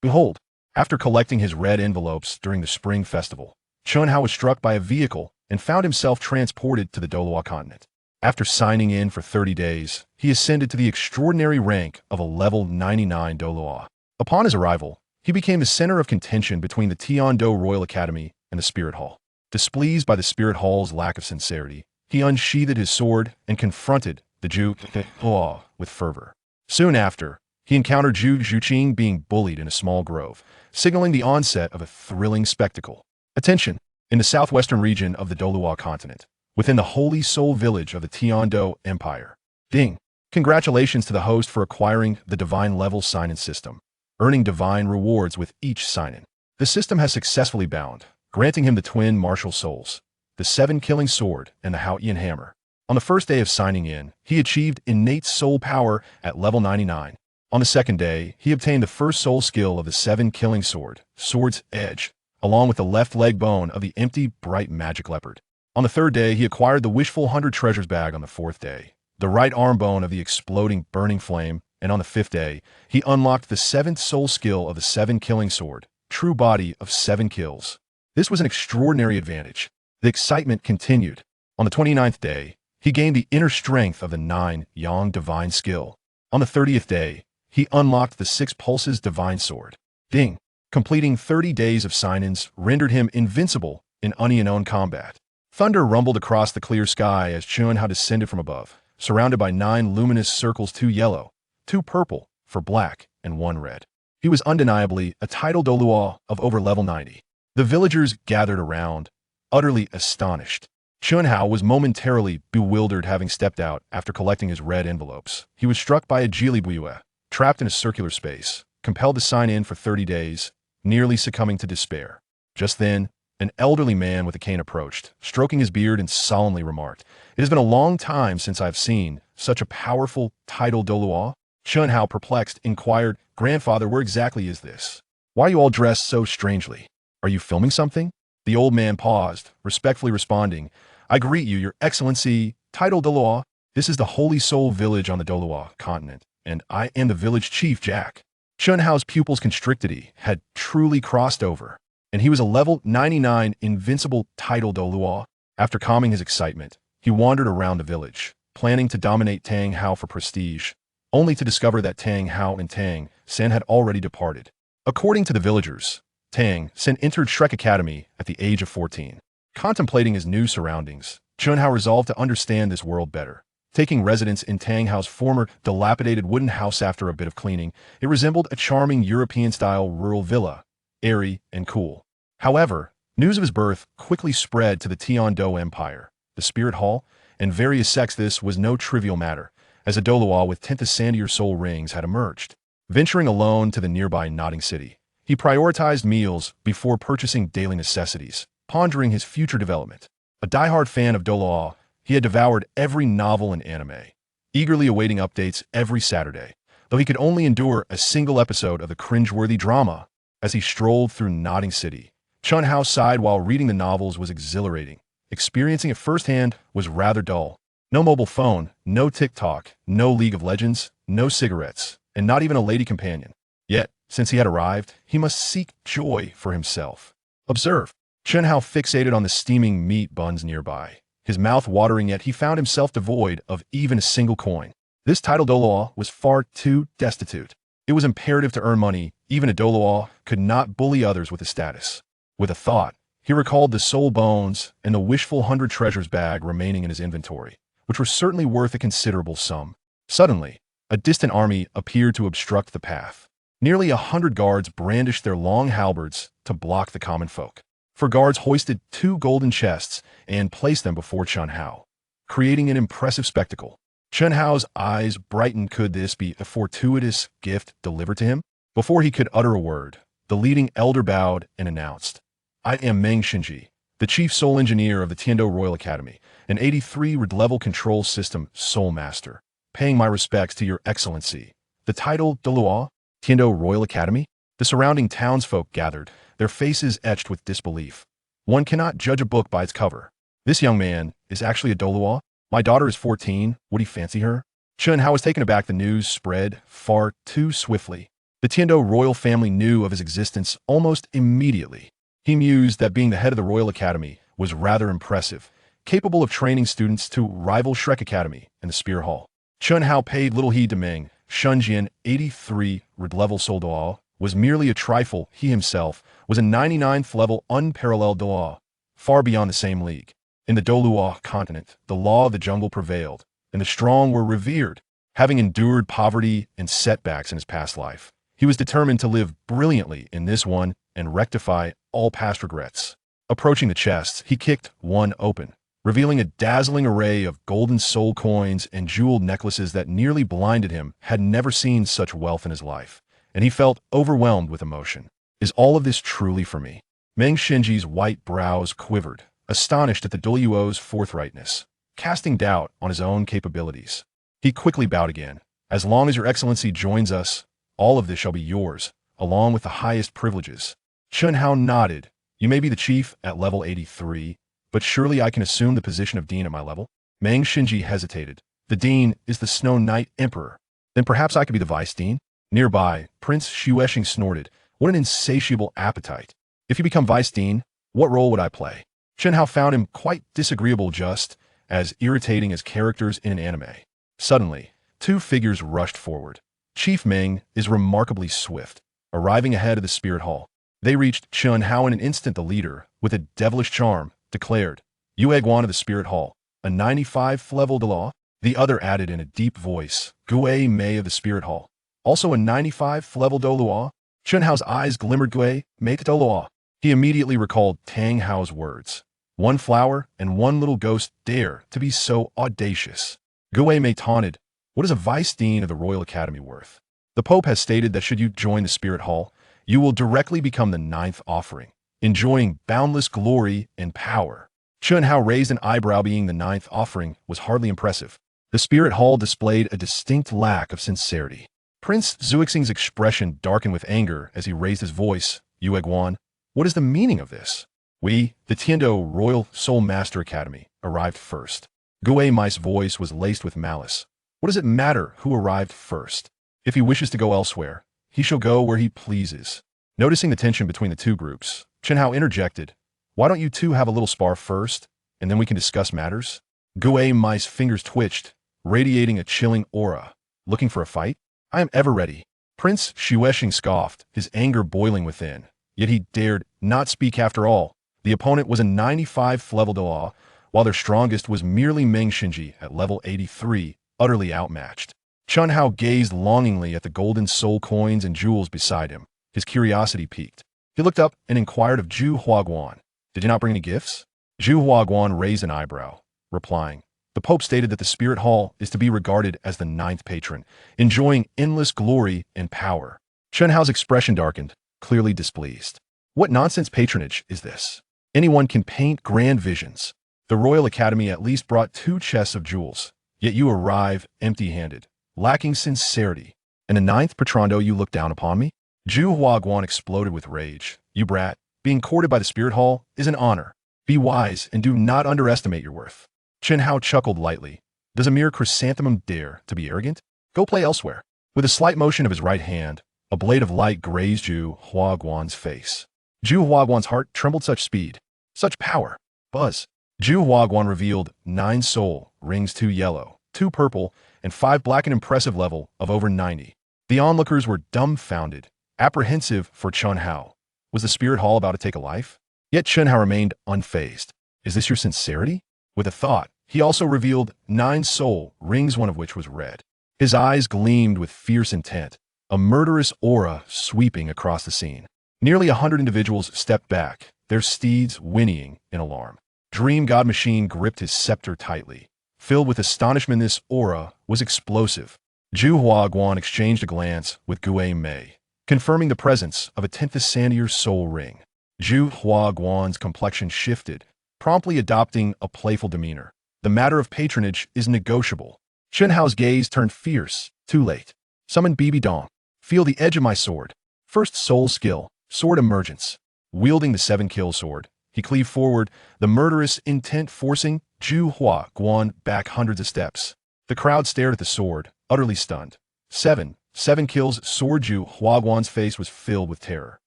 Behold, after collecting his red envelopes during the spring festival, Chunhao was struck by a vehicle and found himself transported to the Douluo continent. After signing in for 30 days, he ascended to the extraordinary rank of a level 99 Douluo. Upon his arrival, he became the center of contention between the Tiando Royal Academy and the Spirit Hall. Displeased by the Spirit Hall's lack of sincerity, he unsheathed his sword and confronted the Zhuqing with fervor. Soon after, he encountered Zhuqing being bullied in a small grove, signaling the onset of a thrilling spectacle. Attention! In the southwestern region of the Douluo continent, within the Holy Soul village of the Tiando Empire. Ding! Congratulations to the host for acquiring the Divine Level Sign-In system, earning divine rewards with each sign-in. The system has successfully bound, granting him the twin martial souls, the 7 killing sword, and the Haotian hammer. On the first day of signing in, he achieved innate soul power at level 99. On the second day, he obtained the first soul skill of the 7 killing sword, Sword's Edge, along with the left leg bone of the empty, bright magic leopard. On the third day, he acquired the Wishful 100 Treasures bag. On the fourth day, the right arm bone of the exploding burning flame, and on the fifth day, he unlocked the 7th soul skill of the 7 killing sword, True Body of 7 kills. This was an extraordinary advantage. The excitement continued. On the 29th day, he gained the inner strength of the 9 Yang Divine skill. On the 30th day, he unlocked the 6 Pulses Divine Sword. Ding! Completing 30 days of sign-ins rendered him invincible in unknown combat. Thunder rumbled across the clear sky as Chunhao descended from above, surrounded by 9 luminous circles, 2 yellow, 2 purple for black, and 1 red. He was undeniably a title Douluo of over level 90. The villagers gathered around, utterly astonished. Chunhao was momentarily bewildered, having stepped out after collecting his red envelopes. He was struck by a Jilibue, trapped in a circular space, compelled to sign in for 30 days, nearly succumbing to despair. Just then, an elderly man with a cane approached, stroking his beard, and solemnly remarked, "It has been a long time since I've seen such a powerful title Douluo." Chunhao, perplexed, inquired, "Grandfather, where exactly is this? Why are you all dressed so strangely? Are you filming something?" The old man paused, respectfully responding, "I greet you, Your Excellency, title Douluo. This is the Holy Soul village on the Douluo continent, and I am the village chief, Jack." Chunhao's pupils constricted. He had truly crossed over, and he was a level 99 invincible title Douluo. After calming his excitement, he wandered around the village, planning to dominate Tang Hao for prestige, only to discover that Tang Hao and Tang Sen had already departed. According to the villagers, Tang Sen entered Shrek Academy at the age of 14. Contemplating his new surroundings, Chunhao resolved to understand this world better. Taking residence in Tang Hao's former dilapidated wooden house after a bit of cleaning, it resembled a charming European-style rural villa, airy and cool. However, news of his birth quickly spread to the Tiando Empire, the Spirit Hall, and various sects. This was no trivial matter, as a Douluo with 10th Sandier soul rings had emerged. Venturing alone to the nearby Nodding City, he prioritized meals before purchasing daily necessities, pondering his future development. A diehard fan of Douluo, he had devoured every novel and anime, eagerly awaiting updates every Saturday, though he could only endure a single episode of the cringeworthy drama. As he strolled through Nodding City, Chunhao sighed. While reading the novels was exhilarating, experiencing it firsthand was rather dull. No mobile phone, no TikTok, no League of Legends, no cigarettes, and not even a lady companion. Yet, since he had arrived, he must seek joy for himself. Observe. Chunhao fixated on the steaming meat buns nearby, his mouth watering, yet he found himself devoid of even a single coin. This title Douluo was far too destitute. It was imperative to earn money. Even a Douluo could not bully others with his status. With a thought, he recalled the soul bones and the Wishful 100 Treasures bag remaining in his inventory, which were certainly worth a considerable sum. Suddenly, a distant army appeared to obstruct the path. Nearly 100 guards brandished their long halberds to block the common folk. For guards hoisted 2 golden chests and placed them before Chunhao, creating an impressive spectacle. Chunhao's eyes brightened. Could this be a fortuitous gift delivered to him? Before he could utter a word, the leading elder bowed and announced, "I am Meng Xinji, the chief soul engineer of the Tiando Royal Academy, an 83 level control system soul master, paying my respects to Your Excellency." The title Douluo, Tiando Royal Academy? The surrounding townsfolk gathered, their faces etched with disbelief. One cannot judge a book by its cover. This young man is actually a Douluo? My daughter is 14. Would he fancy her? Chunhao was taken aback. The news spread far too swiftly. The Tiando royal family knew of his existence almost immediately. He mused that being the head of the Royal Academy was rather impressive, capable of training students to rival Shrek Academy and the Spear Hall. Chun Hao paid little heed to Meng. Shunjian, 83 level soldat, was merely a trifle. He himself was a 99th level unparalleled Douluo, far beyond the same league. In the Douluo continent, the law of the jungle prevailed, and the strong were revered. Having endured poverty and setbacks in his past life, he was determined to live brilliantly in this one and rectify all past regrets. Approaching the chests, he kicked one open, revealing a dazzling array of golden soul coins and jeweled necklaces that nearly blinded him. Had never seen such wealth in his life, and he felt overwhelmed with emotion. Is all of this truly for me? Meng Shinji's white brows quivered, astonished at the Douluo's forthrightness, casting doubt on his own capabilities. He quickly bowed again. As long as your excellency joins us, all of this shall be yours, along with the highest privileges. Chun Hao nodded. You may be the chief at level 83, but surely I can assume the position of dean at my level? Meng Shinji hesitated. The dean is the Snow Knight Emperor. Then perhaps I could be the vice dean? Nearby, Prince Shueshing snorted. What an insatiable appetite. If you become vice dean, what role would I play? Chun Hao found him quite disagreeable, just as irritating as characters in an anime. Suddenly, two figures rushed forward. Chief Meng is remarkably swift, arriving ahead of the Spirit Hall. They reached Chun Hao in an instant. The leader, with a devilish charm, declared, Yu Guan of the Spirit Hall, a 95th level Douluo. The other added in a deep voice, Gue Mei of the Spirit Hall, also a 95th level Douluo. Chun Hao's eyes glimmered. Gue Mei the Douluo. He immediately recalled Tang Hao's words. One flower and one little ghost dare to be so audacious. Gue Mei taunted, what is a vice dean of the Royal Academy worth? The Pope has stated that should you join the Spirit Hall, you will directly become the 9th offering, enjoying boundless glory and power. Chun Hao raised an eyebrow. Being the 9th offering was hardly impressive. The Spirit Hall displayed a distinct lack of sincerity. Prince Zhuqing's expression darkened with anger as he raised his voice. Yu Guan, what is the meaning of this? We, the Tiando Royal Soul Master Academy, arrived first. Gue Mei's voice was laced with malice. What does it matter who arrived first? If he wishes to go elsewhere, he shall go where he pleases. Noticing the tension between the two groups, Chun Hao interjected, why don't you two have a little spar first, and then we can discuss matters? Gue Mei's fingers twitched, radiating a chilling aura. Looking for a fight? I am ever ready. Prince Shueshing scoffed, his anger boiling within. Yet he dared not speak. After all, the opponent was a 95th level Douluo, while their strongest was merely Meng Shinji at level 83, utterly outmatched. Chun Hao gazed longingly at the golden soul coins and jewels beside him. His curiosity piqued. He looked up and inquired of Zhu Huaguan, did you not bring any gifts? Zhu Huaguan raised an eyebrow, replying, the Pope stated that the Spirit Hall is to be regarded as the 9th patron, enjoying endless glory and power. Chun Hao's expression darkened, clearly displeased. What nonsense patronage is this? Anyone can paint grand visions. The Royal Academy at least brought 2 chests of jewels, yet you arrive empty-handed, lacking sincerity. And the 9th patrondo you look down upon me? Zhu Huaguan exploded with rage. You brat, being courted by the Spirit Hall is an honor. Be wise and do not underestimate your worth. Chun Hao chuckled lightly. Does a mere chrysanthemum dare to be arrogant? Go play elsewhere. With a slight motion of his right hand, a blade of light grazed Zhu Huaguan's face. Zhu Huaguan's heart trembled. Such speed, such power. Buzz. Zhu Huaguan revealed 9 soul rings, 2 yellow, 2 purple, and 5 black, an impressive level of over 90. The onlookers were dumbfounded, apprehensive for Chun Hao. Was the Spirit Hall about to take a life? Yet Chun Hao remained unfazed. Is this your sincerity? With a thought, he also revealed 9 soul rings, one of which was red. His eyes gleamed with fierce intent, a murderous aura sweeping across the scene. Nearly 100 individuals stepped back, their steeds whinnying in alarm. Dream God Machine gripped his scepter tightly. Filled with astonishment, this aura was explosive. Zhu Huaguan exchanged a glance with Gue Mei, confirming the presence of a 10th Ascendier soul ring. Zhu Huaguan's complexion shifted, promptly adopting a playful demeanor. The matter of patronage is negotiable. Chun Hao's gaze turned fierce. Too late. Summon Bibi Dong. Feel the edge of my sword. First soul skill, sword emergence. Wielding the 7-kill sword, he cleaved forward, the murderous intent forcing Zhu Huaguan back hundreds of steps. The crowd stared at the sword, utterly stunned. 7, 7 kills. Swordju Huaguan's face was filled with terror.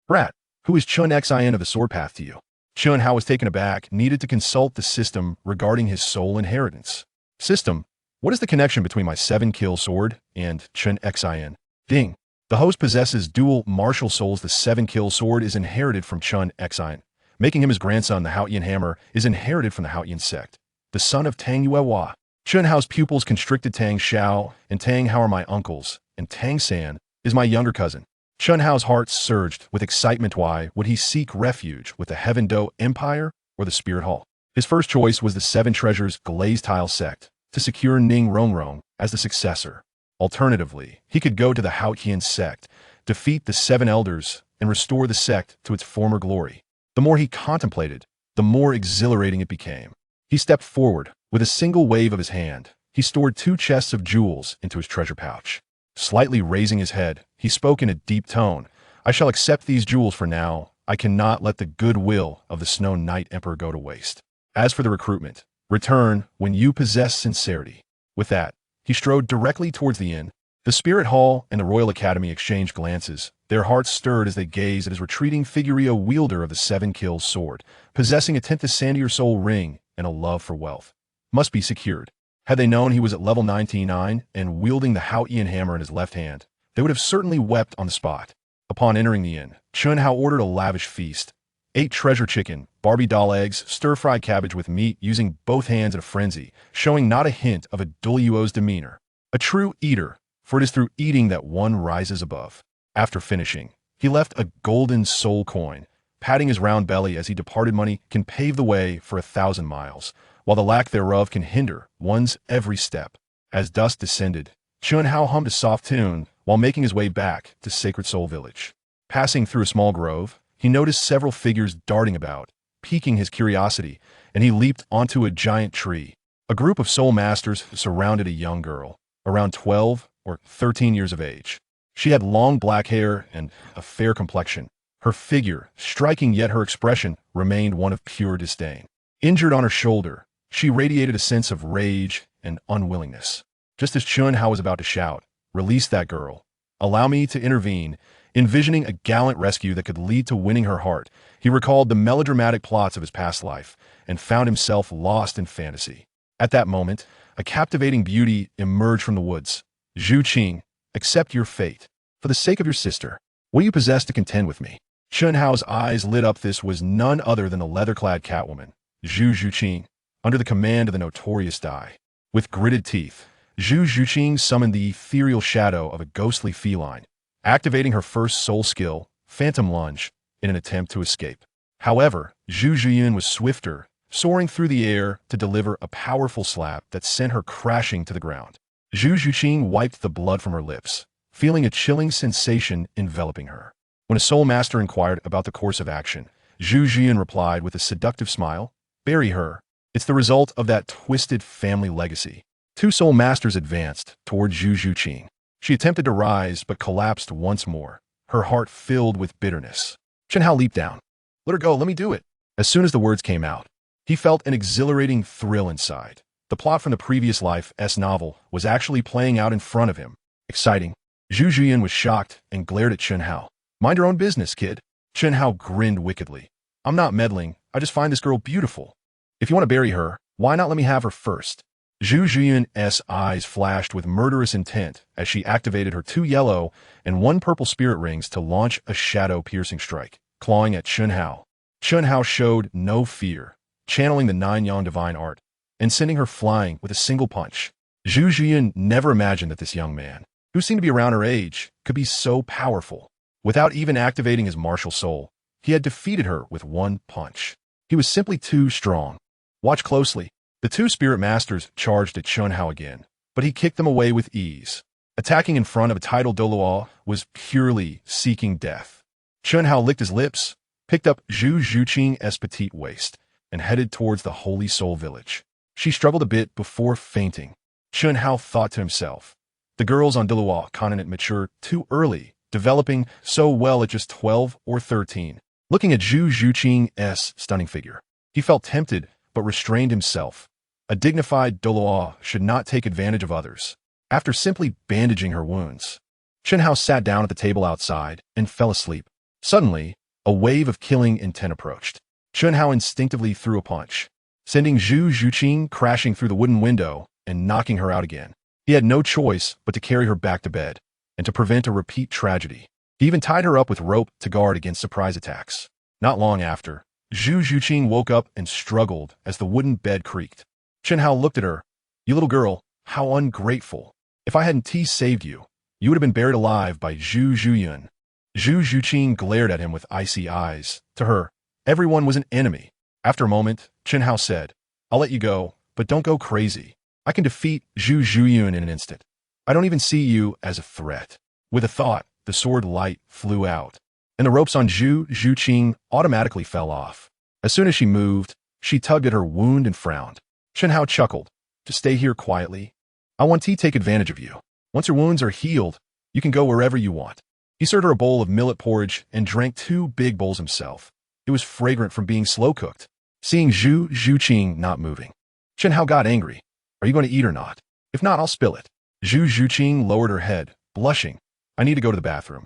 Brat, who is Chun Xin of the sword path to you? Chun Hao was taken aback, needed to consult the system regarding his soul inheritance. System, what is the connection between my 7-kill sword and Chun Xin? Ding. The host possesses dual martial souls. The 7-kill sword is inherited from Chun Xin, making him his grandson. The Haotian hammer is inherited from the Haotian sect. The son of Tang Yuehua. Chun Hao's pupils constricted. Tang Xiao and Tang Hao are my uncles, and Tang San is my younger cousin. Chun Hao's heart surged with excitement. Why would he seek refuge with the Heaven Do Empire or the Spirit Hall? His first choice was the 7 Treasures Glazed Tile sect to secure Ning Rongrong as the successor. Alternatively, he could go to the Haotian sect, defeat the 7 elders, and restore the sect to its former glory. The more he contemplated, the more exhilarating it became. He stepped forward. With a single wave of his hand, he stored 2 chests of jewels into his treasure pouch. Slightly raising his head, he spoke in a deep tone. I shall accept these jewels for now. I cannot let the goodwill of the Snow Knight Emperor go to waste. As for the recruitment, return when you possess sincerity. With that, he strode directly towards the inn. The Spirit Hall and the Royal Academy exchanged glances. Their hearts stirred as they gazed at his retreating figure, a wielder of the 7-kill sword, possessing a 10th Sandier soul ring and a love for wealth. Must be secured. Had they known he was at level 99 and wielding the Haotian hammer in his left hand, they would have certainly wept on the spot. Upon entering the inn, Chun Hao ordered a lavish feast. 8 treasure chicken, Barbie doll eggs, stir-fried cabbage with meat, using both hands in a frenzy, showing not a hint of a Douluo's demeanor. A true eater, for it is through eating that one rises above. After finishing, he left a golden soul coin, patting his round belly as he departed. Money can pave the way for 1,000 miles, while the lack thereof can hinder one's every step. As dusk descended, Chun Hao hummed a soft tune while making his way back to Sacred Soul Village. Passing through a small grove, he noticed several figures darting about, piquing his curiosity, and he leaped onto a giant tree. A group of soul masters surrounded a young girl, around 12 or 13 years of age. She had long black hair and a fair complexion. Her figure, striking, yet her expression remained one of pure disdain. Injured on her shoulder, she radiated a sense of rage and unwillingness. Just as Chun Hao was about to shout, "Release that girl. Allow me to intervene," envisioning a gallant rescue that could lead to winning her heart, he recalled the melodramatic plots of his past life and found himself lost in fantasy. At that moment, a captivating beauty emerged from the woods. "Zhuqing, accept your fate. For the sake of your sister, what do you possess to contend with me?" Chun Hao's eyes lit up. This was none other than the leather-clad Catwoman, Zhuqing, under the command of the notorious Dai. With gritted teeth, Zhuqing summoned the ethereal shadow of a ghostly feline, activating her first soul skill, Phantom Lunge, in an attempt to escape. However, Zhuqing was swifter, soaring through the air to deliver a powerful slap that sent her crashing to the ground. Zhuqing wiped the blood from her lips, feeling a chilling sensation enveloping her. When a soul master inquired about the course of action, Zhuqing replied with a seductive smile, "Bury her. It's the result of that twisted family legacy." 2 soul masters advanced toward Zhuqing. She attempted to rise but collapsed once more, her heart filled with bitterness. Chun Hao leaped down. "Let her go, let me do it." As soon as the words came out, he felt an exhilarating thrill inside. The plot from the previous life's novel was actually playing out in front of him. Exciting. Zhuqing was shocked and glared at Chun Hao. "Mind your own business, kid." Chun Hao grinned wickedly. "I'm not meddling, I just find this girl beautiful. If you want to bury her, why not let me have her first?" Zhuqing's eyes flashed with murderous intent as she activated her 2 yellow and 1 purple spirit rings to launch a shadow-piercing strike, clawing at Chun Hao. Chun Hao showed no fear, channeling the 9-yang divine art and sending her flying with a single punch. Zhuqing never imagined that this young man, who seemed to be around her age, could be so powerful. Without even activating his martial soul, he had defeated her with 1 punch. He was simply too strong. Watch closely. The 2 spirit masters charged at Chun Hao again, but he kicked them away with ease. Attacking in front of a titled Douluo was purely seeking death. Chun Hao licked his lips, picked up Zhuqing's petite waist, and headed towards the Holy Soul Village. She struggled a bit before fainting. Chun Hao thought to himself, the girls on Douluo continent mature too early, developing so well at just 12 or 13. Looking at Zhuqing's stunning figure, he felt tempted but restrained himself. A dignified Douluo should not take advantage of others. After simply bandaging her wounds, Chen Hao sat down at the table outside and fell asleep. Suddenly, a wave of killing intent approached. Chen Hao instinctively threw a punch, sending Zhuqing crashing through the wooden window and knocking her out again. He had no choice but to carry her back to bed, and to prevent a repeat tragedy. He even tied her up with rope to guard against surprise attacks. Not long after, Zhuqing woke up and struggled as the wooden bed creaked. Chen Hao looked at her. "You little girl, how ungrateful. If I hadn't saved you, you would have been buried alive by Zhuqing." Zhuqing glared at him with icy eyes. To her, everyone was an enemy. After a moment, Chen Hao said, "I'll let you go, but don't go crazy. I can defeat Zhuqing in an instant. I don't even see you as a threat." With a thought, the sword light flew out, and the ropes on Zhuqing automatically fell off. As soon as she moved, she tugged at her wound and frowned. Chen Hao chuckled. "Just stay here quietly. I want to take advantage of you. Once your wounds are healed, you can go wherever you want." He served her a bowl of millet porridge and drank 2 big bowls himself. It was fragrant from being slow-cooked. Seeing Zhuqing not moving, Chen Hao got angry. "Are you going to eat or not? If not, I'll spill it." Zhuqing lowered her head, blushing. "I need to go to the bathroom."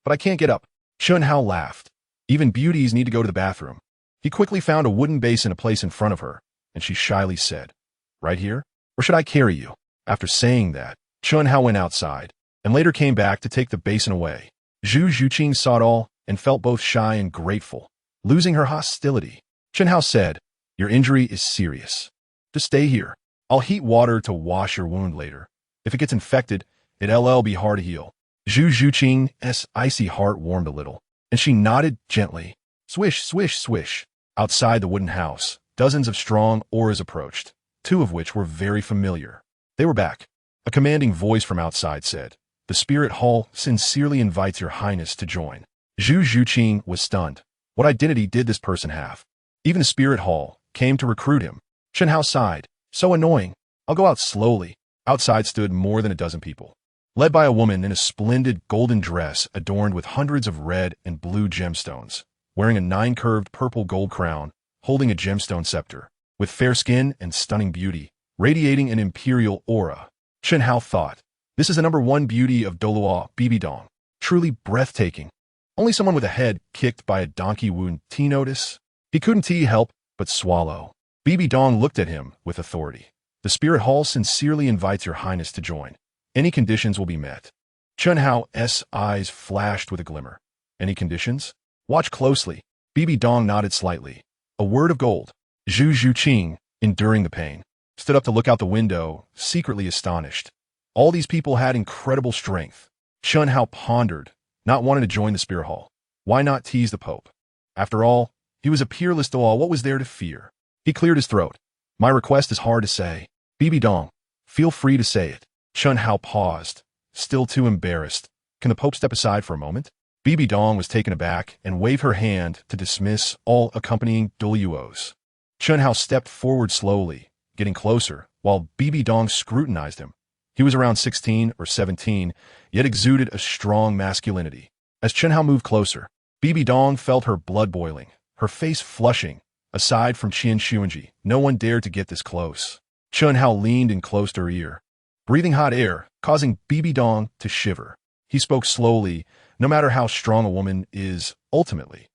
"But I can't get up." Chen Hao laughed. "Even beauties need to go to the bathroom." He quickly found a wooden basin to place in front of her, and she shyly said, "Right here? Or should I carry you?" After saying that, Chen Hao went outside, and later came back to take the basin away. Zhuqing saw it all and felt both shy and grateful, losing her hostility. Chen Hao said, "Your injury is serious. Just stay here. I'll heat water to wash your wound later. If it gets infected, it'll be hard to heal." Zhuqing's icy heart warmed a little, and she nodded gently. Swish, swish, swish. Outside the wooden house, dozens of strong auras approached, 2 of which were very familiar. They were back. A commanding voice from outside said, "The Spirit Hall sincerely invites your highness to join." Zhuqing was stunned. What identity did this person have? Even the Spirit Hall came to recruit him. Chen Hao sighed. "So annoying. I'll go out slowly." Outside stood more than a dozen people, led by a woman in a splendid golden dress adorned with hundreds of red and blue gemstones, wearing a 9-curved purple gold crown, holding a gemstone scepter, with fair skin and stunning beauty, radiating an imperial aura. Chen Hao thought, "This is the #1 beauty of Douluo, Bibi Dong. Truly breathtaking. Only someone with a head kicked by a donkey wound notice." He couldn't help but swallow. Bibi Dong looked at him with authority. "The Spirit Hall sincerely invites your highness to join. Any conditions will be met." Chen Hao's eyes flashed with a glimmer. "Any conditions?" "Watch closely." Bibi Dong nodded slightly. "A word of gold." Zhuqing, enduring the pain, stood up to look out the window, secretly astonished. All these people had incredible strength. Chen Hao pondered, not wanting to join the Spirit Hall. Why not tease the Pope? After all, he was a peerless Douluo. What was there to fear? He cleared his throat. "My request is hard to say. Bibi Dong, feel free to say it." Chen Hao paused, still too embarrassed. "Can the Pope step aside for a moment?" Bibi Dong was taken aback and waved her hand to dismiss all accompanying Douluos. Chen Hao stepped forward slowly, getting closer, while Bibi Dong scrutinized him. He was around 16 or 17, yet exuded a strong masculinity. As Chen Hao moved closer, Bibi Dong felt her blood boiling, her face flushing. Aside from Qian Xuanji, no one dared to get this close. Chen Hao leaned in close to her ear, breathing hot air, causing Bibi Dong to shiver. He spoke slowly, no matter how strong a woman is, ultimately.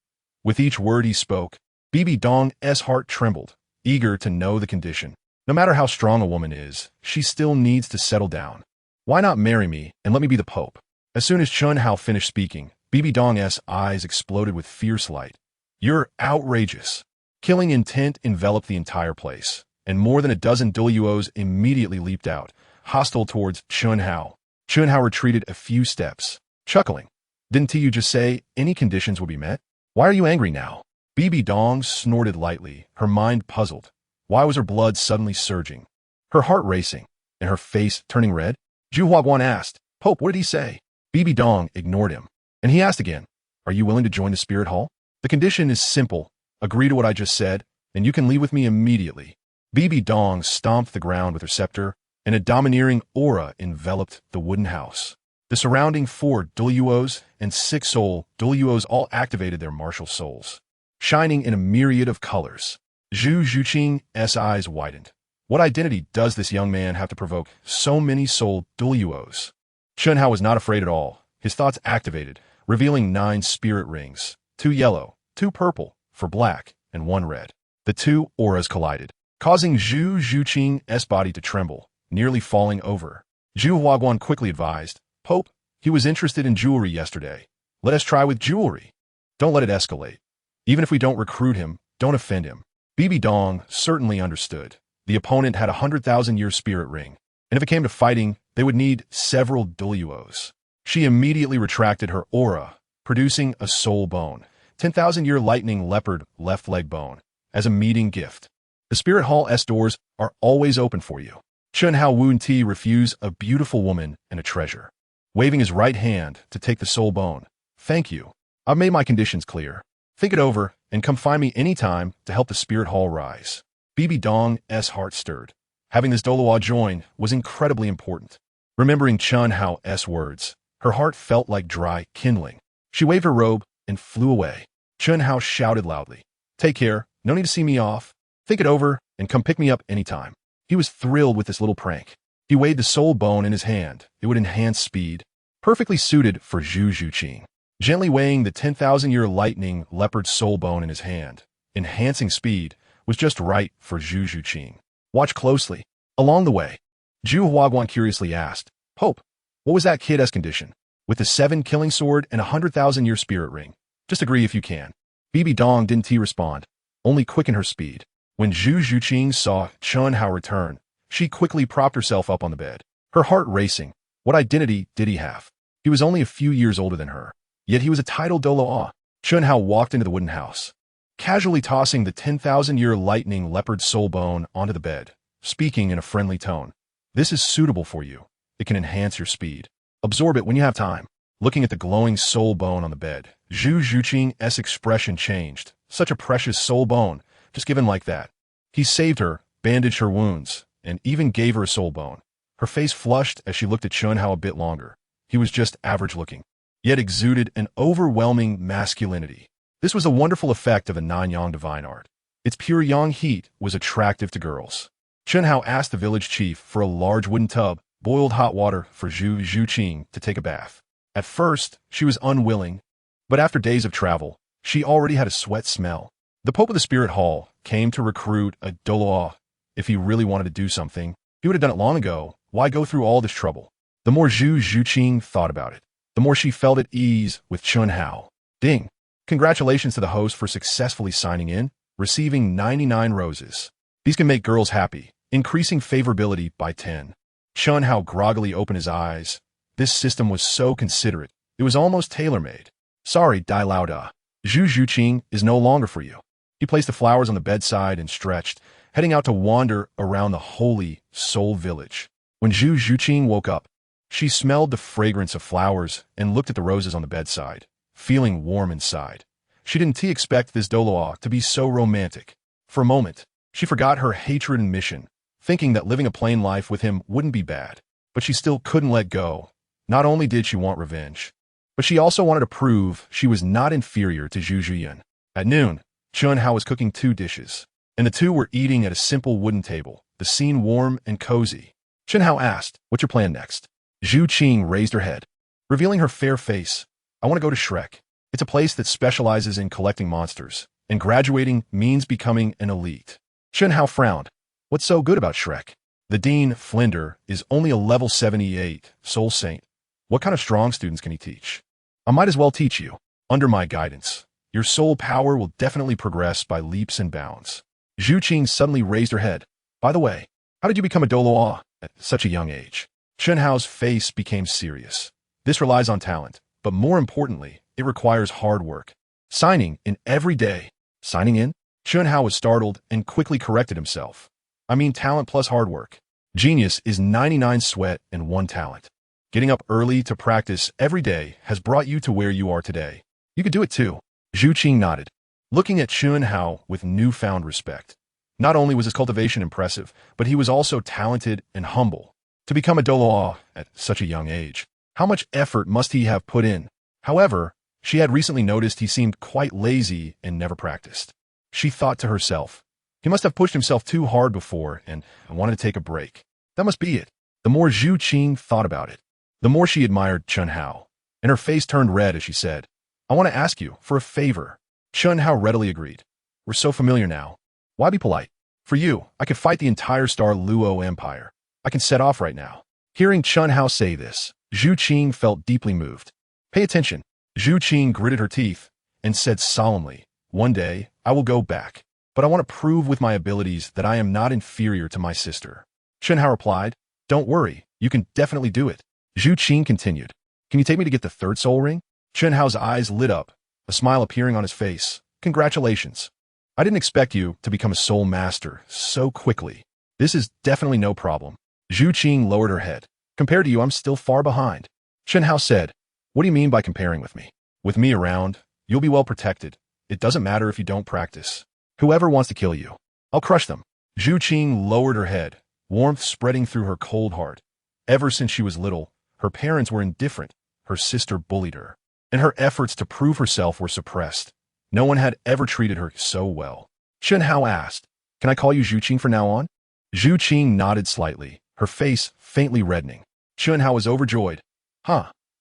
With each word he spoke, Bibi Dong's heart trembled, eager to know the condition. No matter how strong a woman is, she still needs to settle down. "Why not marry me and let me be the Pope?" As soon as Chen Hao finished speaking, Bibi Dong's eyes exploded with fierce light. "You're outrageous." Killing intent enveloped the entire place, and more than a dozen Douluos immediately leaped out, hostile towards Chen Hao. Chen Hao retreated a few steps, chuckling. "Didn't you just say any conditions will be met? Why are you angry now?" Bibi Dong snorted lightly, her mind puzzled. Why was her blood suddenly surging, her heart racing, and her face turning red? Zhu Huaguan asked, "Pope, what did he say?" Bibi Dong ignored him, and he asked again, "Are you willing to join the Spirit Hall? The condition is simple. Agree to what I just said, and you can leave with me immediately." Bibi Dong stomped the ground with her scepter, and a domineering aura enveloped the wooden house. The surrounding 4 Douluos and 6 soul Douluos all activated their martial souls, shining in a myriad of colors. Zhuqing's eyes widened. What identity does this young man have to provoke so many soul Douluos? Chen Hao was not afraid at all. his thoughts activated, revealing 9 spirit rings, 2 yellow, 2 purple, for black, and 1 red. The 2 auras collided, causing Zhuqing's body to tremble, nearly falling over. Zhu Huaguan quickly advised, Pope, he was interested in jewelry yesterday. Let us try with jewelry. Don't let it escalate. Even if we don't recruit him, don't offend him. Bibi Dong certainly understood. The opponent had a 100,000-year spirit ring, and if it came to fighting, they would need several Douluos. She immediately retracted her aura, producing a soul bone, 10,000-year lightning leopard left leg bone, as a meeting gift. The Spirit Hall's doors are always open for you. Chen Hao wouldn't refuse a beautiful woman and a treasure. Waving his right hand to take the soul bone. Thank you. I've made my conditions clear. Think it over and come find me anytime to help the Spirit Hall rise. Bibi Dong's heart stirred. Having this Douluo join was incredibly important. Remembering Chen Hao's words, her heart felt like dry kindling. She waved her robe and flew away. Chen Hao shouted loudly, Take care, no need to see me off. Think it over and come pick me up anytime. He was thrilled with this little prank. He weighed the soul bone in his hand. It would enhance speed. Perfectly suited for Zhuqing. Gently weighing the 10,000-year lightning leopard soul bone in his hand, enhancing speed, was just right for Zhuqing. Watch closely. Along the way, Zhu Huaguan curiously asked, Pope, what was that kid's condition? With the 7 killing sword and a 100,000-year spirit ring. Just agree if you can. Bibi Dong didn't respond, only quicken her speed. When Zhuqing saw Chen Hao return, she quickly propped herself up on the bed, her heart racing. What identity did he have? He was only a few years older than her, yet he was a titled Douluo. Chen Hao walked into the wooden house, casually tossing the 10,000-year lightning leopard soul bone onto the bed, speaking in a friendly tone. This is suitable for you. It can enhance your speed. Absorb it when you have time. Looking at the glowing soul bone on the bed, Zhuqing's expression changed. Such a precious soul bone, just given like that. He saved her, bandaged her wounds, and even gave her a soul bone. Her face flushed as she looked at Chen Hao a bit longer. He was just average looking, yet exuded an overwhelming masculinity. This was a wonderful effect of a Nanyang divine art. Its pure yang heat was attractive to girls. Chen Hao asked the village chief for a large wooden tub, boiled hot water for Zhuqing to take a bath. At first, she was unwilling, but after days of travel, she already had a sweat smell. The Pope of the Spirit Hall came to recruit a Douluo. If he really wanted to do something, he would have done it long ago. Why go through all this trouble? The more Zhuqing thought about it, the more she felt at ease with Chen Hao. Ding! Congratulations to the host for successfully signing in, receiving 99 roses. These can make girls happy, increasing favorability by 10. Chen Hao groggily opened his eyes. This system was so considerate. It was almost tailor-made. Sorry, Dai Lao Da. Zhuqing is no longer for you. He placed the flowers on the bedside and stretched, heading out to wander around the holy soul village. When Zhuqing woke up, she smelled the fragrance of flowers and looked at the roses on the bedside, feeling warm inside. She didn't expect this Douluo to be so romantic. For a moment, she forgot her hatred and mission, thinking that living a plain life with him wouldn't be bad. But she still couldn't let go. Not only did she want revenge, but she also wanted to prove she was not inferior to Zhuqing. At noon, Chen Hao was cooking 2 dishes, and the 2 were eating at a simple wooden table, the scene warm and cozy. Chen Hao asked, What's your plan next? Zhuqing raised her head, revealing her fair face. I want to go to Shrek. It's a place that specializes in collecting monsters, and graduating means becoming an elite. Chen Hao frowned. What's so good about Shrek? The Dean, Flinder, is only a level 78 soul saint. What kind of strong students can he teach? I might as well teach you. Under my guidance, your soul power will definitely progress by leaps and bounds. Zhuqing suddenly raised her head. By the way, how did you become a Douluo at such a young age? Chen Hao's face became serious. This relies on talent, but more importantly, it requires hard work. Signing in every day. Signing in? Chen Hao was startled and quickly corrected himself. I mean talent plus hard work. Genius is 99 sweat and 1 talent. Getting up early to practice every day has brought you to where you are today. You could do it too. Zhuqing nodded, looking at Chen Hao with newfound respect. Not only was his cultivation impressive, but he was also talented and humble. To become a Douluo at such a young age, how much effort must he have put in? However, she had recently noticed he seemed quite lazy and never practiced. She thought to herself, he must have pushed himself too hard before and wanted to take a break. That must be it. The more Zhuqing thought about it, the more she admired Chen Hao. and her face turned red as she said, I want to ask you for a favor. Chun Hao readily agreed. We're so familiar now. Why be polite? For you, I could fight the entire Star Luo Empire. I can set off right now. Hearing Chun Hao say this, Zhuqing felt deeply moved. Pay attention. Zhuqing gritted her teeth and said solemnly, one day, I will go back. But I want to prove with my abilities that I am not inferior to my sister. Chun Hao replied, don't worry, you can definitely do it. Zhuqing continued, can you take me to get the third soul ring? Chun Hao's eyes lit up, a smile appearing on his face. Congratulations. I didn't expect you to become a soul master so quickly. This is definitely no problem. Zhuqing lowered her head. Compared to you, I'm still far behind. Chun Hao said, what do you mean by comparing with me? With me around, you'll be well protected. It doesn't matter if you don't practice. Whoever wants to kill you, I'll crush them. Zhuqing lowered her head, warmth spreading through her cold heart. Ever since she was little, her parents were indifferent. Her sister bullied her, and her efforts to prove herself were suppressed. No one had ever treated her so well. Chun Hao asked, can I call you Zhuqing from now on? Zhuqing nodded slightly, her face faintly reddening. Chun Hao was overjoyed.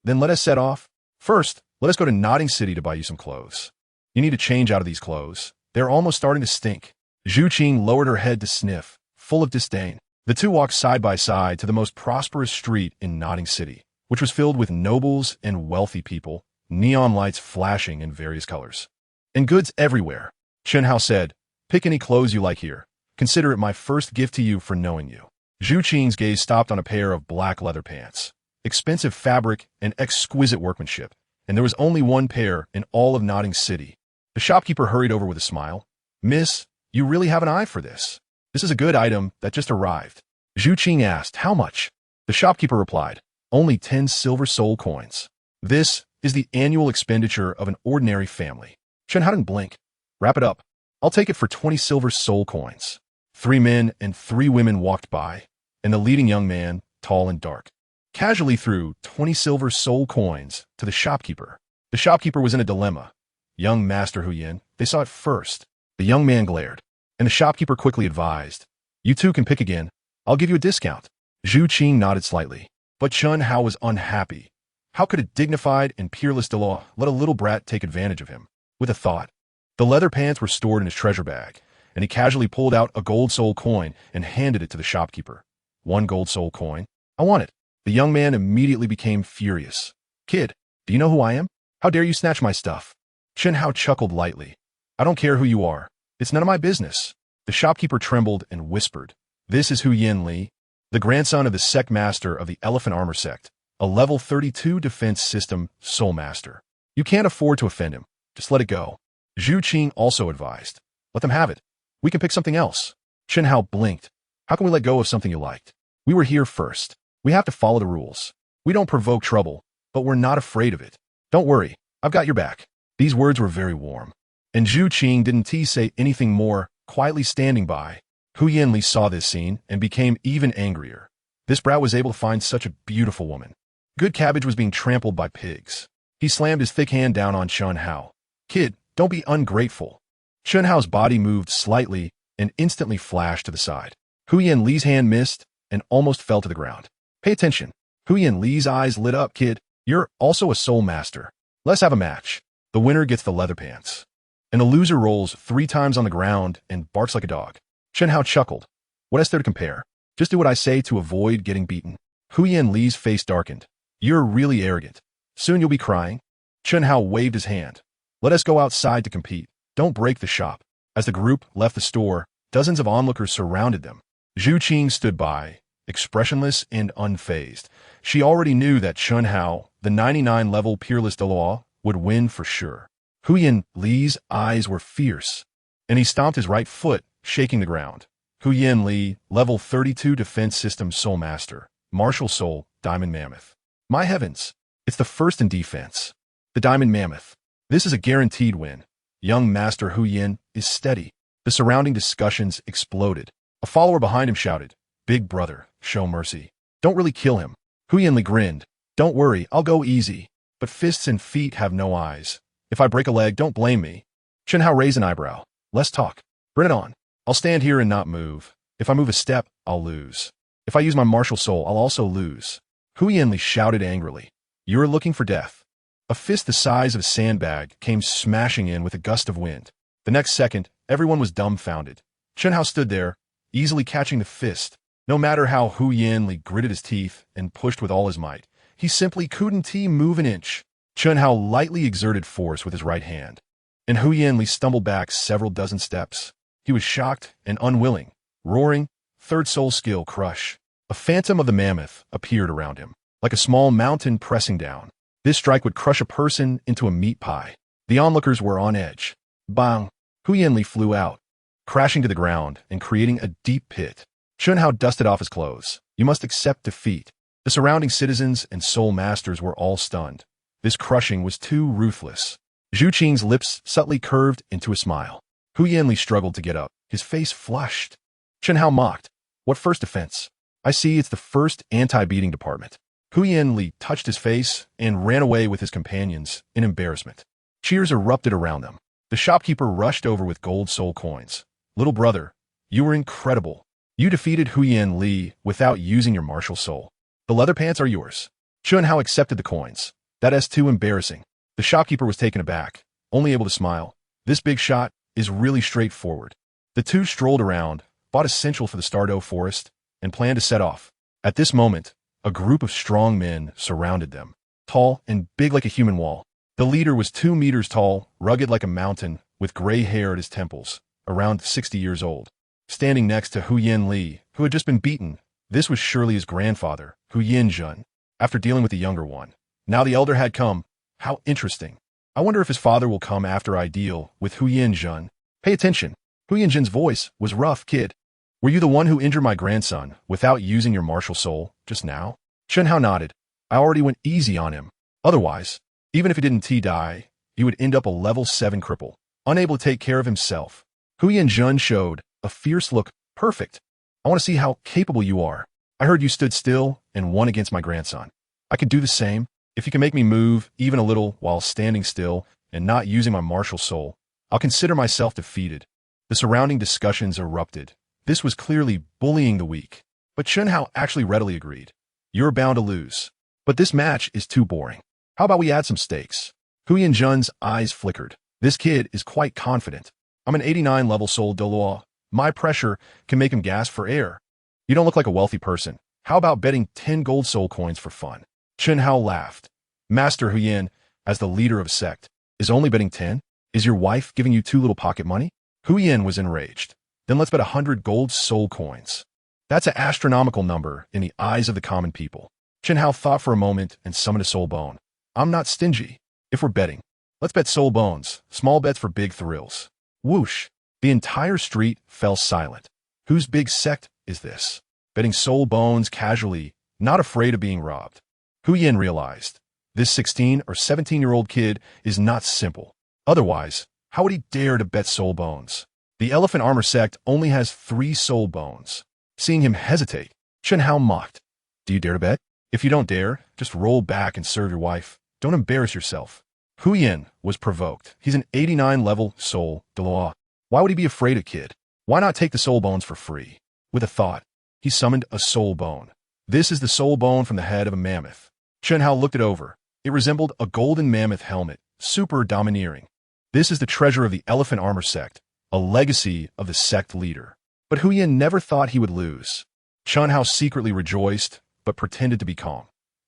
Then let us set off. First, let us go to Nodding City to buy you some clothes. You need to change out of these clothes. They're almost starting to stink. Zhuqing lowered her head to sniff, full of disdain. The two walked side by side to the most prosperous street in Nodding City, which was filled with nobles and wealthy people, neon lights flashing in various colors. And goods everywhere. Chun Hao said, pick any clothes you like here. Consider it my first gift to you for knowing you. Zhuqing's gaze stopped on a pair of black leather pants. Expensive fabric and exquisite workmanship, and there was only one pair in all of Nodding City. The shopkeeper hurried over with a smile. Miss, you really have an eye for this. This is a good item that just arrived. Zhuqing asked, how much? The shopkeeper replied, only 10 silver soul coins. This is the annual expenditure of an ordinary family. Chun Hao didn't blink. Wrap it up. I'll take it for 20 silver soul coins. 3 men and 3 women walked by, and the leading young man, tall and dark, casually threw 20 silver soul coins to the shopkeeper. The shopkeeper was in a dilemma. Young Master Huyin, they saw it first. The young man glared, and the shopkeeper quickly advised, you two can pick again. I'll give you a discount. Zhuqing nodded slightly, but Chun Hao was unhappy. How could a dignified and peerless DouluoMeets let a little brat take advantage of him? With a thought, the leather pants were stored in his treasure bag, and he casually pulled out a gold soul coin and handed it to the shopkeeper. 1 gold soul coin? I want it. The young man immediately became furious. Kid, do you know who I am? How dare you snatch my stuff? Chun Hao chuckled lightly. I don't care who you are. It's none of my business. The shopkeeper trembled and whispered. This is Huyin Li, the grandson of the sect master of the Elephant Armor sect, a level 32 defense system soul master. You can't afford to offend him. Just let it go. Zhuqing also advised. Let them have it. We can pick something else. Chun Hao blinked. How can we let go of something you liked? We were here first. We have to follow the rules. We don't provoke trouble, but we're not afraid of it. Don't worry. I've got your back. These words were very warm. And Zhuqing didn't say anything more, quietly standing by. Huyin Li saw this scene and became even angrier. This brat was able to find such a beautiful woman. Good cabbage was being trampled by pigs. He slammed his thick hand down on Chun Hao. Kid, don't be ungrateful. Chun Hao's body moved slightly and instantly flashed to the side. Huyin Li's hand missed and almost fell to the ground. Pay attention. Huyin Li's eyes lit up. Kid, you're also a soul master. Let's have a match. The winner gets the leather pants. And the loser rolls 3 times on the ground and barks like a dog. Chun Hao chuckled. What is there to compare? Just do what I say to avoid getting beaten. Huyin Li's face darkened. You're really arrogant. Soon you'll be crying. Chun Hao waved his hand. Let us go outside to compete. Don't break the shop. As the group left the store, dozens of onlookers surrounded them. Zhuqing stood by, expressionless and unfazed. She already knew that Chun Hao, the 99-level peerless DouluoMeets, would win for sure. Huyin Li's eyes were fierce, and he stomped his right foot, shaking the ground. Huyin Li, level 32 defense system soul master, martial soul, diamond mammoth. My heavens, it's the first in defense. The diamond mammoth. This is a guaranteed win. Young Master Huyin is steady. The surrounding discussions exploded. A follower behind him shouted, Big brother, show mercy. Don't really kill him. Huyin Li grinned. Don't worry, I'll go easy. But fists and feet have no eyes. If I break a leg, don't blame me. Chun Hao raised an eyebrow. Let's talk. Bring it on. I'll stand here and not move. If I move a step, I'll lose. If I use my martial soul, I'll also lose. Huyin Li shouted angrily. You're looking for death. A fist the size of a sandbag came smashing in with a gust of wind. The next second, everyone was dumbfounded. Chen Hao stood there, easily catching the fist. No matter how Hu Yanli gritted his teeth and pushed with all his might, he simply couldn't move an inch. Chen Hao lightly exerted force with his right hand, and Hu Yanli stumbled back several dozen steps. He was shocked and unwilling. Roaring, third soul skill crush. A phantom of the mammoth appeared around him, like a small mountain pressing down. This strike would crush a person into a meat pie. The onlookers were on edge. Bang! Hu Yanli flew out, crashing to the ground and creating a deep pit. Chen Hao dusted off his clothes. You must accept defeat. The surrounding citizens and soul masters were all stunned. This crushing was too ruthless. Zhuqing's lips subtly curved into a smile. Hu Yanli struggled to get up, his face flushed. Chen Hao mocked. What first offense? I see it's the first anti-beating department. Hu Yanli touched his face and ran away with his companions in embarrassment. Cheers erupted around them. The shopkeeper rushed over with gold soul coins. Little brother, you were incredible. You defeated Hu Yanli without using your martial soul. The leather pants are yours. Chen Hao accepted the coins. That is too embarrassing. The shopkeeper was taken aback, only able to smile. This big shot is really straightforward. The two strolled around, bought essential for the Stardow forest, and planned to set off. At this moment, a group of strong men surrounded them, tall and big like a human wall. The leader was 2 meters tall, rugged like a mountain, with gray hair at his temples, around 60 years old. Standing next to Hu Yanli, who had just been beaten, this was surely his grandfather, Hu Yanjun, after dealing with the younger one. Now the elder had come. How interesting. I wonder if his father will come after I deal with Hu Yanjun. Pay attention. Hu Yanjun's voice was rough. Kid, were you the one who injured my grandson without using your martial soul just now? Chen Hao nodded. I already went easy on him. Otherwise, even if he didn't die, he would end up a level 7 cripple, unable to take care of himself. Hu Yanjun showed a fierce look. Perfect. I want to see how capable you are. I heard you stood still and won against my grandson. I can do the same. If you can make me move even a little while standing still and not using my martial soul, I'll consider myself defeated. The surrounding discussions erupted. This was clearly bullying the weak. But Chen Hao actually readily agreed. You're bound to lose. But this match is too boring. How about we add some stakes? Hu Yanjun's eyes flickered. This kid is quite confident. I'm an 89 level soul Douluo. My pressure can make him gasp for air. You don't look like a wealthy person. How about betting 10 gold soul coins for fun? Chen Hao laughed. Master Hu Yan, as the leader of a sect, is only betting 10? Is your wife giving you too little pocket money? Hu Yan was enraged. Then let's bet 100 gold soul coins. That's an astronomical number in the eyes of the common people. Chen Hao thought for a moment and summoned a soul bone. I'm not stingy. If we're betting, let's bet soul bones, small bets for big thrills. Whoosh! The entire street fell silent. Whose big sect is this? Betting soul bones casually, not afraid of being robbed. Hu Yan realized, this 16 or 17-year-old kid is not simple. Otherwise, how would he dare to bet soul bones? The elephant armor sect only has 3 soul bones. Seeing him hesitate, Chen Hao mocked. Do you dare to bet? If you don't dare, just roll back and serve your wife. Don't embarrass yourself. Hu Yan was provoked. He's an 89 level soul Douluo. Why would he be afraid of kid? Why not take the soul bones for free? With a thought, he summoned a soul bone. This is the soul bone from the head of a mammoth. Chen Hao looked it over. It resembled a golden mammoth helmet, super domineering. This is the treasure of the elephant armor sect, a legacy of the sect leader. But Hu Yan never thought he would lose. Chen Hao secretly rejoiced, but pretended to be calm.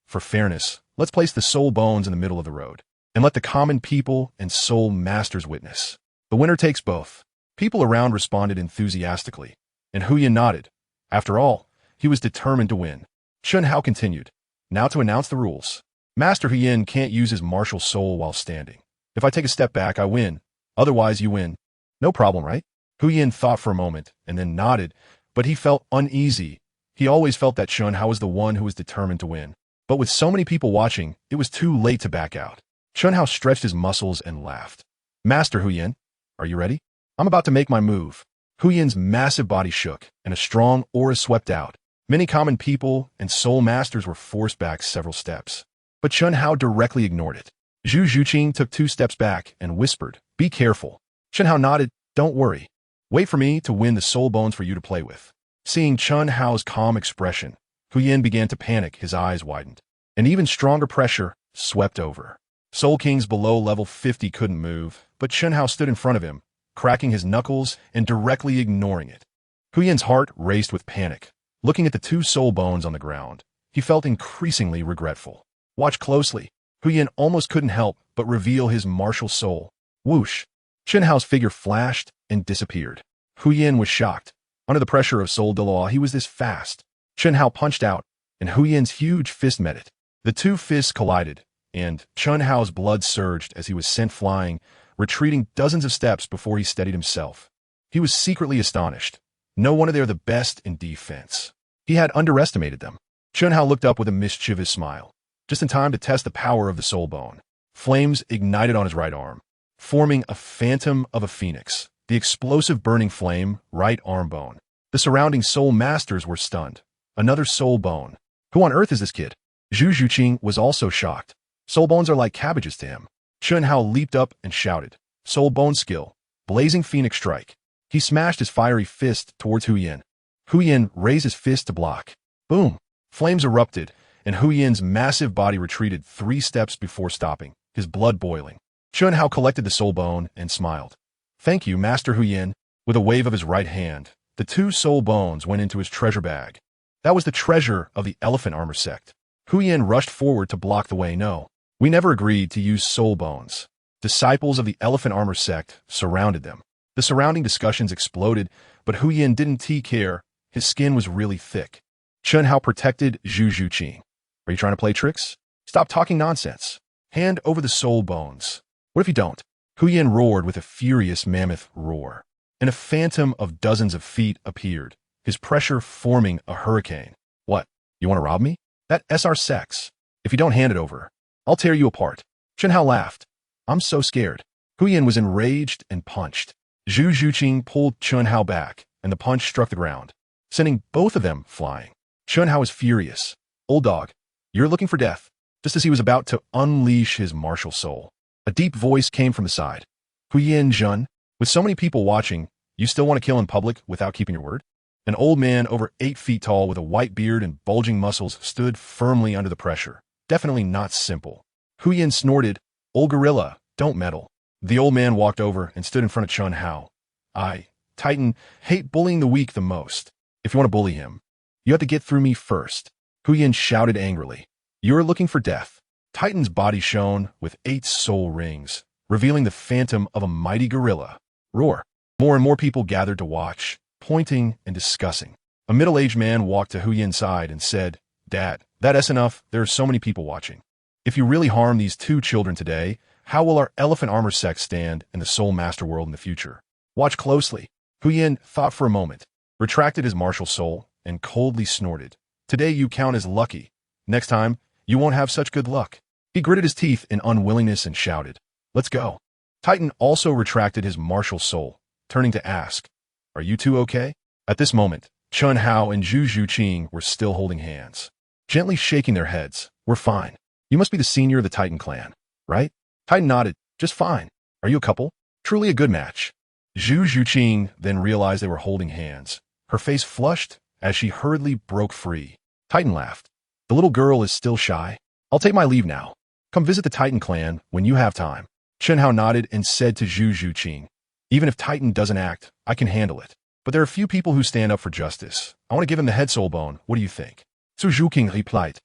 For fairness, let's place the soul bones in the middle of the road, and let the common people and soul masters witness. The winner takes both. People around responded enthusiastically, and Hu Yan nodded. After all, he was determined to win. Chen Hao continued. Now to announce the rules. Master Hu Yan can't use his martial soul while standing. If I take a step back, I win. Otherwise, you win. No problem, right? Hu Yan thought for a moment and then nodded, but he felt uneasy. He always felt that Chen Hao was the one who was determined to win. But with so many people watching, it was too late to back out. Chen Hao stretched his muscles and laughed. Master Hu Yan, are you ready? I'm about to make my move. Hu Yan's massive body shook, and a strong aura swept out. Many common people and soul masters were forced back several steps. But Chen Hao directly ignored it. Zhuqing took 2 steps back and whispered, be careful. Chen Hao nodded, don't worry. Wait for me to win the soul bones for you to play with. Seeing Chen Hao's calm expression, Hu Yan began to panic. His eyes widened. An even stronger pressure swept over. Soul Kings below level 50 couldn't move, but Chen Hao stood in front of him, cracking his knuckles and directly ignoring it. Hu Yin's heart raced with panic. Looking at the two soul bones on the ground, he felt increasingly regretful. Watch closely. Hu Yin almost couldn't help but reveal his martial soul. Whoosh! Chen Hao's figure flashed and disappeared. Hu Yin was shocked. Under the pressure of Soul Delaw, he was this fast. Chen Hao punched out, and Hu Yin's huge fist met it. The two fists collided, and Chen Hao's blood surged as he was sent flying, retreating dozens of steps before he steadied himself. He was secretly astonished. No wonder they're the best in defense. He had underestimated them. Chen Hao looked up with a mischievous smile, just in time to test the power of the soul bone. Flames ignited on his right arm, forming a phantom of a phoenix, the explosive burning flame right arm bone. The surrounding soul masters were stunned. Another soul bone. Who on earth is this kid? Zhuqing was also shocked. Soul bones are like cabbages to him. Chen Hao leaped up and shouted, "Soul bone skill, blazing phoenix strike." He smashed his fiery fist towards Hu Yin. Hu Yin raised his fist to block. Boom! Flames erupted, and Hu Yin's massive body retreated 3 steps before stopping, his blood boiling. Chen Hao collected the soul bone and smiled. "Thank you, Master Hu Yin." With a wave of his right hand, the 2 soul bones went into his treasure bag. That was the treasure of the elephant armor sect. Hu Yin rushed forward to block the way. "No, we never agreed to use soul bones." Disciples of the elephant armor sect surrounded them. The surrounding discussions exploded, but Hu Yin didn't care. His skin was really thick. Chen Hao protected Zhuqing. "Are you trying to play tricks? Stop talking nonsense. Hand over the soul bones." "What if you don't?" Hu Yin roared with a furious mammoth roar, and a phantom of dozens of feet appeared, his pressure forming a hurricane. "What? You want to rob me? That's our sex. If you don't hand it over, I'll tear you apart." Chen Hao laughed. "I'm so scared." Hu Yin was enraged and punched. Zhuqing pulled Chen Hao back, and the punch struck the ground, sending both of them flying. Chen Hao was furious. "Old dog, you're looking for death." Just as he was about to unleash his martial soul, a deep voice came from the side. "Hu Yin Zhen, with so many people watching, you still want to kill in public without keeping your word?" An old man over 8 feet tall with a white beard and bulging muscles stood firmly under the pressure. Definitely not simple. Hu Yin snorted, "Old gorilla, don't meddle." The old man walked over and stood in front of Chen Hao. "I, Titan, hate bullying the weak the most. If you want to bully him, you have to get through me first." Hu Yin shouted angrily, "You're looking for death." Titan's body shone with 8 soul rings, revealing the phantom of a mighty gorilla. Roar. More and more people gathered to watch, pointing and discussing. A middle-aged man walked to Hu Yin's side and said, "Dad, that's enough. There are so many people watching. If you really harm these 2 children today, how will our elephant armor sect stand in the soul master world in the future?" Watch closely. Hu Yin thought for a moment, retracted his martial soul, and coldly snorted. "Today you count as lucky. Next time, you won't have such good luck." He gritted his teeth in unwillingness and shouted, "Let's go." Titan also retracted his martial soul, turning to ask, "Are you 2 okay?" At this moment, Chen Hao and Zhuqing were still holding hands, gently shaking their heads. "We're fine. You must be the senior of the Titan clan, right?" Titan nodded. "Just fine. Are you a couple?" "Truly a good match." Zhuqing then realized they were holding hands. Her face flushed as she hurriedly broke free. Titan laughed. "The little girl is still shy. I'll take my leave now. Come visit the Titan clan when you have time." Chen Hao nodded and said to Zhuqing, "Even if Titan doesn't act, I can handle it. But there are a few people who stand up for justice. I want to give him the head soul bone. What do you think?" Zhuqing replied,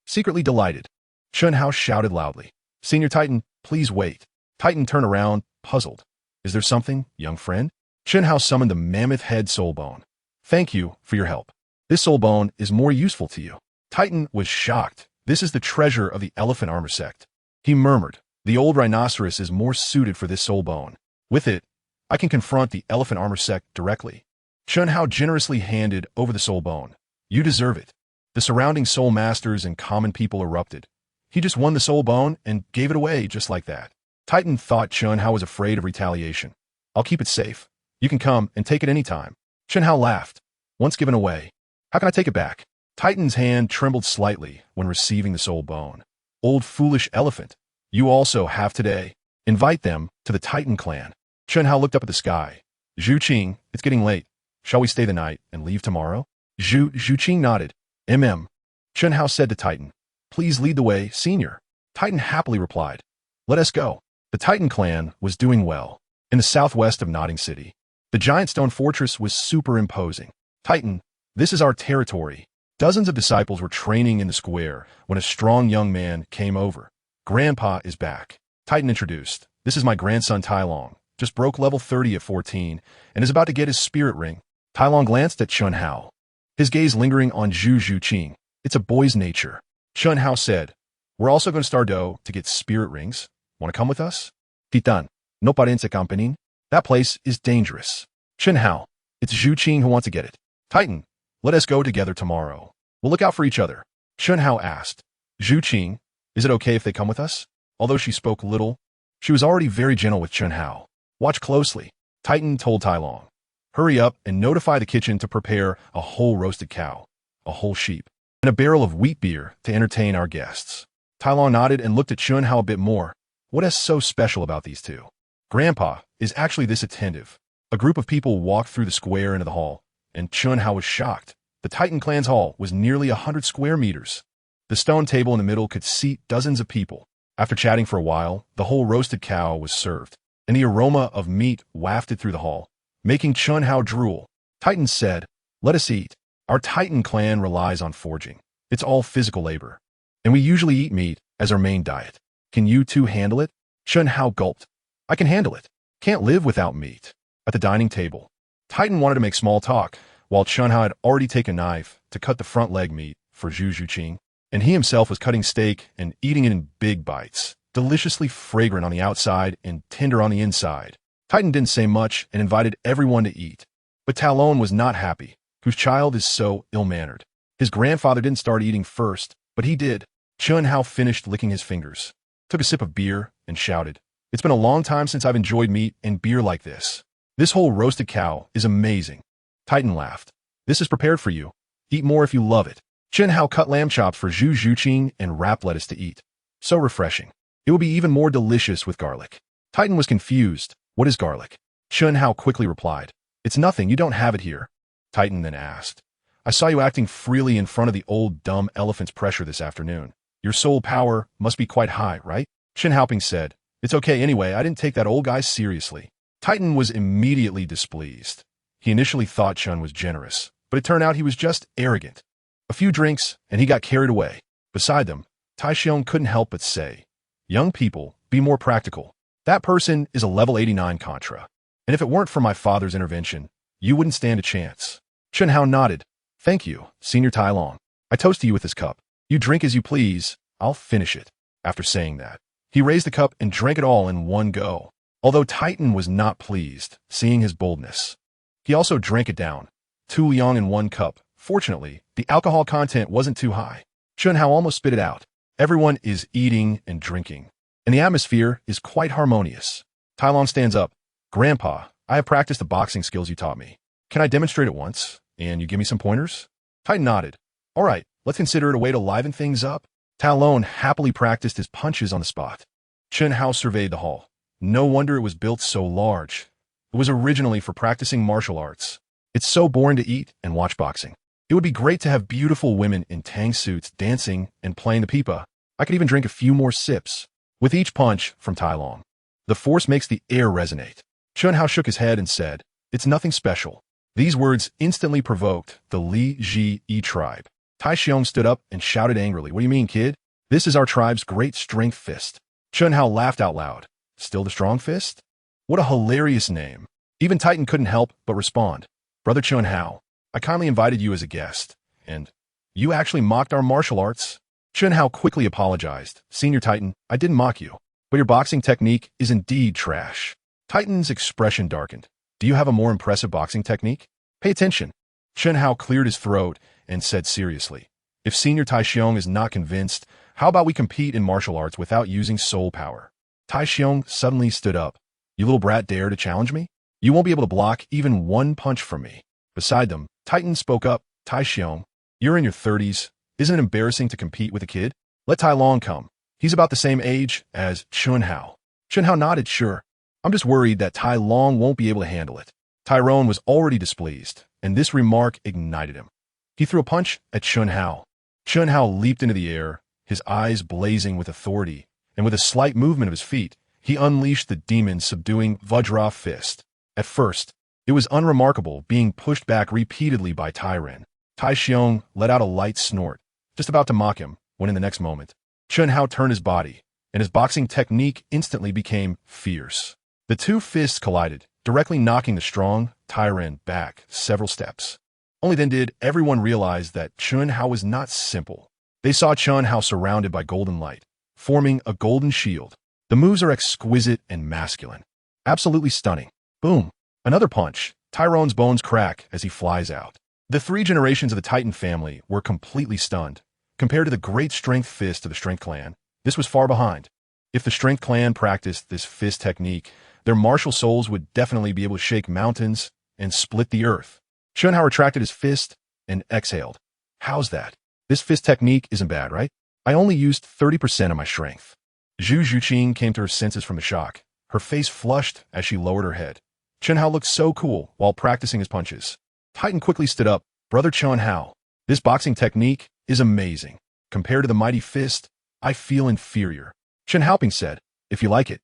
secretly delighted. Chen Hao shouted loudly, "Senior Titan, please wait." Titan turned around, puzzled. "Is there something, young friend?" Chen Hao summoned the mammoth head soul bone. "Thank you for your help. This soul bone is more useful to you." Titan was shocked. "This is the treasure of the elephant armor sect." He murmured, "The old rhinoceros is more suited for this soul bone. With it, I can confront the elephant armor sect directly." Chen Hao generously handed over the soul bone. "You deserve it." The surrounding soul masters and common people erupted. He just won the soul bone and gave it away just like that. Titan thought Chen Hao was afraid of retaliation. "I'll keep it safe. You can come and take it any time." Chen Hao laughed. "Once given away, how can I take it back?" Titan's hand trembled slightly when receiving the soul bone. "Old foolish elephant. You also have today. Invite them to the Titan clan." Chen Hao looked up at the sky. "Zhuqing, it's getting late. Shall we stay the night and leave tomorrow?" Zhuqing nodded. Chen Hao said to Titan, "Please lead the way, senior." Titan happily replied, Let us go. The Titan clan was doing well. In the southwest of Notting City, the giant stone fortress was super imposing. Titan, this is our territory. Dozens of disciples were training in the square when a strong young man came over. Grandpa is back. Titan introduced. This is my grandson Tai Long. Just broke level 30 at 14 and is about to get his spirit ring. Tai Long glanced at Chun Hao, his gaze lingering on Zhuqing. It's a boy's nature. Chun Hao said, we're also going to Stardo to get spirit rings. Want to come with us? Titan, no parece campenin. That place is dangerous. Chun Hao, it's Zhuqing who wants to get it. Titan, let us go together tomorrow. We'll look out for each other. Chun Hao asked, Zhuqing, is it okay if they come with us? Although she spoke little, she was already very gentle with Chun Hao. Watch closely. Titan told Tai Long. Hurry up and notify the kitchen to prepare a whole roasted cow, a whole sheep, and a barrel of wheat beer to entertain our guests. Tai Long nodded and looked at Chun Hao a bit more. What is so special about these two? Grandpa is actually this attentive. A group of people walked through the square into the hall, and Chun Hao was shocked. The Titan clan's hall was nearly 100 square meters. The stone table in the middle could seat dozens of people. After chatting for a while, the whole roasted cow was served, and the aroma of meat wafted through the hall, making Chun Hao drool. Titan said, let us eat. Our Titan clan relies on forging. It's all physical labor, and we usually eat meat as our main diet. Can you two handle it? Chun Hao gulped. I can handle it. Can't live without meat. At the dining table, Titan wanted to make small talk, while Chun Hao had already taken a knife to cut the front leg meat for Zhuqing, and he himself was cutting steak and eating it in big bites, deliciously fragrant on the outside and tender on the inside. Titan didn't say much and invited everyone to eat. But Talon was not happy, whose child is so ill-mannered. His grandfather didn't start eating first, but he did. Chun Hao finished licking his fingers, took a sip of beer, and shouted, it's been a long time since I've enjoyed meat and beer like this. This whole roasted cow is amazing. Titan laughed. This is prepared for you. Eat more if you love it. Chun Hao cut lamb chops for Zhuqing and wrapped lettuce to eat. So refreshing. It will be even more delicious with garlic. Titan was confused. What is garlic? Chun Hao quickly replied. It's nothing, you don't have it here. Titan then asked. I saw you acting freely in front of the old dumb elephant's pressure this afternoon. Your soul power must be quite high, right? Chun Haoping said. It's okay anyway, I didn't take that old guy seriously. Titan was immediately displeased. He initially thought Chun was generous, but it turned out he was just arrogant. A few drinks, and he got carried away. Beside them, Tai Xiong couldn't help but say, young people, be more practical. That person is a level 89 Contra. And if it weren't for my father's intervention, you wouldn't stand a chance. Chun Hao nodded. Thank you, Senior Tai Long. I toast to you with this cup. You drink as you please, I'll finish it. After saying that, he raised the cup and drank it all in one go. Although Titan was not pleased, seeing his boldness. He also drank it down. 2 yang in 1 cup. Fortunately, the alcohol content wasn't too high. Chun Hao almost spit it out. Everyone is eating and drinking, and the atmosphere is quite harmonious. Tai Long stands up. Grandpa, I have practiced the boxing skills you taught me. Can I demonstrate it once, and you give me some pointers? Titan nodded. All right, let's consider it a way to liven things up. Talon happily practiced his punches on the spot. Chun Hao surveyed the hall. No wonder it was built so large. It was originally for practicing martial arts. It's so boring to eat and watch boxing. It would be great to have beautiful women in tang suits dancing and playing the pipa. I could even drink a few more sips. With each punch from Tai Long, the force makes the air resonate. Chun Hao shook his head and said, it's nothing special. These words instantly provoked the Li Ji Yi tribe. Tai Xiong stood up and shouted angrily, what do you mean, kid? This is our tribe's great strength fist. Chun Hao laughed out loud. Still the strong fist? What a hilarious name. Even Titan couldn't help but respond. Brother Chun Hao, I kindly invited you as a guest, and you actually mocked our martial arts. Chun Hao quickly apologized. Senior Titan, I didn't mock you, but your boxing technique is indeed trash. Titan's expression darkened. Do you have a more impressive boxing technique? Pay attention. Chun Hao cleared his throat and said seriously, if Senior Tai Xiong is not convinced, how about we compete in martial arts without using soul power? Tai Xiong suddenly stood up. You little brat dare to challenge me? You won't be able to block even 1 punch from me. Beside them, Titan spoke up. Tai Xiong, you're in your 30s. Isn't it embarrassing to compete with a kid? Let Tai Long come. He's about the same age as Chun Hao. Chun Hao nodded, sure. I'm just worried that Tai Long won't be able to handle it. Tyrone was already displeased, and this remark ignited him. He threw a punch at Chun Hao. Chun Hao leaped into the air, his eyes blazing with authority, and with a slight movement of his feet, he unleashed the demon-subduing Vajra fist. At first, it was unremarkable, being pushed back repeatedly by Tyren. Tai Xiong let out a light snort, just about to mock him, when in the next moment, Chun Hao turned his body, and his boxing technique instantly became fierce. The two fists collided, directly knocking the strong Tyren back several steps. Only then did everyone realize that Chun Hao was not simple. They saw Chun Hao surrounded by golden light, forming a golden shield. The moves are exquisite and masculine. Absolutely stunning. Boom. Another punch. Tyrone's bones crack as he flies out. The three generations of the Titan family were completely stunned. Compared to the great strength fist of the Strength Clan, this was far behind. If the Strength Clan practiced this fist technique, their martial souls would definitely be able to shake mountains and split the earth. Chun Hao retracted his fist and exhaled. How's that? This fist technique isn't bad, right? I only used 30% of my strength. Zhuqing came to her senses from the shock. Her face flushed as she lowered her head. Chun Hao looked so cool while practicing his punches. Titan quickly stood up. Brother Chun Hao, this boxing technique is amazing. Compared to the mighty fist, I feel inferior. Chun Haoping said, if you like it,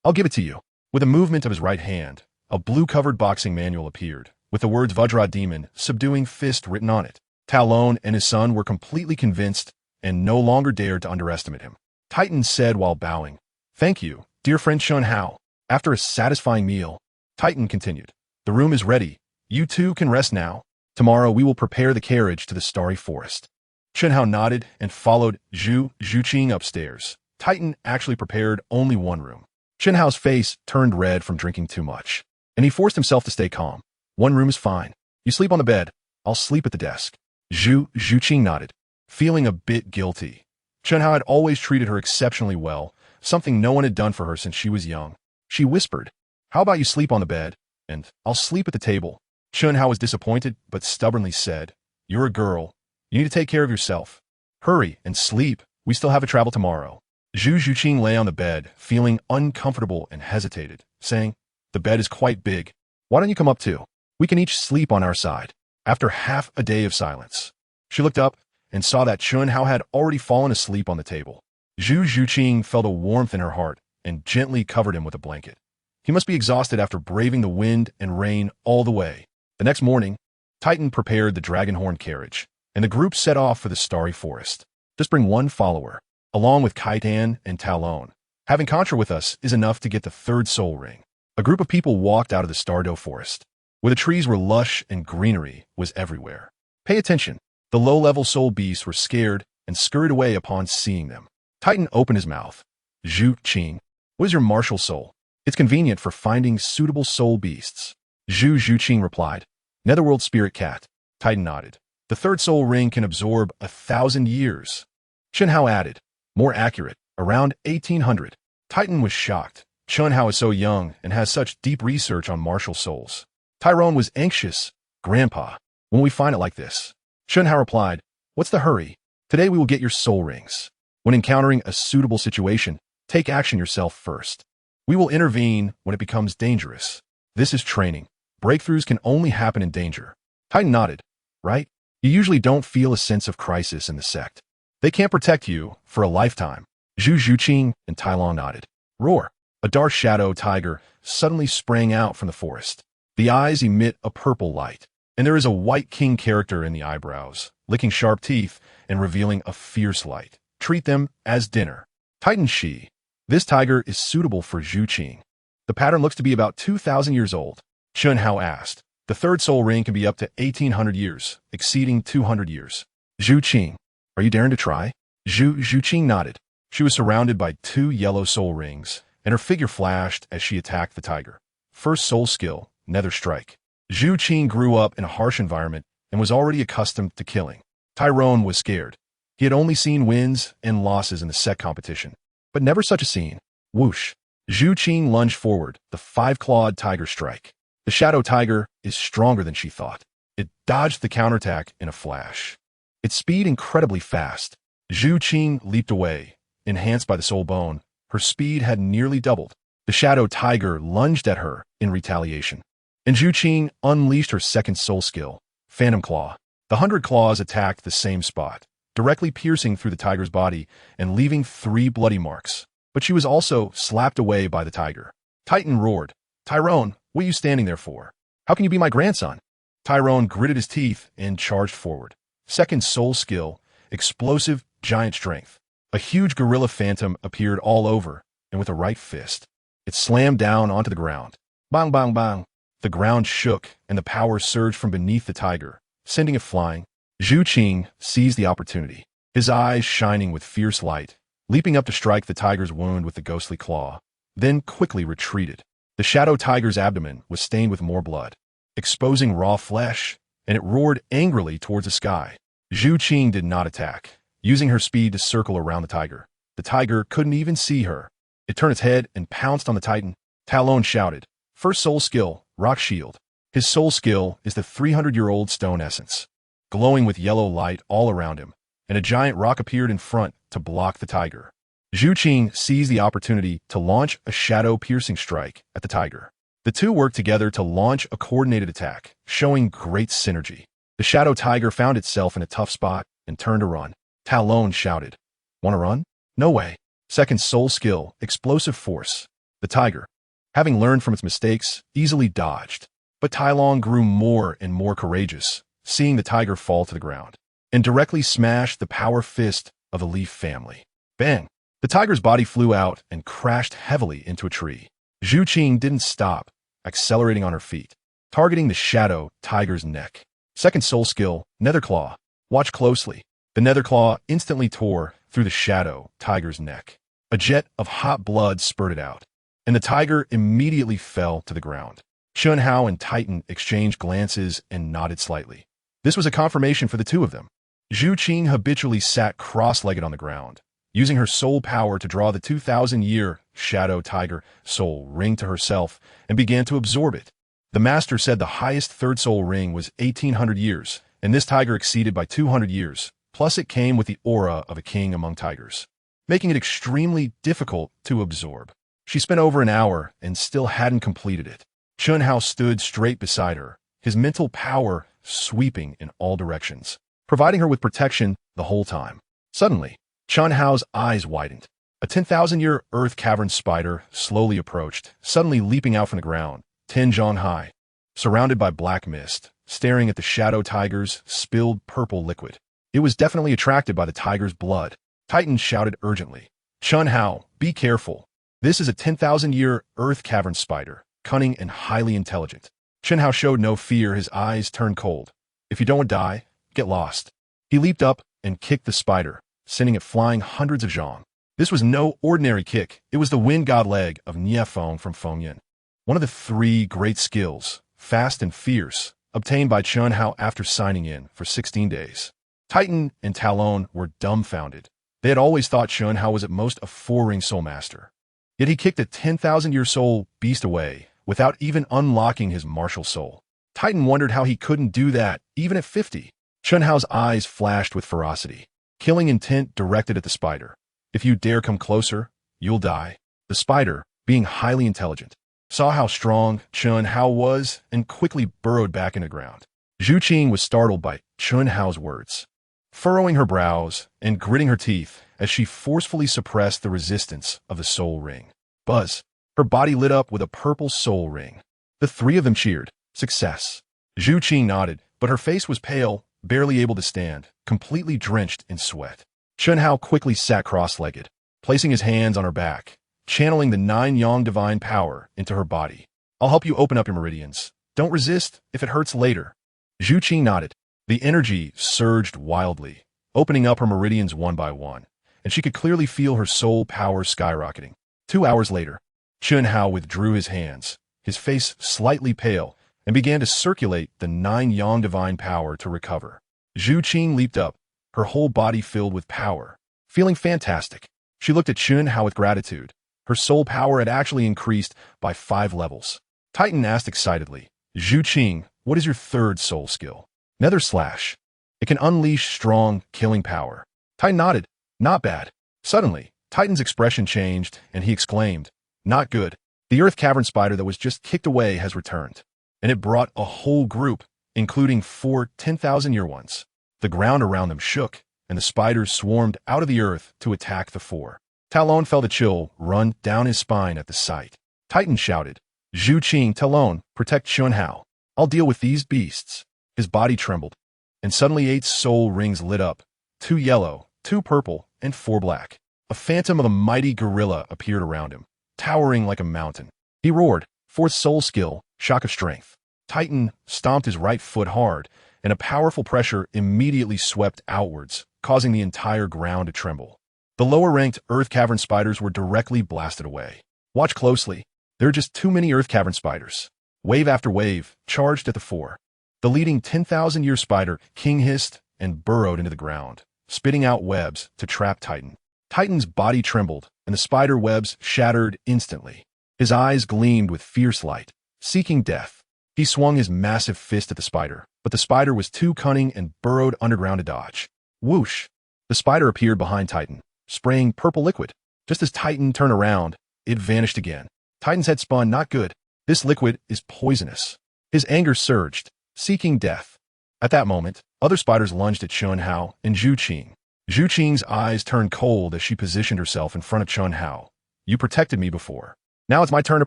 I'll give it to you. With a movement of his right hand, a blue-covered boxing manual appeared, with the words Vajra Demon, subduing fist written on it. Talon and his son were completely convinced and no longer dared to underestimate him. Titan said while bowing, thank you, dear friend Chun Hao. After a satisfying meal, Titan continued, the room is ready. You two can rest now. Tomorrow we will prepare the carriage to the starry forest. Chun Hao nodded and followed Zhuqing upstairs. Titan actually prepared only one room. Chun Hao's face turned red from drinking too much, and he forced himself to stay calm. One room is fine. You sleep on the bed. I'll sleep at the desk. Zhuqing nodded, feeling a bit guilty. Chun Hao had always treated her exceptionally well, something no one had done for her since she was young. She whispered, how about you sleep on the bed, and I'll sleep at the table. Chun Hao was disappointed, but stubbornly said, you're a girl. You need to take care of yourself. Hurry and sleep. We still have to travel tomorrow. Zhuqing lay on the bed, feeling uncomfortable and hesitated, saying, the bed is quite big. Why don't you come up too? We can each sleep on our side. After half a day of silence, she looked up and saw that Chun Hao had already fallen asleep on the table. Zhuqing felt a warmth in her heart and gently covered him with a blanket. He must be exhausted after braving the wind and rain all the way. The next morning, Titan prepared the dragon horn carriage, and the group set off for the starry forest. Just bring one follower, along with Kaitan and Talon. Having Contra with us is enough to get the third soul ring. A group of people walked out of the Stardow forest, where the trees were lush and greenery was everywhere. Pay attention. The low-level soul beasts were scared and scurried away upon seeing them. Titan opened his mouth. Zhuqing, what is your martial soul? It's convenient for finding suitable soul beasts. Zhuqing replied, Netherworld Spirit Cat. Titan nodded. The third soul ring can absorb 1,000 years. Chun Hao added, more accurate, around 1800. Titan was shocked. Chun Hao is so young and has such deep research on martial souls. Tyrone was anxious. Grandpa, when we find it like this? Chun Hao replied, what's the hurry? Today we will get your soul rings. When encountering a suitable situation, take action yourself first. We will intervene when it becomes dangerous. This is training. Breakthroughs can only happen in danger. Titan nodded. Right? You usually don't feel a sense of crisis in the sect. They can't protect you for a lifetime. Zhuqing and Talon nodded. Roar. A dark shadow tiger suddenly sprang out from the forest. The eyes emit a purple light, and there is a white king character in the eyebrows, licking sharp teeth and revealing a fierce light. Treat them as dinner. Titan Shi. This tiger is suitable for Zhuqing. The pattern looks to be about 2,000 years old. Chun Hao asked. The third soul ring can be up to 1,800 years, exceeding 200 years. Zhuqing, are you daring to try? Zhuqing nodded. She was surrounded by 2 yellow soul rings, and her figure flashed as she attacked the tiger. First soul skill, Nether Strike. Zhuqing grew up in a harsh environment and was already accustomed to killing. Tyrone was scared. He had only seen wins and losses in the sect competition, but never such a scene. Whoosh. Zhuqing lunged forward, the 5-clawed tiger strike. The shadow tiger is stronger than she thought. It dodged the counterattack in a flash. Its speed incredibly fast. Zhuqing leaped away. Enhanced by the soul bone, her speed had nearly doubled. The shadow tiger lunged at her in retaliation, and Zhuqing unleashed her second soul skill, Phantom Claw. The 100 claws attacked the same spot, directly piercing through the tiger's body and leaving 3 bloody marks. but she was also slapped away by the tiger. Titan roared, "Tyrone, what are you standing there for? How can you be my grandson?" Tyrone gritted his teeth and charged forward. Second soul skill, explosive giant strength. A huge gorilla phantom appeared all over, and with a right fist, it slammed down onto the ground. Bang, bang, bang. The ground shook, and the power surged from beneath the tiger, sending it flying. Zhuqing seized the opportunity, his eyes shining with fierce light, leaping up to strike the tiger's wound with the ghostly claw, then quickly retreated. The shadow tiger's abdomen was stained with more blood, exposing raw flesh, and it roared angrily towards the sky. Zhuqing did not attack, using her speed to circle around the tiger. The tiger couldn't even see her. It turned its head and pounced on the titan. Talon shouted, "First soul skill, rock shield." His soul skill is the 300-year-old stone essence, glowing with yellow light all around him, and a giant rock appeared in front to block the tiger. Zhuqing seized the opportunity to launch a shadow-piercing strike at the tiger. The two worked together to launch a coordinated attack, showing great synergy. The shadow tiger found itself in a tough spot and turned to run. Talon shouted, "Want to run? No way." Second soul skill, explosive force. The tiger, having learned from its mistakes, easily dodged. But Talon grew more and more courageous, seeing the tiger fall to the ground, and directly smashed the power fist of the Leaf family. Bang! The tiger's body flew out and crashed heavily into a tree. Zhuqing didn't stop, accelerating on her feet, targeting the shadow tiger's neck. Second soul skill, Nether Claw. Watch closely. The Nether Claw instantly tore through the shadow tiger's neck. A jet of hot blood spurted out, and the tiger immediately fell to the ground. Chunhao and Titan exchanged glances and nodded slightly. This was a confirmation for the two of them. Zhuqing habitually sat cross-legged on the ground, using her soul power to draw the 2,000-year shadow tiger soul ring to herself and began to absorb it. The master said the highest third soul ring was 1,800 years, and this tiger exceeded by 200 years, plus it came with the aura of a king among tigers, making it extremely difficult to absorb. She spent over an hour and still hadn't completed it. Chunhao stood straight beside her, his mental power sweeping in all directions, providing her with protection the whole time. Suddenly, Chunhao's eyes widened. A 10,000-year earth cavern spider slowly approached, suddenly leaping out from the ground, 10 zhang high, surrounded by black mist, staring at the shadow tiger's spilled purple liquid. It was definitely attracted by the tiger's blood. Titan shouted urgently, "Chunhao, be careful. This is a 10,000-year earth cavern spider, cunning and highly intelligent." Chunhao showed no fear, his eyes turned cold. "If you don't die, get lost." He leaped up and kicked the spider, sending it flying hundreds of zhang. This was no ordinary kick. It was the wind god leg of Niefeng from Fengyan, one of the 3 great skills, fast and fierce, obtained by Chunhao after signing in for 16 days. Titan and Talon were dumbfounded. They had always thought Chunhao was at most a 4-ring soul master. Yet he kicked a 10,000-year soul beast away without even unlocking his martial soul. Titan wondered how he couldn't do that even at 50. Chunhao's eyes flashed with ferocity, killing intent directed at the spider. "If you dare come closer, you'll die." The spider, being highly intelligent, saw how strong Chunhao was and quickly burrowed back into the ground. Zhuqing was startled by Chunhao's words, furrowing her brows and gritting her teeth as she forcefully suppressed the resistance of the soul ring. Buzz! Her body lit up with a purple soul ring. The 3 of them cheered. Success! Zhuqing nodded, but her face was pale, barely able to stand, completely drenched in sweat. Chunhao quickly sat cross-legged, placing his hands on her back, channeling the 9 yang divine power into her body. "I'll help you open up your meridians. Don't resist if it hurts later." Zhuqing nodded. The energy surged wildly, opening up her meridians one by one, and she could clearly feel her soul power skyrocketing. 2 hours later, Chunhao withdrew his hands, his face slightly pale, and began to circulate the 9 yang divine power to recover. Zhuqing leaped up, her whole body filled with power. Feeling fantastic, she looked at Chunhao with gratitude. Her soul power had actually increased by 5 levels. Titan asked excitedly, "Zhuqing, what is your 3rd soul skill?" "Nether Slash. It can unleash strong, killing power." Titan nodded. "Not bad." Suddenly, Titan's expression changed, and he exclaimed, "Not good. The earth cavern spider that was just kicked away has returned." And it brought a whole group, including 4 10,000-year ones. The ground around them shook, and the spiders swarmed out of the earth to attack the 4. Talon felt a chill run down his spine at the sight. Titan shouted, Zhuqing, Talon, protect Chunhao. I'll deal with these beasts. His body trembled, and suddenly 8 soul rings lit up, 2 yellow, 2 purple, and 4 black. A phantom of a mighty gorilla appeared around him, towering like a mountain. He roared, 4th soul skill, shock of strength. Titan stomped his right foot hard, and a powerful pressure immediately swept outwards, causing the entire ground to tremble. The lower-ranked Earth Cavern spiders were directly blasted away. Watch closely. There are just too many Earth Cavern spiders. Wave after wave charged at the 4. The leading 10,000-year spider king hissed and burrowed into the ground, spitting out webs to trap Titan. Titan's body trembled, and the spider webs shattered instantly. His eyes gleamed with fierce light, seeking death. He swung his massive fist at the spider, but the spider was too cunning and burrowed underground to dodge. Whoosh! The spider appeared behind Titan, spraying purple liquid. Just as Titan turned around, it vanished again. Titan's head spun, not good. This liquid is poisonous. His anger surged, seeking death. At that moment, other spiders lunged at Chunhao and Zhuqing. Zhuqing's eyes turned cold as she positioned herself in front of Chunhao. You protected me before. Now it's my turn to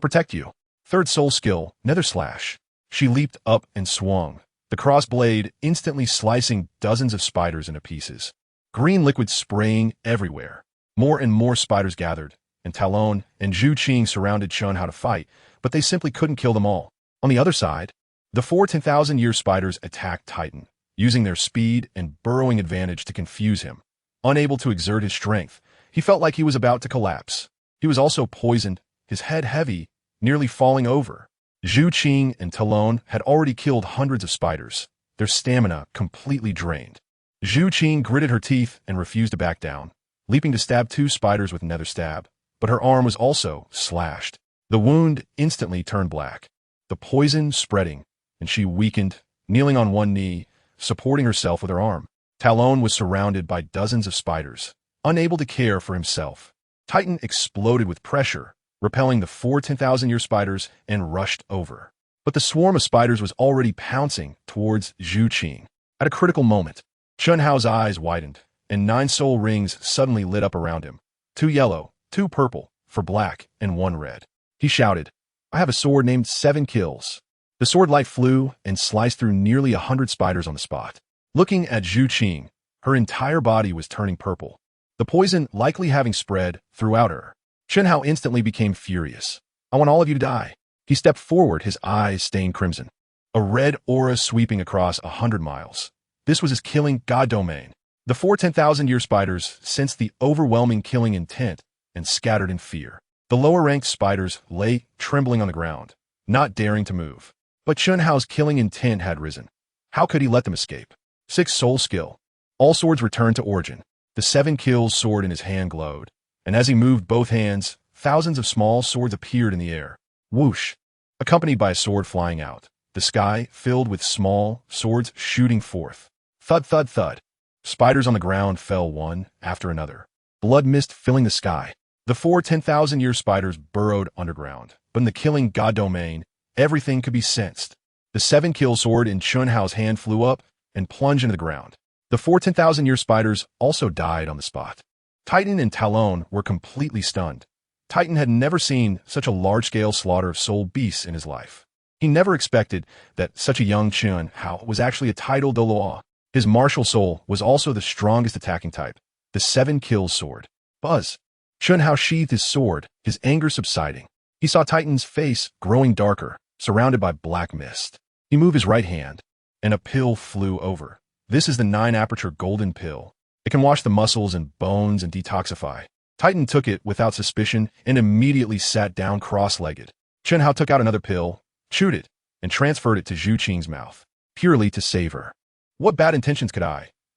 protect you. 3rd soul skill, Nether Slash. She leaped up and swung, the cross blade instantly slicing dozens of spiders into pieces. Green liquid spraying everywhere. More and more spiders gathered, and Talon and Zhuqing surrounded Chunhao to fight, but they simply couldn't kill them all. On the other side, the 4 10,000-year spiders attacked Titan, using their speed and burrowing advantage to confuse him. Unable to exert his strength, he felt like he was about to collapse. He was also poisoned, his head heavy, nearly falling over. Zhuqing and Talon had already killed hundreds of spiders, their stamina completely drained. Zhuqing gritted her teeth and refused to back down, leaping to stab 2 spiders with nether stab, but her arm was also slashed. The wound instantly turned black, the poison spreading, and she weakened, kneeling on one knee, supporting herself with her arm. Talon was surrounded by dozens of spiders, unable to care for himself. Titan exploded with pressure, repelling the 4 10,000-year spiders and rushed over. But the swarm of spiders was already pouncing towards Zhuqing. At a critical moment, Chunhao's eyes widened, and 9 soul rings suddenly lit up around him. 2 yellow, 2 purple, 4 black, and 1 red. He shouted, I have a sword named 7 kills. The sword light flew and sliced through nearly 100 spiders on the spot. Looking at Zhuqing, her entire body was turning purple, the poison likely having spread throughout her. Chunhao instantly became furious. I want all of you to die. He stepped forward, his eyes stained crimson, a red aura sweeping across 100 miles. This was his killing god domain. The 4 10,000-year spiders sensed the overwhelming killing intent and scattered in fear. The lower-ranked spiders lay trembling on the ground, not daring to move. But Chunhao's killing intent had risen. How could he let them escape? 6 soul skill. All swords returned to origin. The 7 kills sword in his hand glowed, and as he moved both hands, thousands of small swords appeared in the air. Whoosh! Accompanied by a sword flying out, the sky filled with small swords shooting forth. Thud, thud, thud. Spiders on the ground fell one after another, blood mist filling the sky. The 4 10,000-year spiders burrowed underground, but in the killing god domain, everything could be sensed. The 7 kill sword in Chunhao's hand flew up and plunged into the ground. The 4 10,000-year spiders also died on the spot. Titan and Talon were completely stunned. Titan had never seen such a large-scale slaughter of soul beasts in his life. He never expected that such a young Chunhao was actually a titled DouluoMeets. His martial soul was also the strongest attacking type, the 7 kills sword. Buzz! Chunhao sheathed his sword, his anger subsiding. He saw Titan's face growing darker, surrounded by black mist. He moved his right hand, and a pill flew over. This is the 9-aperture golden pill. It can wash the muscles and bones and detoxify. Titan took it without suspicion and immediately sat down cross-legged. Chunhao took out another pill, chewed it, and transferred it to Zhuqing's mouth, purely to save her. What bad intentions could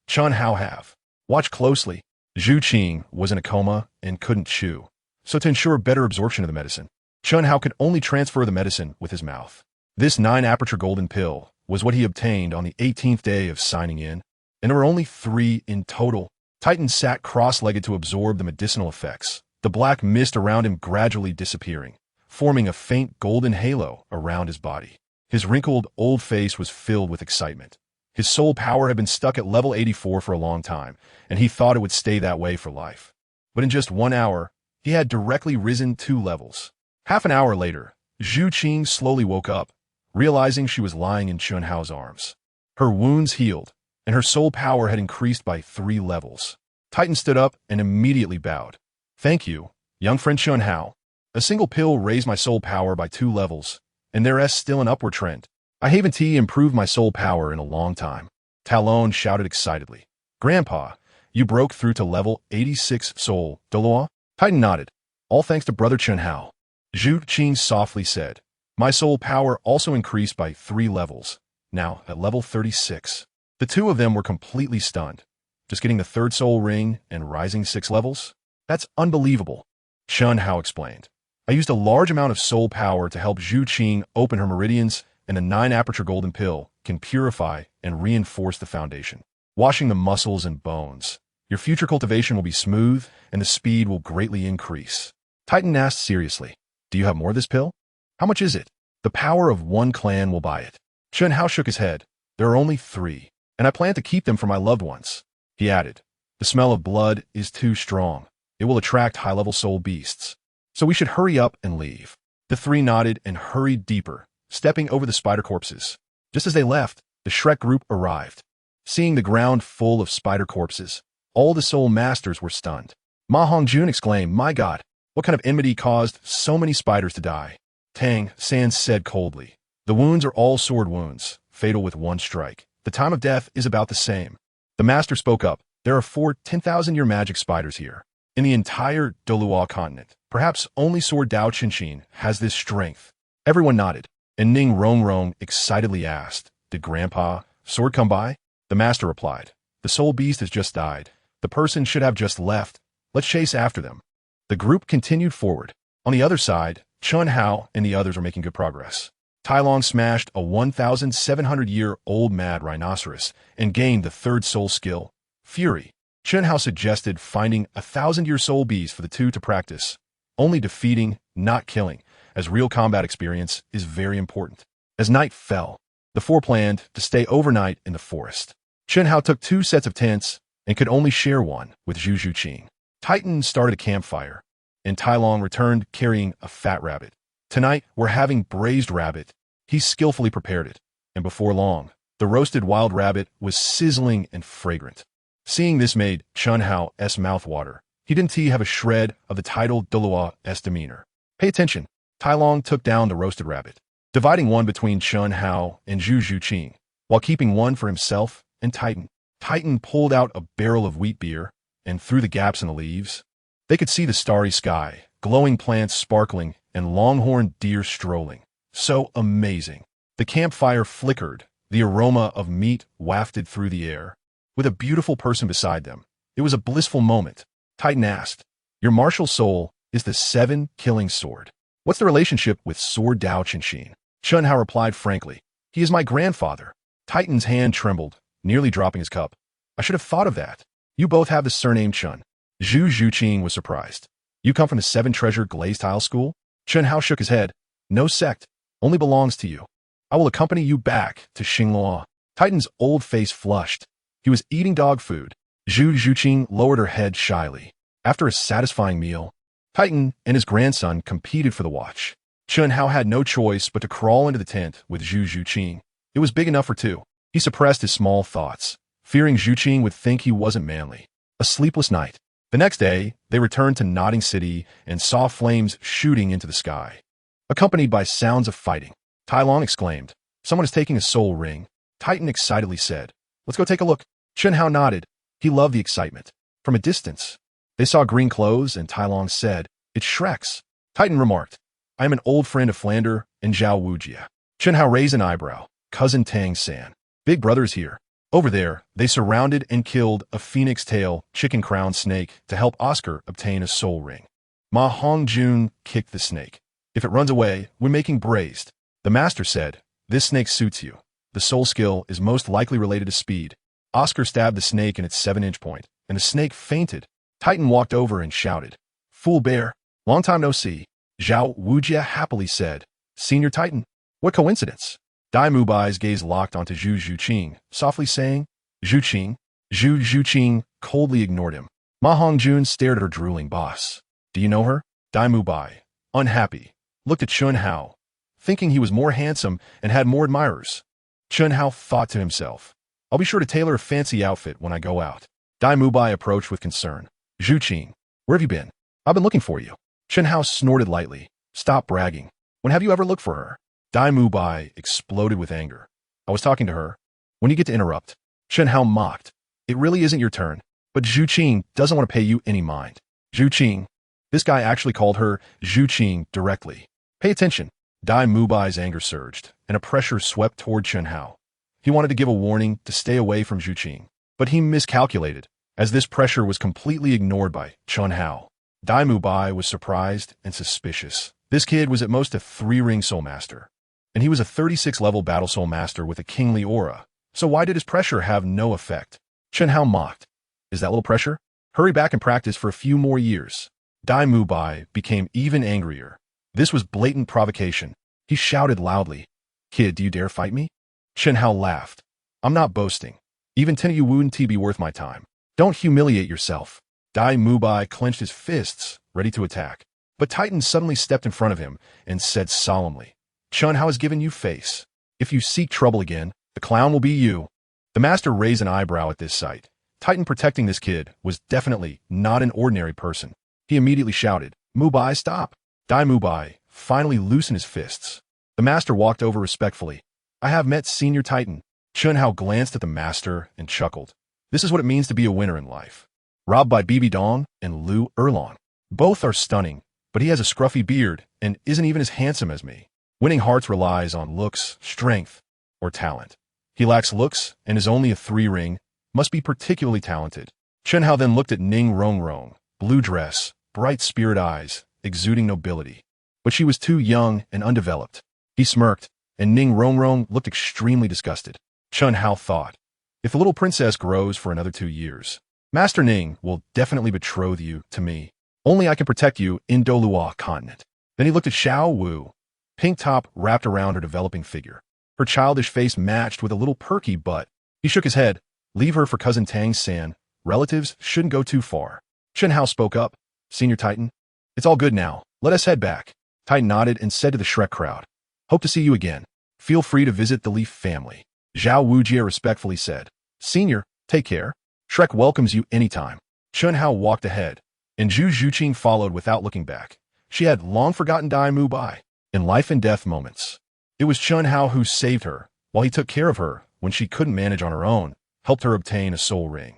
Chunhao have? Watch closely. Zhuqing was in a coma and couldn't chew, so to ensure better absorption of the medicine, Chunhao could only transfer the medicine with his mouth. This 9-aperture golden pill was what he obtained on the 18th day of signing in, and there were only 3 in total. Titan sat cross-legged to absorb the medicinal effects, the black mist around him gradually disappearing, forming a faint golden halo around his body. His wrinkled, old face was filled with excitement. His soul power had been stuck at level 84 for a long time, and he thought it would stay that way for life. But in just 1 hour, He had directly risen 2 levels. Half an hour later, Zhuqing slowly woke up, realizing she was lying in Chun Hao's arms. Her wounds healed, and her soul power had increased by 3 levels. Titan stood up and immediately bowed. "Thank you, young friend Chun Hao. A single pill raised my soul power by 2 levels, and there's still an upward trend. I haven't improved my soul power in a long time." Talon shouted excitedly. "Grandpa, you broke through to level 86 soul, DouluoMeets?" Titan nodded. "All thanks to Brother Chun Hao." Zhuqing softly said, "My soul power also increased by 3 levels, now at level 36. The two of them were completely stunned. Just getting the 3rd soul ring and rising 6 levels? That's unbelievable. Chun Hao explained. "I used a large amount of soul power to help Zhuqing open her meridians, and the 9-aperture golden pill can purify and reinforce the foundation, washing the muscles and bones. Your future cultivation will be smooth, and the speed will greatly increase." Titan asked seriously, "Do you have more of this pill? How much is it?" "The power of 1 clan will buy it." Chun Hao shook his head. "There are only 3, and I plan to keep them for my loved ones." He added, "The smell of blood is too strong. It will attract high-level soul beasts. So we should hurry up and leave." The 3 nodded and hurried deeper, stepping over the spider corpses. Just as they left, the Shrek group arrived. Seeing the ground full of spider corpses, all the soul masters were stunned. Ma Hongjun exclaimed, "My God, what kind of enmity caused so many spiders to die?" Tang San said coldly, "The wounds are all sword wounds, fatal with 1 strike. The time of death is about the same." The master spoke up, "There are 4 10,000-year magic spiders here. In the entire DouluoMeets continent, perhaps only Sword Dao Qinshin has this strength." Everyone nodded, and Ning Rongrong excitedly asked, "Did Grandpa Sword come by?" The master replied, "The soul beast has just died. The person should have just left. Let's chase after them." The group continued forward. On the other side, Chun Hao and the others were making good progress. Tai Long smashed a 1,700-year-old mad rhinoceros and gained the 3rd soul skill, Fury. Chun Hao suggested finding a 1,000-year soul beast for the two to practice, only defeating, not killing, as real combat experience is very important. As night fell, the 4 planned to stay overnight in the forest. Chun Hao took 2 sets of tents and could only share one with Zhuqing. Titan started a campfire, and Tai Long returned carrying a fat rabbit. "Tonight, we're having braised rabbit." He skillfully prepared it, and before long, the roasted wild rabbit was sizzling and fragrant. Seeing this made Chun Hao's mouth water. He didn't have a shred of the title DouluoMeets demeanor. "Pay attention." Tai Long took down the roasted rabbit, dividing one between Chun Hao and Zhuqing, while keeping one for himself and Titan. Titan pulled out a barrel of wheat beer, and through the gaps in the leaves, they could see the starry sky, glowing plants sparkling, and longhorned deer strolling. So amazing. The campfire flickered, the aroma of meat wafted through the air. With a beautiful person beside them, it was a blissful moment. Titan asked, "Your martial soul is the 7 killing sword. What's the relationship with Sword Dao Qinshin?" Chun Hao replied frankly, "He is my grandfather." Titan's hand trembled, nearly dropping his cup. "I should have thought of that. You both have the surname Chun." Zhuqing was surprised. "You come from the 7 Treasure Glazed Tile School?" Chun Hao shook his head. "No sect, only belongs to you. I will accompany you back to Xingluo." Titan's old face flushed. He was eating dog food. Zhuqing lowered her head shyly. After a satisfying meal, Titan and his grandson competed for the watch. Chun Hao had no choice but to crawl into the tent with Zhuqing. It was big enough for 2. He suppressed his small thoughts, fearing Zhuqing would think he wasn't manly. A sleepless night. The next day, they returned to Nodding City and saw flames shooting into the sky, accompanied by sounds of fighting. Tai Long exclaimed, "Someone is taking a soul ring." Titan excitedly said, "Let's go take a look." Chun Hao nodded. He loved the excitement. From a distance, they saw green clothes, and Tai Long said, "It's Shrek's." Titan remarked, "I am an old friend of Flander and Zhao Wujia." Chun Hao raised an eyebrow. "Cousin Tang San. Big brother is here." Over there, they surrounded and killed a phoenix tail chicken crown snake to help Oscar obtain a soul ring. Ma Hongjun kicked the snake. "If it runs away, we're making braised." The master said, "This snake suits you. The soul skill is most likely related to speed." Oscar stabbed the snake in its 7-inch point, and the snake fainted. Titan walked over and shouted, "Fool bear, long time no see." Zhao Wujia happily said, "Senior Titan, what coincidence." Dai Mubai's gaze locked onto Zhuqing, softly saying, "Zhuqing." Zhuqing coldly ignored him. Ma Hongjun stared at her drooling boss. Do you know her? Dai Mubai, unhappy, looked at Chun Hao, thinking he was more handsome and had more admirers. Chun Hao thought to himself, I'll be sure to tailor a fancy outfit when I go out. Dai Mubai approached with concern. Zhuqing, where have you been? I've been looking for you. Chun Hao snorted lightly. Stop bragging. When have you ever looked for her? Dai Mubai exploded with anger. I was talking to her. When you get to interrupt. Chun Hao mocked. It really isn't your turn, but Zhuqing doesn't want to pay you any mind. Zhuqing. This guy actually called her Zhuqing directly. Pay attention. Dai Mubai's anger surged, and a pressure swept toward Chun Hao. He wanted to give a warning to stay away from Zhuqing, but he miscalculated, as this pressure was completely ignored by Chun Hao. Dai Mubai was surprised and suspicious. This kid was at most a 3-ring soul master, and he was a 36-level battle soul master with a kingly aura. So why did his pressure have no effect? Chun Hao mocked. Is that little pressure? Hurry back and practice for a few more years. Dai Mubai became even angrier. This was blatant provocation. He shouted loudly, Kid, do you dare fight me? Chun Hao laughed. I'm not boasting. Even 10 of you wouldn't be worth my time. Don't humiliate yourself. Dai Mubai clenched his fists, ready to attack. But Titan suddenly stepped in front of him and said solemnly, Chun Hao has given you face. If you seek trouble again, the clown will be you. The master raised an eyebrow at this sight. Titan protecting this kid was definitely not an ordinary person. He immediately shouted, Mubai, stop. Dai Mubai finally loosened his fists. The master walked over respectfully. I have met Senior Titan. Chun Hao glanced at the master and chuckled. This is what it means to be a winner in life. Robbed by Bibi Dong and Lu Erlong. Both are stunning, but he has a scruffy beard and isn't even as handsome as me. Winning hearts relies on looks, strength, or talent. He lacks looks and is only a 3-ring, must be particularly talented. Chun Hao then looked at Ning Rongrong, blue dress, bright spirit eyes, exuding nobility. But she was too young and undeveloped. He smirked, and Ning Rongrong looked extremely disgusted. Chun Hao thought, if the little princess grows for another 2 years, Master Ning will definitely betroth you to me. Only I can protect you in Douluo continent. Then he looked at Xiao Wu. Pink top wrapped around her developing figure. Her childish face matched with a little perky butt. He shook his head. Leave her for cousin Tang's San. Relatives shouldn't go too far. Chun Hao spoke up. Senior Titan, it's all good now. Let us head back. Titan nodded and said to the Shrek crowd, hope to see you again. Feel free to visit the Leaf family. Zhao Wujie respectfully said, Senior, take care. Shrek welcomes you anytime. Chun Hao walked ahead, and Zhuqing followed without looking back. She had long forgotten Dai Mubai. In life and death moments, it was Chun Hao who saved her, while he took care of her when she couldn't manage on her own, helped her obtain a soul ring,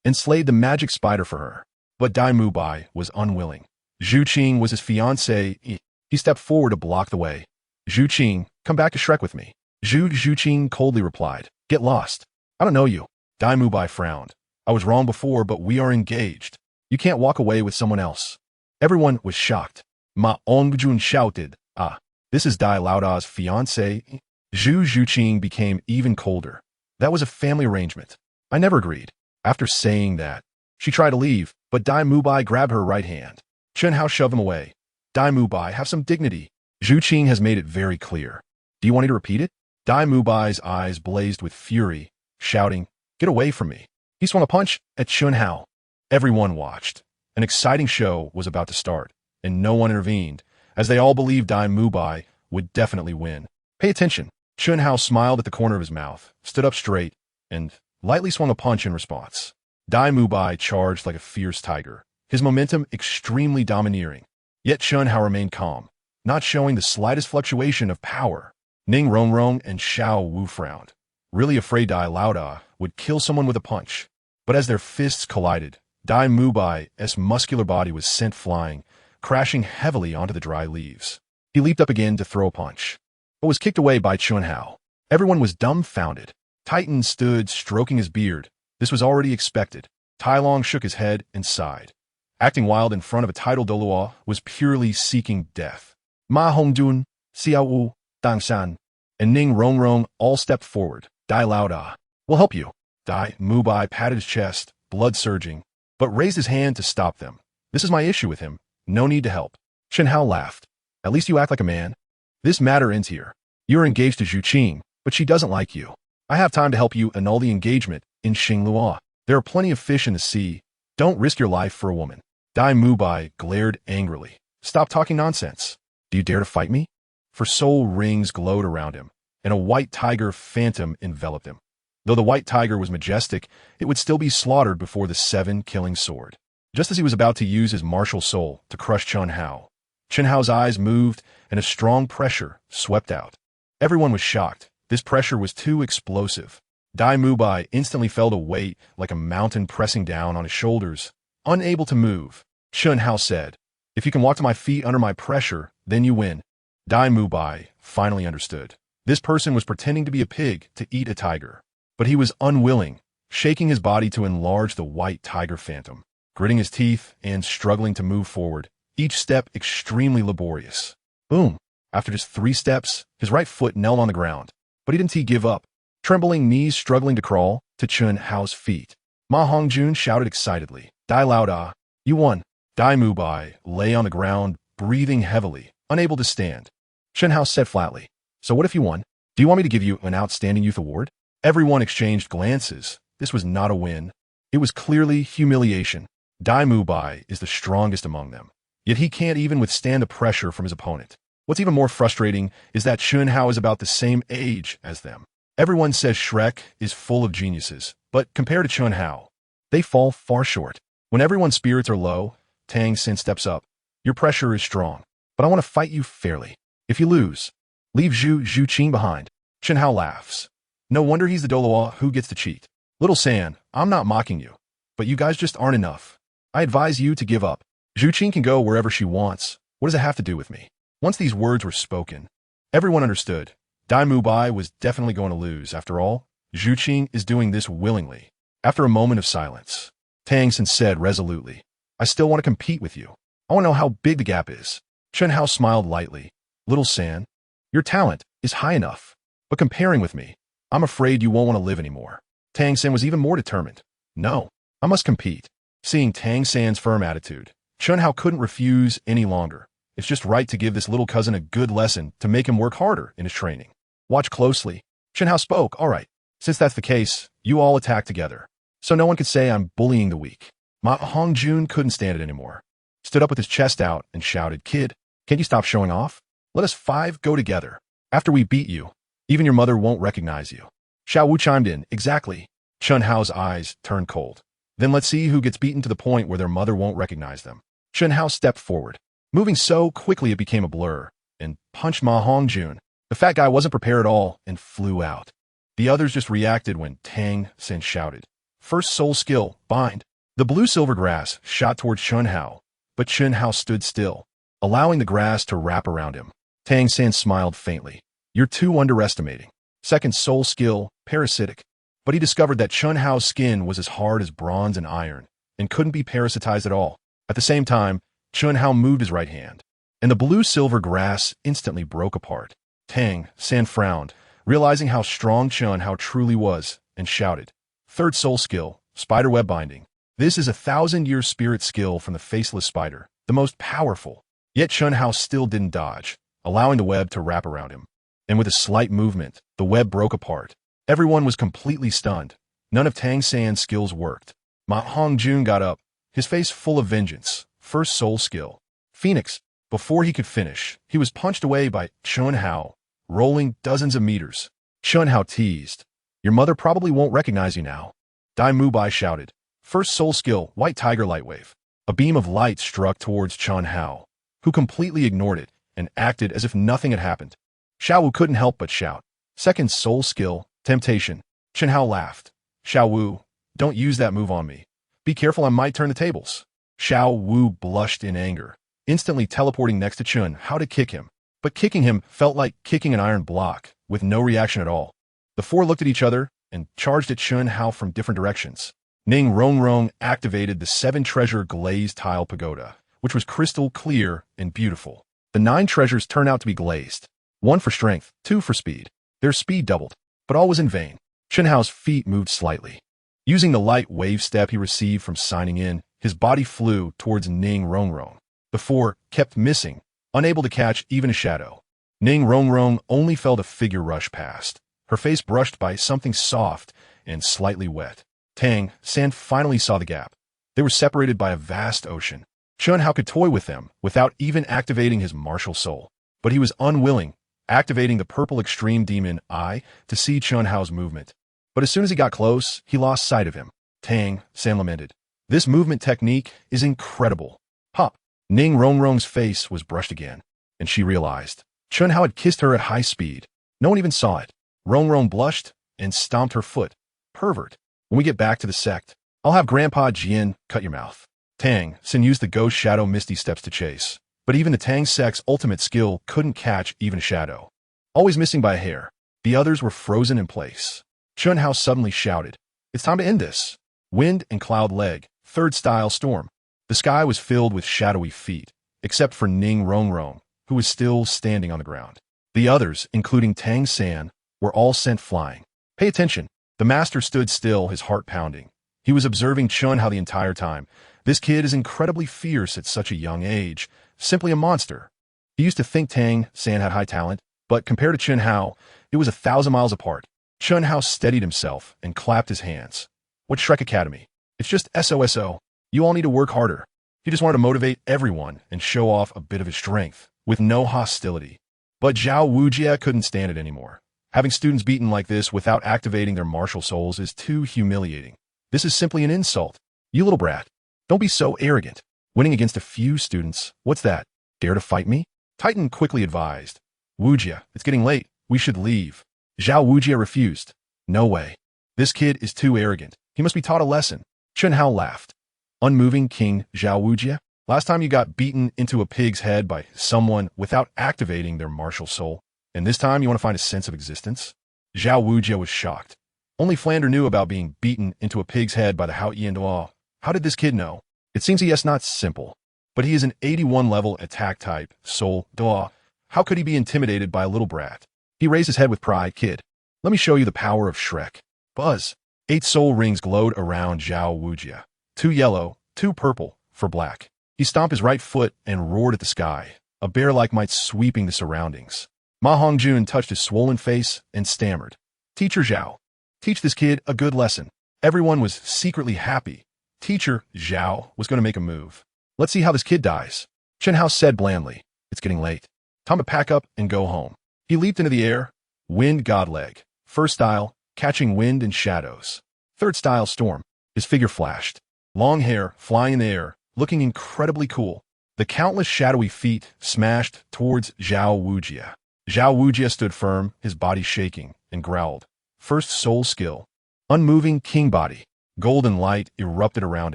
and slayed the magic spider for her. But Dai Mubai was unwilling. Zhuqing was his fiancée. He stepped forward to block the way. Zhuqing, come back to Shrek with me. Zhuqing coldly replied, get lost. I don't know you. Dai Mubai frowned. I was wrong before, but we are engaged. You can't walk away with someone else. Everyone was shocked. Ma Ongjun shouted, ah, this is Dai Laoda's fiancé. Zhuqing became even colder. That was a family arrangement. I never agreed. After saying that, she tried to leave, but Dai Mubai grabbed her right hand. Chun Hao shoved him away. Dai Mubai, have some dignity. Zhuqing has made it very clear. Do you want me to repeat it? Dai Mubai's eyes blazed with fury, shouting, get away from me. He swung a punch at Chun Hao. Everyone watched. An exciting show was about to start, and no one intervened, as they all believed Dai Mubai would definitely win. Pay attention. Chun Hao smiled at the corner of his mouth, stood up straight, and lightly swung a punch in response. Dai Mubai charged like a fierce tiger, his momentum extremely domineering. Yet Chun Hao remained calm, not showing the slightest fluctuation of power. Ning Rongrong and Xiao Wu frowned, really afraid Dai Laoda would kill someone with a punch. But as their fists collided, Dai Mubai's muscular body was sent flying, crashing heavily onto the dry leaves. He leaped up again to throw a punch, but was kicked away by Chun Hao. Everyone was dumbfounded. Titan stood stroking his beard. This was already expected. Tai Long shook his head and sighed. Acting wild in front of a titled Douluo was purely seeking death. Ma Hongdun, Xiao Wu, Dang Shan, and Ning Rongrong all stepped forward. Dai Laoda, we'll help you. Dai Mubai patted his chest, blood surging, but raised his hand to stop them. This is my issue with him. No need to help. Chun Hao laughed. At least you act like a man. This matter ends here. You are engaged to Zhuqing, but she doesn't like you. I have time to help you annul the engagement in Xingluo. There are plenty of fish in the sea. Don't risk your life for a woman. Dai Mubai glared angrily. Stop talking nonsense. Do you dare to fight me? For soul rings glowed around him, and a white tiger phantom enveloped him. Though the white tiger was majestic, it would still be slaughtered before the 7-killing sword. Just as he was about to use his martial soul to crush Chen Hao, Chen Hao's eyes moved, and a strong pressure swept out. Everyone was shocked. This pressure was too explosive. Dai Mubai instantly felt a weight like a mountain pressing down on his shoulders. Unable to move, Chen Hao said, "If you can walk to my feet under my pressure, then you win." Dai Mubai finally understood. This person was pretending to be a pig to eat a tiger. But he was unwilling, shaking his body to enlarge the white tiger phantom, gritting his teeth and struggling to move forward, each step extremely laborious. Boom! After just 3 steps, his right foot knelt on the ground. But he didn't give up. Trembling knees struggling to crawl to Chen Hao's feet. Ma Hongjun shouted excitedly, "Dai Lao Da, you won." Dai Mubai lay on the ground, breathing heavily, unable to stand. Chen Hao said flatly, "So what if you won? Do you want me to give you an Outstanding Youth Award?" Everyone exchanged glances. This was not a win. It was clearly humiliation. Dai Mubai is the strongest among them, yet he can't even withstand the pressure from his opponent. What's even more frustrating is that Chen Hao is about the same age as them. Everyone says Shrek is full of geniuses, but compared to Chen Hao, they fall far short. When everyone's spirits are low, Tang Xin steps up. "Your pressure is strong, but I want to fight you fairly. If you lose, leave Zhuqing behind." Chen Hao laughs. No wonder he's the Douluo who gets to cheat. "Little San, I'm not mocking you, but you guys just aren't enough. I advise you to give up. Zhuqing can go wherever she wants. What does it have to do with me?" Once these words were spoken, everyone understood. Dai Mubai was definitely going to lose. After all, Zhuqing is doing this willingly. After a moment of silence, Tang Xin said resolutely, "I still want to compete with you. I want to know how big the gap is." Chen Hao smiled lightly. "Little San, your talent is high enough, but comparing with me, I'm afraid you won't want to live anymore." Tang Xin was even more determined. "No, I must compete." Seeing Tang San's firm attitude, Chen Hao couldn't refuse any longer. It's just right to give this little cousin a good lesson to make him work harder in his training. "Watch closely." Chen Hao spoke. "All right, since that's the case, you all attack together. So no one could say I'm bullying the weak." Ma Hongjun couldn't stand it anymore. Stood up with his chest out and shouted, "Kid, can't you stop showing off? Let us 5 go together. After we beat you, even your mother won't recognize you." Xiao Wu chimed in, "Exactly." Chen Hao's eyes turned cold. "Then let's see who gets beaten to the point where their mother won't recognize them." Chen Hao stepped forward, moving so quickly it became a blur, and punched Ma Hongjun. The fat guy wasn't prepared at all and flew out. The others just reacted when Tang Xin shouted, "First soul skill, bind." The blue-silver grass shot towards Chen Hao, but Chen Hao stood still, allowing the grass to wrap around him. Tang Xin smiled faintly. "You're too underestimating." Second soul skill, parasitic. But he discovered that Chen Hao's skin was as hard as bronze and iron, and couldn't be parasitized at all. At the same time, Chen Hao moved his right hand, and the blue-silver grass instantly broke apart. Tang Xin frowned, realizing how strong Chen Hao truly was, and shouted, "Third soul skill, spiderweb binding." This is a 1,000-year spirit skill from the faceless spider, the most powerful. Yet Chen Hao still didn't dodge, allowing the web to wrap around him. And with a slight movement, the web broke apart. Everyone was completely stunned. None of Tang San's skills worked. Ma Hongjun got up, his face full of vengeance. First soul skill, Phoenix. Before he could finish, he was punched away by Chen Hao, rolling dozens of meters. Chen Hao teased, "Your mother probably won't recognize you now." Dai Mubai shouted, "First soul skill, White Tiger Lightwave." A beam of light struck towards Chen Hao, who completely ignored it and acted as if nothing had happened. Xiao Wu couldn't help but shout, "Second soul skill, Temptation." Chen Hao laughed. "Xiao Wu, don't use that move on me. Be careful, I might turn the tables." Xiao Wu blushed in anger, instantly teleporting next to Chen Hao to kick him. But kicking him felt like kicking an iron block, with no reaction at all. The 4 looked at each other and charged at Chen Hao from different directions. Ning Rongrong activated the 7-treasure glazed tile pagoda, which was crystal clear and beautiful. The 9 treasures turned out to be glazed. 1 for strength, 2 for speed. Their speed doubled, but all was in vain. Chen Hao's feet moved slightly. Using the light wave step he received from signing in, his body flew towards Ning Rongrong. The 4 kept missing, unable to catch even a shadow. Ning Rongrong only felt a figure rush past, her face brushed by something soft and slightly wet. Tang San finally saw the gap. They were separated by a vast ocean. Chun Hao could toy with them without even activating his martial soul. But he was unwilling, activating the purple extreme demon eye to see Chun Hao's movement. But as soon as he got close, he lost sight of him. Tang, San lamented. This movement technique is incredible. Hop. Ning Rongrong's face was brushed again, and she realized. Chun Hao had kissed her at high speed. No one even saw it. Rongrong blushed and stomped her foot. Pervert. When we get back to the sect, I'll have Grandpa Jian cut your mouth. Tang, Sin used the ghost shadow misty steps to chase. But even the Tang sect's ultimate skill couldn't catch even Shadow. Always missing by a hair, the others were frozen in place. Chun Hao suddenly shouted, "It's time to end this." Wind and cloud leg, third style storm. The sky was filled with shadowy feet, except for Ning Rongrong, who was still standing on the ground. The others, including Tang San, were all sent flying. Pay attention. The master stood still, his heart pounding. He was observing Chun Hao the entire time. This kid is incredibly fierce at such a young age. Simply a monster. He used to think Tang San had high talent, but compared to Chun Hao, it was 1,000 miles apart. Chun Hao steadied himself and clapped his hands. What Shrek Academy? It's just SOSO. You all need to work harder. He just wanted to motivate everyone and show off a bit of his strength, with no hostility. But Zhao Wujie couldn't stand it anymore. Having students beaten like this without activating their martial souls is too humiliating. This is simply an insult. You little brat. Don't be so arrogant. Winning against a few students, what's that? Dare to fight me? Titan quickly advised. Wujie, it's getting late. We should leave. Zhao Wujie refused. No way. This kid is too arrogant. He must be taught a lesson. Chun Hao laughed. Unmoving King Zhao Wujie? Last time you got beaten into a pig's head by someone without activating their martial soul, and this time you want to find a sense of existence? Zhao Wujie was shocked. Only Flander knew about being beaten into a pig's head by the Hao Yin Duo. How did this kid know? It seems he is not simple, but he is an 81 level attack type, soul, duo. How could he be intimidated by a little brat? He raised his head with pride. Kid, let me show you the power of Shrek. Buzz. 8 soul rings glowed around Zhao Wujie. 2 yellow, 2 purple, for black. He stomped his right foot and roared at the sky, a bear-like might sweeping the surroundings. Ma Hongjun touched his swollen face and stammered. Teacher Zhao, teach this kid a good lesson. Everyone was secretly happy. Teacher Zhao was going to make a move. Let's see how this kid dies. Chun Hao said blandly. It's getting late. Time to pack up and go home. He leaped into the air. Wind godleg. First style, catching wind and shadows. Third style storm. His figure flashed. Long hair, flying in the air, looking incredibly cool. The countless shadowy feet smashed towards Zhao Wujie. Zhao Wujie stood firm, his body shaking, and growled. First soul skill. Unmoving king body. Golden light erupted around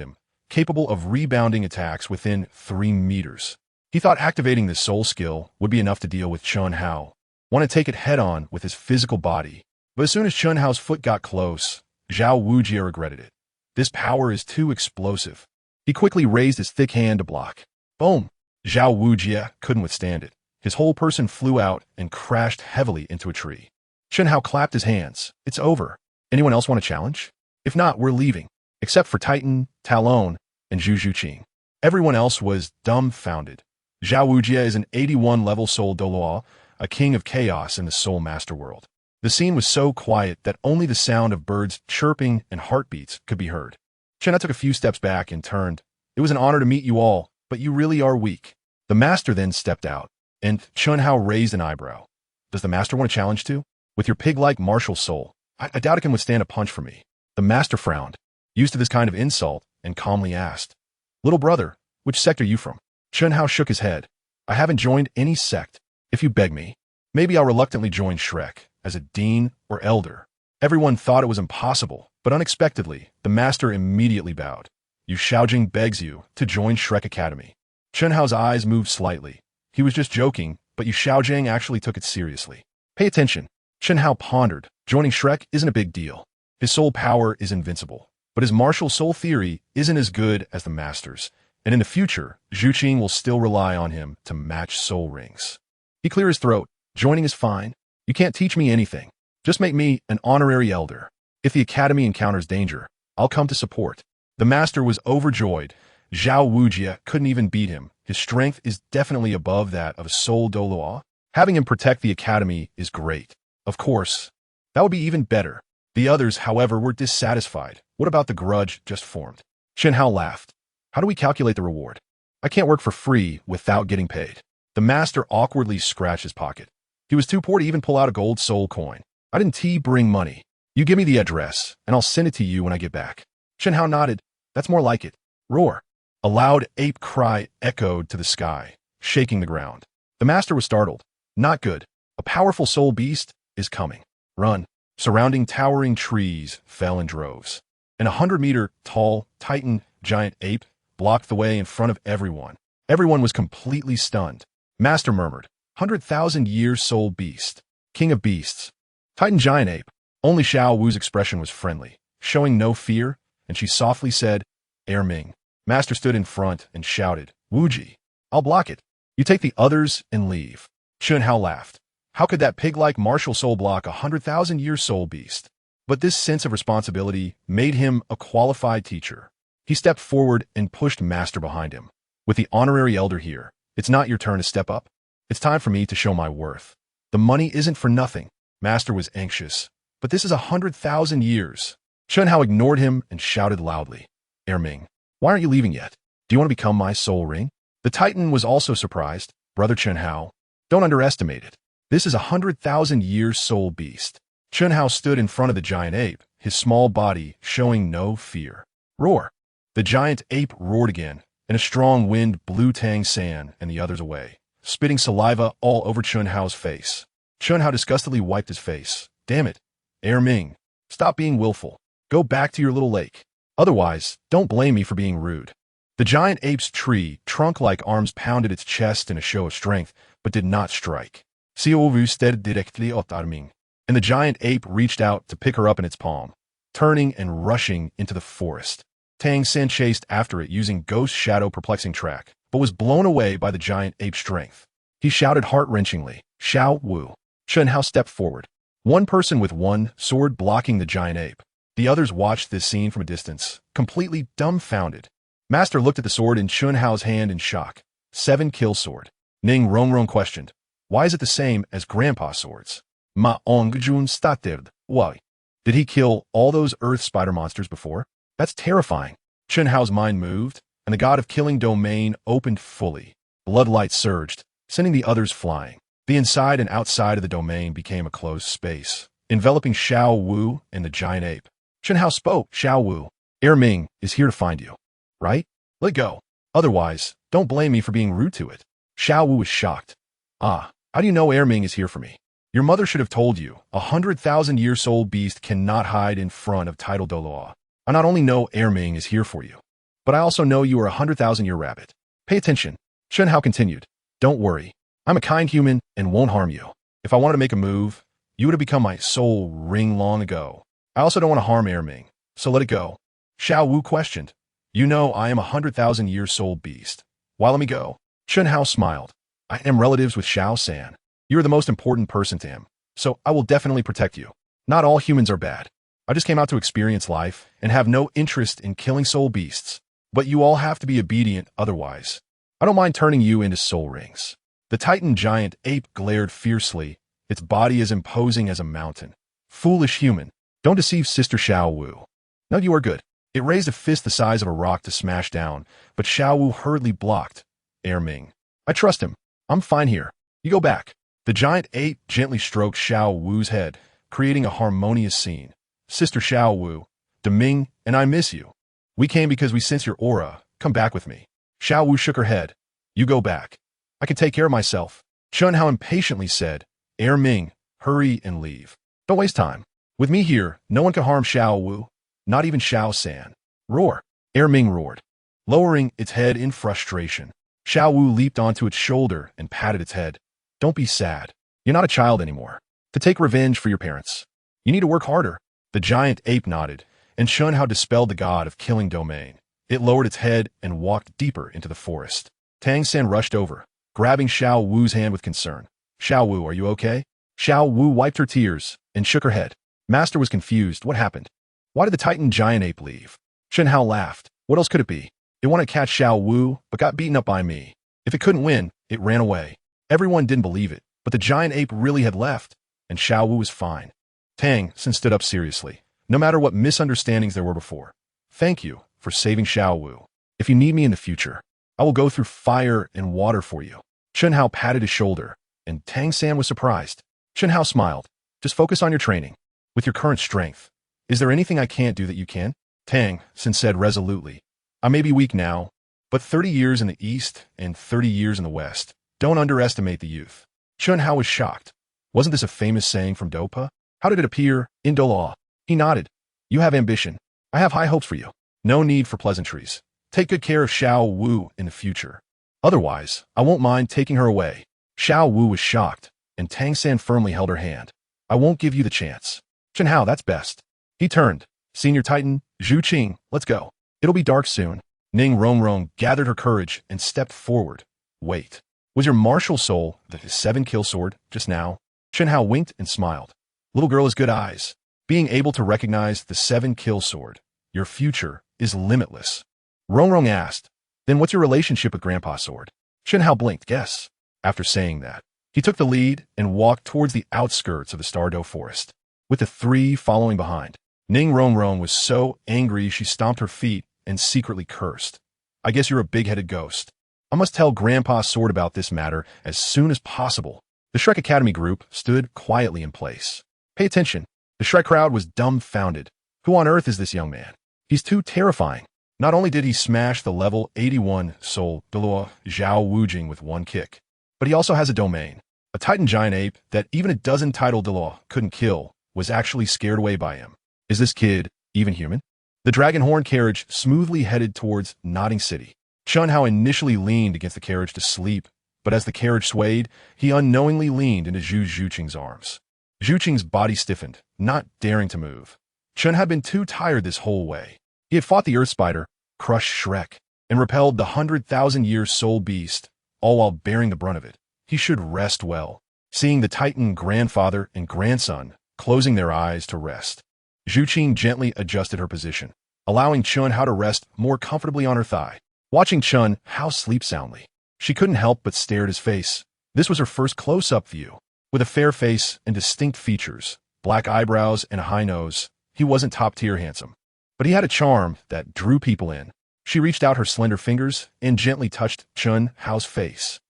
him, capable of rebounding attacks within 3 meters. He thought activating this soul skill would be enough to deal with Chun Hao. Want to take it head-on with his physical body. But as soon as Chun Hao's foot got close, Zhao Wujie regretted it. This power is too explosive. He quickly raised his thick hand to block. Boom! Zhao Wujie couldn't withstand it. His whole person flew out and crashed heavily into a tree. Chun Hao clapped his hands. It's over. Anyone else want a challenge? If not, we're leaving. Except for Titan, Talon, and Zhuqing. Everyone else was dumbfounded. Zhao Wujie is an 81 level soul Douluo, a king of chaos in the soul master world. The scene was so quiet that only the sound of birds chirping and heartbeats could be heard. Chun Hao took a few steps back and turned. It was an honor to meet you all, but you really are weak. The master then stepped out, and Chun Hao raised an eyebrow. Does the master want a challenge too? With your pig-like martial soul, I doubt it can withstand a punch from me. The master frowned, used to this kind of insult, and calmly asked, Little brother, which sect are you from? Chun Hao shook his head. I haven't joined any sect. If you beg me, maybe I'll reluctantly join Shrek as a dean or elder. Everyone thought it was impossible, but unexpectedly, the master immediately bowed. Yu Shaojing begs you to join Shrek Academy. Chun Hao's eyes moved slightly. He was just joking, but Yu Shaojing actually took it seriously. Pay attention. Chun Hao pondered. Joining Shrek isn't a big deal. His soul power is invincible, but his martial soul theory isn't as good as the master's, and in the future, Zhuqing will still rely on him to match soul rings. He cleared his throat. Joining is fine. You can't teach me anything. Just make me an honorary elder. If the academy encounters danger, I'll come to support. The master was overjoyed. Zhao Wujie couldn't even beat him. His strength is definitely above that of a soul Douluo. Having him protect the academy is great. Of course, that would be even better. The others, however, were dissatisfied. What about the grudge just formed? Chun Hao laughed. How do we calculate the reward? I can't work for free without getting paid. The master awkwardly scratched his pocket. He was too poor to even pull out a gold soul coin. I didn't bring money. You give me the address, and I'll send it to you when I get back. Chen Hao nodded. That's more like it. Roar. A loud ape cry echoed to the sky, shaking the ground. The master was startled. Not good. A powerful soul beast is coming. Run. Surrounding towering trees fell in droves. An 100-meter-tall, titan giant ape blocked the way in front of everyone. Everyone was completely stunned. Master murmured, 100,000-year soul beast. King of beasts. Titan giant ape. Only Xiao Wu's expression was friendly, showing no fear, and she softly said, Air Ming. Master stood in front and shouted, Wuji, I'll block it. You take the others and leave. Chun Hao laughed. How could that pig-like martial soul block a 100,000-year soul beast? But this sense of responsibility made him a qualified teacher. He stepped forward and pushed Master behind him. With the honorary elder here, it's not your turn to step up. It's time for me to show my worth. The money isn't for nothing. Master was anxious. But this is 100,000 years. Chun Hao ignored him and shouted loudly, Air Ming, why aren't you leaving yet? Do you want to become my soul ring? The Titan was also surprised. Brother Chun Hao, don't underestimate it. This is 100,000-year soul beast. Chun Hao stood in front of the giant ape, his small body showing no fear. Roar. The giant ape roared again, and a strong wind blew Tang San and the others away, spitting saliva all over Chun Hao's face. Chun Hao disgustedly wiped his face. Damn it. Air Ming, stop being willful. Go back to your little lake. Otherwise, don't blame me for being rude. The giant ape's trunk-like arms pounded its chest in a show of strength, but did not strike. Xiao Wu stared directly at Air Ming, and the giant ape reached out to pick her up in its palm, turning and rushing into the forest. Tang San chased after it using Ghost Shadow Perplexing Track, but was blown away by the giant ape's strength. He shouted heart-wrenchingly, Xiao Wu. Chun Hao stepped forward. One person with one sword blocking the giant ape. The others watched this scene from a distance, completely dumbfounded. Master looked at the sword in Chun Hao's hand in shock. 7-kill sword. Ning Rongrong questioned, why is it the same as Grandpa's swords? Ma Ongjun stated, why? Did he kill all those earth spider monsters before? That's terrifying. Chun Hao's mind moved, and the god of killing domain opened fully. Bloodlight surged, sending the others flying. The inside and outside of the domain became a closed space, enveloping Xiao Wu and the giant ape. Chun Hao spoke, Xiao Wu, Air Ming is here to find you. Right? Let go. Otherwise, don't blame me for being rude to it. Xiao Wu was shocked. Ah, how do you know Air Ming is here for me? Your mother should have told you, 100,000-year soul beast cannot hide in front of title Doluo. I not only know Air Ming is here for you, but I also know you are a 100,000-year rabbit. Pay attention. Chun Hao continued. Don't worry. I'm a kind human and won't harm you. If I wanted to make a move, you would have become my soul ring long ago. I also don't want to harm Air Ming, so let it go. Xiao Wu questioned. You know I am a 100,000-year soul beast. Why let me go? Chun Hao smiled. I am relatives with Xiao San. You're the most important person to him, so I will definitely protect you. Not all humans are bad. I just came out to experience life and have no interest in killing soul beasts. But you all have to be obedient otherwise. I don't mind turning you into soul rings. The Titan giant ape glared fiercely, its body as imposing as a mountain. Foolish human. Don't deceive Sister Xiao Wu. No, you are good. It raised a fist the size of a rock to smash down, but Xiao Wu hurriedly blocked. Air Ming. I trust him. I'm fine here. You go back. The giant ape gently stroked Xiao Wu's head, creating a harmonious scene. Sister Xiao Wu, Deming, and I miss you. We came because we sense your aura. Come back with me. Xiao Wu shook her head. You go back. I can take care of myself. Chun Hao impatiently said, Air Ming, hurry and leave. Don't waste time. With me here, no one can harm Xiao Wu, not even Xiao San. Roar. Air Ming roared, lowering its head in frustration. Xiao Wu leaped onto its shoulder and patted its head. Don't be sad. You're not a child anymore. To take revenge for your parents, you need to work harder. The giant ape nodded, and Chun Hao dispelled the god of killing domain. It lowered its head and walked deeper into the forest. Tang San rushed over, grabbing Xiao Wu's hand with concern. Xiao Wu, are you okay? Xiao Wu wiped her tears and shook her head. Master was confused. What happened? Why did the Titan giant ape leave? Chun Hao laughed. What else could it be? It wanted to catch Xiao Wu, but got beaten up by me. If it couldn't win, it ran away. Everyone didn't believe it, but the giant ape really had left, and Xiao Wu was fine. Tang San stood up seriously. No matter what misunderstandings there were before, thank you for saving Xiao Wu. If you need me in the future, I will go through fire and water for you. Chen Hao patted his shoulder, and Tang San was surprised. Chen Hao smiled. Just focus on your training. With your current strength, is there anything I can't do that you can? Tang San said resolutely. I may be weak now, but 30 years in the East and 30 years in the West. Don't underestimate the youth. Chen Hao was shocked. Wasn't this a famous saying from Dopa? How did it appear in Douluo? He nodded. You have ambition. I have high hopes for you. No need for pleasantries. Take good care of Xiao Wu in the future. Otherwise, I won't mind taking her away. Xiao Wu was shocked, and Tang San firmly held her hand. I won't give you the chance. Chen Hao, that's best. He turned. Senior Titan, Zhuqing, let's go. It'll be dark soon. Ning Rongrong gathered her courage and stepped forward. Wait. Was your martial soul the 7-kill sword just now? Chen Hao winked and smiled. Little girl has good eyes. Being able to recognize the 7-kill sword. Your future is limitless. Rongrong asked, then what's your relationship with Grandpa's sword? Chen Hao blinked, guess. After saying that, he took the lead and walked towards the outskirts of the Stardow forest, with the 3 following behind. Ning Rongrong was so angry she stomped her feet and secretly cursed. I guess you're a big-headed ghost. I must tell Grandpa's sword about this matter as soon as possible. The Shrek Academy group stood quietly in place. Pay attention. The Shrek crowd was dumbfounded. Who on earth is this young man? He's too terrifying. Not only did he smash the level 81 soul Douluo Zhao Wujing with 1 kick, but he also has a domain. A Titan giant ape that even a dozen title Douluo couldn't kill was actually scared away by him. Is this kid even human? The dragon horn carriage smoothly headed towards Nodding City. Chen Hao initially leaned against the carriage to sleep, but as the carriage swayed, he unknowingly leaned into Zhuqing's arms. Zhuqing's body stiffened, not daring to move. Chen had been too tired this whole way. He had fought the Earth Spider, crushed Shrek, and repelled the 100,000-year soul beast, all while bearing the brunt of it. He should rest well. Seeing the Titan grandfather and grandson closing their eyes to rest, Zhuqing gently adjusted her position, allowing Chen Hao to rest more comfortably on her thigh. Watching Chen Hao sleep soundly, she couldn't help but stare at his face. This was her first close-up view. With a fair face and distinct features, black eyebrows and a high nose, he wasn't top-tier handsome. But he had a charm that drew people in. She reached out her slender fingers and gently touched Chen Hao's face.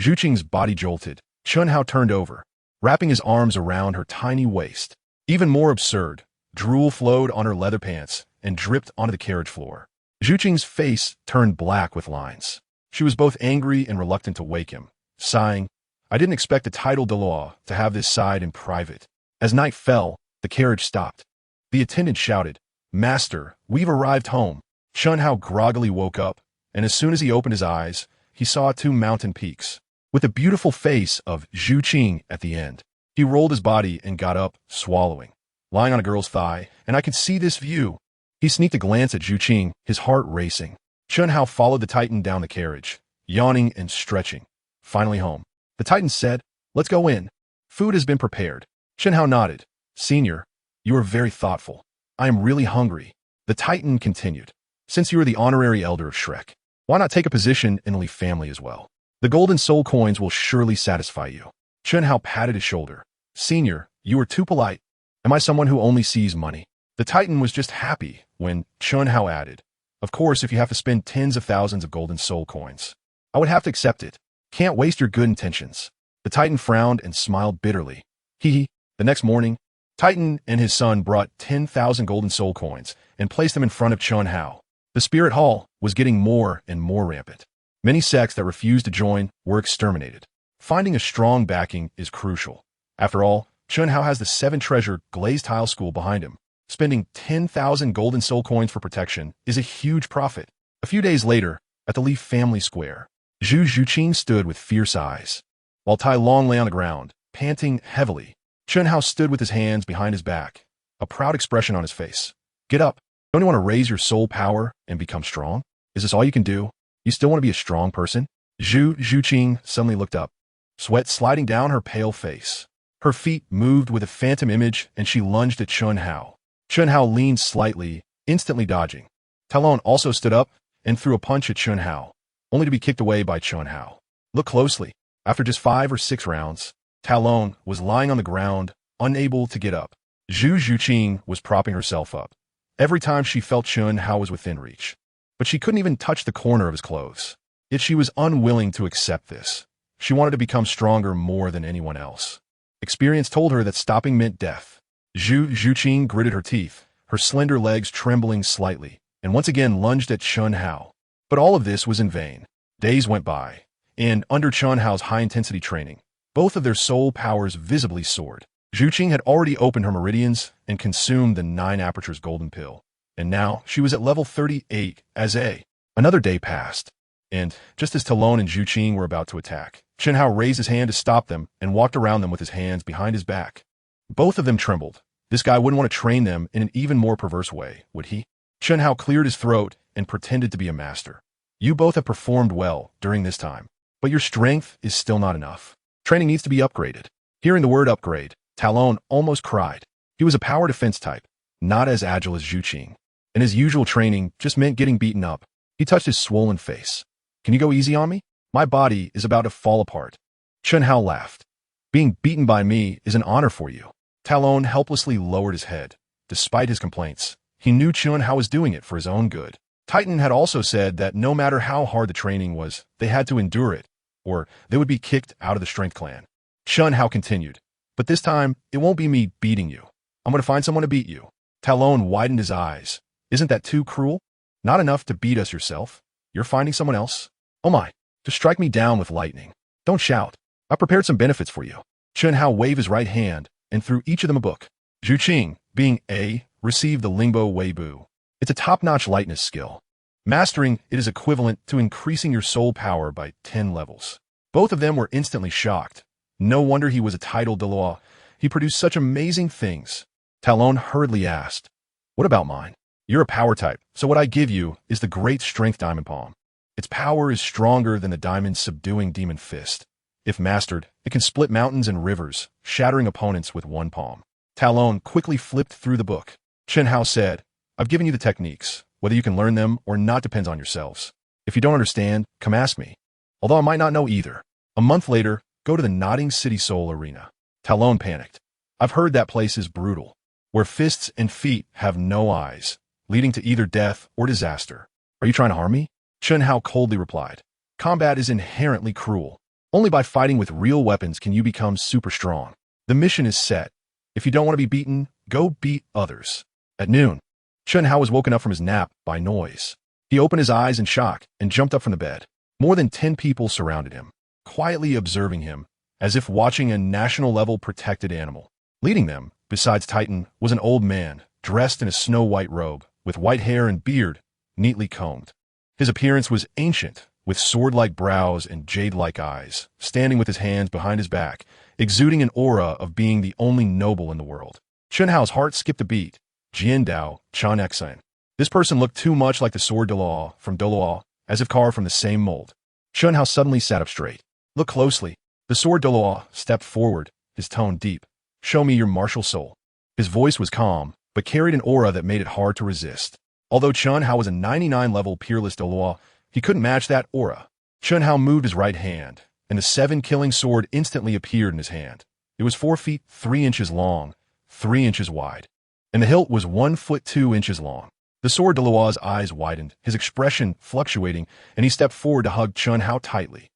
Zhuqing's body jolted. Chen Hao turned over, wrapping his arms around her tiny waist. Even more absurd, drool flowed on her leather pants and dripped onto the carriage floor. Zhuqing's face turned black with lines. She was both angry and reluctant to wake him, sighing, I didn't expect a title Douluo to have this side in private. As night fell, the carriage stopped. The attendant shouted, Master, we've arrived home. Chen Hao groggily woke up, and as soon as he opened his eyes, he saw 2 mountain peaks, with the beautiful face of Zhuqing at the end. He rolled his body and got up, swallowing, lying on a girl's thigh, and I could see this view. He sneaked a glance at Zhuqing, his heart racing. Chen Hao followed the Titan down the carriage, yawning and stretching. Finally home. The Titan said, let's go in. Food has been prepared. Chen Hao nodded. Senior, you are very thoughtful. I am really hungry. The Titan continued. Since you are the honorary elder of Shrek, why not take a position in the Lee family as well? The golden soul coins will surely satisfy you. Chen Hao patted his shoulder. Senior, you are too polite. Am I someone who only sees money? The Titan was just happy when Chen Hao added, of course, if you have to spend tens of thousands of golden soul coins, I would have to accept it. Can't waste your good intentions. The Titan frowned and smiled bitterly. The next morning, Titan and his son brought 10,000 golden soul coins and placed them in front of Chen Hao. The spirit hall was getting more and more rampant. Many sects that refused to join were exterminated. Finding a strong backing is crucial. After all, Chen Hao has the 7-treasure glazed tile school behind him. Spending 10,000 golden soul coins for protection is a huge profit. A few days later, at the Lee family square, Zhuqing stood with fierce eyes. While Tai Long lay on the ground, panting heavily, Chen Hao stood with his hands behind his back, a proud expression on his face. Get up. Don't you want to raise your soul power and become strong? Is this all you can do? You still want to be a strong person? Zhuqing suddenly looked up, sweat sliding down her pale face. Her feet moved with a phantom image and she lunged at Chen Hao. Chen Hao leaned slightly, instantly dodging. Talon also stood up and threw a punch at Chen Hao, only to be kicked away by Chen Hao. Look closely. After just 5 or 6 rounds, Talon was lying on the ground, unable to get up. Zhuqing was propping herself up. Every time she felt Chen Hao was within reach, but she couldn't even touch the corner of his clothes. Yet she was unwilling to accept this. She wanted to become stronger more than anyone else. Experience told her that stopping meant death. Zhuqing gritted her teeth, her slender legs trembling slightly, and once again lunged at Chun Hao. But all of this was in vain. Days went by, and under Chun Hao's high-intensity training, both of their soul powers visibly soared. Zhuqing had already opened her meridians and consumed the 9 apertures golden pill, and now she was at level 38 as a. Another day passed, and just as Talon and Zhuqing were about to attack, Chun Hao raised his hand to stop them and walked around them with his hands behind his back. Both of them trembled. This guy wouldn't want to train them in an even more perverse way, would he? Chun Hao cleared his throat and pretended to be a master. You both have performed well during this time, but your strength is still not enough. Training needs to be upgraded. Hearing the word upgrade, Talon almost cried. He was a power defense type, not as agile as Zhuqing, and his usual training just meant getting beaten up. He touched his swollen face. Can you go easy on me? My body is about to fall apart. Chun Hao laughed. Being beaten by me is an honor for you. Talon helplessly lowered his head. Despite his complaints, he knew Chun Hao was doing it for his own good. Titan had also said that no matter how hard the training was, they had to endure it, or they would be kicked out of the Strength Clan. Chun Hao continued, but this time, it won't be me beating you. I'm going to find someone to beat you. Talon widened his eyes. Isn't that too cruel? Not enough to beat us yourself? You're finding someone else? Oh my, to strike me down with lightning. Don't shout. I prepared some benefits for you. Chun Hao waved his right hand and threw each of them a book. Zhuqing, being A, received the Lingbo Weibu. It's a top-notch lightness skill. Mastering it is equivalent to increasing your soul power by 10 levels. Both of them were instantly shocked. No wonder he was a titled Daluo. He produced such amazing things. Talon hurriedly asked, what about mine? You're a power type, so what I give you is the Great Strength Diamond Palm. Its power is stronger than the diamond's subduing demon fist. If mastered, it can split mountains and rivers, shattering opponents with one palm. Talon quickly flipped through the book. Chun Hao said, I've given you the techniques. Whether you can learn them or not depends on yourselves. If you don't understand, come ask me. Although I might not know either. A month later, go to the Nodding City Soul Arena. Talon panicked. I've heard that place is brutal, where fists and feet have no eyes, leading to either death or disaster. Are you trying to harm me? Chun Hao coldly replied. Combat is inherently cruel. Only by fighting with real weapons can you become super strong. The mission is set. If you don't want to be beaten, go beat others. At noon, Chun Hao was woken up from his nap by noise. He opened his eyes in shock and jumped up from the bed. More than 10 people surrounded him, quietly observing him, as if watching a national-level protected animal. Leading them, besides Titan, was an old man, dressed in a snow-white robe, with white hair and beard, neatly combed. His appearance was ancient, with sword-like brows and jade-like eyes, standing with his hands behind his back, exuding an aura of being the only noble in the world. Chun Hao's heart skipped a beat. Jian Dao, Chan Xen. This person looked too much like the sword Daluo from Daluo, as if carved from the same mold. Chun Hao suddenly sat up straight. Look closely. The sword Daluo stepped forward, his tone deep. Show me your martial soul. His voice was calm, but carried an aura that made it hard to resist. Although Chun Hao was a 99-level peerless Daluo, he couldn't match that aura. Chun Hao moved his right hand, and the 7-killing sword instantly appeared in his hand. It was 4 feet 3 inches long, 3 inches wide, and the hilt was 1 foot 2 inches long. The sword Daluo's eyes widened, his expression fluctuating, and he stepped forward to hug Chun Hao tightly.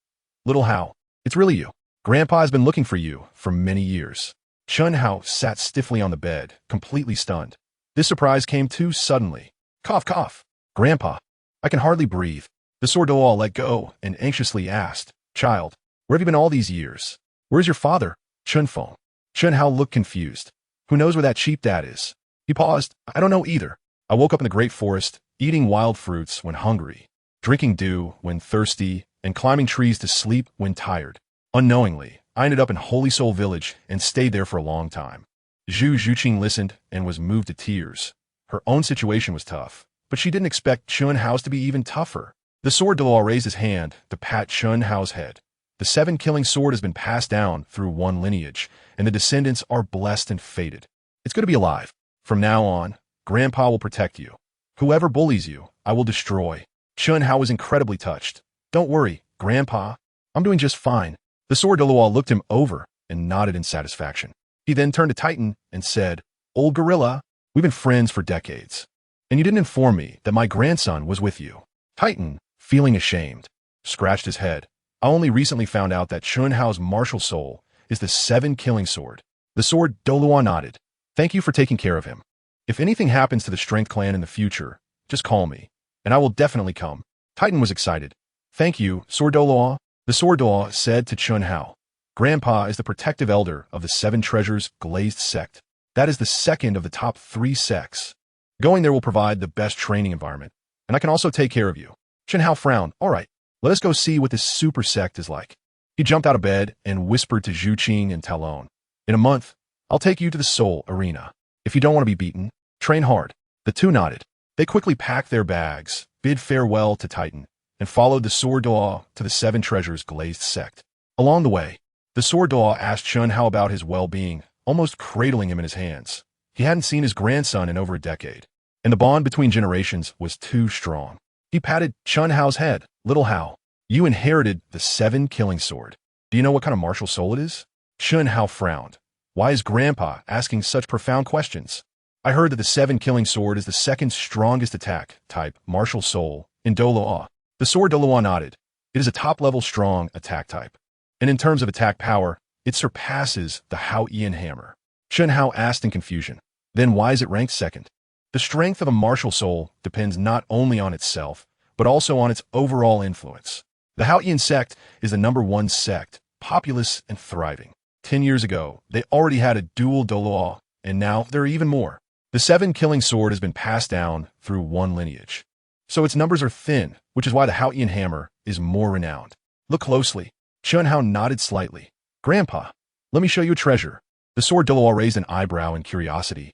Little Hao, it's really you. Grandpa has been looking for you for many years. Chun Hao sat stiffly on the bed, completely stunned. This surprise came too suddenly. Cough, cough. Grandpa, I can hardly breathe. The sword Daluo let go and anxiously asked, Child, where have you been all these years? Where's your father? Chun Feng. Chun Hao looked confused. Who knows where that cheap dad is? He paused. I don't know either. I woke up in the great forest, eating wild fruits when hungry, drinking dew when thirsty, and climbing trees to sleep when tired. Unknowingly, I ended up in Holy Soul Village and stayed there for a long time. Zhuqing listened and was moved to tears. Her own situation was tough, but she didn't expect Chun Hao's to be even tougher. The sword Daluo raised his hand to pat Chun Hao's head. The 7-killing sword has been passed down through one lineage, and the descendants are blessed and fated. It's good to be alive. From now on, Grandpa will protect you. Whoever bullies you, I will destroy. Chun Hao was incredibly touched. Don't worry, Grandpa. I'm doing just fine. The sword Daluo looked him over and nodded in satisfaction. He then turned to Titan and said, Old gorilla, we've been friends for decades, and you didn't inform me that my grandson was with you. Titan, feeling ashamed, scratched his head. I only recently found out that Chun Hao's martial soul is the 7 killing sword. The sword Douluo nodded. Thank you for taking care of him. If anything happens to the Strength Clan in the future, just call me, and I will definitely come. Titan was excited. Thank you, Sword Douluo. The Sword Douluo said to Chun Hao. Grandpa is the protective elder of the 7 Treasures Glazed sect. That is the second of the top 3 sects. Going there will provide the best training environment, and I can also take care of you. Chun Hao frowned. All right, let us go see what this super sect is like. He jumped out of bed and whispered to Zhuqing and Talon. In a month, I'll take you to the Soul Arena. If you don't want to be beaten, train hard. The two nodded. They quickly packed their bags, bid farewell to Titan, and followed the Sword Douluo to the 7 Treasures Glazed sect. Along the way, the Sword Douluo asked Chun Hao about his well-being, almost cradling him in his hands. He hadn't seen his grandson in over a decade, and the bond between generations was too strong. He patted Chun Hao's head. Little Hao, you inherited the 7 killing sword. Do you know what kind of martial soul it is? Chun Hao frowned. Why is Grandpa asking such profound questions? I heard that the 7 killing sword is the second strongest attack type martial soul in Douluo. The sword Douluo nodded. It is a top-level strong attack type, and in terms of attack power, it surpasses the Haoyan hammer. Chun Hao asked in confusion. Then why is it ranked second? The strength of a martial soul depends not only on itself, but also on its overall influence. The Haoyan sect is the #1 sect, populous and thriving. 10 years ago, they already had a dual Douluo, and now there are even more. The 7 killing sword has been passed down through one lineage. So its numbers are thin, which is why the Haoyan hammer is more renowned. Look closely. Chun Hao nodded slightly. Grandpa, let me show you a treasure. The sword Douluo raised an eyebrow in curiosity.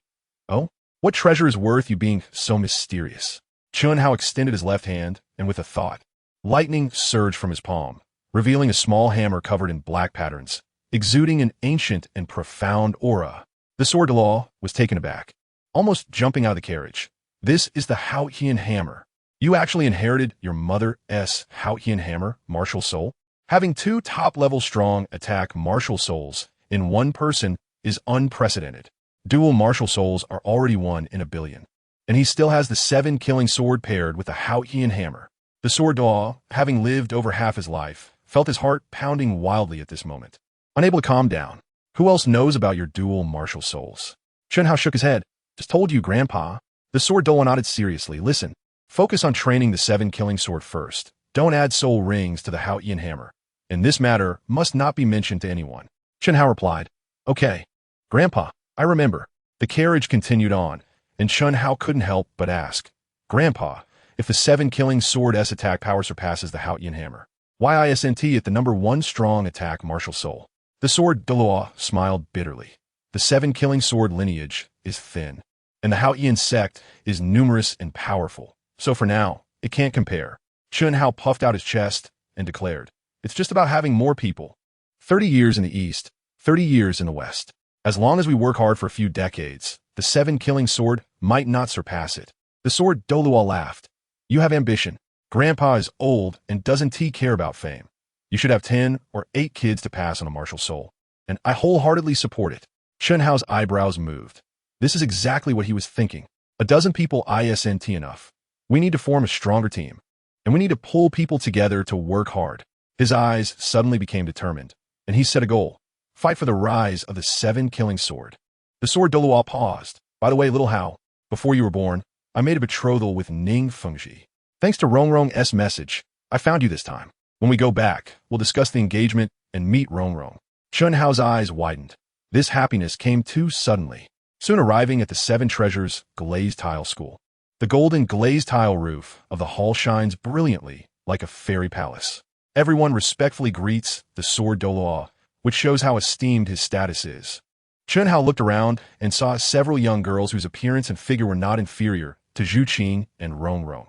Oh? What treasure is worth you being so mysterious? Chun Hao extended his left hand, and with a thought, lightning surged from his palm, revealing a small hammer covered in black patterns, exuding an ancient and profound aura. The sword Douluo was taken aback, almost jumping out of the carriage. This is the Haoyan hammer. You actually inherited your mother's Haoyan hammer, martial soul? Having 2 top-level strong attack martial souls in one person is unprecedented. Dual martial souls are already 1 in a billion. And he still has the 7 killing sword paired with the Haoyan hammer. The sword Douluo, having lived over half his life, felt his heart pounding wildly at this moment. Unable to calm down. Who else knows about your dual martial souls? Chun Hao shook his head. Just told you, Grandpa. The sword Douluo nodded seriously. Listen, focus on training the 7 killing sword first. Don't add soul rings to the Haoyan hammer. And this matter must not be mentioned to anyone. Chun Hao replied. Okay. Grandpa, I remember. The carriage continued on, and Chun Hao couldn't help but ask, Grandpa, if the 7 killing sword's attack power surpasses the Haoyan hammer, why isn't it the #1 strong attack martial soul? The sword Douluo smiled bitterly. The 7 killing sword lineage is thin, and the Haoyan sect is numerous and powerful. So for now, it can't compare. Chun Hao puffed out his chest and declared, it's just about having more people. 30 years in the east, 30 years in the west. As long as we work hard for a few decades, the 7 killing sword might not surpass it. The sword Douluo laughed. You have ambition. Grandpa is old and doesn't care about fame. You should have 10 or 8 kids to pass on a martial soul, and I wholeheartedly support it. Chun Hao's eyebrows moved. This is exactly what he was thinking. A dozen people isn't enough. We need to form a stronger team, and we need to pull people together to work hard. His eyes suddenly became determined, and he set a goal. Fight for the rise of the 7 killing sword. The sword Douluo paused. By the way, little Hao, before you were born, I made a betrothal with Ning Fengji. Thanks to Rongrong's message, I found you this time. When we go back, we'll discuss the engagement and meet Rongrong. Chun Hao's eyes widened. This happiness came too suddenly. Soon arriving at the 7 Treasures Glazed Tile School. The golden glazed tile roof of the hall shines brilliantly like a fairy palace. Everyone respectfully greets the sword Douluo, which shows how esteemed his status is. Chun Hao looked around and saw several young girls whose appearance and figure were not inferior to Zhuqing and Rongrong.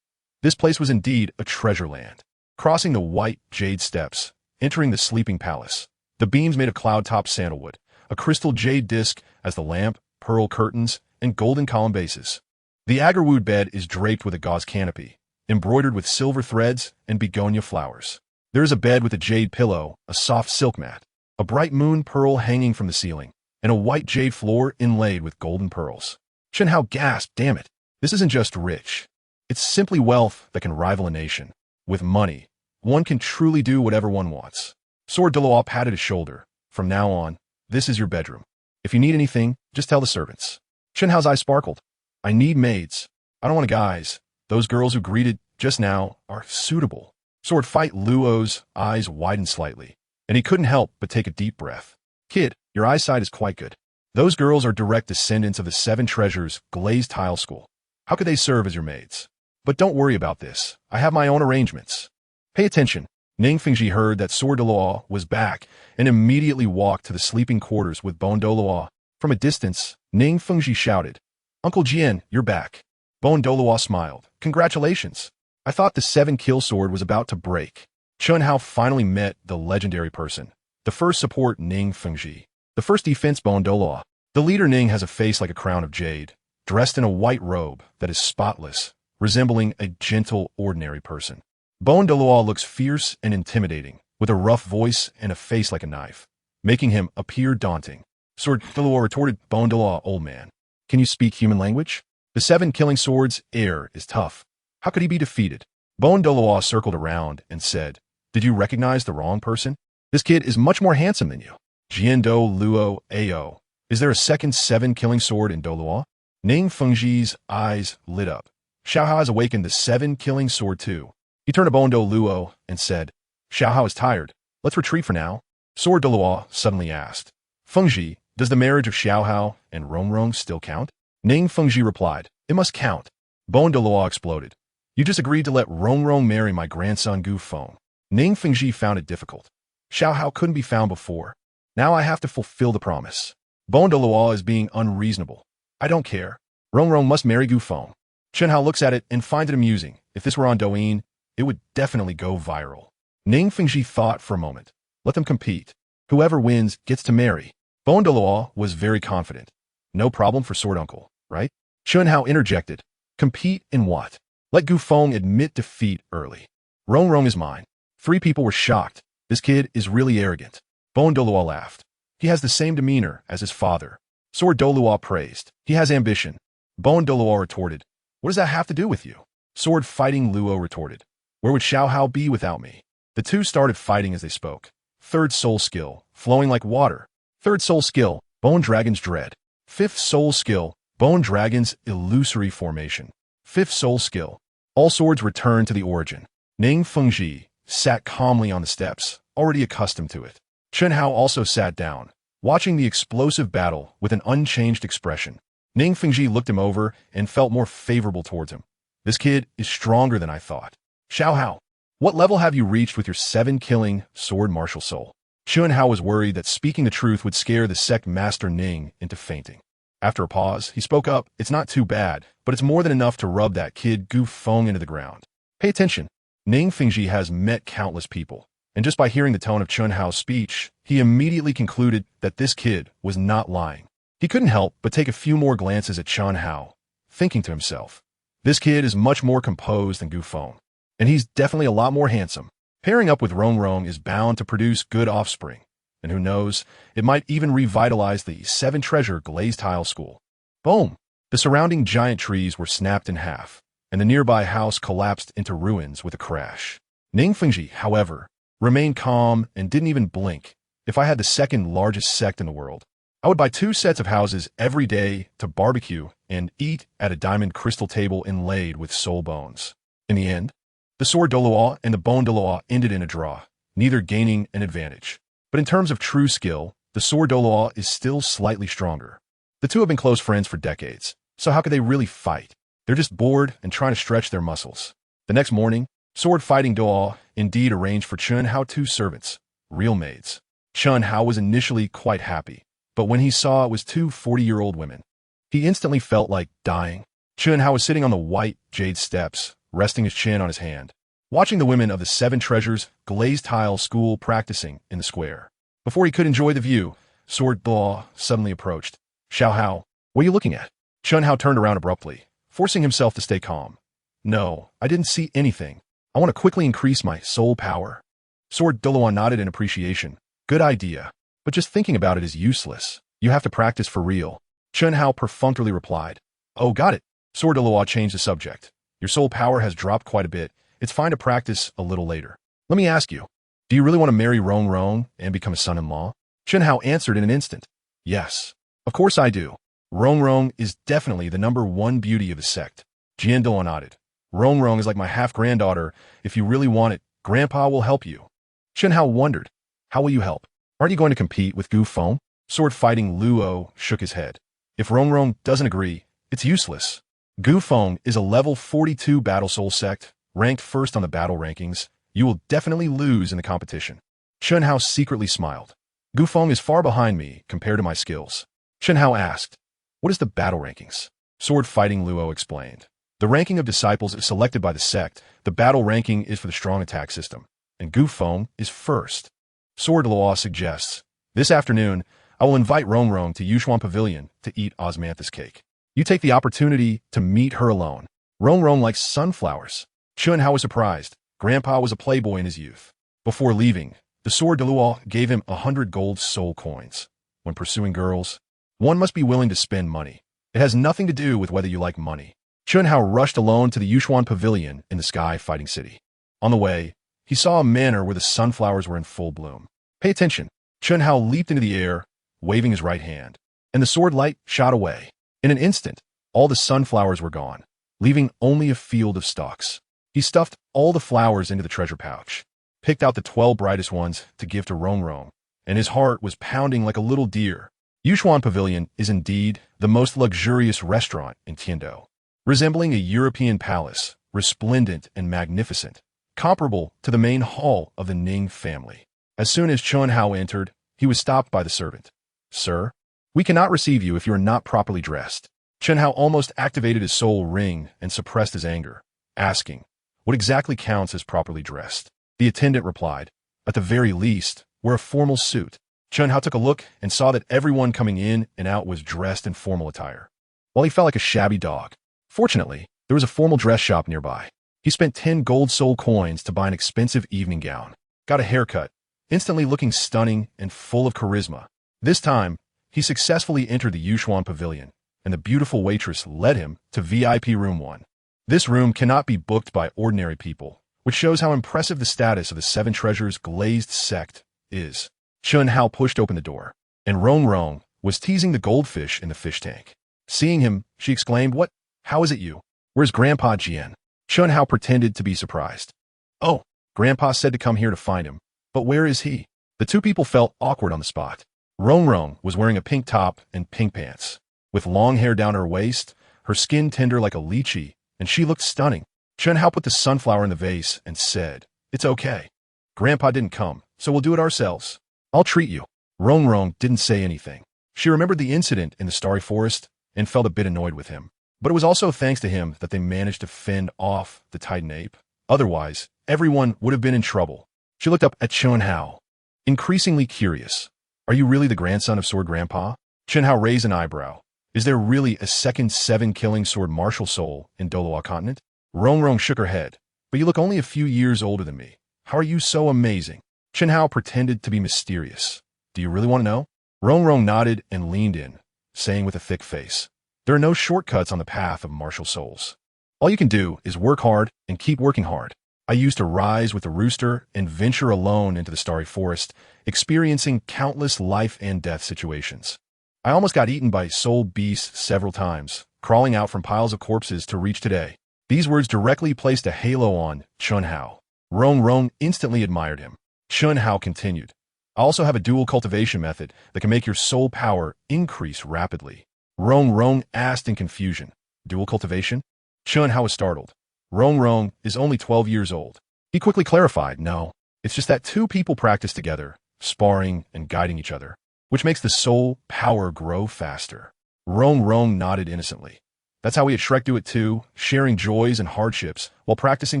This place was indeed a treasure land. Crossing the white jade steps, entering the sleeping palace, the beams made of cloud-top sandalwood, a crystal jade disc as the lamp, pearl curtains, and golden column bases. The agarwood bed is draped with a gauze canopy, embroidered with silver threads and begonia flowers. There is a bed with a jade pillow, a soft silk mat, a bright moon pearl hanging from the ceiling, and a white jade floor inlaid with golden pearls. Chun Hao gasped, damn it, this isn't just rich. It's simply wealth that can rival a nation. With money, one can truly do whatever one wants. Sword DeLuo patted his shoulder. From now on, this is your bedroom. If you need anything, just tell the servants. Chen Hao's eyes sparkled. I need maids. I don't want guys. Those girls who greeted just now are suitable. Sword Fight Luo's eyes widened slightly, and he couldn't help but take a deep breath. Kid, your eyesight is quite good. Those girls are direct descendants of the Seven Treasures glazed tile school. How could they serve as your maids? But don't worry about this. I have my own arrangements. Pay attention. Ning Fengji heard that Sword DeLuo was back and immediately walked to the sleeping quarters with Bon DeLuo. From a distance, Ning Fengji shouted, Uncle Jian, you're back. Bon DeLuo smiled. Congratulations. I thought the 7-kill sword was about to break. Chen Hao finally met the legendary person. The first support Ning Fengji. The first defense Bon DeLuo. The leader Ning has a face like a crown of jade, dressed in a white robe that is spotless, resembling a gentle, ordinary person. Bon DeLuo looks fierce and intimidating, with a rough voice and a face like a knife, making him appear daunting. Sword DeLuo retorted, Bon DeLuo, old man. Can you speak human language? The 7 killing swords air is tough. How could he be defeated? Bon DeLuo circled around and said, Did you recognize the wrong person? This kid is much more handsome than you. Jian Luo Ao. Is there a second 7 killing sword in DouluoMeets? Ning Fengji's eyes lit up. Xiao Hao has awakened the 7 killing sword too. He turned to Bon Luo and said, Xiao Hao is tired. Let's retreat for now. Sword DeLuo suddenly asked, Fengji, does the marriage of Xiao Hao and Rongrong still count? Ning Fengji replied, It must count. Bon DeLuo exploded. You just agreed to let Rongrong marry my grandson Gu Feng. Ning Fengji found it difficult. Xiao Hao couldn't be found before. Now I have to fulfill the promise. Bon DeLuo is being unreasonable. I don't care. Rongrong must marry Gu Feng. Chen Hao looks at it and finds it amusing. If this were on Douyin, it would definitely go viral. Ning Fengji thought for a moment. Let them compete. Whoever wins gets to marry. Bon DeLuo was very confident. No problem for Sword Uncle, right? Chen Hao interjected. Compete in what? Let Gu Feng admit defeat early. Rongrong is mine. 3 people were shocked. This kid is really arrogant. Bon DeLuo laughed. He has the same demeanor as his father. Sword DeLuo praised. He has ambition. Bon DeLuo retorted. What does that have to do with you? Sword Fighting Luo retorted. Where would Xiao Hao be without me? The two started fighting as they spoke. Third soul skill, flowing like water. Third soul skill, Bone Dragon's Dread. Fifth soul skill, Bone Dragon's Illusory Formation. Fifth soul skill. All swords return to the origin. Ning Fengji sat calmly on the steps, already accustomed to it. Chen Hao also sat down, watching the explosive battle with an unchanged expression. Ning Fengji looked him over and felt more favorable towards him. This kid is stronger than I thought. Xiao Hao, what level have you reached with your 7-killing sword martial soul? Chen Hao was worried that speaking the truth would scare the sect master Ning into fainting. After a pause, he spoke up. It's not too bad, but it's more than enough to rub that kid Gu Feng into the ground. Pay attention. Ning Fengji has met countless people, and just by hearing the tone of Chen Hao's speech, he immediately concluded that this kid was not lying. He couldn't help but take a few more glances at Chen Hao, thinking to himself, this kid is much more composed than Gu Feng, and he's definitely a lot more handsome. Pairing up with Rongrong is bound to produce good offspring, and who knows, it might even revitalize the 7-treasure glazed tile school. Boom! The surrounding giant trees were snapped in half, and the nearby house collapsed into ruins with a crash. Ning Fengji, however, remained calm and didn't even blink. If I had the 2nd largest sect in the world, I would buy 2 sets of houses every day to barbecue and eat at a diamond crystal table inlaid with soul bones. In the end, the Sword DeLuo and the Bone DeLuo ended in a draw, neither gaining an advantage. But in terms of true skill, the Sword DeLuo is still slightly stronger. The two have been close friends for decades, so how could they really fight? They're just bored and trying to stretch their muscles. The next morning, Sword Fighting Duo indeed arranged for Chen Hao 2 servants, real maids. Chen Hao was initially quite happy, but when he saw it was 2 40-year-old women, he instantly felt like dying. Chen Hao was sitting on the white jade steps, resting his chin on his hand, watching the women of the 7 Treasures glazed tile school practicing in the square. Before he could enjoy the view, Sword Duo suddenly approached. Xiao Hao, what are you looking at? Chen Hao turned around abruptly, forcing himself to stay calm. No, I didn't see anything. I want to quickly increase my soul power. Sword DeLuo nodded in appreciation. Good idea, but just thinking about it is useless. You have to practice for real. Chen Hao perfunctorily replied. Oh, got it. Sword DeLuo changed the subject. Your soul power has dropped quite a bit. It's fine to practice a little later. Let me ask you, do you really want to marry Rong Rong and become a son-in-law? Chen Hao answered in an instant. Yes. Of course I do. Rong Rong is definitely the #1 beauty of the sect. Jian Dong nodded. Rong Rong is like my half-granddaughter. If you really want it, Grandpa will help you. Chen Hao wondered, how will you help? Aren't you going to compete with Gu Feng? Sword-fighting Luo shook his head. If Rong Rong doesn't agree, it's useless. Gu Feng is a level 42 battle soul sect, ranked first on the battle rankings. You will definitely lose in the competition. Chen Hao secretly smiled. Gu Feng is far behind me compared to my skills. Chen Hao asked, what is the battle rankings? Sword-fighting Luo explained. The ranking of disciples is selected by the sect. The battle ranking is for the strong attack system, and Gu Feng is first. Sword Luo suggests, this afternoon, I will invite Rong Rong to Yushuan Pavilion to eat osmanthus cake. You take the opportunity to meet her alone. Rong Rong likes sunflowers. Chen Hao was surprised. Grandpa was a playboy in his youth. Before leaving, the Sword Luo gave him 100 gold soul coins. When pursuing girls, one must be willing to spend money. It has nothing to do with whether you like money. Chen Hao rushed alone to the Yushuan Pavilion in the Sky Fighting City. On the way, he saw a manor where the sunflowers were in full bloom. Pay attention. Chen Hao leaped into the air, waving his right hand, and the sword light shot away. In an instant, all the sunflowers were gone, leaving only a field of stalks. He stuffed all the flowers into the treasure pouch, picked out the 12 brightest ones to give to Rong Rong, and his heart was pounding like a little deer. Yushuan Pavilion is indeed the most luxurious restaurant in Tiandou, resembling a European palace, resplendent and magnificent, comparable to the main hall of the Ning family. As soon as Chen Hao entered, he was stopped by the servant. Sir, we cannot receive you if you are not properly dressed. Chen Hao almost activated his soul ring and suppressed his anger, asking, what exactly counts as properly dressed? The attendant replied, at the very least, wear a formal suit. Chen Hao took a look and saw that everyone coming in and out was dressed in formal attire, while he felt like a shabby dog. Fortunately, there was a formal dress shop nearby. He spent 10 gold soul coins to buy an expensive evening gown, got a haircut, instantly looking stunning and full of charisma. This time, he successfully entered the Yushuan Pavilion, and the beautiful waitress led him to VIP Room 1. This room cannot be booked by ordinary people, which shows how impressive the status of the Seven Treasures glazed sect is. Chen Hao pushed open the door, and Rong Rong was teasing the goldfish in the fish tank. Seeing him, she exclaimed, what? How is it you? Where's Grandpa Jian? Chen Hao pretended to be surprised. Oh, Grandpa said to come here to find him, but where is he? The two people felt awkward on the spot. Rong Rong was wearing a pink top and pink pants, with long hair down her waist, her skin tender like a lychee, and she looked stunning. Chen Hao put the sunflower in the vase and said, it's okay. Grandpa didn't come, so we'll do it ourselves. I'll treat you. Rong Rong didn't say anything. She remembered the incident in the Starry Forest and felt a bit annoyed with him. But it was also thanks to him that they managed to fend off the Titan ape. Otherwise, everyone would have been in trouble. She looked up at Chen Hao, increasingly curious. Are you really the grandson of Sword Grandpa? Chen Hao raised an eyebrow. Is there really a second 7-killing sword martial soul in Douluo continent? Rong Rong shook her head. But you look only a few years older than me. How are you so amazing? Chen Hao pretended to be mysterious. Do you really want to know? Rong Rong nodded and leaned in, saying with a thick face, there are no shortcuts on the path of martial souls. All you can do is work hard and keep working hard. I used to rise with the rooster and venture alone into the Starry Forest, experiencing countless life and death situations. I almost got eaten by soul beasts several times, crawling out from piles of corpses to reach today. These words directly placed a halo on Chen Hao. Rong Rong instantly admired him. Chen Hao continued, I also have a dual cultivation method that can make your soul power increase rapidly. Rong Rong asked in confusion, dual cultivation? Chen Hao was startled. Rong Rong is only 12 years old. He quickly clarified, no, it's just that two people practice together, sparring and guiding each other, which makes the soul power grow faster. Rong Rong nodded innocently. That's how we at Shrek do it too, sharing joys and hardships while practicing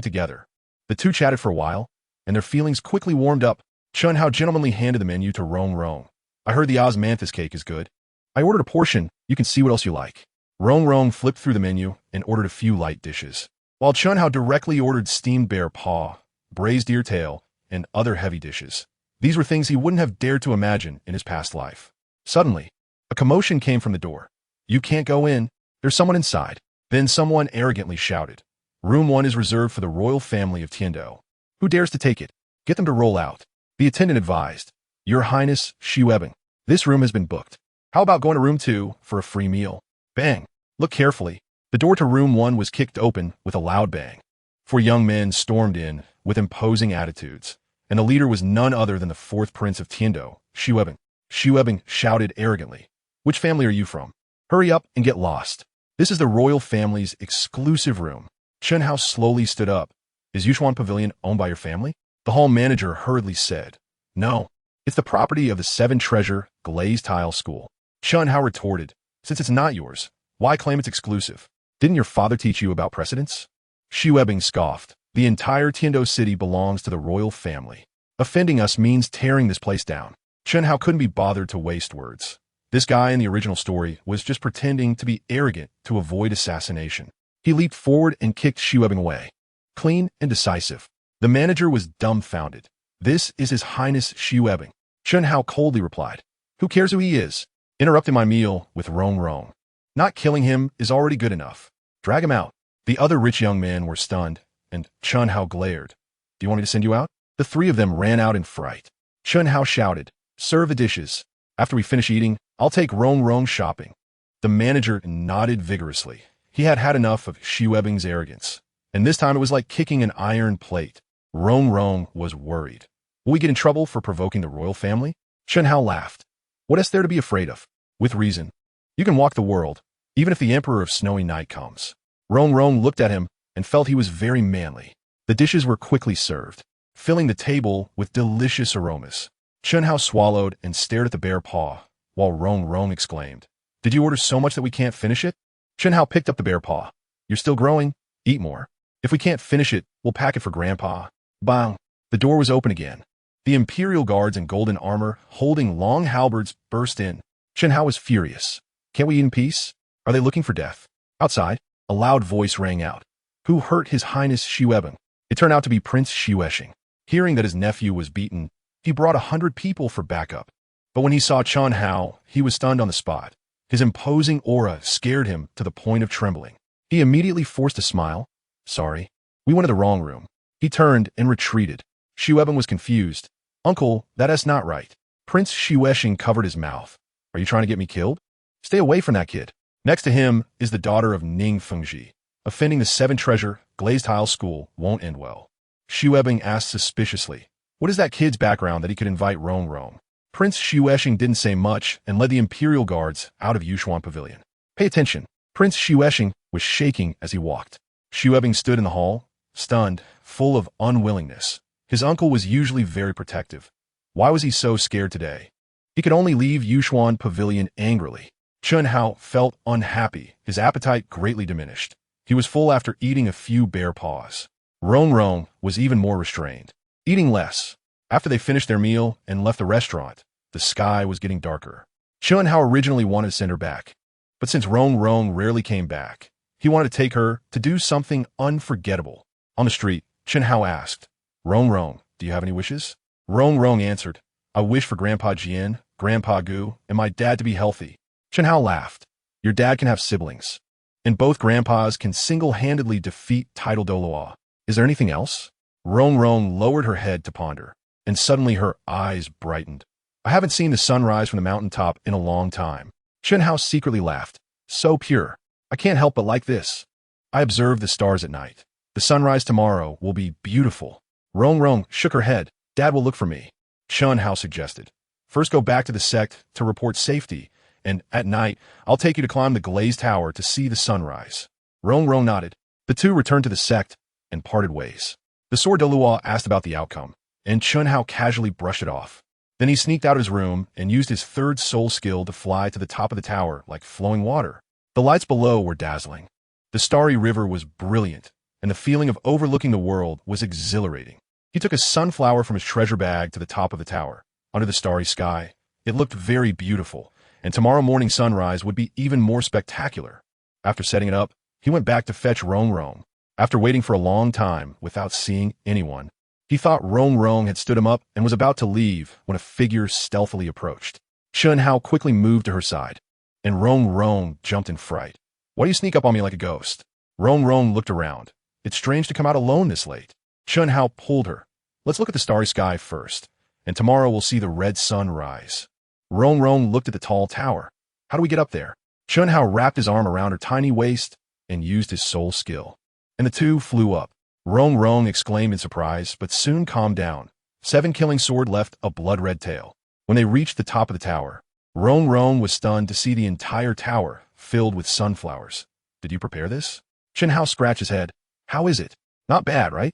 together. The two chatted for a while, and their feelings quickly warmed up. Chen Hao gentlemanly handed the menu to Rong Rong. I heard the osmanthus cake is good. I ordered a portion, you can see what else you like. Rong Rong flipped through the menu and ordered a few light dishes, while Chen Hao directly ordered steamed bear paw, braised deer tail, and other heavy dishes. These were things he wouldn't have dared to imagine in his past life. Suddenly, a commotion came from the door. You can't go in, there's someone inside. Then someone arrogantly shouted, Room 1 is reserved for the royal family of Tiandou. Who dares to take it? Get them to roll out. The attendant advised. Your Highness, Xu. This room has been booked. How about going to room 2 for a free meal? Bang. Look carefully. The door to room 1 was kicked open with a loud bang. 4 young men stormed in with imposing attitudes, and the leader was none other than the 4th prince of Tiando, Xu. Xu shouted arrogantly. Which family are you from? Hurry up and get lost. This is the royal family's exclusive room. Chen Hao slowly stood up. Is Yushuan Pavilion owned by your family? The hall manager hurriedly said. No. It's the property of the 7 Treasure Glazed Tile School. Chen Hao retorted. Since it's not yours, why claim it's exclusive? Didn't your father teach you about precedence? Xu scoffed. The entire Tiando city belongs to the royal family. Offending us means tearing this place down. Chen Hao couldn't be bothered to waste words. This guy in the original story was just pretending to be arrogant to avoid assassination. He leaped forward and kicked Xu away. Clean and decisive. The manager was dumbfounded. This is His Highness Xu. Chen Hao coldly replied. Who cares who he is? Interrupting my meal with Rong. Not killing him is already good enough. Drag him out. The other rich young men were stunned, and Chen Hao glared. Do you want me to send you out? The 3 of them ran out in fright. Chen Hao shouted. Serve the dishes. After we finish eating, I'll take Rong shopping. The manager nodded vigorously. He had had enough of Xu arrogance, and this time it was like kicking an iron plate. Rong was worried. Will we get in trouble for provoking the royal family? Chen Hao laughed. What is there to be afraid of? With reason. You can walk the world, even if the Emperor of Snowy Night comes. Rong looked at him and felt he was very manly. The dishes were quickly served, filling the table with delicious aromas. Chen Hao swallowed and stared at the bare paw, while Rong exclaimed, Did you order so much that we can't finish it? Chen Hao picked up the bare paw. You're still growing? Eat more. If we can't finish it, we'll pack it for Grandpa. Bang! The door was open again. The Imperial Guards in golden armor, holding long halberds, burst in. Chen Hao was furious. Can't we eat in peace? Are they looking for death? Outside, a loud voice rang out. Who hurt His Highness Xu? It turned out to be Prince Xu. Hearing that his nephew was beaten, he brought 100 people for backup. But when he saw Chen Hao, he was stunned on the spot. His imposing aura scared him to the point of trembling. He immediately forced a smile. Sorry, we went to the wrong room. He turned and retreated. Xu was confused. Uncle, that is not right. Prince Xu covered his mouth. Are you trying to get me killed? Stay away from that kid. Next to him is the daughter of Ning Fengji. Offending the 7 Treasure Glazed Tile School won't end well. Xu asked suspiciously. What is that kid's background that he could invite Rong? Prince Xu didn't say much and led the Imperial Guards out of Yushuan Pavilion. Pay attention. Prince Xu was shaking as he walked. Xu stood in the hall, stunned, full of unwillingness. His uncle was usually very protective. Why was he so scared today? He could only leave Yushuan Pavilion angrily. Chen Hao felt unhappy, his appetite greatly diminished. He was full after eating a few bare paws. Rong was even more restrained. Eating less. After they finished their meal and left the restaurant, the sky was getting darker. Chen Hao originally wanted to send her back, but since Rong rarely came back, he wanted to take her to do something unforgettable. On the street, Chen Hao asked, Rong, do you have any wishes? Rong answered, I wish for Grandpa Jian, Grandpa Gu, and my dad to be healthy. Chen Hao laughed. Your dad can have siblings, and both grandpas can single-handedly defeat Tidal Douluo. Is there anything else? Rong lowered her head to ponder, and suddenly her eyes brightened. I haven't seen the sunrise from the mountaintop in a long time. Chen Hao secretly laughed. So pure. I can't help but like this. I observe the stars at night. The sunrise tomorrow will be beautiful. Rong shook her head. Dad will look for me. Chen Hao suggested. First go back to the sect to report safety, and at night, I'll take you to climb the glazed tower to see the sunrise. Rong nodded. The two returned to the sect and parted ways. The Sword Douluo asked about the outcome, and Chen Hao casually brushed it off. Then he sneaked out of his room and used his 3rd soul skill to fly to the top of the tower like flowing water. The lights below were dazzling. The starry river was brilliant, and the feeling of overlooking the world was exhilarating. He took a sunflower from his treasure bag to the top of the tower. Under the starry sky, it looked very beautiful, and tomorrow morning sunrise would be even more spectacular. After setting it up, he went back to fetch Rong. After waiting for a long time without seeing anyone, he thought Rong had stood him up and was about to leave when a figure stealthily approached. Chen Hao quickly moved to her side, and Rong jumped in fright. Why do you sneak up on me like a ghost? Rong looked around. It's strange to come out alone this late. Chen Hao pulled her. Let's look at the starry sky first, and tomorrow we'll see the red sun rise. Rong Rong looked at the tall tower. How do we get up there? Chun Hao wrapped his arm around her tiny waist and used his soul skill. And the two flew up. Rong Rong exclaimed in surprise, but soon calmed down. 7 killing sword left a blood-red tail. When they reached the top of the tower, Rong Rong was stunned to see the entire tower filled with sunflowers. Did you prepare this? Chun Hao scratched his head. How is it? Not bad, right?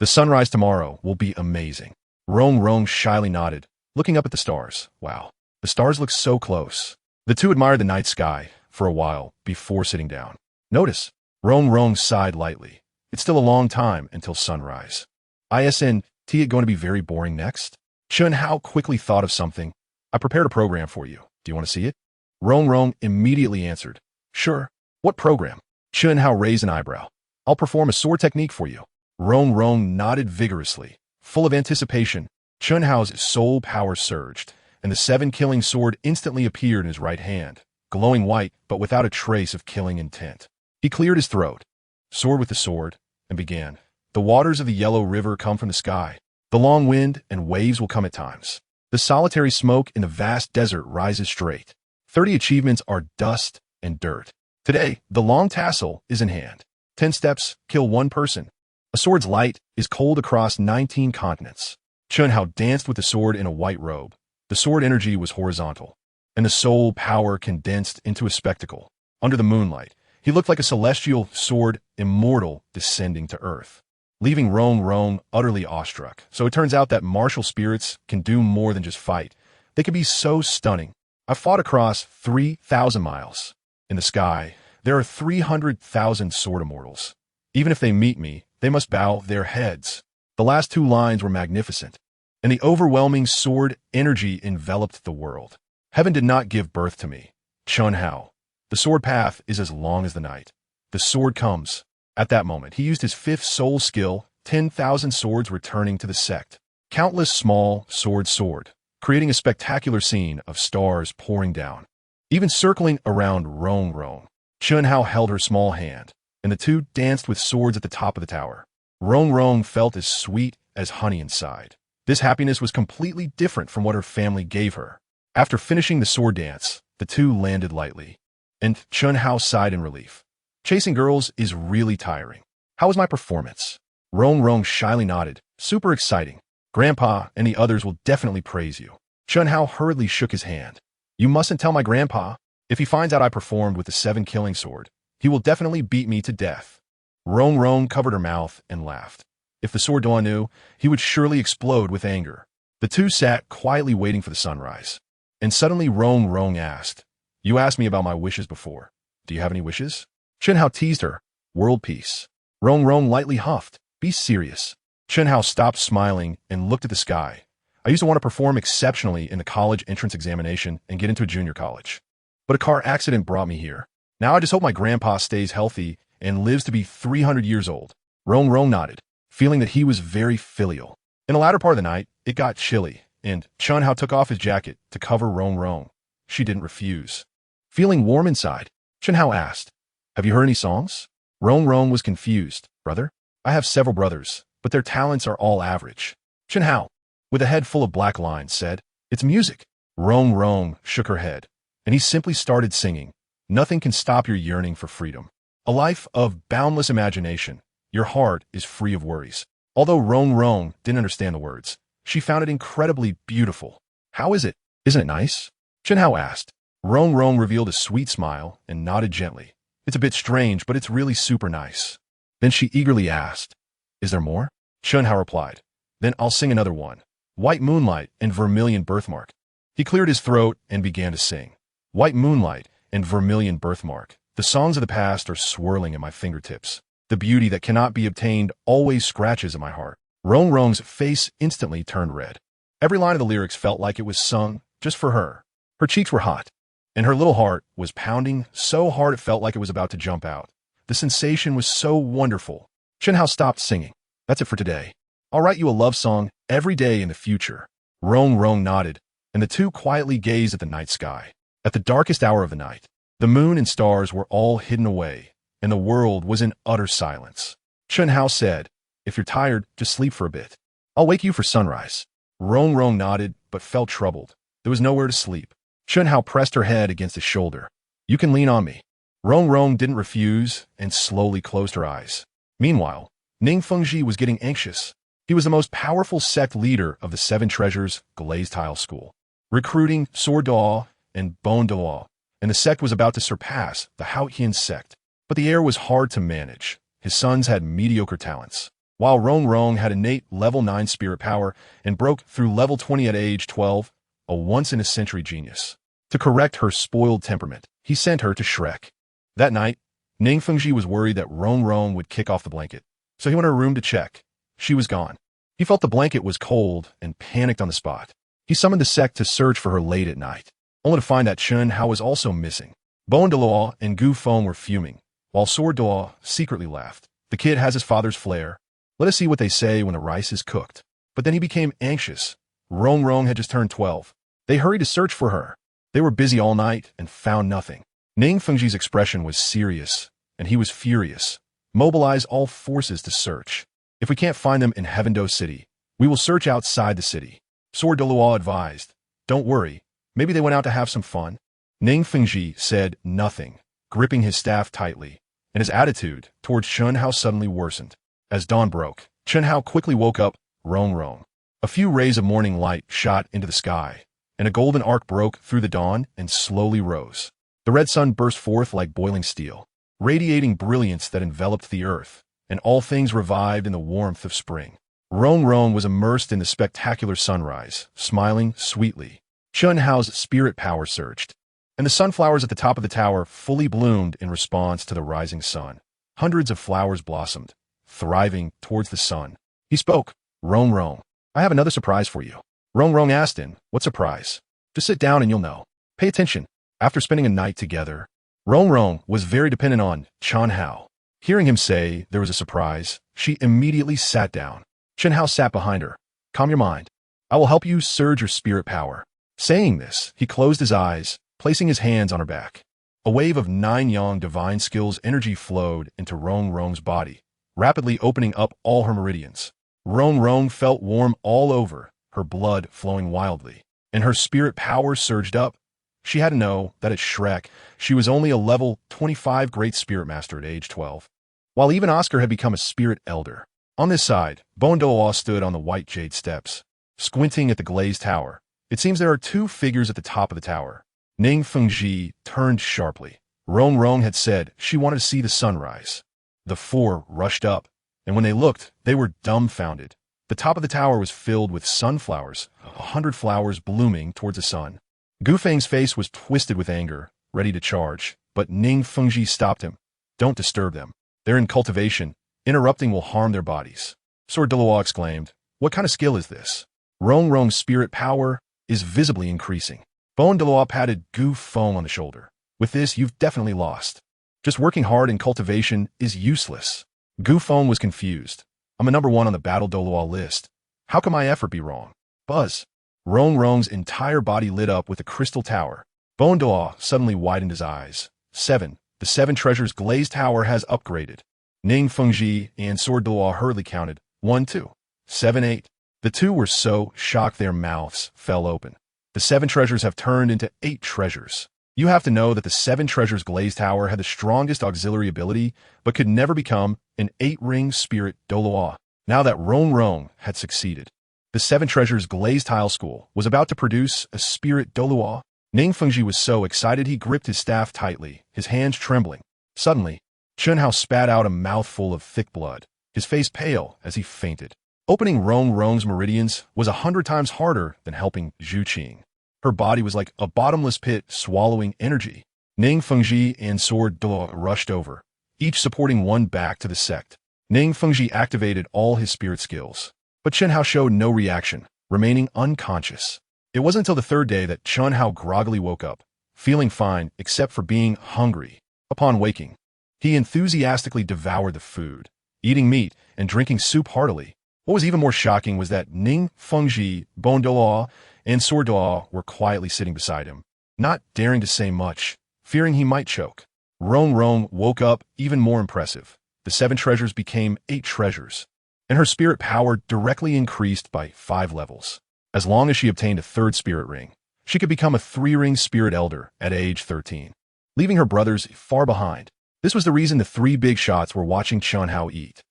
The sunrise tomorrow will be amazing. Rong Rong shyly nodded, looking up at the stars. Wow, the stars look so close. The two admired the night sky for a while before sitting down. Notice, Rong Rong sighed lightly. It's still a long time until sunrise. Isn't it going to be very boring next? Chun Hao quickly thought of something. I prepared a program for you. Do you want to see it? Rong Rong immediately answered. Sure. What program? Chun Hao raised an eyebrow. I'll perform a sword technique for you. Rong Rong nodded vigorously. Full of anticipation, Chun Hao's soul power surged, and the 7 killing sword instantly appeared in his right hand, glowing white but without a trace of killing intent. He cleared his throat, sword with the sword, and began. The waters of the yellow river come from the sky. The long wind and waves will come at times. The solitary smoke in the vast desert rises straight. 30 achievements are dust and dirt. Today, the long tassel is in hand. 10 steps, kill 1 person. A sword's light is cold across 19 continents. Chun Hao danced with the sword in a white robe. The sword energy was horizontal, and the soul power condensed into a spectacle. Under the moonlight, he looked like a celestial sword, immortal, descending to earth, leaving Rong Rong utterly awestruck. So it turns out that martial spirits can do more than just fight. They can be so stunning. I fought across 3,000 miles. In the sky, there are 300,000 sword immortals. Even if they meet me, they must bow their heads. The last 2 lines were magnificent, and the overwhelming sword energy enveloped the world. Heaven did not give birth to me. Chun Hao. The sword path is as long as the night. The sword comes. At that moment, he used his 5th soul skill, 10,000 swords returning to the sect. Countless small sword, creating a spectacular scene of stars pouring down. Even circling around Rong Rong, Chun Hao held her small hand, and the two danced with swords at the top of the tower. Rong Rong felt as sweet as honey inside. This happiness was completely different from what her family gave her. After finishing the sword dance, the two landed lightly, and Chun Hao sighed in relief. Chasing girls is really tiring. How was my performance? Rong Rong shyly nodded. Super exciting. Grandpa and the others will definitely praise you. Chun Hao hurriedly shook his hand. You mustn't tell my grandpa. If he finds out I performed with the 7 killing sword, he will definitely beat me to death. Rong Rong covered her mouth and laughed. If the sword Dawn knew, he would surely explode with anger. The two sat quietly waiting for the sunrise. And suddenly Rong Rong asked, You asked me about my wishes before. Do you have any wishes? Chun Hao teased her. World peace. Rong Rong lightly huffed. Be serious. Chun Hao stopped smiling and looked at the sky. I used to want to perform exceptionally in the college entrance examination and get into a junior college. But a car accident brought me here. Now I just hope my grandpa stays healthy and lives to be 300 years old. Rong Rong nodded, feeling that he was very filial. In the latter part of the night, it got chilly, and Chun Hao took off his jacket to cover Rong Rong. She didn't refuse. Feeling warm inside, Chun Hao asked, Have you heard any songs? Rong Rong was confused. Brother? I have several brothers, but their talents are all average. Chun Hao, with a head full of black lines, said, It's music. Rong Rong shook her head, and he simply started singing. Nothing can stop your yearning for freedom. A life of boundless imagination. Your heart is free of worries. Although Rong Rong didn't understand the words, she found it incredibly beautiful. How is it? Isn't it nice? Chun Hao asked. Rong Rong revealed a sweet smile and nodded gently. It's a bit strange, but it's really super nice. Then she eagerly asked, Is there more? Chun Hao replied, Then I'll sing another one. White Moonlight and Vermilion Birthmark. He cleared his throat and began to sing. White Moonlight and Vermilion Birthmark. The songs of the past are swirling at my fingertips. The beauty that cannot be obtained always scratches at my heart. Rong Rong's face instantly turned red. Every line of the lyrics felt like it was sung just for her. Her cheeks were hot, and her little heart was pounding so hard it felt like it was about to jump out. The sensation was so wonderful. Chun Hao stopped singing. That's it for today. I'll write you a love song every day in the future. Rong Rong nodded, and the two quietly gazed at the night sky. At the darkest hour of the night, the moon and stars were all hidden away, and the world was in utter silence. Chun Hao said, If you're tired, just sleep for a bit. I'll wake you for sunrise. Rong Rong nodded, but felt troubled. There was nowhere to sleep. Chun Hao pressed her head against his shoulder. You can lean on me. Rong Rong didn't refuse and slowly closed her eyes. Meanwhile, Ning Fengji was getting anxious. He was the most powerful sect leader of the Seven Treasures Glazed Tile School, recruiting Sword Duo and Bone Duo, and the sect was about to surpass the Haotian sect. But the heir was hard to manage. His sons had mediocre talents, while Rong Rong had innate level 9 spirit power and broke through level 20 at age 12, a once-in-a-century genius. To correct her spoiled temperament, he sent her to Shrek. That night, Ning Fengji was worried that Rong Rong would kick off the blanket, so he went to her room to check. She was gone. He felt the blanket was cold and panicked on the spot. He summoned the sect to search for her late at night, only to find that Chun Hao was also missing. Bone Duo and Gu Feng were fuming, while Sword Duo secretly laughed. The kid has his father's flair. Let us see what they say when the rice is cooked. But then he became anxious. Rong Rong had just turned 12. They hurried to search for her. They were busy all night and found nothing. Ning Fengji's expression was serious, and he was furious. Mobilize all forces to search. If we can't find them in Heavendo City, we will search outside the city. Sword Duo advised. Don't worry, maybe they went out to have some fun. Ning Fengji said nothing, gripping his staff tightly, and his attitude towards Chun Hao suddenly worsened. As dawn broke, Chun Hao quickly woke up Rong Rong. A few rays of morning light shot into the sky, and a golden arc broke through the dawn and slowly rose. The red sun burst forth like boiling steel, radiating brilliance that enveloped the earth, and all things revived in the warmth of spring. Rong Rong was immersed in the spectacular sunrise, smiling sweetly. Chun Hao's spirit power surged, and the sunflowers at the top of the tower fully bloomed in response to the rising sun. Hundreds of flowers blossomed, thriving towards the sun. He spoke. Rong Rong, I have another surprise for you. Rong Rong asked him, what surprise? Just sit down and you'll know. Pay attention. After spending a night together, Rong Rong was very dependent on Chun Hao. Hearing him say there was a surprise, she immediately sat down. Chun Hao sat behind her. Calm your mind. I will help you surge your spirit power. Saying this, he closed his eyes, placing his hands on her back. A wave of 9 yang divine skills energy flowed into Rong Rong's body, rapidly opening up all her meridians. Rong Rong felt warm all over, her blood flowing wildly, and her spirit power surged up. She had to know that at Shrek, she was only a level 25 Great Spirit Master at age 12, while even Oscar had become a Spirit Elder. On this side, Bone Duo stood on the white jade steps, squinting at the glazed tower. It seems there are 2 figures at the top of the tower. Ning Fengji turned sharply. Rong Rong had said she wanted to see the sunrise. The 4 rushed up, and when they looked, they were dumbfounded. The top of the tower was filled with sunflowers, 100 flowers blooming towards the sun. Gu Feng's face was twisted with anger, ready to charge, but Ning Fengji stopped him. Don't disturb them. They're in cultivation. Interrupting will harm their bodies. Sword Duo exclaimed, what kind of skill is this? Rong Rong's spirit power is visibly increasing. Bone Duo patted Gu Feng on the shoulder. With this, you've definitely lost. Just working hard in cultivation is useless. Gu Feng was confused. I'm a number 1 on the Battle Douluo list. How can my effort be wrong? Buzz. Rong Rong's entire body lit up with a crystal tower. Bone Duo suddenly widened his eyes. 7. The 7 Treasures Glazed Tower has upgraded. Ning Fengji and Sword Duo hurriedly counted. 1, 2, 7, 8. The 2 were so shocked their mouths fell open. The 7 treasures have turned into 8 treasures. You have to know that the 7 Treasures Glazed Tower had the strongest auxiliary ability, but could never become an 8-ring spirit Douluo. Now that Rong Rong had succeeded, the 7 Treasures Glazed Tile School was about to produce a spirit Douluo. Ning Fengji was so excited he gripped his staff tightly, his hands trembling. Suddenly, Chun Hao spat out a mouthful of thick blood, his face pale as he fainted. Opening Rong Rong's meridians was 100 times harder than helping Zhuqing. Her body was like a bottomless pit swallowing energy. Ning Fengji and Sword Duo rushed over, each supporting one back to the sect. Ning Fengji activated all his spirit skills, but Chun Hao showed no reaction, remaining unconscious. It wasn't until the 3rd day that Chun Hao groggily woke up, feeling fine except for being hungry. Upon waking, he enthusiastically devoured the food, eating meat and drinking soup heartily. What was even more shocking was that Ning Fengji, Bone Duo, and Sword Duo were quietly sitting beside him, not daring to say much, fearing he might choke. Rong Rong woke up even more impressive. The 7 treasures became 8 treasures. and her spirit power directly increased by 5 levels. As long as she obtained a 3rd spirit ring, she could become a 3-ring spirit elder at age 13, leaving her brothers far behind. This was the reason the 3 big shots were watching Chunhao eat.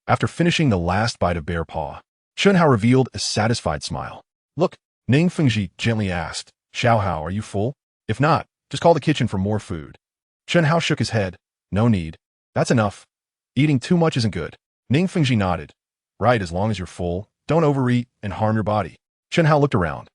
After finishing the last bite of bear paw, Chunhao revealed a satisfied smile. Look, Ning Fengji gently asked, Xiaohao, are you full? If not, just call the kitchen for more food. Chunhao shook his head. No need. That's enough. Eating too much isn't good. Ning Fengji nodded. Right, as long as you're full, don't overeat and harm your body. Chunhao looked around.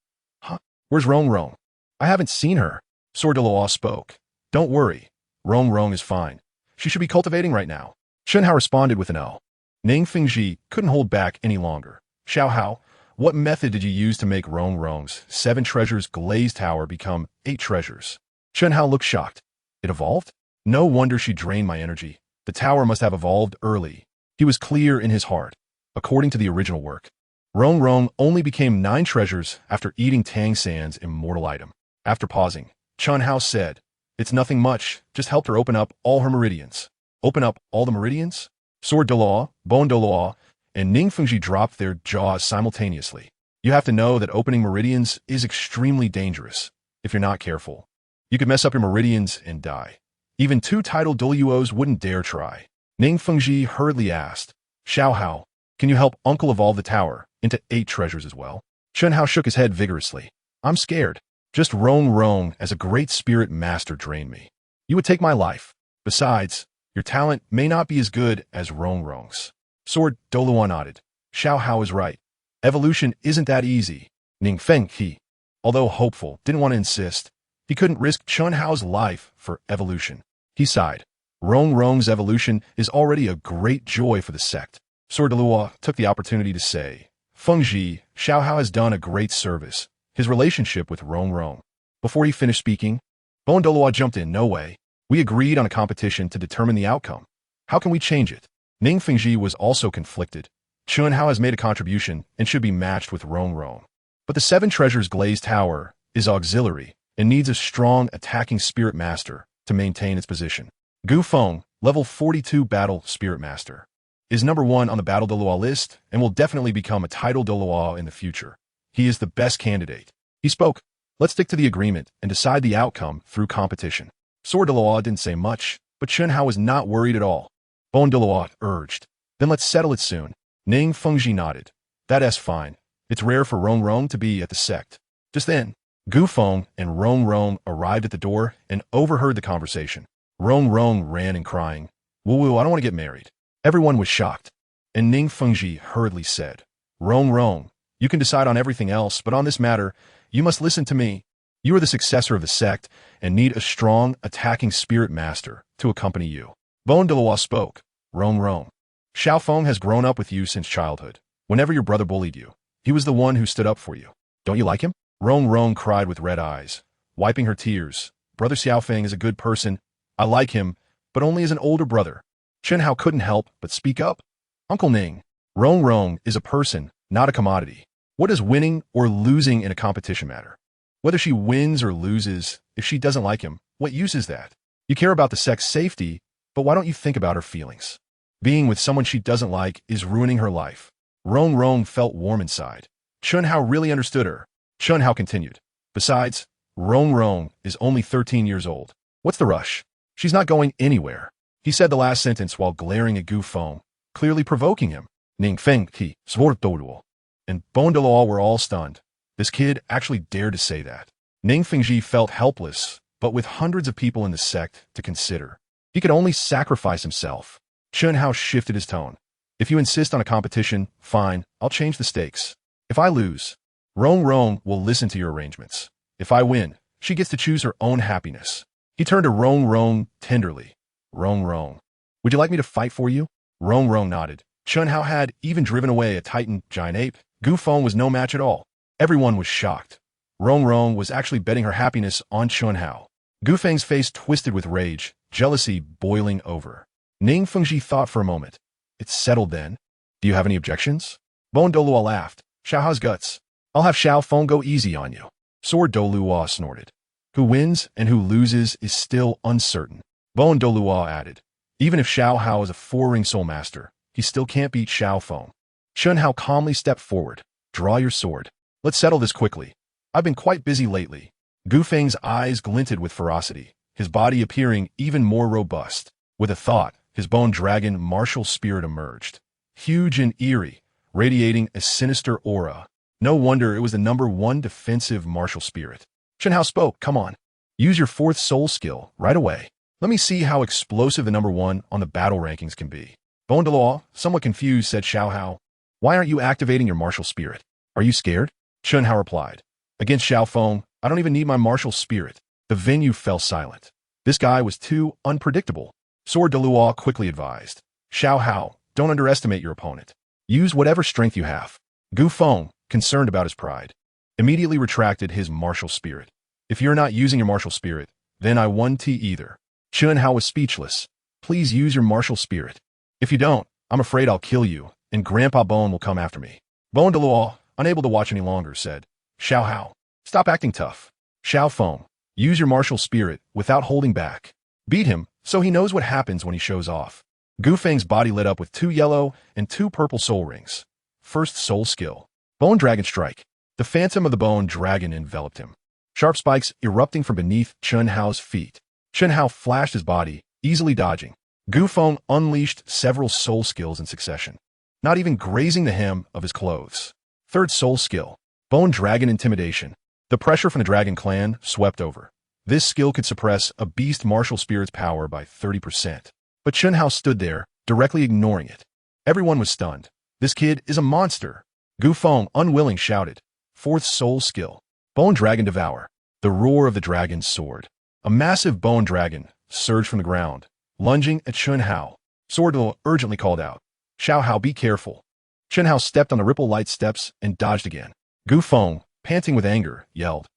Where's Rong Rong? I haven't seen her. Sword Deluo spoke. Don't worry. Rong Rong is fine. She should be cultivating right now. Chunhao responded with an O. Ning Fengji couldn't hold back any longer. Xiaohao, what method did you use to make Rong Rong's 7 treasures glazed tower become 8 treasures? Chunhao looked shocked. It evolved? No wonder she drained my energy. The tower must have evolved early. He was clear in his heart. According to the original work, Rong Rong only became 9 treasures after eating Tang San's immortal item. After pausing, Chunhao said, It's nothing much, just helped her open up all her meridians. Open up all the meridians? Sword Deluo, Bone Deluo, and Ning Fengji dropped their jaws simultaneously. You have to know that opening meridians is extremely dangerous. If you're not careful, you could mess up your meridians and die. Even 2 titled Douluos wouldn't dare try. Ning Fengji hurriedly asked, Xiaohao, can you help Uncle evolve the tower into 8 treasures as well? Chunhao shook his head vigorously. I'm scared. Just Rong Rong as a great spirit master drained me. You would take my life. Besides, your talent may not be as good as Rong Rong's. Sword Douluo nodded. Xiaohao is right. Evolution isn't that easy. Ning Fengji, although hopeful, didn't want to insist. He couldn't risk Chunhao's life for evolution. He sighed. Rong Rong's evolution is already a great joy for the sect. Sword Deluo took the opportunity to say, Fengji, Xiaohao has done a great service. His relationship with Rong Rong. Before he finished speaking, Bone Deluo jumped in. No way. We agreed on a competition to determine the outcome. How can we change it? Ning Fengji was also conflicted. Chunhao has made a contribution and should be matched with Rong Rong. But the 7 treasures glazed tower is auxiliary and needs a strong attacking spirit master to maintain its position. Gu Feng, level 42 battle spirit master, is number 1 on the battle Deluo list and will definitely become a title Deluo in the future. He is the best candidate. He spoke. Let's stick to the agreement and decide the outcome through competition. Sword Deluo didn't say much, but Chunhao was not worried at all. Bone Deluo urged. Then let's settle it soon. Ning Fengji nodded. That's fine. It's rare for Rong Rong to be at the sect. Just then, Gu Feng and Rong Rong arrived at the door and overheard the conversation. Rong Rong ran and crying, Woo, I don't want to get married. Everyone was shocked. And Ning Fengji hurriedly said, Rong Rong, you can decide on everything else, but on this matter, you must listen to me. You are the successor of the sect and need a strong, attacking spirit master to accompany you. Bone Deluo spoke. Rong Rong. Xiao Feng has grown up with you since childhood. Whenever your brother bullied you, he was the one who stood up for you. Don't you like him? Rong Rong cried with red eyes, wiping her tears. Brother Xiaofeng is a good person. I like him, but only as an older brother. Chunhao couldn't help but speak up. Uncle Ning, Rong Rong is a person, not a commodity. What does winning or losing in a competition matter? Whether she wins or loses, if she doesn't like him, what use is that? You care about the sect's safety, but why don't you think about her feelings? Being with someone she doesn't like is ruining her life. Rong Rong felt warm inside. Chunhao really understood her. Chunhao continued. Besides, Rong Rong is only 13 years old. What's the rush? She's not going anywhere. He said the last sentence while glaring at Gu Feng, clearly provoking him. Ning Fengji, Sword Deluo, and Bone Deluo were all stunned. This kid actually dared to say that. Ning Fengji felt helpless, but with hundreds of people in the sect to consider, he could only sacrifice himself. Chunhao shifted his tone. If you insist on a competition, fine, I'll change the stakes. If I lose, Rong Rong will listen to your arrangements. If I win, she gets to choose her own happiness. He turned to Rong Rong tenderly. Rong Rong, would you like me to fight for you? Rong Rong nodded. Chunhao had even driven away a Titan giant ape. Gu Feng was no match at all. Everyone was shocked. Rong Rong was actually betting her happiness on Chunhao. Gu Feng's face twisted with rage, jealousy boiling over. Ning Fengji thought for a moment. It's settled then. Do you have any objections? Bone Deluo laughed. Xiaohao's guts. I'll have Xiao Feng go easy on you. Sword Deluo snorted. Who wins and who loses is still uncertain. Bone Deluo added. Even if Xiaohao is a 4-ring soul master, he still can't beat Xiao Feng. Chen Hao calmly stepped forward. Draw your sword. Let's settle this quickly. I've been quite busy lately. Gu Feng's eyes glinted with ferocity, his body appearing even more robust. With a thought, his bone dragon martial spirit emerged. Huge and eerie, radiating a sinister aura. No wonder it was the #1 defensive martial spirit. Chen Hao spoke, come on. Use your 4th soul skill right away. Let me see how explosive the #1 on the battle rankings can be. Bone Deluo, somewhat confused, said Xiao Hao. Why aren't you activating your martial spirit? Are you scared? Chen Hao replied. Against Xiao Feng, I don't even need my martial spirit. The venue fell silent. This guy was too unpredictable. Sword Deluo quickly advised. Xiao Hao, don't underestimate your opponent. Use whatever strength you have. Gu Feng, concerned about his pride, immediately retracted his martial spirit. If you're not using your martial spirit, then I won't either. Chen Hao was speechless. Please use your martial spirit. If you don't, I'm afraid I'll kill you, and Grandpa Bone will come after me. Bone Deluo, unable to watch any longer, said, Xiao Hao, stop acting tough. Xiao Feng, use your martial spirit without holding back. Beat him so he knows what happens when he shows off. Gu Feng's body lit up with 2 yellow and 2 purple soul rings. First soul skill. Bone Dragon Strike. The phantom of the bone dragon enveloped him. Sharp spikes erupting from beneath Chen Hao's feet. Chen Hao flashed his body, easily dodging. Gu Feng unleashed several soul skills in succession, not even grazing the hem of his clothes. Third soul skill. Bone Dragon Intimidation. The pressure from the Dragon Clan swept over. This skill could suppress a beast martial spirit's power by 30%. But Chen Hao stood there, directly ignoring it. Everyone was stunned. This kid is a monster. Gu Feng, unwilling, shouted. 4th soul skill. Bone Dragon Devour. The roar of the dragon's sword. A massive bone dragon surged from the ground, lunging at Chen Hao. Sword Deluo urgently called out. Xiao Hao, be careful. Chen Hao stepped on the ripple light steps and dodged again. Gu Feng, panting with anger, yelled.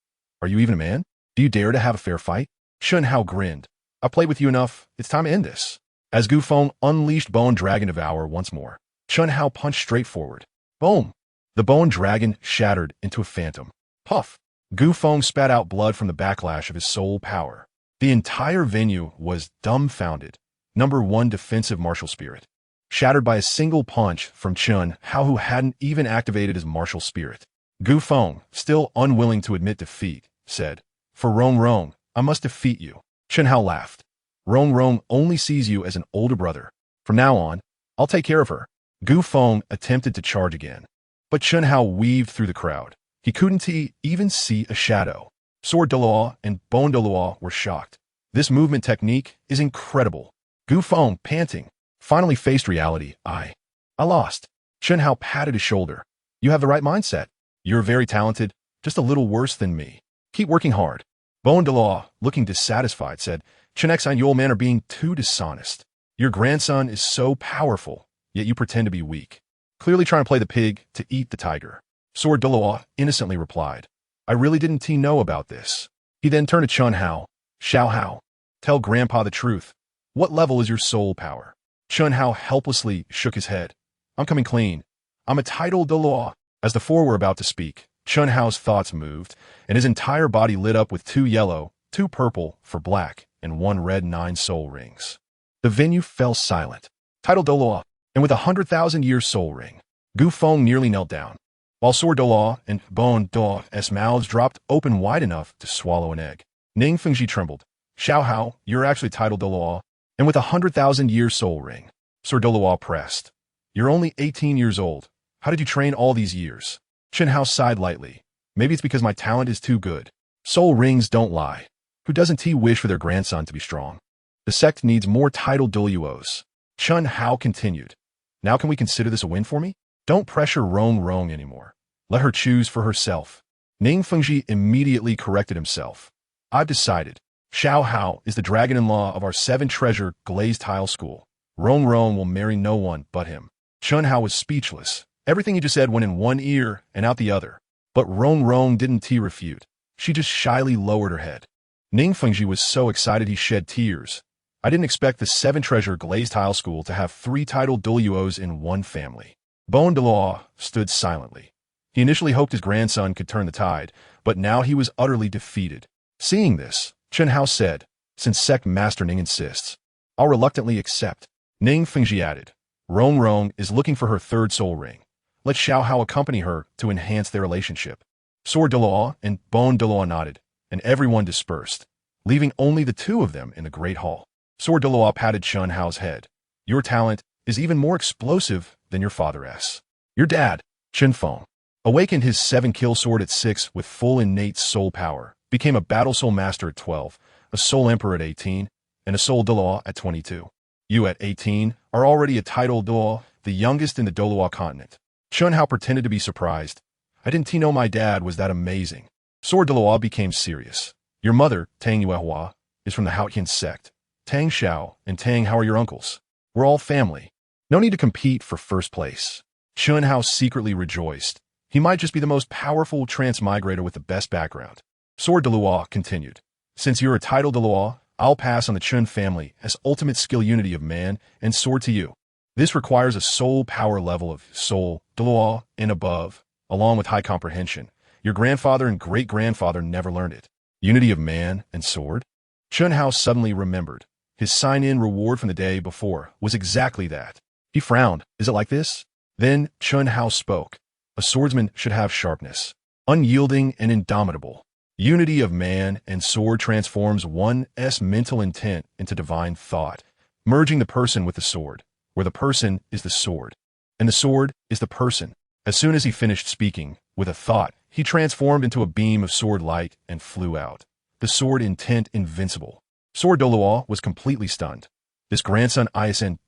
Are you even a man? Do you dare to have a fair fight? Chen Hao grinned. I've played with you enough. It's time to end this. As Gu Feng unleashed Bone Dragon Devour once more, Chen Hao punched straight forward. Boom! The bone dragon shattered into a phantom. Puff! Gu Feng spat out blood from the backlash of his soul power. The entire venue was dumbfounded. #1 defensive martial spirit. Shattered by a single punch from Chen Hao, who hadn't even activated his martial spirit. Gu Feng, still unwilling to admit defeat, said, For Rong Rong, I must defeat you. Chen Hao laughed. Rong Rong only sees you as an older brother. From now on, I'll take care of her. Gu Feng attempted to charge again, but Chen Hao weaved through the crowd. He couldn't even see a shadow. Sword Deluo and Bone Deluo were shocked. This movement technique is incredible. Gu Feng, panting, finally faced reality. I lost. Chen Hao patted his shoulder. You have the right mindset. You're very talented, just a little worse than me. Keep working hard. Bone Deluo, looking dissatisfied, said, Chen X and your man are being too dishonest. Your grandson is so powerful, yet you pretend to be weak. Clearly trying to play the pig to eat the tiger. Sword Deluo innocently replied, I really didn't know about this. He then turned to Chen Hao. Xiao Hao, tell Grandpa the truth. What level is your soul power? Chen Hao helplessly shook his head. I'm coming clean. I'm a title Deluo. As the four were about to speak, Chen Hao's thoughts moved, and his entire body lit up with 2 yellow, 2 purple for black, and 1 red 9 soul rings. The venue fell silent. Title Deluo, and with 100,000-year soul ring, Gu Feng nearly knelt down, while Sword Deluo and Bone Deluo's mouths dropped open wide enough to swallow an egg. Ning Fengji trembled. Xiao Hao, you're actually title Deluo, and with 100,000-year soul ring. Sword Deluo pressed. You're only 18 years old. How did you train all these years? Chen Hao sighed lightly. Maybe it's because my talent is too good. Soul rings don't lie. Who doesn't wish for their grandson to be strong? The sect needs more title Deluos. Chen Hao continued. Now can we consider this a win for me? Don't pressure Rong Rong anymore. Let her choose for herself. Ning Fengji immediately corrected himself. I've decided. Xiao Hao is the dragon-in-law of our 7-treasure glazed tile school. Rong Rong will marry no one but him. Chen Hao was speechless. Everything he just said went in one ear and out the other. But Rong Rong didn't refute. She just shyly lowered her head. Ning Fengji was so excited he shed tears. I didn't expect the 7-treasure glazed tile school to have 3 title Deluos in one family. Bone Deluo stood silently. He initially hoped his grandson could turn the tide, but now he was utterly defeated. Seeing this, Chen Hao said, since sect master Ning insists, I'll reluctantly accept. Ning Fengji added, Rong Rong is looking for her third soul ring. Let Xiao Hao accompany her to enhance their relationship. Sword Deluo and Bone Deluo nodded, and everyone dispersed, leaving only the two of them in the great hall. Sword Deluo patted Chun Hao's head. Your talent is even more explosive than your father's. Your dad, Chen Feng, awakened his 7-kill sword at 6 with full innate soul power, became a battle soul master at 12, a soul emperor at 18, and a soul Deluo at 22. You at 18 are already a title Deluo, the youngest in the Douluo continent. Chun Hao pretended to be surprised. I didn't know my dad was that amazing. Sword Deluo became serious. Your mother, Tang Yuehua, is from the Haotian sect. Tang Xiao and Tang Hao are your uncles. We're all family. No need to compete for first place. Chun Hao secretly rejoiced. He might just be the most powerful transmigrator with the best background. Sword Deluo continued. Since you're a title Deluo, I'll pass on the Chun family as ultimate skill unity of man and sword to you. This requires a soul power level of soul, Deluo, and above, along with high comprehension. Your grandfather and great-grandfather never learned it. Unity of man and sword? Chun Hao suddenly remembered. His sign-in reward from the day before was exactly that. He frowned. Is it like this? Then Chun Hao spoke. A swordsman should have sharpness, unyielding and indomitable. Unity of man and sword transforms one's mental intent into divine thought, merging the person with the sword, where the person is the sword, and the sword is the person. As soon as he finished speaking, with a thought, he transformed into a beam of sword light and flew out. The sword intent invincible. Sword Deluo was completely stunned. This grandson isn't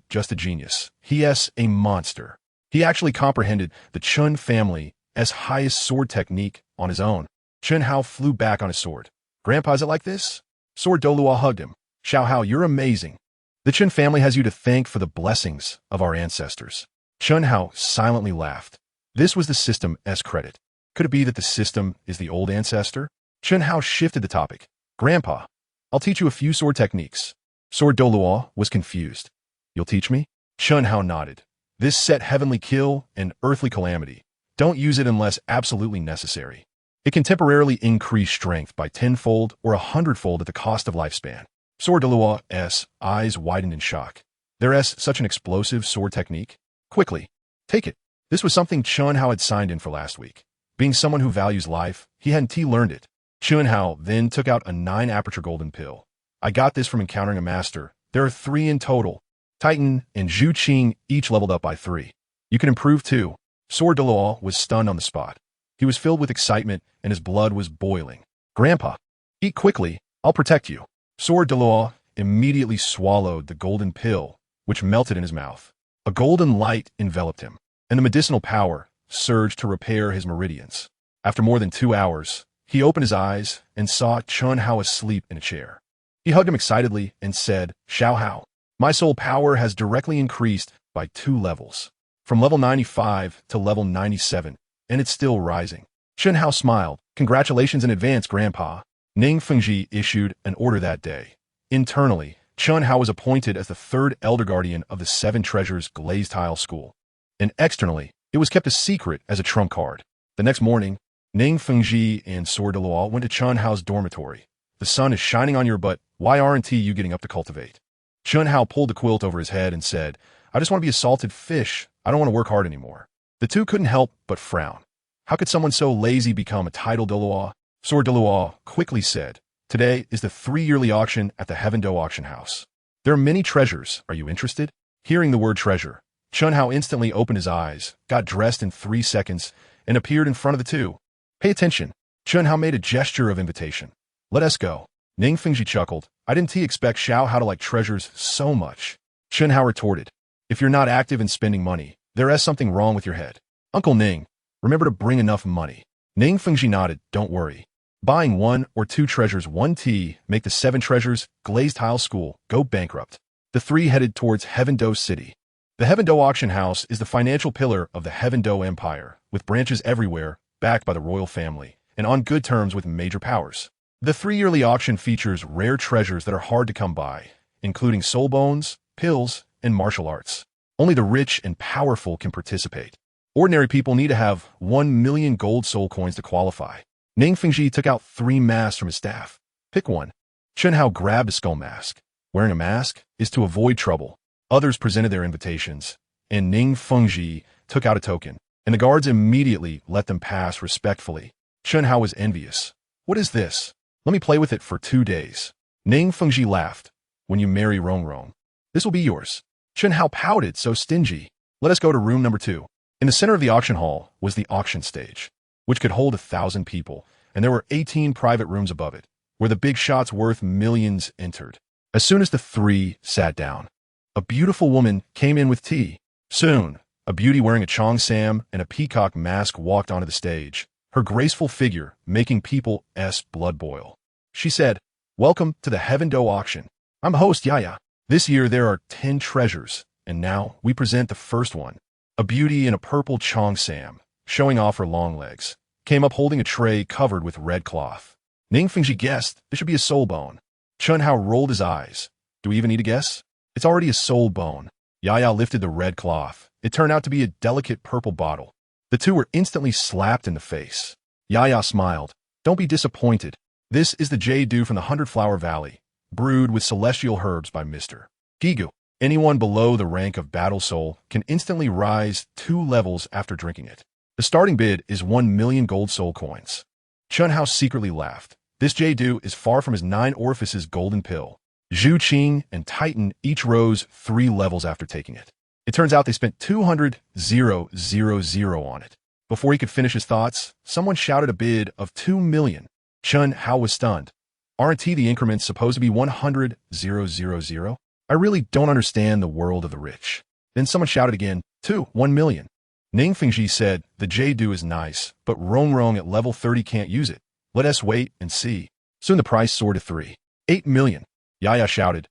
just a genius. He's a monster. He actually comprehended the Chun family's highest sword technique on his own. Chun Hao flew back on his sword. Grandpa, is it like this? Sword Deluo hugged him. Xiao Hao, you're amazing. The Chun family has you to thank for the blessings of our ancestors. Chun Hao silently laughed. This was the system's credit. Could it be that the system is the old ancestor? Chun Hao shifted the topic. Grandpa, I'll teach you a few sword techniques. Sword Deluo was confused. You'll teach me? Chun Hao nodded. This set heavenly kill and earthly calamity. Don't use it unless absolutely necessary. It can temporarily increase strength by 10-fold or 100-fold at the cost of lifespan. Sword Deluo's eyes widened in shock. There's such an explosive sword technique? Quickly, take it. This was something Chun Hao had signed in for last week. Being someone who values life, he hadn't learned it. Chun Hao then took out a 9-aperture golden pill. I got this from encountering a master. There are 3 in total. Titan and Zhuqing each leveled up by 3. You can improve too. Sword Deluo was stunned on the spot. He was filled with excitement and his blood was boiling. Grandpa, eat quickly. I'll protect you. Sword Deluo immediately swallowed the golden pill, which melted in his mouth. A golden light enveloped him, and the medicinal power surged to repair his meridians. After more than 2 hours, he opened his eyes and saw Chun Hao asleep in a chair. He hugged him excitedly and said, Xiao Hao, my soul power has directly increased by 2 levels, from level 95 to level 97, and it's still rising. Chun Hao smiled. Congratulations in advance, Grandpa. Ning Fengji issued an order that day. Internally, Chun Hao was appointed as the 3rd Elder Guardian of the 7 Treasures Glazed Tile School. And externally, it was kept a secret as a trump card. The next morning, Ning Fengji and Sword Deluo went to Chun Hao's dormitory. The sun is shining on your butt. Why aren't you getting up to cultivate? Chun Hao pulled the quilt over his head and said, I just want to be a salted fish. I don't want to work hard anymore. The two couldn't help but frown. How could someone so lazy become a title Deluo? Sword Deluo quickly said, Today is the 3-yearly auction at the Heaven Do auction house. There are many treasures. Are you interested? Hearing the word treasure, Chun Hao instantly opened his eyes, got dressed in 3 seconds, and appeared in front of the two. Pay attention. Chun Hao made a gesture of invitation. Let us go. Ning Fengji chuckled. I didn't expect Xiao Hao to like treasures so much. Chun Hao retorted. If you're not active in spending money, there is something wrong with your head. Uncle Ning, remember to bring enough money. Ning Fengji nodded. Don't worry. Buying 1 or 2 treasures 1T make the 7 Treasures Glazed Tile School go bankrupt. The 3 headed towards Heaven Do City. The Heaven Do auction house is the financial pillar of the Heaven Do Empire, with branches everywhere, backed by the royal family, and on good terms with major powers. The 3-yearly auction features rare treasures that are hard to come by, including soul bones, pills, and martial arts. Only the rich and powerful can participate. Ordinary people need to have 1 million gold soul coins to qualify. Ning Fengji took out 3 masks from his staff. Pick one. Chun Hao grabbed a skull mask. Wearing a mask is to avoid trouble. Others presented their invitations, and Ning Fengji took out a token, and the guards immediately let them pass respectfully. Chen Hao was envious. What is this? Let me play with it for 2 days. Ning Fengji laughed. When you marry Rong, this will be yours. Chen Hao pouted, so stingy. Let us go to room number 2. In the center of the auction hall was the auction stage, which could hold 1,000 people, and there were 18 private rooms above it, where the big shots worth millions entered. As soon as the 3 sat down, a beautiful woman came in with tea. Soon, a beauty wearing a cheongsam and a peacock mask walked onto the stage, her graceful figure making people's blood boil. She said, "Welcome to the Heaven Do auction. I'm host Yaya. This year there are 10 treasures, and now we present the first one." A beauty in a purple cheongsam, showing off her long legs, came up holding a tray covered with red cloth. Ning Fengji guessed this should be a soul bone. Chen Hao rolled his eyes. Do we even need to guess? It's already a soul bone. Yaya lifted the red cloth. It turned out to be a delicate purple bottle. The two were instantly slapped in the face. Yaya smiled. Don't be disappointed. This is the jade dew from the 100-Flower Valley, brewed with celestial herbs by Mr. Gigu. Anyone below the rank of Battle Soul can instantly rise 2 levels after drinking it. The starting bid is 1 million gold soul coins. Chen Hao secretly laughed. This jade dew is far from his 9 orifices golden pill. Zhuqing and Titan each rose 3 levels after taking it. It turns out they spent 200,000 on it. Before he could finish his thoughts, someone shouted a bid of 2 million. Chen Hao was stunned. Aren't the increments supposed to be 100,000? I really don't understand the world of the rich. Then someone shouted again, 1 million. Ning Fengji said, the jade dew is nice, but Rong at level 30 can't use it. Let us wait and see. Soon the price soared to 8 million. Yaya shouted,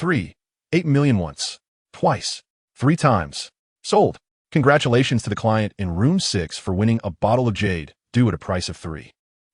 8 million once, twice, 3 times. Sold. Congratulations to the client in room 6 for winning a bottle of jade dew at a price of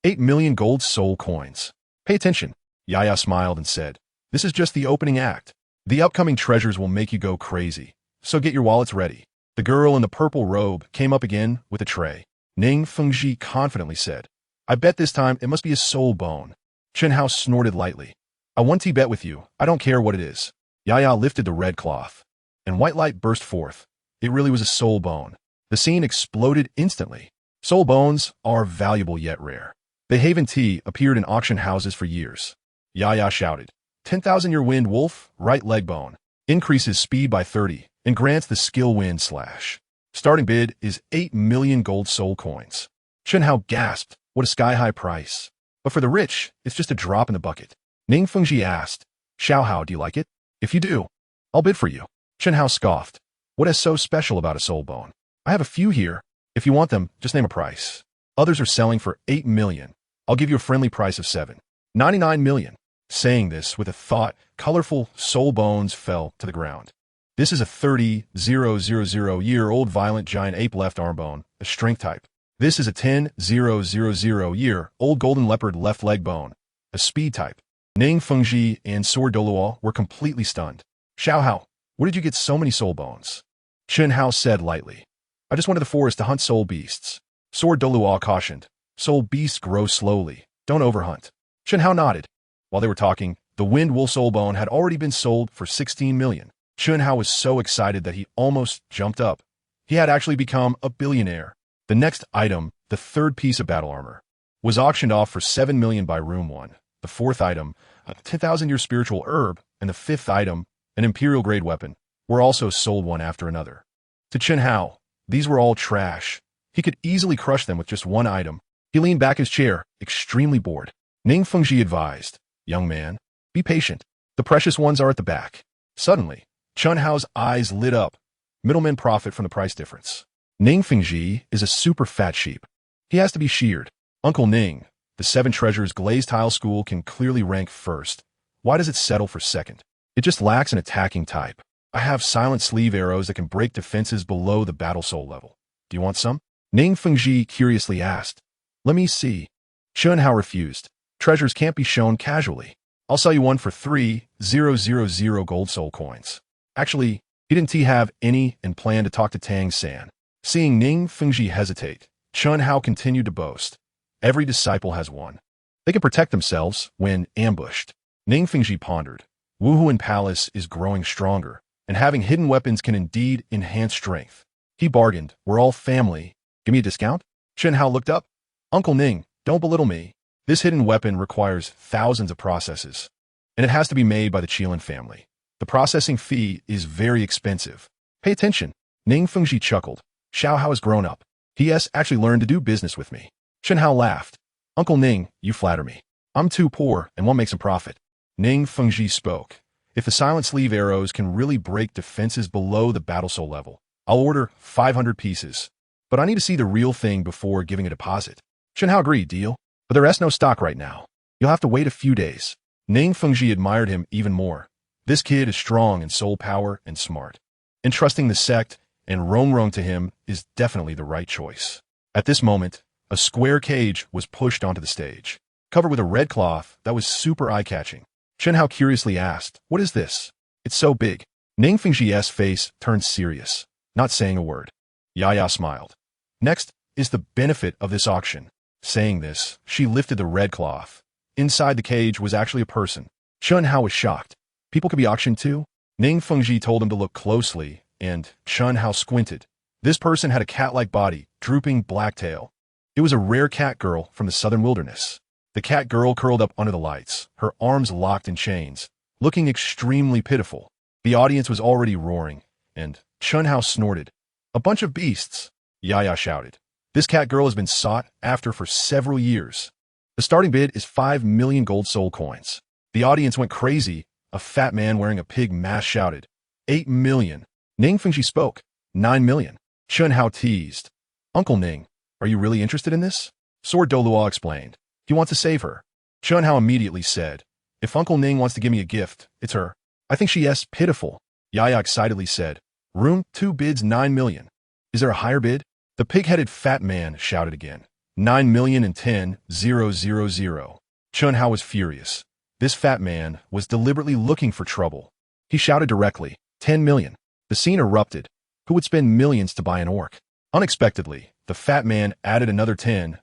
8 million gold soul coins. Pay attention. Yaya smiled and said, this is just the opening act. The upcoming treasures will make you go crazy, so get your wallets ready. The girl in the purple robe came up again with a tray. Ning Fengji confidently said, I bet this time it must be a soul bone. Chen Hao snorted lightly. I 1T bet with you. I don't care what it is. Yaya lifted the red cloth, and white light burst forth. It really was a soul bone. The scene exploded instantly. Soul bones are valuable yet rare. The Haven Tea appeared in auction houses for years. Yaya shouted, 10,000-year wind wolf, right leg bone. Increases speed by 30 and grants the skill wind slash. Starting bid is 8 million gold soul coins. Chen Hao gasped, what a sky-high price. But for the rich, it's just a drop in the bucket. Ning Fengji asked, Xiao Hao, do you like it? If you do, I'll bid for you. Chen Hao scoffed. What is so special about a soul bone? I have a few here. If you want them, just name a price. Others are selling for 8 million. I'll give you a friendly price of 7.99 million. Saying this with a thought, colorful soul bones fell to the ground. This is a 30,000-year-old violent giant ape left arm bone, a strength type. This is a 10,000-year-old golden leopard left leg bone, a speed type. Ning Fengji and Sword Douluo were completely stunned. Xiao Hao, where did you get so many soul bones? Chen Hao said lightly. I just went to the forest to hunt soul beasts. Sword Douluo cautioned. Soul beasts grow slowly. Don't overhunt. Chen Hao nodded. While they were talking, the wind wolf soul bone had already been sold for 16 million. Chen Hao was so excited that he almost jumped up. He had actually become a billionaire. The next item, the third piece of battle armor, was auctioned off for 7 million by room 1. The fourth item, a 10,000-year spiritual herb, and the fifth item, an imperial-grade weapon, were also sold one after another. To Chen Hao, these were all trash. He could easily crush them with just one item. He leaned back his chair, extremely bored. Ning Fengji advised, young man, be patient. The precious ones are at the back. Suddenly, Chen Hao's eyes lit up. Middlemen profit from the price difference. Ning Fengji is a super fat sheep. He has to be sheared. Uncle Ning, the 7 treasures glazed tile school can clearly rank first. Why does it settle for second? It just lacks an attacking type. I have silent sleeve arrows that can break defenses below the battle soul level. Do you want some? Ning Fengji curiously asked. Let me see. Chen Hao refused. Treasures can't be shown casually. I'll sell you one for 3,000 gold soul coins. Actually, he didn't have any and planned to talk to Tang San. Seeing Ning Fengji hesitate, Chen Hao continued to boast. Every disciple has one. They can protect themselves when ambushed. Ning Fengji pondered. Wuhuan Palace is growing stronger. and having hidden weapons can indeed enhance strength. He bargained, we're all family. Give me a discount? Chen Hao looked up. Uncle Ning, don't belittle me. This hidden weapon requires thousands of processes, and it has to be made by the Qilin family. The processing fee is very expensive. Pay attention. Ning Fengji chuckled. Xiao Hao has grown up. He has actually learned to do business with me. Chen Hao laughed. Uncle Ning, you flatter me. I'm too poor and won't make some profit. Ning Fengji spoke. If the silent sleeve arrows can really break defenses below the battle soul level, I'll order 500 pieces. But I need to see the real thing before giving a deposit. Chen Hao agreed, deal. But there is no stock right now. You'll have to wait a few days. Ning Fengji admired him even more. This kid is strong in soul power and smart. Entrusting the sect and Rong to him is definitely the right choice. At this moment, a square cage was pushed onto the stage, covered with a red cloth that was super eye-catching. Chen Hao curiously asked, what is this? It's so big. Ning Fengji's face turned serious, not saying a word. Yaya smiled. Next is the benefit of this auction. Saying this, she lifted the red cloth. Inside the cage was actually a person. Chen Hao was shocked. People could be auctioned too? Ning Fengji told him to look closely, and Chen Hao squinted. This person had a cat-like body, drooping black tail. It was a rare cat girl from the southern wilderness. The cat girl curled up under the lights, her arms locked in chains, looking extremely pitiful. The audience was already roaring, and Chen Hao snorted. A bunch of beasts, Yaya shouted. This cat girl has been sought after for several years. The starting bid is 5 million gold soul coins. The audience went crazy. A fat man wearing a pig mask shouted, 8 million. Ning Fengji spoke, 9 million. Chen Hao teased. Uncle Ning, are you really interested in this? Sword Douluo explained. He wants to save her. Chen Hao immediately said, if Uncle Ning wants to give me a gift, it's her. I think she is pitiful. Yaya excitedly said, room 2 bids 9 million. Is there a higher bid? The pig-headed fat man shouted again. 9 million and 10,000. Chen Hao was furious. This fat man was deliberately looking for trouble. He shouted directly, 10 million. The scene erupted. Who would spend millions to buy an orc? Unexpectedly, the fat man added another 10,000,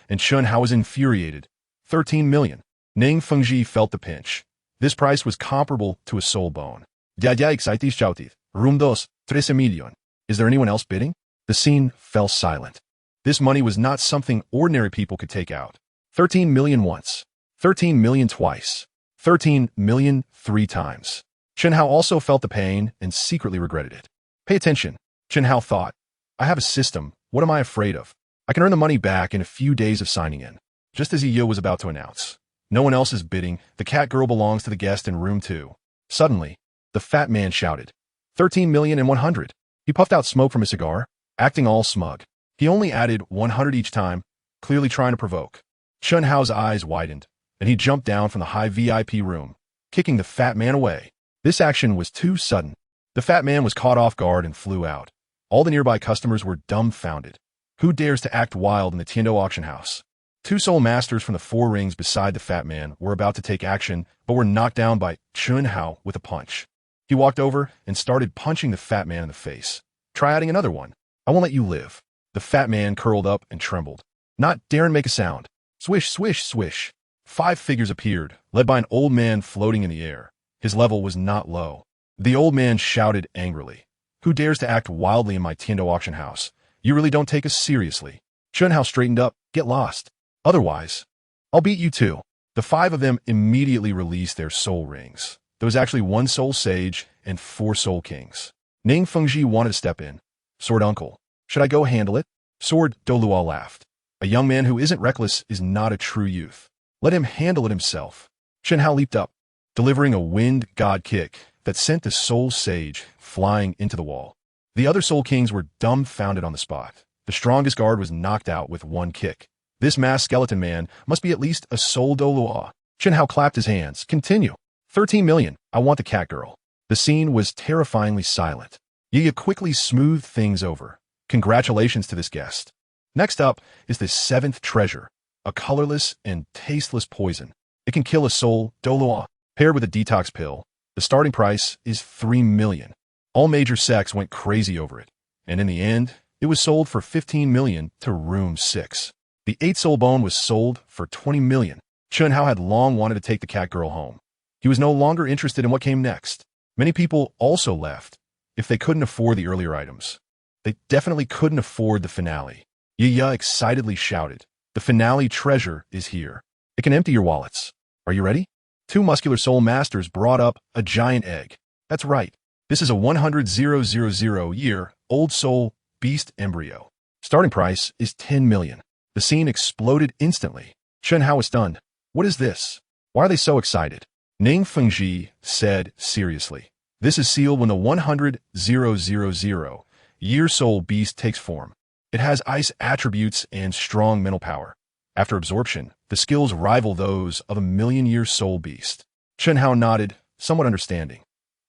and Chen Hao was infuriated. 13 million. Ning Fengji felt the pinch. This price was comparable to a soul bone. Yaya excited shouted, room 2, 13 million. Is there anyone else bidding? The scene fell silent. This money was not something ordinary people could take out. 13 million once. 13 million twice. 13 million 3 times. Chen Hao also felt the pain and secretly regretted it. Pay attention. Chen Hao thought, I have a system. What am I afraid of? I can earn the money back in a few days of signing in. Just as Yi was about to announce. No one else is bidding. The cat girl belongs to the guest in room 2. Suddenly, the fat man shouted, 13 million and 100. He puffed out smoke from his cigar, acting all smug. He only added 100 each time, clearly trying to provoke. Chen Hao's eyes widened, and he jumped down from the high VIP room, kicking the fat man away. This action was too sudden. The fat man was caught off guard and flew out. All the nearby customers were dumbfounded. Who dares to act wild in the Tiando auction house? 2 soul masters from the 4 rings beside the fat man were about to take action, but were knocked down by Chen Hao with a punch. He walked over and started punching the fat man in the face. Try adding another one. I won't let you live. The fat man curled up and trembled. Not dare and make a sound. Swish, swish, swish. 5 figures appeared, led by an old man floating in the air. His level was not low. The old man shouted angrily. Who dares to act wildly in my Tiando auction house? You really don't take us seriously. Chen Hao straightened up. Get lost. Otherwise, I'll beat you too. The 5 of them immediately released their soul rings. There was actually 1 soul sage and 4 soul kings. Ning Fengji wanted to step in. Sword uncle, should I go handle it? Sword Douluo laughed. A young man who isn't reckless is not a true youth. Let him handle it himself. Chen Hao leaped up, delivering a wind god kick that sent the soul sage flying into the wall. The other soul kings were dumbfounded on the spot. The strongest guard was knocked out with 1 kick. This masked skeleton man must be at least a soul Douluo. Chen Hao clapped his hands. Continue. 13 million. I want the cat girl. The scene was terrifyingly silent. Yi quickly smoothed things over. Congratulations to this guest. Next up is the 7th treasure, a colorless and tasteless poison. It can kill a soul Douluo. Paired with a detox pill, the starting price is 3 million. All major sects went crazy over it, and in the end, it was sold for 15 million to room 6. The 8 soul bone was sold for 20 million. Chen Hao had long wanted to take the cat girl home. He was no longer interested in what came next. Many people also left if they couldn't afford the earlier items. They definitely couldn't afford the finale. Yiya excitedly shouted, "The finale treasure is here. It can empty your wallets. Are you ready?" Two muscular soul masters brought up a giant egg. That's right. This is a 100,000-year-old soul beast embryo. Starting price is 10 million. The scene exploded instantly. Chen Hao was stunned. What is this? Why are they so excited? Ning Fengji said seriously. This is sealed when the 100,000-year soul beast takes form. It has ice attributes and strong mental power. After absorption, the skills rival those of a million-year soul beast. Chen Hao nodded, somewhat understanding,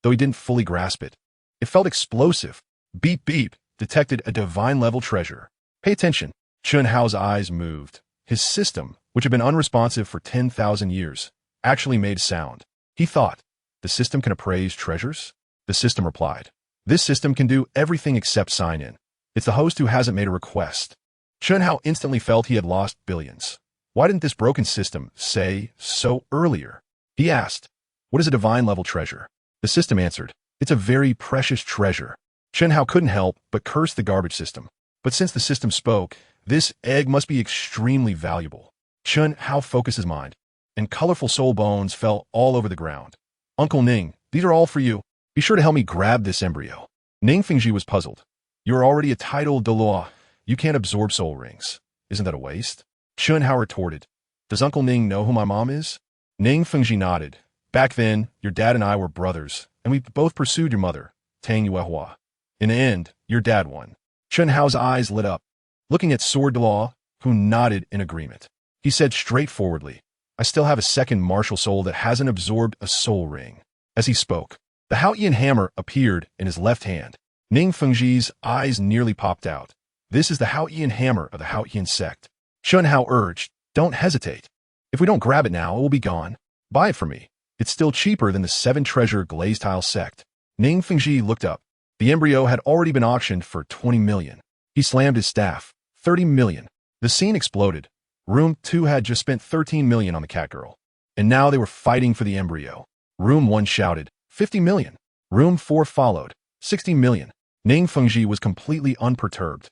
though he didn't fully grasp it. It felt explosive. Beep beep detected a divine-level treasure. Pay attention. Chen Hao's eyes moved. His system, which had been unresponsive for 10,000 years, actually made sound. He thought, the system can appraise treasures? The system replied, this system can do everything except sign in. It's the host who hasn't made a request. Chen Hao instantly felt he had lost billions. Why didn't this broken system say so earlier? He asked, what is a divine-level treasure? The system answered, it's a very precious treasure. Chen Hao couldn't help but curse the garbage system. But since the system spoke, this egg must be extremely valuable. Chen Hao focused his mind, and colorful soul bones fell all over the ground. Uncle Ning, these are all for you. Be sure to help me grab this embryo. Ning Fengji was puzzled. You're already a titled Doluo. You can't absorb soul rings. Isn't that a waste? Chen Hao retorted. Does Uncle Ning know who my mom is? Ning Fengji nodded. Back then, your dad and I were brothers, and we both pursued your mother, Tang Yuehua. In the end, your dad won. Chen Hao's eyes lit up. Looking at Sword Doluo, who nodded in agreement. He said straightforwardly, I still have a second martial soul that hasn't absorbed a soul ring. As he spoke, the Haotian hammer appeared in his left hand. Ning Fengji's eyes nearly popped out. This is the Haotian hammer of the Haotian sect. Chen Hao urged, don't hesitate. If we don't grab it now, it will be gone. Buy it for me. It's still cheaper than the 7-treasure glazed tile sect. Ning Fengji looked up. The embryo had already been auctioned for 20 million. He slammed his staff. 30 million. The scene exploded. Room 2 had just spent 13 million on the catgirl. And now they were fighting for the embryo. Room 1 shouted, 50 million. Room 4 followed, 60 million. Ning Fengji was completely unperturbed.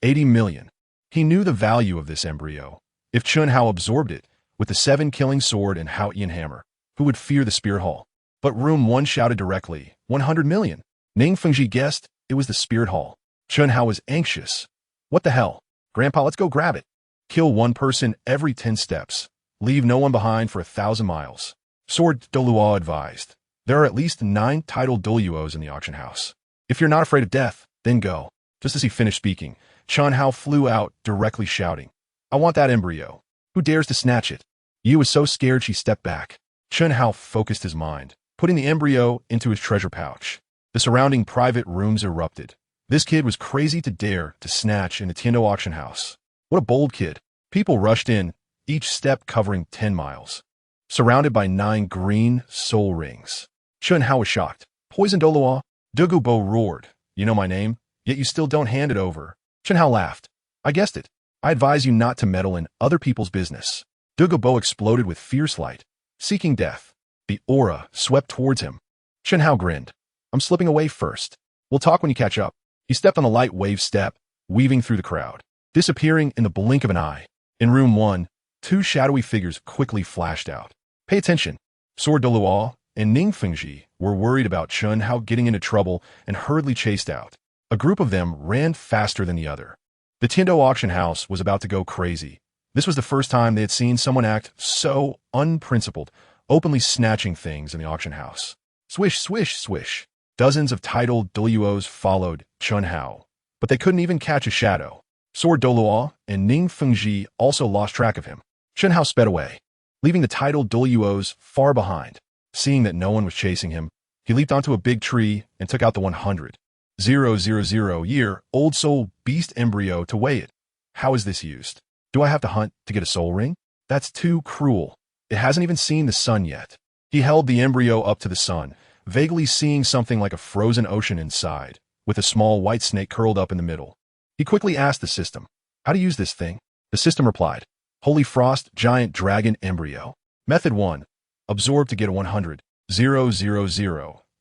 80 million. He knew the value of this embryo. If Chen Hao absorbed it, with the 7-killing sword and Haotian hammer, who would fear the Spirit Hall? But Room 1 shouted directly, 100 million. Ning Fengji guessed it was the Spirit Hall. Chen Hao was anxious. What the hell? Grandpa, let's go grab it. Kill one person every 10 steps. Leave no one behind for 1,000 miles. Sword Doluo advised. There are at least 9 titled Doluos in the auction house. If you're not afraid of death, then go. Just as he finished speaking, Chen Hao flew out, directly shouting, I want that embryo. Who dares to snatch it? Yu was so scared she stepped back. Chen Hao focused his mind, putting the embryo into his treasure pouch. The surrounding private rooms erupted. This kid was crazy to dare to snatch in the Tiendo auction house. What a bold kid. People rushed in, each step covering 10 miles. Surrounded by 9 green soul rings. Chen Hao was shocked. Poison Doluo? Dugu Bo roared. You know my name, yet you still don't hand it over. Chen Hao laughed. I guessed it. I advise you not to meddle in other people's business. Dugu Bo exploded with fierce light, seeking death. The aura swept towards him. Chen Hao grinned. I'm slipping away first. We'll talk when you catch up. He stepped on the light wave step, weaving through the crowd, disappearing in the blink of an eye. In room 1, 2 shadowy figures quickly flashed out. Pay attention. Sword Doluo and Ning Fengji were worried about Chen Hao getting into trouble and hurriedly chased out. A group of them ran faster than the other. The Tiendo auction house was about to go crazy. This was the first time they had seen someone act so unprincipled, openly snatching things in the auction house. Swish, swish, swish. Dozens of titled Doluos followed Chen Hao, but they couldn't even catch a shadow. Sword Doluo and Ning Fengji also lost track of him. Chen Hao sped away, leaving the titled Doluos far behind. Seeing that no one was chasing him, he leaped onto a big tree and took out the 100,000-year-old soul beast embryo to weigh it. How is this used? Do I have to hunt to get a soul ring? That's too cruel. It hasn't even seen the sun yet. He held the embryo up to the sun, vaguely seeing something like a frozen ocean inside, with a small white snake curled up in the middle. He quickly asked the system, how to use this thing? The system replied, Holy Frost Giant Dragon Embryo. Method 1. Absorb to get a 100,000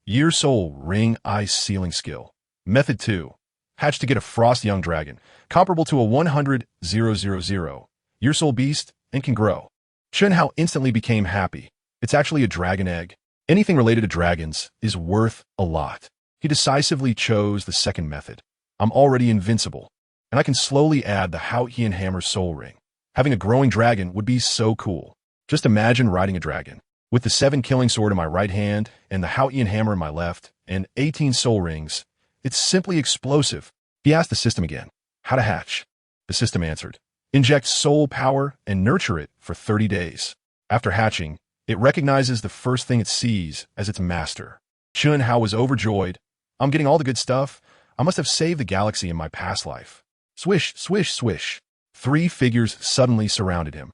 Year Soul Ring Ice Sealing Skill. Method 2. Hatch to get a Frost Young Dragon, comparable to a 100,000 Year Soul Beast, and can grow. Chen Hao instantly became happy. It's actually a dragon egg. Anything related to dragons is worth a lot. He decisively chose the second method. I'm already invincible, and I can slowly add the Haotian Hammer Soul Ring. Having a growing dragon would be so cool. Just imagine riding a dragon, with the 7 killing sword in my right hand and the Haotian Hammer in my left, and 18 soul rings. It's simply explosive. He asked the system again, how to hatch. The system answered, inject soul power and nurture it for 30 days. After hatching, it recognizes the first thing it sees as its master. Chen Hao was overjoyed. I'm getting all the good stuff. I must have saved the galaxy in my past life. Swish, swish, swish. 3 figures suddenly surrounded him.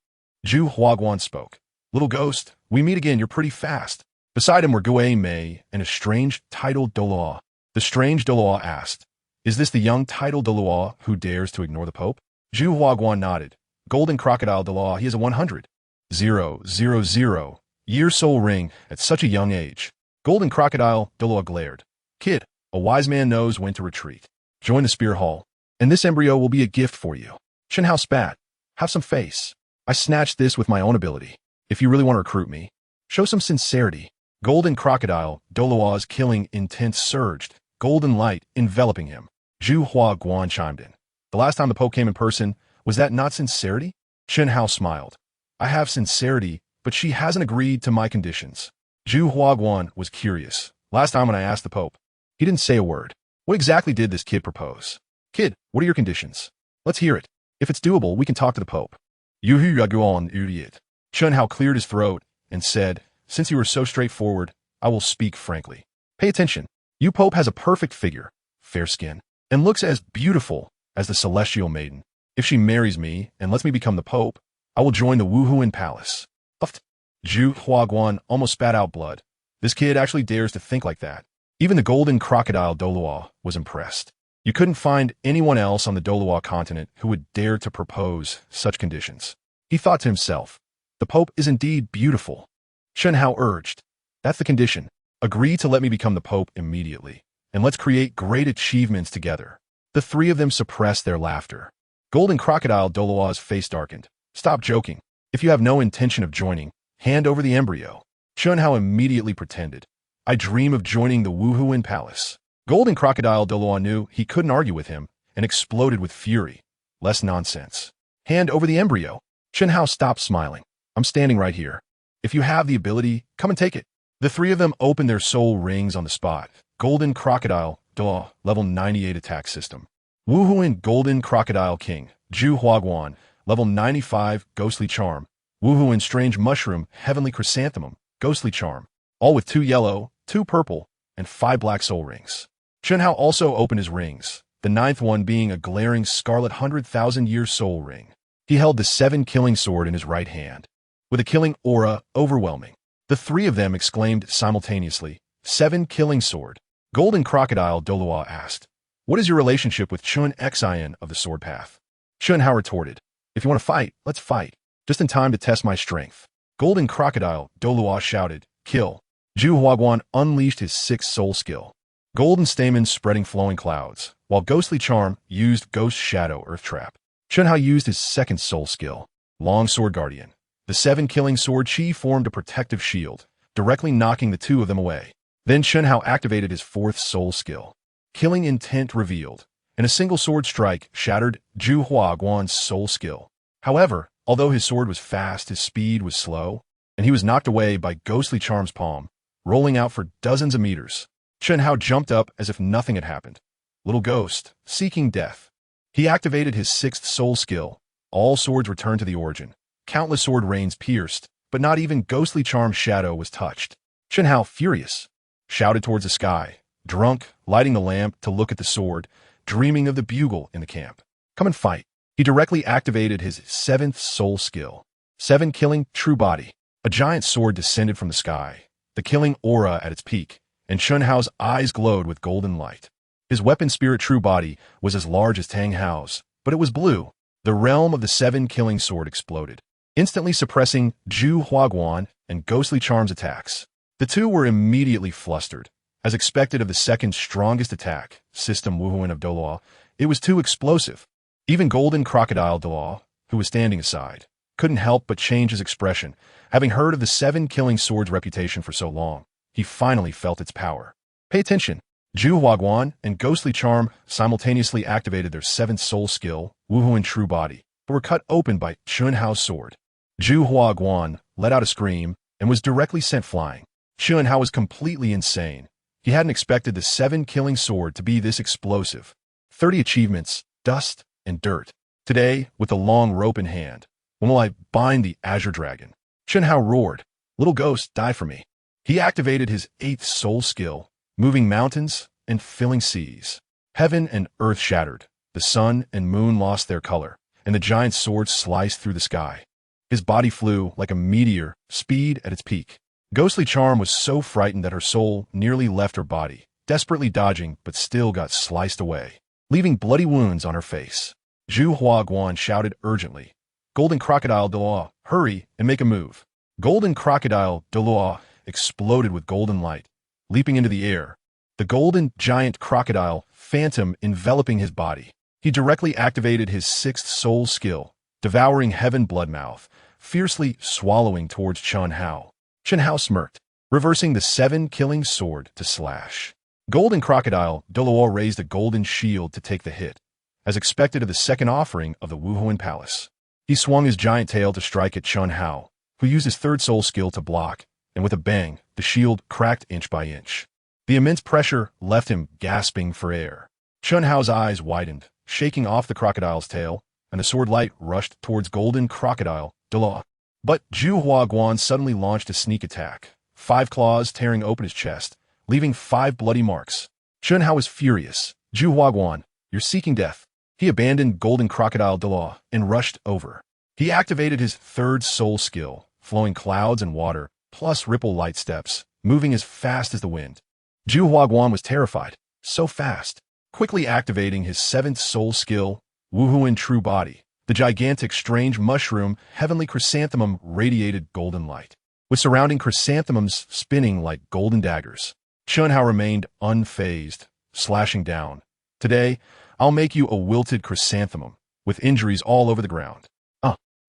Zhu Huaguan spoke. Little ghost, we meet again, you're pretty fast. Beside him were Gui Mei and a strange titled Douluo. The strange Douluo asked, is this the young titled Douluo who dares to ignore the Pope? Zhu Huaguan nodded. Golden Crocodile Douluo, he is a 100,000 Year Soul Ring at such a young age. Golden Crocodile Douluo glared. Kid, a wise man knows when to retreat. Join the Spear Hall, and this embryo will be a gift for you. Chen Hao spat. Have some face. I snatched this with my own ability. If you really want to recruit me, show some sincerity. Golden Crocodile Douluo's killing intent surged, golden light enveloping him. Zhu Huaguan chimed in. The last time the Pope came in person, was that not sincerity? Chen Hao smiled. I have sincerity, but she hasn't agreed to my conditions. Zhu Huaguan was curious. Last time when I asked the Pope, he didn't say a word. What exactly did this kid propose? Kid, what are your conditions? Let's hear it. If it's doable, we can talk to the Pope. Yuhu Yaguan idiot. Chen Hao cleared his throat and said, since you were so straightforward, I will speak frankly. Pay attention. You Pope has a perfect figure, fair skin, and looks as beautiful as the celestial maiden. If she marries me and lets me become the Pope, I will join the Wuhuan Palace. Uft. Zhu Huaguan almost spat out blood. This kid actually dares to think like that. Even the Golden Crocodile Douluo was impressed. You couldn't find anyone else on the Douluo continent who would dare to propose such conditions. He thought to himself, the Pope is indeed beautiful. Chen Hao urged, that's the condition. Agree to let me become the Pope immediately, and let's create great achievements together. The 3 of them suppressed their laughter. Golden Crocodile Douluo's face darkened. Stop joking. If you have no intention of joining, hand over the embryo. Chen Hao immediately pretended. I dream of joining the Wuhuan Palace. Golden Crocodile Douluo knew he couldn't argue with him and exploded with fury. Less nonsense. Hand over the embryo. Chen Hao stopped smiling. I'm standing right here. If you have the ability, come and take it. The 3 of them opened their soul rings on the spot. Golden Crocodile Douluo, level 98 attack system. Wuhuan Golden Crocodile King, Zhu Huaguan, level 95 ghostly charm. Wuhuan Strange Mushroom, Heavenly Chrysanthemum, ghostly charm. All with 2 yellow, 2 purple, and 5 black soul rings. Chen Hao also opened his rings, the 9th one being a glaring scarlet 100,000 soul ring. He held the 7 killing sword in his right hand, with a killing aura overwhelming. The 3 of them exclaimed simultaneously, 7 killing sword. Golden Crocodile Douluo asked, what is your relationship with Chun Xian of the Sword Path? Chen Hao retorted, if you want to fight, let's fight. Just in time to test my strength. Golden Crocodile Douluo shouted, kill. Zhu Huaguan unleashed his 6th soul skill. Golden Stamen spreading flowing clouds, while Ghostly Charm used Ghost Shadow Earth Trap. Chen Hao used his 2nd soul skill, Long Sword Guardian. The 7 killing sword chi formed a protective shield, directly knocking the 2 of them away. Then Chen Hao activated his 4th soul skill. Killing Intent revealed, and a single sword strike shattered Zhu Huaguan's soul skill. However, although his sword was fast, his speed was slow, and he was knocked away by Ghostly Charm's palm, rolling out for dozens of meters. Chen Hao jumped up as if nothing had happened. Little ghost, seeking death. He activated his 6th soul skill. All swords returned to the origin. Countless sword rains pierced, but not even Ghostly Charm's shadow was touched. Chen Hao, furious, shouted towards the sky, drunk, lighting the lamp to look at the sword, dreaming of the bugle in the camp. Come and fight. He directly activated his 7th soul skill. 7 killing true body. A giant sword descended from the sky, the killing aura at its peak, and Chen Hao's eyes glowed with golden light. His weapon spirit true body was as large as Tang Hao's, but it was blue. The realm of the 7 killing sword exploded, instantly suppressing Zhu Huaguan and Ghostly Charm's attacks. The 2 were immediately flustered. As expected of the second strongest attack, system Wuhuin of Douluo, it was too explosive. Even Golden Crocodile Douluo, who was standing aside, couldn't help but change his expression. Having heard of the 7 killing sword's reputation for so long, he finally felt its power. Pay attention. Zhu Huaguan and Ghostly Charm simultaneously activated their 7th soul skill, Wuhuin True Body, but were cut open by Chunhao's sword. Zhu Huaguan let out a scream and was directly sent flying. Chunhao was completely insane. He hadn't expected the 7 killing sword to be this explosive. 30 achievements, dust, and dirt. Today, with the long rope in hand, when will I bind the Azure Dragon? Chunhao roared, "Little ghost, die for me." He activated his 8th soul skill, moving mountains and filling seas. Heaven and earth shattered, the sun and moon lost their color, and the giant sword sliced through the sky. His body flew like a meteor, speed at its peak. Ghostly Charm was so frightened that her soul nearly left her body, desperately dodging but still got sliced away, leaving bloody wounds on her face. Zhu Huaguan shouted urgently, "Golden Crocodile Douluo, hurry and make a move." Golden Crocodile Douluo exploded with golden light, leaping into the air, the golden giant crocodile phantom enveloping his body. He directly activated his 6th soul skill, devouring Heaven Bloodmouth, fiercely swallowing towards Chunhao. Chunhao smirked, reversing the 7 killing sword to slash. Golden Crocodile Douluo raised a golden shield to take the hit, as expected of the second offering of the Wuhuin Palace. He swung his giant tail to strike at Chunhao, who used his 3rd soul skill to block, and with a bang, the shield cracked inch by inch. The immense pressure left him gasping for air. Chunhao's eyes widened, shaking off the crocodile's tail, and the sword light rushed towards Golden Crocodile Douluo. But Zhu Huaguan suddenly launched a sneak attack, 5 claws tearing open his chest, leaving 5 bloody marks. Chunhao was furious. "Zhu Huaguan, you're seeking death." He abandoned Golden Crocodile Douluo and rushed over. He activated his 3rd soul skill, flowing clouds and water, plus ripple light steps, moving as fast as the wind. Zhu Huaguan was terrified. So fast. Quickly activating his 7th soul skill, Wuhuin True Body, the gigantic strange mushroom heavenly chrysanthemum radiated golden light, with surrounding chrysanthemums spinning like golden daggers. Chunhao remained unfazed, slashing down. "Today, I'll make you a wilted chrysanthemum, with injuries all over the ground."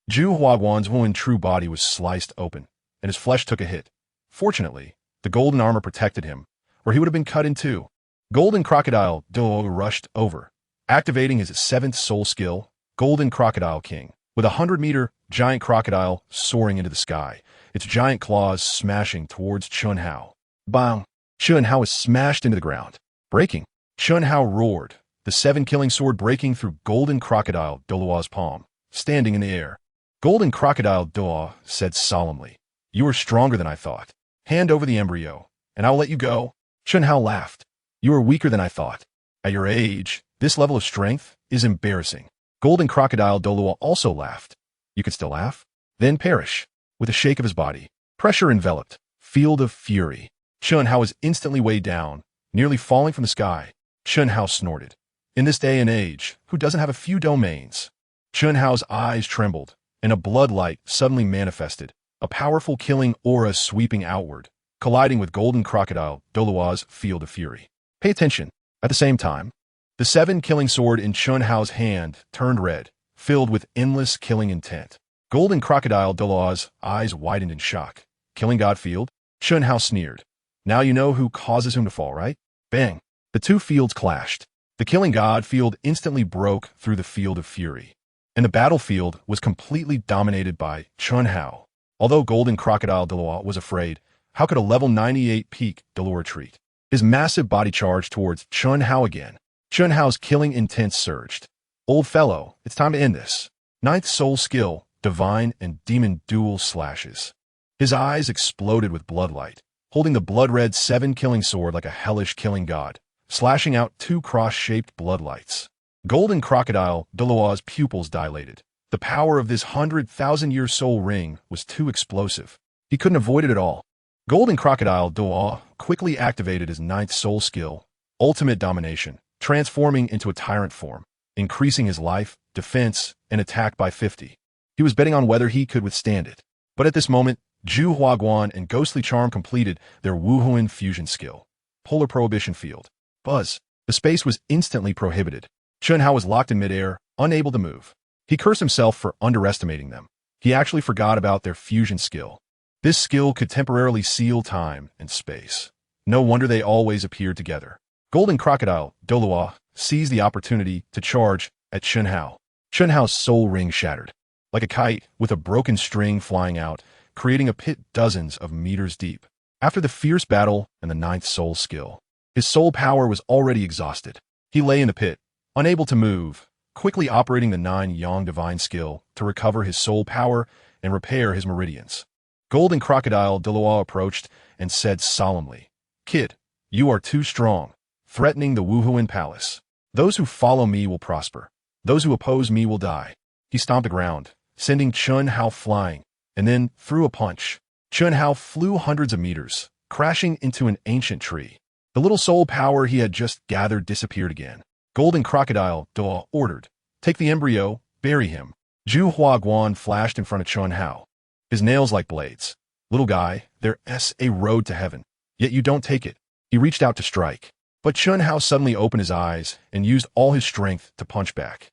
Zhu Huaguan's Wuhuin True Body was sliced open, and his flesh took a hit. Fortunately, the golden armor protected him, or he would have been cut in two. Golden Crocodile Douluo rushed over, activating his 7th soul skill, Golden Crocodile King, with a 100-meter giant crocodile soaring into the sky, its giant claws smashing towards Chunhao. Bang! Chunhao was smashed into the ground, breaking. Chunhao roared, the 7-killing sword breaking through Golden Crocodile Douluo's palm, standing in the air. Golden Crocodile Douluo said solemnly, "You are stronger than I thought. Hand over the embryo, and I'll let you go." Chunhao laughed. "You are weaker than I thought. At your age, this level of strength is embarrassing." Golden Crocodile Douluo also laughed. "You could still laugh? Then perish." With a shake of his body, pressure enveloped, field of fury. Chunhao was instantly weighed down, nearly falling from the sky. Chunhao snorted. In this day and age, who doesn't have a few domains? Chunhao's eyes trembled, and a blood light suddenly manifested, a powerful killing aura sweeping outward, colliding with Golden Crocodile Douluo's field of fury. Pay attention. At the same time, the 7-killing sword in Chunhao's hand turned red, filled with endless killing intent. Golden Crocodile Douluo's eyes widened in shock. "Killing God field?" Chunhao sneered. "Now you know who causes whom to fall, right?" Bang! The two fields clashed. The Killing God field instantly broke through the field of fury, and the battlefield was completely dominated by Chunhao. Although Golden Crocodile Douluo was afraid, how could a level 98 peak Douluo retreat? His massive body charged towards Chunhao again. Chunhao's killing intent surged. "Old fellow, it's time to end this." 9th soul skill, Divine and Demon Dual Slashes. His eyes exploded with bloodlight, holding the blood-red 7-killing sword like a hellish killing god, slashing out 2 cross-shaped bloodlights. Golden Crocodile Douluo's pupils dilated. The power of this 100,000-year soul ring was too explosive. He couldn't avoid it at all. Golden Crocodile Douluo quickly activated his 9th soul skill, Ultimate Domination, transforming into a tyrant form, increasing his life, defense, and attack by 50. He was betting on whether he could withstand it. But at this moment, Zhu Huaguan and Ghostly Charm completed their Wuhuin fusion skill. polar prohibition field. Buzz. The space was instantly prohibited. Chun Hao was locked in midair, unable to move. He cursed himself for underestimating them. He actually forgot about their fusion skill. This skill could temporarily seal time and space. No wonder they always appeared together. Golden Crocodile, DouluoMeets, seized the opportunity to charge at Chun Hao. Chun Hao's soul ring shattered, like a kite with a broken string flying out, creating a pit dozens of meters deep. After the fierce battle and the ninth soul skill, his soul power was already exhausted. He lay in the pit, unable to move, quickly operating the 9 Yang divine skill to recover his soul power and repair his meridians. Golden Crocodile DouluoMeets approached and said solemnly, "Kid, you are too strong, threatening the Wuhuan Palace. Those who follow me will prosper. Those who oppose me will die." He stomped the ground, sending Chun Hao flying, and then threw a punch. Chun Hao flew hundreds of meters, crashing into an ancient tree. The little soul power he had just gathered disappeared again. Golden Crocodile DouluoMeets ordered, "Take the embryo, bury him." Zhu Huaguan flashed in front of Chun Hao, his nails like blades. "Little guy, there's a road to heaven, yet you don't take it." He reached out to strike, but Chun Hao suddenly opened his eyes and used all his strength to punch back.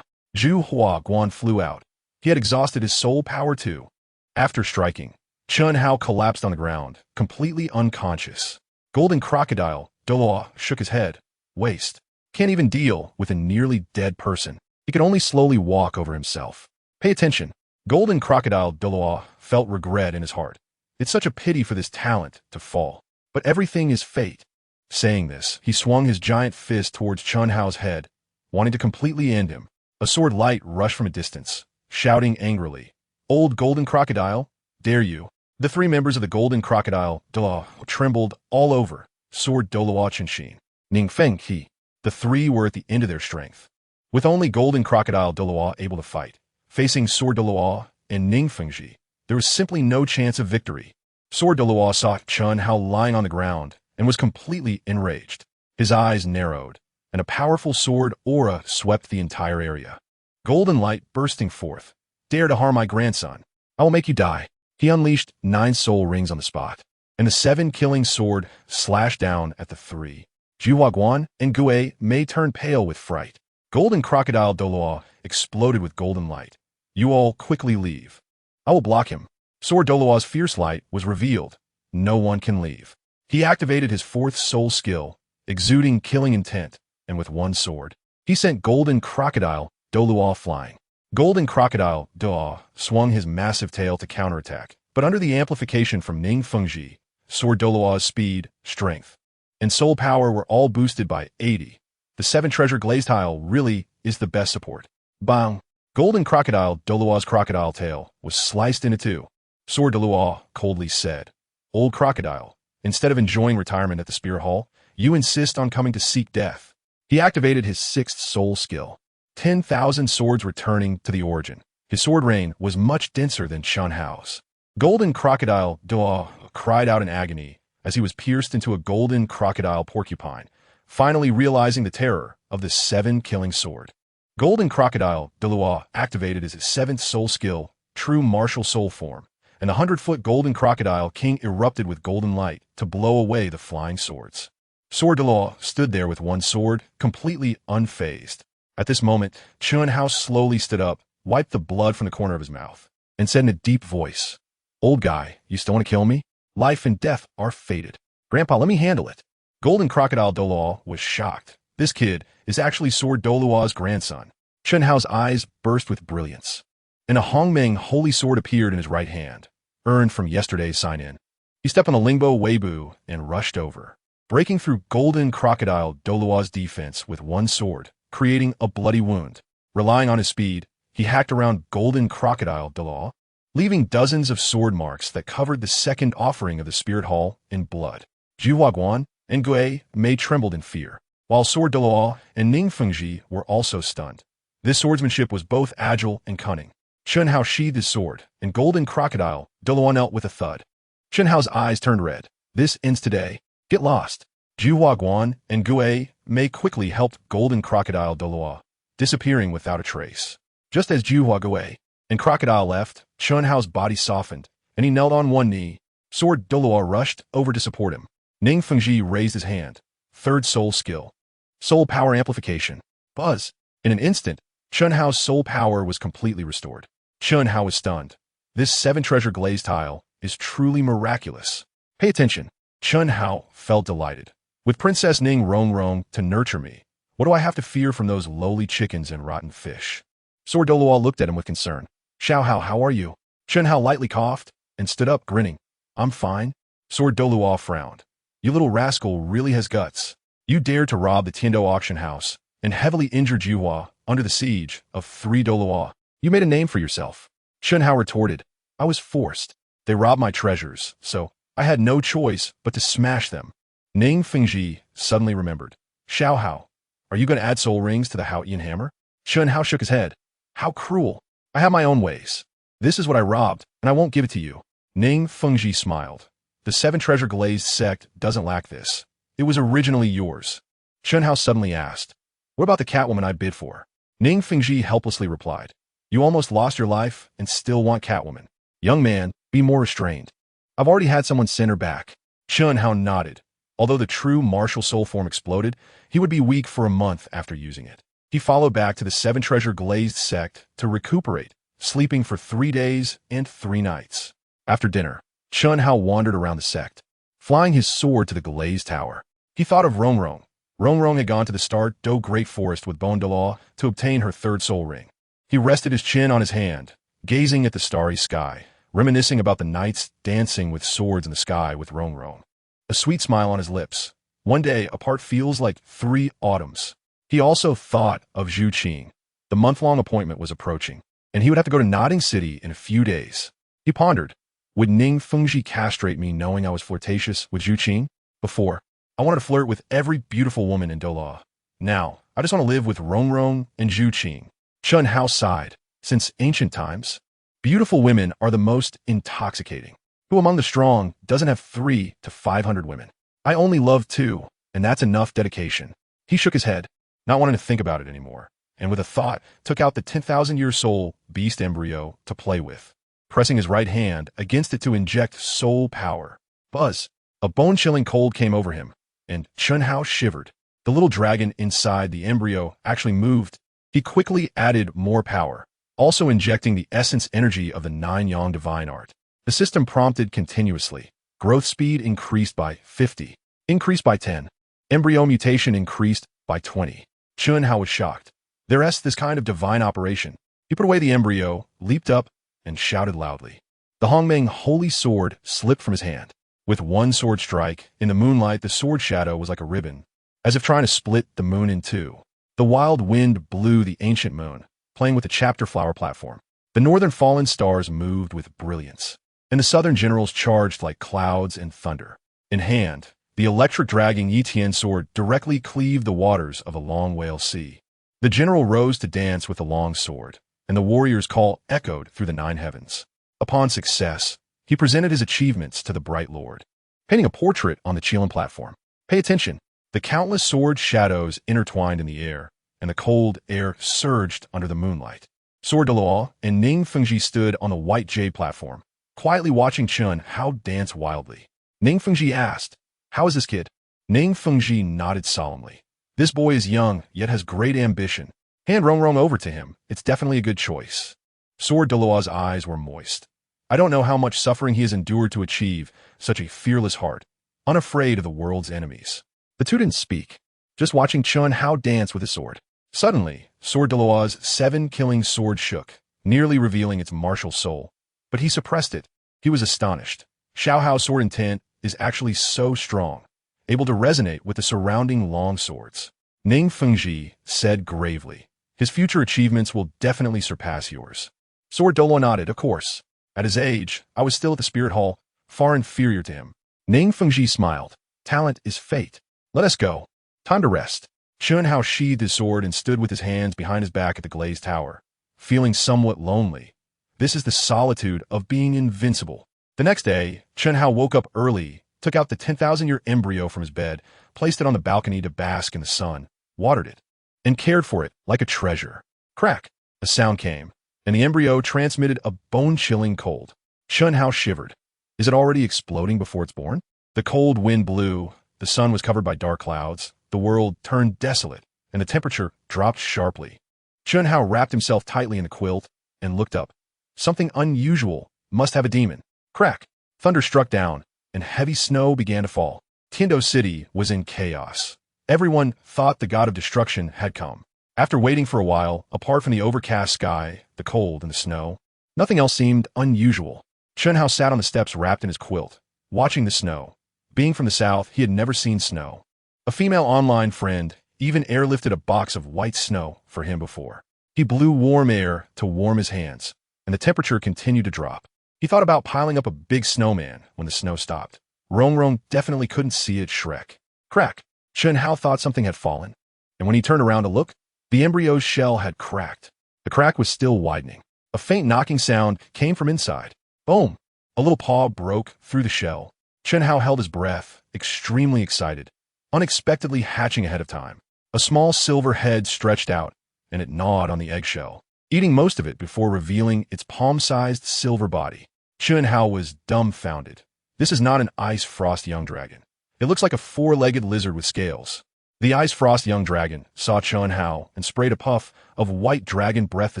Zhu Huaguan flew out. He had exhausted his soul power too. After striking, Chun Hao collapsed on the ground, completely unconscious. Golden Crocodile DouluoMeets shook his head. Waste. Can't even deal with a nearly dead person. He could only slowly walk over himself. Pay attention. Golden Crocodile DouluoMeets felt regret in his heart. It's such a pity for this talent to fall. But everything is fate. Saying this, he swung his giant fist towards Chun Hao's head, wanting to completely end him. A sword light rushed from a distance, shouting angrily, "Old Golden Crocodile, dare you?" The 3 members of the Golden Crocodile DouluoMeets trembled all over. Sword DouluoMeets Qinshin, Ning Feng He. The 3 were at the end of their strength. With only Golden Crocodile DouluoMeets able to fight, facing Sword DouluoMeets and Ning Fengji, there was simply no chance of victory. Sword DouluoMeets saw Chun Hao lying on the ground and was completely enraged. His eyes narrowed, and a powerful sword aura swept the entire area. Golden light bursting forth. "Dare to harm my grandson. I will make you die." He unleashed 9 soul rings on the spot, and the 7-killing sword slashed down at the 3. Zhu Huaguan and Gue Mei turned pale with fright. Golden Crocodile DouluoMeets exploded with golden light. "You all quickly leave. I will block him." Sword DouluoMeets' fierce light was revealed. No one can leave. He activated his 4th soul skill, exuding killing intent, and with 1 sword, he sent Golden Crocodile DouluoMeets flying. Golden Crocodile DouluoMeets swung his massive tail to counterattack, but under the amplification from Ning Fengji, Sword DouluoMeets' speed, strength, and soul power were all boosted by 80. The 7-treasure glazed tile really is the best support. Bang! Golden Crocodile DouluoMeets' crocodile tail was sliced into 2. Sword DouluoMeets coldly said, "Old Crocodile, instead of enjoying retirement at the Spirit Hall, you insist on coming to seek death." He activated his 6th soul skill. 10,000 swords returning to the origin. His sword rain was much denser than Chun Hao's. Golden Crocodile DouluoMeets cried out in agony as he was pierced into a golden crocodile porcupine, finally realizing the terror of the 7-killing sword. Golden Crocodile DouluoMeets activated his 7th soul skill, True Martial Soul Form, and the 100-foot Golden Crocodile King erupted with golden light to blow away the flying swords. Sword DouluoMeets stood there with 1 sword, completely unfazed. At this moment, Chun Hao slowly stood up, wiped the blood from the corner of his mouth, and said in a deep voice, "Old guy, you still want to kill me? Life and death are fated. Grandpa, let me handle it." Golden Crocodile DouluoMeets was shocked. This kid is actually Sword DouluoMeets' grandson. Chun Hao's eyes burst with brilliance, and a Hongmeng holy sword appeared in his right hand, earned from yesterday's sign-in. He stepped on the Lingbo Weibu and rushed over, breaking through Golden Crocodile DouluoMeets' defense with 1 sword, creating a bloody wound. Relying on his speed, he hacked around Golden Crocodile DouluoMeets, leaving dozens of sword marks that covered the 2nd offering of the Spirit Hall in blood. Zhu Huaguan and Gue Mei trembled in fear, while Sword DouluoMeets and Ning Fengji were also stunned. This swordsmanship was both agile and cunning. Chun Hao sheathed his sword, and Golden Crocodile DouluoMeets knelt with a thud. Chun Hao's eyes turned red. "This ends today. Get lost." Zhu Huaguan and Gue Mei quickly helped Golden Crocodile DouluoMeets, disappearing without a trace. Just as Zhu Huague and Crocodile left, Chun Hao's body softened, and he knelt on 1 knee. Sword DouluoMeets rushed over to support him. Ning Fengji raised his hand. Third soul skill. Soul power amplification. Buzz. In an instant, Chun Hao's soul power was completely restored. Chun Hao was stunned. This 7-treasure glazed tile is truly miraculous. Pay attention. Chun Hao felt delighted. With Princess Ning Rong to nurture me, what do I have to fear from those lowly chickens and rotten fish? Sword Doluo looked at him with concern. Xiao Hao, how are you? Chun Hao lightly coughed and stood up, grinning. I'm fine. Sword Doluo frowned. You little rascal really has guts. You dared to rob the Tiando auction house and heavily injured Juhua under the siege of 3 Doluo. You made a name for yourself. Chun Hao retorted. I was forced. They robbed my treasures, so I had no choice but to smash them. Ning Fengji suddenly remembered. Xiao Hao, are you going to add soul rings to the Haotian hammer? Chun Hao shook his head. How cruel. I have my own ways. This is what I robbed, and I won't give it to you. Ning Fengji smiled. The 7-treasure glazed sect doesn't lack this. It was originally yours. Chun Hao suddenly asked. What about the Catwoman I bid for? Ning Fengji helplessly replied. You almost lost your life and still want Catwoman. Young man, be more restrained. I've already had someone send her back. Chun Hao nodded. Although the true martial soul form exploded, he would be weak for a month after using it. He followed back to the 7-treasure glazed sect to recuperate, sleeping for 3 days and 3 nights. After dinner, Chun Hao wandered around the sect, flying his sword to the glazed tower. He thought of Rong Rong. Rong Rong had gone to the Star Do Great Forest with Bon Delaw to obtain her 3rd soul ring. He rested his chin on his hand, gazing at the starry sky, reminiscing about the nights dancing with swords in the sky with Rong Rong. A sweet smile on his lips. One day apart feels like 3 autumns. He also thought of Zhuqing. The month-long appointment was approaching, and he would have to go to Nodding City in a few days. He pondered, would Ning Fengji castrate me knowing I was flirtatious with Zhuqing? Before, I wanted to flirt with every beautiful woman in Douluo. Now, I just want to live with Rong Rong and Zhuqing. Chun Hao sighed. Since ancient times, beautiful women are the most intoxicating. Who among the strong doesn't have 300 to 500 women? I only love 2, and that's enough dedication. He shook his head, not wanting to think about it anymore, and with a thought, took out the 10,000-year soul beast embryo to play with, pressing his right hand against it to inject soul power. Buzz! A bone-chilling cold came over him, and Chun Hao shivered. The little dragon inside the embryo actually moved. He quickly added more power, also injecting the essence energy of the 9-yang divine art. The system prompted continuously. Growth speed increased by 50, increased by 10. Embryo mutation increased by 20. Chun Hao was shocked. There's this kind of divine operation. He put away the embryo, leaped up, and shouted loudly. The Hongmeng holy sword slipped from his hand. With one sword strike, in the moonlight the sword shadow was like a ribbon, as if trying to split the moon in 2. The wild wind blew the ancient moon, playing with the chapter flower platform. The northern fallen stars moved with brilliance, and the southern generals charged like clouds and thunder. In hand, the electric-dragging Yitian sword directly cleaved the waters of a long whale sea. The general rose to dance with the long sword, and the warrior's call echoed through the 9 heavens. Upon success, he presented his achievements to the bright lord, painting a portrait on the Qilin platform. Pay attention. The countless sword shadows intertwined in the air, and the cold air surged under the moonlight. Sword Doluo and Ning Fengji stood on the white jade platform, quietly watching Chun Hao dance wildly. Ning Fengji asked, How is this kid? Ning Fengji nodded solemnly. This boy is young, yet has great ambition. Hand Rong Rong over to him. It's definitely a good choice. Sword Doluo's eyes were moist. I don't know how much suffering he has endured to achieve such a fearless heart, unafraid of the world's enemies. The two didn't speak, just watching Chun Hao dance with his sword. Suddenly, Sword Doluo's 7-killing sword shook, nearly revealing its martial soul. But he suppressed it. He was astonished. Xiao Hao's sword intent is actually so strong, able to resonate with the surrounding long swords. Ning Fengji said gravely, his future achievements will definitely surpass yours. Sword Doluo nodded, of course. At his age, I was still at the Spirit Hall, far inferior to him. Ning Fengji smiled. Talent is fate. Let us go. Time to rest. Chun Hao sheathed his sword and stood with his hands behind his back at the glazed tower, feeling somewhat lonely. This is the solitude of being invincible. The next day, Chun Hao woke up early, took out the 10,000-year embryo from his bed, placed it on the balcony to bask in the sun, watered it, and cared for it like a treasure. Crack! A sound came, and the embryo transmitted a bone-chilling cold. Chun Hao shivered. Is it already exploding before it's born? The cold wind blew, the sun was covered by dark clouds, the world turned desolate, and the temperature dropped sharply. Chun Hao wrapped himself tightly in the quilt and looked up. Something unusual must have a demon. Crack! Thunder struck down, and heavy snow began to fall. Tiando City was in chaos. Everyone thought the god of destruction had come. After waiting for a while, apart from the overcast sky, the cold, and the snow, nothing else seemed unusual. Chun Hao sat on the steps wrapped in his quilt, watching the snow. Being from the south, he had never seen snow. A female online friend even airlifted a box of white snow for him before. He blew warm air to warm his hands, and the temperature continued to drop. He thought about piling up a big snowman when the snow stopped. Rong definitely couldn't see it Shrek. Crack! Chun Hao thought something had fallen, and when he turned around to look, the embryo's shell had cracked. The crack was still widening. A faint knocking sound came from inside. Boom! A little paw broke through the shell. Chun Hao held his breath, extremely excited, unexpectedly hatching ahead of time. A small silver head stretched out, and it gnawed on the eggshell, eating most of it before revealing its palm-sized silver body. Chun Hao was dumbfounded. This is not an ice frost young dragon. It looks like a four-legged lizard with scales. The ice frost young dragon saw Chun Hao and sprayed a puff of white dragon breath the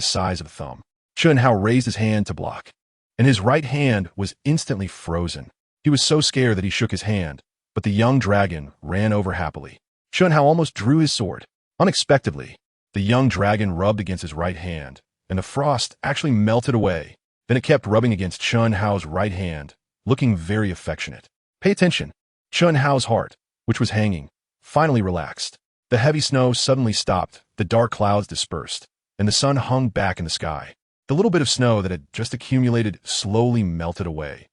size of a thumb. Chun Hao raised his hand to block, and his right hand was instantly frozen. He was so scared that he shook his hand, but the young dragon ran over happily. Chun Hao almost drew his sword. Unexpectedly, the young dragon rubbed against his right hand, and the frost actually melted away. Then it kept rubbing against Chun Hao's right hand, looking very affectionate. Pay attention. Chun Hao's heart, which was hanging, finally relaxed. The heavy snow suddenly stopped, the dark clouds dispersed, and the sun hung back in the sky. The little bit of snow that had just accumulated slowly melted away.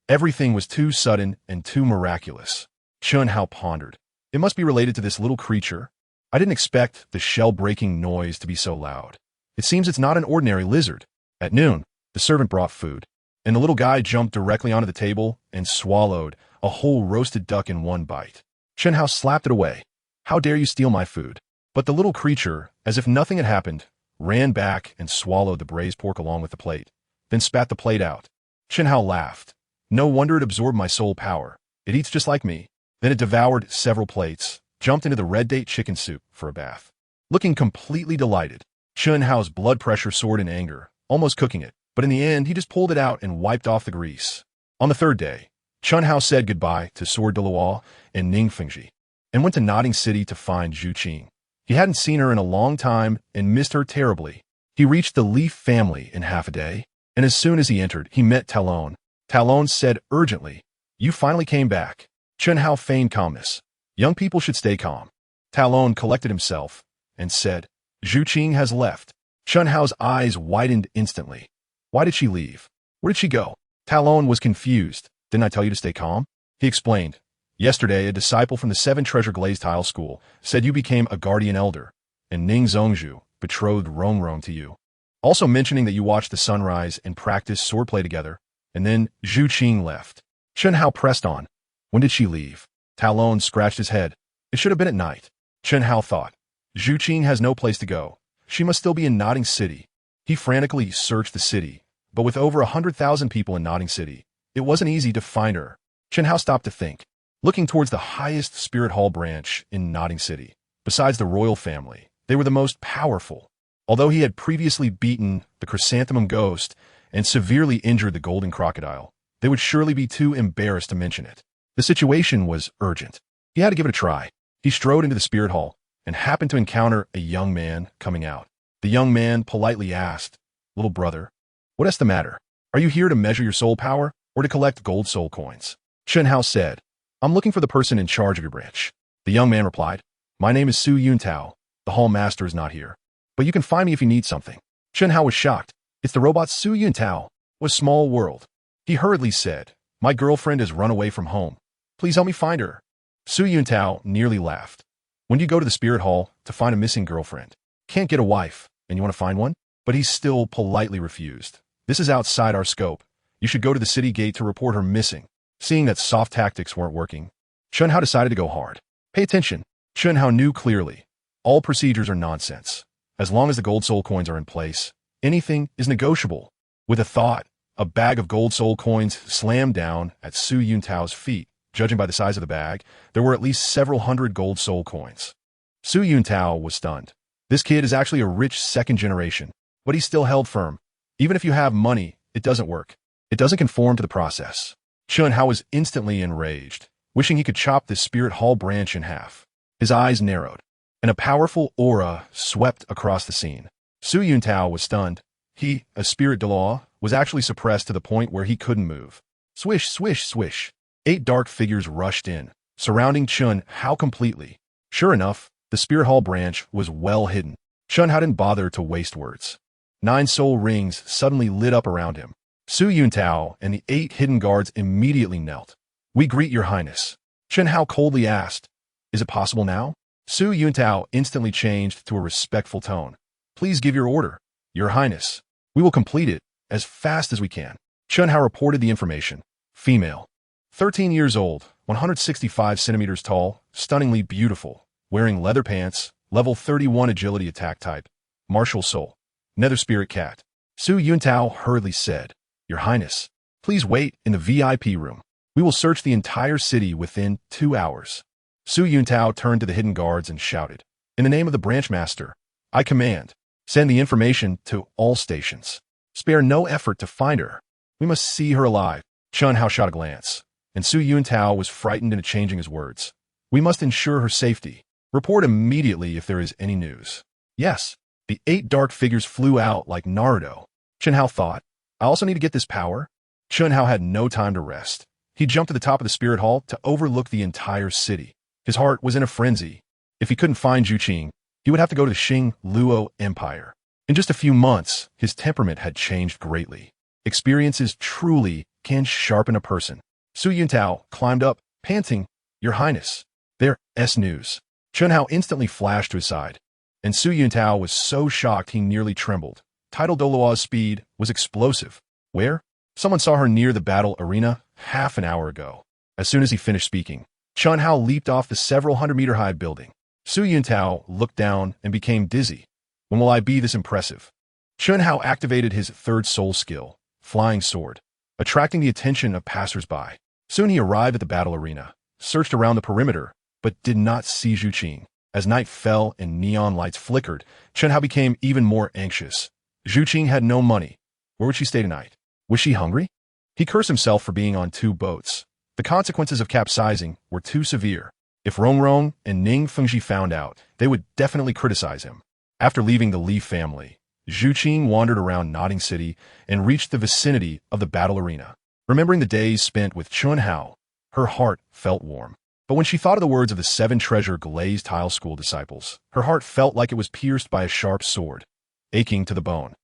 Everything was too sudden and too miraculous. Chun Hao pondered. It must be related to this little creature. I didn't expect the shell-breaking noise to be so loud. It seems it's not an ordinary lizard. At noon, the servant brought food, and the little guy jumped directly onto the table and swallowed a whole roasted duck in one bite. Chun Hao slapped it away. How dare you steal my food? But the little creature, as if nothing had happened, ran back and swallowed the braised pork along with the plate, then spat the plate out. Chun Hao laughed. No wonder it absorbed my soul power. It eats just like me. Then it devoured several plates, jumped into the red date chicken soup for a bath. Looking completely delighted, Chun Hao's blood pressure soared in anger, almost cooking it, but in the end he just pulled it out and wiped off the grease. On the third day, Chun Hao said goodbye to Sword Deluo and Ningfengji, and went to Nodding City to find Zhuqing. He hadn't seen her in a long time and missed her terribly. He reached the Leaf family in half a day, and as soon as he entered, he met Talon. Talon said urgently, "You finally came back." Chun Hao feigned calmness. Young people should stay calm. Talon collected himself and said, "Zhuqing has left." Chun Hao's eyes widened instantly. Why did she leave? Where did she go? Talon was confused. Didn't I tell you to stay calm? He explained. Yesterday, a disciple from the Seven Treasure Glazed Tile School said you became a guardian elder, and Ning Zhongzhu betrothed Rong to you. Also mentioning that you watched the sunrise and practiced swordplay together, and then Zhuqing left. Chun Hao pressed on. When did she leave? Talon scratched his head. It should have been at night. Chun Hao thought. Zhuqing has no place to go. She must still be in Nodding City. He frantically searched the city, but with over 100,000 people in Nodding City, it wasn't easy to find her. Chun Hao stopped to think, looking towards the highest spirit hall branch in Nodding City. Besides the royal family, they were the most powerful. Although he had previously beaten the chrysanthemum ghost and severely injured the golden crocodile, they would surely be too embarrassed to mention it. The situation was urgent. He had to give it a try. He strode into the spirit hall and happened to encounter a young man coming out. The young man politely asked, "Little brother, what is the matter? Are you here to measure your soul power or to collect gold soul coins?" Chun Hao said, "I'm looking for the person in charge of your branch." The young man replied, "My name is Su Yuntao. The hall master is not here, but you can find me if you need something." Chun Hao was shocked. It's the robot Su Yuntao. What a small world. He hurriedly said, "My girlfriend has run away from home. Please help me find her." Su Yuntao nearly laughed. When do you go to the spirit hall to find a missing girlfriend? Can't get a wife, and you want to find one? But he still politely refused. This is outside our scope. You should go to the city gate to report her missing. Seeing that soft tactics weren't working, Chun Hao decided to go hard. Pay attention. Chun Hao knew clearly. All procedures are nonsense. As long as the gold soul coins are in place, anything is negotiable. With a thought, a bag of gold soul coins slammed down at Su Yuntao's feet, Judging by the size of the bag, there were at least several hundred gold soul coins. Su Yuntao was stunned. This kid is actually a rich second generation, but he still held firm. Even if you have money, it doesn't work. It doesn't conform to the process. Chun Hao was instantly enraged, wishing he could chop this spirit hall branch in half. His eyes narrowed, and a powerful aura swept across the scene. Su Yuntao was stunned. He, a spirit de law, was actually suppressed to the point where he couldn't move. Swish, swish, swish. 8 dark figures rushed in, surrounding Chun Hao completely. Sure enough, the spirit hall branch was well hidden. Chun Hao didn't bother to waste words. 9 soul rings suddenly lit up around him. Su Yuntao and the 8 hidden guards immediately knelt. "We greet your highness." Chun Hao coldly asked, "Is it possible now?" Su Yuntao instantly changed to a respectful tone. "Please give your order, your highness. We will complete it as fast as we can." Chun Hao reported the information. Female. 13 years old, 165 centimeters tall, stunningly beautiful, wearing leather pants, level 31 agility attack type, martial soul, nether spirit cat. Su Yuntao hurriedly said, "Your highness, please wait in the VIP room. We will search the entire city within 2 hours." Su Yuntao turned to the hidden guards and shouted, "In the name of the branch master, I command, send the information to all stations. Spare no effort to find her. We must see her alive." Chun Hao shot a glance, and Su Yuntao was frightened into changing his words. "We must ensure her safety. Report immediately if there is any news." Yes, the 8 dark figures flew out like Naruto. Chun Hao thought, "I also need to get this power." Chun Hao had no time to rest. He jumped to the top of the spirit hall to overlook the entire city. His heart was in a frenzy. If he couldn't find Zhuqing, he would have to go to the Xing Luo Empire. In just a few months, his temperament had changed greatly. Experiences truly can sharpen a person. Su Yuntao climbed up, panting, "Your highness, there's news." Chun Hao instantly flashed to his side, and Su Yuntao was so shocked he nearly trembled. Tidal Douluo's speed was explosive. Where? Someone saw her near the battle arena half an hour ago. As soon as he finished speaking, Chun Hao leaped off the several hundred-meter-high building. Su Yuntao looked down and became dizzy. When will I be this impressive? Chun Hao activated his 3rd soul skill, Flying Sword, attracting the attention of passers-by. Soon he arrived at the battle arena, searched around the perimeter, but did not see Zhuqing. As night fell and neon lights flickered, Chun Hao became even more anxious. Zhuqing had no money. Where would she stay tonight? Was she hungry? He cursed himself for being on 2 boats. The consequences of capsizing were too severe. If Rongrong and Ning Fengji found out, they would definitely criticize him. After leaving the Li family, Zhuqing wandered around Nodding City and reached the vicinity of the battle arena. Remembering the days spent with Chun Hao, her heart felt warm. But when she thought of the words of the 7 treasure glazed tile school disciples, her heart felt like it was pierced by a sharp sword, aching to the bone.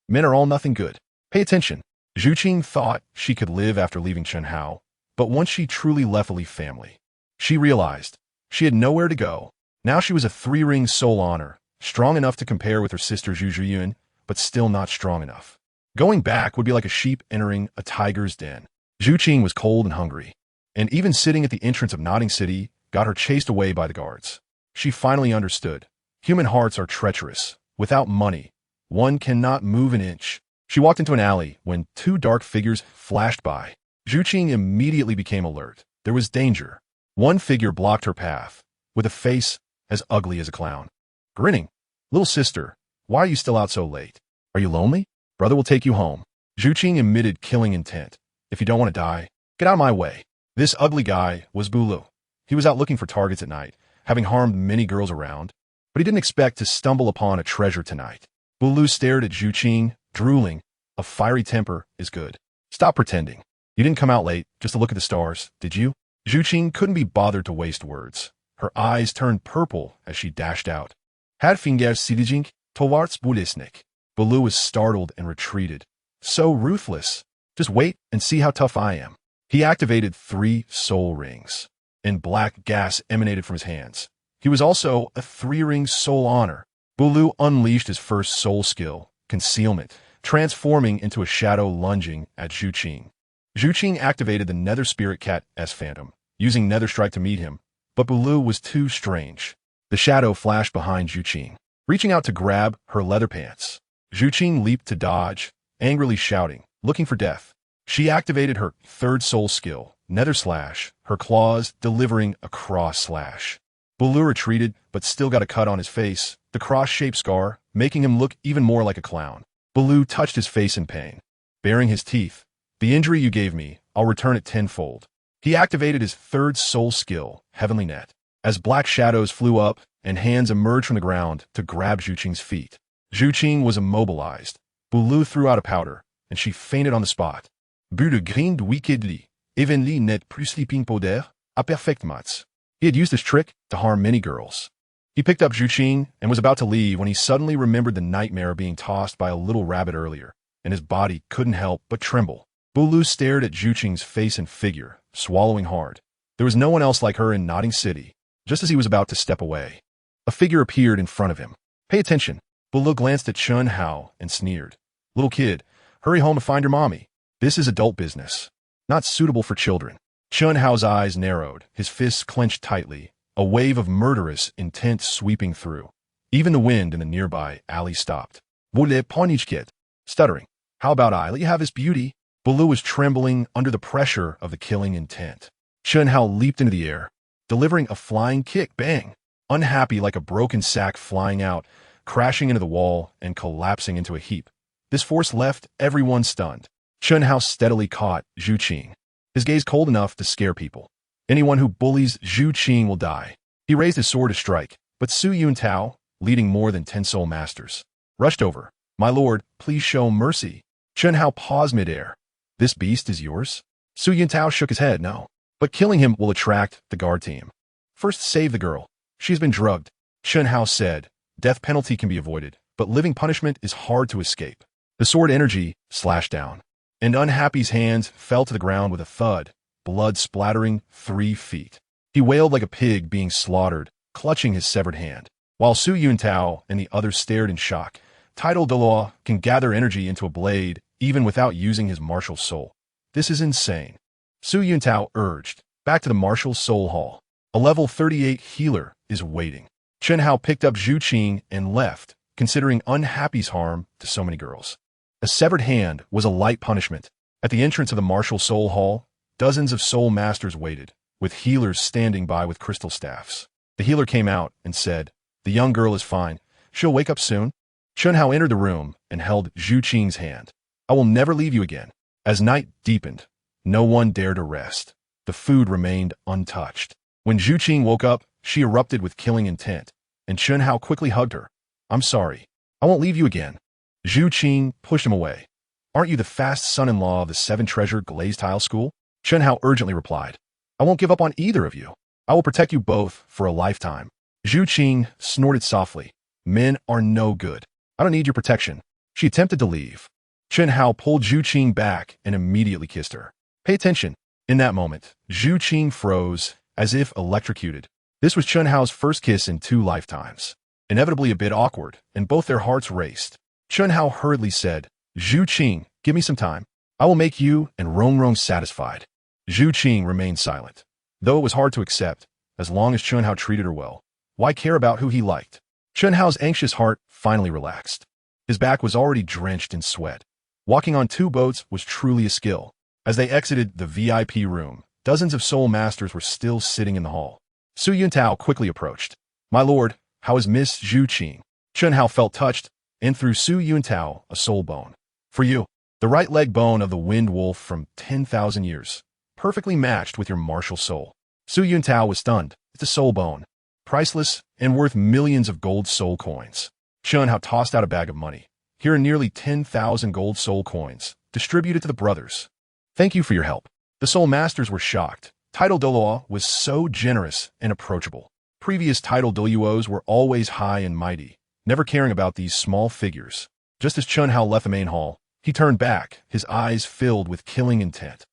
Men are all nothing good. Pay attention. Zhuqing thought she could live after leaving Chun Hao, but once she truly left the Li family, she realized she had nowhere to go. Now she was a 3-ring soul honor, strong enough to compare with her sister Zhu Zhiyun, but still not strong enough. Going back would be like a sheep entering a tiger's den. Zhuqing was cold and hungry, and even sitting at the entrance of Nodding City got her chased away by the guards. She finally understood. Human hearts are treacherous. Without money, one cannot move an inch. She walked into an alley when 2 dark figures flashed by. Zhuqing immediately became alert. There was danger. One figure blocked her path, with a face as ugly as a clown. Grinning, "Little sister, why are you still out so late? Are you lonely? Brother will take you home." Zhuqing emitted killing intent. "If you don't want to die, get out of my way." This ugly guy was Bulu. He was out looking for targets at night, having harmed many girls around, but he didn't expect to stumble upon a treasure tonight. Bulu stared at Zhuqing, drooling. "A fiery temper is good. Stop pretending. You didn't come out late just to look at the stars, did you?" Zhuqing couldn't be bothered to waste words. Her eyes turned purple as she dashed out. "Had finger sidijink, towards bulisnik." Bulu was startled and retreated. "So ruthless. Just wait and see how tough I am." He activated 3 soul rings, and black gas emanated from his hands. He was also a 3-ring soul honor. Bulu unleashed his 1st soul skill, Concealment, transforming into a shadow lunging at Zhuqing. Zhuqing activated the Nether Spirit Cat S Phantom, using Nether Strike to meet him, but Bulu was too strange. The shadow flashed behind Zhuqing, reaching out to grab her leather pants. Zhuqing leaped to dodge, angrily shouting, looking for death. She activated her 3rd soul skill, nether slash, her claws delivering a cross slash. Boulou retreated, but still got a cut on his face, the cross-shaped scar, making him look even more like a clown. Boulou touched his face in pain, baring his teeth. The injury you gave me, I'll return it tenfold. He activated his third soul skill, Heavenly Net, as black shadows flew up and hands emerged from the ground to grab Zhuqing's feet. Zhuqing was immobilized. Boulou threw out a powder, and she fainted on the spot. But le grind wickedly, evenly net plus sleeping poder, a perfect mats. He had used this trick to harm many girls. He picked up Zhuqing and was about to leave when he suddenly remembered the nightmare of being tossed by a little rabbit earlier, and his body couldn't help but tremble. Boulou stared at Zhuqing's face and figure, swallowing hard. There was no one else like her in Nodding City. Just as he was about to step away, a figure appeared in front of him. Pay attention. Boulou glanced at Chun Hao and sneered. Little kid, hurry home to find your mommy. This is adult business, not suitable for children. Chun Hao's eyes narrowed, his fists clenched tightly, a wave of murderous intent sweeping through. Even the wind in the nearby alley stopped. Voulez ponichket, stuttering. How about I let you have this beauty? Boulou was trembling under the pressure of the killing intent. Chun Hao leaped into the air, delivering a flying kick, bang, unhappy like a broken sack flying out, crashing into the wall and collapsing into a heap. This force left everyone stunned. Chun Hao steadily caught Zhuqing, his gaze cold enough to scare people. Anyone who bullies Zhuqing will die. He raised his sword to strike, but Su Yuntao, leading more than 10 soul masters, rushed over. My lord, please show mercy. Chun Hao paused midair. This beast is yours? Su Yuntao shook his head, no. But killing him will attract the guard team. First, save the girl. She's been drugged. Chun Hao said, death penalty can be avoided, but living punishment is hard to escape. The sword energy slashed down, and Unhappy's hands fell to the ground with a thud, blood splattering 3 feet. He wailed like a pig being slaughtered, clutching his severed hand. While Su Yuntao and the others stared in shock, Tidal Doluo can gather energy into a blade even without using his martial soul. This is insane. Su Yuntao urged, back to the martial soul hall. A level 38 healer is waiting. Chun Hao picked up Zhuqing and left, considering Unhappy's harm to so many girls. A severed hand was a light punishment. At the entrance of the martial soul hall, dozens of soul masters waited, with healers standing by with crystal staffs. The healer came out and said, the young girl is fine. She'll wake up soon. Chun Hao entered the room and held Zhuqing's hand. I will never leave you again. As night deepened, no one dared to rest. The food remained untouched. When Zhuqing woke up, she erupted with killing intent, and Chun Hao quickly hugged her. I'm sorry. I won't leave you again. Zhuqing pushed him away. Aren't you the fast son-in-law of the 7-treasure glazed tile school? Chun Hao urgently replied. I won't give up on either of you. I will protect you both for a lifetime. Zhuqing snorted softly. Men are no good. I don't need your protection. She attempted to leave. Chun Hao pulled Zhuqing back and immediately kissed her. Pay attention. In that moment, Zhuqing froze, as if electrocuted. This was Chun Hao's first kiss in 2 lifetimes. Inevitably a bit awkward, and both their hearts raced. Chun Hao hurriedly said, Zhuqing, give me some time. I will make you and Rong Rong satisfied. Zhuqing remained silent. Though it was hard to accept, as long as Chun Hao treated her well, why care about who he liked? Chun Hao's anxious heart finally relaxed. His back was already drenched in sweat. Walking on 2 boats was truly a skill. As they exited the VIP room, dozens of soul masters were still sitting in the hall. Su Yuntao quickly approached. My lord, how is Miss Zhuqing? Chun Hao felt touched, and threw Su Yuntao a soul bone. For you, the right leg bone of the wind wolf from 10,000 years. Perfectly matched with your martial soul. Su Yuntao was stunned. It's a soul bone. Priceless and worth millions of gold soul coins. Chun Hao tossed out a bag of money. Here are nearly 10,000 gold soul coins. Distributed to the brothers. Thank you for your help. The soul masters were shocked. Tidal Doluo was so generous and approachable. Previous Tidal Doluos were always high and mighty, never caring about these small figures. Just as Chun Hao left the main hall, he turned back, his eyes filled with killing intent.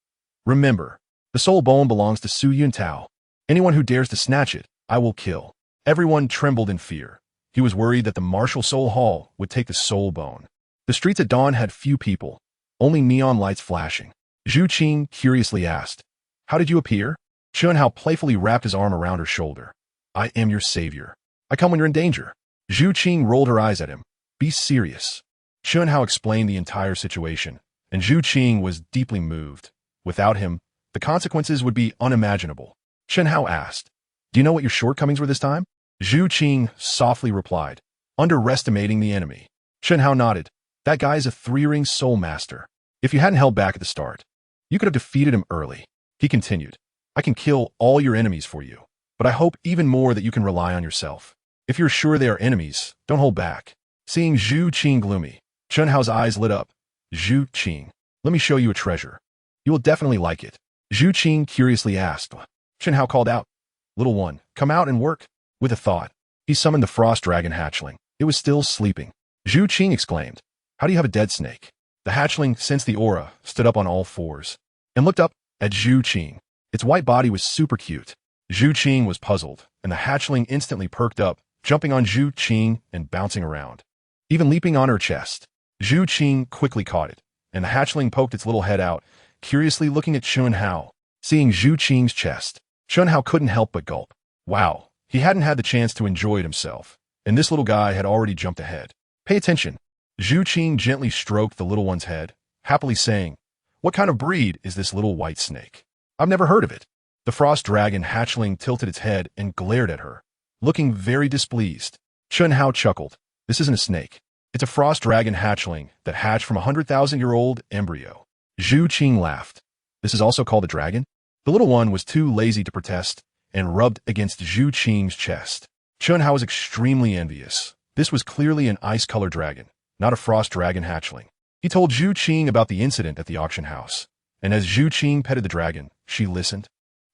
Remember, the soul bone belongs to Su Yuntao. Anyone who dares to snatch it, I will kill. Everyone trembled in fear. He was worried that the martial soul hall would take the soul bone. The streets at dawn had few people, only neon lights flashing. Zhuqing curiously asked, how did you appear? Chun Hao playfully wrapped his arm around her shoulder. I am your savior. I come when you're in danger. Zhuqing rolled her eyes at him. Be serious. Chun Hao explained the entire situation, and Zhuqing was deeply moved. Without him, the consequences would be unimaginable. Chen Hao asked, "Do you know what your shortcomings were this time?" Zhuqing softly replied, "Underestimating the enemy." Chen Hao nodded. "That guy is a three-ring soul master. If you hadn't held back at the start, you could have defeated him early." He continued, "I can kill all your enemies for you, but I hope even more that you can rely on yourself. If you're sure they are enemies, don't hold back." Seeing Zhuqing gloomy, Chen Hao's eyes lit up. "Zhuqing, let me show you a treasure. You will definitely like it." Zhuqing curiously asked. Chen Hao called out, "Little one, come out and work." With a thought, he summoned the frost dragon hatchling. It was still sleeping. Zhuqing exclaimed, "How do you have a dead snake?" The hatchling sensed the aura, stood up on all fours, and looked up at Zhuqing. Its white body was super cute. Zhuqing was puzzled, and the hatchling instantly perked up, jumping on Zhuqing and bouncing around, even leaping on her chest. Zhuqing quickly caught it, and the hatchling poked its little head out, curiously looking at Chen Hao. Seeing Zhuqing's chest, Chen Hao couldn't help but gulp. Wow, he hadn't had the chance to enjoy it himself, and this little guy had already jumped ahead. "Pay attention." Zhuqing gently stroked the little one's head, happily saying, "What kind of breed is this little white snake? I've never heard of it." The frost dragon hatchling tilted its head and glared at her, looking very displeased. Chen Hao chuckled. "This isn't a snake. It's a frost dragon hatchling that hatched from a 100,000-year-old embryo." Zhuqing laughed. "This is also called a dragon?" The little one was too lazy to protest and rubbed against Zhuqing's chest. Chen Hao was extremely envious. This was clearly an ice-colored dragon, not a frost dragon hatchling. He told Zhuqing about the incident at the auction house, and as Zhuqing petted the dragon, she listened,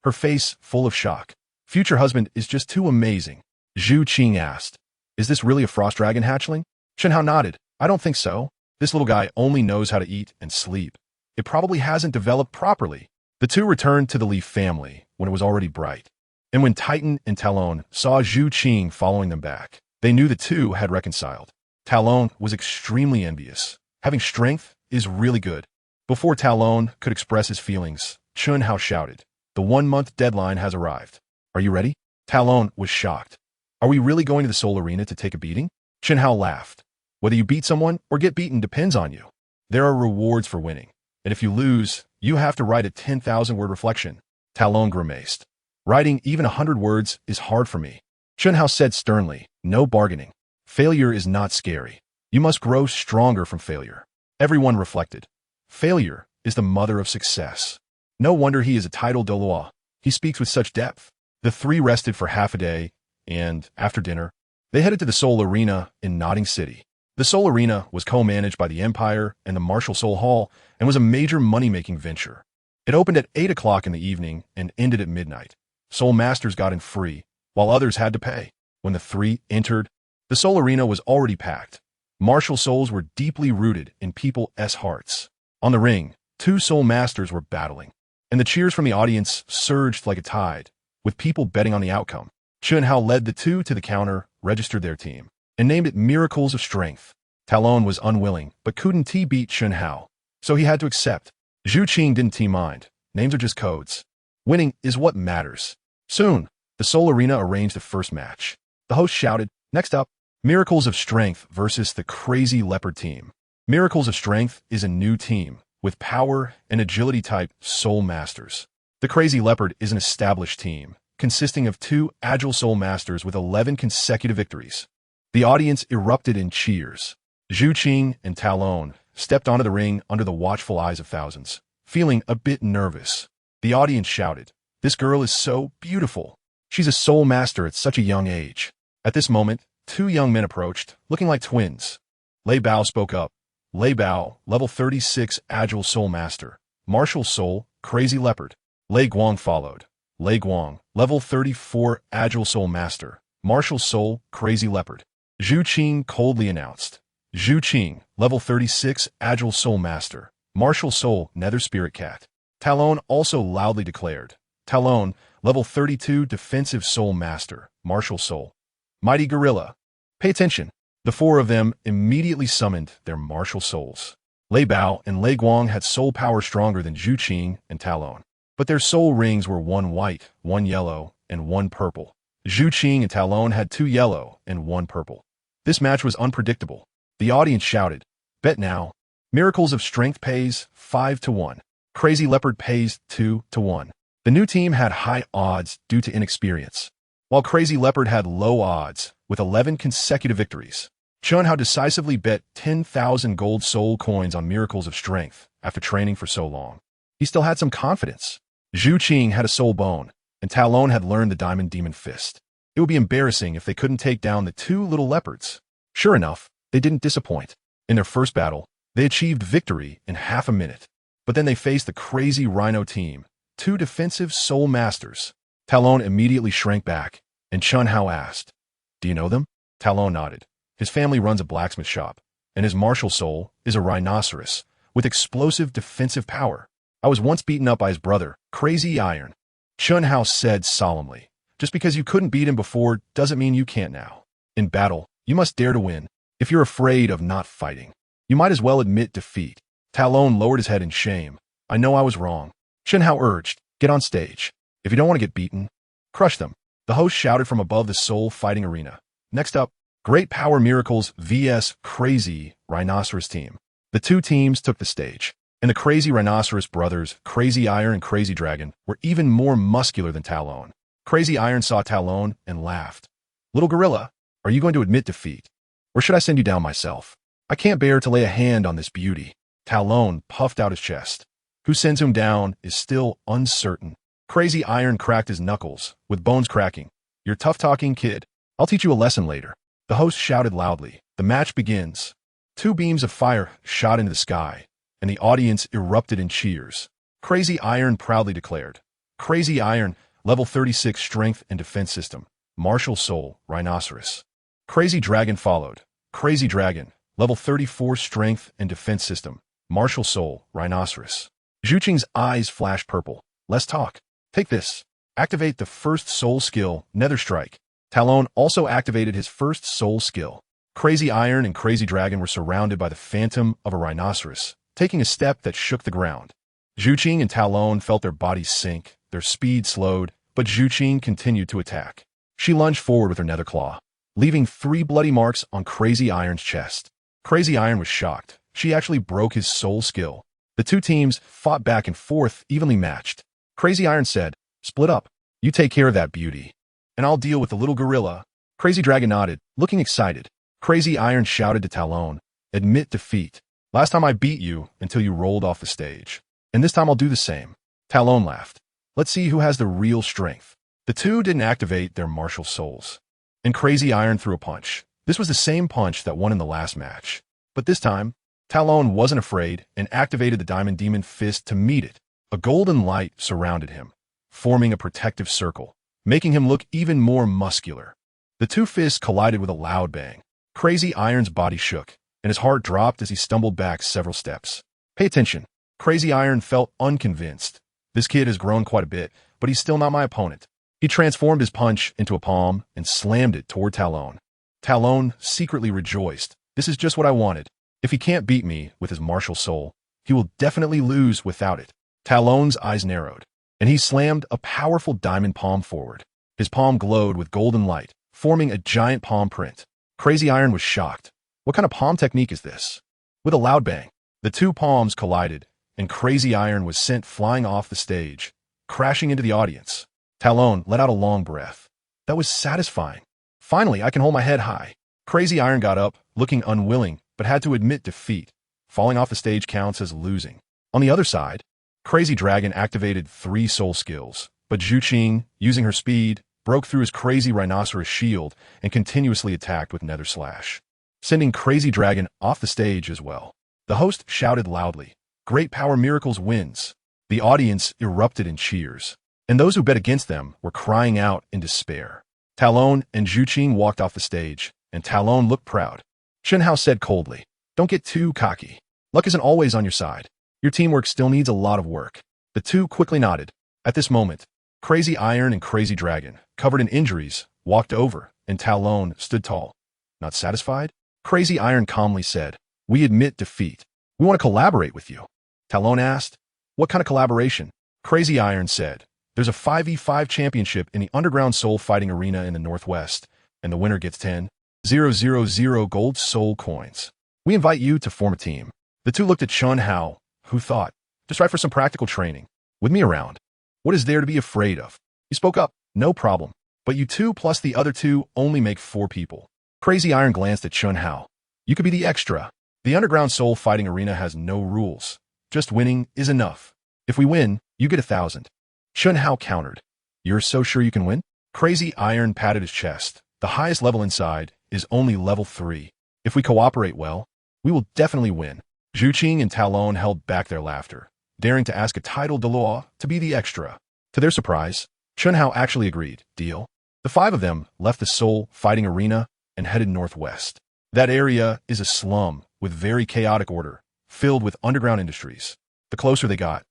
her face full of shock. "Future husband is just too amazing." Zhuqing asked, "Is this really a frost dragon hatchling?" Chen Hao nodded. "I don't think so. This little guy only knows how to eat and sleep. It probably hasn't developed properly." The two returned to the Leaf family when it was already bright. And when Titan and Talon saw Zhuqing following them back, they knew the two had reconciled. Talon was extremely envious. Having strength is really good. Before Talon could express his feelings, Chen Hao shouted, "The 1-month deadline has arrived. Are you ready?" Talon was shocked. "Are we really going to the Soul Arena to take a beating?" Chen Hao laughed. "Whether you beat someone or get beaten depends on you. There are rewards for winning, and if you lose, you have to write a 10,000-word reflection." Talon grimaced. "Writing even 100 words is hard for me." Chen Hao said sternly, "No bargaining. Failure is not scary. You must grow stronger from failure." Everyone reflected. Failure is the mother of success. No wonder he is a titled Douluo. He speaks with such depth. The three rested for half a day, and, after dinner, they headed to the Soul Arena in Nodding City. The Soul Arena was co-managed by the Empire and the Martial Soul Hall and was a major money-making venture. It opened at 8 o'clock in the evening and ended at midnight. Soul Masters got in free, while others had to pay. When the three entered, the Soul Arena was already packed. Martial souls were deeply rooted in people's hearts. On the ring, 2 Soul Masters were battling, and the cheers from the audience surged like a tide, with people betting on the outcome. Chen Hao led the two to the counter, registered their team, and named it Miracles of Strength. Talon was unwilling, but couldn't beat Chen Hao, so he had to accept. Zhuqing didn't mind. Names are just codes. Winning is what matters. Soon, the Soul Arena arranged the first match. The host shouted, "Next up, Miracles of Strength versus the Crazy Leopard team." Miracles of Strength is a new team, with power and agility type Soul Masters. The Crazy Leopard is an established team, consisting of 2 agile Soul Masters with 11 consecutive victories. The audience erupted in cheers. Zhuqing and Talon stepped onto the ring under the watchful eyes of thousands, feeling a bit nervous. The audience shouted, "This girl is so beautiful. She's a Soul Master at such a young age." At this moment, 2 young men approached, looking like twins. Lei Bao spoke up. Lei Bao, level 36 Agile Soul Master, Martial Soul, Crazy Leopard. Lei Guang followed. Lei Guang, level 34 Agile Soul Master, Martial Soul, Crazy Leopard. Zhuqing coldly announced. Zhuqing, level 36 Agile Soul Master, Martial Soul, Nether Spirit Cat. Talon also loudly declared. Talon, level 32 Defensive Soul Master, Martial Soul, Mighty Gorilla. Pay attention. The 4 of them immediately summoned their martial souls. Lei Bao and Lei Guang had soul power stronger than Zhuqing and Talon, but their soul rings were 1 white, 1 yellow, and 1 purple. Zhuqing and Talon had 2 yellow and 1 purple. This match was unpredictable. The audience shouted, "Bet now. Miracles of Strength pays 5 to 1. Crazy Leopard pays 2-1. The new team had high odds due to inexperience, while Crazy Leopard had low odds with 11 consecutive victories. Chun Hao decisively bet 10,000 gold soul coins on miracles of strength after training for so long. He still had some confidence. Zhuqing had a soul bone, and Talon had learned the Diamond Demon Fist. It would be embarrassing if they couldn't take down the two little leopards. Sure enough, they didn't disappoint. In their first battle, they achieved victory in half a minute. But then they faced the crazy Rhino team, two defensive soul masters. Talon immediately shrank back, and Chun Hao asked, "Do you know them?" Talon nodded. His family runs a blacksmith shop, and his martial soul is a rhinoceros with explosive defensive power. I was once beaten up by his brother, Crazy Iron. Chun Hao said solemnly, "Just because you couldn't beat him before doesn't mean you can't now. In battle, you must dare to win. If you're afraid of not fighting, you might as well admit defeat." Talon lowered his head in shame. "I know I was wrong." Chun Hao urged, "Get on stage. If you don't want to get beaten, crush them." The host shouted from above the soul fighting arena. Next up, Great Power Miracles vs. Crazy Rhinoceros team. The two teams took the stage, and the Crazy Rhinoceros brothers, Crazy Iron and Crazy Dragon, were even more muscular than Talon. Crazy Iron saw Talon and laughed. "Little gorilla, are you going to admit defeat? Or should I send you down myself? I can't bear to lay a hand on this beauty." Talon puffed out his chest. Who sends him down is still uncertain. Crazy Iron cracked his knuckles, with bones cracking. "You're tough-talking, kid. I'll teach you a lesson later." The host shouted loudly. The match begins. Two beams of fire shot into the sky, and the audience erupted in cheers. Crazy Iron proudly declared, "Crazy Iron, level 36 strength and defense system, martial soul, rhinoceros." Crazy Dragon followed. "Crazy Dragon, level 34 strength and defense system, martial soul, rhinoceros." Zhuqing's eyes flashed purple. "Let's talk. Take this. Activate the first soul skill, Nether Strike." Talon also activated his first soul skill. Crazy Iron and Crazy Dragon were surrounded by the phantom of a rhinoceros, taking a step that shook the ground. Zhuqing and Talon felt their bodies sink, their speed slowed, but Zhuqing continued to attack. She lunged forward with her nether claw, leaving 3 bloody marks on Crazy Iron's chest. Crazy Iron was shocked. She actually broke his soul skill. The two teams fought back and forth, evenly matched. Crazy Iron said, "Split up. You take care of that beauty, and I'll deal with the little gorilla." Crazy Dragon nodded, looking excited. Crazy Iron shouted to Talon, "Admit defeat. Last time I beat you until you rolled off the stage. And this time I'll do the same." Talon laughed. "Let's see who has the real strength." The two didn't activate their martial souls. And Crazy Iron threw a punch. This was the same punch that won in the last match. But this time, Talon wasn't afraid and activated the Diamond Demon Fist to meet it. A golden light surrounded him, forming a protective circle, making him look even more muscular. The two fists collided with a loud bang. Crazy Iron's body shook, and his heart dropped as he stumbled back several steps. "Pay attention." Crazy Iron felt unconvinced. "This kid has grown quite a bit, but he's still not my opponent." He transformed his punch into a palm and slammed it toward Talon. Talon secretly rejoiced. "This is just what I wanted. If he can't beat me with his martial soul, he will definitely lose without it." Talon's eyes narrowed, and he slammed a powerful diamond palm forward. His palm glowed with golden light, forming a giant palm print. Crazy Iron was shocked. What kind of palm technique is this? With a loud bang, the two palms collided, and Crazy Iron was sent flying off the stage, crashing into the audience. Talon let out a long breath. That was satisfying. "Finally, I can hold my head high." Crazy Iron got up, looking unwilling, but had to admit defeat. Falling off the stage counts as losing. On the other side, Crazy Dragon activated 3 soul skills, but Zhuqing, using her speed, broke through his Crazy Rhinoceros shield and continuously attacked with Nether Slash, sending Crazy Dragon off the stage as well. The host shouted loudly, "Great Power Miracles wins." The audience erupted in cheers, and those who bet against them were crying out in despair. Talon and Zhuqing walked off the stage, and Talon looked proud. Chun Hao said coldly, "Don't get too cocky. Luck isn't always on your side. Your teamwork still needs a lot of work." The two quickly nodded. At this moment, Crazy Iron and Crazy Dragon, covered in injuries, walked over, and Talon stood tall. "Not satisfied?" Crazy Iron calmly said, "We admit defeat. We want to collaborate with you." Talon asked, "What kind of collaboration?" Crazy Iron said, "There's a 5v5 championship in the underground soul fighting arena in the Northwest, and the winner gets 10,000 gold soul coins. We invite you to form a team." The two looked at Chun Hao, who thought, Just right for some practical training. With me around. What is there to be afraid of? You spoke up. No problem. But you two plus the other two only make 4 people. Crazy Iron glanced at Chun Hao. You could be the extra. The underground soul fighting arena has no rules. Just winning is enough. If we win, you get 1,000. Chun Hao countered. You're so sure you can win? Crazy Iron patted his chest. The highest level inside is only level 3. If we cooperate well, we will definitely win. Zhuqing and Talon held back their laughter, daring to ask a titled Deluo to be the extra. To their surprise, Chun Hao actually agreed. Deal. The 5 of them left the soul fighting arena and headed northwest. That area is a slum with very chaotic order, filled with underground industries. The closer they got,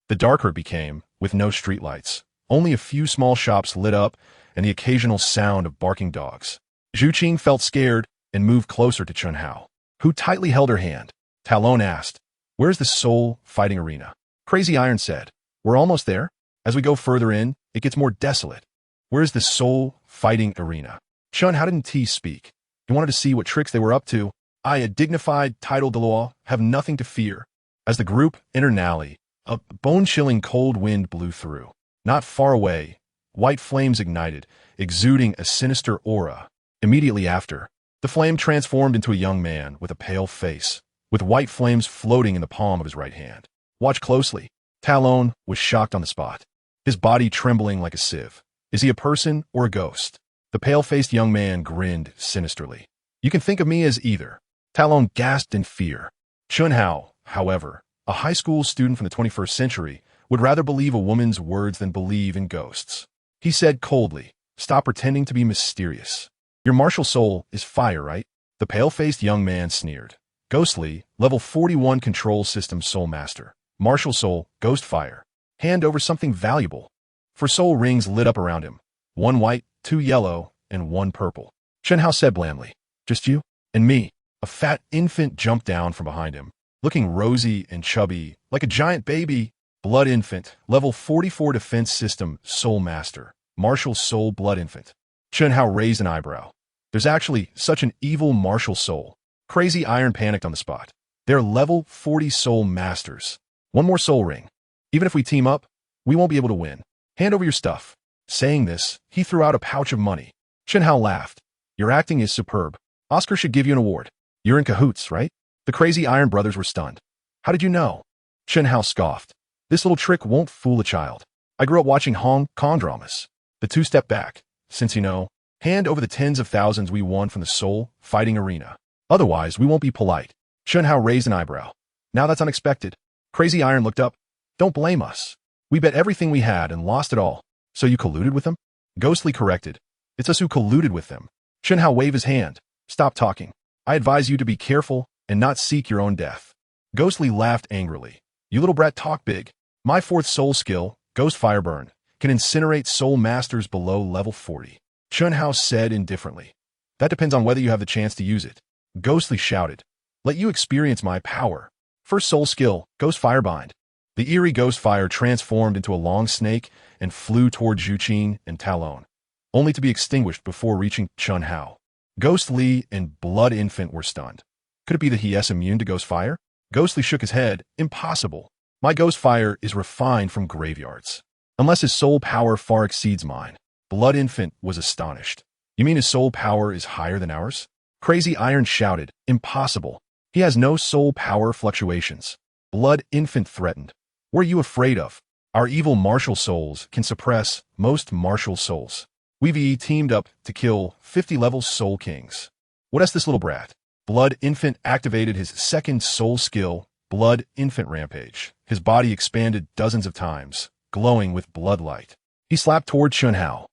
the darker it became, with no streetlights. Only a few small shops lit up and the occasional sound of barking dogs. Zhuqing felt scared and moved closer to Chun Hao, who tightly held her hand. Talon asked, "Where's the soul fighting arena?" Crazy Iron said, "We're almost there. As we go further in, it gets more desolate." "Where's the soul fighting arena?" Chun Hao didn't speak. He wanted to see what tricks they were up to. I, a dignified title Deluo, have nothing to fear. As the group entered an alley, a bone-chilling cold wind blew through. Not far away, white flames ignited, exuding a sinister aura. Immediately after, the flame transformed into a young man with a pale face, with white flames floating in the palm of his right hand. Watch closely. Talon was shocked on the spot, his body trembling like a sieve. Is he a person or a ghost? The pale-faced young man grinned sinisterly. You can think of me as either. Talon gasped in fear. Chun Hao, however, a high school student from the 21st century, would rather believe a woman's words than believe in ghosts. He said coldly, "Stop pretending to be mysterious. Your martial soul is fire, right?" The pale-faced young man sneered. Ghostly, level 41 control system soul master. Martial soul, ghost fire. Hand over something valuable. 4 soul rings lit up around him. 1 white, 2 yellow, and 1 purple. Chun Hao said blandly, "Just you and me." A fat infant jumped down from behind him, looking rosy and chubby, like a giant baby. Blood infant, level 44 defense system, soul master. Martial soul blood infant. Chun Hao raised an eyebrow. There's actually such an evil martial soul. Crazy Iron panicked on the spot. They're level 40 soul masters. 1 more soul ring. Even if we team up, we won't be able to win. Hand over your stuff. Saying this, he threw out a pouch of money. Chun Hao laughed. Your acting is superb. Oscar should give you an award. You're in cahoots, right? The Crazy Iron brothers were stunned. How did you know? Chun Hao scoffed. This little trick won't fool a child. I grew up watching Hong Kong dramas. The 2 stepped back. Since you know, hand over the tens of thousands we won from the soul fighting arena. Otherwise, we won't be polite. Chun Hao raised an eyebrow. Now that's unexpected. Crazy Iron looked up. Don't blame us. We bet everything we had and lost it all. So you colluded with them? Ghostly corrected. It's us who colluded with them. Chun Hao waved his hand. Stop talking. I advise you to be careful and not seek your own death. Ghostly laughed angrily. You little brat talk big. My 4th soul skill, Ghost Fire Burn, can incinerate soul masters below level 40. Chun Hao said indifferently. That depends on whether you have the chance to use it. Ghostly shouted. Let you experience my power. First soul skill, Ghost Firebind. The eerie ghost fire transformed into a long snake and flew toward Zhuqing and Talon, only to be extinguished before reaching Chun Hao. Ghostly and Blood Infant were stunned. Could it be that he is immune to ghost fire? Ghostly shook his head. Impossible. My ghost fire is refined from graveyards. Unless his soul power far exceeds mine. Blood Infant was astonished. You mean his soul power is higher than ours? Crazy Iron shouted. Impossible. He has no soul power fluctuations. Blood Infant threatened. What are you afraid of? Our evil martial souls can suppress most martial souls. We've teamed up to kill 50-level soul kings. What is this little brat? Blood Infant activated his 2nd soul skill, Blood Infant Rampage. His body expanded dozens of times, glowing with blood light. He slapped toward Chun Hao.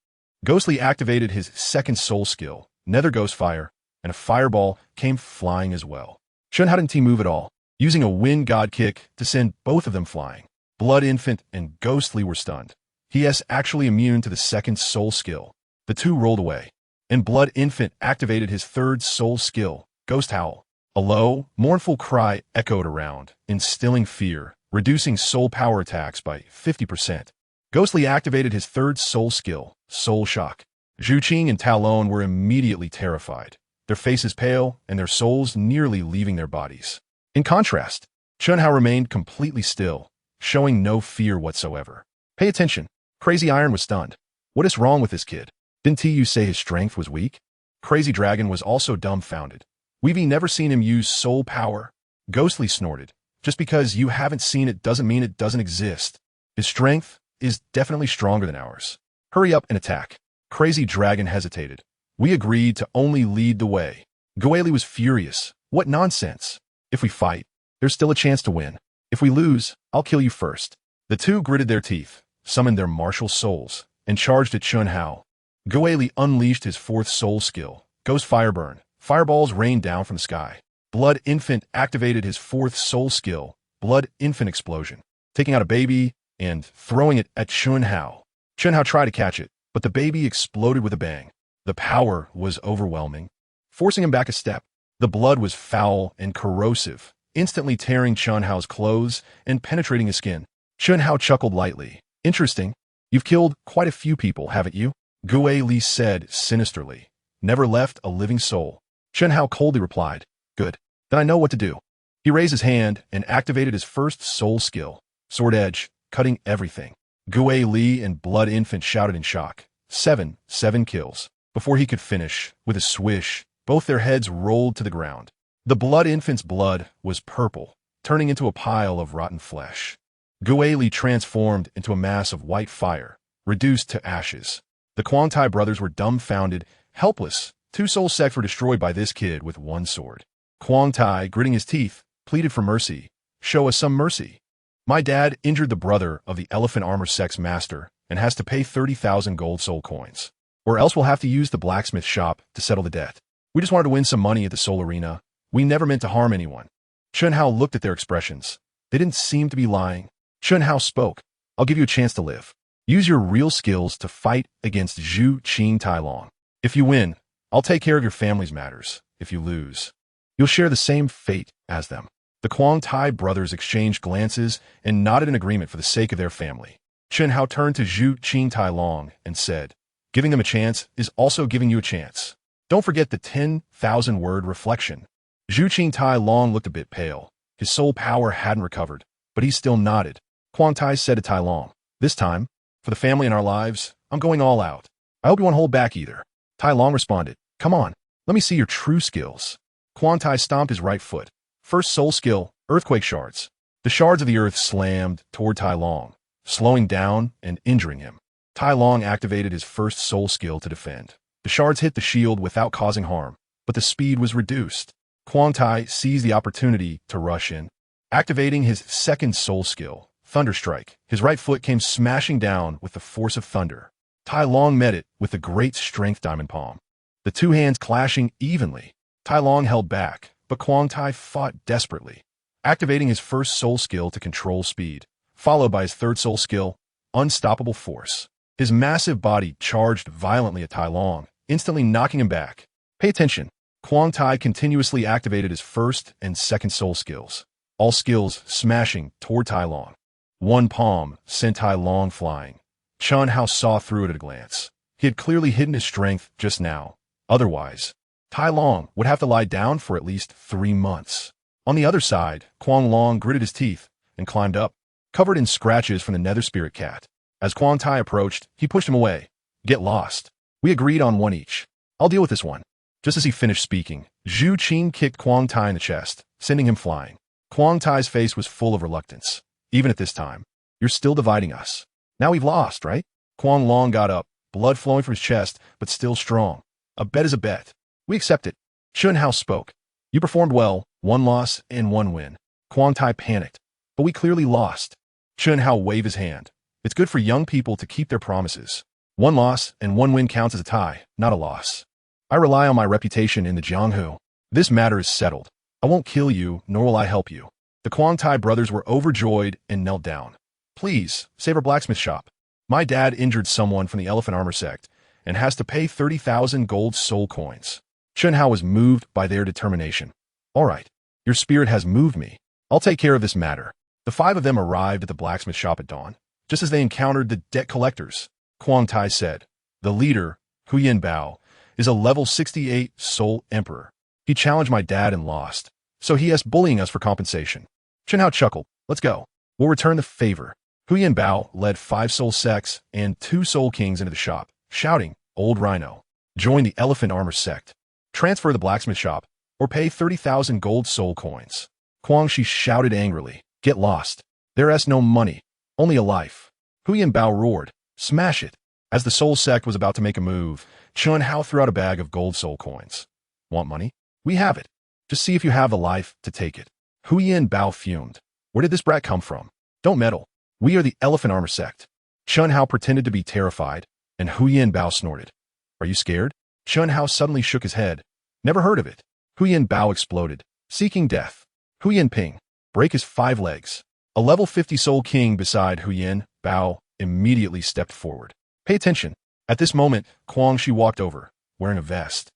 Ghostly activated his 2nd soul skill, Nether Ghost Fire, and a fireball came flying as well. Chun Hao didn't move at all, using a wind god kick to send both of them flying. Blood Infant and Ghostly were stunned. He is actually immune to the 2nd soul skill. The 2 rolled away, and Blood Infant activated his 3rd soul skill, Ghost Howl. A low, mournful cry echoed around, instilling fear, reducing soul power attacks by 50%. Ghostly activated his 3rd soul skill, Soul Shock. Zhuqing and Talon were immediately terrified, their faces pale and their souls nearly leaving their bodies. In contrast, Chun Hao remained completely still, showing no fear whatsoever. Pay attention. Crazy Iron was stunned. What is wrong with this kid? Didn't you say his strength was weak? Crazy Dragon was also dumbfounded. We've never seen him use soul power. Ghostly snorted. Just because you haven't seen it doesn't mean it doesn't exist. His strength is definitely stronger than ours. Hurry up and attack. Crazy Dragon hesitated. We agreed to only lead the way. Gueli was furious. What nonsense. If we fight, there's still a chance to win. If we lose, I'll kill you first. The two gritted their teeth, summoned their martial souls, and charged at Chun Hao. Gueli unleashed his fourth soul skill, Ghost Fireburn. Fireballs rained down from the sky. Blood Infant activated his fourth soul skill, Blood Infant Explosion, taking out a baby and throwing it at Chun Hao. Chun Hao tried to catch it, but the baby exploded with a bang. The power was overwhelming, forcing him back a step. The blood was foul and corrosive, instantly tearing Chun Hao's clothes and penetrating his skin. Chun Hao chuckled lightly. Interesting. You've killed quite a few people, haven't you? Gue Li said sinisterly. Never left a living soul. Chun Hao coldly replied. Good. Then I know what to do. He raised his hand and activated his first soul skill, Sword Edge, cutting everything. Gue Li and Blood Infant shouted in shock. Seven kills. Before he could finish, with a swish, both their heads rolled to the ground. The Blood Infant's blood was purple, turning into a pile of rotten flesh. Gue Li transformed into a mass of white fire, reduced to ashes. The Quangtai brothers were dumbfounded, helpless. Two soul sects were destroyed by this kid with one sword. Quangtai, gritting his teeth, pleaded for mercy. Show us some mercy. My dad injured the brother of the Elephant Armor sect's master and has to pay 30,000 gold soul coins. Or else we'll have to use the blacksmith shop to settle the debt. We just wanted to win some money at the soul arena. We never meant to harm anyone. Chun Hao looked at their expressions. They didn't seem to be lying. Chun Hao spoke. I'll give you a chance to live. Use your real skills to fight against Zhuqing Tailong. If you win, I'll take care of your family's matters. If you lose, you'll share the same fate as them. The Quangtai brothers exchanged glances and nodded in agreement for the sake of their family. Chun Hao turned to Zhuqing Tailong and said, Giving them a chance is also giving you a chance. Don't forget the 10,000-word reflection. Zhuqing Tailong looked a bit pale. His soul power hadn't recovered, but he still nodded. Quangtai said to Tailong, This time, for the family and our lives, I'm going all out. I hope you won't hold back either. Tailong responded, Come on, let me see your true skills. Quangtai stomped his right foot. First soul skill, Earthquake Shards. The shards of the earth slammed toward Tailong, slowing down and injuring him. Tailong activated his first soul skill to defend. The shards hit the shield without causing harm, but the speed was reduced. Quangtai seized the opportunity to rush in. Activating his second soul skill, Thunder Strike, his right foot came smashing down with the force of thunder. Tailong met it with a great strength diamond palm. The two hands clashing evenly. Tailong held back, but Quangtai fought desperately, activating his first soul skill to control speed, followed by his third soul skill, Unstoppable Force. His massive body charged violently at Tailong, instantly knocking him back. Pay attention. Quangtai continuously activated his first and second soul skills, all skills smashing toward Tailong. One palm sent Tailong flying. Chun Hao saw through it at a glance. He had clearly hidden his strength just now. Otherwise, Tailong would have to lie down for at least 3 months. On the other side, Quang Long gritted his teeth and climbed up, covered in scratches from the Nether Spirit Cat. As Quangtai approached, he pushed him away. Get lost. We agreed on one each. I'll deal with this one. Just as he finished speaking, Zhuqing kicked Quangtai in the chest, sending him flying. Quangtai's face was full of reluctance. Even at this time, you're still dividing us. Now we've lost, right? Quang Long got up, blood flowing from his chest, but still strong. A bet is a bet. We accept it. Chun Hao spoke. You performed well, 1 loss and 1 win. Quangtai panicked, but we clearly lost. Chun Hao waved his hand. It's good for young people to keep their promises. 1 loss and 1 win counts as a tie, not a loss. I rely on my reputation in the Jianghu. This matter is settled. I won't kill you, nor will I help you. The Quangtai brothers were overjoyed and knelt down. Please, save our blacksmith shop. My dad injured someone from the Elephant Armor sect and has to pay 30,000 gold soul coins. Chun Hao was moved by their determination. All right, your spirit has moved me. I'll take care of this matter. The 5 of them arrived at the blacksmith shop at dawn, just as they encountered the debt collectors. Quangtai said, The leader, Huyen Bao, is a level 68 soul emperor. He challenged my dad and lost, so he is bullying us for compensation. Chun Hao chuckled. Let's go. We'll return the favor. Huyan Bao led 5 soul sects and 2 soul kings into the shop, shouting, Old Rhino, join the elephant armor sect. Transfer the blacksmith shop, or pay 30,000 gold soul coins. Guangxi shouted angrily, get lost. There's no money, only a life. Huyan Bao roared, smash it. As the soul sect was about to make a move, Chun Hao threw out a bag of gold soul coins. Want money? We have it. Just see if you have the life to take it. Huyan Bao fumed. Where did this brat come from? Don't meddle. We are the elephant armor sect. Chun Hao pretended to be terrified, and Huyan Bao snorted. Are you scared? Chun Hao suddenly shook his head. Never heard of it. Huyan Bao exploded, seeking death. Huyan Ping, break his 5 legs. A level 50 soul king beside Huyan Bao immediately stepped forward. Pay attention. At this moment, Guangxi walked over, wearing a vest,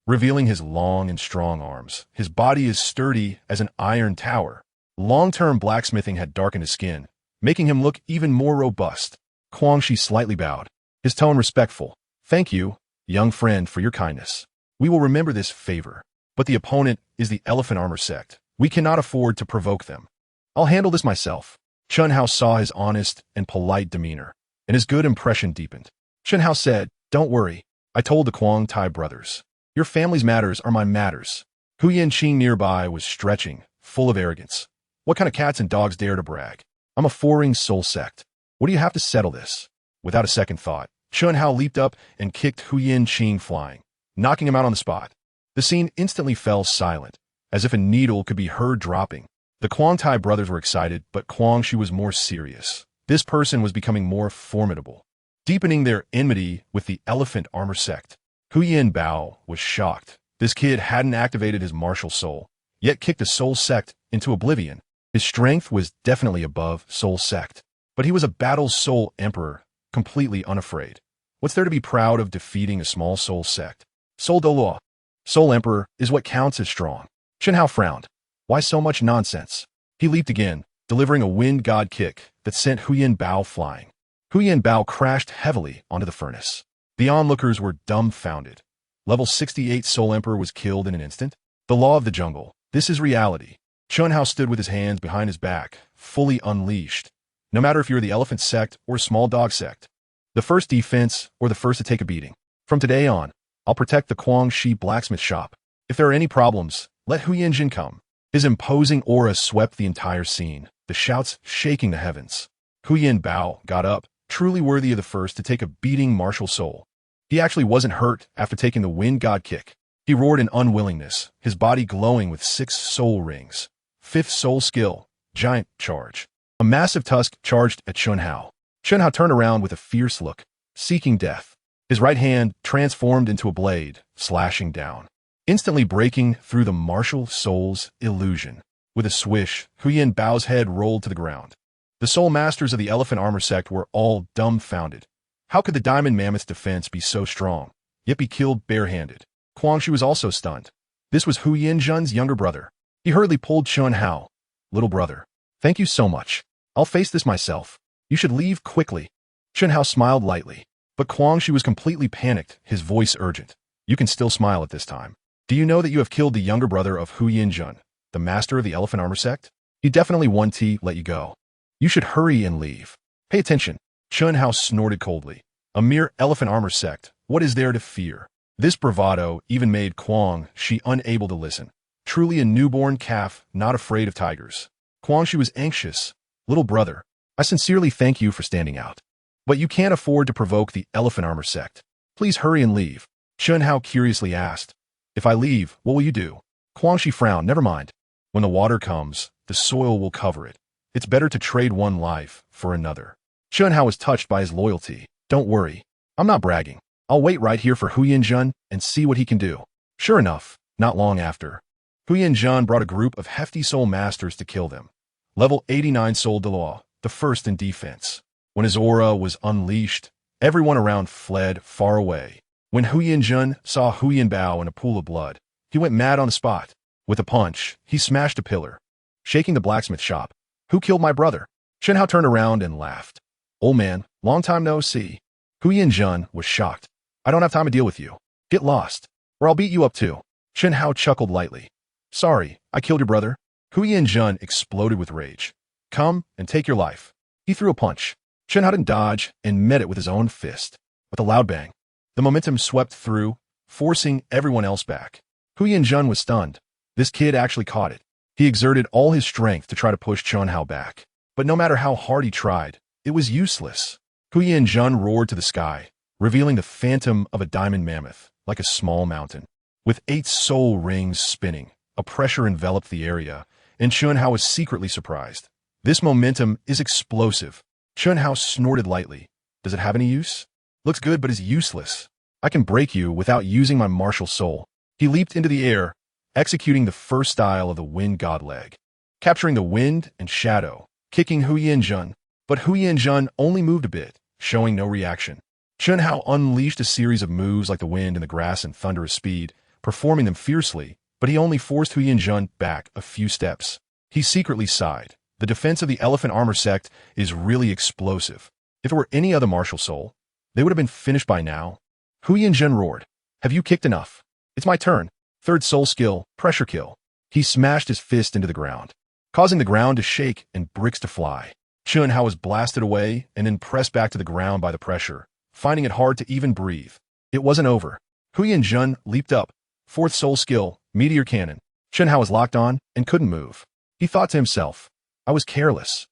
revealing his long and strong arms. His body is sturdy as an iron tower. Long-term blacksmithing had darkened his skin, making him look even more robust. Guangxi slightly bowed, his tone respectful. Thank you, young friend, for your kindness. We will remember this favor. But the opponent is the elephant armor sect. We cannot afford to provoke them. I'll handle this myself. Chun Hao saw his honest and polite demeanor, and his good impression deepened. Chun Hao said, don't worry. I told the Quang Tai brothers. Your family's matters are my matters. Hu Yanqing nearby was stretching, full of arrogance. What kind of cats and dogs dare to brag? I'm a 4-ring soul sect. What do you have to settle this? Without a second thought, Chun Hao leaped up and kicked Hu Yanqing flying, knocking him out on the spot. The scene instantly fell silent, as if a needle could be heard dropping. The Quang Tai brothers were excited, but Guangxi was more serious. This person was becoming more formidable, deepening their enmity with the elephant armor sect. Huyan Bao was shocked. This kid hadn't activated his martial soul, yet kicked a soul sect into oblivion. His strength was definitely above soul sect, but he was a battle soul emperor, completely unafraid. What's there to be proud of defeating a small soul sect? Soul Doluo. Soul emperor is what counts as strong. Chun Hao frowned. Why so much nonsense? He leaped again, delivering a wind god kick that sent Huyan Bao flying. Huyan Bao crashed heavily onto the furnace. The onlookers were dumbfounded. Level 68 Soul Emperor was killed in an instant? The law of the jungle. This is reality. Chun Hao stood with his hands behind his back, fully unleashed. No matter if you're the elephant sect or small dog sect. The first defense or the first to take a beating. From today on, I'll protect the Guangxi blacksmith shop. If there are any problems, let Hu Yanjin come. His imposing aura swept the entire scene, the shouts shaking the heavens. Huyan Bao got up, truly worthy of the first to take a beating martial soul. He actually wasn't hurt after taking the wind god kick. He roared in unwillingness, his body glowing with 6 soul rings. 5th soul skill, giant charge. A massive tusk charged at Chun Hao. Chun Hao turned around with a fierce look, seeking death. His right hand transformed into a blade, slashing down, instantly breaking through the martial soul's illusion. With a swish, Huyan Bao's head rolled to the ground. The soul masters of the elephant armor sect were all dumbfounded. How could the diamond mammoth's defense be so strong, yet be killed barehanded? Guangxi was also stunned. This was Hu Yanjun's younger brother. He hurriedly pulled Chun Hao. Little brother, thank you so much. I'll face this myself. You should leave quickly. Chun Hao smiled lightly, but Guangxi was completely panicked, his voice urgent. You can still smile at this time. Do you know that you have killed the younger brother of Hu Yanjun, the master of the elephant armor sect? He definitely won to let you go. You should hurry and leave. Pay attention. Chun Hao snorted coldly. A mere elephant armor sect, what is there to fear? This bravado even made Guangxi unable to listen. Truly a newborn calf, not afraid of tigers. Guangxi was anxious. Little brother, I sincerely thank you for standing out. But you can't afford to provoke the elephant armor sect. Please hurry and leave. Chun Hao curiously asked. If I leave, what will you do? Guangxi frowned. Never mind. When the water comes, the soil will cover it. It's better to trade one life for another. Chun Hao was touched by his loyalty. Don't worry. I'm not bragging. I'll wait right here for Hu Yanjun and see what he can do. Sure enough, not long after, Hu Yanjun brought a group of hefty soul masters to kill them. Level 89 Soul Doluo, the first in defense. When his aura was unleashed, everyone around fled far away. When Hu Yanjun saw Huyan Bao in a pool of blood, he went mad on the spot. With a punch, he smashed a pillar, shaking the blacksmith shop. Who killed my brother? Chun Hao turned around and laughed. Old man, long time no see. Hu Yanjun was shocked. I don't have time to deal with you. Get lost, or I'll beat you up too. Chun Hao chuckled lightly. Sorry, I killed your brother. Hu Yanjun exploded with rage. Come and take your life. He threw a punch. Chen Hao didn't dodge and met it with his own fist. With a loud bang, the momentum swept through, forcing everyone else back. Hu Yinjun was stunned. This kid actually caught it. He exerted all his strength to try to push Chen Hao back. But no matter how hard he tried, it was useless. Hu Yinjun roared to the sky, revealing the phantom of a diamond mammoth, like a small mountain. With 8 soul rings spinning, a pressure enveloped the area, and Chen Hao was secretly surprised. This momentum is explosive. Chen Hao snorted lightly. Does it have any use? Looks good but is useless. I can break you without using my martial soul. He leaped into the air, executing the first style of the wind god leg, capturing the wind and shadow, kicking Hu Yinjun, but Hu Yinjun only moved a bit, showing no reaction. Chen Hao unleashed a series of moves like the wind and the grass and thunderous speed, performing them fiercely, but he only forced Hu Yinjun back a few steps. He secretly sighed. The defense of the elephant armor sect is really explosive. If it were any other martial soul, they would have been finished by now. Hu Yinjun roared. Have you kicked enough? It's my turn. Third soul skill, pressure kill. He smashed his fist into the ground, causing the ground to shake and bricks to fly. Chen Hao was blasted away and then pressed back to the ground by the pressure, finding it hard to even breathe. It wasn't over. Hu Yinjun leaped up. Fourth soul skill, meteor cannon. Chen Hao was locked on and couldn't move. He thought to himself, I was careless.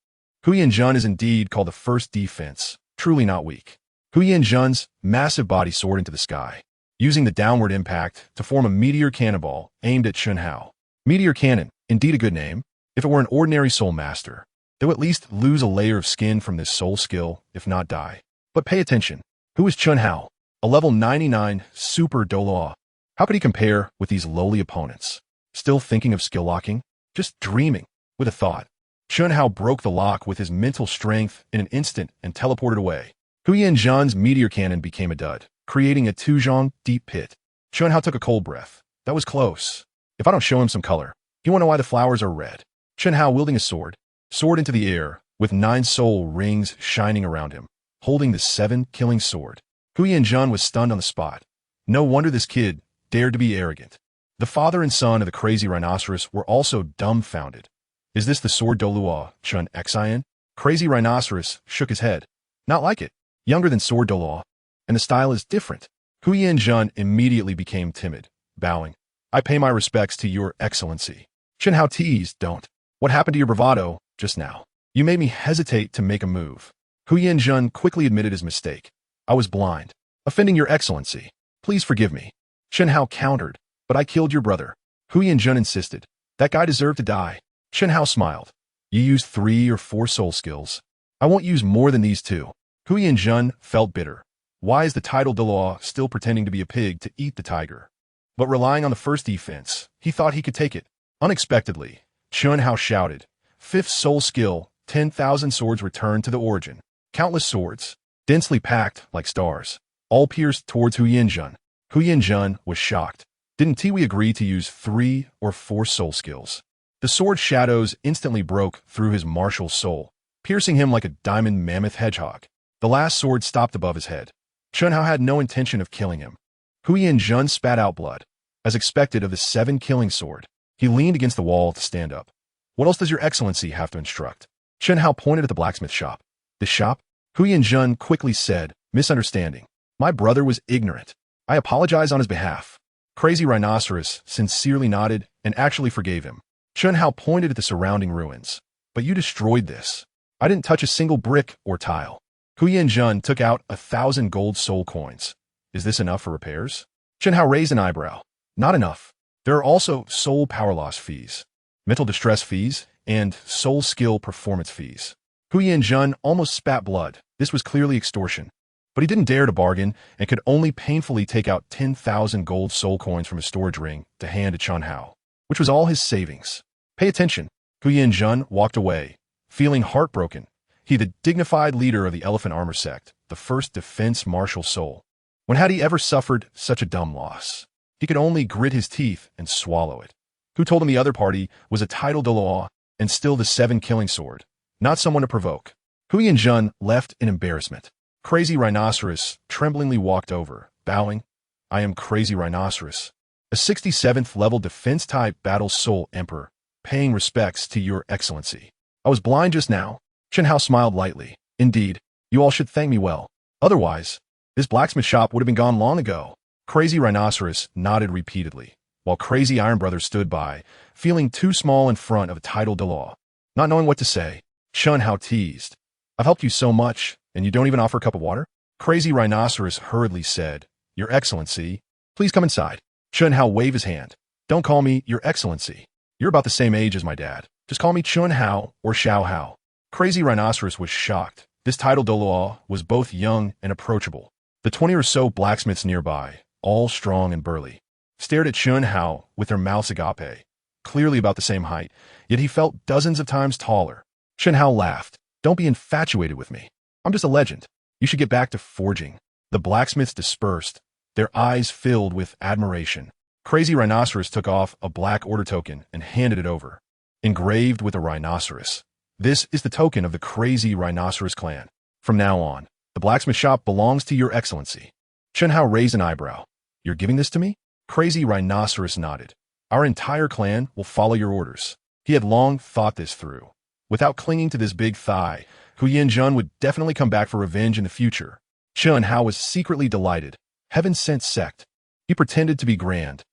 Hu Yinjun is indeed called the first defense, truly not weak. Hu Yinjun's massive body soared into the sky, using the downward impact to form a meteor cannonball aimed at Chen Hao. Meteor cannon, indeed a good name. If it were an ordinary soul master, they would at least lose a layer of skin from this soul skill, if not die. But pay attention. Who is Chen Hao? A level 99 super Douluo. How could he compare with these lowly opponents? Still thinking of skill locking? Just dreaming. With a thought, Chen Hao broke the lock with his mental strength in an instant and teleported away. Hu Yinjun's meteor cannon became a dud, creating a Tuzhong deep pit. Chen Hao took a cold breath. That was close. If I don't show him some color, he won't know why the flowers are red. Chen Hao, wielding a sword, soared into the air, with 9 soul rings shining around him, holding the 7 killing sword. Hu Yinjun was stunned on the spot. No wonder this kid dared to be arrogant. The father and son of the crazy rhinoceros were also dumbfounded. Is this the sword Douluo, Chen Xian? Crazy rhinoceros shook his head. Not like it. Younger than sword Douluo, and the style is different. Hu Yinjun immediately became timid, bowing. I pay my respects to your excellency. Chen Hao teased, don't. What happened to your bravado just now? You made me hesitate to make a move. Hu Yinjun quickly admitted his mistake. I was blind, offending your excellency. Please forgive me. Chen Hao countered, but I killed your brother. Hu Yinjun insisted. That guy deserved to die. Chen Hao smiled. You used 3 or 4 soul skills. I won't use more than these 2. Hu Yinjun felt bitter. Why is the title Douluo still pretending to be a pig to eat the tiger? But relying on the first defense, he thought he could take it. Unexpectedly, Chen Hao shouted, 5th soul skill, 10,000 swords returned to the origin. Countless swords, densely packed like stars, all pierced towards Hu Yinjun. Hu Yinjun was shocked. Didn't Tiwi agree to use 3 or 4 soul skills? The sword shadows instantly broke through his martial soul, piercing him like a diamond mammoth hedgehog. The last sword stopped above his head. Chen Hao had no intention of killing him. Hu Yinjun spat out blood. As expected of the 7 killing sword, he leaned against the wall to stand up. What else does your excellency have to instruct? Chen Hao pointed at the blacksmith shop. This shop? Hu Yinjun quickly said, misunderstanding. My brother was ignorant. I apologize on his behalf. Crazy Rhinoceros sincerely nodded and actually forgave him. Chen Hao pointed at the surrounding ruins. But you destroyed this. I didn't touch a single brick or tile. Hu Yinjun took out 1,000 gold soul coins. Is this enough for repairs? Chen Hao raised an eyebrow. Not enough. There are also soul power loss fees, mental distress fees, and soul skill performance fees. Hu Yinjun almost spat blood. This was clearly extortion. But he didn't dare to bargain and could only painfully take out 10,000 gold soul coins from his storage ring to hand to Chen Hao, which was all his savings. Pay attention. Hu Yinjun walked away, feeling heartbroken. He, the dignified leader of the elephant armor sect, the first defense martial soul. When had he ever suffered such a dumb loss? He could only grit his teeth and swallow it. Who told him the other party was a title Douluo and still the 7 killing sword? Not someone to provoke. Hu Yinjun left in embarrassment. Crazy Rhinoceros tremblingly walked over, bowing. I am Crazy Rhinoceros, a 67th level defense type battle soul emperor, paying respects to your excellency. I was blind just now. Chen Hao smiled lightly. Indeed, you all should thank me well. Otherwise, this blacksmith shop would have been gone long ago. Crazy Rhinoceros nodded repeatedly, while Crazy Iron Brother stood by, feeling too small in front of a title de law. Not knowing what to say, Chen Hao teased. I've helped you so much, and you don't even offer a cup of water? Crazy Rhinoceros hurriedly said, Your Excellency, please come inside. Chen Hao waved his hand. Don't call me Your Excellency. You're about the same age as my dad. Just call me Chen Hao or Xiao Hao. Crazy Rhinoceros was shocked. This title de law was both young and approachable. The 20 or so blacksmiths nearby, all strong and burly, stared at Chen Hao with their mouths agape, clearly about the same height, yet he felt dozens of times taller. Chen Hao laughed. Don't be infatuated with me. I'm just a legend. You should get back to forging. The blacksmiths dispersed, their eyes filled with admiration. Crazy Rhinoceros took off a black order token and handed it over. Engraved with a rhinoceros. This is the token of the Crazy Rhinoceros clan. From now on, the blacksmith shop belongs to Your Excellency. Chen Hao raised an eyebrow. You're giving this to me? Crazy Rhinoceros nodded. Our entire clan will follow your orders. He had long thought this through. Without clinging to this big thigh, Hu Yinjun would definitely come back for revenge in the future. Chen Hao was secretly delighted. Heaven sent sect. He pretended to be grand.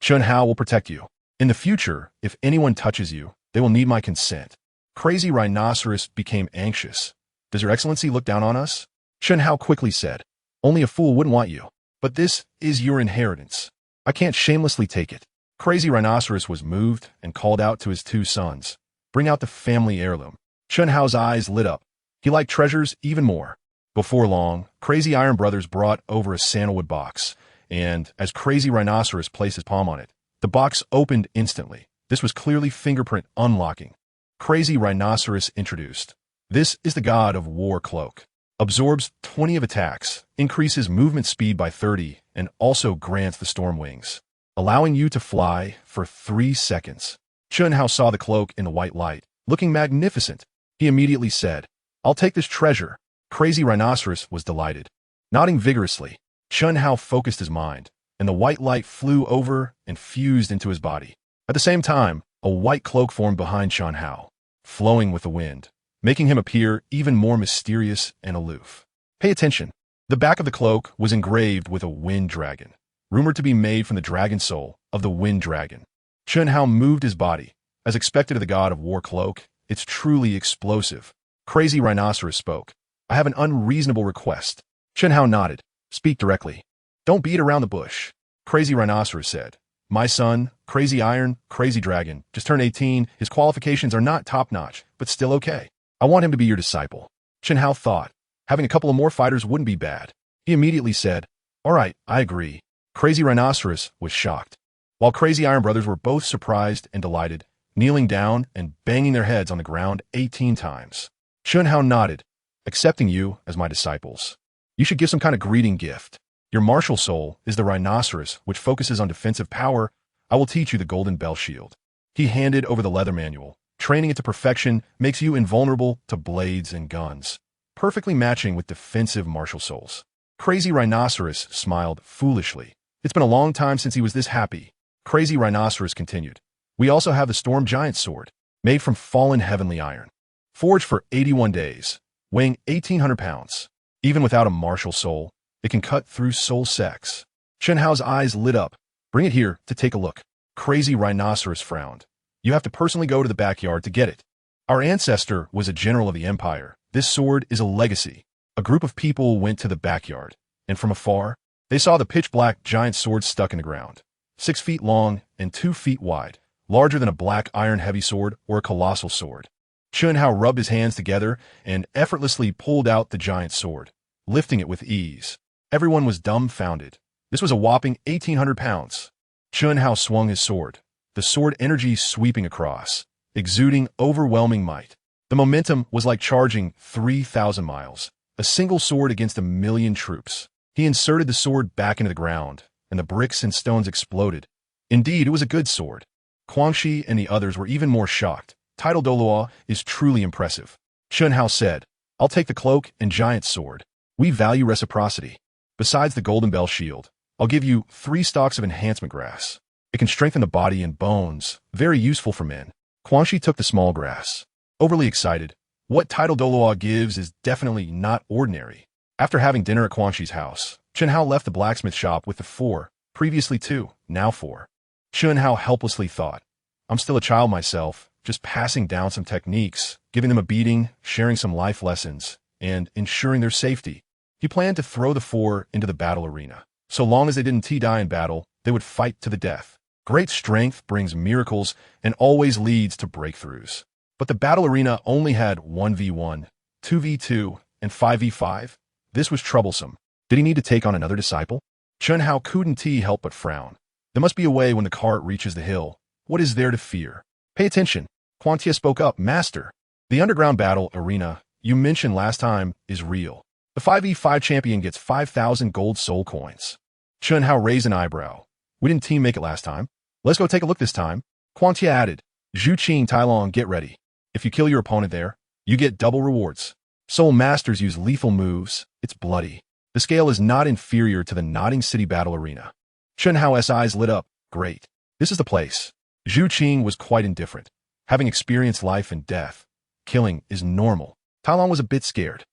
Chen Hao will protect you. In the future, if anyone touches you, they will need my consent. Crazy Rhinoceros became anxious. Does Your Excellency look down on us? Chen Hao quickly said. Only a fool wouldn't want you. But this is your inheritance. I can't shamelessly take it. Crazy Rhinoceros was moved and called out to his two sons. Bring out the family heirloom. Chen Hao's eyes lit up. He liked treasures even more. Before long, Crazy Iron Brothers brought over a sandalwood box, and as Crazy Rhinoceros placed his palm on it, the box opened instantly. This was clearly fingerprint unlocking. Crazy Rhinoceros introduced. This is the God of War cloak. Absorbs 20 of attacks, increases movement speed by 30, and also grants the storm wings, allowing you to fly for 3 seconds. Chen Hao saw the cloak in the white light, looking magnificent. He immediately said, I'll take this treasure. Crazy Rhinoceros was delighted. Nodding vigorously, Chen Hao focused his mind, and the white light flew over and fused into his body. At the same time, a white cloak formed behind Chen Hao, flowing with the wind, making him appear even more mysterious and aloof. Pay attention. The back of the cloak was engraved with a wind dragon, rumored to be made from the dragon soul of the wind dragon. Chen Hao moved his body. As expected of the God of War cloak, it's truly explosive. Crazy Rhinoceros spoke. I have an unreasonable request. Chen Hao nodded. Speak directly. Don't beat around the bush. Crazy Rhinoceros said. My son, Crazy Iron, Crazy Dragon, just turned 18. His qualifications are not top-notch, but still okay. I want him to be your disciple. Chen Hao thought. Having a couple of more fighters wouldn't be bad. He immediately said, All right, I agree. Crazy Rhinoceros was shocked. While Crazy Iron Brothers were both surprised and delighted, kneeling down and banging their heads on the ground 18 times. Chen Hao nodded, accepting you as my disciples. You should give some kind of greeting gift. Your martial soul is the rhinoceros, which focuses on defensive power. I will teach you the golden bell shield. He handed over the leather manual. Training it to perfection makes you invulnerable to blades and guns, perfectly matching with defensive martial souls. Crazy Rhinoceros smiled foolishly. It's been a long time since he was this happy. Crazy Rhinoceros continued. We also have the Storm Giant Sword, made from fallen heavenly iron. Forged for 81 days, weighing 1,800 pounds. Even without a martial soul, it can cut through soul sects. Chen Hao's eyes lit up. Bring it here to take a look. Crazy Rhinoceros frowned. You have to personally go to the backyard to get it. Our ancestor was a general of the empire. This sword is a legacy. A group of people went to the backyard, and from afar, they saw the pitch-black giant sword stuck in the ground. 6 feet long and 2 feet wide, larger than a black iron heavy sword or a colossal sword. Chen Hao rubbed his hands together and effortlessly pulled out the giant sword, lifting it with ease. Everyone was dumbfounded. This was a whopping 1,800 pounds. Chen Hao swung his sword, the sword energy sweeping across, exuding overwhelming might. The momentum was like charging 3,000 miles, a single sword against 1,000,000 troops. He inserted the sword back into the ground, and the bricks and stones exploded. Indeed, it was a good sword. Guangxi and the others were even more shocked. Title Douluo is truly impressive. Chen Hao said, I'll take the cloak and giant sword. We value reciprocity. Besides the golden bell shield, I'll give you 3 stalks of enhancement grass. It can strengthen the body and bones, very useful for men. Guangxi took the small grass. Overly excited. What title Doluo gives is definitely not ordinary. After having dinner at Quan Chi's house, Chen Hao left the blacksmith shop with the 4, previously 2, now 4. Chen Hao helplessly thought, I'm still a child myself, just passing down some techniques, giving them a beating, sharing some life lessons, and ensuring their safety. He planned to throw the 4 into the battle arena. So long as they didn't die in battle, they would fight to the death. Great strength brings miracles and always leads to breakthroughs. But the battle arena only had 1v1, 2v2, and 5v5. This was troublesome. Did he need to take on another disciple? Chen Hao couldn't help but frown. There must be a way when the cart reaches the hill. What is there to fear? Pay attention. Quan Tia spoke up, Master. The underground battle arena you mentioned last time is real. The 5v5 champion gets 5,000 gold soul coins. Chen Hao raised an eyebrow. We didn't team make it last time. Let's go take a look this time. Quan Tia added, Zhuqing, Tailong, get ready. If you kill your opponent there, you get double rewards. Soul Masters use lethal moves. It's bloody. The scale is not inferior to the Nodding City battle arena. Chen Hao's eyes lit up. Great. This is the place. Zhuqing was quite indifferent. Having experienced life and death, killing is normal. Tailong was a bit scared.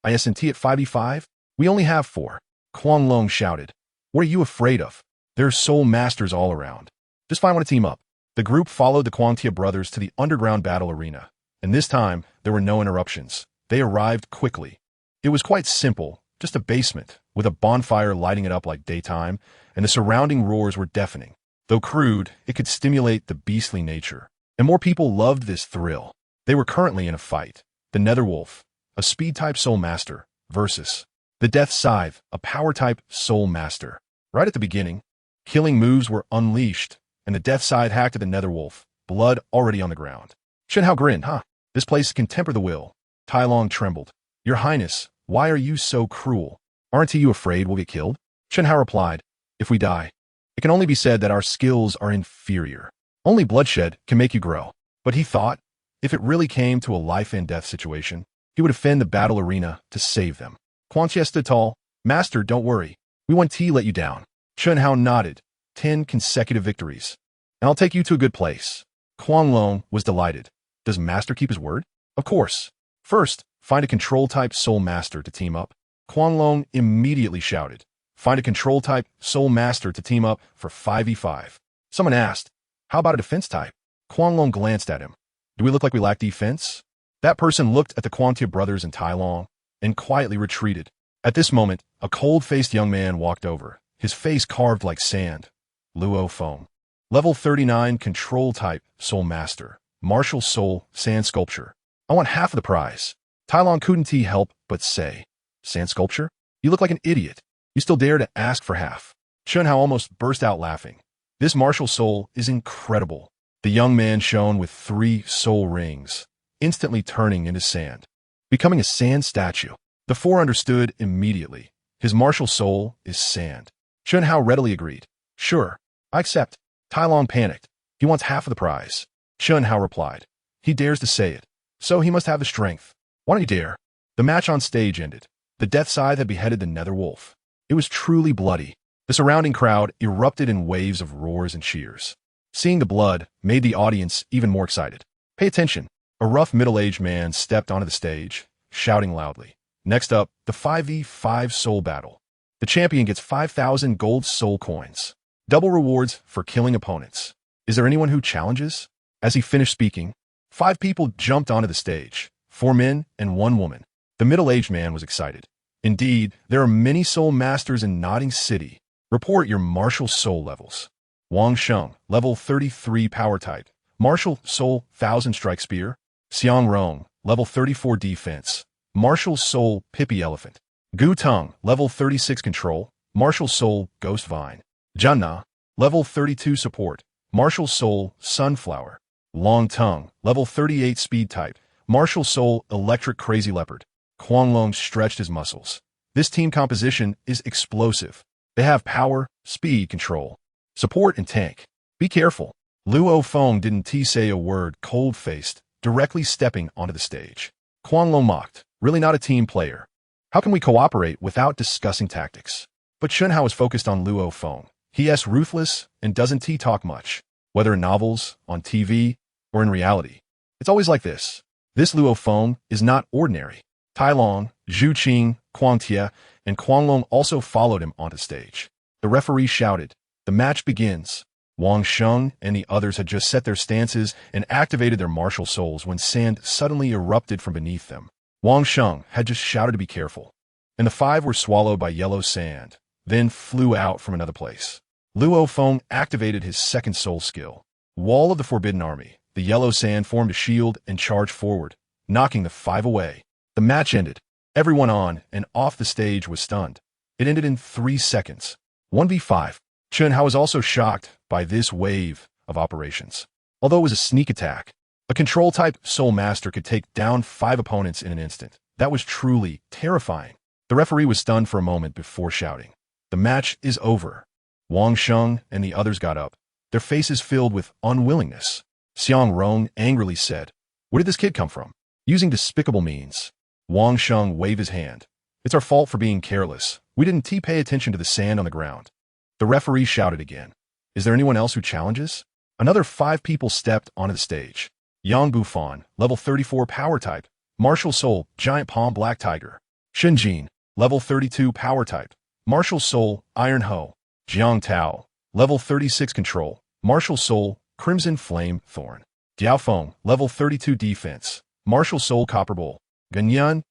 ISNT at 5v5? We only have 4. Kuang Long shouted. What are you afraid of? There's soul masters all around. Just find one to team up. The group followed the Kuang Tia brothers to the underground battle arena, and this time there were no interruptions. They arrived quickly. It was quite simple, just a basement, with a bonfire lighting it up like daytime, and the surrounding roars were deafening. Though crude, it could stimulate the beastly nature, and more people loved this thrill. They were currently in a fight. The Netherwolf, a speed-type soul master, versus the Death Scythe, a power-type soul master. Right at the beginning, killing moves were unleashed, and the Death Scythe hacked at the Netherwolf, blood already on the ground. Chen Hao grinned, This place can temper the will. Tai Long trembled. Your Highness, why are you so cruel? Aren't you afraid we'll get killed? Chen Hao replied, If we die, it can only be said that our skills are inferior. Only bloodshed can make you grow. But he thought, if it really came to a life-and-death situation, he would defend the battle arena to save them. Quan Chia stood tall. Master, don't worry. We won't let you down. Chen Hao nodded. 10 consecutive victories. And I'll take you to a good place. Kuang Long was delighted. Does Master keep his word? Of course. First, find a control-type soul master to team up. Kuang Long immediately shouted. Find a control-type soul master to team up for 5v5. Someone asked, how about a defense type? Kuang Long glanced at him. Do we look like we lack defense? That person looked at the Quan Tia brothers and Tai Long and quietly retreated. At this moment, a cold-faced young man walked over, his face carved like sand. Luo Feng. Level 39 control-type soul master. Martial soul sand sculpture. I want half of the prize. Tai Long couldn't help but say, Sand sculpture? You look like an idiot. You still dare to ask for half. Chen Hao almost burst out laughing. This martial soul is incredible. The young man shone with 3 soul rings, instantly turning into sand, becoming a sand statue. The 4 understood immediately. His martial soul is sand. Chen Hao readily agreed. Sure, I accept. Tai Long panicked. He wants half of the prize. Chen Hao replied. He dares to say it, so he must have the strength. Why don't you dare? The match on stage ended. The Death Scythe had beheaded the Netherwolf. It was truly bloody. The surrounding crowd erupted in waves of roars and cheers. Seeing the blood made the audience even more excited. Pay attention. A rough middle-aged man stepped onto the stage, shouting loudly. Next up, the 5v5 soul battle. The champion gets 5,000 gold soul coins. Double rewards for killing opponents. Is there anyone who challenges? As he finished speaking, 5 people jumped onto the stage, 4 men and 1 woman. The middle-aged man was excited. Indeed, there are many soul masters in Nodding City. Report your martial soul levels. Wang Sheng, level 33 power type. Martial soul 1000 strike spear. Xiang Rong, level 34 defense. Martial soul Pippi elephant. Gu Teng, level 36 control. Martial soul ghost vine. Janna, level 32 support. Martial soul sunflower. Long Tongue, level 38 speed type. Martial soul electric crazy leopard. Kuang Long stretched his muscles. This team composition is explosive. They have power, speed, control, support, and tank. Be careful. Luo Feng didn't say a word, cold-faced, directly stepping onto the stage. Kuang Long mocked. Really not a team player. How can we cooperate without discussing tactics? But Chen Hao is focused on Luo Feng. He is ruthless and doesn't talk much, whether in novels, on TV, or in reality. It's always like this. This Luo Feng is not ordinary. Tai Long, Zhuqing, Tia, and Long also followed him onto stage. The referee shouted, "The match begins." Wang Sheng and the others had just set their stances and activated their martial souls when sand suddenly erupted from beneath them. Wang Sheng had just shouted to be careful, and the five were swallowed by yellow sand, then flew out from another place. Luo Feng activated his second soul skill, Wall of the Forbidden Army. The yellow sand formed a shield and charged forward, knocking the five away. The match ended. Everyone on and off the stage was stunned. It ended in 3 seconds. 1v5. Chen Hao was also shocked by this wave of operations. Although it was a sneak attack, a control-type Soul Master could take down 5 opponents in an instant. That was truly terrifying. The referee was stunned for a moment before shouting, "The match is over." Wang Sheng and the others got up, their faces filled with unwillingness. Xiang Rong angrily said, "Where did this kid come from? Using despicable means." Wang Sheng waved his hand. "It's our fault for being careless. We didn't pay attention to the sand on the ground." The referee shouted again, "Is there anyone else who challenges?" Another 5 people stepped onto the stage. Yang Bufan, level 34 power type, Martial Soul, Giant Palm Black Tiger. Shenjin, level 32 power type, Martial Soul, Iron Hoe. Jiang Tao, level 36 control, Martial Soul, Crimson Flame Thorn. Diaofeng, level 32 defense, Martial Soul Copper Bowl. Ganyan,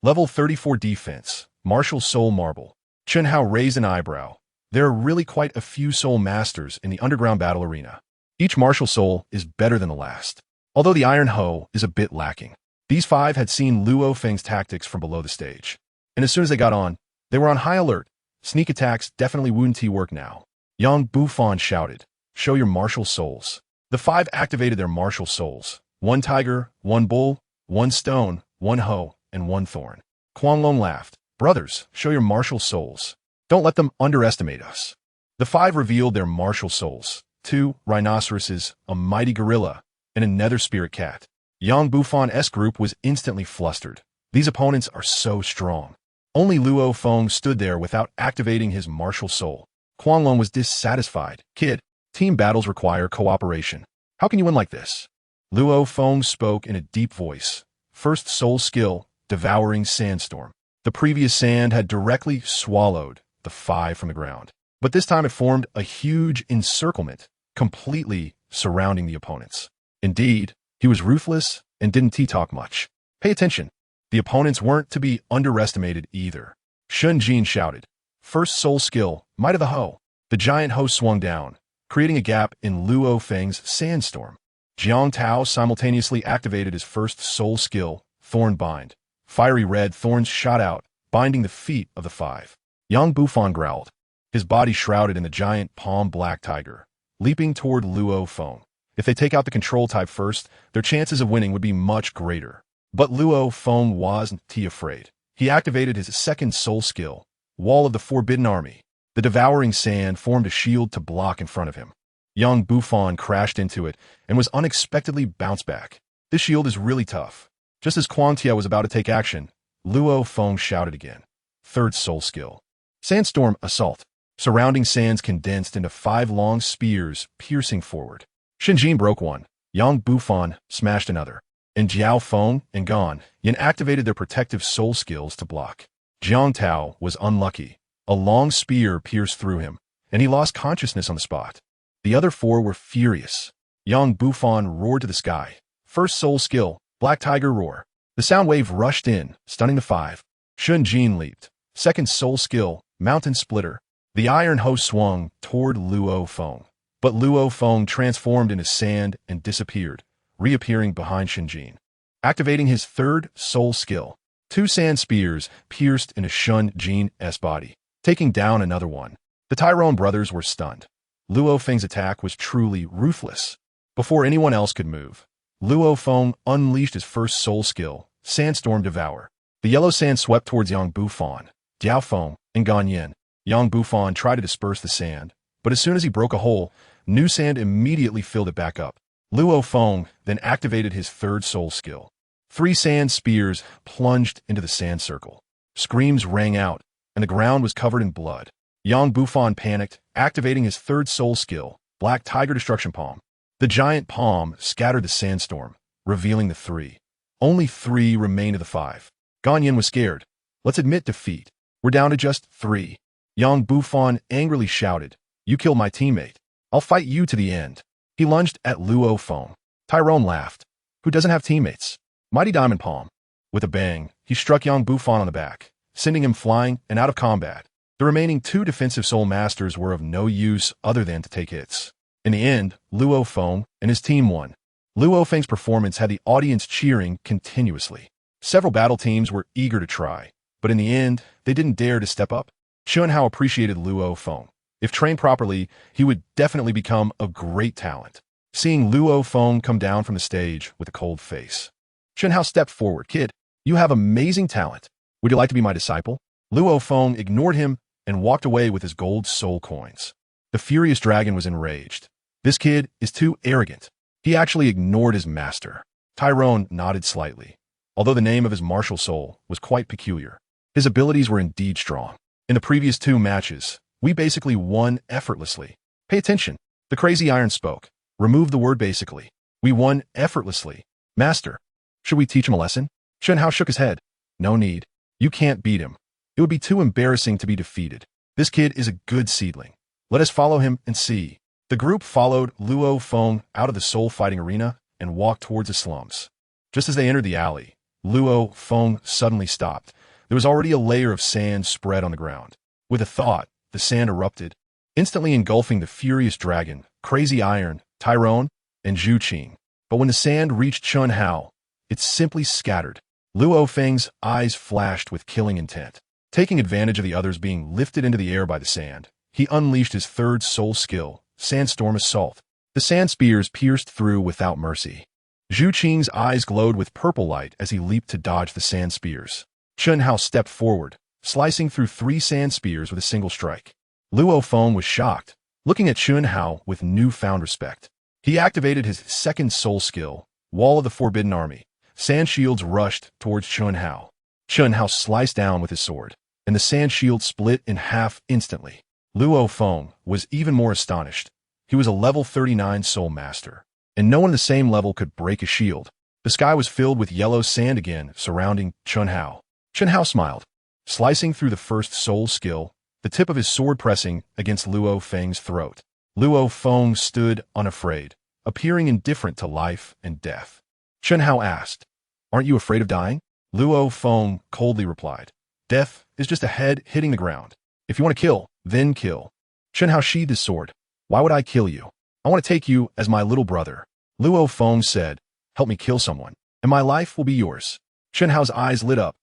level 34 defense, Martial Soul Marble. Chen Hao raised an eyebrow. There are really quite a few Soul Masters in the underground battle arena. Each Martial Soul is better than the last, although the Iron Hoe is a bit lacking. These 5 had seen Luo Feng's tactics from below the stage, and as soon as they got on, they were on high alert. Sneak attacks definitely wouldn't work now. Yang Bufan shouted, "Show your martial souls." The 5 activated their martial souls. 1 tiger, 1 bull, 1 stone, 1 hoe, and 1 thorn. Long laughed. "Brothers, show your martial souls. Don't let them underestimate us." The 5 revealed their martial souls. 2 rhinoceroses, a mighty gorilla, and a nether spirit cat. Yang Bufan's group was instantly flustered. These opponents are so strong. Only Luo Feng stood there without activating his martial soul. Long was dissatisfied. "Kid, team battles require cooperation. How can you win like this?" Luo Feng spoke in a deep voice. First soul skill, Devouring Sandstorm. The previous sand had directly swallowed the 5 from the ground, but this time it formed a huge encirclement, completely surrounding the opponents. Indeed, he was ruthless and didn't talk much. Pay attention. The opponents weren't to be underestimated either. Shunjin shouted, "First soul skill, Might of the Hoe." The giant hoe swung down, creating a gap in Luo Feng's sandstorm. Jiang Tao simultaneously activated his first soul skill, Thorn Bind. Fiery red thorns shot out, binding the feet of the 5. Yang Bufan growled, his body shrouded in the giant palm black tiger, leaping toward Luo Feng. If they take out the control type first, their chances of winning would be much greater. But Luo Feng wasn't afraid. He activated his second soul skill, Wall of the Forbidden Army. The devouring sand formed a shield to block in front of him. Yang Bufan crashed into it and was unexpectedly bounced back. This shield is really tough. Just as Tia was about to take action, Luo Feng shouted again. Third soul skill, Sandstorm Assault. Surrounding sands condensed into 5 long spears, piercing forward. Shinjin broke one. Yang Bufan smashed another. And Jiao Feng and Gan Yin activated their protective soul skills to block. Jiang Tao was unlucky. A long spear pierced through him, and he lost consciousness on the spot. The other 4 were furious. Yang Bufan roared to the sky. First soul skill, Black Tiger Roar. The sound wave rushed in, stunning the 5. Shun Jin leaped. Second soul skill, Mountain Splitter. The iron hoe swung toward Luo Feng, but Luo Feng transformed into sand and disappeared, reappearing behind Shinjin. Activating his third soul skill, 2 sand spears pierced into Shun Jin's body, taking down another one. The Tyrone brothers were stunned. Luo Feng's attack was truly ruthless. Before anyone else could move, Luo Feng unleashed his first soul skill, Sandstorm Devour. The yellow sand swept towards Yang Bufan, Diao Feng, and Gan Yin. Yang Bufan tried to disperse the sand, but as soon as he broke a hole, new sand immediately filled it back up. Luo Feng then activated his third soul skill. 3 sand spears plunged into the sand circle. Screams rang out, and the ground was covered in blood. Yang Bufan panicked, activating his third soul skill, Black Tiger Destruction Palm. The giant palm scattered the sandstorm, revealing the 3 Only 3 remained of the 5. Ganyan was scared. Let's admit defeat. We're down to just 3. Yang Bufan angrily shouted, "You killed my teammate. I'll fight you to the end." He lunged at Luo Feng. Tyrone laughed. Who doesn't have teammates? Mighty Diamond Palm. With a bang, he struck Yang Bufan on the back, sending him flying and out of combat. The remaining 2 defensive Soul Masters were of no use other than to take hits. In the end, Luo Feng and his team won. Luo Feng's performance had the audience cheering continuously. Several battle teams were eager to try, but in the end, they didn't dare to step up. Chun Hao appreciated Luo Feng. If trained properly, he would definitely become a great talent. Seeing Luo Feng come down from the stage with a cold face, Chun Hao stepped forward. "Kid, you have amazing talent. Would you like to be my disciple?" Luo Feng ignored him and walked away with his gold soul coins. The furious dragon was enraged. This kid is too arrogant. He actually ignored his master. Tyrone nodded slightly. Although the name of his martial soul was quite peculiar, his abilities were indeed strong. In the previous 2 matches, we basically won effortlessly. Pay attention. The Crazy Iron spoke. Remove the word basically. We won effortlessly. Master, should we teach him a lesson? Chun Hao shook his head. No need. You can't beat him. It would be too embarrassing to be defeated. This kid is a good seedling. Let us follow him and see. The group followed Luo Feng out of the soul fighting arena and walked towards the slums. Just as they entered the alley, Luo Feng suddenly stopped. There was already a layer of sand spread on the ground. With a thought, the sand erupted, instantly engulfing the furious dragon, Crazy Iron, Tyrone, and Zhuqing. But when the sand reached Chun Hao, it simply scattered. Luo Feng's eyes flashed with killing intent. Taking advantage of the others being lifted into the air by the sand, he unleashed his 3rd soul skill, Sandstorm Assault. The sand spears pierced through without mercy. Zhuqing's eyes glowed with purple light as he leaped to dodge the sand spears. Chun Hao stepped forward, slicing through 3 sand spears with a single strike. Luo Feng was shocked, looking at Chun Hao with newfound respect. He activated his 2nd soul skill, Wall of the Forbidden Army. Sand shields rushed towards Chun Hao. Chun Hao sliced down with his sword, and the sand shield split in half instantly. Luo Feng was even more astonished. He was a level 39 soul master, and no one on the same level could break a shield. The sky was filled with yellow sand again, surrounding Chun Hao. Chun Hao smiled, slicing through the 1st soul skill, the tip of his sword pressing against Luo Feng's throat. Luo Feng stood unafraid, appearing indifferent to life and death. Chun Hao asked, "Aren't you afraid of dying?" Luo Feng coldly replied, "Death is just a head hitting the ground. If you want to kill, then kill." Chun Hao sheathed his sword. "Why would I kill you? I want to take you as my little brother." Luo Feng said, "Help me kill someone, and my life will be yours." Chun Hao's eyes lit up.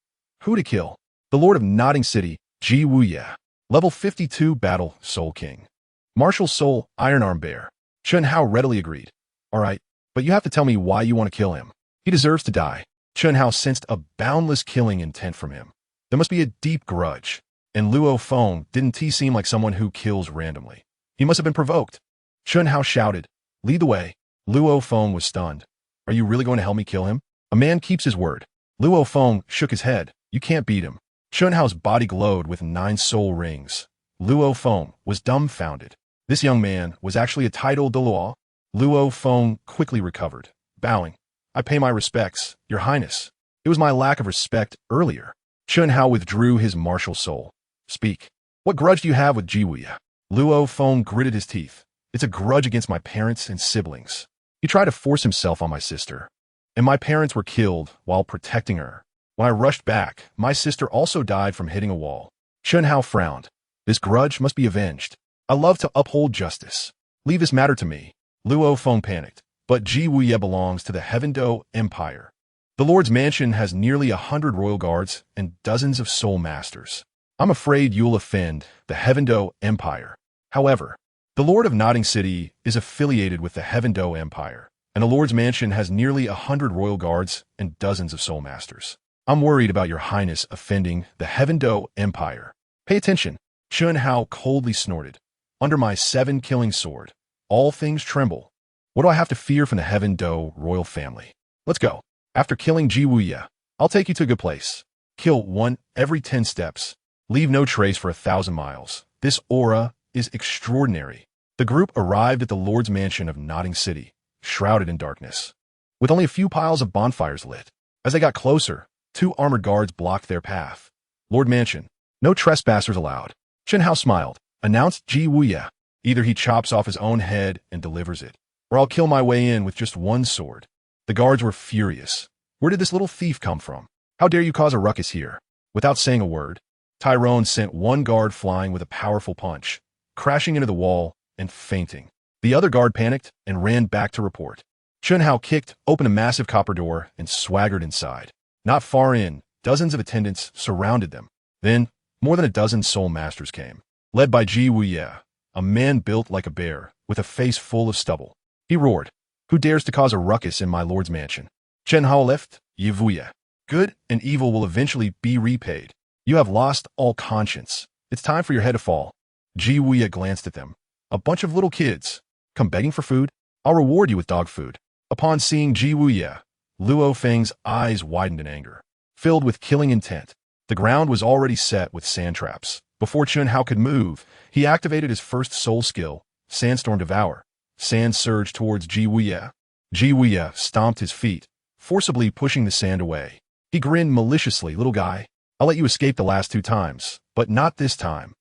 Who to kill? The Lord of Nodding City, Ji Wuye. Level 52 Battle Soul King. Martial Soul Iron Arm Bear. Chun Hao readily agreed. "All right, but you have to tell me why you want to kill him. He deserves to die." Chun Hao sensed a boundless killing intent from him. There must be a deep grudge, and Luo Feng didn't seem like someone who kills randomly. He must have been provoked. Chun Hao shouted, "Lead the way." Luo Feng was stunned. "Are you really going to help me kill him?" A man keeps his word. Luo Feng shook his head. "You can't beat him." Chun Hao's body glowed with 9 soul rings. Luo Feng was dumbfounded. This young man was actually a titled Daluo. Luo Feng quickly recovered, bowing. "I pay my respects, Your Highness. It was my lack of respect earlier." Chun Hao withdrew his martial soul. "Speak. What grudge do you have with Ji Wuye?" Luo Feng gritted his teeth. "It's a grudge against my parents and siblings. He tried to force himself on my sister, and my parents were killed while protecting her. When I rushed back, my sister also died from hitting a wall." Chun Hao frowned. "This grudge must be avenged. I love to uphold justice. Leave this matter to me." Luo Feng panicked. "But Ji Wuye belongs to the Heaven-Do Empire. The Lord's mansion has nearly 100 royal guards and dozens of soul masters. I'm afraid you'll offend the Heaven-Do Empire. However, the Lord of Nodding City is affiliated with the Heaven-Do Empire, and the Lord's mansion has nearly 100 royal guards and dozens of soul masters. I'm worried about Your Highness offending the Heaven-Do Empire. Pay attention." Chun Hao coldly snorted. "Under my 7 killing sword, all things tremble. What do I have to fear from the Heaven-Do royal family? Let's go. After killing Ji Wuye, I'll take you to a good place. Kill 1 every 10 steps. Leave no trace for 1,000 miles. This aura is extraordinary." The group arrived at the Lord's mansion of Nodding City, shrouded in darkness. With only a few piles of bonfires lit, As they got closer, 2 armored guards blocked their path. Lord Mansion, no trespassers allowed. Chen Hao smiled, announced Ji Wuye. Either he chops off his own head and delivers it, or I'll kill my way in with just one sword. The guards were furious. Where did this little thief come from? How dare you cause a ruckus here? Without saying a word, Tyrone sent one guard flying with a powerful punch, crashing into the wall and fainting. The other guard panicked and ran back to report. Chen Hao kicked open a massive copper door and swaggered inside. Not far in, dozens of attendants surrounded them. Then, more than a dozen soul masters came, led by Ji Wuye, a man built like a bear, with a face full of stubble. He roared, "Who dares to cause a ruckus in my lord's mansion?" Chen Hao left, Yi Wuye. Good and evil will eventually be repaid. You have lost all conscience. It's time for your head to fall. Ji Wuye glanced at them. A bunch of little kids. Come begging for food? I'll reward you with dog food. Upon seeing Ji Wuye, Luo Feng's eyes widened in anger, filled with killing intent. The ground was already set with sand traps. Before Chen Hao could move, he activated his first soul skill, Sandstorm Devour. Sand surged towards Ji Wuye. Ji Wuye stomped his feet, forcibly pushing the sand away. He grinned maliciously, "Little guy, I'll let you escape the last 2 times, but not this time."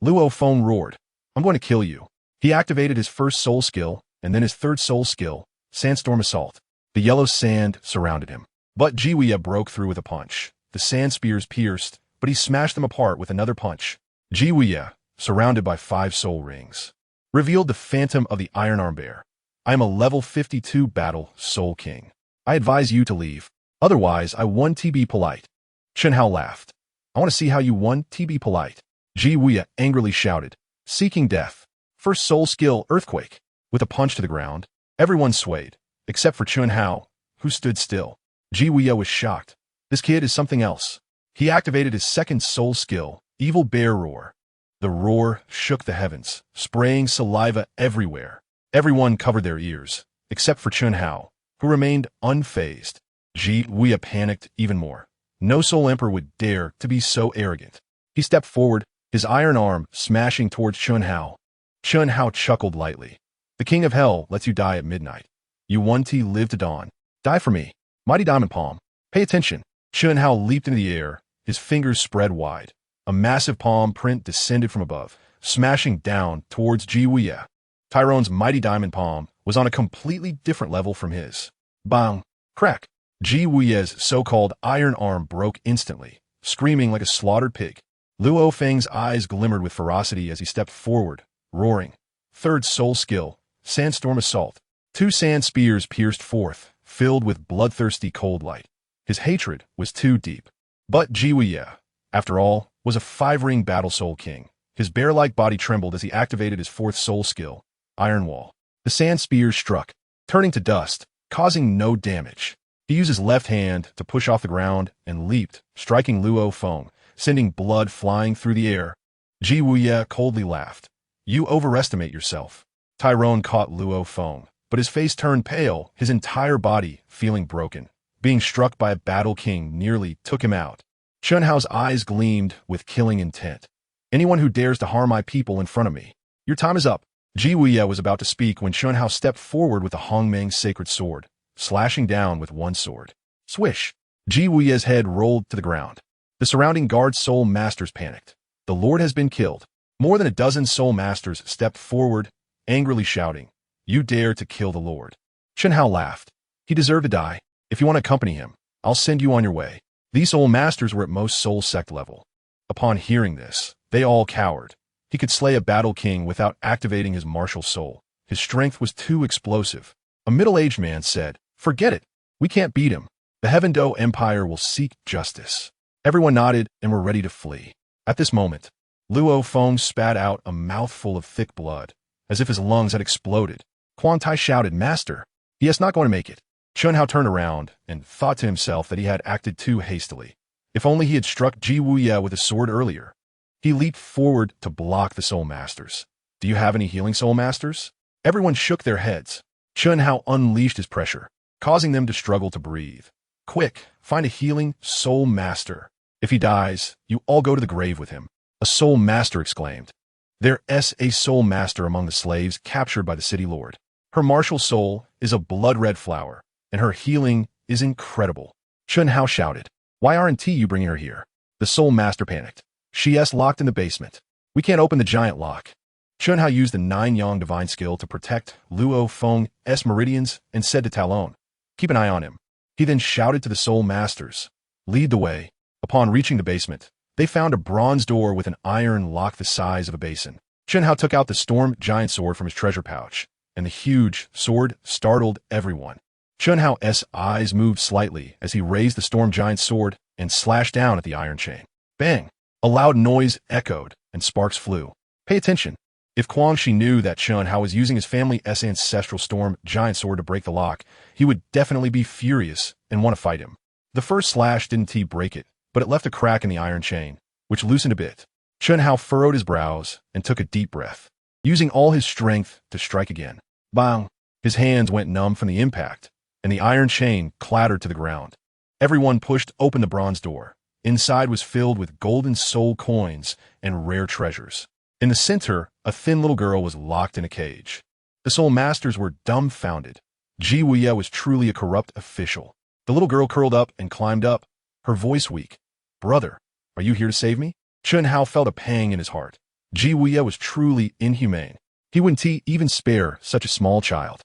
Luo Feng roared, "I'm going to kill you." He activated his first soul skill, and then his third soul skill, Sandstorm Assault. The yellow sand surrounded him, but Ji Wuye broke through with a punch. The sand spears pierced, but he smashed them apart with another punch. Ji Wuye, surrounded by 5 soul rings, revealed the phantom of the Iron Arm Bear. "I am a level 52 battle Soul King. I advise you to leave. Otherwise, I won to be polite." Chen Hao laughed. "I want to see how you won to be polite." Ji Wuye angrily shouted, "Seeking death. First soul skill, Earthquake." With a punch to the ground, everyone swayed, except for Chen Hao, who stood still. Ji Wuye was shocked. This kid is something else. He activated his second soul skill, Evil Bear Roar. The roar shook the heavens, spraying saliva everywhere. Everyone covered their ears, except for Chen Hao, who remained unfazed. Ji Wuye panicked even more. No Soul Emperor would dare to be so arrogant. He stepped forward, his iron arm smashing towards Chen Hao. Chen Hao chuckled lightly. "The King of Hell lets you die at midnight. You want to live to dawn. Die for me. Mighty Diamond Palm. Pay attention." Chen Hao leaped into the air, his fingers spread wide. A massive palm print descended from above, smashing down towards Ji Wuye. Tyrone's Mighty Diamond Palm was on a completely different level from his. Bang! Crack! Ji Wuye's so-called iron arm broke instantly, screaming like a slaughtered pig. Luo Feng's eyes glimmered with ferocity as he stepped forward, roaring. Third soul skill, Sandstorm Assault. 2 sand spears pierced forth, filled with bloodthirsty cold light. His hatred was too deep. But Ji Wuye, after all, was a 5-ring battle soul king. His bear-like body trembled as he activated his 4th soul skill, Iron Wall. The sand spears struck, turning to dust, causing no damage. He used his left hand to push off the ground and leaped, striking Luo Feng, sending blood flying through the air. Ji Wuye coldly laughed. "You overestimate yourself." Tyrone caught Luo Feng, but his face turned pale, his entire body feeling broken. Being struck by a battle king nearly took him out. Chen Hao's eyes gleamed with killing intent. "Anyone who dares to harm my people in front of me, your time is up." Ji Wuye was about to speak when Chen Hao stepped forward with the Hongmeng's sacred sword, slashing down with one sword. Swish! Ji Wuye's head rolled to the ground. The surrounding guard soul masters panicked. The lord has been killed. More than a dozen soul masters stepped forward, angrily shouting, "You dare to kill the lord." Chen Hao laughed. "He deserved to die. If you want to accompany him, I'll send you on your way." These soul masters were at most soul sect level. Upon hearing this, they all cowered. He could slay a battle king without activating his martial soul. His strength was too explosive. A middle-aged man said, "Forget it. We can't beat him. The Heaven Do Empire will seek justice." Everyone nodded and were ready to flee. At this moment, Luo Feng spat out a mouthful of thick blood, as if his lungs had exploded. Quan Tai shouted, "Master, he is not going to make it." Chen Hao turned around and thought to himself that he had acted too hastily. If only he had struck Ji Wuye with a sword earlier. He leaped forward to block the soul masters. "Do you have any healing soul masters?" Everyone shook their heads. Chen Hao unleashed his pressure, causing them to struggle to breathe. "Quick, find a healing soul master. If he dies, you all go to the grave with him." A soul master exclaimed. "There is a soul master among the slaves captured by the city lord. Her martial soul is a blood-red flower, and her healing is incredible." Chun Hao shouted. Why aren't you bringing her here? The Soul Master panicked. She's locked in the basement. We can't open the giant lock. Chun Hao used the 9-yang divine skill to protect Luo Feng's meridians and said to Talon, keep an eye on him. He then shouted to the Soul Masters, lead the way. Upon reaching the basement, they found a bronze door with an iron lock the size of a basin. Chun Hao took out the storm giant sword from his treasure pouch, and the huge sword startled everyone. Chun Hao's eyes moved slightly as he raised the storm giant sword and slashed down at the iron chain. Bang! A loud noise echoed, and sparks flew. Pay attention. If Quang Shi knew that Chun Hao was using his family's ancestral storm giant sword to break the lock, he would definitely be furious and want to fight him. The first slash didn't break it, but it left a crack in the iron chain, which loosened a bit. Chun Hao furrowed his brows and took a deep breath, using all his strength to strike again. Bang! His hands went numb from the impact, and the iron chain clattered to the ground. Everyone pushed open the bronze door. Inside was filled with golden soul coins and rare treasures. In the center, a thin little girl was locked in a cage. The Soul Masters were dumbfounded. Ji Wuye was truly a corrupt official. The little girl curled up and climbed up, her voice weak. Brother, are you here to save me? Chun Hao felt a pang in his heart. Ji Wuye was truly inhumane. He wouldn't even spare such a small child.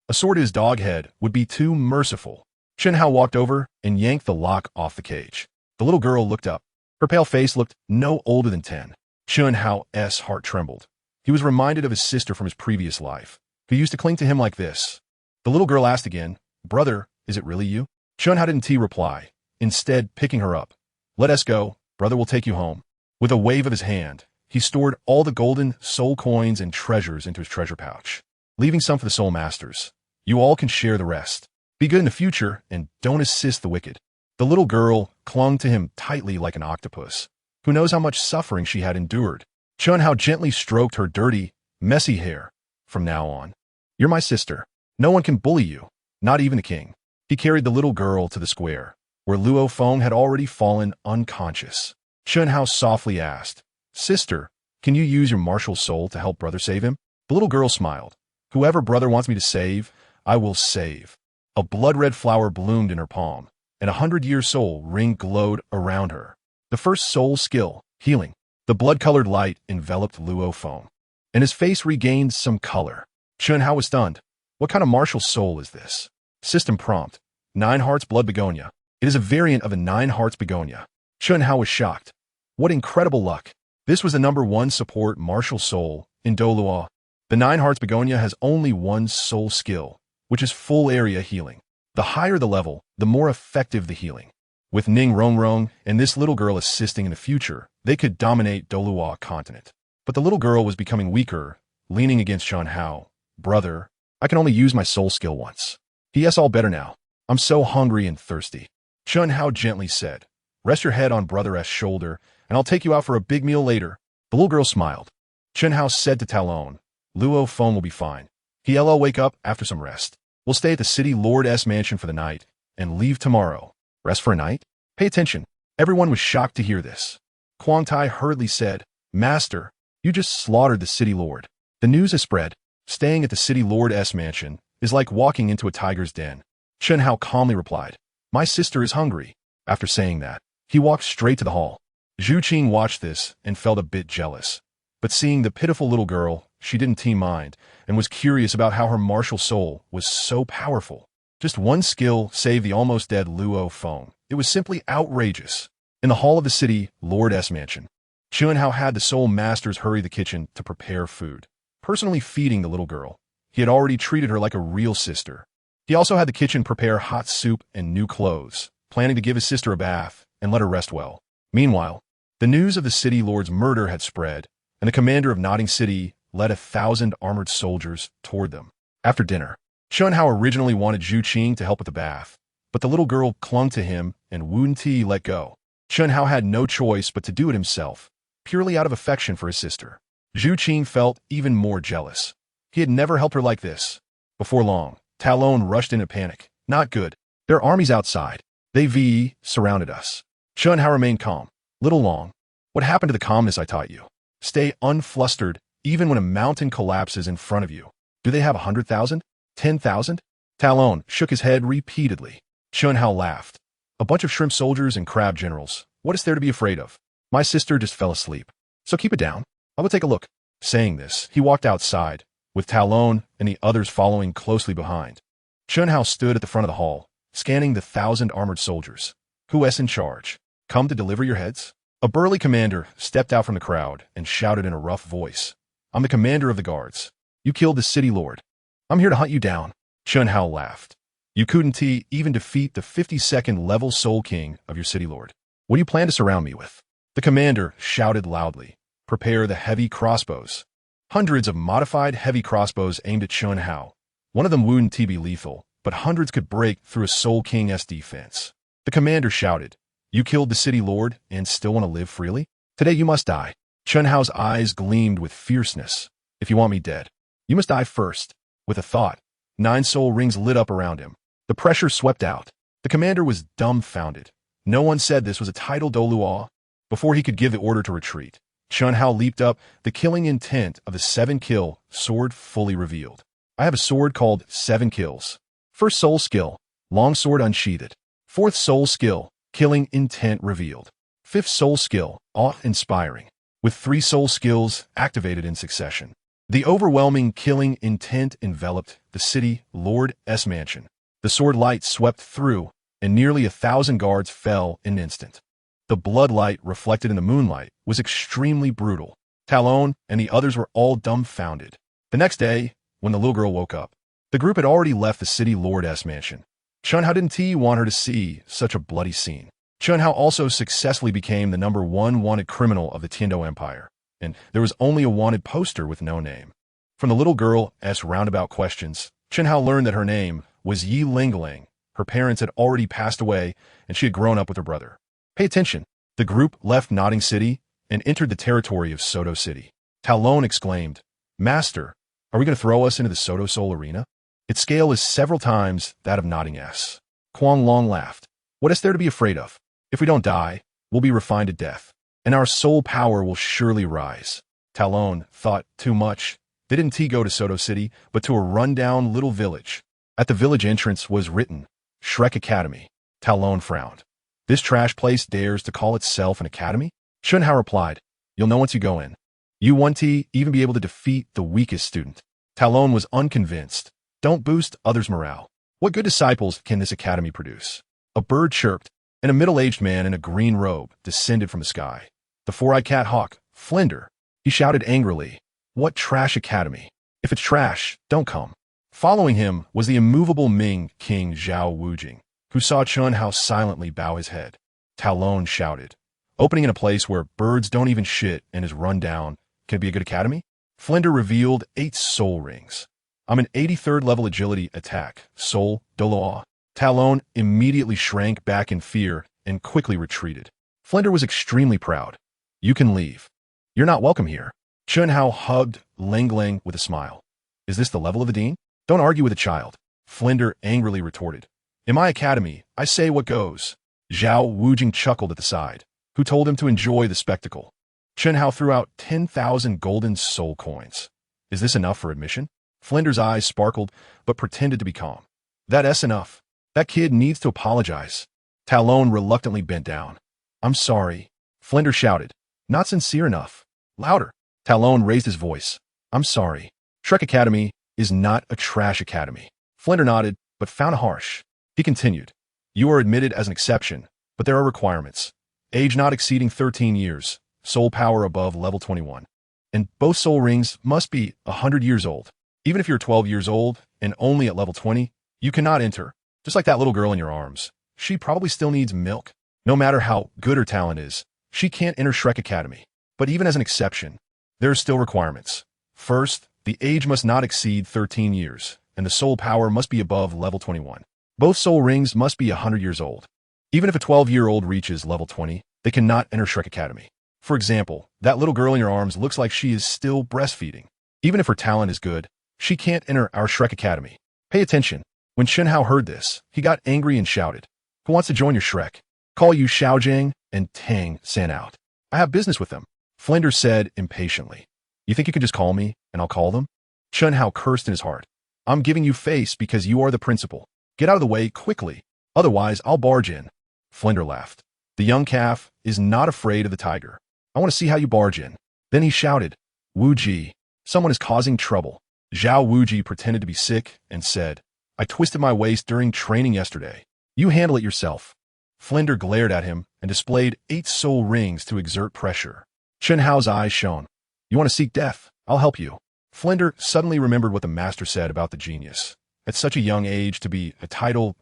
A sword to his dog head would be too merciful. Chun Hao walked over and yanked the lock off the cage. The little girl looked up. Her pale face looked no older than 10. Chun Hao's heart trembled. He was reminded of his sister from his previous life, who used to cling to him like this. The little girl asked again, Brother, is it really you? Chun Hao didn't reply, instead picking her up. Let us go, brother will take you home. With a wave of his hand, he stored all the golden soul coins and treasures into his treasure pouch, leaving some for the Soul Masters. You all can share the rest. Be good in the future and don't assist the wicked. The little girl clung to him tightly like an octopus. Who knows how much suffering she had endured? Chun Hao gently stroked her dirty, messy hair. From now on, you're my sister. No one can bully you, not even the king. He carried the little girl to the square, where Luo Feng had already fallen unconscious. Chun Hao softly asked, Sister, can you use your martial soul to help brother save him? The little girl smiled. Whoever brother wants me to save, I will save. A blood-red flower bloomed in her palm, and 100-year soul ring glowed around her. The first soul skill, healing. The blood-colored light enveloped Luo Feng, and his face regained some color. Chun Hao was stunned. What kind of martial soul is this? System prompt. 9 hearts blood begonia. It is a variant of a 9 hearts begonia. Chun Hao was shocked. What incredible luck. This was the #1 support martial soul in Douluo. The 9 hearts begonia has only one soul skill, which is full area healing. The higher the level, the more effective the healing. With Ning Rongrong and this little girl assisting in the future, they could dominate Douluo continent. But the little girl was becoming weaker, leaning against Chun Hao. Brother, I can only use my soul skill once. He all better now. I'm so hungry and thirsty. Chun Hao gently said, Rest your head on brother's shoulder, and I'll take you out for a big meal later. The little girl smiled. Chun Hao said to Talon, Luo Feng will be fine. He'll wake up after some rest. We'll stay at the city lord's mansion for the night, and leave tomorrow. Rest for a night? Pay attention. Everyone was shocked to hear this. Quang Tai hurriedly said, Master, you just slaughtered the city lord. The news has spread. Staying at the city lord's mansion is like walking into a tiger's den. Chun Hao calmly replied, My sister is hungry. After saying that, he walked straight to the hall. Zhuqing watched this and felt a bit jealous. But seeing the pitiful little girl, she didn't mind and was curious about how her martial soul was so powerful. Just one skill saved the almost dead Luo Feng. It was simply outrageous. In the hall of the city lord's mansion, Chun Hao had the Soul Masters hurry the kitchen to prepare food, personally feeding the little girl. He had already treated her like a real sister. He also had the kitchen prepare hot soup and new clothes, planning to give his sister a bath and let her rest well. Meanwhile, the news of the city lord's murder had spread, and the commander of Notting City led 1,000 armored soldiers toward them. After dinner, Chun Hao originally wanted Zhuqing to help with the bath, but the little girl clung to him and wouldn't let go. Chun Hao had no choice but to do it himself, purely out of affection for his sister. Zhuqing felt even more jealous. He had never helped her like this. Before long, Talon rushed in a panic. Not good. There are armies outside. They surrounded us. Chun Hao remained calm. Little Long, what happened to the calmness I taught you? Stay unflustered even when a mountain collapses in front of you. Do they have 100,000? 10,000? Talon shook his head repeatedly. Chun Hao laughed. A bunch of shrimp soldiers and crab generals. What is there to be afraid of? My sister just fell asleep. So keep it down. I will take a look. Saying this, he walked outside, with Talon and the others following closely behind. Chunhao stood at the front of the hall, scanning the 1,000 armored soldiers. Who is in charge? Come to deliver your heads? A burly commander stepped out from the crowd and shouted in a rough voice. I'm the commander of the guards. You killed the city lord. I'm here to hunt you down. Chunhao laughed. You couldn't even defeat the 52nd level soul king of your city lord. What do you plan to surround me with? The commander shouted loudly. Prepare the heavy crossbows. Hundreds of modified heavy crossbows aimed at Chunhao. One of them wouldn't be lethal, but hundreds could break through a Soul King's defense. The commander shouted, You killed the city lord and still want to live freely? Today you must die. Chunhao's eyes gleamed with fierceness. If you want me dead, you must die first. With a thought, 9 soul rings lit up around him. The pressure swept out. The commander was dumbfounded. No one said this was a title Douluo. Before he could give the order to retreat, Chunhao leaped up, the killing intent of the 7-kill sword fully revealed. I have a sword called 7 kills. First soul skill, long sword unsheathed. Fourth soul skill, killing intent revealed. Fifth soul skill, awe-inspiring. With 3 soul skills activated in succession. The overwhelming killing intent enveloped the city lord's mansion. The sword light swept through, and nearly 1,000 guards fell in an instant. The blood light reflected in the moonlight was extremely brutal. Talon and the others were all dumbfounded. The next day, when the little girl woke up, the group had already left the city lord's mansion. Chunhao didn't want her to see such a bloody scene. Chunhao also successfully became the #1 wanted criminal of the Tiando Empire, and there was only a wanted poster with no name. From the little girl's roundabout questions, Chunhao learned that her name was Yi Lingling. Her parents had already passed away, and she had grown up with her brother. Pay attention. The group left Nodding City and entered the territory of Soto City. Talon exclaimed, Master, are we going to throw us into the Soto Soul Arena? Its scale is several times that of Nodding S. Kuang Long laughed. What is there to be afraid of? If we don't die, we'll be refined to death, and our soul power will surely rise. Talon thought too much. They didn't go to Soto City, but to a rundown little village. At the village entrance was written, Shrek Academy. Talon frowned. This trash place dares to call itself an academy? Chunhao replied, You'll know once you go in. You won't even be able to defeat the weakest student. Talon was unconvinced. Don't boost others' morale. What good disciples can this academy produce? A bird chirped, and a middle-aged man in a green robe descended from the sky. The 4-eyed cat hawk, Flinder. He shouted angrily, What trash academy? If it's trash, don't come. Following him was the immovable Ming King Zhao Wujing, who saw Chunhao silently bow his head. Talon shouted, Opening in a place where birds don't even shit and is run down, can it be a good academy? Flinder revealed 8 soul rings. I'm an 83rd level agility attack, soul, Douluo. Talon immediately shrank back in fear and quickly retreated. Flinder was extremely proud. You can leave. You're not welcome here. Chunhao hugged Lingling with a smile. Is this the level of the dean? Don't argue with a child. Flinder angrily retorted. In my academy, I say what goes. Zhao Wujing chuckled at the side, who told him to enjoy the spectacle. Chunhao threw out 10,000 golden soul coins. Is this enough for admission? Flinder's eyes sparkled, but pretended to be calm. That's enough. That kid needs to apologize. Talon reluctantly bent down. I'm sorry. Flinder shouted. Not sincere enough. Louder. Talon raised his voice. I'm sorry. Shrek Academy is not a trash academy. Flinder nodded, but found it harsh. He continued. You are admitted as an exception, but there are requirements. Age not exceeding 13 years, soul power above level 21. And both soul rings must be 100 years old. Even if you're 12 years old and only at level 20, you cannot enter. Just like that little girl in your arms. She probably still needs milk. No matter how good her talent is, she can't enter Shrek Academy. But even as an exception, there are still requirements. First, the age must not exceed 13 years, and the soul power must be above level 21. Both soul rings must be 100 years old. Even if a 12-year-old reaches level 20, they cannot enter Shrek Academy. For example, that little girl in your arms looks like she is still breastfeeding. Even if her talent is good, she can't enter our Shrek Academy. Pay attention. When Chunhao heard this, he got angry and shouted, Who wants to join your Shrek? Call you Xiaojiang and Tang San out. I have business with them. Flinder said impatiently. You think you can just call me, and I'll call them? Chunhao cursed in his heart. I'm giving you face because you are the principal. Get out of the way quickly. Otherwise, I'll barge in. Flinder laughed. The young calf is not afraid of the tiger. I want to see how you barge in. Then he shouted, Wu Ji, someone is causing trouble. Zhao Wuji pretended to be sick and said, I twisted my waist during training yesterday. You handle it yourself. Flinder glared at him and displayed 8 soul rings to exert pressure. Chen Hao's eyes shone. You want to seek death? I'll help you. Flinder suddenly remembered what the master said about the genius. At such a young age to be a title,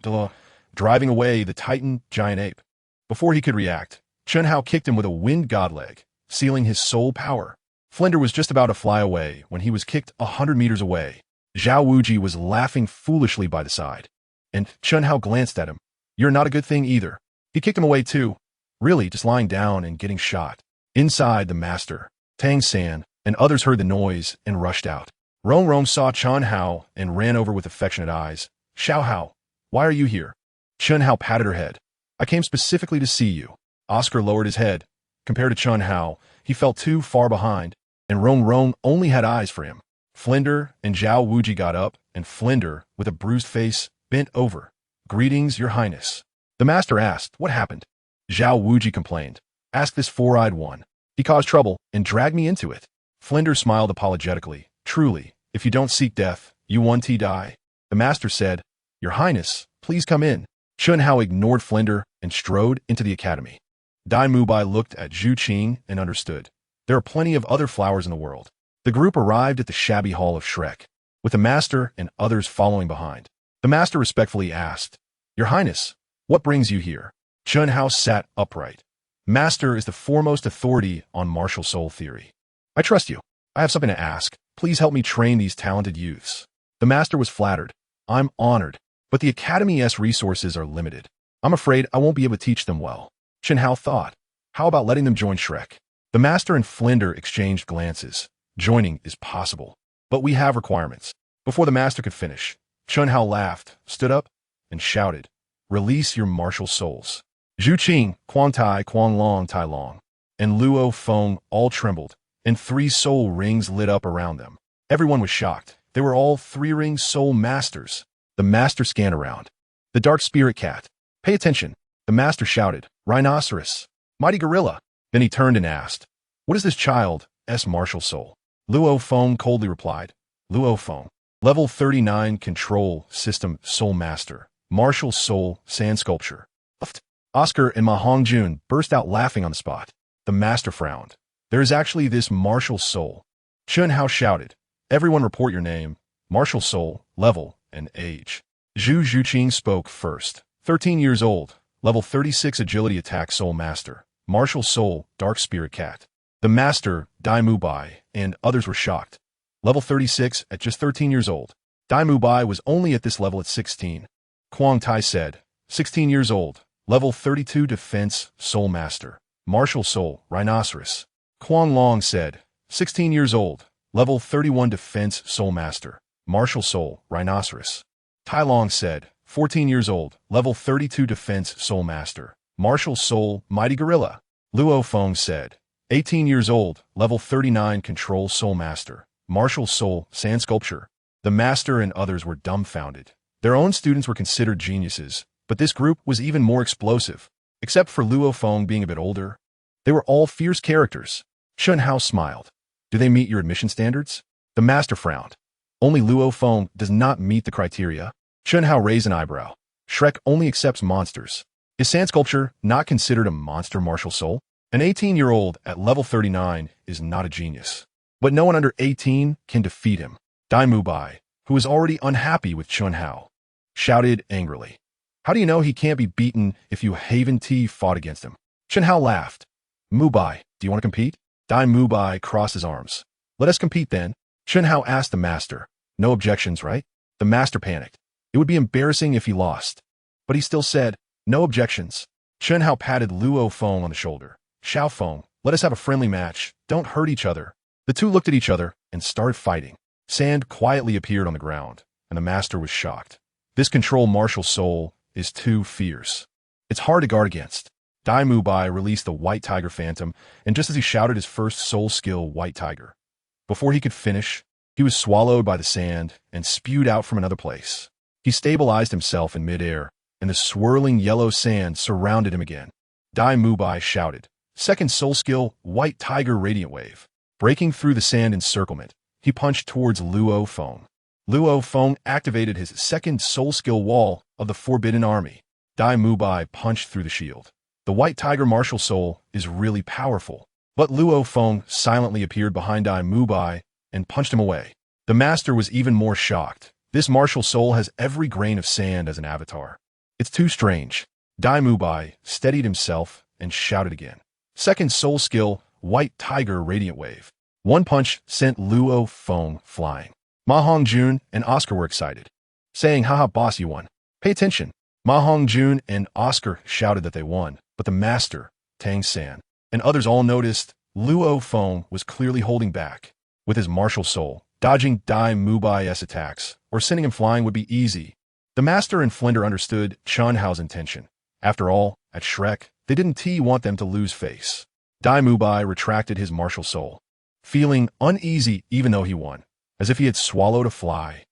driving away the Titan giant ape. Before he could react, Chen Hao kicked him with a wind god leg, sealing his soul power. Flinder was just about to fly away when he was kicked 100 meters away. Zhao Wuji was laughing foolishly by the side, and Chen Hao glanced at him. You're not a good thing either. He kicked him away too, really just lying down and getting shot. Inside, the master, Tang San, and others heard the noise and rushed out. Rong Rong saw Chen Hao and ran over with affectionate eyes. Xiao Hao, why are you here? Chen Hao patted her head. I came specifically to see you. Oscar lowered his head. Compared to Chen Hao, he felt too far behind, and Rong Rong only had eyes for him. Flinder and Zhao Wuji got up, and Flinder, with a bruised face, bent over. Greetings, your highness. The master asked, what happened? Zhao Wuji complained. Ask this four-eyed one. He caused trouble and dragged me into it. Flinder smiled apologetically. Truly, if you don't seek death, you want to die. The master said, Your Highness, please come in. Chen Hao ignored Flinder and strode into the academy. Dai Mubai looked at Zhuqing and understood. There are plenty of other flowers in the world. The group arrived at the shabby hall of Shrek, with the master and others following behind. The master respectfully asked, Your Highness, what brings you here? Chen Hao sat upright. Master is the foremost authority on martial soul theory. I trust you. I have something to ask. Please help me train these talented youths. The master was flattered. I'm honored, but the Academy's resources are limited. I'm afraid I won't be able to teach them well. Chen Hao thought, how about letting them join Shrek? The master and Flinder exchanged glances. Joining is possible, but we have requirements. Before the master could finish, Chen Hao laughed, stood up, and shouted, Release your martial souls. Zhuqing, Quang Tai, Quang Long, Tai Long, and Luo Feng all trembled, and 3 soul rings lit up around them. Everyone was shocked. They were all 3-ring soul masters. The master scanned around. The dark spirit cat. Pay attention. The master shouted, Rhinoceros, mighty gorilla. Then he turned and asked, What is this child's martial soul? Luo Feng coldly replied, Luo Feng, level 39 control system soul master, martial soul sand sculpture. Oscar and Ma Hongjun burst out laughing on the spot. The master frowned. There is actually this martial soul. Chen Hao shouted, Everyone report your name, martial soul, level, and age. Zhuqing spoke first. 13 years old, level 36 agility attack soul master, martial soul, dark spirit cat. The master, Dai Mubai, and others were shocked. Level 36 at just 13 years old. Dai Mubai was only at this level at 16. Quang Tai said, 16 years old, level 32 defense soul master, martial soul, rhinoceros. Quang Long said, 16 years old, level 31 defense soul master, martial soul, rhinoceros. Tai Long said, 14 years old, level 32 defense soul master, martial soul, mighty gorilla. Luo Feng said, 18 years old, level 39 control soul master, martial soul, sand sculpture. The master and others were dumbfounded. Their own students were considered geniuses, but this group was even more explosive. Except for Luo Feng being a bit older, they were all fierce characters. Chen Hao smiled. Do they meet your admission standards? The master frowned. Only Luo Feng does not meet the criteria. Chen Hao raised an eyebrow. Shrek only accepts monsters. Is sand sculpture not considered a monster martial soul? An 18-year-old at level 39 is not a genius. But no one under 18 can defeat him. Dai Mubai, who was already unhappy with Chen Hao, shouted angrily. How do you know he can't be beaten if you Haven T fought against him? Chen Hao laughed. Mubai, do you want to compete? Dai Mubai crossed his arms. Let us compete then. Chen Hao asked the master. No objections, right? The master panicked. It would be embarrassing if he lost. But he still said, no objections. Chen Hao patted Luo Feng on the shoulder. Xiao Feng, let us have a friendly match. Don't hurt each other. The two looked at each other and started fighting. Sand quietly appeared on the ground, and the master was shocked. This control martial soul is too fierce. It's hard to guard against. Dai Mubai released the White Tiger Phantom, and just as he shouted his first soul skill, White Tiger, before he could finish, he was swallowed by the sand and spewed out from another place. He stabilized himself in midair, and the swirling yellow sand surrounded him again. Dai Mubai shouted. Second soul skill, White Tiger Radiant Wave. Breaking through the sand encirclement, he punched towards Luo Feng. Luo Feng activated his second soul skill wall of the Forbidden Army. Dai Mubai punched through the shield. The White Tiger martial soul is really powerful. But Luo Feng silently appeared behind Dai Mubai and punched him away. The master was even more shocked. This martial soul has every grain of sand as an avatar. It's too strange. Dai Mubai steadied himself and shouted again. Second soul skill, White Tiger Radiant Wave. One punch sent Luo Feng flying. Ma Hongjun and Oscar were excited, saying, haha boss, you won. Pay attention. Ma Hongjun and Oscar shouted that they won, but the master, Tang San, and others all noticed Luo Feng was clearly holding back. With his martial soul, dodging Dai Mubai's attacks or sending him flying would be easy. The master and Flinder understood Chun Hao's intention. After all, at Shrek, they didn't want them to lose face. Dai Mubai retracted his martial soul, feeling uneasy even though he won, as if he had swallowed a fly.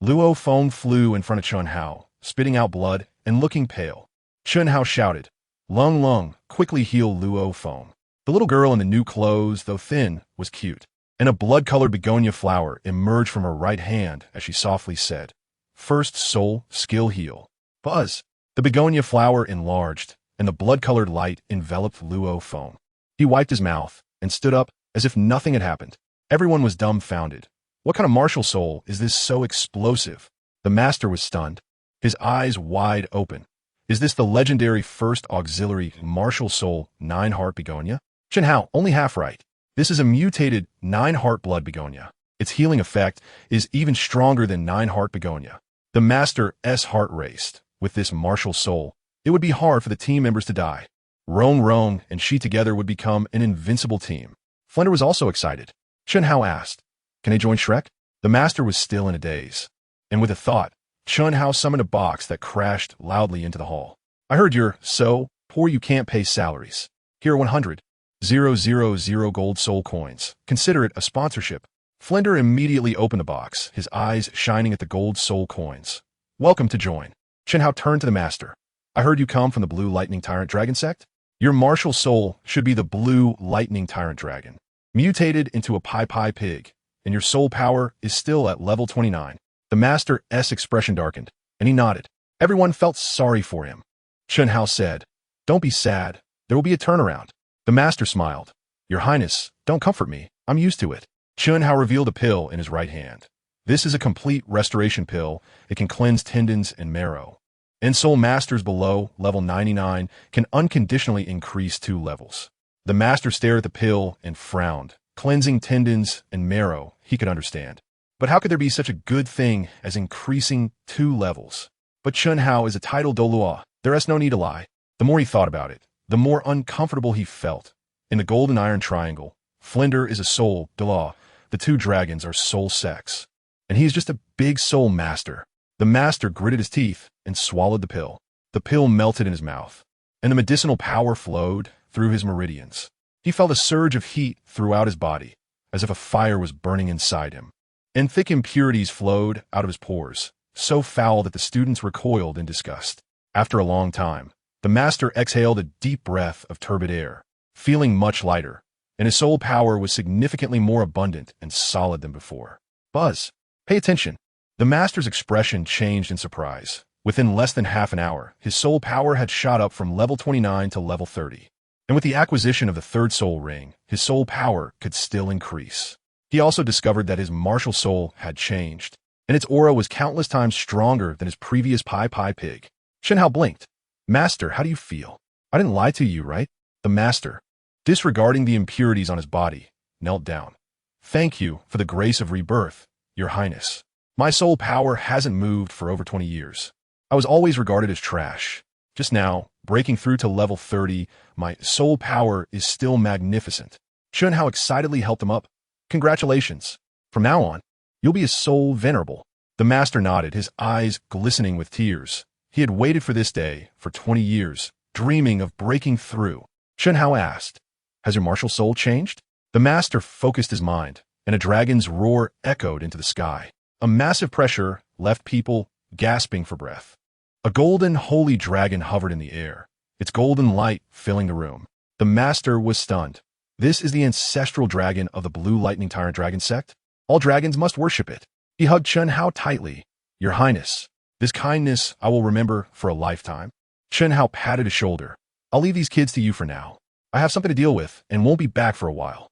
Luo Feng flew in front of Chun Hao, spitting out blood and looking pale. Chun Hao shouted, Lung Lung, quickly heal Luo Feng. The little girl in the new clothes, though thin, was cute, and a blood-colored begonia flower emerged from her right hand as she softly said, First soul skill heal. Buzz. The begonia flower enlarged, and the blood-colored light enveloped Luo Feng. He wiped his mouth and stood up as if nothing had happened. Everyone was dumbfounded. What kind of martial soul is this so explosive? The master was stunned, his eyes wide open. Is this the legendary first auxiliary martial soul 9-heart begonia? Chun Hao, only half right. This is a mutated 9-heart blood begonia. Its healing effect is even stronger than 9-heart begonia. The master's heart raced. With this martial soul, it would be hard for the team members to die. Rong and she together would become an invincible team. Flinder was also excited. Chun Hao asked, Can I join Shrek? The master was still in a daze. And with a thought, Chun Hao summoned a box that crashed loudly into the hall. I heard you're so poor you can't pay salaries. Here are 100,000 gold soul coins. Consider it a sponsorship. Flinder immediately opened the box, his eyes shining at the gold soul coins. Welcome to join. Chun Hao turned to the master. I heard you come from the Blue Lightning Tyrant Dragon sect? Your martial soul should be the Blue Lightning Tyrant Dragon, mutated into a Pai pig, and your soul power is still at level 29. The master's expression darkened, and he nodded. Everyone felt sorry for him. Chun Hao said, Don't be sad. There will be a turnaround. The master smiled. Your Highness, don't comfort me. I'm used to it. Chun Hao revealed a pill in his right hand. This is a complete restoration pill. It can cleanse tendons and marrow. And soul masters below level 99 can unconditionally increase 2 levels. The master stared at the pill and frowned. Cleansing tendons and marrow, he could understand. But how could there be such a good thing as increasing 2 levels? But Chun Hao is a title Douluo. There's no need to lie. The more he thought about it, the more uncomfortable he felt. In the Golden Iron Triangle, Flinder is a soul Douluo. The 2 dragons are soul sects. And he is just a big soul master. The master gritted his teeth and swallowed the pill. The pill melted in his mouth, and the medicinal power flowed through his meridians. He felt a surge of heat throughout his body, as if a fire was burning inside him. And thick impurities flowed out of his pores, so foul that the students recoiled in disgust. After a long time, the master exhaled a deep breath of turbid air, feeling much lighter, and his soul power was significantly more abundant and solid than before. Buzz, pay attention. The master's expression changed in surprise. Within less than half an hour, his soul power had shot up from level 29 to level 30. And with the acquisition of the 3rd soul ring, his soul power could still increase. He also discovered that his martial soul had changed, and its aura was countless times stronger than his previous Pai pig. Chun Hao blinked. Master, how do you feel? I didn't lie to you, right? The master, disregarding the impurities on his body, knelt down. Thank you for the grace of rebirth, Your Highness. My soul power hasn't moved for over 20 years. I was always regarded as trash. Just now, breaking through to level 30, my soul power is still magnificent. Chun Hao excitedly helped him up. Congratulations. From now on, you'll be a soul venerable. The master nodded, his eyes glistening with tears. He had waited for this day for 20 years, dreaming of breaking through. Chun Hao asked, Has your martial soul changed? The master focused his mind, and a dragon's roar echoed into the sky. A massive pressure left people gasping for breath. A golden holy dragon hovered in the air, its golden light filling the room. The master was stunned. This is the ancestral dragon of the Blue Lightning Tyrant Dragon sect? All dragons must worship it. He hugged Chen Hao tightly. Your Highness, this kindness I will remember for a lifetime. Chen Hao patted his shoulder. I'll leave these kids to you for now. I have something to deal with and won't be back for a while.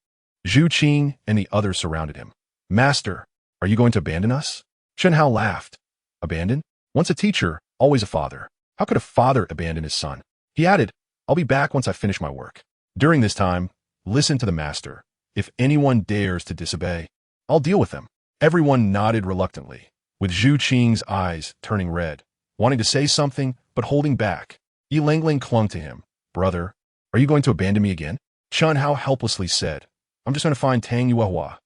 Zhuqing and the others surrounded him. Master, are you going to abandon us? Chen Hao laughed. Abandon? Once a teacher, always a father. How could a father abandon his son? He added, I'll be back once I finish my work. During this time, listen to the master. If anyone dares to disobey, I'll deal with them. Everyone nodded reluctantly, with Zhuqing's eyes turning red, wanting to say something but holding back. Yi Langling clung to him. Brother, are you going to abandon me again? Chen Hao helplessly said, I'm just going to find Tang Yuehua.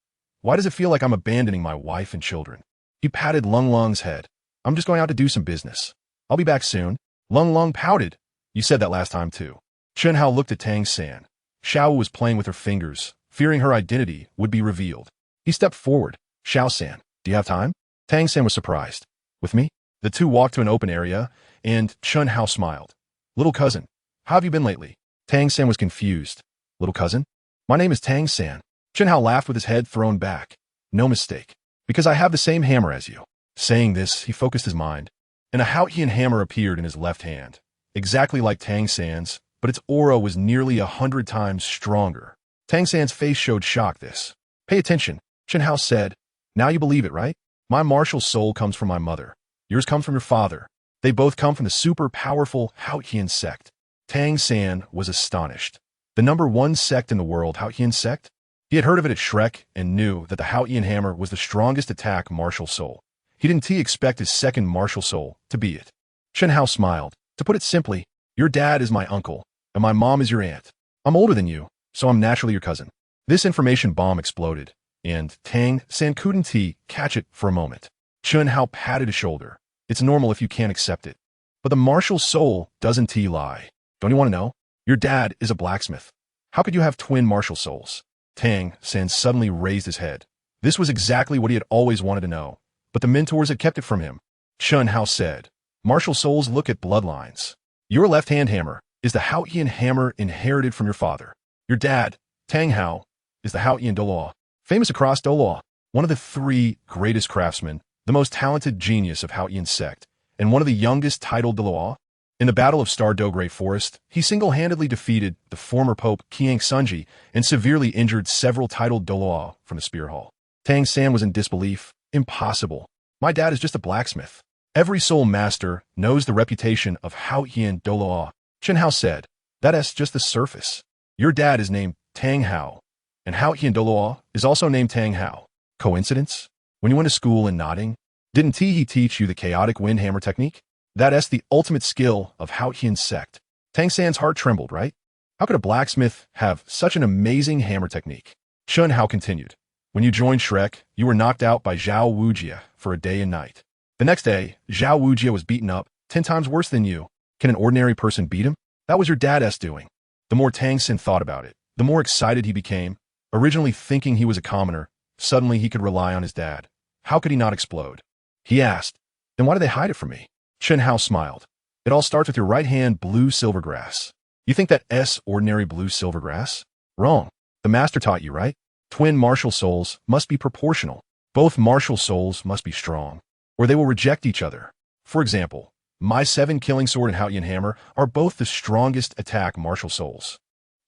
Why does it feel like I'm abandoning my wife and children? He patted Lung Lung's head. I'm just going out to do some business. I'll be back soon. Lung Lung pouted. You said that last time too. Chen Hao looked at Tang San. Xiao was playing with her fingers, fearing her identity would be revealed. He stepped forward. Xiao San, do you have time? Tang San was surprised. With me? The two walked to an open area, and Chen Hao smiled. Little cousin, how have you been lately? Tang San was confused. Little cousin? My name is Tang San. Chen Hao laughed with his head thrown back. No mistake. Because I have the same hammer as you. Saying this, he focused his mind, and a Haotian hammer appeared in his left hand, exactly like Tang San's, but its aura was nearly 100 times stronger. Tang San's face showed shock this. Pay attention, Chen Hao said. Now you believe it, right? My martial soul comes from my mother. Yours comes from your father. They both come from the super powerful Haotian sect. Tang San was astonished. The #1 sect in the world, Haotian sect? He had heard of it at Shrek and knew that the Haotian hammer was the strongest attack martial soul. He didn't expect his second martial soul to be it. Chen Hao smiled. To put it simply, your dad is my uncle, and my mom is your aunt. I'm older than you, so I'm naturally your cousin. This information bomb exploded, and Tang San couldn't catch it for a moment. Chen Hao patted his shoulder. It's normal if you can't accept it. But the martial soul doesn't lie. Don't you want to know? Your dad is a blacksmith. How could you have twin martial souls? Tang San suddenly raised his head. This was exactly what he had always wanted to know, but the mentors had kept it from him. Chen Hao said, martial souls look at bloodlines. Your left-hand hammer is the Haotian hammer inherited from your father. Your dad, Tang Hao, is the Haotian Doulouo, famous across Doulouo, one of the 3 greatest craftsmen, the most talented genius of Haotian sect, and one of the youngest titled Doulouo. In the Battle of Star Do Great Forest, he single-handedly defeated the former Pope Qiang Sunji and severely injured several titled Doulouo from the Spear Hall. Tang San was in disbelief. Impossible. My dad is just a blacksmith. Every soul master knows the reputation of Haotian Doulouo. Chen Hao said, that's just the surface. Your dad is named Tang Hao, and Haotian Doulouo is also named Tang Hao. Coincidence? When you went to school in Nodding, didn't he teach you the chaotic wind hammer technique? That's the ultimate skill of Haotian sect. Tang San's heart trembled, right? How could a blacksmith have such an amazing hammer technique? Chen Hao continued. When you joined Shrek, you were knocked out by Zhao Wujia for a day and night. The next day, Zhao Wujia was beaten up 10 times worse than you. Can an ordinary person beat him? That was your dad's doing. The more Tang San thought about it, the more excited he became. Originally thinking he was a commoner, suddenly he could rely on his dad. How could he not explode? He asked, then why did they hide it from me? Chen Hao smiled. It all starts with your right hand blue silvergrass. You think that ordinary blue silvergrass? Wrong. The master taught you, right? Twin martial souls must be proportional. Both martial souls must be strong, or they will reject each other. For example, my 7 killing sword and Haotian hammer are both the strongest attack martial souls.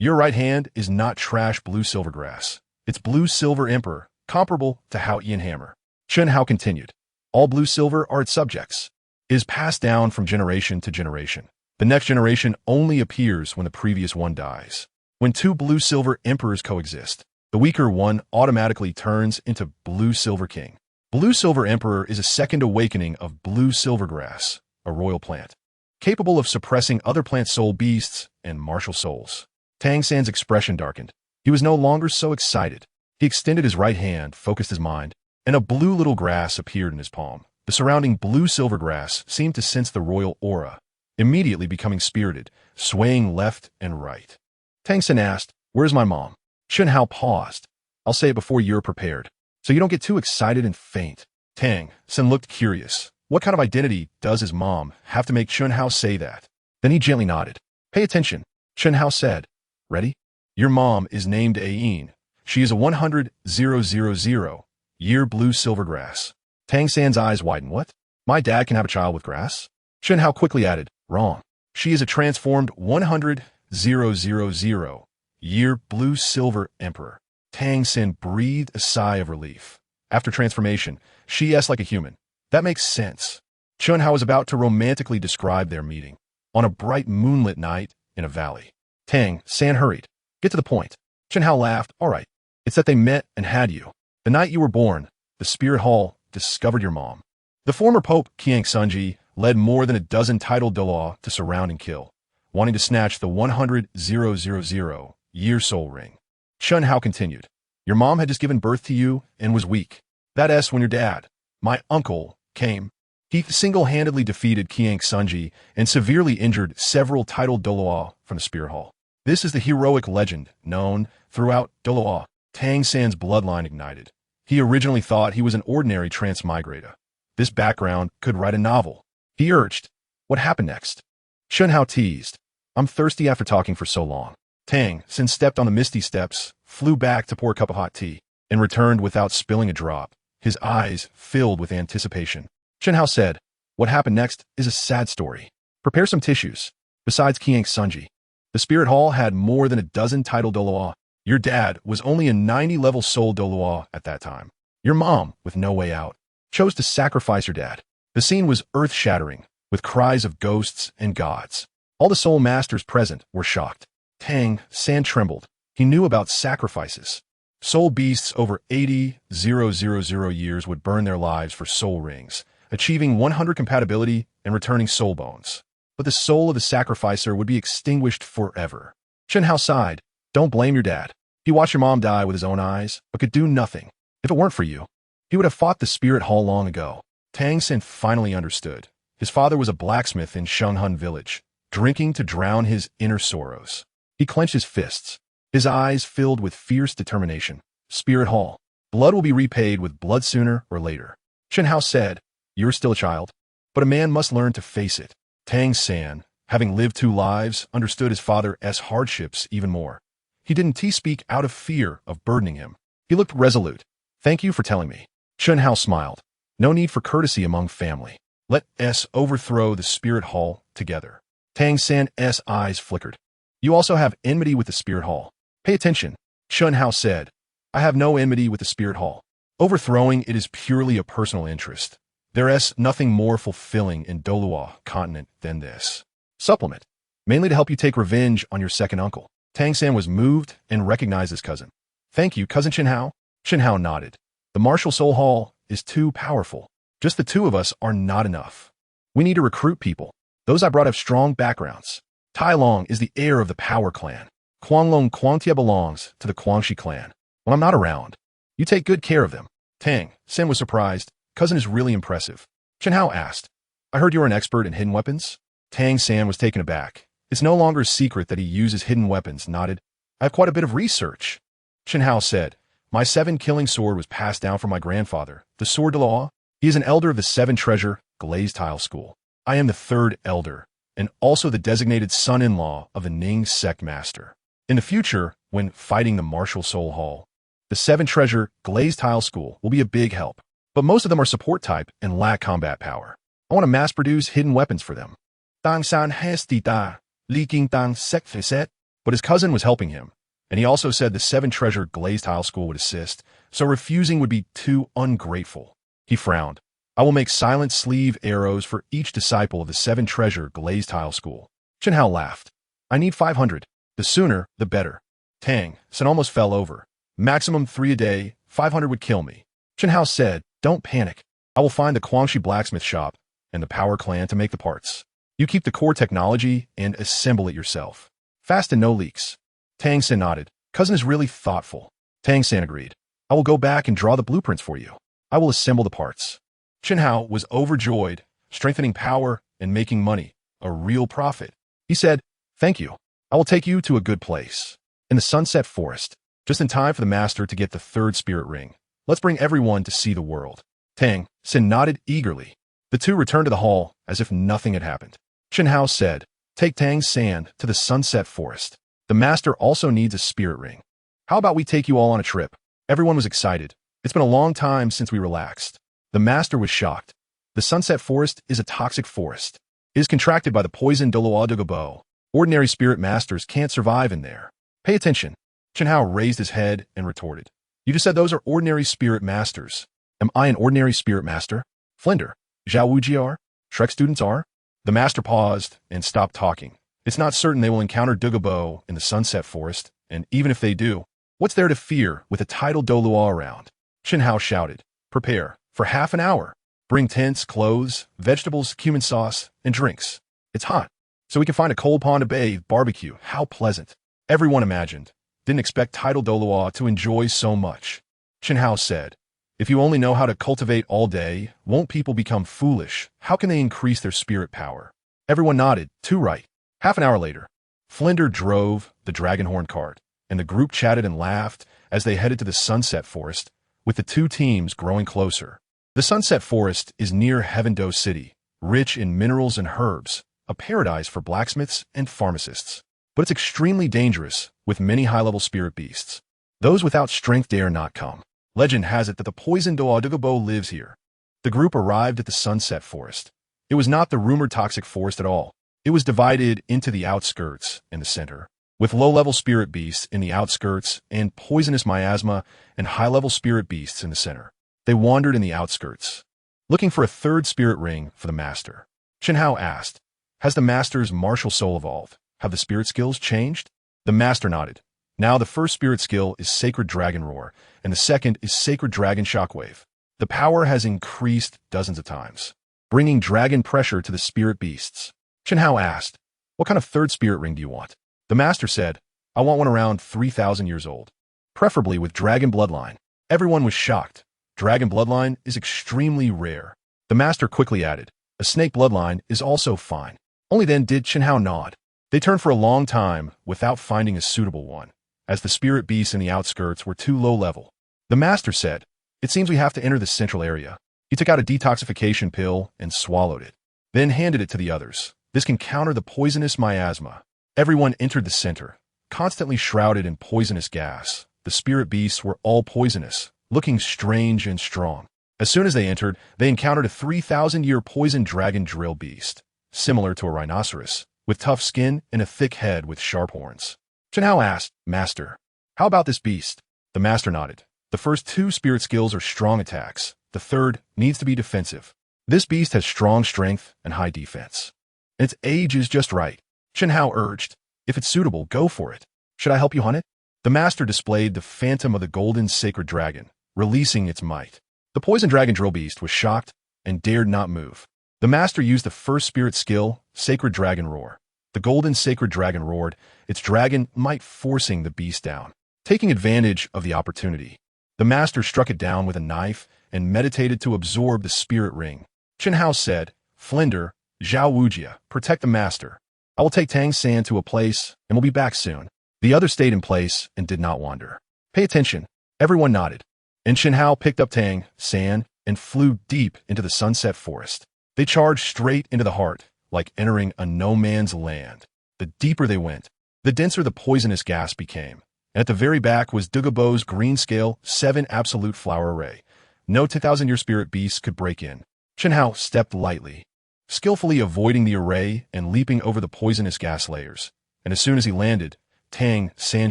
Your right hand is not trash blue silvergrass. It's blue silver emperor, comparable to Haotian hammer. Chen Hao continued. All blue silver are its subjects. It is passed down from generation to generation. The next generation only appears when the previous one dies. When 2 blue silver emperors coexist, the weaker one automatically turns into blue silver king. Blue silver emperor is a second awakening of blue silvergrass, a royal plant, capable of suppressing other plant soul beasts and martial souls. Tang San's expression darkened. He was no longer so excited. He extended his right hand, focused his mind, and a blue little grass appeared in his palm. The surrounding blue silver grass seemed to sense the royal aura, immediately becoming spirited, swaying left and right. Tang San asked, where's my mom? Chen Hao paused. I'll say it before you're prepared, so you don't get too excited and faint. Tang San looked curious. What kind of identity does his mom have to make Chun Hao say that? Then he gently nodded. Pay attention, Chun Hao said. Ready? Your mom is named Ayin. She is a 100,000-year blue silver grass. Tang San's eyes widened. What? My dad can have a child with grass? Chun Hao quickly added, wrong. She is a transformed 100,000-year blue silver emperor. Tang San breathed a sigh of relief. After transformation, she is like a human. That makes sense. Chun Hao was about to romantically describe their meeting. On a bright moonlit night in a valley. Tang San hurried. Get to the point. Chun Hao laughed. All right. It's that they met and had you. The night you were born, the Spirit Hall discovered your mom. The former Pope Qiang Sunji led more than a dozen titled Doluo to surround and kill, wanting to snatch the 100,000-year soul ring. Chun Hao continued. Your mom had just given birth to you and was weak. That S when your dad, my uncle, came. He single-handedly defeated Qiang Sunji and severely injured several titled Doluo from the Spirit Hall. This is the heroic legend known throughout Doluo. Tang San's bloodline ignited. He originally thought he was an ordinary transmigrator. This background could write a novel. He urged. What happened next? Chun Hao teased. I'm thirsty after talking for so long. Tang San stepped on the misty steps, flew back to pour a cup of hot tea, and returned without spilling a drop, his eyes filled with anticipation. Chun Hao said, what happened next is a sad story. Prepare some tissues. Besides Qiang Sunji, the Spirit Hall had more than a dozen titled Doluo. Your dad was only a 90-level soul Doluo at that time. Your mom, with no way out, chose to sacrifice your dad. The scene was earth-shattering, with cries of ghosts and gods. All the soul masters present were shocked. Tang San trembled. He knew about sacrifices. Soul beasts over 80,000 years would burn their lives for soul rings, achieving 100 compatibility and returning soul bones. But the soul of the sacrificer would be extinguished forever. Chun Hao sighed. Don't blame your dad. He watched your mom die with his own eyes, but could do nothing. If it weren't for you, he would have fought the Spirit Hall long ago. Tang San finally understood. His father was a blacksmith in Shenghun village, drinking to drown his inner sorrows. He clenched his fists, his eyes filled with fierce determination. Spirit Hall. Blood will be repaid with blood sooner or later. Chun Hao said, you're still a child, but a man must learn to face it. Tang San, having lived 2 lives, understood his father's hardships even more. He didn't speak out of fear of burdening him. He looked resolute. Thank you for telling me. Chun Hao smiled. No need for courtesy among family. Let us overthrow the Spirit Hall together. Tang San's eyes flickered. You also have enmity with the Spirit Hall. Pay attention, Chun Hao said. I have no enmity with the Spirit Hall. Overthrowing it is purely a personal interest. There is nothing more fulfilling in Doluo continent than this. Supplement. Mainly to help you take revenge on your second uncle. Tang San was moved and recognized his cousin. Thank you, Cousin Chun Hao. Chun Hao nodded. The Martial Soul Hall is too powerful. Just the 2 of us are not enough. We need to recruit people. Those I brought have strong backgrounds. Tai Long is the heir of the Power Clan. Guanglong Quangtia belongs to the Guangxi clan. When I'm not around, you take good care of them. Tang San was surprised. Cousin is really impressive. Chun Hao asked, I heard you're an expert in hidden weapons? Tang San was taken aback. It's no longer a secret that he uses hidden weapons, nodded. I have quite a bit of research. Chun Hao said, my 7 killing sword was passed down from my grandfather, the Sword Doluo. He is an elder of the 7 Treasure Glazed Tile School. I am the 3rd elder, and also the designated son-in-law of the Ning sect master. In the future, when fighting the Martial Soul Hall, the 7 Treasure Glazed Tile School will be a big help. But most of them are support type and lack combat power. I want to mass-produce hidden weapons for them. Tang San has da, leaking Tang sect set, but his cousin was helping him, and he also said the 7 Treasure Glazed Tile School would assist, so refusing would be too ungrateful. He frowned. I will make silent sleeve arrows for each disciple of the 7 Treasure Glazed Tile School. Chun Hao laughed. I need 500. The sooner, the better. Tang San almost fell over. Maximum 3 a day, 500 would kill me. Chun Hao said, don't panic. I will find the Guangxi blacksmith shop and the Power Clan to make the parts. You keep the core technology and assemble it yourself. Fast and no leaks. Tang San nodded. Cousin is really thoughtful. Tang San agreed. I will go back and draw the blueprints for you. I will assemble the parts. Chun Hao was overjoyed, strengthening power and making money, a real profit. He said, thank you. I will take you to a good place. In the Sunset Forest, just in time for the master to get the 3rd spirit ring. Let's bring everyone to see the world. Tang San nodded eagerly. The two returned to the hall as if nothing had happened. Chen Hao said, "Take Tang's sand to the sunset forest. The master also needs a spirit ring. How about we take you all on a trip?" Everyone was excited. It's been a long time since we relaxed. The master was shocked. The sunset forest is a toxic forest. It is contracted by the poison DouluoMeets. Ordinary spirit masters can't survive in there. Pay attention. Chen Hao raised his head and retorted. "You just said those are ordinary spirit masters. Am I an ordinary spirit master? Flinder, Zhao Wuji are? Shrek students are?" The master paused and stopped talking. It's not certain they will encounter DouluoMeets in the sunset forest, and even if they do, what's there to fear with a tidal Douluo around? Chen Hao shouted, "Prepare for half an hour. Bring tents, clothes, vegetables, cumin sauce, and drinks. It's hot, so we can find a cold pond to bathe, barbecue. How pleasant." Everyone imagined. Didn't expect tidal Douluo to enjoy so much. Chen Hao said, "If you only know how to cultivate all day, won't people become foolish? How can they increase their spirit power?" Everyone nodded, too right. Half an hour later, Flinder drove the dragonhorn cart, and the group chatted and laughed as they headed to the sunset forest, with the two teams growing closer. The sunset forest is near Heaven-Do City, rich in minerals and herbs, a paradise for blacksmiths and pharmacists. But it's extremely dangerous, with many high-level spirit beasts. Those without strength dare not come. Legend has it that the poison DouluoMeets lives here. The group arrived at the sunset forest. It was not the rumored toxic forest at all. It was divided into the outskirts and the center, with low-level spirit beasts in the outskirts and poisonous miasma and high-level spirit beasts in the center. They wandered in the outskirts, looking for a third spirit ring for the master. Chen Hao asked, "Has the master's martial soul evolved? Have the spirit skills changed?" The master nodded. Now the first spirit skill is Sacred Dragon Roar, and the second is Sacred Dragon Shockwave. The power has increased dozens of times, bringing dragon pressure to the spirit beasts. Chen Hao asked, "What kind of third spirit ring do you want?" The master said, "I want one around 3,000 years old, preferably with dragon bloodline." Everyone was shocked. Dragon bloodline is extremely rare. The master quickly added, "A snake bloodline is also fine." Only then did Chen Hao nod. They turned for a long time without finding a suitable one, as the spirit beasts in the outskirts were too low level. The master said, "It seems we have to enter the central area." He took out a detoxification pill and swallowed it, then handed it to the others. This can counter the poisonous miasma. Everyone entered the center, constantly shrouded in poisonous gas. The spirit beasts were all poisonous, looking strange and strong. As soon as they entered, they encountered a 3,000-year poison dragon drill beast, similar to a rhinoceros, with tough skin and a thick head with sharp horns. Chen Hao asked, "Master, how about this beast?" The master nodded. "The first two spirit skills are strong attacks. The third needs to be defensive. This beast has strong strength and high defense. Its age is just right." Chen Hao urged, "If it's suitable, go for it. Should I help you hunt it?" The master displayed the phantom of the golden sacred dragon, releasing its might. The poison dragon drill beast was shocked and dared not move. The master used the first spirit skill, Sacred Dragon Roar. The golden sacred dragon roared, its dragon might forcing the beast down. Taking advantage of the opportunity, the master struck it down with a knife and meditated to absorb the spirit ring. Chen Hao said, "Flinder, Zhao Wujia, protect the master. I will take Tang's sand to a place and will be back soon." The others stayed in place and did not wander. "Pay attention." Everyone nodded. And Chen Hao picked up Tang, sand, and flew deep into the sunset forest. They charged straight into the heart, like entering a no-man's land. The deeper they went, the denser the poisonous gas became. And at the very back was DouluoMeets' green scale 7 absolute flower array. No 10,000-year spirit beast could break in. Chen Hao stepped lightly, skillfully avoiding the array and leaping over the poisonous gas layers. And as soon as he landed, Tang San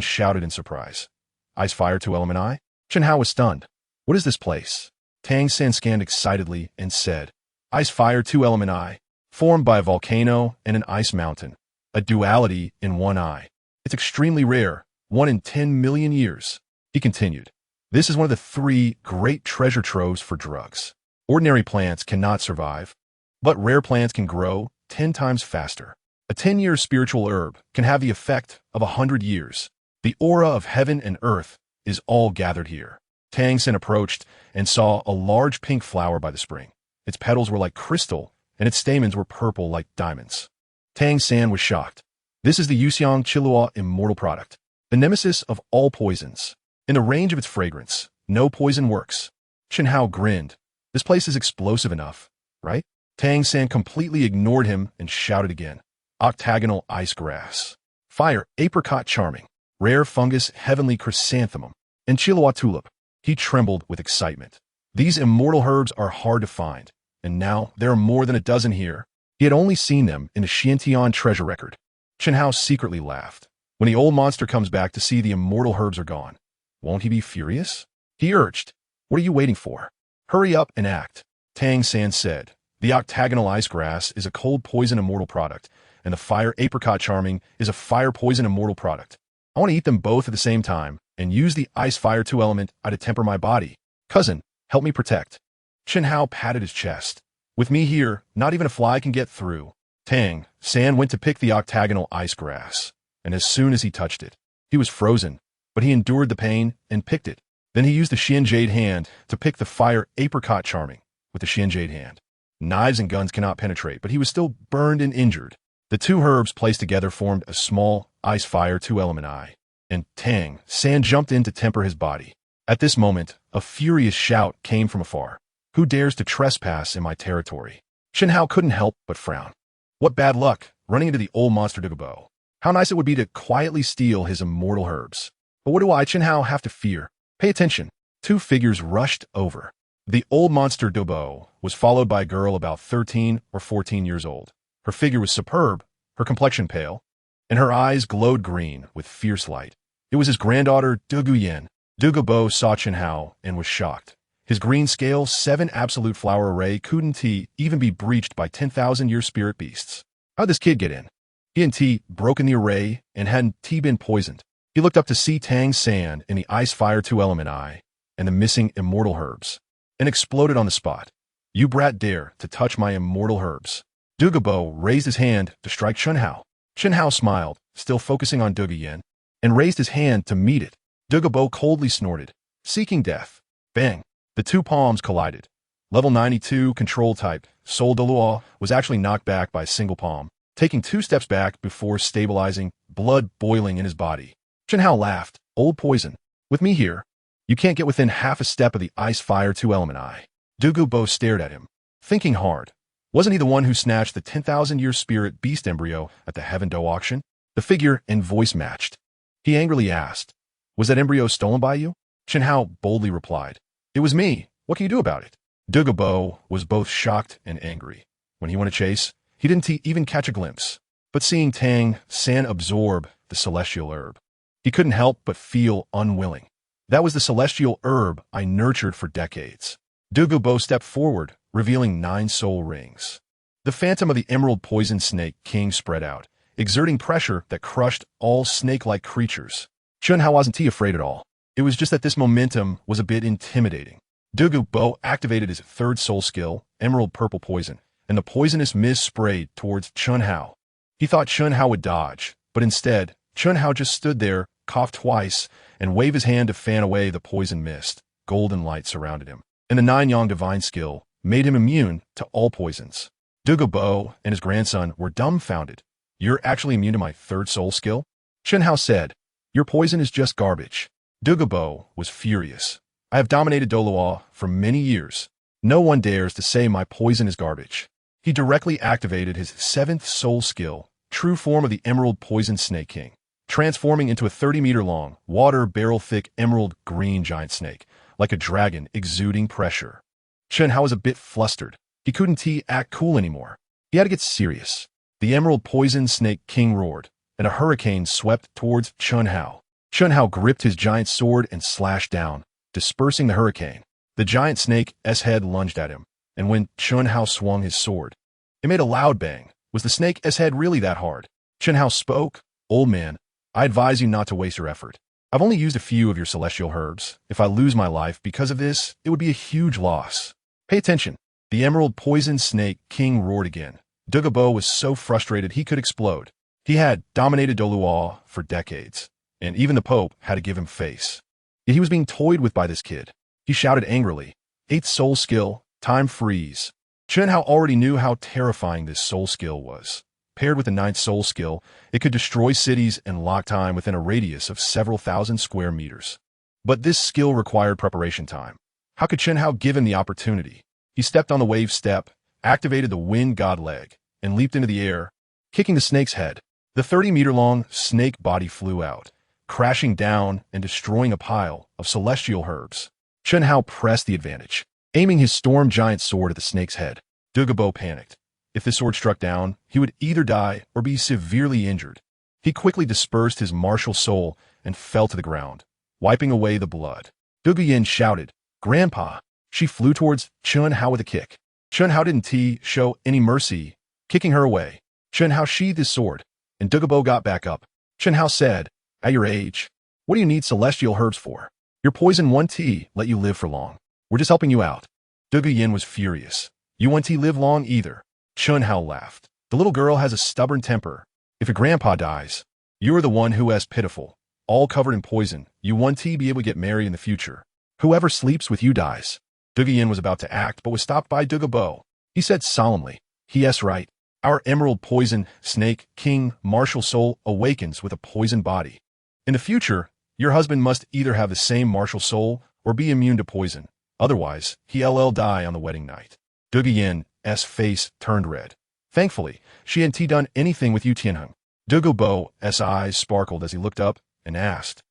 shouted in surprise, "Ice Fire 2 Element I?" Chen Hao was stunned. "What is this place?" Tang San scanned excitedly and said, "Ice Fire 2 Element I, formed by a volcano and an ice mountain, a duality in one eye. It's extremely rare, 1 in 10 million years." He continued, "This is one of the 3 great treasure troves for drugs. Ordinary plants cannot survive, but rare plants can grow 10 times faster. A 10-year spiritual herb can have the effect of 100 years. The aura of heaven and earth is all gathered here." Tang San approached and saw a large pink flower by the spring. Its petals were like crystal, and its stamens were purple like diamonds. Tang San was shocked. This is the Yuxiang Chilua immortal product, the nemesis of all poisons. In the range of its fragrance, no poison works. Chen Hao grinned. "This place is explosive enough, right?" Tang San completely ignored him and shouted again. Octagonal ice grass. Fire, apricot charming. Rare fungus, heavenly chrysanthemum. And Chihuahua tulip. He trembled with excitement. These immortal herbs are hard to find, and now there are more than a dozen here. He had only seen them in the Xiantian treasure record. Chen Hao secretly laughed. When the old monster comes back to see the immortal herbs are gone, won't he be furious? He urged, "What are you waiting for? Hurry up and act." Tang San said, "The octagonal ice grass is a cold poison immortal product, and the fire apricot charming is a fire poison immortal product. I want to eat them both at the same time and use the ice fire 2 element to temper my body. Cousin, help me protect." Chen Hao patted his chest. "With me here, not even a fly can get through." Tang San went to pick the octagonal ice grass, and as soon as he touched it, he was frozen, but he endured the pain and picked it. Then he used the Xian Jade hand to pick the fire apricot charming with the Xian Jade hand. Knives and guns cannot penetrate, but he was still burned and injured. The two herbs placed together formed a small ice fire 2 element eye, and Tang San jumped in to temper his body. At this moment, a furious shout came from afar. "Who dares to trespass in my territory?" Chen Hao couldn't help but frown. What bad luck, running into the old monster Dugubo. How nice it would be to quietly steal his immortal herbs. But what do I, Chen Hao, have to fear? Pay attention. Two figures rushed over. The old monster Dubo was followed by a girl about 13 or 14 years old. Her figure was superb, her complexion pale, and her eyes glowed green with fierce light. It was his granddaughter, Duguyen. Dugubo saw Chen Hao and was shocked. His green scale 7 absolute flower array couldn't even be breached by 10,000-year spirit beasts. How'd this kid get in? He hadn't broken the array and hadn't been poisoned. He looked up to see Tang San in the ice fire 2 element eye and the missing immortal herbs, and exploded on the spot. "You brat dare to touch my immortal herbs." Dugubo raised his hand to strike Chen Hao. Chen Hao smiled, still focusing on Duguyen, and raised his hand to meet it. Dugubo coldly snorted, seeking death. Bang! The two palms collided. Level 92 control type, Sol Deluo, was actually knocked back by a single palm, taking 2 steps back before stabilizing, blood boiling in his body. Chen Hao laughed. "Old poison. With me here, you can't get within half a step of the ice fire 2 element eye." Dugubo stared at him, thinking hard. Wasn't he the one who snatched the 10,000-year spirit beast embryo at the Heaven Do auction? The figure and voice matched. He angrily asked, "Was that embryo stolen by you?" Chen Hao boldly replied, "It was me. What can you do about it?" Dugubo was both shocked and angry. When he went to chase, he didn't even catch a glimpse. But seeing Tang San absorb the celestial herb, he couldn't help but feel unwilling. "That was the celestial herb I nurtured for decades." Dugubo stepped forward, revealing 9 soul rings. The phantom of the emerald poison snake king spread out, exerting pressure that crushed all snake-like creatures. Chen Hao wasn't afraid at all. It was just that this momentum was a bit intimidating. Dugubo activated his 3rd soul skill, Emerald Purple Poison, and the poisonous mist sprayed towards Chen Hao. He thought Chen Hao would dodge, but instead, Chen Hao just stood there, coughed twice, and waved his hand to fan away the poison mist. Golden light surrounded him, and the 9 Yang Divine skill made him immune to all poisons. Dugubo and his grandson were dumbfounded. "You're actually immune to my 3rd soul skill?" Chen Hao said, "Your poison is just garbage." Dugubo was furious. "I have dominated Douluo for many years. No one dares to say my poison is garbage." He directly activated his 7th soul skill, True Form of the Emerald Poison Snake King, transforming into a 30-meter-long, water-barrel-thick emerald green giant snake, like a dragon exuding pressure. Chen Hao was a bit flustered. He couldn't act cool anymore. He had to get serious. The Emerald Poison Snake King roared, and a hurricane swept towards Chen Hao. Chen Hao gripped his giant sword and slashed down, dispersing the hurricane. The giant snake's head lunged at him, and when Chen Hao swung his sword, it made a loud bang. Was the snake's head really that hard? Chen Hao spoke. "Old man, I advise you not to waste your effort. I've only used a few of your celestial herbs. If I lose my life because of this, it would be a huge loss. Pay attention." The Emerald Poison Snake King roared again. Dugubo was so frustrated he could explode. He had dominated Douluo for decades, and even the Pope had to give him face. Yet he was being toyed with by this kid. He shouted angrily, 8th soul skill, time freeze." Chen Hao already knew how terrifying this soul skill was. Paired with the 9th soul skill, it could destroy cities and lock time within a radius of several thousand square meters. But this skill required preparation time. How could Chen Hao give him the opportunity? He stepped on the wave step, activated the wind god leg, and leaped into the air, kicking the snake's head. The 30-meter-long snake body flew out, crashing down and destroying a pile of celestial herbs. Chen Hao pressed the advantage, aiming his storm giant sword at the snake's head. Dugabo panicked. If the sword struck down, he would either die or be severely injured. He quickly dispersed his martial soul and fell to the ground, wiping away the blood. Duguyin shouted, "Grandpa!" She flew towards Chen Hao with a kick. Chen Hao didn't show any mercy, kicking her away. Chen Hao sheathed his sword, and Dugabo got back up. Chen Hao said, "At your age, what do you need celestial herbs for? Your poison 1T let you live for long. We're just helping you out." Duguyin was furious. "You 1T live long either." Chen Hao laughed. "The little girl has a stubborn temper. If your grandpa dies, you are the one who is pitiful. All covered in poison, you 1T be able to get married in the future. Whoever sleeps with you dies." Duguyin was about to act, but was stopped by Dugabo. He said solemnly, "Yes, right. Our emerald poison snake king martial soul awakens with a poison body. In the future, your husband must either have the same martial soul or be immune to poison. Otherwise, he'll die on the wedding night." Duguyin's face turned red. Thankfully, she hadn't done anything with Yu Tianheng. Dugabo's eyes sparkled as he looked up and asked,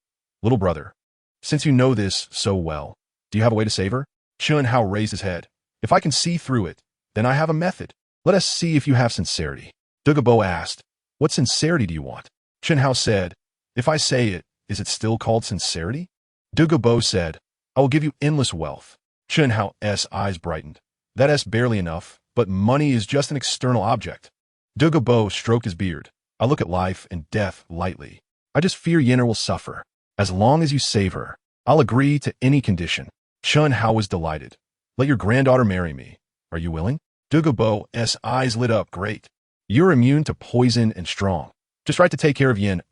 "Little brother, since you know this so well, do you have a way to save her?" Chen Hao raised his head. "If I can see through it, then I have a method. Let us see if you have sincerity." Dugabo asked, "What sincerity do you want?" Chen Hao said, "If I say it, is it still called sincerity?" Dugabo said, "I will give you endless wealth." Chen Hao's eyes brightened. "That's barely enough, but money is just an external object." Dugabo stroked his beard. "I look at life and death lightly. I just fear Yenner will suffer. As long as you save her, I'll agree to any condition." Chen Hao was delighted. "Let your granddaughter marry me. Are you willing?" Dugabo's eyes lit up. "Great. You're immune to poison and strong. Just right to take care of Yin.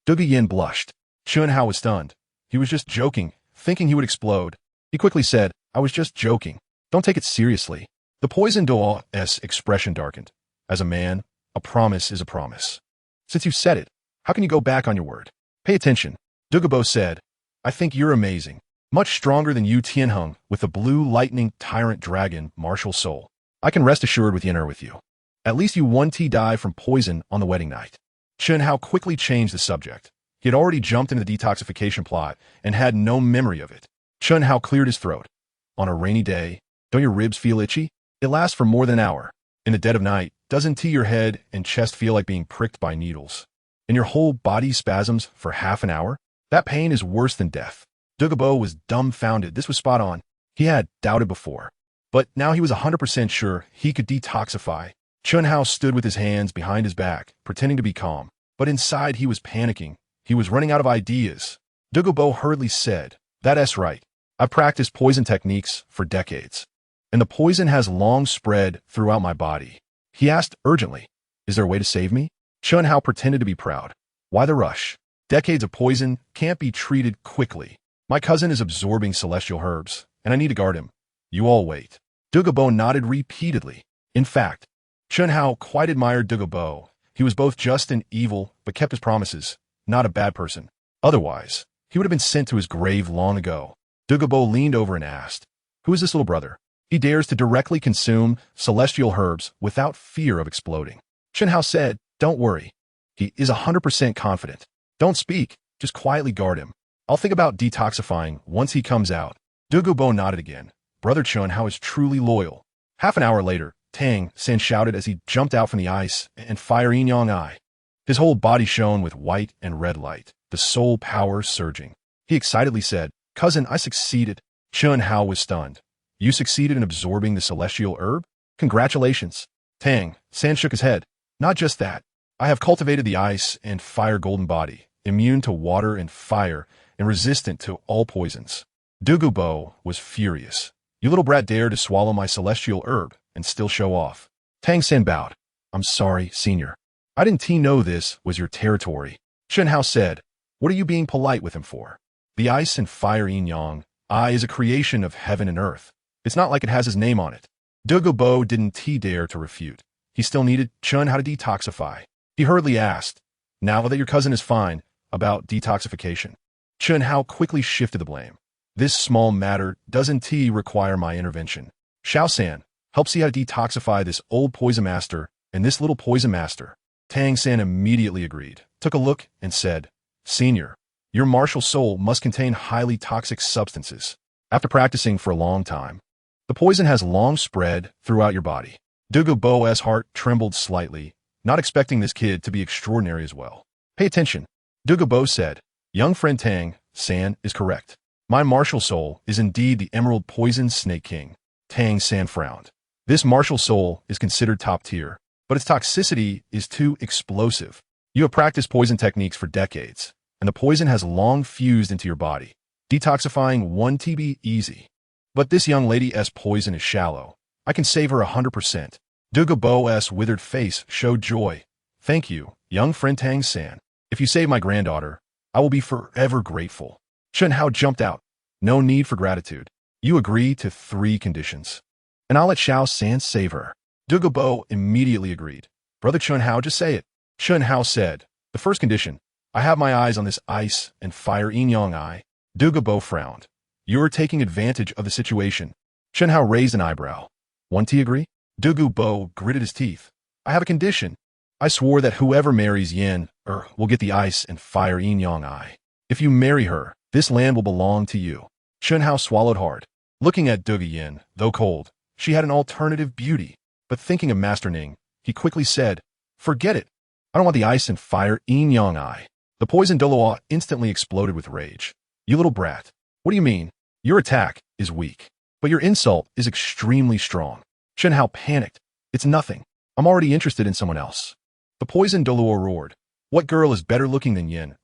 Duguyin blushed. Chen Hao was stunned. He was just joking, thinking he would explode. He quickly said, "I was just joking. Don't take it seriously." The poison doll's expression darkened. "As a man, a promise is a promise. Since you said it, how can you go back on your word? Pay attention." Dugabo said, "I think you're amazing. Much stronger than Yu Tianheng with the blue lightning tyrant dragon martial soul. I can rest assured with Yenner with you. At least you 1T die from poison on the wedding night." Chen Hao quickly changed the subject. He had already jumped into the detoxification plot and had no memory of it. Chen Hao cleared his throat. "On a rainy day, don't your ribs feel itchy? It lasts for more than an hour. In the dead of night, doesn't your head and chest feel like being pricked by needles? And your whole body spasms for half an hour? That pain is worse than death." Dugabo was dumbfounded. This was spot on. He had doubted before, but now he was 100% sure he could detoxify. Chen Hao stood with his hands behind his back, pretending to be calm, but inside he was panicking. He was running out of ideas. Dugabo hurriedly said, "That's right. I've practiced poison techniques for decades, and the poison has long spread throughout my body." He asked urgently, "Is there a way to save me?" Chen Hao pretended to be proud. "Why the rush? Decades of poison can't be treated quickly. My cousin is absorbing celestial herbs, and I need to guard him. You all wait." Dugabo nodded repeatedly. In fact, Chen Hao quite admired Dugabo. He was both just and evil, but kept his promises. Not a bad person. Otherwise, he would have been sent to his grave long ago. Dugabo leaned over and asked, "Who is this little brother? He dares to directly consume celestial herbs without fear of exploding." Chen Hao said, "Don't worry. He is 100% confident. Don't speak, just quietly guard him. I'll think about detoxifying once he comes out." Dugabo nodded again. Brother Chen Hao is truly loyal. Half an hour later, Tang San shouted as he jumped out from the ice and fire Yin Yang eye. His whole body shone with white and red light, the soul power surging. He excitedly said, "Cousin, I succeeded." Chen Hao was stunned. "You succeeded in absorbing the celestial herb? Congratulations." Tang San shook his head. "Not just that. I have cultivated the ice and fire golden body, immune to water and fire, and resistant to all poisons." Dugabo was furious. "You little brat dare to swallow my celestial herb and still show off." Tang San bowed. "I'm sorry, senior. I didn't know this was your territory." Chen Hao said, "What are you being polite with him for? The ice and fire yin yang is a creation of heaven and earth. It's not like it has his name on it." Dugabo didn't dare to refute. He still needed Chen Hao to detoxify. He hurriedly asked, "Now that your cousin is fine, about detoxification?" Chen Hao quickly shifted the blame. "This small matter doesn't require my intervention. Xiao San, Help see how to detoxify this old poison master and this little poison master. Tang San immediately agreed, took a look, and said, Senior, your martial soul must contain highly toxic substances. After practicing for a long time, the poison has long spread throughout your body. Bo's heart trembled slightly, not expecting this kid to be extraordinary as well. Pay attention. Bo said, Young friend Tang San is correct. My martial soul is indeed the Emerald Poison Snake King. Tang San frowned. This martial soul is considered top tier, but its toxicity is too explosive. You have practiced poison techniques for decades, and the poison has long fused into your body. Detoxifying 1 TB easy. But this young lady's poison is shallow. I can save her 100%. Bo's withered face showed joy. Thank you, young friend Tang San. If you save my granddaughter, I will be forever grateful. Chen Hao jumped out. No need for gratitude. You agree to 3 conditions, and I'll let Xiao San save her. Bo immediately agreed. Brother Chen Hao, just say it. Chen Hao said, the first condition, I have my eyes on this ice and fire yin yang eye. Bo frowned. You're taking advantage of the situation. Chen Hao raised an eyebrow. Won't he agree? Bo gritted his teeth. I have a condition. I swore that whoever marries Yin will get the ice and fire yin yang eye. If you marry her, this land will belong to you. Chen Hao swallowed hard. Looking at Yin, though cold, she had an alternative beauty. But thinking of Master Ning, he quickly said, Forget it. I don't want the ice and fire yin yang eye. The poison Douluo instantly exploded with rage. You little brat. What do you mean? Your attack is weak, but your insult is extremely strong. Chen Hao panicked. It's nothing. I'm already interested in someone else. The poison Douluo roared. What girl is better looking than Yin?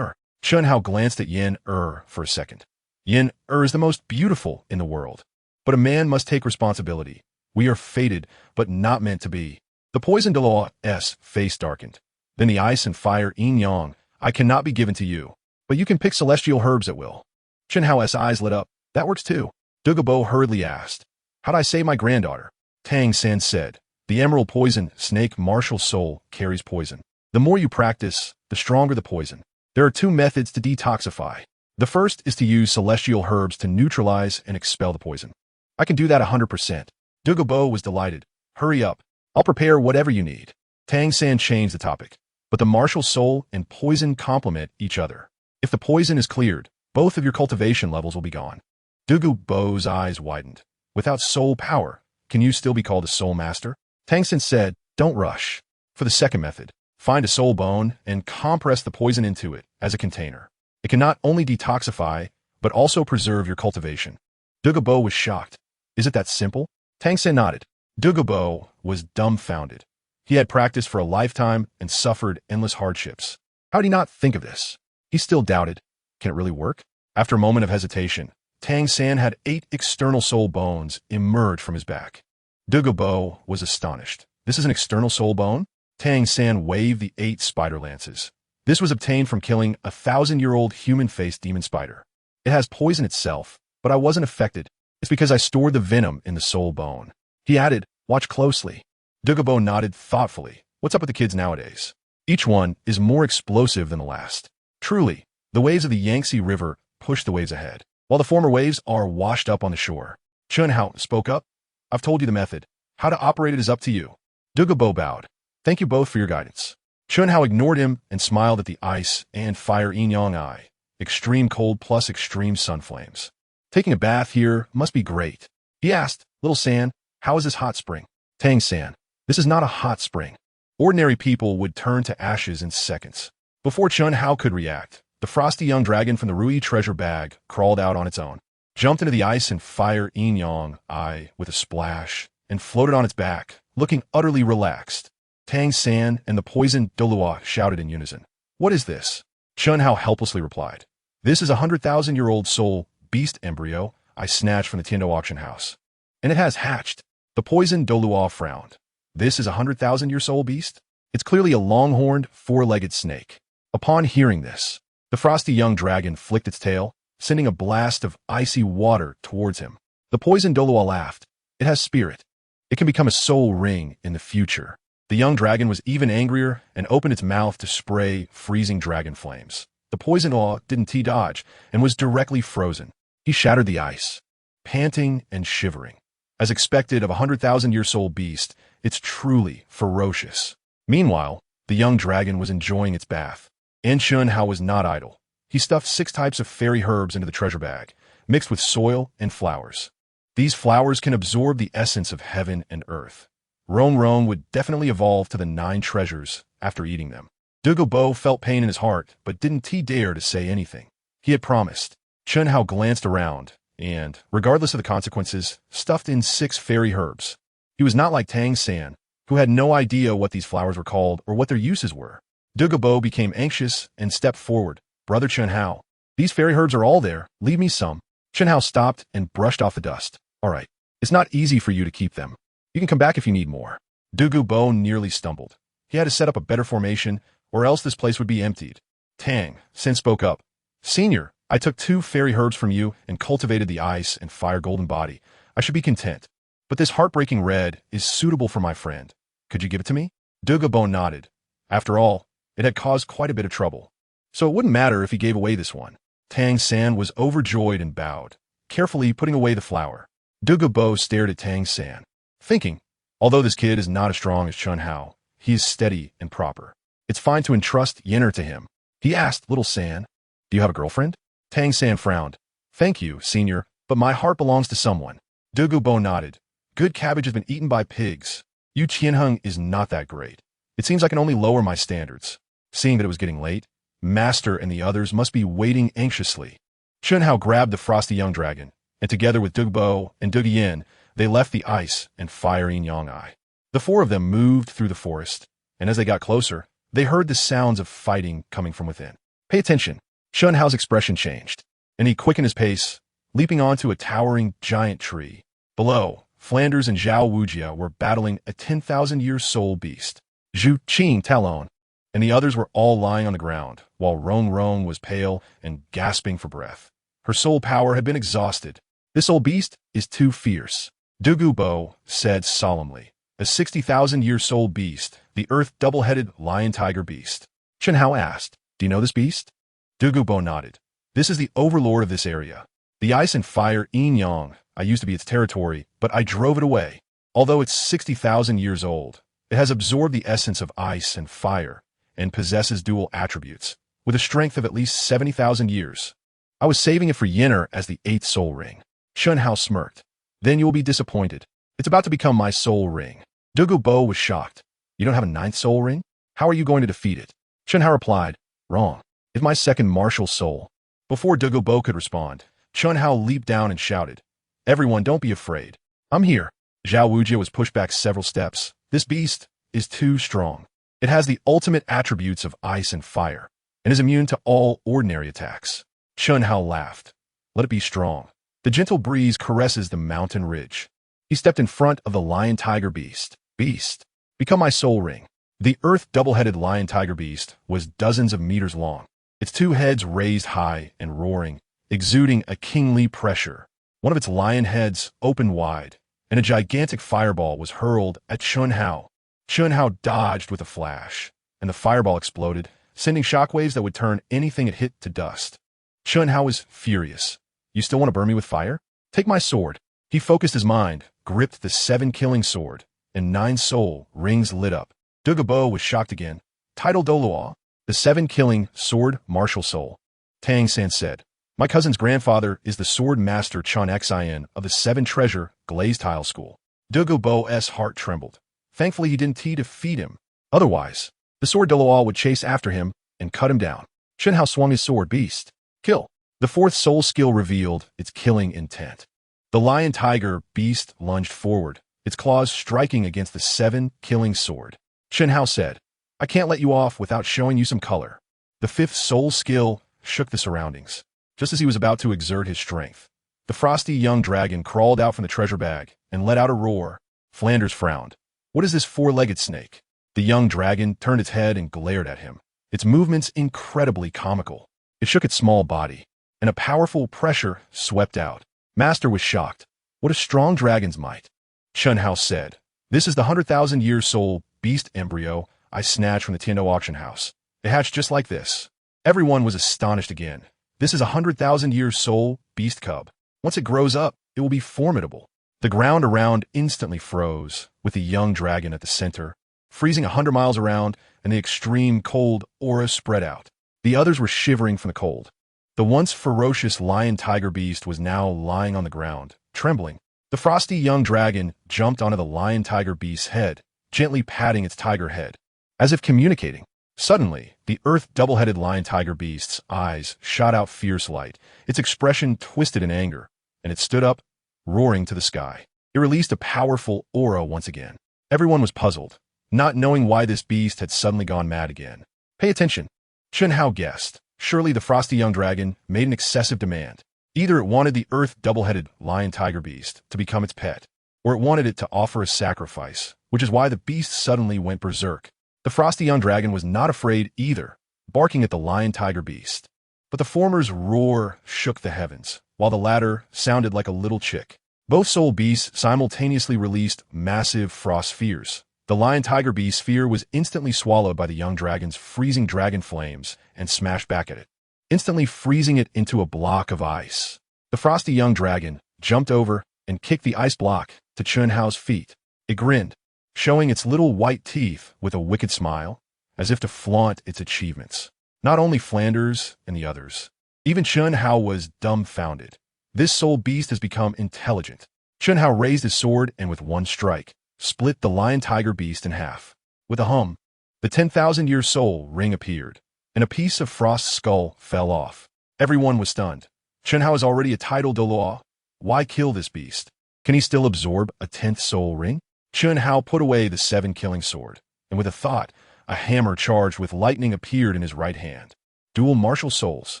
Chen Hao glanced at Yin for a second. Yin is the most beautiful in the world. But a man must take responsibility. We are fated, but not meant to be. The poison Douluo's face darkened. Then the ice and fire yin yang, I cannot be given to you. But you can pick celestial herbs at will. Chen Hao's eyes lit up. That works too. Bo hurriedly asked, How'd I save my granddaughter? Tang San said, The Emerald Poison Snake Martial Soul carries poison. The more you practice, the stronger the poison. There are 2 methods to detoxify. The first is to use celestial herbs to neutralize and expel the poison. I can do that 100%. Bo was delighted. Hurry up. I'll prepare whatever you need. Tang San changed the topic. But the martial soul and poison complement each other. If the poison is cleared, both of your cultivation levels will be gone. Bo's eyes widened. Without soul power, can you still be called a soul master? Tang San said, Don't rush. For the second method, find a soul bone and compress the poison into it as a container. It can not only detoxify, but also preserve your cultivation. Bo was shocked. Is it that simple? Tang San nodded. Bo was dumbfounded. He had practiced for a lifetime and suffered endless hardships. How did he not think of this? He still doubted. Can it really work? After a moment of hesitation, Tang San had 8 external soul bones emerge from his back. Bo was astonished. This is an external soul bone? Tang San waved the 8 spider lances. This was obtained from killing a 1,000-year-old human-faced demon spider. It has poison itself, but I wasn't affected. It's because I stored the venom in the soul bone. He added, Watch closely. Bo nodded thoughtfully. What's up with the kids nowadays? Each one is more explosive than the last. Truly, the waves of the Yangtze River push the waves ahead, while the former waves are washed up on the shore. Chen Hao spoke up. I've told you the method. How to operate it is up to you. Bo bowed. Thank you both for your guidance. Chen Hao ignored him and smiled at the ice and fire yin yang eye. Extreme cold plus extreme sun flames. Taking a bath here must be great. He asked, Little San, how is this hot spring? Tang San, this is not a hot spring. Ordinary people would turn to ashes in seconds. Before Chen Hao could react, the frosty young dragon from the Rui treasure bag crawled out on its own, jumped into the ice and fire yin yang eye with a splash, and floated on its back, looking utterly relaxed. Tang San and the poisoned Douluo shouted in unison. What is this? Chen Hao helplessly replied. This is a 100,000-year-old soul beast embryo I snatched from the Tiando auction house. And it has hatched. The poisoned Douluo frowned. This is a 100,000-year-old beast? It's clearly a long-horned, 4-legged snake. Upon hearing this, the frosty young dragon flicked its tail, sending a blast of icy water towards him. The poisoned Douluo laughed. It has spirit. It can become a soul ring in the future. The young dragon was even angrier and opened its mouth to spray freezing dragon flames. The poison Douluo didn't dodge and was directly frozen. He shattered the ice, panting and shivering. As expected of a 100,000-year-soul beast, it's truly ferocious. Meanwhile, the young dragon was enjoying its bath. And Chun Hao was not idle. He stuffed 6 types of fairy herbs into the treasure bag, mixed with soil and flowers. These flowers can absorb the essence of heaven and earth. Rong Rong would definitely evolve to the 9 treasures after eating them. Bo felt pain in his heart, but didn't dare to say anything. He had promised. Chun Hao glanced around, and, regardless of the consequences, stuffed in 6 fairy herbs. He was not like Tang San, who had no idea what these flowers were called or what their uses were. Bo became anxious and stepped forward. Brother Chun Hao, these fairy herbs are all there. Leave me some. Chun Hao stopped and brushed off the dust. All right. It's not easy for you to keep them. You can come back if you need more. Bo nearly stumbled. He had to set up a better formation, or else this place would be emptied. Tang San spoke up. Senior, I took 2 fairy herbs from you and cultivated the ice and fire golden body. I should be content. But this heartbreaking red is suitable for my friend. Could you give it to me? Bo nodded. After all, it had caused quite a bit of trouble. So it wouldn't matter if he gave away this one. Tang San was overjoyed and bowed, carefully putting away the flower. Bo stared at Tang San, thinking, although this kid is not as strong as Chun Hao, he is steady and proper. It's fine to entrust Yenner to him. He asked little San, do you have a girlfriend? Tang San frowned. Thank you, senior, but my heart belongs to someone. Bo nodded. Good cabbage has been eaten by pigs. Yu Qianheng is not that great. It seems I can only lower my standards. Seeing that it was getting late, Master and the others must be waiting anxiously. Chun Hao grabbed the frosty young dragon, and together with Bo and Yin, they left the ice and fire Yin Yang Ai. The 4 of them moved through the forest, and as they got closer, they heard the sounds of fighting coming from within. Pay attention. Chun Hao's expression changed, and he quickened his pace, leaping onto a towering giant tree. Below, Flanders and Zhao Wujia were battling a 10,000-year-soul beast. Zhuqing Talon, and the others were all lying on the ground, while Rong Rong was pale and gasping for breath. Her soul power had been exhausted. This old beast is too fierce. Bo said solemnly. A 60,000-year-soul beast, the earth double-headed lion-tiger beast. Chun Hao asked, do you know this beast? Bo nodded. This is the overlord of this area. The ice and fire Yin Yang, I used to be its territory, but I drove it away. Although it's 60,000 years old, it has absorbed the essence of ice and fire, and possesses dual attributes, with a strength of at least 70,000 years. I was saving it for Yenner as the 8th soul ring. Chun Hao smirked. Then you will be disappointed. It's about to become my soul ring. Bo was shocked. You don't have a 9th soul ring? How are you going to defeat it? Chun Hao replied, wrong. It's my 2nd martial soul. Before Bo could respond, Chun Hao leaped down and shouted, everyone don't be afraid. I'm here. Zhao Wujia was pushed back several steps. This beast is too strong. It has the ultimate attributes of ice and fire, and is immune to all ordinary attacks. Chun Hao laughed. Let it be strong. The gentle breeze caresses the mountain ridge. He stepped in front of the lion-tiger beast. Beast, become my soul ring. The earth double-headed lion-tiger beast was dozens of meters long, its 2 heads raised high and roaring, exuding a kingly pressure. One of its lion heads opened wide, and a gigantic fireball was hurled at Chun Hao. Chun Hao dodged with a flash, and the fireball exploded, sending shockwaves that would turn anything it hit to dust. Chun Hao was furious. You still want to burn me with fire? Take my sword. He focused his mind, gripped the 7-killing sword, and 9 soul rings lit up. Bo was shocked again. Title Douluo, the 7-killing sword martial soul. Tang San said, my cousin's grandfather is the sword master Chun Xin of the 7-treasure glazed tile school. Bo's heart trembled. Thankfully he didn't defeat him. Otherwise, the sword Douluo would chase after him and cut him down. Chun Hao swung his sword beast. Kill. The 4th soul skill revealed its killing intent. The lion-tiger beast lunged forward, its claws striking against the 7-killing sword. Chun Hao said, I can't let you off without showing you some color. The 5th soul skill shook the surroundings. Just as he was about to exert his strength, the frosty young dragon crawled out from the treasure bag and let out a roar. Flanders frowned. What is this 4-legged snake? The young dragon turned its head and glared at him, its movements incredibly comical. It shook its small body, and a powerful pressure swept out. Master was shocked. What a strong dragon's might. Chun Hao said, this is the 100,000-year-soul beast embryo I snatched from the Tiando auction house. It hatched just like this. Everyone was astonished again. This is a 100,000-year-soul beast cub. Once it grows up, it will be formidable. The ground around instantly froze, with the young dragon at the center, freezing 100 miles around, and the extreme cold aura spread out. The others were shivering from the cold. The once ferocious lion-tiger beast was now lying on the ground, trembling. The frosty young dragon jumped onto the lion-tiger beast's head, gently patting its tiger head, as if communicating. Suddenly, the earth double-headed lion-tiger beast's eyes shot out fierce light, its expression twisted in anger, and it stood up, roaring to the sky. It released a powerful aura once again. Everyone was puzzled, not knowing why this beast had suddenly gone mad again. Pay attention. Chen Hao guessed. Surely the frosty young dragon made an excessive demand. Either it wanted the earth double-headed lion-tiger beast to become its pet, or it wanted it to offer a sacrifice, which is why the beast suddenly went berserk. The frosty young dragon was not afraid either, barking at the lion-tiger beast. But the former's roar shook the heavens, while the latter sounded like a little chick. Both soul beasts simultaneously released massive frost spheres. The lion-tiger beast's fear was instantly swallowed by the young dragon's freezing dragon flames and smashed back at it, instantly freezing it into a block of ice. The frosty young dragon jumped over and kicked the ice block to Chen Hao's feet. It grinned, showing its little white teeth with a wicked smile, as if to flaunt its achievements. Not only Flanders and the others. Even Chen Hao was dumbfounded. This soul beast has become intelligent. Chen Hao raised his sword and with one strike, split the lion-tiger beast in half. With a hum, the 10,000-year soul ring appeared, and a piece of Frost's skull fell off. Everyone was stunned. Chen Hao is already a titled Doluo. Why kill this beast? Can he still absorb a 10th soul ring? Chen Hao put away the 7-killing sword, and with a thought, a hammer charged with lightning appeared in his right hand. Dual martial souls.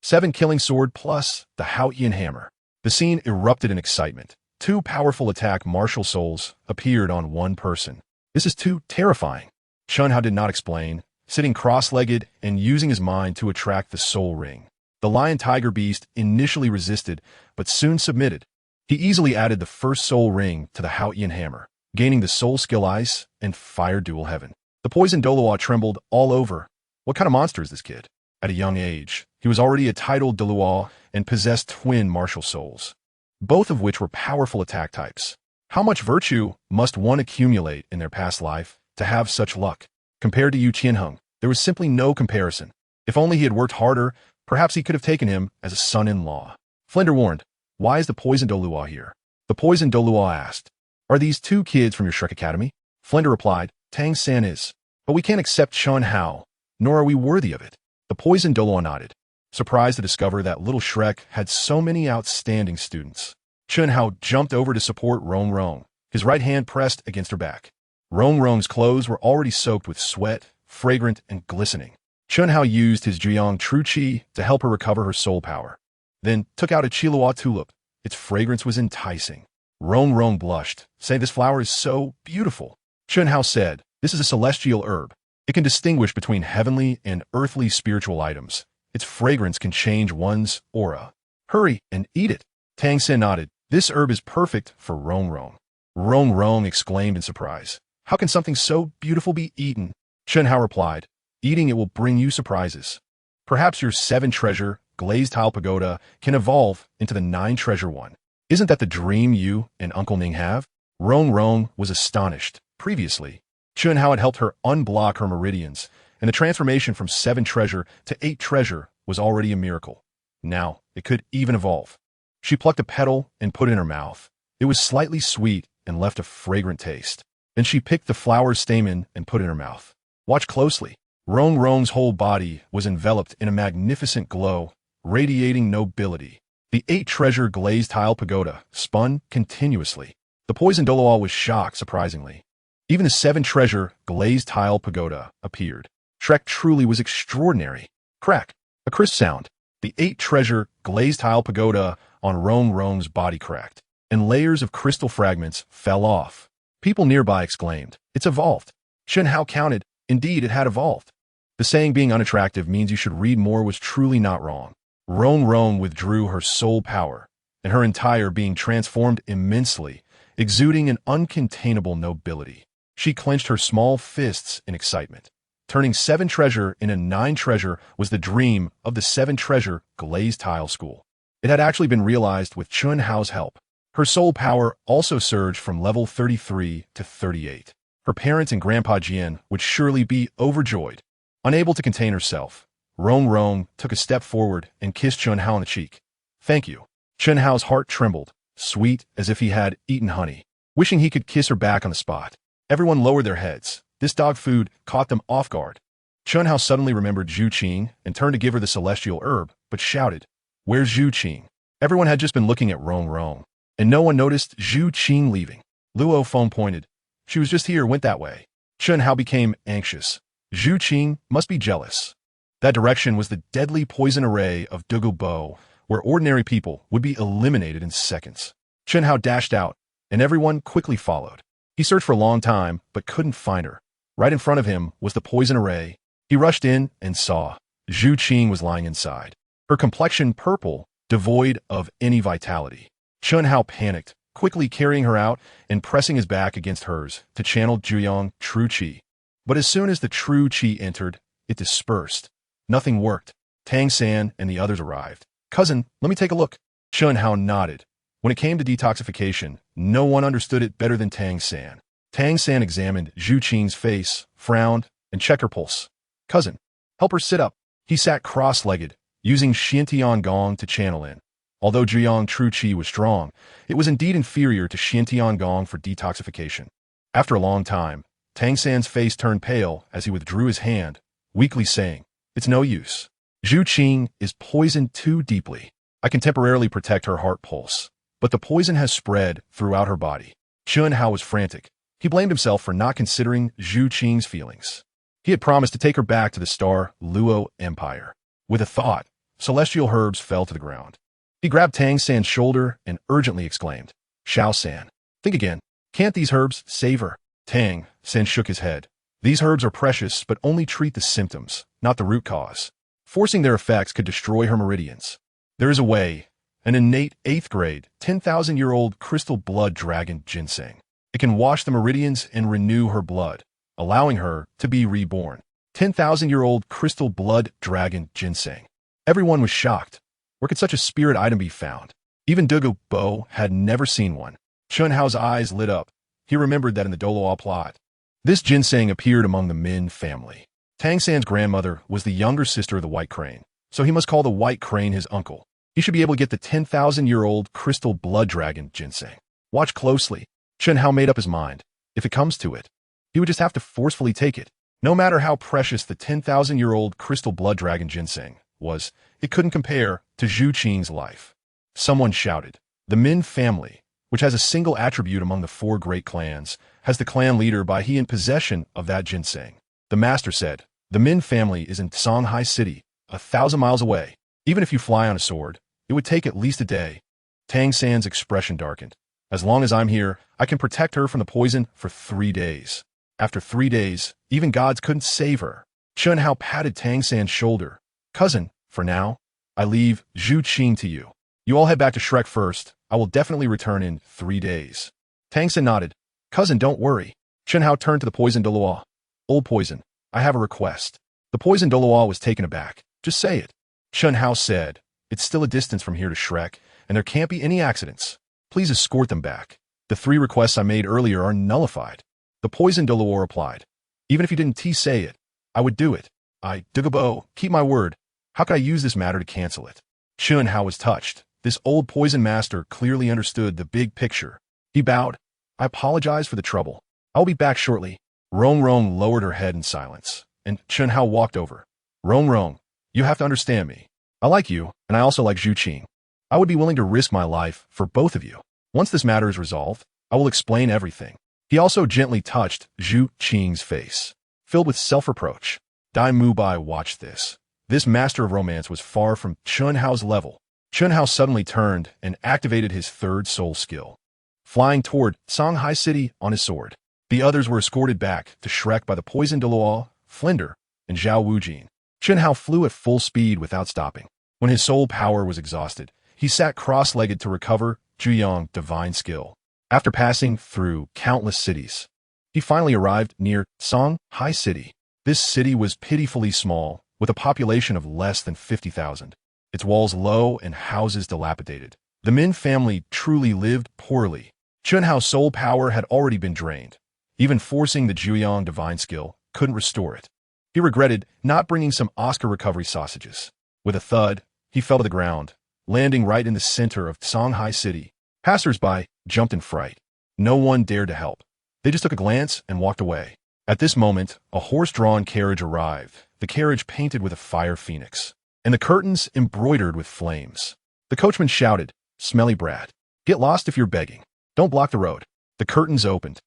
7-killing sword plus the Haotian hammer. The scene erupted in excitement. 2 powerful attack martial souls appeared on one person. This is too terrifying. Chen Hao did not explain, sitting cross-legged and using his mind to attract the soul ring. The lion-tiger beast initially resisted, but soon submitted. He easily added the first soul ring to the Haotian hammer, gaining the soul skill ice and fire dual heaven. The poisoned Doluo trembled all over. What kind of monster is this kid? At a young age, he was already a titled Doluo and possessed twin martial souls, both of which were powerful attack types. How much virtue must one accumulate in their past life to have such luck? Compared to Yu Qianheng, there was simply no comparison. If only he had worked harder, perhaps he could have taken him as a son-in-law. Flinder warned, "Why is the poisoned Doluo here?" The poisoned Doluo asked, "Are these 2 kids from your Shrek Academy?" Flinder replied, "Tang San is. But we can't accept Chen Hao, nor are we worthy of it." The poisoned Doluo nodded, surprised to discover that little Shrek had so many outstanding students. Chen Hao jumped over to support Rong Rong, his right hand pressed against her back. Rong Rong's clothes were already soaked with sweat, fragrant and glistening. Chen Hao used his Jiang True Qi to help her recover her soul power, then took out a Qilua tulip. Its fragrance was enticing. Rong Rong blushed, saying this flower is so beautiful. Chen Hao said, "This is a celestial herb. It can distinguish between heavenly and earthly spiritual items. Its fragrance can change one's aura. Hurry and eat it." Tang Sen nodded. "This herb is perfect for Rong Rong." Rong Rong exclaimed in surprise. "How can something so beautiful be eaten?" Chen Hao replied, "Eating it will bring you surprises. Perhaps your 7-treasure glazed tile pagoda can evolve into the 9-treasure one. Isn't that the dream you and Uncle Ning have?" Rong Rong was astonished. Previously, Chen Hao had helped her unblock her meridians, and the transformation from 7-treasure to 8-treasure was already a miracle. Now, it could even evolve. She plucked a petal and put it in her mouth. It was slightly sweet and left a fragrant taste. Then she picked the flower's stamen and put it in her mouth. Watch closely. Rong Rong's whole body was enveloped in a magnificent glow, radiating nobility. The 8-treasure glazed tile pagoda spun continuously. The poisoned Doluo was shocked, surprisingly. Even the 7-treasure glazed tile pagoda appeared. Shrek truly was extraordinary. Crack. A crisp sound. The 8-treasure glazed tile pagoda on Rong Rong's body cracked, and layers of crystal fragments fell off. People nearby exclaimed, "It's evolved." Chen Hao counted. Indeed, it had evolved. The saying being unattractive means you should read more was truly not wrong. Rong Rong withdrew her soul power, and her entire being transformed immensely, exuding an uncontainable nobility. She clenched her small fists in excitement. Turning 7-treasure into 9-treasure was the dream of the 7-treasure glazed tile school. It had actually been realized with Chen Hao's help. Her soul power also surged from level 33 to 38. Her parents and Grandpa Jian would surely be overjoyed. Unable to contain herself, Rong Rong took a step forward and kissed Chun Hao on the cheek. "Thank you." Chun Hao's heart trembled, sweet as if he had eaten honey, wishing he could kiss her back on the spot. Everyone lowered their heads. This dog food caught them off guard. Chun Hao suddenly remembered Zhuqing and turned to give her the celestial herb, but shouted, "Where's Zhuqing?" Everyone had just been looking at Rong Rong, and no one noticed Zhuqing leaving. Luo Feng pointed. "She was just here, went that way." Chun Hao became anxious. Zhuqing must be jealous. That direction was the deadly poison array of Dougalbo, where ordinary people would be eliminated in seconds. Chun Hao dashed out, and everyone quickly followed. He searched for a long time, but couldn't find her. Right in front of him was the poison array. He rushed in and saw Zhuqing was lying inside. Her complexion purple, devoid of any vitality. Chun Hao panicked, quickly carrying her out and pressing his back against hers to channel Zhuyang true qi. But as soon as the true qi entered, it dispersed. Nothing worked. Tang San and the others arrived. "Cousin, let me take a look." Chun Hao nodded. When it came to detoxification, no one understood it better than Tang San. Tang San examined Zhuqing's face, frowned, and checked her pulse. "Cousin, help her sit up." He sat cross-legged, using Xiantian Gong to channel in. Although Zhuyang True Qi was strong, it was indeed inferior to Xiantian Gong for detoxification. After a long time, Tang San's face turned pale as he withdrew his hand, weakly saying, "It's no use. Zhuqing is poisoned too deeply. I can temporarily protect her heart pulse, but the poison has spread throughout her body." Chun Hao was frantic. He blamed himself for not considering Zhuqing's feelings. He had promised to take her back to the Star Luo Empire. With a thought, celestial herbs fell to the ground. He grabbed Tang San's shoulder and urgently exclaimed, "Xiao San, think again. Can't these herbs save her?" Tang San shook his head. "These herbs are precious but only treat the symptoms, not the root cause. Forcing their effects could destroy her meridians. There is a way, an innate 8th grade, 10,000-year-old crystal blood dragon ginseng. It can wash the meridians and renew her blood, allowing her to be reborn." 10,000-year-old crystal blood dragon ginseng. Everyone was shocked. Where could such a spirit item be found? Even Dougalbo had never seen one. Chun Hao's eyes lit up. He remembered that in the Douluo plot, this ginseng appeared among the Min family. Tang San's grandmother was the younger sister of the White Crane, so he must call the White Crane his uncle. He should be able to get the 10,000-year-old crystal blood dragon ginseng. Watch closely. Chun Hao made up his mind. If it comes to it, he would just have to forcefully take it. No matter how precious the 10,000-year-old crystal blood dragon ginseng was, it couldn't compare to Zhuqing's life. Someone shouted. The Min family, which has a single attribute among the 4 great clans, has the clan leader by he in possession of that ginseng. The master said, "The Min family is in Songhai City, 1,000 miles away. Even if you fly on a sword, it would take at least a day." Tang San's expression darkened. "As long as I'm here, I can protect her from the poison for 3 days. After 3 days, even gods couldn't save her." Chun Hao patted Tang San's shoulder. "Cousin, for now, I leave Zhuqing to you. You all head back to Shrek first. I will definitely return in 3 days." Tang San nodded. "Cousin, don't worry." Chun Hao turned to the poison Doulouo. "Old poison, I have a request." The poison Doulouo was taken aback. "Just say it." Chun Hao said, "It's still a distance from here to Shrek, and there can't be any accidents. Please escort them back. The 3 requests I made earlier are nullified." The poison Doulouo replied, "Even if you didn't say it, I would do it. I, Dougalbo, keep my word. How could I use this matter to cancel it?" Chun Hao was touched. This old poison master clearly understood the big picture. He bowed. "I apologize for the trouble. I will be back shortly." Rong Rong lowered her head in silence, and Chun Hao walked over. "Rong Rong, you have to understand me. I like you, and I also like Zhuqing. I would be willing to risk my life for both of you. Once this matter is resolved, I will explain everything." He also gently touched Zhuqing's face, filled with self-reproach. Dai Mubai watched this. This master of romance was far from Chun Hao's level. Chun Hao suddenly turned and activated his 3rd soul skill, flying toward Songhai City on his sword. The others were escorted back to Shrek by the poison Doulouo, Flinder, and Zhao Wujin. Chun Hao flew at full speed without stopping. When his soul power was exhausted, he sat cross-legged to recover Zhuyang divine skill. After passing through countless cities, he finally arrived near Songhai City. This city was pitifully small, with a population of less than 50,000. Its walls low and houses dilapidated. The Min family truly lived poorly. Chun Hao's soul power had already been drained. Even forcing the Zhuqing divine skill couldn't restore it. He regretted not bringing some Oscar recovery sausages. With a thud, he fell to the ground, landing right in the center of Shanghai City. Passers-by jumped in fright. No one dared to help. They just took a glance and walked away. At this moment, a horse-drawn carriage arrived, the carriage painted with a fire phoenix, and the curtains embroidered with flames. The coachman shouted, "Smelly brat, get lost if you're begging. Don't block the road." The curtains opened,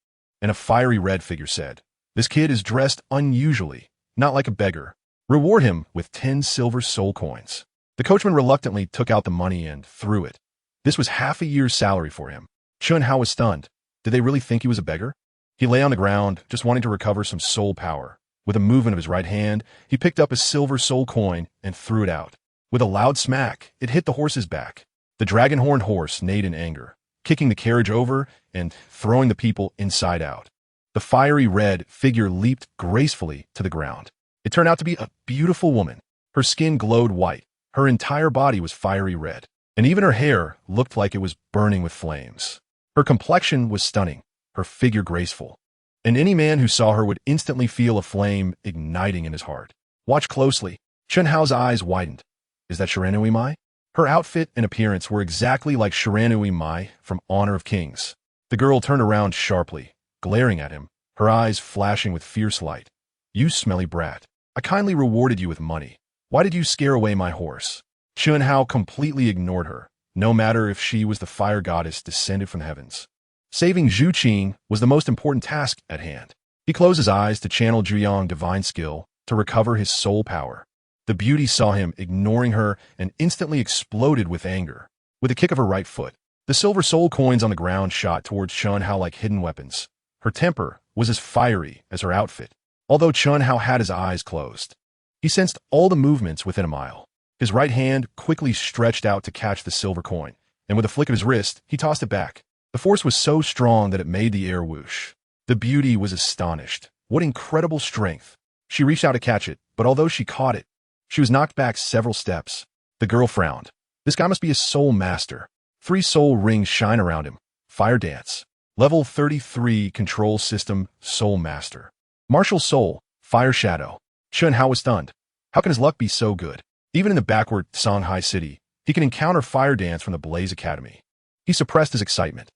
and a fiery red figure said, "This kid is dressed unusually, not like a beggar. Reward him with 10 silver soul coins." The coachman reluctantly took out the money and threw it. This was half a year's salary for him. Chun Hao was stunned. Did they really think he was a beggar? He lay on the ground, just wanting to recover some soul power. With a movement of his right hand, he picked up a silver soul coin and threw it out. With a loud smack, it hit the horse's back. The dragon-horned horse neighed in anger, kicking the carriage over and throwing the people inside out. The fiery red figure leaped gracefully to the ground. It turned out to be a beautiful woman. Her skin glowed white. Her entire body was fiery red, and even her hair looked like it was burning with flames. Her complexion was stunning, her figure graceful, and any man who saw her would instantly feel a flame igniting in his heart. Watch closely. Chun Hao's eyes widened. Is that Shiranui Mai? Her outfit and appearance were exactly like Shiranui Mai from Honor of Kings. The girl turned around sharply, glaring at him, her eyes flashing with fierce light. "You smelly brat. I kindly rewarded you with money. Why did you scare away my horse?" Chun Hao completely ignored her, no matter if she was the fire goddess descended from the heavens. Saving Zhuqing was the most important task at hand. He closed his eyes to channel Zhuqing divine skill to recover his soul power. The beauty saw him ignoring her and instantly exploded with anger. With a kick of her right foot, the silver soul coins on the ground shot towards Chun Hao like hidden weapons. Her temper was as fiery as her outfit, although Chun Hao had his eyes closed. He sensed all the movements within a mile. His right hand quickly stretched out to catch the silver coin, and with a flick of his wrist, he tossed it back. The force was so strong that it made the air whoosh. The beauty was astonished. What incredible strength! She reached out to catch it, but although she caught it, she was knocked back several steps. The girl frowned. This guy must be a soul master. 3 soul rings shine around him. Fire dance. Level 33 control system, soul master. Martial soul, fire shadow. Chun Hao was stunned. How can his luck be so good? Even in the backward Shanghai City, he can encounter fire dance from the Blaze Academy. He suppressed his excitement.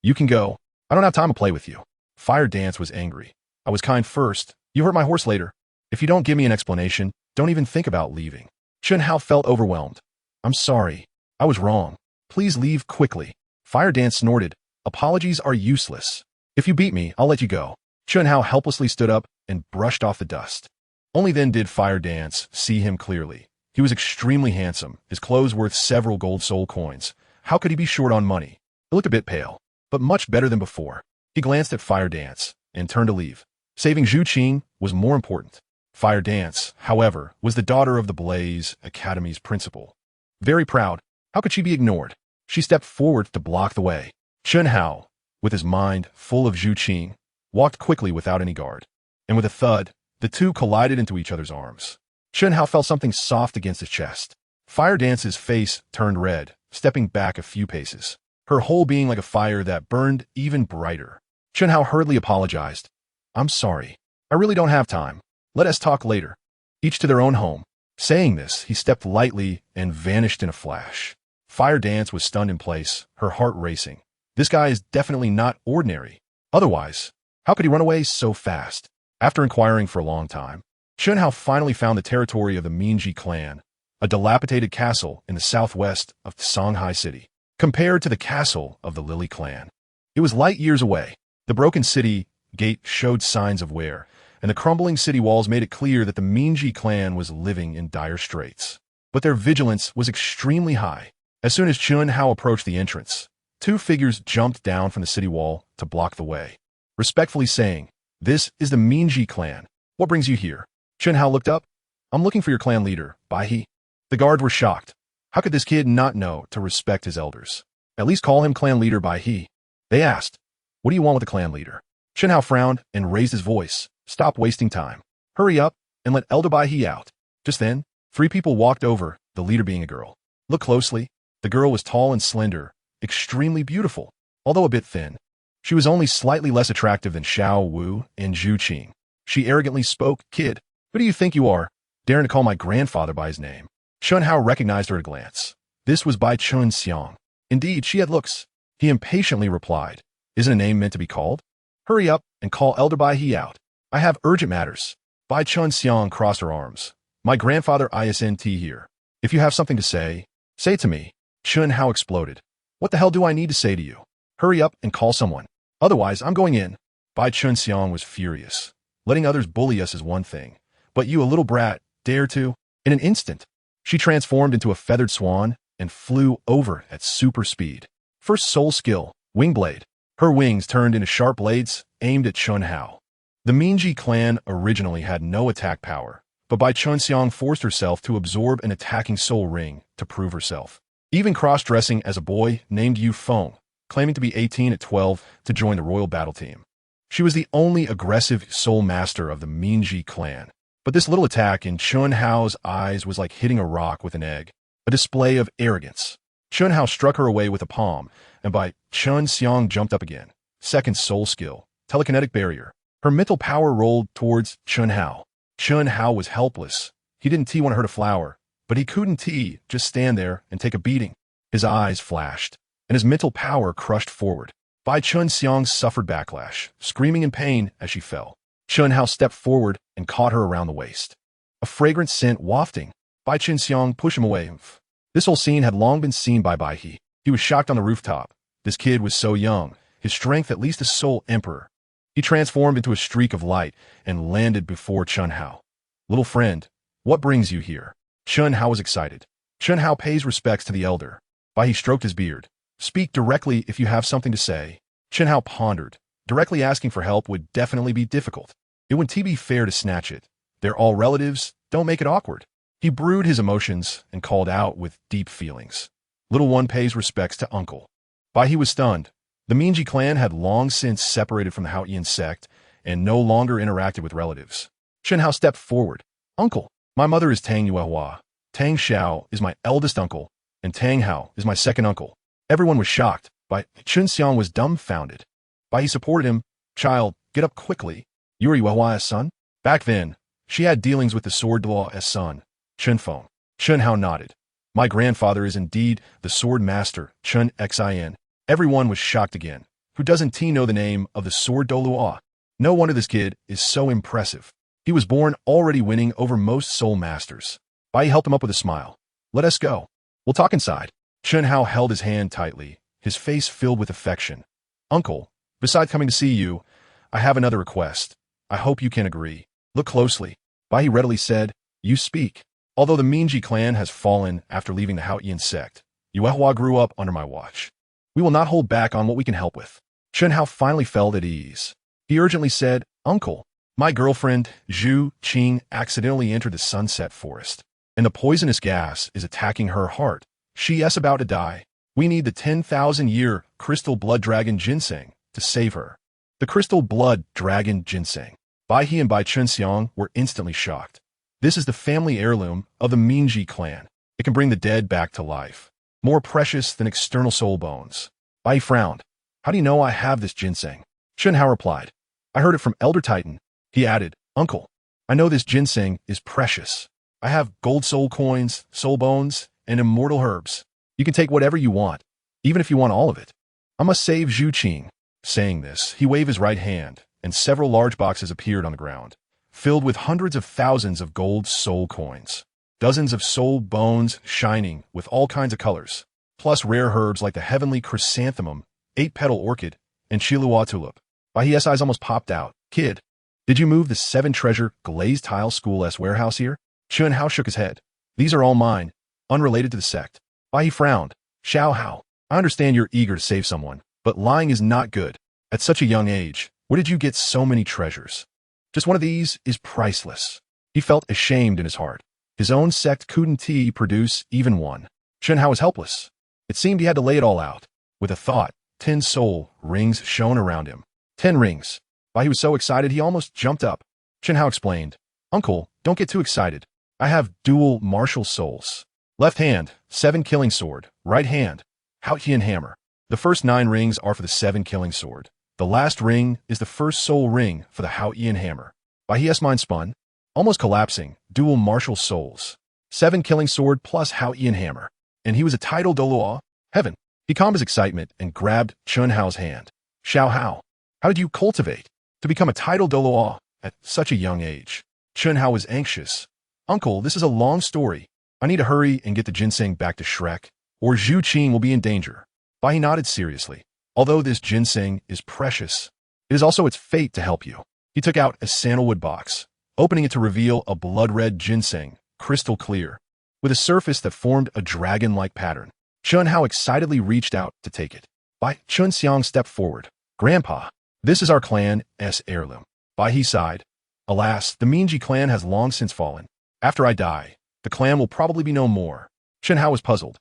"You can go. I don't have time to play with you." Fire dance was angry. "I was kind first. You hurt my horse later. If you don't give me an explanation, don't even think about leaving." Chun Hao felt overwhelmed. "I'm sorry. I was wrong. Please leave quickly." Fire dance snorted. "Apologies are useless. If you beat me, I'll let you go." Chun Hao helplessly stood up and brushed off the dust. Only then did Fire Dance see him clearly. He was extremely handsome, his clothes worth several gold soul coins. How could he be short on money? He looked a bit pale, but much better than before. He glanced at Fire Dance and turned to leave. Saving Zhuqing was more important. Fire Dance, however, was the daughter of the Blaze Academy's principal. Very proud, how could she be ignored? She stepped forward to block the way. Chun Hao, with his mind full of Zhuqing, walked quickly without any guard. And with a thud, the two collided into each other's arms. Chun Hao felt something soft against his chest. Fire Dance's face turned red, stepping back a few paces, her whole being like a fire that burned even brighter. Chun Hao hurriedly apologized. "I'm sorry. I really don't have time. Let us talk later. Each to their own home." Saying this, he stepped lightly and vanished in a flash. Fire Dance was stunned in place, her heart racing. This guy is definitely not ordinary. Otherwise, how could he run away so fast? After inquiring for a long time, Chun Hao finally found the territory of the Minji clan, a dilapidated castle in the southwest of Shanghai City. Compared to the castle of the Lily clan, it was light years away. The broken city gate showed signs of wear, and the crumbling city walls made it clear that the Minji clan was living in dire straits. But their vigilance was extremely high. As soon as Chun Hao approached the entrance, 2 figures jumped down from the city wall to block the way, respectfully saying, "This is the Minji clan. What brings you here?" Chun Hao looked up. "I'm looking for your clan leader, Bai He." The guards were shocked. How could this kid not know to respect his elders? At least call him clan leader Bai He. They asked, "What do you want with the clan leader?" Chun Hao frowned and raised his voice. "Stop wasting time. Hurry up and let Elder Bai He out." Just then, 3 people walked over, the leader being a girl. "Look closely. The girl was tall and slender, extremely beautiful, although a bit thin. She was only slightly less attractive than Xiao Wu and Zhuqing. She arrogantly spoke, "Kid, who do you think you are, daring to call my grandfather by his name?" Chun Hao recognized her at a glance. This was Bai Chun Xiang. Indeed, she had looks. He impatiently replied, "Isn't a name meant to be called? Hurry up and call Elder Bai He out. I have urgent matters." Bai Chun Xiang crossed her arms. "My grandfather Isnt here. If you have something to say, say it to me." Chun Hao exploded. "What the hell do I need to say to you? Hurry up and call someone. Otherwise, I'm going in." Bai Chun Xiang was furious. Letting others bully us is one thing, but you, a little brat, dare to? In an instant, she transformed into a feathered swan and flew over at super speed. First soul skill, wing blade. Her wings turned into sharp blades aimed at Chun Hao. The Minji clan originally had no attack power, but Bai Chun Xiang forced herself to absorb an attacking soul ring to prove herself. Even cross-dressing as a boy named Yu Feng, claiming to be 18 at 12 to join the royal battle team. She was the only aggressive soul master of the Minji clan. But this little attack in Chun Hao's eyes was like hitting a rock with an egg, a display of arrogance. Chun Hao struck her away with a palm, and Bai Chun Xiang jumped up again. Second soul skill, telekinetic barrier. Her mental power rolled towards Chun Hao. Chun Hao was helpless. He didn't want her to flower, but he couldn't just stand there and take a beating. His eyes flashed, and his mental power crushed forward. Bai Chun Xiang suffered backlash, screaming in pain as she fell. Chun Hao stepped forward and caught her around the waist. A fragrant scent wafting. Bai Chun Xiang pushed him away. This whole scene had long been seen by Bai He. He was shocked on the rooftop. This kid was so young, his strength at least a soul emperor. He transformed into a streak of light and landed before Chun Hao. "Little friend, what brings you here?" Chun Hao was excited. Chun Hao pays respects to the elder. Bai He stroked his beard. "Speak directly if you have something to say." Chun Hao pondered. Directly asking for help would definitely be difficult. It wouldn't be fair to snatch it. They're all relatives, don't make it awkward. He brewed his emotions and called out with deep feelings. "Little one pays respects to uncle." Bai He was stunned. The Minji clan had long since separated from the Haoyan sect and no longer interacted with relatives. Chun Hao stepped forward. "Uncle, my mother is Tang Yuehua. Tang Xiao is my eldest uncle, and Tang Hao is my second uncle." Everyone was shocked. Bai Chun Xiang was dumbfounded. Bai He supported him. "Child, get up quickly. You are Yuehua's son?" Back then, she had dealings with the sword Duo's son, Chun Feng. Chun Hao nodded. "My grandfather is indeed the sword master, Chun Xin." Everyone was shocked again. Who doesn't know the name of the sword Douluo? No wonder this kid is so impressive. He was born already winning over most soul masters. Bai He helped him up with a smile. "Let us go. We'll talk inside." Chun Hao held his hand tightly, his face filled with affection. "Uncle, besides coming to see you, I have another request. I hope you can agree." "Look closely." Bai He readily said, "You speak." Although the Minji clan has fallen after leaving the Haoyan sect, Yuehua grew up under my watch. We will not hold back on what we can help with. Chun Hao finally felt at ease. He urgently said, "Uncle, my girlfriend, Zhuqing, accidentally entered the sunset forest, and the poisonous gas is attacking her heart. She is about to die. We need the 10,000-year crystal blood dragon ginseng to save her." The crystal blood dragon ginseng. Bai He and Bai Chun Xiang were instantly shocked. This is the family heirloom of the Minji clan. It can bring the dead back to life. More precious than external soul bones. Bai He frowned. "How do you know I have this ginseng?" Chun Hao replied, "I heard it from Elder Titan." He added, "Uncle, I know this ginseng is precious. I have gold soul coins, soul bones, and immortal herbs. You can take whatever you want, even if you want all of it. I must save Zhuqing." Saying this, he waved his right hand, and several large boxes appeared on the ground, filled with hundreds of thousands of gold soul coins. Dozens of soul bones shining with all kinds of colors, plus rare herbs like the heavenly chrysanthemum, 8-petal orchid, and Chilua tulip. Bai He's eyes almost popped out. "Kid, did you move the 7-treasure glazed tile school-s warehouse here?" Chun Hao shook his head. "These are all mine, unrelated to the sect." Bai He frowned. "Xiao Hao, I understand you're eager to save someone, but lying is not good. At such a young age, where did you get so many treasures? Just one of these is priceless." He felt ashamed in his heart. His own sect couldn't produce even one. Chun Hao was helpless. It seemed he had to lay it all out. With a thought, 10 soul rings shone around him. 10 rings. Bai He was so excited he almost jumped up. Chun Hao explained, "Uncle, don't get too excited. I have dual martial souls. Left hand, 7 killing sword. Right hand, Haotian hammer. The first 9 rings are for the 7 killing sword. The last ring is the first soul ring for the Haotian hammer. By his mind spun, almost collapsing, dual martial souls. 7 killing sword plus Haotian hammer. And he was a title Douluo. Heaven. He calmed his excitement and grabbed Chun Hao's hand. Xiao Hao, how did you cultivate to become a title Douluo at such a young age? Chun Hao was anxious. Uncle, this is a long story. I need to hurry and get the ginseng back to Shrek, or Zhuqing will be in danger. Bai nodded seriously. Although this ginseng is precious, it is also its fate to help you. He took out a sandalwood box, opening it to reveal a blood-red ginseng, crystal clear, with a surface that formed a dragon-like pattern. Chun Hao excitedly reached out to take it. Bai Chun Xiang stepped forward. Grandpa, this is our clan's heirloom. Bai he sighed. Alas, the Minji clan has long since fallen. After I die, the clan will probably be no more. Chun Hao was puzzled.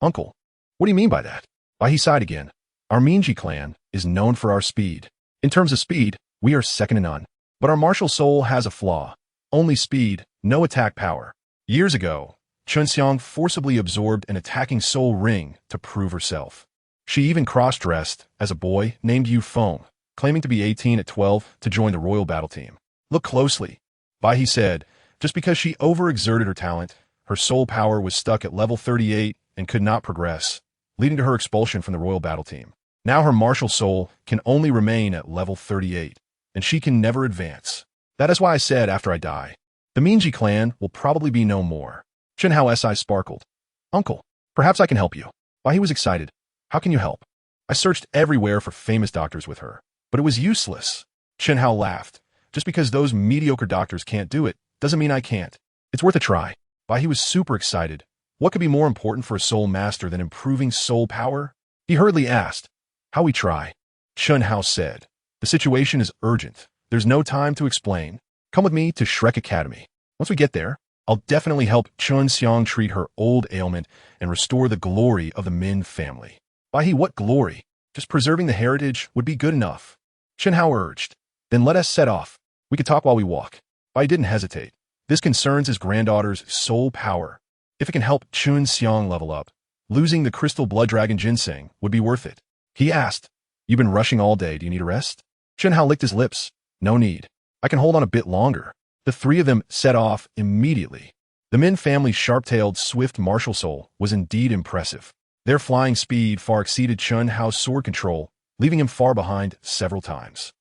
Uncle, what do you mean by that? Bai he sighed again. Our Minji clan is known for our speed. In terms of speed, we are second to none. But our martial soul has a flaw. Only speed, no attack power. Years ago, Chun Xiang forcibly absorbed an attacking soul ring to prove herself. She even cross-dressed as a boy named Yu Feng, claiming to be 18 at 12 to join the royal battle team. Look closely. Bai he said, just because she overexerted her talent, her soul power was stuck at level 38 and could not progress, leading to her expulsion from the royal battle team. Now her martial soul can only remain at level 38, and she can never advance. That is why I said after I die, the Minji clan will probably be no more. Chun Hao's eyes sparkled. Uncle, perhaps I can help you. Bai he was excited. How can you help? I searched everywhere for famous doctors with her, but it was useless. Chun Hao laughed. Just because those mediocre doctors can't do it, doesn't mean I can't. It's worth a try. Bai he was super excited. What could be more important for a soul master than improving soul power? He hurriedly asked, how we try? Chun Hao said, the situation is urgent. There's no time to explain. Come with me to Shrek Academy. Once we get there, I'll definitely help Chun Xiang treat her old ailment and restore the glory of the Min family. Bai he, what glory? Just preserving the heritage would be good enough. Chun Hao urged. Then let us set off. We could talk while we walk. Bai didn't hesitate. This concerns his granddaughter's soul power. If it can help Chun Xiang level up, losing the crystal blood dragon ginseng would be worth it. He asked, you've been rushing all day. Do you need a rest? Chun Hao licked his lips. No need. I can hold on a bit longer. The three of them set off immediately. The Min family's sharp-tailed, swift martial soul was indeed impressive. Their flying speed far exceeded Chun Hao's sword control, leaving him far behind several times.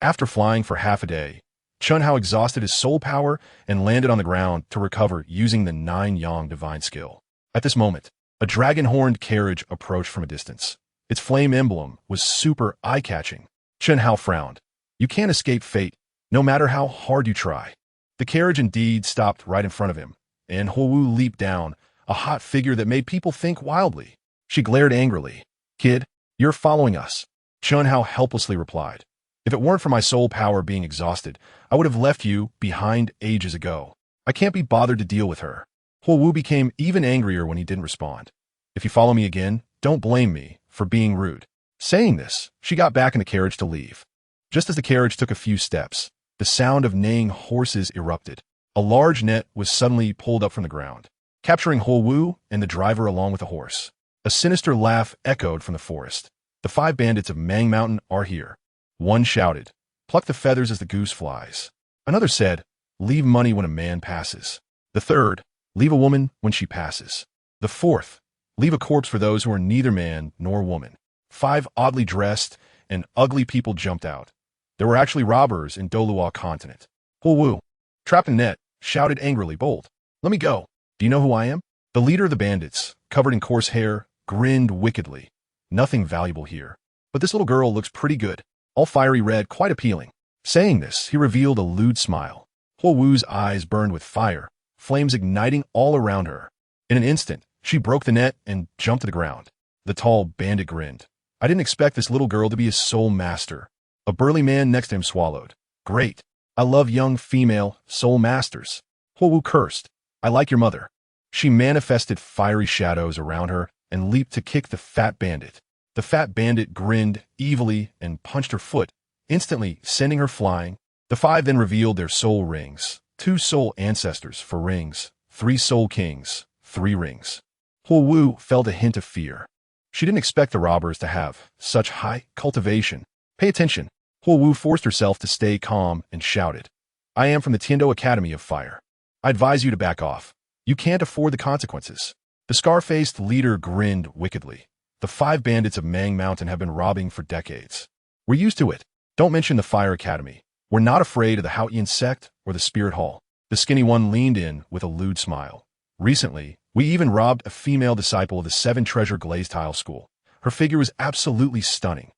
After flying for half a day, Chun Hao exhausted his soul power and landed on the ground to recover using the 9 Yang divine skill. At this moment, a dragon-horned carriage approached from a distance. Its flame emblem was super eye-catching. Chun Hao frowned. You can't escape fate, no matter how hard you try. The carriage indeed stopped right in front of him, and Huowu leaped down, a hot figure that made people think wildly. She glared angrily. Kid, you're following us. Chun Hao helplessly replied. If it weren't for my soul power being exhausted, I would have left you behind ages ago. I can't be bothered to deal with her. Huowu became even angrier when he didn't respond. If you follow me again, don't blame me for being rude. Saying this, she got back in the carriage to leave. Just as the carriage took a few steps, the sound of neighing horses erupted. A large net was suddenly pulled up from the ground, capturing Huowu and the driver along with the horse. A sinister laugh echoed from the forest. The 5 bandits of Mang Mountain are here. One shouted, pluck the feathers as the goose flies. Another said, leave money when a man passes. The third, leave a woman when she passes. The fourth, leave a corpse for those who are neither man nor woman. 5 oddly dressed and ugly people jumped out. There were actually robbers in Douluo continent. Huowu, trapped in net, shouted angrily, bold. Let me go. Do you know who I am? The leader of the bandits, covered in coarse hair, grinned wickedly. Nothing valuable here. But this little girl looks pretty good. All fiery red, quite appealing. Saying this, he revealed a lewd smile. Huowu's eyes burned with fire, flames igniting all around her. In an instant, she broke the net and jumped to the ground. The tall bandit grinned. I didn't expect this little girl to be a soul master. A burly man next to him swallowed. Great. I love young female soul masters. Huowu cursed. I like your mother. She manifested fiery shadows around her and leaped to kick the fat bandit. The fat bandit grinned evilly and punched her foot, instantly sending her flying. The 5 then revealed their soul rings. 2 soul ancestors for rings, 3 soul kings 3 rings. Huo Wu felt a hint of fear. She didn't expect the robbers to have such high cultivation. Pay attention. Huo Wu forced herself to stay calm and shouted, I am from the Tiando Academy of Fire. I advise you to back off. You can't afford the consequences. The scar-faced leader grinned wickedly. The 5 bandits of Mang Mountain have been robbing for decades. We're used to it. Don't mention the Fire Academy. We're not afraid of the Haotian sect or the Spirit Hall. The skinny one leaned in with a lewd smile. Recently, we even robbed a female disciple of the 7 Treasure Glazed Tile School. Her figure was absolutely stunning.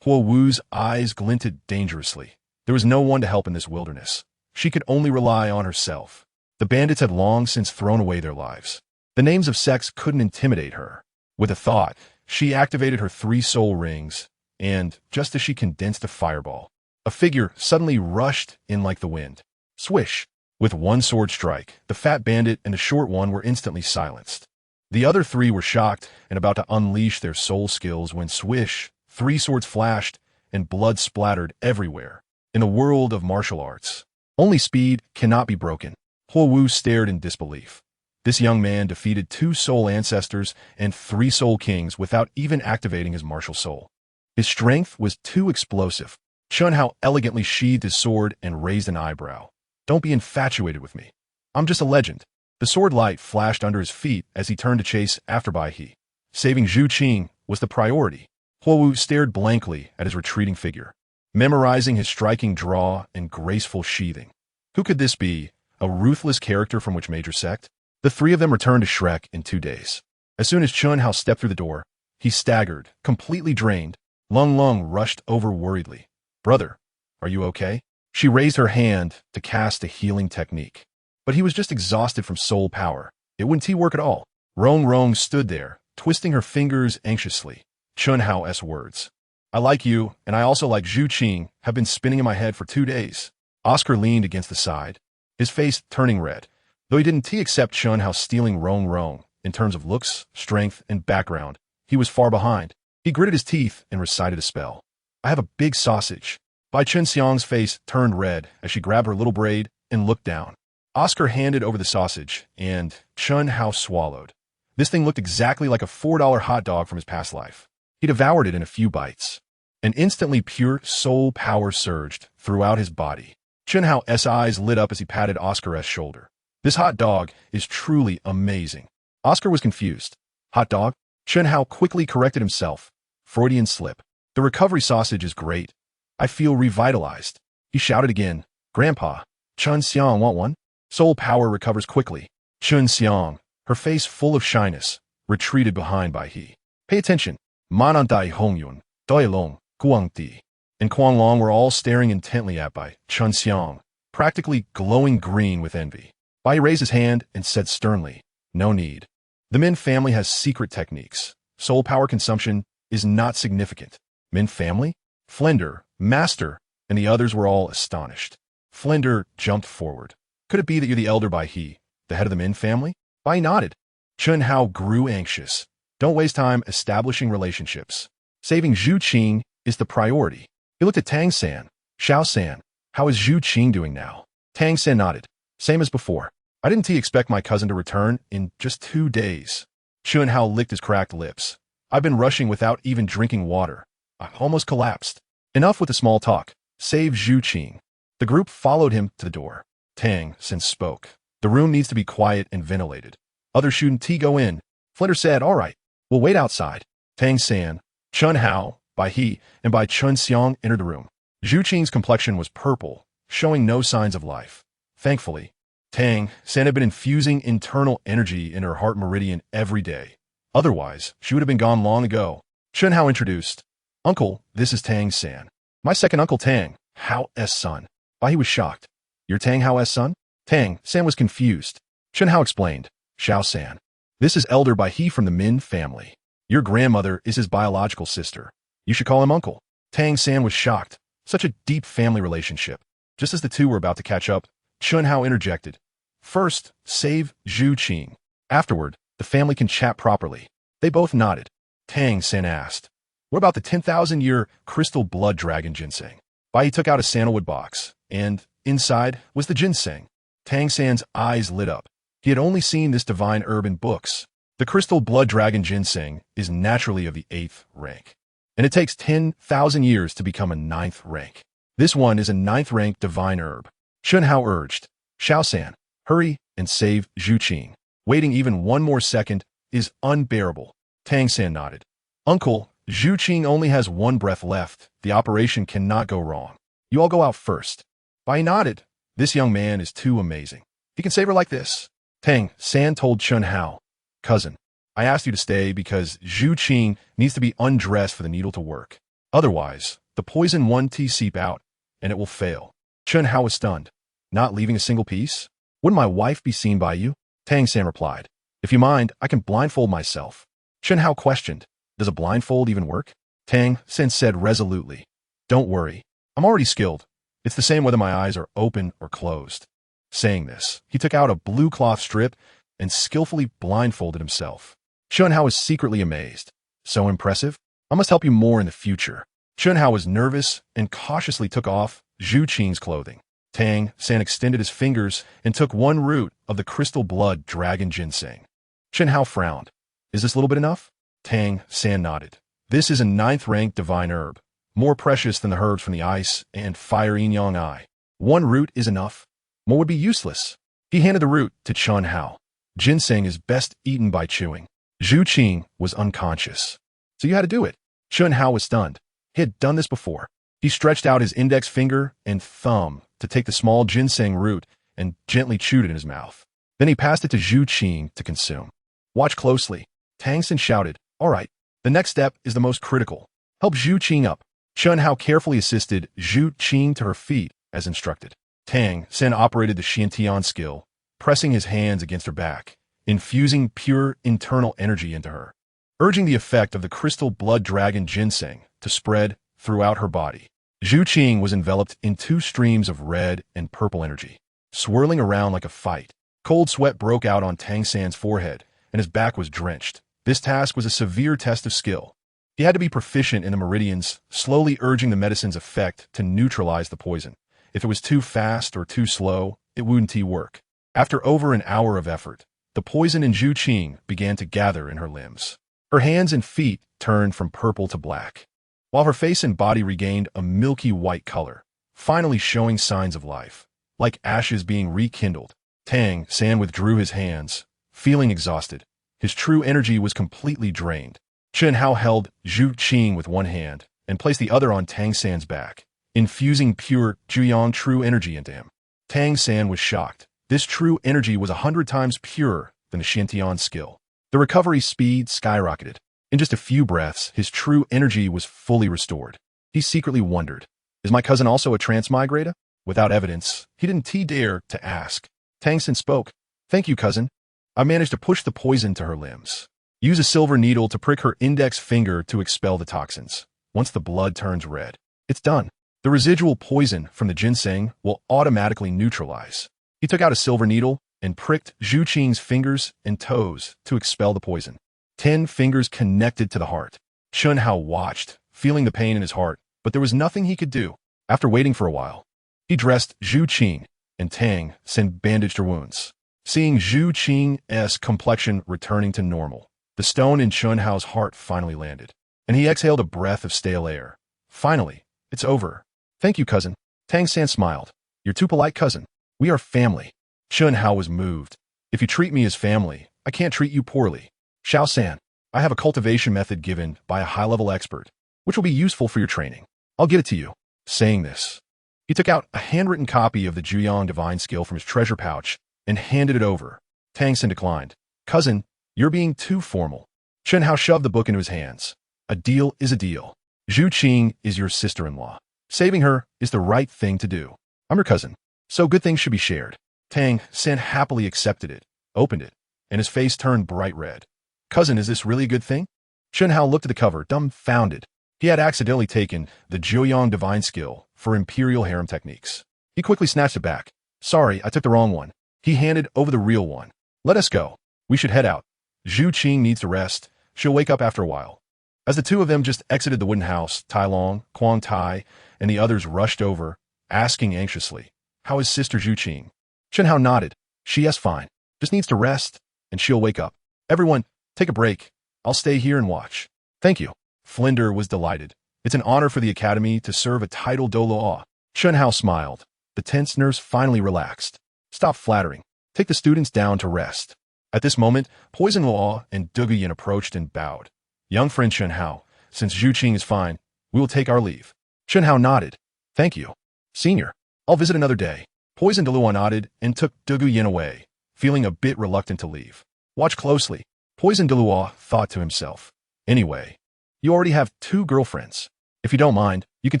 Huo Wu's eyes glinted dangerously. There was no one to help in this wilderness. She could only rely on herself. The bandits had long since thrown away their lives. The names of sects couldn't intimidate her. With a thought, she activated her 3 soul rings, and, just as she condensed a fireball, a figure suddenly rushed in like the wind. Swish! With one sword strike, the fat bandit and the short one were instantly silenced. The other 3 were shocked and about to unleash their soul skills when swish, 3 swords flashed and blood splattered everywhere. In a world of martial arts, only speed cannot be broken. Huo Wu stared in disbelief. This young man defeated 2 soul ancestors and 3 soul kings without even activating his martial soul. His strength was too explosive. Chun Hao elegantly sheathed his sword and raised an eyebrow. Don't be infatuated with me. I'm just a legend. The sword light flashed under his feet as he turned to chase after Bai He. Saving Zhuqing was the priority. Huo Wu stared blankly at his retreating figure, memorizing his striking draw and graceful sheathing. Who could this be? A ruthless character from which major sect? The 3 of them returned to Shrek in 2 days. As soon as Chun Hao stepped through the door, he staggered, completely drained. Lung Lung rushed over worriedly. Brother, are you okay? She raised her hand to cast a healing technique. But he was just exhausted from soul power. It wouldn't work at all. Rong Rong stood there, twisting her fingers anxiously. Chun Hao's words, I like you, and I also like Zhuqing, have been spinning in my head for 2 days. Oscar leaned against the side, his face turning red. Though he didn't accept Chun Hao stealing Rong Rong, in terms of looks, strength, and background, he was far behind. He gritted his teeth and recited a spell. I have a big sausage. Bai Chun Xiang's face turned red as she grabbed her little braid and looked down. Oscar handed over the sausage, and Chun Hao swallowed. This thing looked exactly like a $4 hot dog from his past life. He devoured it in a few bites, and instantly pure soul power surged throughout his body. Chun Hao's eyes lit up as he patted Oscar's shoulder. This hot dog is truly amazing. Oscar was confused. Hot dog? Chun Hao quickly corrected himself. Freudian slip. The recovery sausage is great. I feel revitalized. He shouted again. Grandpa, Chun Xiang want one? Soul power recovers quickly. Chun Xiang, her face full of shyness, retreated behind Bai He. Pay attention. Manandai Hongyun, Doilong, Guangdi, and Kuang Long were all staring intently at Bai Chun Xiang, practically glowing green with envy. Bai raised his hand and said sternly, no need. The Min family has secret techniques. Soul power consumption is not significant. Min family? Flender, Master, and the others were all astonished. Flender jumped forward. Could it be that you're the elder Bai He, the head of the Min family? Bai nodded. Chun Hao grew anxious. Don't waste time establishing relationships. Saving Zhuqing is the priority. He looked at Tang San. Xiao San, how is Zhuqing doing now? Tang San nodded. Same as before. I didn't expect my cousin to return in just 2 days. Chun Hao licked his cracked lips. I've been rushing without even drinking water. I almost collapsed. Enough with the small talk. Save Zhuqing. The group followed him to the door. Tang San spoke. The room needs to be quiet and ventilated. Others shouldn't go in. Flitter said, all right, we'll wait outside. Tang San, Chun Hao, Bai He, and Bai Chun Xiang entered the room. Zhuqing's complexion was purple, showing no signs of life. Thankfully, Tang San had been infusing internal energy in her heart meridian every day. Otherwise, she would have been gone long ago. Chun Hao introduced, Uncle, this is Tang San. My second uncle Tang, Hao's son. Bai He was shocked. You're Tang Hao's son? Tang San was confused. Chun Hao explained, Xiao San. This is elder Bai He from the Min family. Your grandmother is his biological sister. You should call him uncle. Tang San was shocked. Such a deep family relationship. Just as the two were about to catch up, Chun Hao interjected. First, save Zhuqing. Afterward, the family can chat properly. They both nodded. Tang San asked, what about the 10,000-year crystal blood dragon ginseng? Bai He took out a sandalwood box, and inside was the ginseng. Tang San's eyes lit up. He had only seen this divine herb in books. The crystal blood dragon ginseng is naturally of the 8th rank, and it takes 10,000 years to become a 9th rank. This one is a 9th rank divine herb. Chun Hao urged, Xiaosan, hurry and save Zhuqing. Waiting even one more second is unbearable. Tang San nodded. Uncle, Zhuqing only has one breath left. The operation cannot go wrong. You all go out first. Bai nodded. This young man is too amazing. He can save her like this. Tang San told Chun Hao, cousin, I asked you to stay because Zhuqing needs to be undressed for the needle to work. Otherwise, the poison won't seep out, and it will fail. Chun Hao was stunned. Not leaving a single piece? Wouldn't my wife be seen by you? Tang San replied. If you mind, I can blindfold myself. Chun Hao questioned. Does a blindfold even work? Tang San said resolutely. Don't worry. I'm already skilled. It's the same whether my eyes are open or closed. Saying this, he took out a blue cloth strip and skillfully blindfolded himself. Chun Hao was secretly amazed. So impressive? I must help you more in the future. Chun Hao was nervous and cautiously took off Zhuqing's clothing. Tang San extended his fingers and took one root of the crystal blood dragon ginseng. Chun Hao frowned. Is this a little bit enough? Tang San nodded. This is a 9th rank divine herb, more precious than the herbs from the ice and fire yin yang eye. One root is enough. More would be useless. He handed the root to Chun Hao. Ginseng is best eaten by chewing. Zhuqing was unconscious. So you had to do it. Chun Hao was stunned. He had done this before. He stretched out his index finger and thumb to take the small ginseng root and gently chewed it in his mouth. Then he passed it to Zhuqing to consume. Watch closely. Tang San shouted, all right, the next step is the most critical. Help Zhuqing up. Chun Hao carefully assisted Zhuqing to her feet as instructed. Tang San operated the Xiantian skill, pressing his hands against her back, infusing pure internal energy into her, urging the effect of the crystal blood dragon ginseng to spread throughout her body. Zhuqing was enveloped in 2 streams of red and purple energy, swirling around like a fight. Cold sweat broke out on Tang San's forehead, and his back was drenched. This task was a severe test of skill. He had to be proficient in the meridians, slowly urging the medicine's effect to neutralize the poison. If it was too fast or too slow, it wouldn't work. After over an hour of effort, the poison in Zhuqing began to gather in her limbs. Her hands and feet turned from purple to black, while her face and body regained a milky white color, finally showing signs of life, like ashes being rekindled. Tang San withdrew his hands, feeling exhausted. His true energy was completely drained. Chun Hao held Zhuqing with one hand and placed the other on Tang San's back, infusing pure Zhuyang true energy into him. Tang San was shocked. This true energy was 100 times purer than the Xiantian skill. The recovery speed skyrocketed. In just a few breaths, his true energy was fully restored. He secretly wondered, is my cousin also a transmigrator? Without evidence, he didn't dare to ask. Tang San spoke. Thank you, cousin. I managed to push the poison to her limbs. Use a silver needle to prick her index finger to expel the toxins. Once the blood turns red, it's done. The residual poison from the ginseng will automatically neutralize. He took out a silver needle and pricked Zhuqing's fingers and toes to expel the poison. 10 fingers connected to the heart. Chun Hao watched, feeling the pain in his heart, but there was nothing he could do. After waiting for a while, he dressed Zhuqing, and Tang San bandaged her wounds. Seeing Zhuqing's complexion returning to normal, the stone in Chun Hao's heart finally landed, and he exhaled a breath of stale air. Finally, it's over. Thank you, cousin. Tang San smiled. You're too polite, cousin. We are family. Chun Hao was moved. If you treat me as family, I can't treat you poorly. Xiao San, I have a cultivation method given by a high-level expert, which will be useful for your training. I'll get it to you. Saying this, he took out a handwritten copy of the Zhuyang divine skill from his treasure pouch and handed it over. Tang San declined. Cousin, you're being too formal. Chun Hao shoved the book into his hands. A deal is a deal. Zhuqing is your sister-in-law. Saving her is the right thing to do. I'm your cousin, so good things should be shared. Tang San happily accepted it, opened it, and his face turned bright red. Cousin, is this really a good thing? Chun Hao looked at the cover, dumbfounded. He had accidentally taken the Zhuyang divine skill for imperial harem techniques. He quickly snatched it back. Sorry, I took the wrong one. He handed over the real one. Let us go. We should head out. Zhuqing needs to rest. She'll wake up after a while. As the two of them just exited the wooden house, Tai Long, Quang Tai, and the others rushed over, asking anxiously, how is Sister Zhuqing? Chun Hao nodded. She is fine. Just needs to rest, and she'll wake up. Everyone, take a break. I'll stay here and watch. Thank you. Flinder was delighted. It's an honor for the Academy to serve a title Douluo. Chunhao smiled. The tense nerves finally relaxed. Stop flattering. Take the students down to rest. At this moment, Poison Luo and Duguyin approached and bowed. Young friend Chunhao, since Zhuqing is fine, we will take our leave. Chunhao nodded. Thank you. Senior, I'll visit another day. Poison Luo nodded and took Duguyin away, feeling a bit reluctant to leave. Watch closely. Poison Luo thought to himself. Anyway, you already have 2 girlfriends. If you don't mind, you can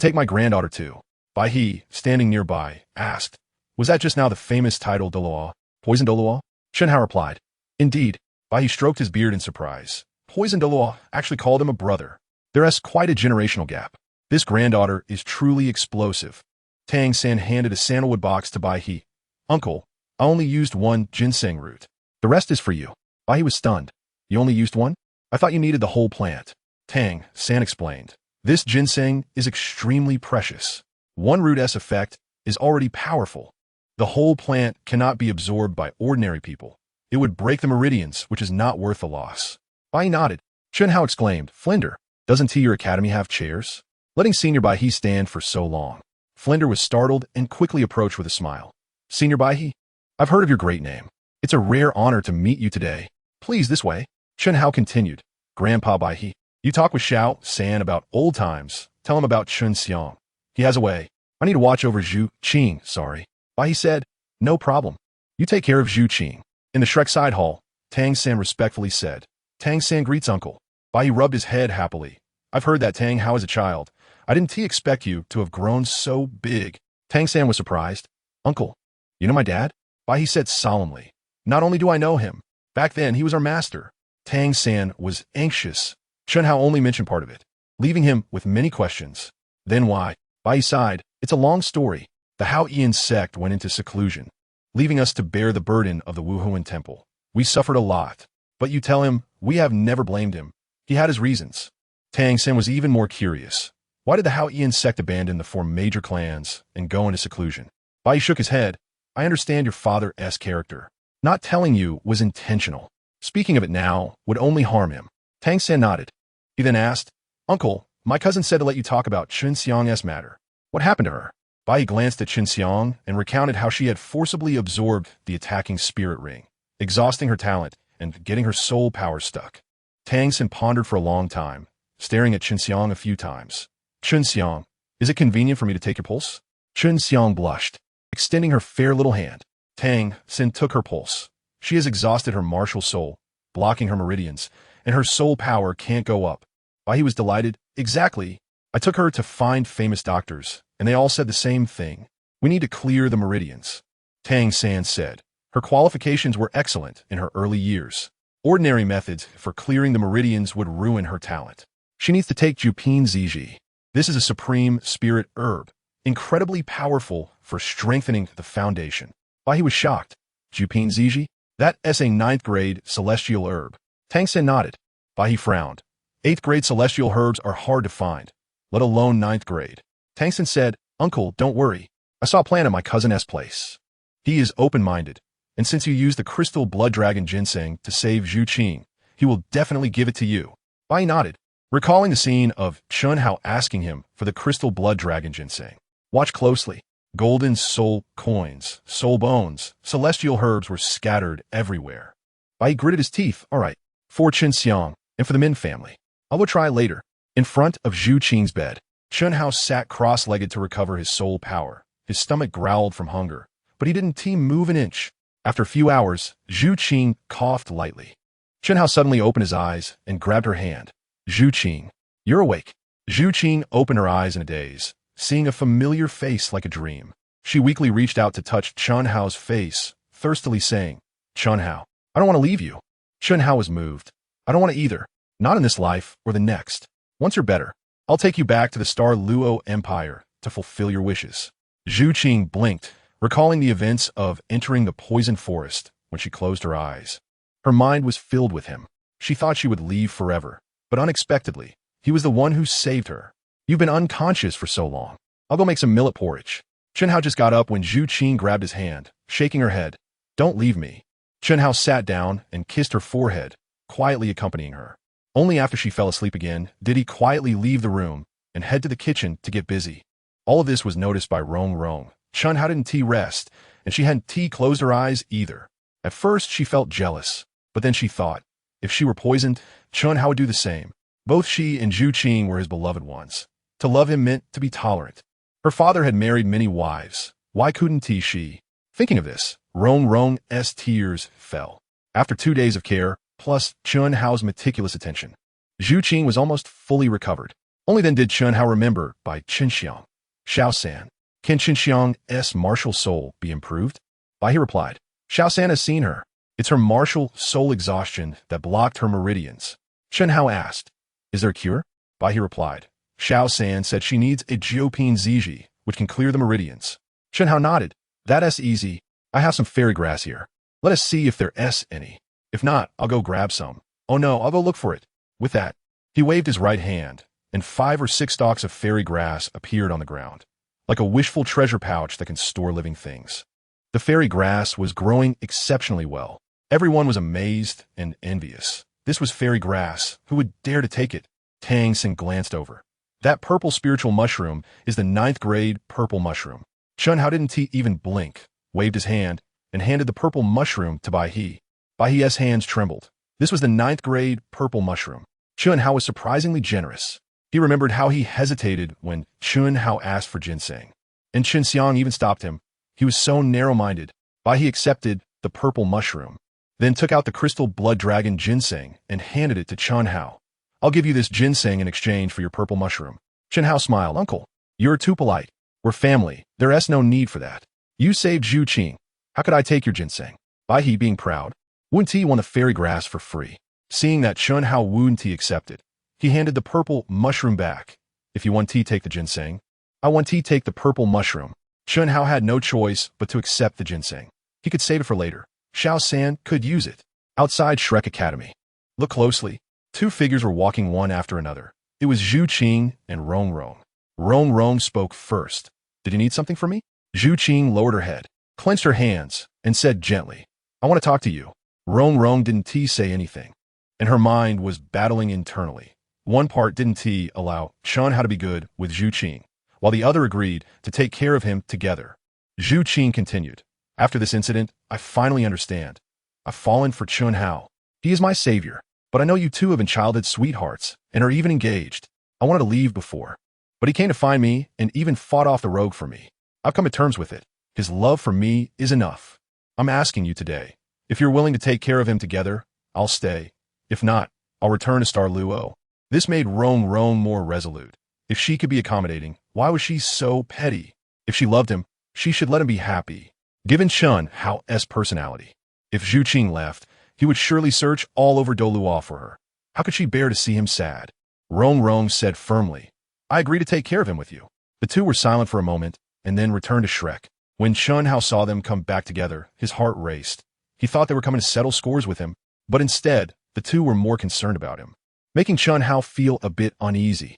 take my granddaughter too. Bai He, standing nearby, asked, was that just now the famous title Douluo? Poison Douluo? Chunhao replied, indeed. Bai He stroked his beard in surprise. Poison Douluo actually called him a brother. There's quite a generational gap. This granddaughter is truly explosive. Tang San handed a sandalwood box to Bai He. Uncle, I only used 1 ginseng root. The rest is for you. Bai He was stunned. You only used 1? I thought you needed the whole plant. Tang San explained. This ginseng is extremely precious. 1 root's effect is already powerful. The whole plant cannot be absorbed by ordinary people. It would break the meridians, which is not worth the loss. Bai He nodded. Chunhao exclaimed, Flinder, doesn't your academy have chairs? Letting Senior Bai He stand for so long. Flinder was startled and quickly approached with a smile. Senior Bai He, I've heard of your great name. It's a rare honor to meet you today. Please, this way. Chunhao continued. Grandpa Bai He, you talk with Xiao San about old times. Tell him about Chun Xiang. He has a way. I need to watch over Zhuqing, sorry. Bai He said, no problem. You take care of Zhuqing. In the Shrek side hall, Tang San respectfully said. Tang San greets uncle. Bai He rubbed his head happily. I've heard that Tang Hao is a child. I didn't expect you to have grown so big. Tang San was surprised. Uncle, you know my dad? Bai He said solemnly. Not only do I know him, back then he was our master. Tang San was anxious. Chunhao only mentioned part of it, leaving him with many questions. Then why? Bai He sighed. It's a long story. The Haoyan sect went into seclusion, leaving us to bear the burden of the Wuhuan temple. We suffered a lot. But you tell him, we have never blamed him. He had his reasons. Tang San was even more curious. Why did the Haoyan sect abandon the 4 major clans and go into seclusion? Bai He shook his head. I understand your father's character. Not telling you was intentional. Speaking of it now would only harm him. Tang San nodded. He then asked, Uncle, my cousin said to let you talk about Chun Xiang's matter. What happened to her? Bai He glanced at Chun Xiang and recounted how she had forcibly absorbed the attacking spirit ring, exhausting her talent and getting her soul power stuck. Tang San pondered for a long time, staring at Chun Xiang a few times. Chun Xiang, is it convenient for me to take your pulse? Chun Xiang blushed, extending her fair little hand. Tang San took her pulse. She has exhausted her martial soul, blocking her meridians, and her soul power can't go up. Bai He was delighted. Exactly. I took her to find famous doctors, and they all said the same thing. We need to clear the meridians. Tang San said. Her qualifications were excellent in her early years. Ordinary methods for clearing the meridians would ruin her talent. She needs to take Jupin Ziji. This is a supreme spirit herb, incredibly powerful for strengthening the foundation. Bai He was shocked. Jupin Ziji? That's a 9th grade celestial herb. Tang San nodded. Bai He frowned. 8th grade celestial herbs are hard to find, let alone 9th grade. Tang San said, Uncle, don't worry. I saw a plant at my cousin's place. He is open-minded, and since you used the crystal blood dragon ginseng to save Zhuqing, he will definitely give it to you. Bai He nodded, recalling the scene of Chunhao asking him for the crystal blood dragon ginseng. Watch closely. Golden soul coins, soul bones, celestial herbs were scattered everywhere. Bai He gritted his teeth. All right, for Chun Xiang and for the Min family. I will try later. In front of Zhuqing's bed, Chunhao sat cross-legged to recover his soul power. His stomach growled from hunger, but he didn't move an inch. After a few hours, Zhuqing coughed lightly. Chunhao suddenly opened his eyes and grabbed her hand. Zhuqing, you're awake. Zhuqing opened her eyes in a daze, seeing a familiar face like a dream. She weakly reached out to touch Chunhao's face, thirstily saying, Chunhao, I don't want to leave you. Chunhao was moved. I don't want to either. Not in this life or the next. Once you're better, I'll take you back to the Star Luo Empire to fulfill your wishes. Zhuqing blinked, recalling the events of entering the poison forest when she closed her eyes. Her mind was filled with him. She thought she would leave forever, but unexpectedly, he was the one who saved her. You've been unconscious for so long. I'll go make some millet porridge. Chunhao just got up when Zhuqing grabbed his hand, shaking her head. Don't leave me. Chen Hao sat down and kissed her forehead, quietly accompanying her. Only after she fell asleep again did he quietly leave the room and head to the kitchen to get busy. All of this was noticed by Rong Rong. Chen Hao didn't rest, and she hadn't closed her eyes either. At first, she felt jealous, but then she thought, if she were poisoned, Chen Hao would do the same. Both she and Zhuqing were his beloved ones. To love him meant to be tolerant. Her father had married many wives. Why couldn't she? Thinking of this, Rong Rong's tears fell. After 2 days of care, plus Chen Hao's meticulous attention, Zhuqing was almost fully recovered. Only then did Chen Hao remember by Qinxiang. Xiao-san, can Qinxiang's martial soul be improved? Bai he replied, Xiao-san has seen her. It's her martial soul exhaustion that blocked her meridians. Chen Hao asked, is there a cure? Bai he replied, Xiao-san said she needs a Jiopin Ziji, which can clear the meridians. Chen Hao nodded. That's easy. I have some fairy grass here. Let us see if there's any. If not, I'll go grab some. Oh no, I'll go look for it. With that, he waved his right hand, and 5 or 6 stalks of fairy grass appeared on the ground, like a wishful treasure pouch that can store living things. The fairy grass was growing exceptionally well. Everyone was amazed and envious. This was fairy grass. Who would dare to take it? Tang Xin glanced over. That purple spiritual mushroom is the 9th grade purple mushroom. Chen Hao didn't even blink, waved his hand, and handed the purple mushroom to Bai He. Bai He's hands trembled. This was the 9th grade purple mushroom. Chen Hao was surprisingly generous. He remembered how he hesitated when Chen Hao asked for ginseng. And Qinxiang even stopped him. He was so narrow-minded. Bai He accepted the purple mushroom, then took out the crystal blood dragon ginseng and handed it to Chen Hao. I'll give you this ginseng in exchange for your purple mushroom. Chen Hao smiled. Uncle, you're too polite. We're family. There's no need for that. You saved Zhuqing. How could I take your ginseng? Bai He, being proud, wouldn't he want the fairy grass for free? Seeing that Chen Hao wouldn't accepted, he handed the purple mushroom back. If you want take the ginseng, I want take the purple mushroom. Chen Hao had no choice but to accept the ginseng. He could save it for later. Xiao-san could use it. Outside Shrek Academy. Look closely. 2 figures were walking one after another. It was Zhuqing and Rong Rong. Rong Rong spoke first. Did you need something from me? Zhuqing lowered her head, clenched her hands, and said gently, I want to talk to you. Rong Rong didn't say anything, and her mind was battling internally. One part didn't allow Chen Hao to be good with Zhuqing, while the other agreed to take care of him together. Zhuqing continued, after this incident, I finally understand. I've fallen for Chen Hao. He is my savior, but I know you two have been childhood sweethearts and are even engaged. I wanted to leave before, but he came to find me and even fought off the rogue for me. I've come to terms with it. His love for me is enough. I'm asking you today, if you're willing to take care of him together, I'll stay. If not, I'll return to Star Luo. This made Rong Rong more resolute. If she could be accommodating, why was she so petty? If she loved him, she should let him be happy. Given Chen Hao's personality, if Zhuqing left, he would surely search all over Douluo for her. How could she bear to see him sad? Rong Rong said firmly, I agree to take care of him with you. The two were silent for a moment, and then returned to Shrek. When Chen Hao saw them come back together, his heart raced. He thought they were coming to settle scores with him, but instead, the two were more concerned about him, making Chen Hao feel a bit uneasy.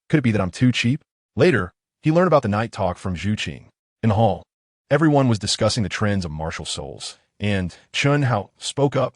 Could it be that I'm too cheap? Later, he learned about the night talk from Zhuqing. In the hall, everyone was discussing the trends of martial souls, and Chen Hao spoke up.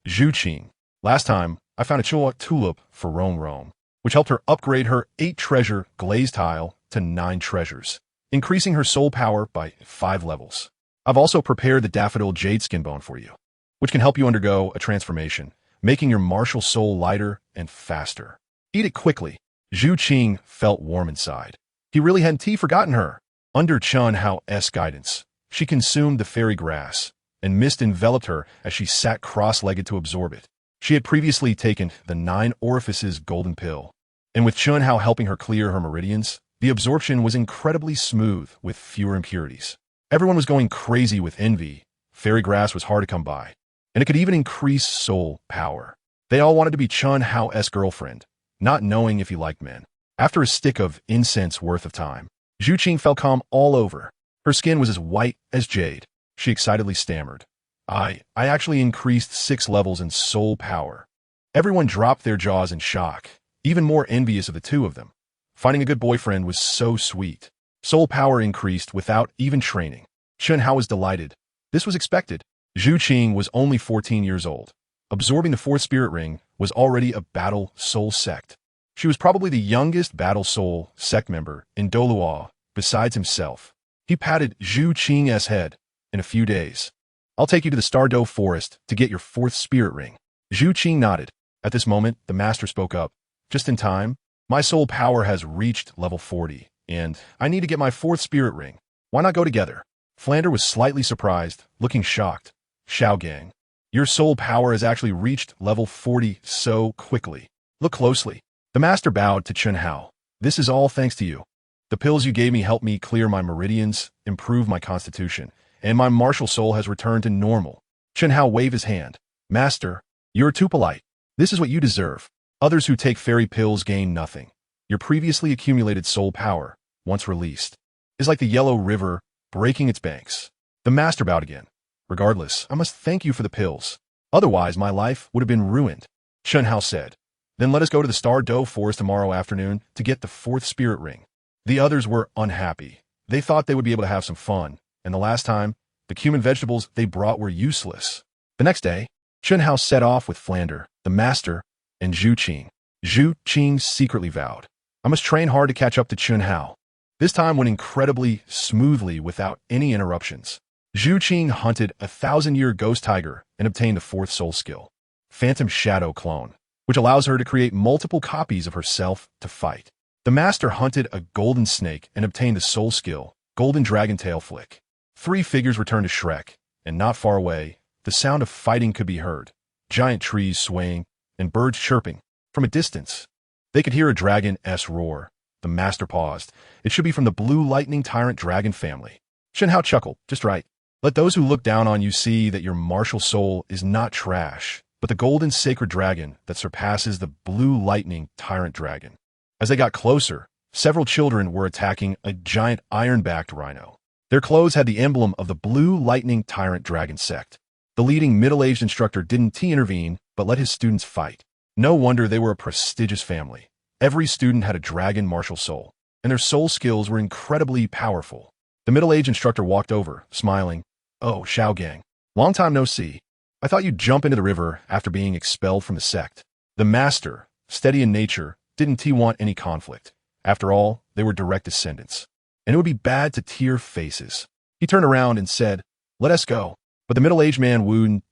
Zhuqing, last time, I found a Chua tulip for Rong Rong, which helped her upgrade her 8-treasure glazed tile to 9 treasures, increasing her soul power by 5 levels. I've also prepared the daffodil jade skin bone for you, which can help you undergo a transformation, making your martial soul lighter and faster. Eat it quickly. Zhuqing felt warm inside. He really hadn't forgotten her. Under Chen Hao's guidance, she consumed the fairy grass, and mist enveloped her as she sat cross-legged to absorb it. She had previously taken the 9 orifices golden pill, and with Chen Hao helping her clear her meridians, the absorption was incredibly smooth with fewer impurities. Everyone was going crazy with envy. Fairy grass was hard to come by, and it could even increase soul power. They all wanted to be Chen Hao's girlfriend, not knowing if he liked men. After a stick of incense worth of time, Zhuqing felt calm all over. Her skin was as white as jade. She excitedly stammered, I actually increased 6 levels in soul power. Everyone dropped their jaws in shock, even more envious of the two of them. Finding a good boyfriend was so sweet. Soul power increased without even training. Chen Hao was delighted. This was expected. Zhuqing was only 14 years old. Absorbing the fourth spirit ring was already a battle soul sect. She was probably the youngest battle soul sect member in DouluoMeets besides himself. He patted Zhuqing's head. In a few days, I'll take you to the Stardow Forest to get your fourth spirit ring. Zhuqing nodded. At this moment, the master spoke up. Just in time, my soul power has reached level 40, and I need to get my fourth spirit ring. Why not go together? Flander was slightly surprised, looking shocked. Xiaogang, your soul power has actually reached level 40 so quickly. Look closely. The master bowed to Chunhao. This is all thanks to you. The pills you gave me helped me clear my meridians, improve my constitution, and my martial soul has returned to normal. Chunhao waved his hand. Master, you're too polite. This is what you deserve. Others who take fairy pills gain nothing. Your previously accumulated soul power, once released, is like the yellow river breaking its banks. The master bowed again. Regardless, I must thank you for the pills. Otherwise, my life would have been ruined. Chunhao said. Then let us go to the Stardow Forest tomorrow afternoon to get the fourth spirit ring. The others were unhappy. They thought they would be able to have some fun, and the last time, the cumin vegetables they brought were useless. The next day, Chunhao set off with Flander, the master, and Zhuqing. Zhuqing secretly vowed, I must train hard to catch up to Chunhao. This time went incredibly smoothly without any interruptions. Zhuqing hunted a 1,000-year ghost tiger and obtained the fourth soul skill, Phantom Shadow Clone, which allows her to create multiple copies of herself to fight. The master hunted a golden snake and obtained the soul skill, Golden Dragon Tail Flick. 3 figures returned to Shrek, and not far away, the sound of fighting could be heard. Giant trees swaying and birds chirping. From a distance, they could hear a dragon's roar. The master paused. It should be from the blue lightning tyrant dragon family. Chunhao chuckled. Just right. Let those who look down on you see that your martial soul is not trash, but the golden sacred dragon that surpasses the blue lightning tyrant dragon. As they got closer, several children were attacking a giant iron-backed rhino. Their clothes had the emblem of the blue lightning tyrant dragon sect. The leading middle-aged instructor didn't intervene, but let his students fight. No wonder they were a prestigious family. Every student had a dragon martial soul, and their soul skills were incredibly powerful. The middle-aged instructor walked over, smiling. Oh, Xiaogang, long time no see. I thought you'd jump into the river after being expelled from the sect. The master, steady in nature, didn't want any conflict. After all, they were direct descendants, and it would be bad to tear faces. He turned around and said, let us go. But the middle-aged man wouldn't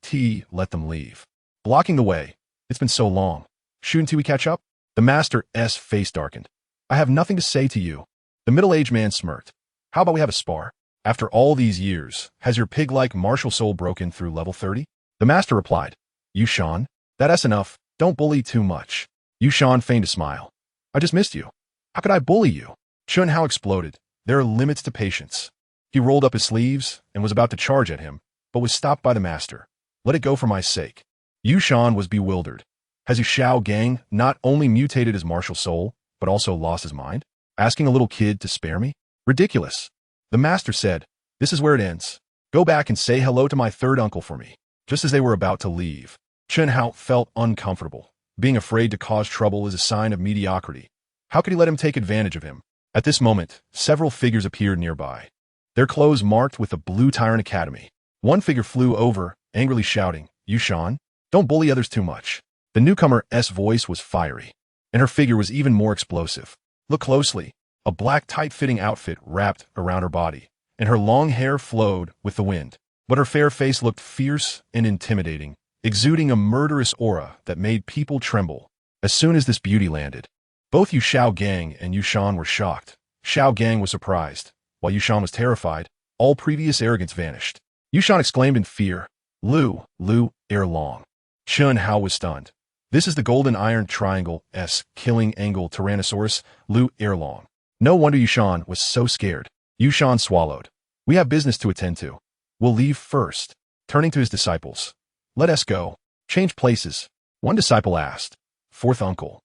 let them leave, blocking the way. It's been so long. Shouldn't we catch up? The master's face darkened. I have nothing to say to you. The middle-aged man smirked. How about we have a spar? After all these years, has your pig-like martial soul broken through level 30? The master replied, Yushan, that's enough. Don't bully too much. Yushan feigned a smile. I just missed you. How could I bully you? Chunhao exploded. There are limits to patience. He rolled up his sleeves and was about to charge at him, but was stopped by the master. Let it go for my sake. Yushan was bewildered. Has Xiaogang not only mutated his martial soul, but also lost his mind? Asking a little kid to spare me? Ridiculous. The master said, this is where it ends. Go back and say hello to my third uncle for me. Just as they were about to leave, Chunhao felt uncomfortable. Being afraid to cause trouble is a sign of mediocrity. How could he let him take advantage of him? At this moment, several figures appeared nearby. Their clothes marked with the Blue Tyrant Academy. One figure flew over, angrily shouting, Yushan, don't bully others too much. The newcomer's voice was fiery, and her figure was even more explosive. Look closely. A black tight-fitting outfit wrapped around her body, and her long hair flowed with the wind. But her fair face looked fierce and intimidating, exuding a murderous aura that made people tremble. As soon as this beauty landed, both Xiaogang and Yushan were shocked. Xiaogang was surprised, while Yushan was terrified. All previous arrogance vanished. Yushan exclaimed in fear, Lu, ere long. Chunhao was stunned. This is the Golden Iron Triangle-esque killing angle Tyrannosaurus, Lu ere long. No wonder Yushan was so scared. Yushan swallowed. We have business to attend to. We'll leave first. Turning to his disciples. Let us go. Change places. One disciple asked. Fourth uncle.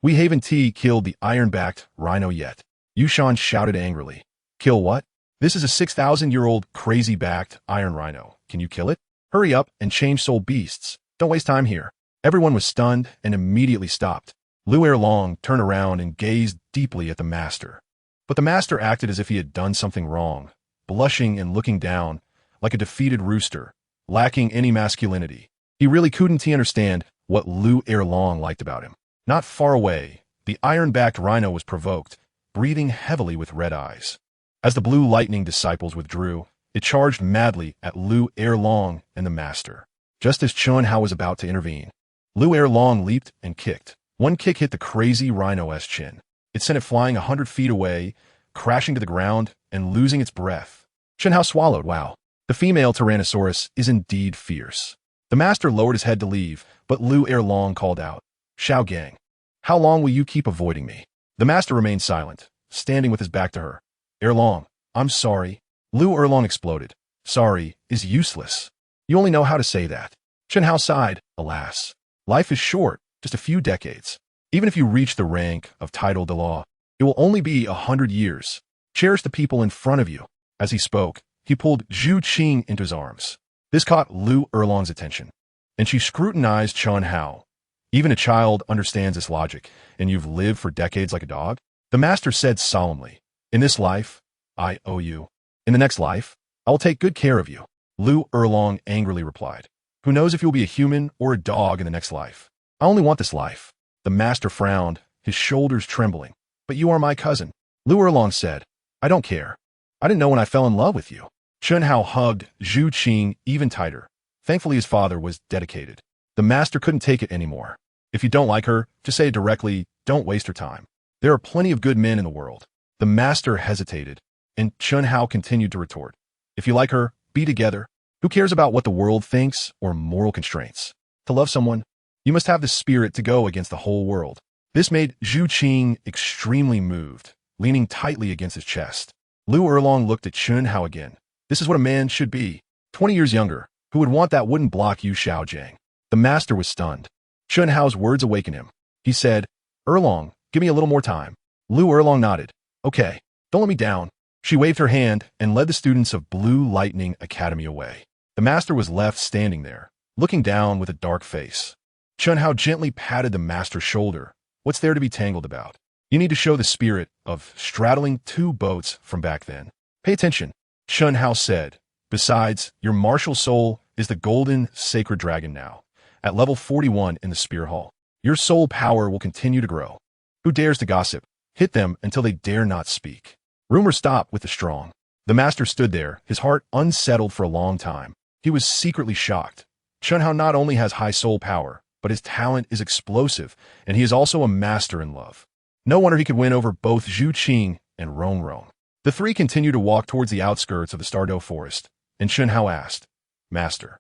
We haven't killed the iron-backed rhino yet. Yushan shouted angrily. Kill what? This is a 6,000-year-old crazy-backed iron rhino. Can you kill it? Hurry up and change soul beasts. Don't waste time here. Everyone was stunned and immediately stopped. Lu Erlong turned around and gazed deeply at the master. But the master acted as if he had done something wrong, blushing and looking down, like a defeated rooster, lacking any masculinity. He really couldn't understand what Lu Erlong liked about him. Not far away, the iron-backed rhino was provoked, breathing heavily with red eyes. As the blue lightning disciples withdrew, it charged madly at Lu Erlong and the master. Just as Chun Hao was about to intervene, Lu Erlong leaped and kicked. One kick hit the crazy rhino's chin. It sent it flying 100 feet away, crashing to the ground and losing its breath. Chun Hao swallowed. Wow, the female Tyrannosaurus is indeed fierce. The master lowered his head to leave, but Lu Erlong called out, "Xiao Gang, how long will you keep avoiding me?" The master remained silent, standing with his back to her. "Erlong, I'm sorry." Lu Erlong exploded. "Sorry is useless. You only know how to say that." Chun Hao sighed. Alas, life is short, just a few decades. Even if you reach the rank of title de law, it will only be 100 years. Cherish the people in front of you. As he spoke, he pulled Zhuqing into his arms. This caught Lu Erlong's attention, and she scrutinized Chun Hao. Even a child understands this logic, and you've lived for decades like a dog? The master said solemnly, "In this life, I owe you. In the next life, I will take good care of you." Lu Erlong angrily replied, "Who knows if you'll be a human or a dog in the next life? I only want this life." The master frowned, his shoulders trembling. "But you are my cousin." Lu Erlong said, "I don't care. I didn't know when I fell in love with you." Chun Hao hugged Zhuqing even tighter. Thankfully his father was dedicated. The master couldn't take it anymore. "If you don't like her, just say it directly, don't waste her time. There are plenty of good men in the world." The master hesitated, and Chun Hao continued to retort, "If you like her, be together. Who cares about what the world thinks or moral constraints? To love someone, you must have the spirit to go against the whole world." This made Zhuqing extremely moved, leaning tightly against his chest. Lu Erlong looked at Chun Hao again. "This is what a man should be. 20 years younger. Who would want that wouldn't block you, Xiao Jiang?" The master was stunned. Chun Hao's words awakened him. He said, "Erlong, give me a little more time." Lu Erlong nodded. "Okay, don't let me down." She waved her hand and led the students of Blue Lightning Academy away. The master was left standing there, looking down with a dark face. Chun Hao gently patted the master's shoulder. "What's there to be tangled about? You need to show the spirit of straddling two boats from back then. Pay attention," Chun Hao said. "Besides, your martial soul is the golden sacred dragon now, at level 41 in the Spear Hall. Your soul power will continue to grow. Who dares to gossip? Hit them until they dare not speak." Rumors stop with the strong. The master stood there, his heart unsettled for a long time. He was secretly shocked. Chun Hao not only has high soul power, but his talent is explosive, and he is also a master in love. No wonder he could win over both Zhuqing and Rong Rong. The three continued to walk towards the outskirts of the Stardew Forest, and Chun Hao asked, "Master,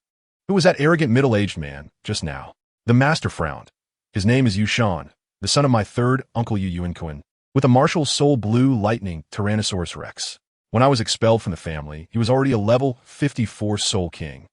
who was that arrogant middle-aged man just now?" The master frowned. "His name is Yushan, the son of my third uncle Yu Yuanquan, with a martial soul blue lightning Tyrannosaurus Rex. When I was expelled from the family, he was already a level 54 soul king,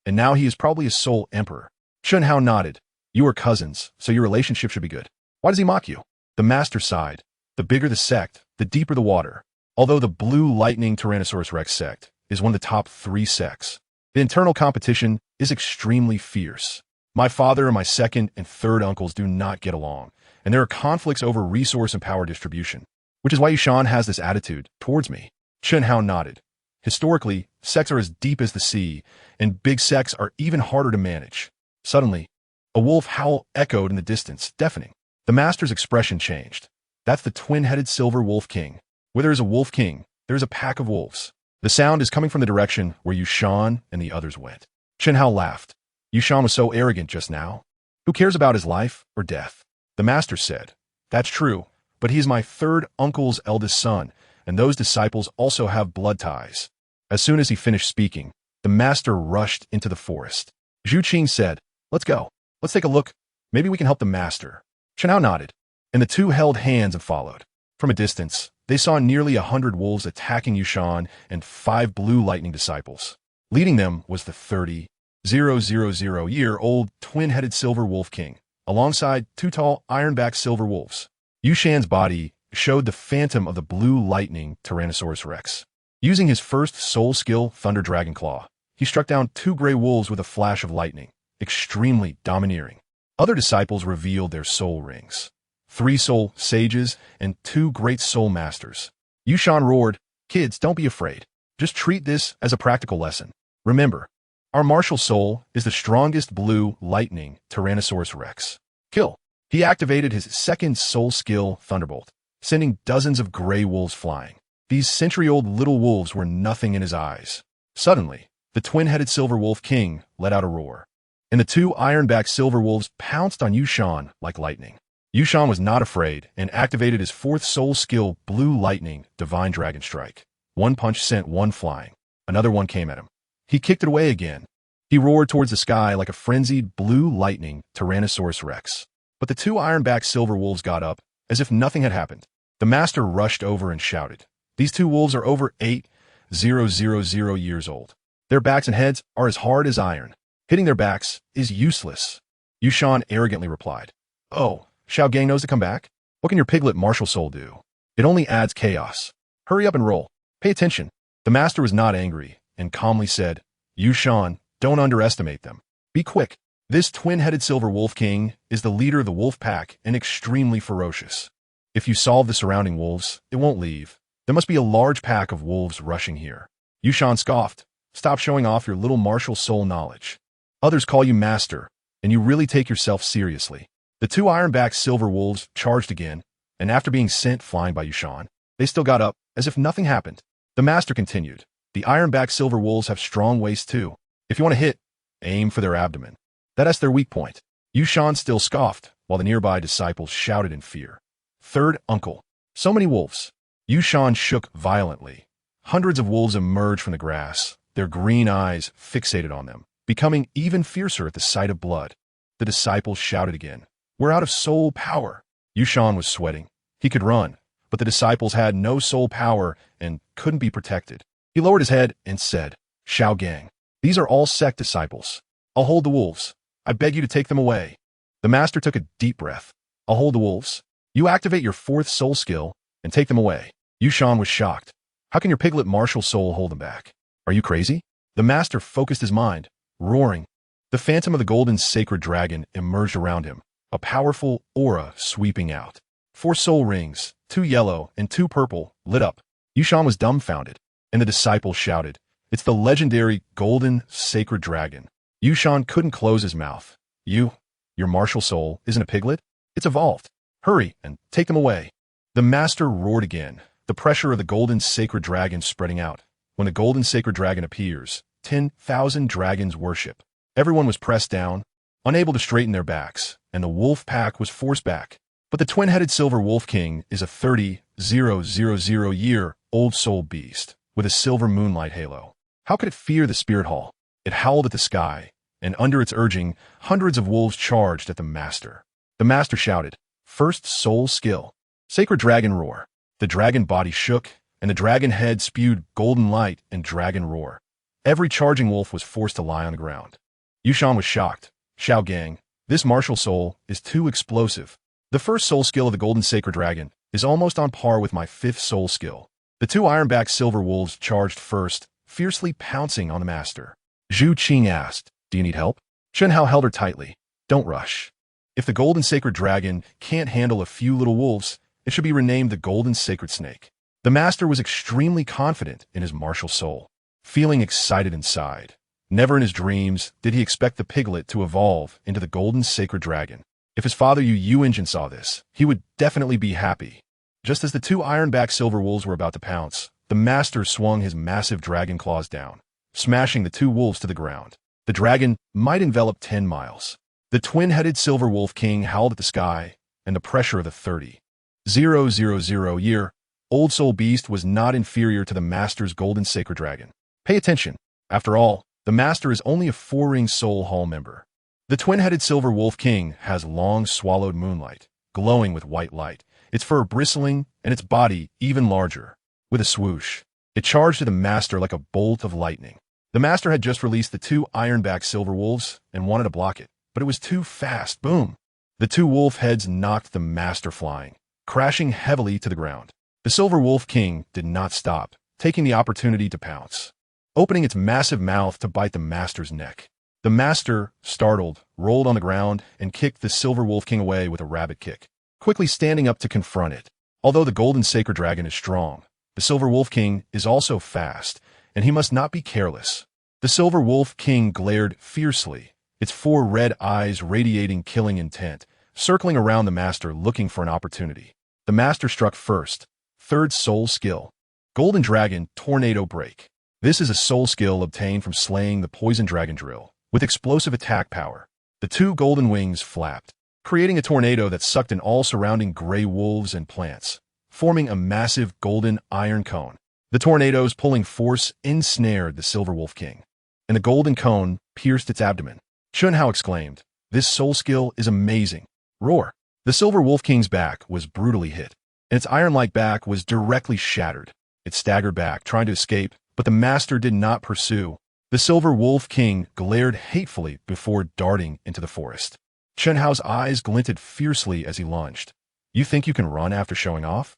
and now he is probably a soul emperor." Chun Hao nodded. "You are cousins, so your relationship should be good. Why does he mock you?" The master sighed. "The bigger the sect, the deeper the water. Although the blue lightning Tyrannosaurus Rex sect is one of the top 3 sects, the internal competition is extremely fierce. My father and my second and third uncles do not get along, and there are conflicts over resource and power distribution, which is why Yushan has this attitude towards me." Chun Hao nodded. "Historically, sects are as deep as the sea, and big sects are even harder to manage." Suddenly, a wolf howl echoed in the distance, deafening. The master's expression changed. "That's the twin-headed silver wolf king. Where there is a wolf king, there is a pack of wolves. The sound is coming from the direction where Yushan and the others went." Chun Hao laughed. "Yushan was so arrogant just now. Who cares about his life or death?" The master said, "That's true, but he is my third uncle's eldest son, and those disciples also have blood ties." As soon as he finished speaking, the master rushed into the forest. Zhuqing said, "Let's go. Let's take a look. Maybe we can help the master." Chun Hao nodded, and the two held hands and followed. From a distance, they saw nearly 100 wolves attacking Yushan and 5 blue lightning disciples. Leading them was the 30,000-year-old twin-headed silver wolf king, alongside 2 tall iron-backed silver wolves. Yushan's body showed the phantom of the blue lightning Tyrannosaurus Rex. Using his first soul skill, Thunder Dragon Claw, he struck down 2 gray wolves with a flash of lightning, extremely domineering. Other disciples revealed their soul rings. 3 soul sages and 2 great soul masters. Yushan roared, "Kids, don't be afraid. Just treat this as a practical lesson. Remember, Our martial soul is the strongest blue lightning Tyrannosaurus Rex. Kill. He activated his second soul skill, Thunderbolt, sending dozens of gray wolves flying. These century-old little wolves were nothing in his eyes. Suddenly, the twin-headed Silver Wolf King let out a roar, and the two iron-backed silver wolves pounced on Yushan like lightning. Yushan was not afraid and activated his fourth soul skill, Blue Lightning, Divine Dragon Strike. One punch sent one flying. Another one came at him. He kicked it away again. He roared towards the sky like a frenzied blue lightning Tyrannosaurus Rex. But the two iron-backed silver wolves got up, as if nothing had happened. The master rushed over and shouted, "These two wolves are over 8,000 years old. Their backs and heads are as hard as iron. Hitting their backs is useless." Yushan arrogantly replied, "Oh, Zhuqing knows to come back? What can your piglet martial soul do? It only adds chaos. Hurry up and roll. Pay attention." The master was not angry and calmly said, "Yushan, don't underestimate them. Be quick. This twin-headed Silver Wolf King is the leader of the wolf pack and extremely ferocious. If you solve the surrounding wolves, it won't leave. There must be a large pack of wolves rushing here." Yushan scoffed, "Stop showing off your little martial soul knowledge. Others call you master, and you really take yourself seriously." The two iron-backed silver wolves charged again, and after being sent flying by Yushan, they still got up as if nothing happened. The master continued, "The iron-backed silver wolves have strong waists too. If you want to hit, aim for their abdomen. That's their weak point." Yushan still scoffed, while the nearby disciples shouted in fear. Third uncle. So many wolves. Yushan shook violently. Hundreds of wolves emerged from the grass, their green eyes fixated on them, becoming even fiercer at the sight of blood. The disciples shouted again, "We're out of soul power." Yushan was sweating. He could run, but the disciples had no soul power and couldn't be protected. He lowered his head and said, "Zhuqing, these are all sect disciples. I'll hold the wolves. I beg you to take them away." The master took a deep breath. "I'll hold the wolves. You activate your fourth soul skill and take them away." Yushan was shocked. "How can your piglet martial soul hold them back? Are you crazy?" The master focused his mind, roaring. The phantom of the golden sacred dragon emerged around him, a powerful aura sweeping out. 4 soul rings, 2 yellow and 2 purple, lit up. Yushan was dumbfounded, and the disciples shouted, "It's the legendary golden sacred dragon." Yushan couldn't close his mouth. Your martial soul isn't a piglet? It's evolved. Hurry and take them away." The master roared again, the pressure of the golden sacred dragon spreading out. When the golden sacred dragon appears, 10,000 dragons worship. Everyone was pressed down, unable to straighten their backs, and the wolf pack was forced back. But the twin-headed Silver Wolf King is a 30,000-year-old soul beast with a silver moonlight halo. How could it fear the spirit hall? It howled at the sky, and under its urging, hundreds of wolves charged at the master. The master shouted, "First soul skill. Sacred dragon roar." The dragon body shook, and the dragon head spewed golden light and dragon roar. Every charging wolf was forced to lie on the ground. Yushan was shocked. "Zhuqing, this martial soul is too explosive. The first soul skill of the golden sacred dragon is almost on par with my 5th soul skill." The two iron-backed silver wolves charged first, fiercely pouncing on the master. Zhuqing asked, "Do you need help?" Shenhao held her tightly. "Don't rush. If the golden sacred dragon can't handle a few little wolves, it should be renamed the golden sacred snake." The master was extremely confident in his martial soul, feeling excited inside. Never in his dreams did he expect the piglet to evolve into the golden sacred dragon. If his father Yu Engine saw this, he would definitely be happy. Just as the two iron-backed silver wolves were about to pounce, the master swung his massive dragon claws down, smashing the two wolves to the ground. The dragon might envelop 10 miles. The twin-headed Silver Wolf King howled at the sky, and the pressure of the 30,000-year-old soul beast was not inferior to the master's golden sacred dragon. Pay attention. After all, the master is only a 4-ring soul hall member. The twin-headed Silver Wolf King has long swallowed moonlight, glowing with white light, its fur bristling and its body even larger. With a swoosh, it charged at the master like a bolt of lightning. The master had just released the two iron-backed silver wolves and wanted to block it, but it was too fast. Boom! The two wolf heads knocked the master flying, crashing heavily to the ground. The Silver Wolf King did not stop, taking the opportunity to pounce, opening its massive mouth to bite the master's neck. The master, startled, rolled on the ground and kicked the Silver Wolf King away with a rabbit kick, quickly standing up to confront it. Although the golden sacred dragon is strong, the Silver Wolf King is also fast, and he must not be careless. The Silver Wolf King glared fiercely, its 4 red eyes radiating killing intent, circling around the master looking for an opportunity. The master struck first. Third soul skill. Golden Dragon Tornado Break. This is a soul skill obtained from slaying the poison dragon drill, with explosive attack power. The 2 golden wings flapped, creating a tornado that sucked in all surrounding gray wolves and plants, forming a massive golden iron cone. The tornado's pulling force ensnared the Silver Wolf King, and the golden cone pierced its abdomen. Chunhao exclaimed, "This soul skill is amazing." Roar. The Silver Wolf King's back was brutally hit, and its iron-like back was directly shattered. It staggered back, trying to escape, but the master did not pursue. The Silver Wolf King glared hatefully before darting into the forest. Chunhao's eyes glinted fiercely as he lunged. "You think you can run after showing off?"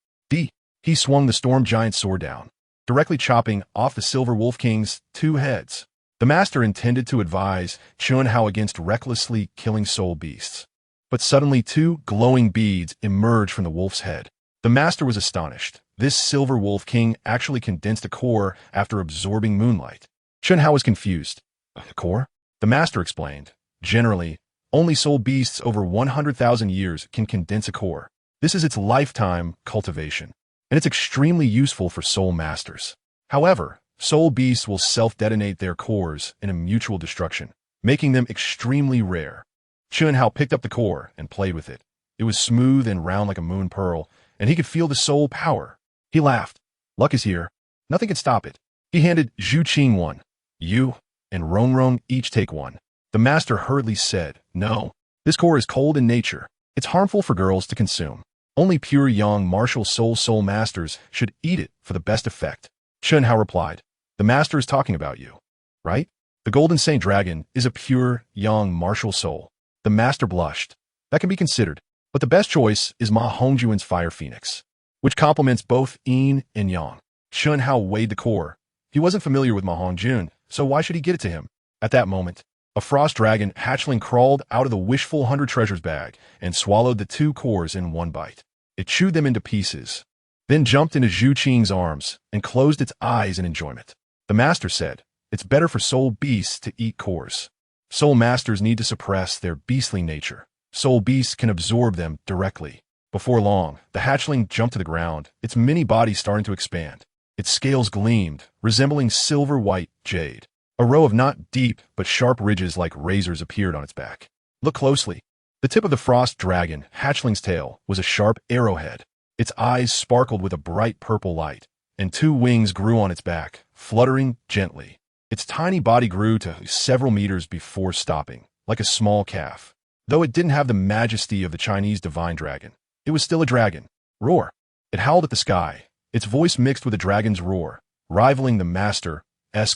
He swung the Storm Giant sword down, directly chopping off the Silver Wolf King's 2 heads. The master intended to advise Chunhao against recklessly killing soul beasts. But suddenly 2 glowing beads emerged from the wolf's head. The master was astonished. This Silver Wolf King actually condensed a core after absorbing moonlight. Chunhao was confused. "A core?" The master explained. "Generally, only soul beasts over 100,000 years can condense a core. This is its lifetime cultivation, and it's extremely useful for soul masters. However, soul beasts will self-detonate their cores in a mutual destruction, making them extremely rare." Chunhao picked up the core and played with it. It was smooth and round like a moon pearl, and he could feel the soul power. He laughed. "Luck is here. Nothing can stop it." He handed Zhuqing one. "You and Rongrong each take one." The master hurriedly said, "No. This core is cold in nature. It's harmful for girls to consume. Only pure young martial soul masters should eat it for the best effect." Chunhao replied, "The master is talking about you, right? The Golden Saint Dragon is a pure young martial soul." The master blushed. "That can be considered, but the best choice is Ma Hongjuan's Fire Phoenix, which complements both yin and yang." Chunhao weighed the core. He wasn't familiar with Ma Hongjuan, so why should he get it to him? At that moment, a frost dragon hatchling crawled out of the wishful 100 treasures bag and swallowed the 2 cores in one bite. It chewed them into pieces, then jumped into Zhuqing's arms and closed its eyes in enjoyment. The master said, "It's better for soul beasts to eat cores. Soul masters need to suppress their beastly nature. Soul beasts can absorb them directly." Before long, the hatchling jumped to the ground, its mini body starting to expand. Its scales gleamed, resembling silver-white jade. A row of not deep but sharp ridges like razors appeared on its back. Look closely. The tip of the frost dragon hatchling's tail was a sharp arrowhead. Its eyes sparkled with a bright purple light, and 2 wings grew on its back, fluttering gently. Its tiny body grew to several meters before stopping, like a small calf. Though it didn't have the majesty of the Chinese divine dragon, it was still a dragon. Roar. It howled at the sky, its voice mixed with a dragon's roar, rivaling the master's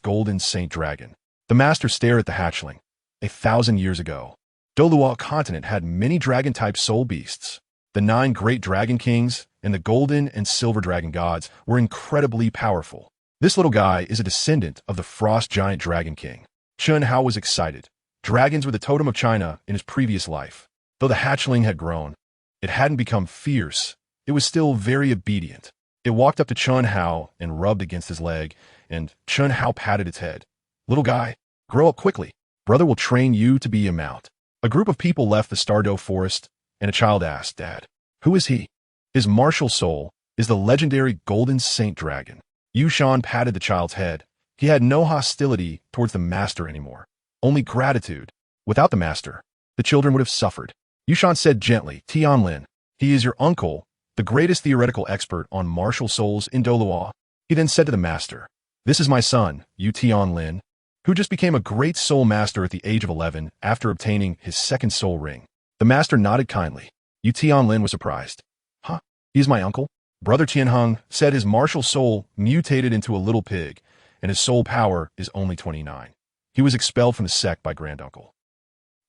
Golden Saint Dragon. The master stared at the hatchling. 1,000 years ago, Douluo continent had many dragon-type soul beasts. The 9 great dragon kings and the golden and silver dragon gods were incredibly powerful. This little guy is a descendant of the frost giant dragon king. Chunhao was excited. Dragons were the totem of China in his previous life. Though the hatchling had grown, it hadn't become fierce. It was still very obedient. It walked up to Chunhao and rubbed against his leg, and Chunhao patted its head. "Little guy, grow up quickly. Brother will train you to be a mount." A group of people left the Stardow forest, and a child asked, "Dad, who is he?" "His martial soul is the legendary Golden Saint Dragon." Yushan patted the child's head. He had no hostility towards the master anymore, only gratitude. Without the master, the children would have suffered. Yushan said gently, "Tianlin, he is your uncle, the greatest theoretical expert on martial souls in Douluo." He then said to the master, "This is my son, Yu Tianlin, who just became a great soul master at the age of 11 after obtaining his 2nd soul ring." The master nodded kindly. Yu Tianlin was surprised. "Huh? He is my uncle?" Brother Tianheng said his martial soul mutated into a little pig, and his soul power is only 29. He was expelled from the sect by granduncle.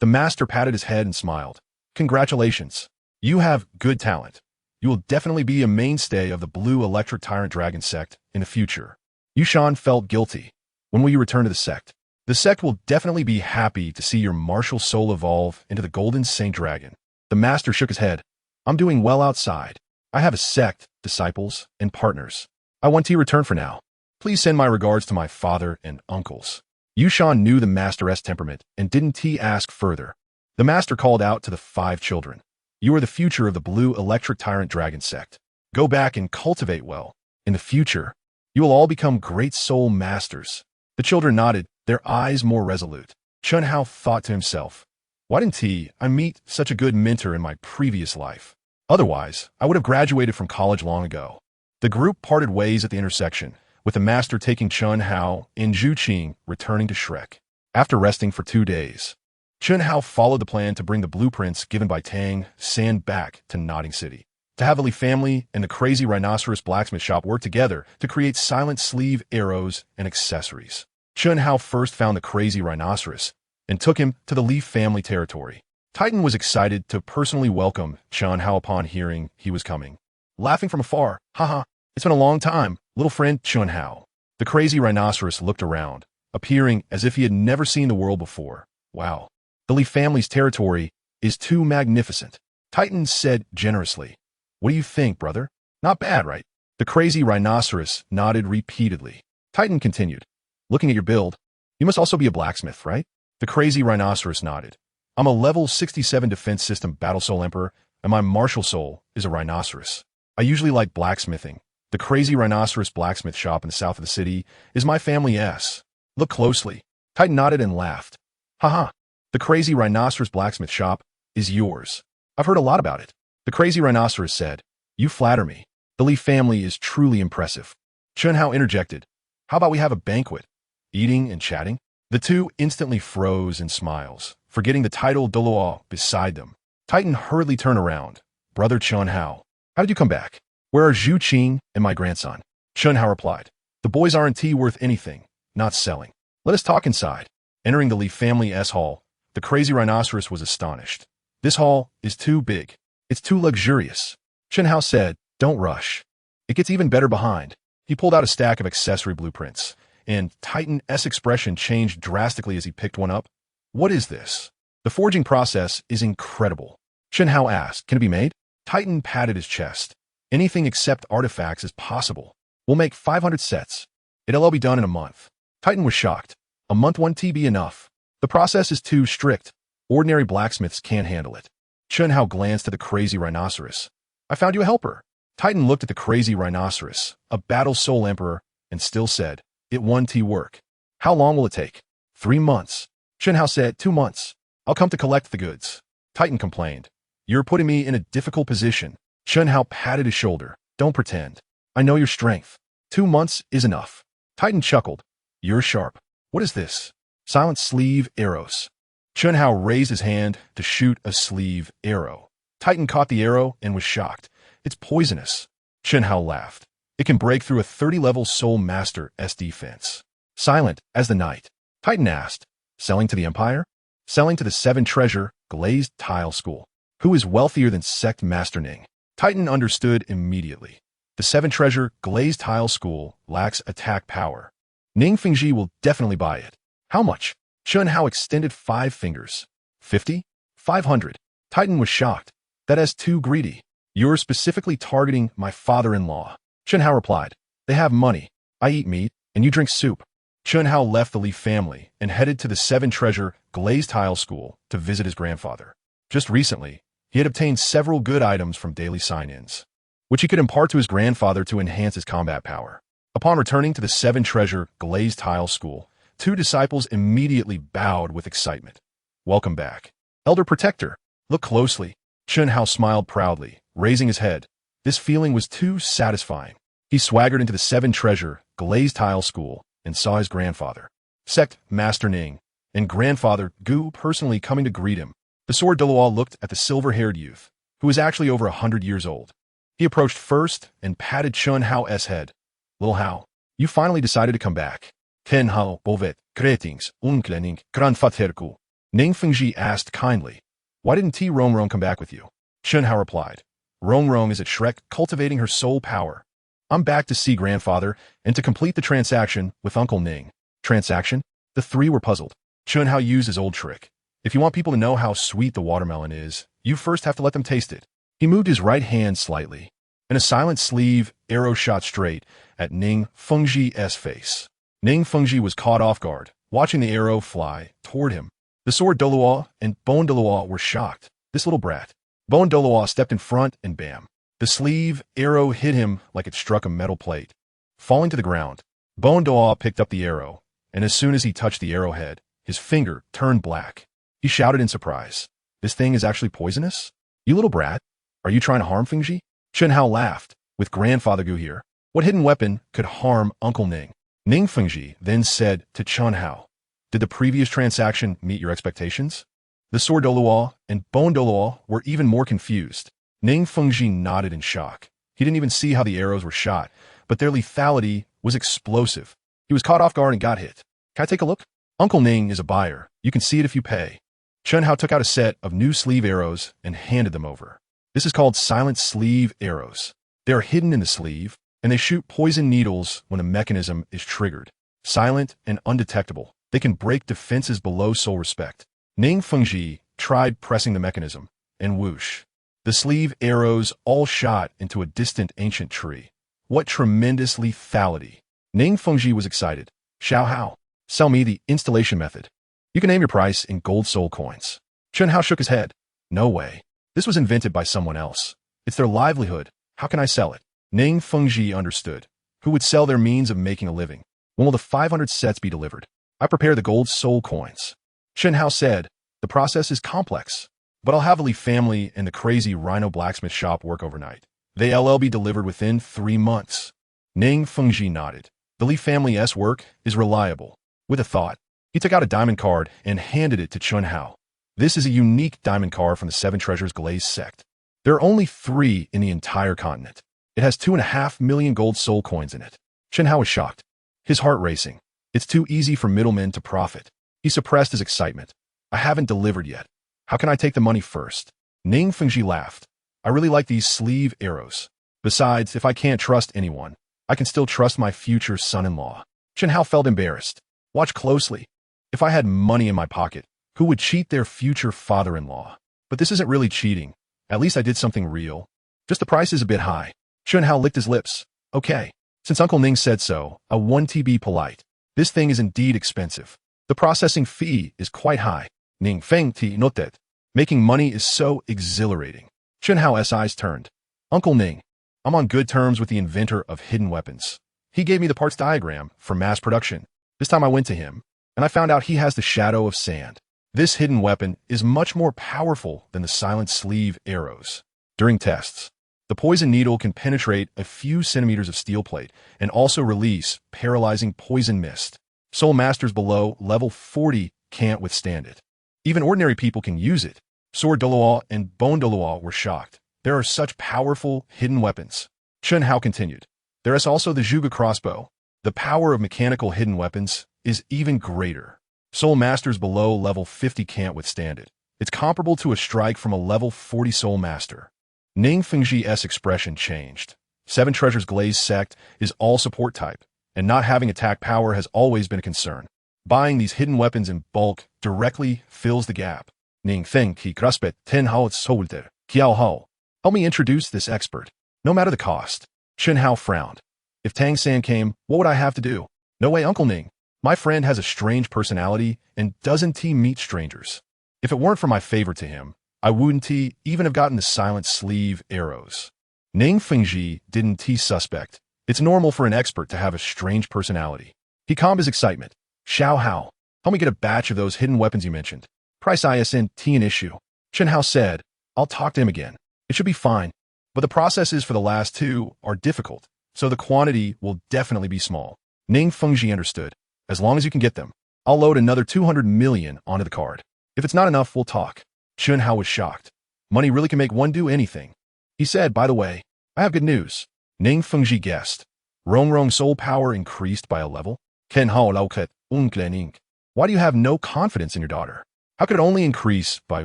The master patted his head and smiled. "Congratulations. You have good talent. You will definitely be a mainstay of the Blue Electric Tyrant Dragon sect in the future." Yushan felt guilty. "When will you return to the sect?" "The sect will definitely be happy to see your martial soul evolve into the Golden Saint Dragon." The master shook his head. "I'm doing well outside. I have a sect, disciples, and partners. I want to return for now. Please send my regards to my father and uncles." Yushan knew the master's temperament and didn't ask further. The master called out to the 5 children. You are the future of the blue electric tyrant dragon sect. Go back and cultivate well. In the future, you will all become great soul masters. The children nodded, their eyes more resolute. Chun Hao thought to himself, why didn't I meet such a good mentor in my previous life? Otherwise, I would have graduated from college long ago. The group parted ways at the intersection, with the master taking Chun Hao and Zhuqing returning to Shrek. After resting for 2 days, Chun Hao followed the plan to bring the blueprints given by Tang San back to Nodding City. The Havili family and the crazy rhinoceros blacksmith shop worked together to create silent sleeve arrows and accessories. Chun Hao first found the crazy rhinoceros and took him to the Leaf family territory. Titan was excited to personally welcome Chun Hao upon hearing he was coming. Laughing from afar, haha, it's been a long time, little friend Chun Hao. The crazy rhinoceros looked around, appearing as if he had never seen the world before. Wow, the Leaf family's territory is too magnificent. Titan said generously. What do you think, brother? Not bad, right? The crazy rhinoceros nodded repeatedly. Titan continued. Looking at your build, you must also be a blacksmith, right? The crazy rhinoceros nodded. I'm a level 67 defense system battle soul emperor, and my martial soul is a rhinoceros. I usually like blacksmithing. The crazy rhinoceros blacksmith shop in the south of the city is my family's. Look closely. Titan nodded and laughed. Haha, the crazy rhinoceros blacksmith shop is yours. I've heard a lot about it. The crazy rhinoceros said, you flatter me. The Leaf family is truly impressive. Chun Hao interjected, how about we have a banquet? Eating and chatting? The two instantly froze in smiles, forgetting the title DouluoMeets beside them. Titan hurriedly turned around. Brother Chun Hao, how did you come back? Where are Zhuqing and my grandson? Chun Hao replied, the boys aren't worth anything, not selling. Let us talk inside. Entering the Leaf family's hall, the crazy rhinoceros was astonished. This hall is too big. It's too luxurious. Chun Hao said, don't rush. It gets even better behind. He pulled out a stack of accessory blueprints, and Titan's expression changed drastically as he picked one up. What is this? The forging process is incredible. Chun Hao asked, can it be made? Titan patted his chest. Anything except artifacts is possible. We'll make 500 sets. It'll all be done in a month. Titan was shocked. A month won't be enough. The process is too strict. Ordinary blacksmiths can't handle it. Chun Hao glanced at the crazy rhinoceros. I found you a helper. Titan looked at the crazy rhinoceros, a battle soul emperor, and still said, it won't work. How long will it take? 3 months. Chun Hao said, 2 months. I'll come to collect the goods. Titan complained. You're putting me in a difficult position. Chun Hao patted his shoulder. Don't pretend. I know your strength. 2 months is enough. Titan chuckled. You're sharp. What is this? Silent sleeve arrows. Chun Hao raised his hand to shoot a sleeve arrow. Titan caught the arrow and was shocked. It's poisonous. Chun Hao laughed. It can break through a 30-level soul master's defense. Silent as the night. Titan asked, selling to the Empire? Selling to the 7 treasure glazed tile school. Who is wealthier than sect master Ning? Titan understood immediately. The 7 treasure glazed tile school lacks attack power. Ning Fengji will definitely buy it. How much? Chun Hao extended 5 fingers. 50? 500. Titan was shocked. That is too greedy. You're specifically targeting my father-in-law. Chun Hao replied, they have money. I eat meat, and you drink soup. Chun Hao left the Leaf family and headed to the 7 treasure glazed tile school to visit his grandfather. Just recently, he had obtained several good items from daily sign-ins, which he could impart to his grandfather to enhance his combat power. Upon returning to the 7 treasure glazed tile school, 2 disciples immediately bowed with excitement. Welcome back. Elder Protector, look closely. Chun Hao smiled proudly, raising his head. This feeling was too satisfying. He swaggered into the 7 treasure glazed tile school and saw his grandfather, Sect Master Ning, and grandfather Gu personally coming to greet him. The sword DouluoMeets looked at the silver-haired youth, who was actually over 100 years old. He approached first and patted Chun Hao's head. Little Hao, you finally decided to come back. Ken Hao bovet, kretings, unklening, grandfaterku. Ning Fengji asked kindly, why didn't Rong come back with you? Chun Hao replied, Rong is at Shrek cultivating her soul power. I'm back to see grandfather and to complete the transaction with Uncle Ning. Transaction? The 3 were puzzled. Chun Hao used his old trick. If you want people to know how sweet the watermelon is, you first have to let them taste it. He moved his right hand slightly, and a silent sleeve arrow shot straight at Ning Fengji's face. Ning Fengji was caught off guard, watching the arrow fly toward him. The sword Douluo and Bone Douluo were shocked. This little brat. Bone Douluo stepped in front and bam. The sleeve arrow hit him like it struck a metal plate. Falling to the ground, Bone Douluo picked up the arrow, and as soon as he touched the arrowhead, his finger turned black. He shouted in surprise, "This thing is actually poisonous? You little brat, are you trying to harm Fengji?" Chen Hao laughed. With Grandfather Gu here, what hidden weapon could harm Uncle Ning? Ning Fengji then said to Chen Hao, "Did the previous transaction meet your expectations?" The sword Douluo and Bone Douluo were even more confused. Ning Fengji nodded in shock. He didn't even see how the arrows were shot, but their lethality was explosive. He was caught off guard and got hit. "Can I take a look?" Uncle Ning is a buyer. You can see it if you pay. Chen Hao took out a set of new sleeve arrows and handed them over. This is called silent sleeve arrows. They are hidden in the sleeve, and they shoot poison needles when a mechanism is triggered. Silent and undetectable, they can break defenses below soul respect. Ning Fengji tried pressing the mechanism, and whoosh. The sleeve arrows all shot into a distant ancient tree. What tremendous lethality. Ning Fengji was excited. "Xiao Hao, sell me the installation method. You can name your price in gold soul coins." Chen Hao shook his head. "No way. This was invented by someone else. It's their livelihood. How can I sell it?" Ning Fengji understood. Who would sell their means of making a living? "When will the 500 sets be delivered?" "I prepare the gold soul coins." Chen Hao said, "The process is complex, but I'll have the Li family and the crazy Rhino blacksmith shop work overnight. They'll be delivered within 3 months." Ning Fengji nodded. The Li family's work is reliable. With a thought, he took out a diamond card and handed it to Chen Hao. This is a unique diamond card from the 7 Treasures Glazed sect. There are only 3 in the entire continent. It has 2.5 million gold soul coins in it. Chen Hao was shocked. His heart racing. It's too easy for middlemen to profit. He suppressed his excitement. "I haven't delivered yet. How can I take the money first?" Ning Fengji laughed. "I really like these sleeve arrows. Besides, if I can't trust anyone, I can still trust my future son-in-law." Chen Hao felt embarrassed. "Watch closely. If I had money in my pocket, who would cheat their future father-in-law? But this isn't really cheating. At least I did something real. Just the price is a bit high." Chen Hao licked his lips. "Okay. Since Uncle Ning said so, I want to be polite. This thing is indeed expensive. The processing fee is quite high." Ning Feng Ti noted. Making money is so exhilarating. Chen Hao's eyes turned. "Uncle Ning, I'm on good terms with the inventor of hidden weapons. He gave me the parts diagram for mass production. This time I went to him, and I found out he has the shadow of sand. This hidden weapon is much more powerful than the silent sleeve arrows. During tests, the poison needle can penetrate a few centimeters of steel plate and also release paralyzing poison mist. Soul masters below level 40 can't withstand it. Even ordinary people can use it." Sword Douluo and Bone Douluo were shocked. There are such powerful hidden weapons. Chen Hao continued. "There is also the Zhuqing crossbow. The power of mechanical hidden weapons is even greater. Soul masters below level 50 can't withstand it. It's comparable to a strike from a level 40 soul master." Ning Fengji's expression changed. 7 Treasures Glazed sect is all support type, and not having attack power has always been a concern. Buying these hidden weapons in bulk directly fills the gap. Ning Feng Ki Kraspet Ten Hao Solter Kiao Hao. Help me introduce this expert, no matter the cost. Chen Hao frowned. If Tang San came, what would I have to do? "No way, Uncle Ning. My friend has a strange personality and doesn't meet strangers. If it weren't for my favor to him, I wouldn't even have gotten the silent sleeve arrows." Ning Fengji didn't suspect. It's normal for an expert to have a strange personality. He calmed his excitement. "Xiao Hao, help me get a batch of those hidden weapons you mentioned. Price isn't an issue." Chen Hao said, "I'll talk to him again. It should be fine. But the processes for the last 2 are difficult, so the quantity will definitely be small." Ning Fengji understood. "As long as you can get them, I'll load another 200 million onto the card. If it's not enough, we'll talk." Chen Hao was shocked. Money really can make one do anything. He said, "By the way, I have good news." Ning Fengji guessed. Rong soul power increased by a level. Ken Hao Lauket Unklening. Why do you have no confidence in your daughter? How could it only increase by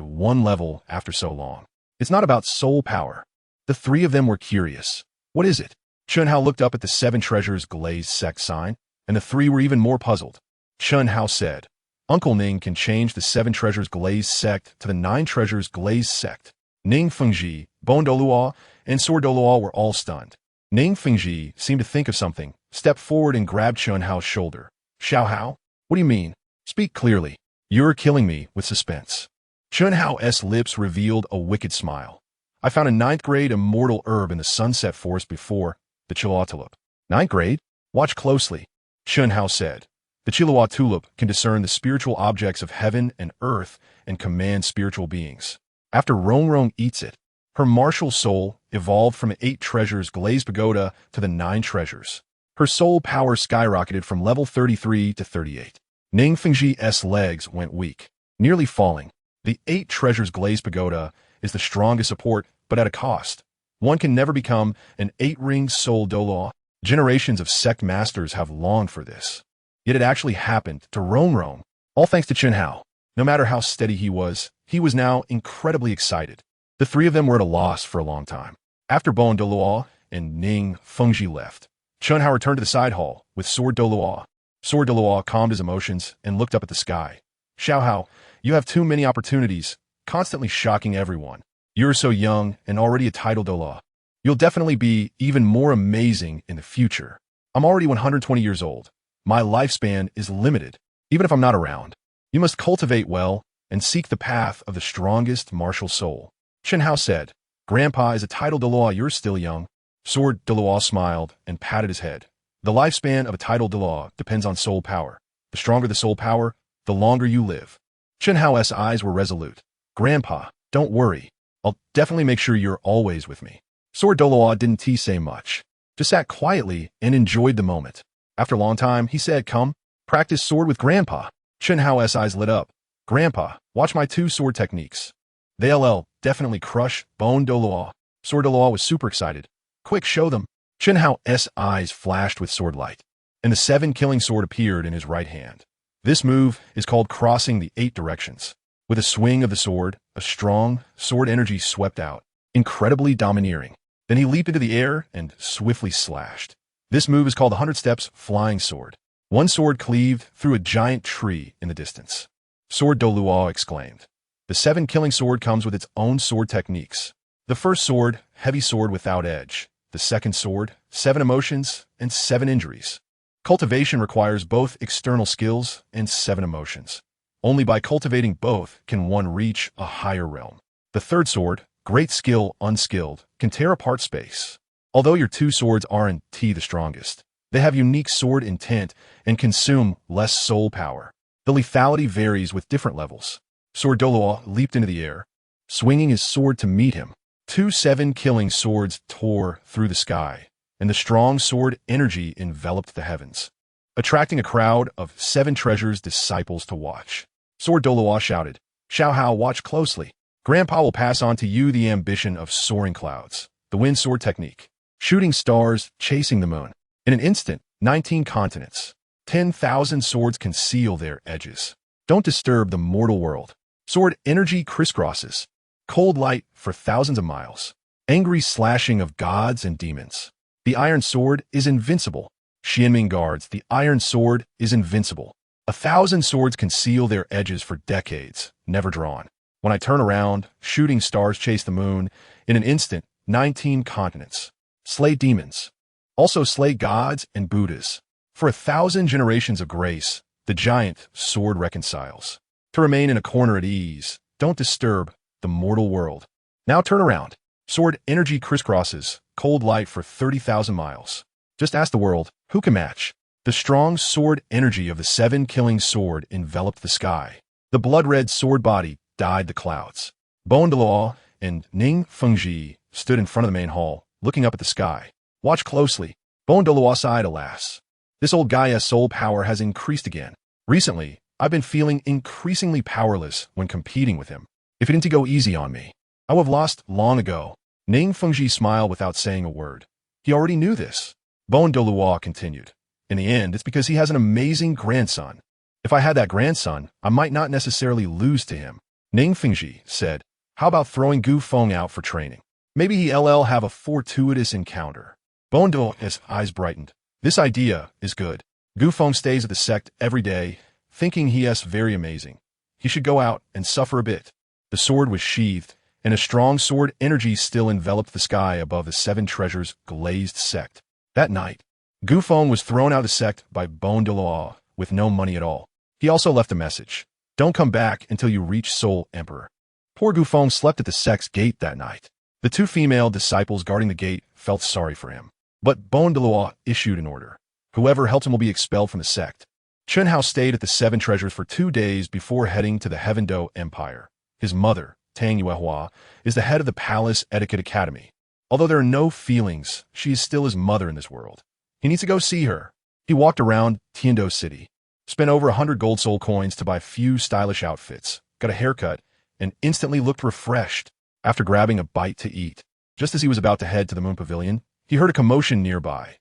1 level after so long? It's not about soul power. The 3 of them were curious. "What is it?" Chen Hao looked up at the 7 Treasures Glazed sect sign, and the 3 were even more puzzled. Chen Hao said, "Uncle Ning can change the 7 Treasures Glazed sect to the 9 Treasures Glazed sect." Ning Fengji, Bone Douluo, and Sword Douluo were all stunned. Ning Fengji seemed to think of something, stepped forward and grabbed Chen Hao's shoulder. "Xiao Hao, what do you mean? Speak clearly. You're killing me with suspense. Chun Hao's lips revealed a wicked smile. I found a ninth-grade immortal herb in the sunset forest before the Chihuahua tulip. Ninth grade? Watch closely. Chun Hao said. The Chihuahua tulip can discern the spiritual objects of heaven and earth and command spiritual beings. After Rong Rong eats it, her martial soul evolved from 8 treasures glazed pagoda to the 9 treasures. Her soul power skyrocketed from level 33 to 38. Ning Fengji's legs went weak, nearly falling. The 8 treasures glazed pagoda is the strongest support, but at a cost. One can never become an 8-ring soul Douluo. Generations of sect masters have longed for this. Yet it actually happened to Rong Rong, all thanks to Chun Hao. No matter how steady he was now incredibly excited. The 3 of them were at a loss for a long time. After Bon Douluo and Ning Fengji left, Chun Hao returned to the side hall with Sword Douluo. Sword Douluo calmed his emotions and looked up at the sky. Xiao Hao, you have too many opportunities, constantly shocking everyone. You're so young and already a title Douluo. You'll definitely be even more amazing in the future. I'm already 120 years old. My lifespan is limited, even if I'm not around. You must cultivate well and seek the path of the strongest martial soul. Chun Hao said, Grandpa is a title Douluo, you're still young. Sword Douluo smiled and patted his head. The lifespan of a title Douluo depends on soul power. The stronger the soul power, the longer you live. Chun Hao's eyes were resolute. Grandpa, don't worry. I'll definitely make sure you're always with me. Sword Douluo didn't say much, just sat quietly and enjoyed the moment. After a long time, he said, Come, practice sword with Grandpa. Chun Hao's eyes lit up. Grandpa, watch my 2 sword techniques. They'll definitely crush Bon Douluo. Sword Douluo was super excited. Quick, show them. Chun Hao's eyes flashed with sword light, and the 7 killing sword appeared in his right hand. This move is called crossing the 8 directions. With a swing of the sword, a strong sword energy swept out, incredibly domineering. Then he leaped into the air and swiftly slashed. This move is called the 100 Steps Flying Sword. One sword cleaved through a giant tree in the distance. Sword Douluo exclaimed. The 7 killing sword comes with its own sword techniques. The first sword, heavy sword without edge. The second sword, 7 emotions and 7 injuries. Cultivation requires both external skills and 7 emotions. Only by cultivating both can one reach a higher realm. The third sword, great skill unskilled, can tear apart space. Although your 2 swords aren't the strongest, they have unique sword intent and consume less soul power. The lethality varies with different levels. Sword Douluo leaped into the air, swinging his sword to meet him. 2 7-killing swords tore through the sky, and the strong sword energy enveloped the heavens, attracting a crowd of 7 treasures disciples to watch. Sword Douluo shouted, Xiao Hao, watch closely. Grandpa will pass on to you the ambition of soaring clouds, the wind sword technique, shooting stars, chasing the moon. In an instant, 19 continents, 10,000 swords conceal their edges. Don't disturb the mortal world. Sword energy crisscrosses, cold light for thousands of miles, angry slashing of gods and demons. The iron sword is invincible. Xianming guards, the iron sword is invincible. 1,000 swords conceal their edges for decades, never drawn. When I turn around, shooting stars chase the moon. In an instant, 19 continents. Slay demons. Also slay gods and Buddhas. For 1,000 generations of grace, the giant sword reconciles. To remain in a corner at ease, don't disturb the mortal world. Now turn around. Sword energy crisscrosses, cold light for 30,000 miles. Just ask the world, who can match? The strong sword energy of the 7-killing sword enveloped the sky. The blood-red sword body dyed the clouds. Bon Douluo and Ning Fengji stood in front of the main hall, looking up at the sky. Watch closely. Bon Douluo sighed, alas. This old guy's soul power has increased again. Recently, I've been feeling increasingly powerless when competing with him. If he didn't go easy on me, I would have lost long ago. Ning Fengji smiled without saying a word. He already knew this. Bon Douluo continued. In the end, it's because he has an amazing grandson. If I had that grandson, I might not necessarily lose to him. Ning Fengji said, how about throwing Gu Feng out for training? Maybe he'll have a fortuitous encounter. Bon Douluo's eyes brightened. This idea is good. Gu Feng stays at the sect every day, thinking he is very amazing. He should go out and suffer a bit. The sword was sheathed, and a strong sword energy still enveloped the sky above the 7 treasures glazed sect. That night, Gu Feng was thrown out of the sect by Bon Douluo with no money at all. He also left a message. Don't come back until you reach Seoul Emperor. Poor Gu Feng slept at the sect's gate that night. The two female disciples guarding the gate felt sorry for him. But Bon Deluo issued an order. Whoever helps him will be expelled from the sect. Chen Hao stayed at the Seven Treasures for 2 days before heading to the Heaven-Do Empire. His mother, Tang Yuehua, is the head of the Palace Etiquette Academy. Although there are no feelings, she is still his mother in this world. He needs to go see her. He walked around Tiando City, spent over 100 gold soul coins to buy a few stylish outfits, got a haircut, and instantly looked refreshed after grabbing a bite to eat. Just as he was about to head to the Moon Pavilion, he heard a commotion nearby,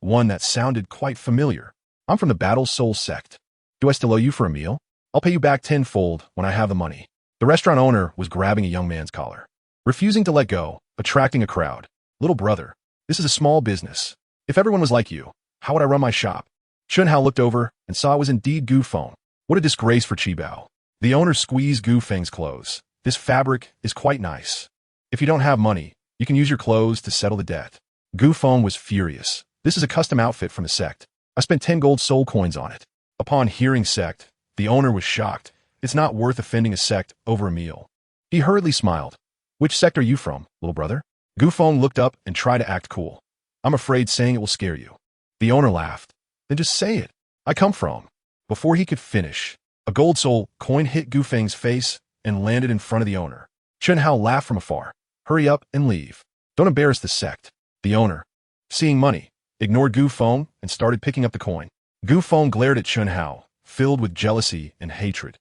one that sounded quite familiar. I'm from the Battle Soul sect. Do I still owe you for a meal? I'll pay you back tenfold when I have the money. The restaurant owner was grabbing a young man's collar, refusing to let go, attracting a crowd. Little brother, this is a small business. If everyone was like you, how would I run my shop? Chen Hao looked over and saw it was indeed Gu Feng. What a disgrace for Qibao. The owner squeezed Gu Feng's clothes. This fabric is quite nice. If you don't have money, you can use your clothes to settle the debt. Gu Feng was furious. This is a custom outfit from the sect. I spent 10 gold soul coins on it. Upon hearing sect, the owner was shocked. It's not worth offending a sect over a meal. He hurriedly smiled. Which sect are you from, little brother? Gu Feng looked up and tried to act cool. I'm afraid saying it will scare you. The owner laughed. Then just say it. I come from. Before he could finish, a gold soul coin hit Gu Feng's face and landed in front of the owner. Chen Hao laughed from afar. Hurry up and leave. Don't embarrass the sect. The owner, seeing money, ignored Gu Feng and started picking up the coin. Gu Feng glared at Chen Hao, filled with jealousy and hatred.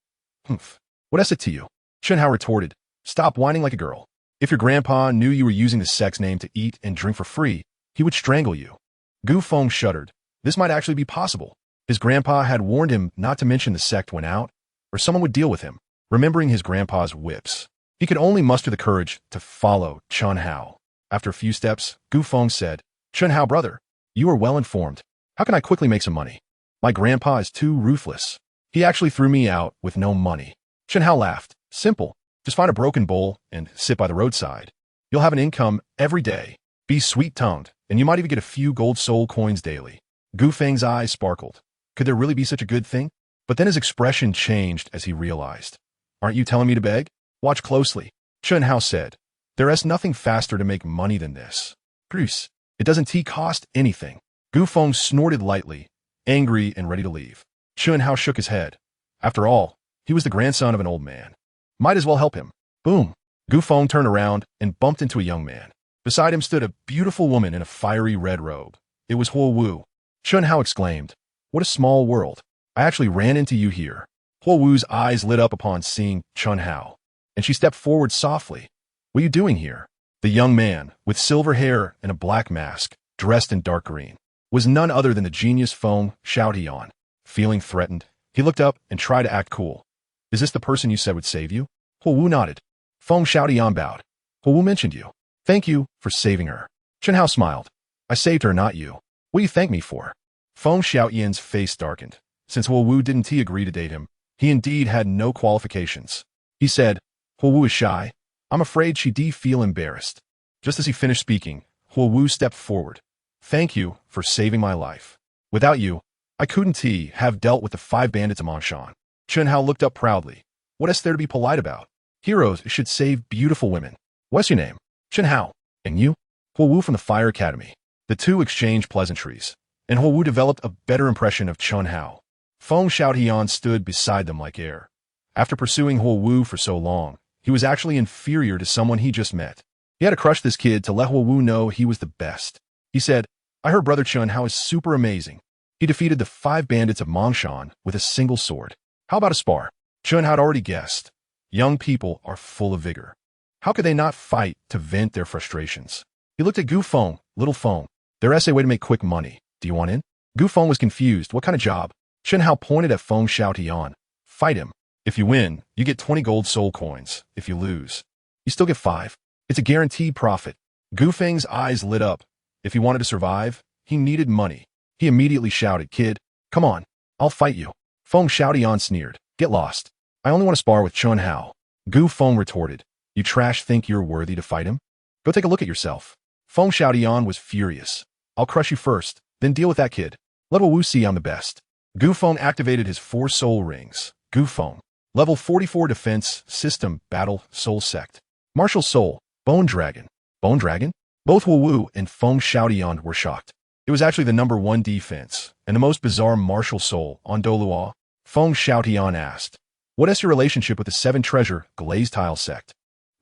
Humph. What is it to you? Chen Hao retorted. Stop whining like a girl. If your grandpa knew you were using the sect's name to eat and drink for free, he would strangle you. Gu Feng shuddered. This might actually be possible. His grandpa had warned him not to mention the sect when out, or someone would deal with him. Remembering his grandpa's whips, he could only muster the courage to follow Chen Hao. After a few steps, Gu Feng said, Chen Hao brother, you are well informed. How can I quickly make some money? My grandpa is too ruthless. He actually threw me out with no money. Chen Hao laughed. Simple. Just find a broken bowl and sit by the roadside. You'll have an income every day. Be sweet-tongued, and you might even get a few gold soul coins daily. Gu Feng's eyes sparkled. Could there really be such a good thing? But then his expression changed as he realized. Aren't you telling me to beg? Watch closely. Chen Hao said. There is nothing faster to make money than this. Bruce, it doesn't cost anything. Gu Feng snorted lightly, angry and ready to leave. Chen Hao shook his head. After all, he was the grandson of an old man. Might as well help him. Boom. Gu Feng turned around and bumped into a young man. Beside him stood a beautiful woman in a fiery red robe. It was Huo Wu. Chen Hao exclaimed, What a small world. I actually ran into you here. Huo Wu's eyes lit up upon seeing Chen Hao, and she stepped forward softly. What are you doing here? The young man, with silver hair and a black mask, dressed in dark green, was none other than the genius Feng Xiaotian. Feeling threatened, he looked up and tried to act cool. Is this the person you said would save you? Huo Wu nodded. Feng Xiaotian bowed. Huo Wu mentioned you. Thank you for saving her. Chen Hao smiled. I saved her, not you. What do you thank me for? Feng Xiaotian's face darkened. Since Huo Wu didn't agree to date him, he indeed had no qualifications. He said, Huo Wu is shy. I'm afraid she'd feel embarrassed. Just as he finished speaking, Huo Wu stepped forward. Thank you for saving my life. Without you, I couldn't have dealt with the 5 bandits of Mongshan. Chen Hao looked up proudly. What is there to be polite about? Heroes should save beautiful women. What's your name? Chen Hao. And you? Huo Wu from the Fire Academy. The two exchanged pleasantries, and Huo Wu developed a better impression of Chen Hao. Feng Xiaotian stood beside them like air. After pursuing Huo Wu for so long, he was actually inferior to someone he just met. He had to crush this kid to let Huo Wu know he was the best. He said, I heard Brother Chen Hao is super amazing. He defeated the 5 bandits of Mongshan with a single sword. How about a spar? Chen had already guessed. Young people are full of vigor. How could they not fight to vent their frustrations? He looked at Gu Feng, little Feng. Their essay way to make quick money. Do you want in? Gu Feng was confused. What kind of job? Chen Hao pointed at Feng Xiaotian. Fight him. If you win, you get 20 gold soul coins. If you lose, you still get 5. It's a guaranteed profit. Gu Feng's eyes lit up. If he wanted to survive, he needed money. He immediately shouted, Kid, come on. I'll fight you. Feng Xiaotian sneered. Get lost. I only want to spar with Chen Hao. Gu Feng retorted. You trash think you're worthy to fight him? Go take a look at yourself. Feng Xiaotian was furious. I'll crush you first, then deal with that kid. Let Huo Wu see I'm the best. Gufeng activated his 4 soul rings. Gufeng. Level 44 defense, system, battle, soul sect. Martial soul, bone dragon. Bone dragon? Both Wu Wu and Feng Xiaotian were shocked. It was actually the number 1 defense, and the most bizarre martial soul on Douluo. Feng Xiaotian asked, "What is your relationship with the 7 treasure glazed tile sect?"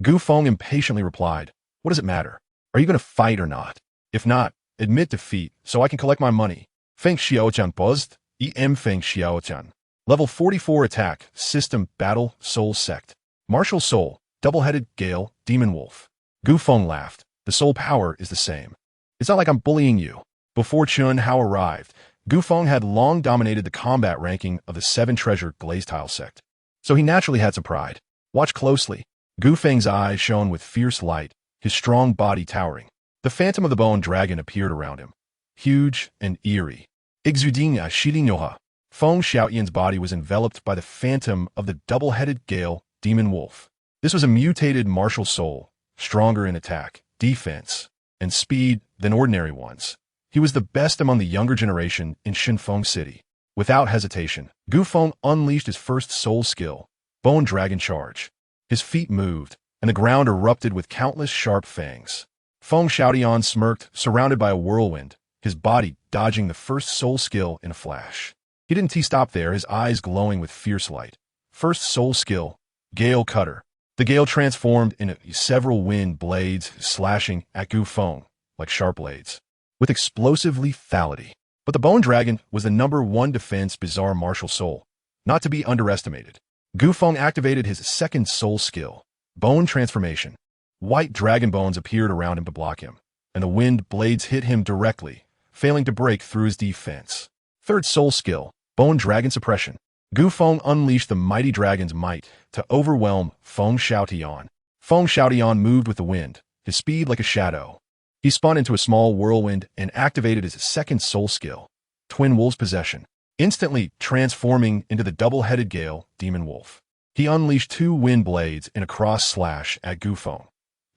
Gufeng impatiently replied, "What does it matter? Are you going to fight or not? If not, admit defeat so I can collect my money." Feng Xiaotian buzzed. Feng Xiaotian. Level 44 attack, system, battle, soul sect. Martial soul, double-headed gale, demon wolf. Gufeng laughed. The soul power is the same. It's not like I'm bullying you. Before Chun Hao arrived, Gufeng had long dominated the combat ranking of the 7 treasure glazed tile sect. So he naturally had some pride. Watch closely. Gufeng's eyes shone with fierce light, his strong body towering. The phantom of the bone dragon appeared around him, huge and eerie. Exuding a Shidinyoha. Feng Xiaotian's body was enveloped by the phantom of the double-headed gale, demon wolf. This was a mutated martial soul, stronger in attack, defense, and speed than ordinary ones. He was the best among the younger generation in Shinfeng City. Without hesitation, Gufeng unleashed his first soul skill, Bone Dragon Charge. His feet moved, and the ground erupted with countless sharp fangs. Feng Xiaotian smirked, surrounded by a whirlwind, his body dodging the first soul skill in a flash. He didn't stop there, his eyes glowing with fierce light. First soul skill, Gale Cutter. The gale transformed into several wind blades slashing at Gufeng like sharp blades, with explosive lethality. But the Bone Dragon was the number 1 defense bizarre martial soul, not to be underestimated. Gufeng activated his second soul skill, Bone Transformation. White dragon bones appeared around him to block him, and the wind blades hit him directly, failing to break through his defense. Third soul skill, Bone Dragon Suppression. Gufeng unleashed the mighty dragon's might to overwhelm Feng Xiaotian. Feng Xiaotian moved with the wind, his speed like a shadow. He spun into a small whirlwind and activated his second soul skill, Twin Wolf's Possession, instantly transforming into the double-headed gale, Demon Wolf. He unleashed 2 wind blades in a cross slash at Gufeng.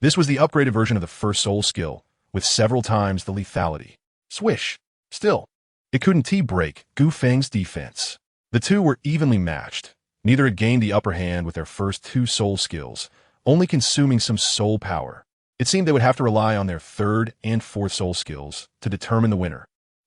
This was the upgraded version of the first soul skill, with several times the lethality. Swish! Still, it couldn't break Gufeng's defense. The two were evenly matched. Neither had gained the upper hand with their first 2 soul skills, only consuming some soul power. It seemed they would have to rely on their 3rd and 4th soul skills to determine the winner.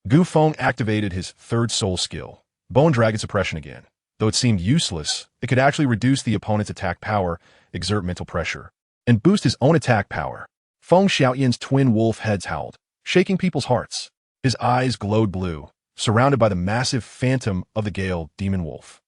Gufeng activated his 3rd soul skill, Bone Dragon Suppression again. Though it seemed useless, it could actually reduce the opponent's attack power, exert mental pressure, and boost his own attack power. Feng Xiaotian's twin wolf heads howled, shaking people's hearts. His eyes glowed blue, surrounded by the massive phantom of the gale, Demon Wolf.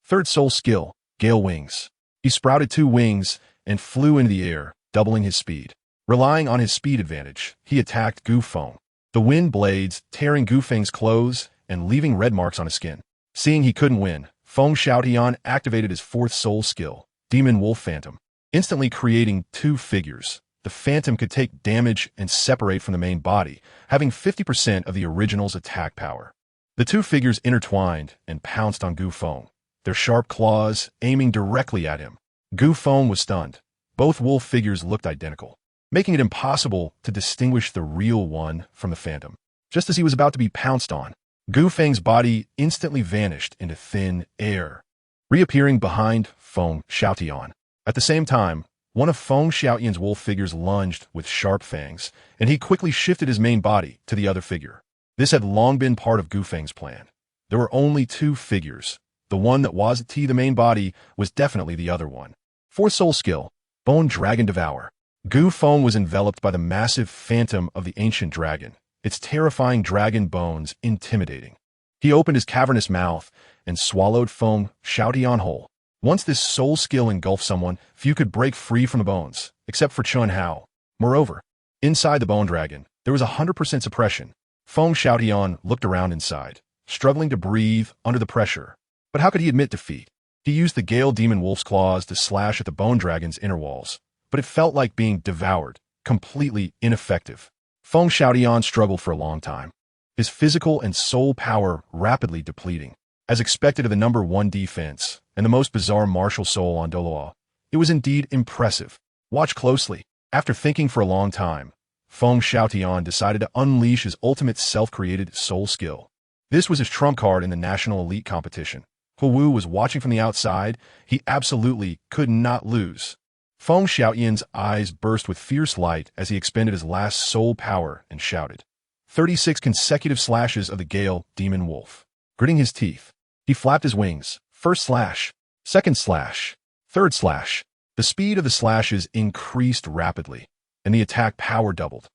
3rd soul skill, Gale Wings. He sprouted 2 wings and flew into the air, doubling his speed. Relying on his speed advantage, he attacked Gufeng, the wind blades tearing Gufeng's clothes and leaving red marks on his skin. Seeing he couldn't win, Feng Xiaotian activated his 4th soul skill, Demon Wolf Phantom, instantly creating 2 figures. The Phantom could take damage and separate from the main body, having 50% of the original's attack power. The 2 figures intertwined and pounced on Gufeng, their sharp claws aiming directly at him. Gufeng was stunned. Both wolf figures looked identical, making it impossible to distinguish the real one from the Phantom. Just as he was about to be pounced on, Gufeng's body instantly vanished into thin air, reappearing behind Feng Xiaotian. At the same time, one of Feng Xiaotian's wolf figures lunged with sharp fangs, and he quickly shifted his main body to the other figure. This had long been part of Gufeng's plan. There were only 2 figures. The one that was the main body was definitely the other one. 4th soul skill, Bone Dragon Devour. Gufeng was enveloped by the massive phantom of the ancient dragon, its terrifying dragon bones intimidating. He opened his cavernous mouth and swallowed Feng Xiaotian whole. Once this soul skill engulfed someone, few could break free from the bones, except for Chun Hao. Moreover, inside the bone dragon, there was 100% suppression. Feng Xiaotian looked around inside, struggling to breathe under the pressure. But how could he admit defeat? He used the Gale Demon Wolf's claws to slash at the bone dragon's inner walls, but it felt like being devoured, completely ineffective. Feng Xiaotian struggled for a long time, his physical and soul power rapidly depleting. As expected of the number 1 defense and the most bizarre martial soul on Douluo, it was indeed impressive. Watch closely. After thinking for a long time, Feng Xiaotian decided to unleash his ultimate self-created soul skill, This was his trump card in the national elite competition. Wu was watching from the outside. He absolutely could not lose. Feng Xiaoyan's eyes burst with fierce light as he expended his last soul power and shouted. 36 consecutive slashes of the Gale Demon Wolf. Gritting his teeth, he flapped his wings. First slash, second slash, third slash. The speed of the slashes increased rapidly, and the attack power doubled.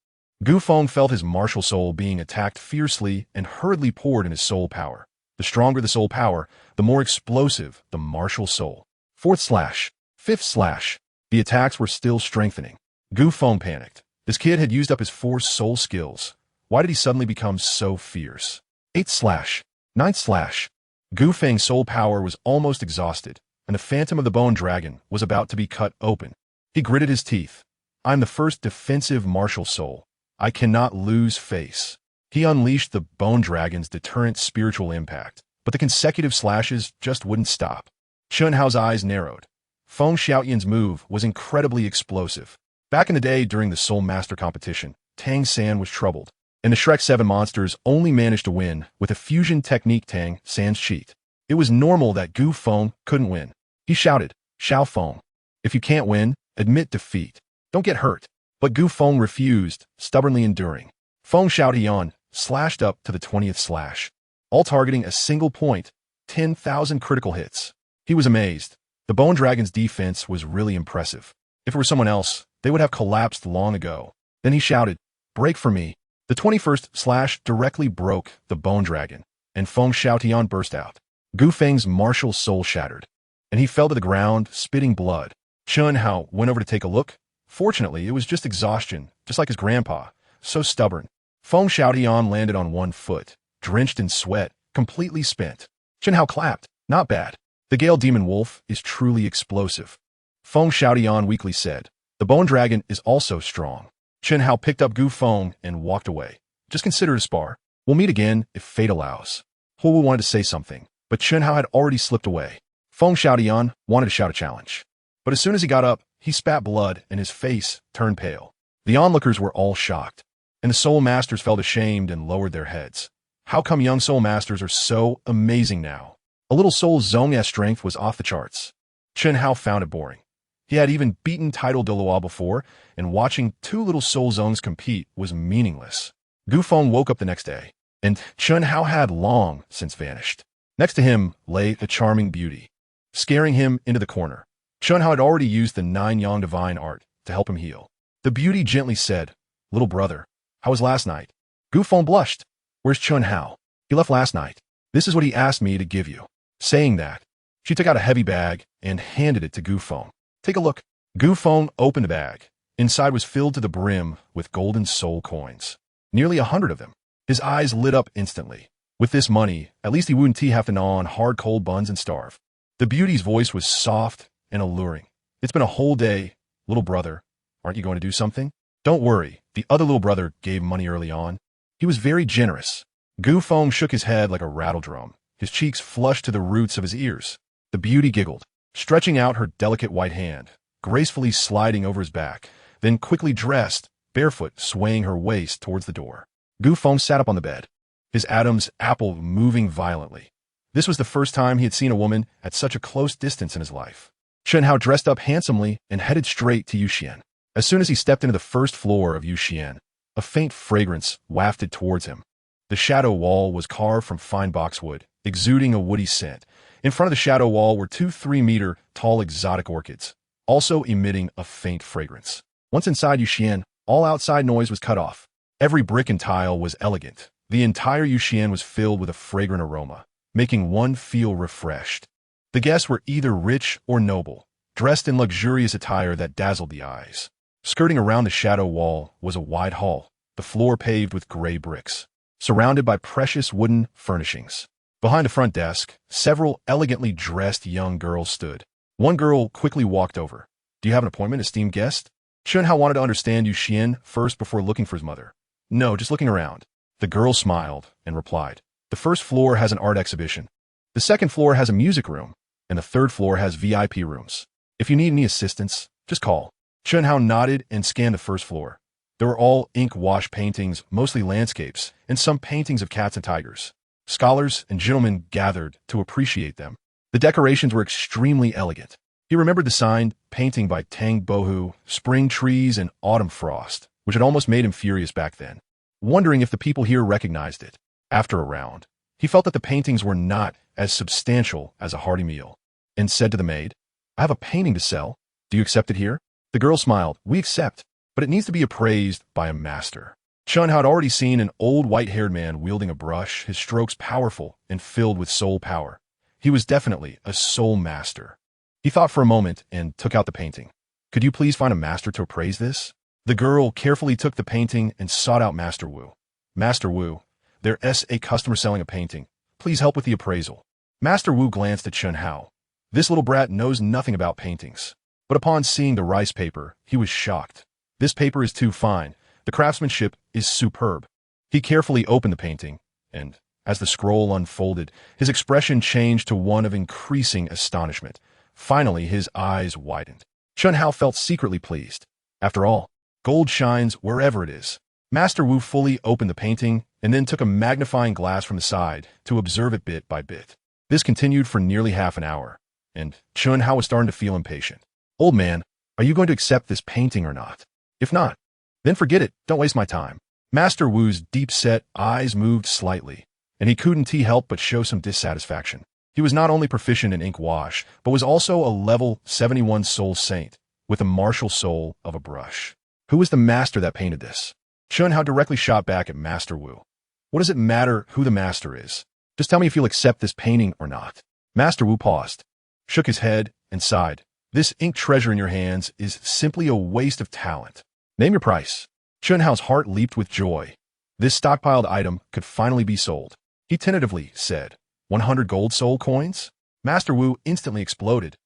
Gu Feng felt his martial soul being attacked fiercely and hurriedly poured in his soul power. The stronger the soul power, the more explosive the martial soul. Fourth slash, fifth slash. The attacks were still strengthening. Gu Feng panicked. This kid had used up his 4 soul skills. Why did he suddenly become so fierce? Eighth slash, ninth slash. Gu Feng's soul power was almost exhausted, and the phantom of the bone dragon was about to be cut open. He gritted his teeth. I'm the first defensive martial soul. I cannot lose face. He unleashed the bone dragon's deterrent spiritual impact, but the consecutive slashes just wouldn't stop. Chun Hao's eyes narrowed. Feng Xiaoyan's move was incredibly explosive. Back in the day during the Soul Master competition, Tang San was troubled, and the Shrek 7 monsters only managed to win with a fusion technique Tang San's cheat. It was normal that Gu Feng couldn't win. He shouted, Xiao Feng, if you can't win, admit defeat. Don't get hurt. But Gu Feng refused, stubbornly enduring. Feng Xiaoyan slashed up to the 20th slash, all targeting a single point, 10,000 critical hits. He was amazed. The Bone Dragon's defense was really impressive. If it were someone else, they would have collapsed long ago. Then he shouted, break for me. The 21st slash directly broke the Bone Dragon, and Feng Xiaoyan burst out. Gu Feng's martial soul shattered, and he fell to the ground, spitting blood. Chun Hao went over to take a look. Fortunately, it was just exhaustion, just like his grandpa, so stubborn. Feng Xiaoyan landed on one foot, drenched in sweat, completely spent. Chun Hao clapped. Not bad. The Gale Demon Wolf is truly explosive. Feng Xiaoyan weakly said. The Bone Dragon is also strong. Chun Hao picked up Gu Feng and walked away. Just consider it a spar. We'll meet again if fate allows. Wu wanted to say something, but Chun Hao had already slipped away. Feng Xiaoyan wanted to shout a challenge. But as soon as he got up, he spat blood and his face turned pale. The onlookers were all shocked, and the Soul Masters felt ashamed and lowered their heads. How come young Soul Masters are so amazing now? A little Soul Zong's strength was off the charts. Chun Hao found it boring. He had even beaten title DouluoMeets before, and watching 2 little Soul Zongs compete was meaningless. Gu Feng woke up the next day, and Chun Hao had long since vanished. Next to him lay a charming beauty, scaring him into the corner. Chun Hao had already used the 9-yang divine art to help him heal. The beauty gently said, little brother, how was last night? Gu Feng blushed. Where's Chun Hao? He left last night. This is what he asked me to give you. Saying that, she took out a heavy bag and handed it to Gu Feng. Take a look. Gu Feng opened the bag. Inside was filled to the brim with golden soul coins. Nearly 100 of them. His eyes lit up instantly. With this money, at least he wouldn't have to gnaw on hard cold buns and starve. The beauty's voice was soft and alluring. It's been a whole day. Little brother, aren't you going to do something? Don't worry. The other little brother gave money early on. He was very generous. Gu Feng shook his head like a rattle drum. His cheeks flushed to the roots of his ears. The beauty giggled, stretching out her delicate white hand, gracefully sliding over his back, then quickly dressed, barefoot, swaying her waist towards the door. Gu Feng sat up on the bed, his Adam's apple moving violently. This was the first time he had seen a woman at such a close distance in his life. Chun Hao dressed up handsomely and headed straight to Yuxian. As soon as he stepped into the first floor of Yuxian, a faint fragrance wafted towards him. The shadow wall was carved from fine boxwood, exuding a woody scent. In front of the shadow wall were 2 3-meter tall exotic orchids, also emitting a faint fragrance. Once inside Yuxian, all outside noise was cut off. Every brick and tile was elegant. The entire Yuxian was filled with a fragrant aroma, making one feel refreshed. The guests were either rich or noble, dressed in luxurious attire that dazzled the eyes. Skirting around the shadow wall was a wide hall, the floor paved with gray bricks, surrounded by precious wooden furnishings. Behind the front desk, several elegantly dressed young girls stood. One girl quickly walked over. Do you have an appointment, esteemed guest? Chun Hao wanted to understand Yuxian first before looking for his mother. No, just looking around. The girl smiled and replied. The first floor has an art exhibition. The second floor has a music room, and the third floor has VIP rooms. If you need any assistance, just call. Chun Hao nodded and scanned the first floor. There were all ink wash paintings, mostly landscapes, and some paintings of cats and tigers. Scholars and gentlemen gathered to appreciate them. The decorations were extremely elegant. He remembered the signed painting by Tang Bohu, Spring Trees and Autumn Frost, which had almost made him furious back then, wondering if the people here recognized it. After a round, he felt that the paintings were not as substantial as a hearty meal, and said to the maid, "I have a painting to sell. Do you accept it here?" The girl smiled. "We accept, but it needs to be appraised by a master." Chun had already seen an old white-haired man wielding a brush, his strokes powerful and filled with soul power. He was definitely a soul master. He thought for a moment and took out the painting. "Could you please find a master to appraise this?" The girl carefully took the painting and sought out Master Wu. "Master Wu, there's a customer selling a painting. Please help with the appraisal." Master Wu glanced at Chun Hao. This little brat knows nothing about paintings. But upon seeing the rice paper, he was shocked. This paper is too fine. The craftsmanship is superb. He carefully opened the painting, and as the scroll unfolded, his expression changed to one of increasing astonishment. Finally, his eyes widened. Chun Hao felt secretly pleased. After all, gold shines wherever it is. Master Wu fully opened the painting and then took a magnifying glass from the side to observe it bit by bit. This continued for nearly half an hour, and Chun Hao was starting to feel impatient. "Old man, are you going to accept this painting or not? If not, then forget it. Don't waste my time." Master Wu's deep-set eyes moved slightly, and he couldn't help but show some dissatisfaction. He was not only proficient in ink wash, but was also a level 71 soul saint, with a martial soul of a brush. Who was the master that painted this? Chun Hao directly shot back at Master Wu. "What does it matter who the master is? Just tell me if you'll accept this painting or not." Master Wu paused, shook his head, and sighed. "This ink treasure in your hands is simply a waste of talent. Name your price." Chun Hao's heart leaped with joy. This stockpiled item could finally be sold. He tentatively said, 100 gold soul coins? Master Wu instantly exploded.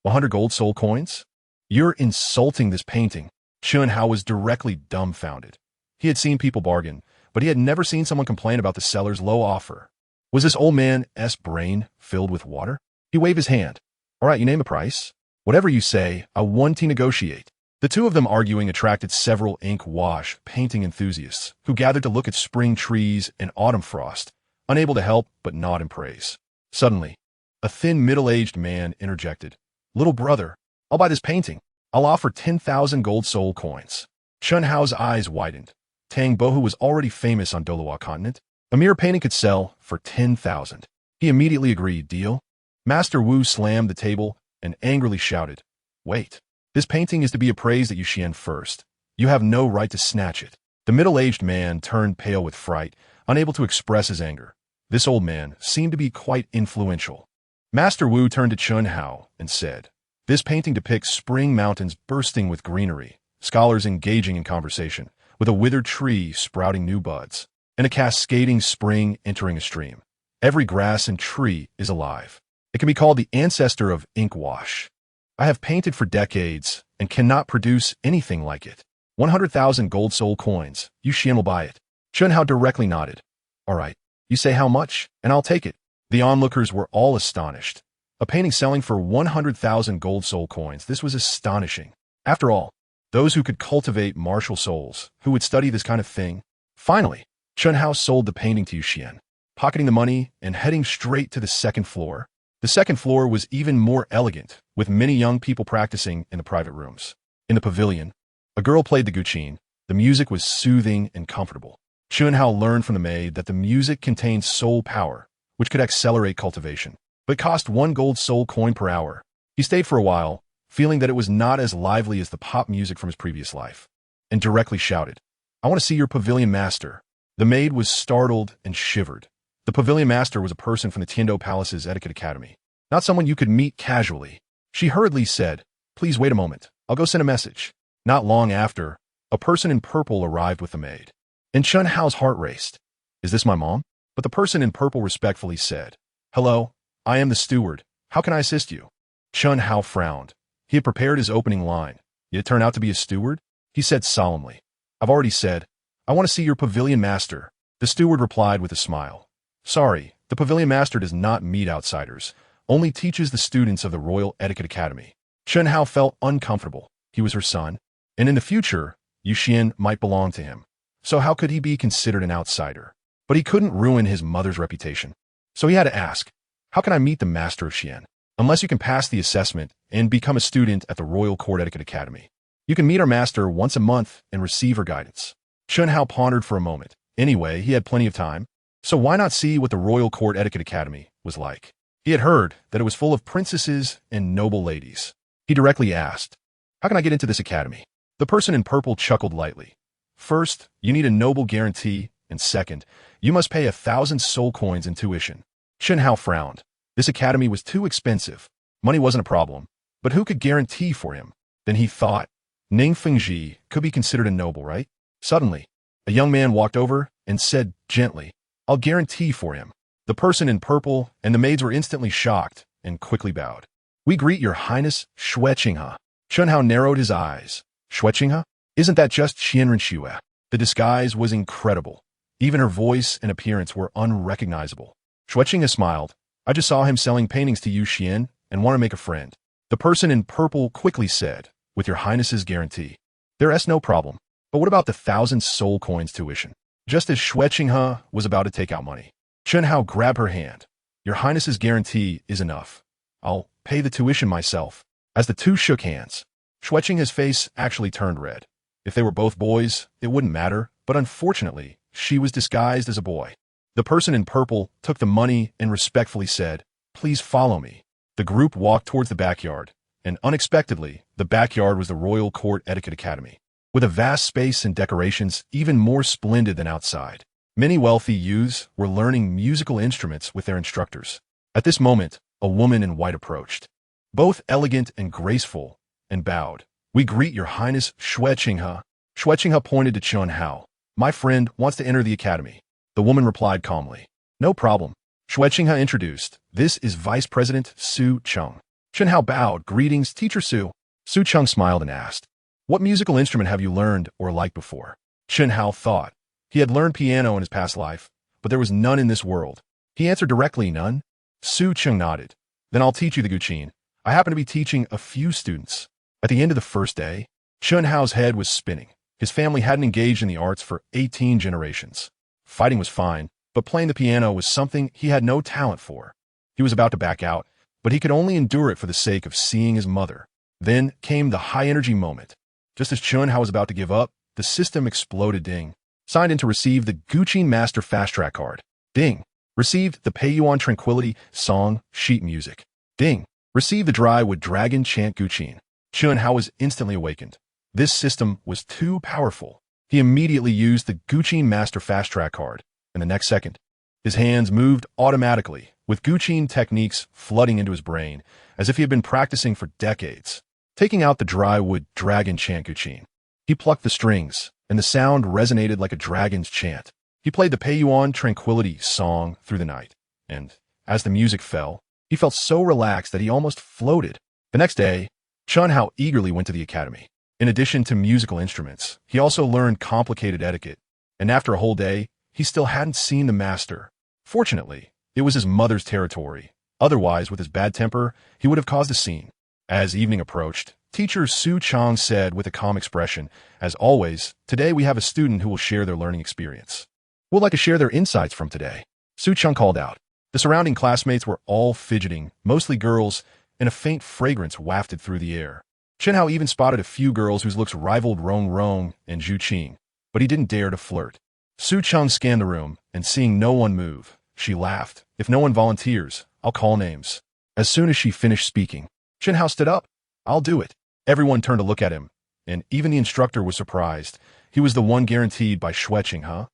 100 gold soul coins? You're insulting this painting. Chun Hao was directly dumbfounded. He had seen people bargain, but he had never seen someone complain about the seller's low offer. Was this old man's brain filled with water? He waved his hand. "All right, you name a price. Whatever you say, I want to negotiate." The two of them arguing attracted several ink wash painting enthusiasts who gathered to look at Spring Trees and Autumn Frost, unable to help but nod in praise. Suddenly, a thin middle-aged man interjected. "Little brother, I'll buy this painting. I'll offer 10,000 gold soul coins." Chun Hao's eyes widened. Tang Bohu was already famous on Douluo continent. A mere painting could sell for 10,000. He immediately agreed. "Deal?" Master Wu slammed the table and angrily shouted, "Wait. This painting is to be appraised at Yuxian first. You have no right to snatch it." The middle-aged man turned pale with fright, unable to express his anger. This old man seemed to be quite influential. Master Wu turned to Chun Hao and said, "This painting depicts spring mountains bursting with greenery, scholars engaging in conversation, with a withered tree sprouting new buds, and a cascading spring entering a stream. Every grass and tree is alive. It can be called the ancestor of ink wash. I have painted for decades and cannot produce anything like it. 100,000 gold soul coins. Yuxian will buy it." Chun Hao directly nodded. "All right, you say how much, and I'll take it." The onlookers were all astonished. A painting selling for 100,000 gold soul coins. This was astonishing. After all, those who could cultivate martial souls, who would study this kind of thing. Finally, Chun Hao sold the painting to Yuxian, pocketing the money and heading straight to the second floor. The second floor was even more elegant, with many young people practicing in the private rooms. In the pavilion, a girl played the guqin. The music was soothing and comfortable. Chun Hao learned from the maid that the music contained soul power, which could accelerate cultivation, but cost 1 gold soul coin per hour. He stayed for a while, feeling that it was not as lively as the pop music from his previous life, and directly shouted, "I want to see your pavilion master." The maid was startled and shivered. The pavilion master was a person from the Tiando Palace's etiquette academy, not someone you could meet casually. She hurriedly said, "Please wait a moment. I'll go send a message." Not long after, a person in purple arrived with the maid, and Chun Hao's heart raced. "Is this my mom?" But the person in purple respectfully said, "Hello, I am the steward. How can I assist you?" Chun Hao frowned. He had prepared his opening line, yet it turned out to be a steward. He said solemnly, "I've already said, I want to see your pavilion master." The steward replied with a smile, "Sorry, the pavilion master does not meet outsiders, only teaches the students of the Royal Etiquette Academy." Chun Hao felt uncomfortable. He was her son, and in the future, Yuxian might belong to him. So how could he be considered an outsider? but he couldn't ruin his mother's reputation. So he had to ask, how can I meet the master of Xian? Unless you can pass the assessment and become a student at the Royal Court Etiquette Academy. You can meet our master once a month and receive her guidance. Chun Hao pondered for a moment. Anyway, he had plenty of time, so why not see what the Royal Court Etiquette Academy was like? He had heard that it was full of princesses and noble ladies. He directly asked, how can I get into this academy? The person in purple chuckled lightly. First, you need a noble guarantee, and second, you must pay 1,000 soul coins in tuition. Chun Hao frowned. This academy was too expensive. Money wasn't a problem, but who could guarantee for him? Then he thought, Ning Fengji could be considered a noble, right? Suddenly, a young man walked over and said gently, I'll guarantee for him. The person in purple and the maids were instantly shocked and quickly bowed. We greet your highness, Zhuqing. Chun Hao narrowed his eyes. Zhuqing? Isn't that just Xianren Xue? The disguise was incredible. Even her voice and appearance were unrecognizable. Zhuqing smiled. I just saw him selling paintings to you, Xian, and want to make a friend. The person in purple quickly said, with your highness's guarantee. There's no problem. But what about the 1,000 soul coins tuition? Just as Zhuqing was about to take out money, Chun Hao grabbed her hand. Your highness's guarantee is enough. I'll pay the tuition myself. As the two shook hands, Zhuqing's face actually turned red. If they were both boys, it wouldn't matter, but unfortunately, she was disguised as a boy. The person in purple took the money and respectfully said, please follow me. The group walked towards the backyard, and unexpectedly, the backyard was the Royal Court Etiquette Academy, with a vast space and decorations even more splendid than outside. Many wealthy youths were learning musical instruments with their instructors. At this moment, a woman in white approached, both elegant and graceful, and bowed. We greet your highness, Zhuqing. Zhuqing pointed to Chun Hao. My friend wants to enter the academy. The woman replied calmly. No problem. Zhuqing introduced. This is Vice President Su Cheng. Chun Hao bowed. Greetings, Teacher Su. Su Cheng smiled and asked, what musical instrument have you learned or liked before? Chun Hao thought. He had learned piano in his past life, but there was none in this world. He answered directly, none. Su Cheng nodded. Then I'll teach you the Zhuqing. I happen to be teaching a few students. At the end of the first day, Chun Hao's head was spinning. His family hadn't engaged in the arts for 18 generations. Fighting was fine, but playing the piano was something he had no talent for. He was about to back out, but he could only endure it for the sake of seeing his mother. Then came the high-energy moment. Just as Chun Hao was about to give up, the system exploded. Ding. Signed in to receive the Zhuqing Master Fast Track card. Ding. Received the Peiyuan Tranquility Song Sheet Music. Ding. Received the Dry Wood Dragon Chant Zhuqing. Chun Hao was instantly awakened. This system was too powerful. He immediately used the Zhuqing Master Fast Track card, and the next second, his hands moved automatically, with Zhuqing techniques flooding into his brain, as if he had been practicing for decades. Taking out the Dry Wood Dragon Chant Zhuqing, he plucked the strings, and the sound resonated like a dragon's chant. He played the Peiyuan Tranquility Song through the night, and, as the music fell, he felt so relaxed that he almost floated. The next day, Chun Hao eagerly went to the academy. In addition to musical instruments, he also learned complicated etiquette, and after a whole day, he still hadn't seen the master. Fortunately, it was his mother's territory. Otherwise, with his bad temper, he would have caused a scene. As evening approached, Teacher Su Chang said with a calm expression, as always, today we have a student who will share their learning experience. We'll like to share their insights from today. Su Chang called out. The surrounding classmates were all fidgeting, mostly girls, and a faint fragrance wafted through the air. Chun Hao even spotted a few girls whose looks rivaled Rong Rong and Zhuqing, but he didn't dare to flirt. Su Chang scanned the room, and seeing no one move, she laughed. If no one volunteers, I'll call names. As soon as she finished speaking, Chun Hao stood up. I'll do it. Everyone turned to look at him, and even the instructor was surprised. He was the one guaranteed by Zhuqing,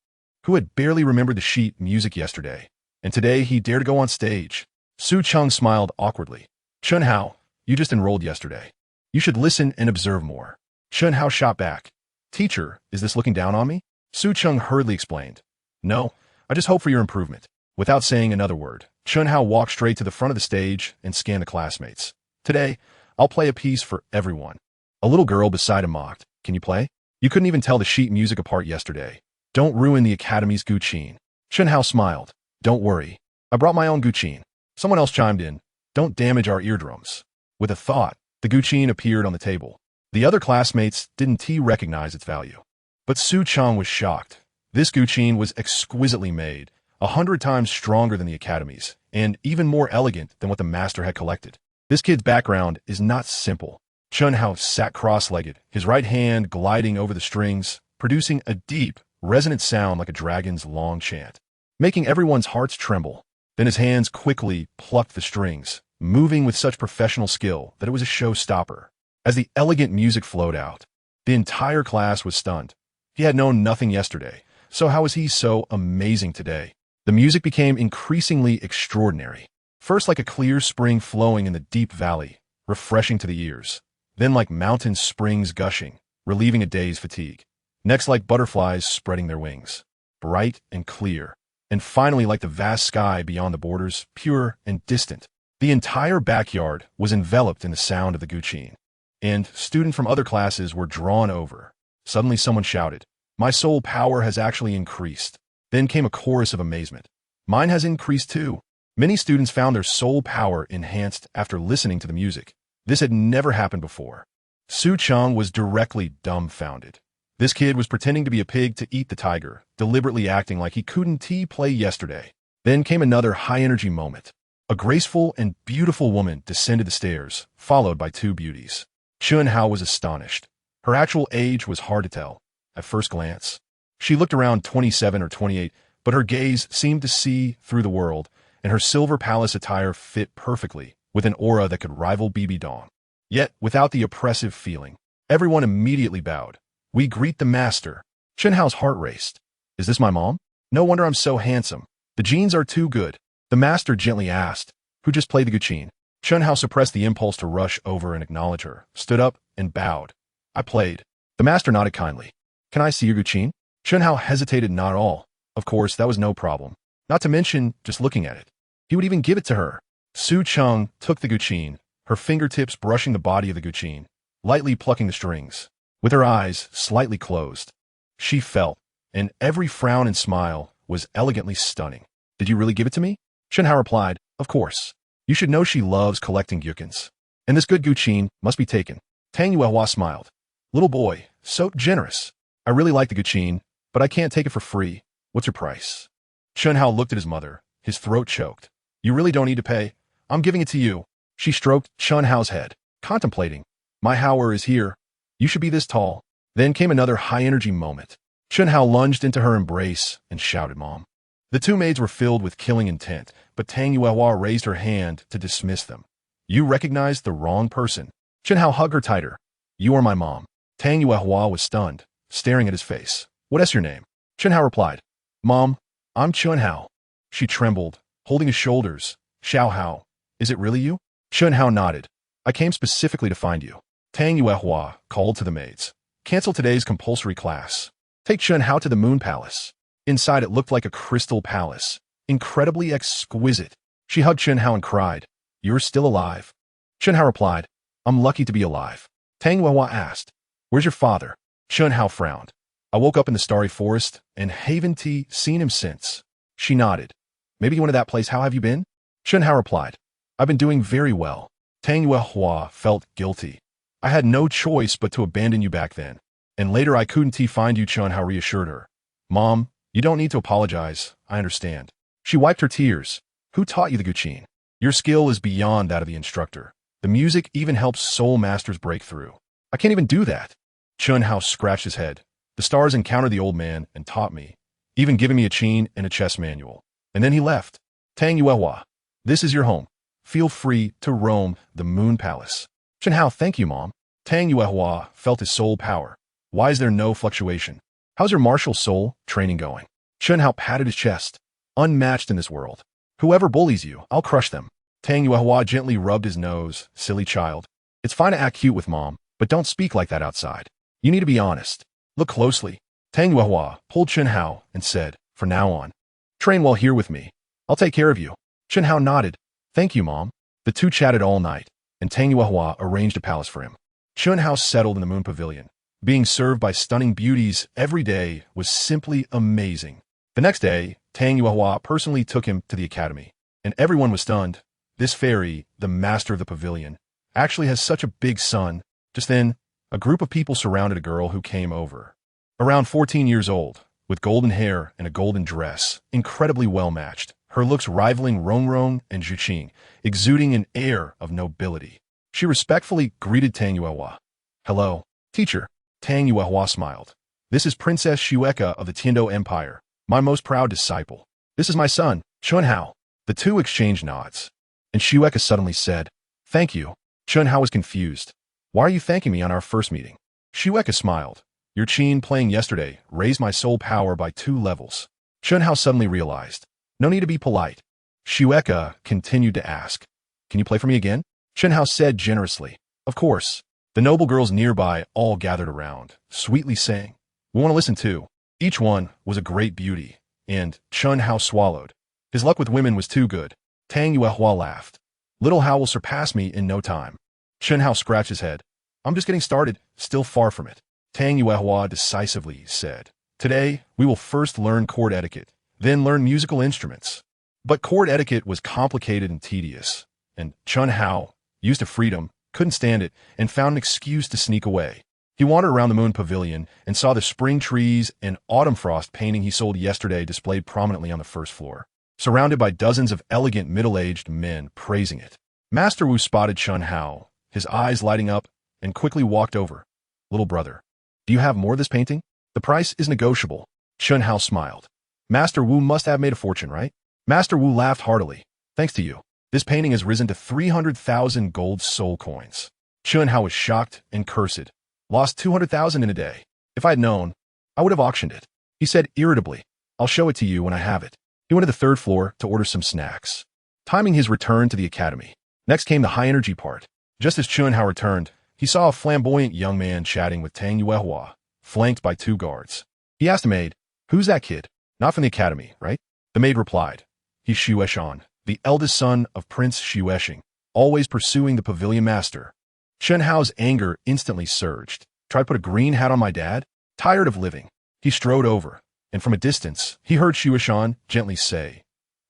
who had barely remembered the sheet music yesterday, and today he dared to go on stage. Su Chang smiled awkwardly. Chun Hao, you just enrolled yesterday. You should listen and observe more. Chun Hao shot back. Teacher, is this looking down on me? Su Chang hurriedly explained. No, I just hope for your improvement. Without saying another word, Chun Hao walked straight to the front of the stage and scanned the classmates. Today, I'll play a piece for everyone. A little girl beside him mocked. Can you play? You couldn't even tell the sheet music apart yesterday. Don't ruin the academy's Zhuqing. Chun Hao smiled. Don't worry. I brought my own Zhuqing. Someone else chimed in. Don't damage our eardrums. With a thought, the Zhuqing appeared on the table. The other classmates didn't recognize its value. But Su Chang was shocked. This Zhuqing was exquisitely made, 100 times stronger than the academy's, and even more elegant than what the master had collected. This kid's background is not simple. Chun Hao sat cross-legged, his right hand gliding over the strings, producing a deep, resonant sound like a dragon's long chant, making everyone's hearts tremble. Then his hands quickly plucked the strings, moving with such professional skill that it was a showstopper. As the elegant music flowed out, the entire class was stunned. He had known nothing yesterday, so how was he so amazing today? The music became increasingly extraordinary. First like a clear spring flowing in the deep valley, refreshing to the ears. Then like mountain springs gushing, relieving a day's fatigue. Next like butterflies spreading their wings, bright and clear. And finally like the vast sky beyond the borders, pure and distant. The entire backyard was enveloped in the sound of the Zhuqing. And students from other classes were drawn over. Suddenly someone shouted, "My soul power has actually increased." Then came a chorus of amazement. "Mine has increased too." Many students found their soul power enhanced after listening to the music. This had never happened before. Su Chang was directly dumbfounded. This kid was pretending to be a pig to eat the tiger, deliberately acting like he couldn't play yesterday. Then came another high-energy moment. A graceful and beautiful woman descended the stairs, followed by two beauties. Chun Hao was astonished. Her actual age was hard to tell at first glance. She looked around 27 or 28, but her gaze seemed to see through the world, and her silver palace attire fit perfectly, with an aura that could rival Bibi Dong. Yet, without the oppressive feeling, everyone immediately bowed. "We greet the master." Chun Hao's heart raced. "Is this my mom? No wonder I'm so handsome. The genes are too good." The master gently asked, "Who just played the Zhuqing?" Chun Hao suppressed the impulse to rush over and acknowledge her, stood up, and bowed. "I played." The master nodded kindly. "Can I see your Zhuqing?" Chun Hao hesitated not at all. Of course, that was no problem. Not to mention just looking at it. He would even give it to her. Su Chang took the Zhuqing, her fingertips brushing the body of the Zhuqing, lightly plucking the strings. With her eyes slightly closed, she felt, and every frown and smile was elegantly stunning. "Did you really give it to me?" Chun Hao replied, "Of course. You should know she loves collecting Zhuqings. And this good Zhuqing must be taken." Tang Yuehua smiled. "Little boy, so generous. I really like the Zhuqing, but I can't take it for free. What's your price?" Chun Hao looked at his mother, his throat choked. "You really don't need to pay. I'm giving it to you." She stroked Chun Hao's head, contemplating. "My Haoer is here. You should be this tall." Then came another high-energy moment. Chun Hao lunged into her embrace and shouted, "Mom." The two maids were filled with killing intent, but Tang Yuehua raised her hand to dismiss them. "You recognized the wrong person." Chun Hao hugged her tighter. "You are my mom." Tang Yuehua was stunned, staring at his face. "What is your name?" Chun Hao replied, "Mom, I'm Chun Hao." She trembled, holding his shoulders. "Xiao Hao, is it really you?" Chun Hao nodded. "I came specifically to find you." Tang Yuehua called to the maids. "Cancel today's compulsory class. Take Chun Hao to the Moon Palace." Inside it looked like a crystal palace, incredibly exquisite. She hugged Chun Hao and cried, "You're still alive." Chun Hao replied, "I'm lucky to be alive." Tang Yuehua asked, "Where's your father?" Chun Hao frowned. "I woke up in the starry forest, and haven't seen him since." She nodded. "Maybe you went to that place. How have you been?" Chun Hao replied, "I've been doing very well." Tang Yuehua felt guilty. "I had no choice but to abandon you back then. And later I couldn't find you." Chun Hao reassured her. "Mom, you don't need to apologize. I understand." She wiped her tears. "Who taught you the Zhuqing? Your skill is beyond that of the instructor. The music even helps soul masters break through." "I can't even do that." Chun Hao scratched his head. "The stars encountered the old man and taught me, even giving me a chain and a chess manual. And then he left." Tang Yuehua, "This is your home. Feel free to roam the Moon Palace." Chun Hao, "Thank you, Mom." Tang Yuehua felt his soul power. "Why is there no fluctuation? How's your martial soul training going?" Chun Hao patted his chest. "Unmatched in this world. Whoever bullies you, I'll crush them." Tang Yuehua gently rubbed his nose. "Silly child. It's fine to act cute with Mom, but don't speak like that outside. You need to be honest. Look closely." Tang Yuehua pulled Chun Hao and said, "From now on, train well here with me. I'll take care of you." Chun Hao nodded. "Thank you, Mom." The two chatted all night, and Tang Yuehua arranged a palace for him. Chun Hao settled in the Moon Pavilion. Being served by stunning beauties every day was simply amazing. The next day, Tang Yuehua personally took him to the academy, and everyone was stunned. This fairy, the master of the pavilion, actually has such a big son. Just then, a group of people surrounded a girl who came over. Around 14 years old, with golden hair and a golden dress, incredibly well-matched, her looks rivaling Rongrong and Zhuqing, exuding an air of nobility. She respectfully greeted Tang Yuehua. "Hello, teacher." Tang Yuehua smiled. "This is Princess Xueka of the Tiando Empire, my most proud disciple. This is my son, Chunhao." The two exchanged nods, and Xueka suddenly said, "Thank you." Chunhao was confused. "Why are you thanking me on our first meeting?" Xueka smiled. "Your qin playing yesterday raised my soul power by 2 levels." Chunhao suddenly realized. No need to be polite. Xueka continued to ask, "Can you play for me again?" Chunhao said generously, "Of course." The noble girls nearby all gathered around, sweetly saying, "We want to listen too." Each one was a great beauty, and Chunhao swallowed. His luck with women was too good. Tang Yuehua laughed. "Little Hao will surpass me in no time." Chunhao scratched his head. "I'm just getting started, still far from it." Tang Yuehua decisively said, "Today, we will first learn court etiquette, then learn musical instruments." But court etiquette was complicated and tedious, and Chunhao, used to freedom, couldn't stand it and found an excuse to sneak away. He wandered around the Moon Pavilion and saw the spring trees and autumn frost painting he sold yesterday displayed prominently on the first floor, surrounded by dozens of elegant middle-aged men praising it. Master Wu spotted Chunhao, his eyes lighting up, and quickly walked over. "Little brother, do you have more of this painting? The price is negotiable." Chunhao smiled. "Master Wu must have made a fortune, right?" Master Wu laughed heartily. "Thanks to you. This painting has risen to 300,000 gold soul coins." Chunhao was shocked and cursed. "Lost 200,000 in a day. If I had known, I would have auctioned it." He said irritably, "I'll show it to you when I have it." He went to the 3rd floor to order some snacks, timing his return to the academy. Next came the high-energy part. Just as Chunhao returned, he saw a flamboyant young man chatting with Tang Yuehua, flanked by 2 guards. He asked the maid, "Who's that kid? Not from the academy, right?" The maid replied, "He's Xueshan, the eldest son of Prince Xuexing, always pursuing the pavilion master." Chunhao's anger instantly surged. "Try to put a green hat on my dad? Tired of living." He strode over, and from a distance, he heard Xueshan gently say,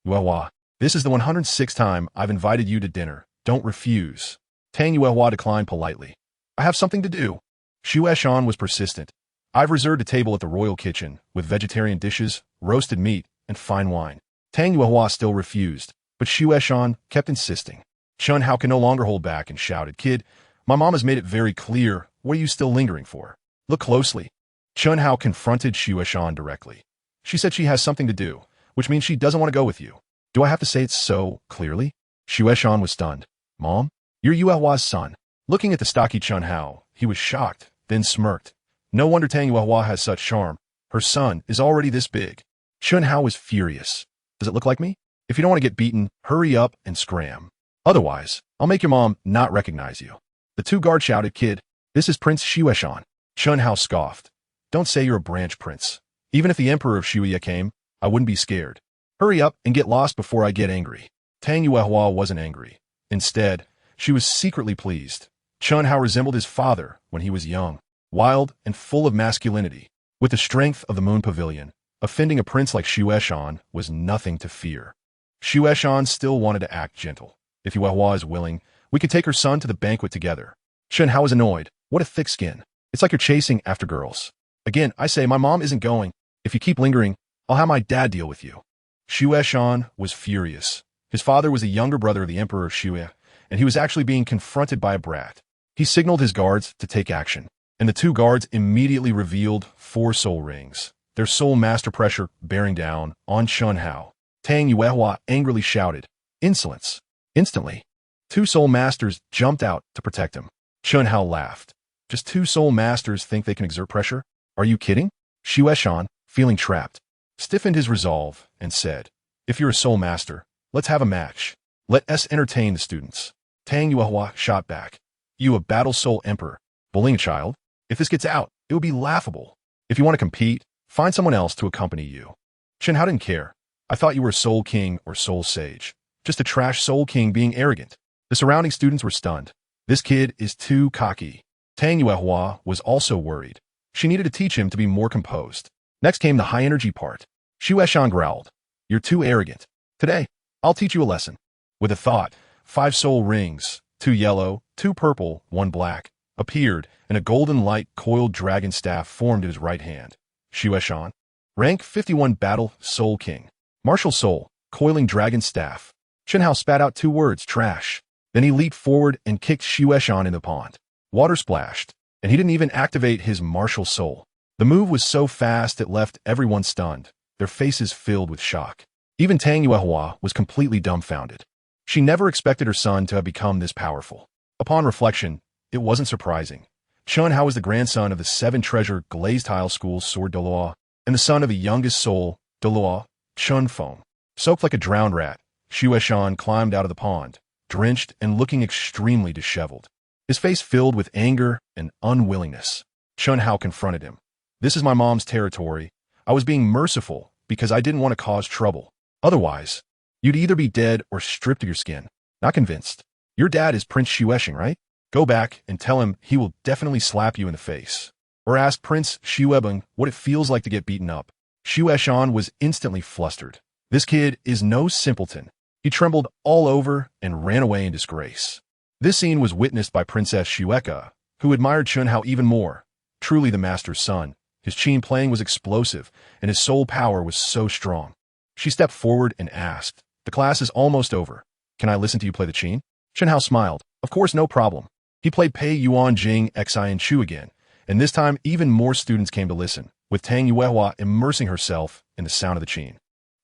"Yuehua, this is the 106th time I've invited you to dinner. Don't refuse." Tang Yuehua declined politely. "I have something to do." Xueshan was persistent. "I've reserved a table at the royal kitchen with vegetarian dishes, roasted meat, and fine wine." Tang Yuehua still refused, but Xueshan kept insisting. Chunhao could no longer hold back and shouted, "Kid, my mom has made it very clear. What are you still lingering for? Look closely." Chunhao confronted Xueshan directly. "She said she has something to do, which means she doesn't want to go with you. Do I have to say it so clearly?" Xueshan was stunned. "Mom, you're Yuehua's son." Looking at the stocky Chunhao, he was shocked, then smirked. No wonder Tang Yuehua has such charm. Her son is already this big. Chunhao was furious. "Does it look like me? If you don't want to get beaten, hurry up and scram. Otherwise, I'll make your mom not recognize you." The 2 guards shouted, "Kid, this is Prince Xueshan." Chunhao scoffed. "Don't say you're a branch prince. Even if the Emperor of Shuya came, I wouldn't be scared. Hurry up and get lost before I get angry." Tang Yuehua wasn't angry. Instead, she was secretly pleased. Chunhao resembled his father when he was young, wild and full of masculinity. With the strength of the Moon Pavilion, offending a prince like Xueshan was nothing to fear. Xueshan still wanted to act gentle. "If Yuehua is willing, we could take her son to the banquet together." Chunhao was annoyed. "What a thick skin. It's like you're chasing after girls." "Again, I say my mom isn't going. If you keep lingering, I'll have my dad deal with you." Xueshan was furious. His father was the younger brother of the Emperor of Shuya, and he was actually being confronted by a brat. He signaled his guards to take action, and the 2 guards immediately revealed 4 soul rings, their soul master pressure bearing down on Chunhao. Tang Yuehua angrily shouted, "Insolence!" Instantly, 2 soul masters jumped out to protect him. Chunhao laughed. "Just 2 soul masters think they can exert pressure? Are you kidding?" Xueshan, feeling trapped, stiffened his resolve and said, "If you're a soul master, let's have a match. Let us entertain the students." Tang Yuehua shot back. "You a battle soul emperor, bullying a child? If this gets out, it would be laughable. If you want to compete, find someone else to accompany you." Chunhao didn't care. "I thought you were a soul king or soul sage. Just a trash soul king being arrogant." The surrounding students were stunned. This kid is too cocky. Tang Yuehua was also worried. She needed to teach him to be more composed. Next came the high-energy part. Xueshan growled, "You're too arrogant. Today, I'll teach you a lesson." With a thought, 5 soul rings, 2 yellow, 2 purple, 1 black, appeared, and a golden light coiled dragon staff formed in his right hand. "Xueshan, Rank 51 Battle, Soul King. Martial Soul, Coiling Dragon Staff. Chen Hao spat out 2 words, trash. Then he leaped forward and kicked Xueshan in the pond. Water splashed, and he didn't even activate his martial soul. The move was so fast it left everyone stunned, their faces filled with shock. Even Tang Yuehua was completely dumbfounded. She never expected her son to have become this powerful. Upon reflection, it wasn't surprising. Chen Hao was the grandson of the 7-treasure glazed tile school sword Douluo, and the son of the youngest soul, Douluo, Chun Feng. Soaked like a drowned rat, Xueshan climbed out of the pond, drenched and looking extremely disheveled. His face filled with anger and unwillingness. Chen Hao confronted him. This is my mom's territory. I was being merciful because I didn't want to cause trouble. Otherwise, you'd either be dead or stripped of your skin. Not convinced. Your dad is Prince Xuexing, right? Go back and tell him he will definitely slap you in the face. Or ask Prince Xuebeng what it feels like to get beaten up. Xueshan was instantly flustered. This kid is no simpleton. He trembled all over and ran away in disgrace. This scene was witnessed by Princess Xueka, who admired Chen Hao even more. Truly the master's son. His qin playing was explosive, and his soul power was so strong. She stepped forward and asked, "The class is almost over. Can I listen to you play the qin?" Chen Hao smiled. Of course, no problem. He played Pei Yuan Jing Xian Chu again, and this time even more students came to listen, with Tang Yuehua immersing herself in the sound of the qin.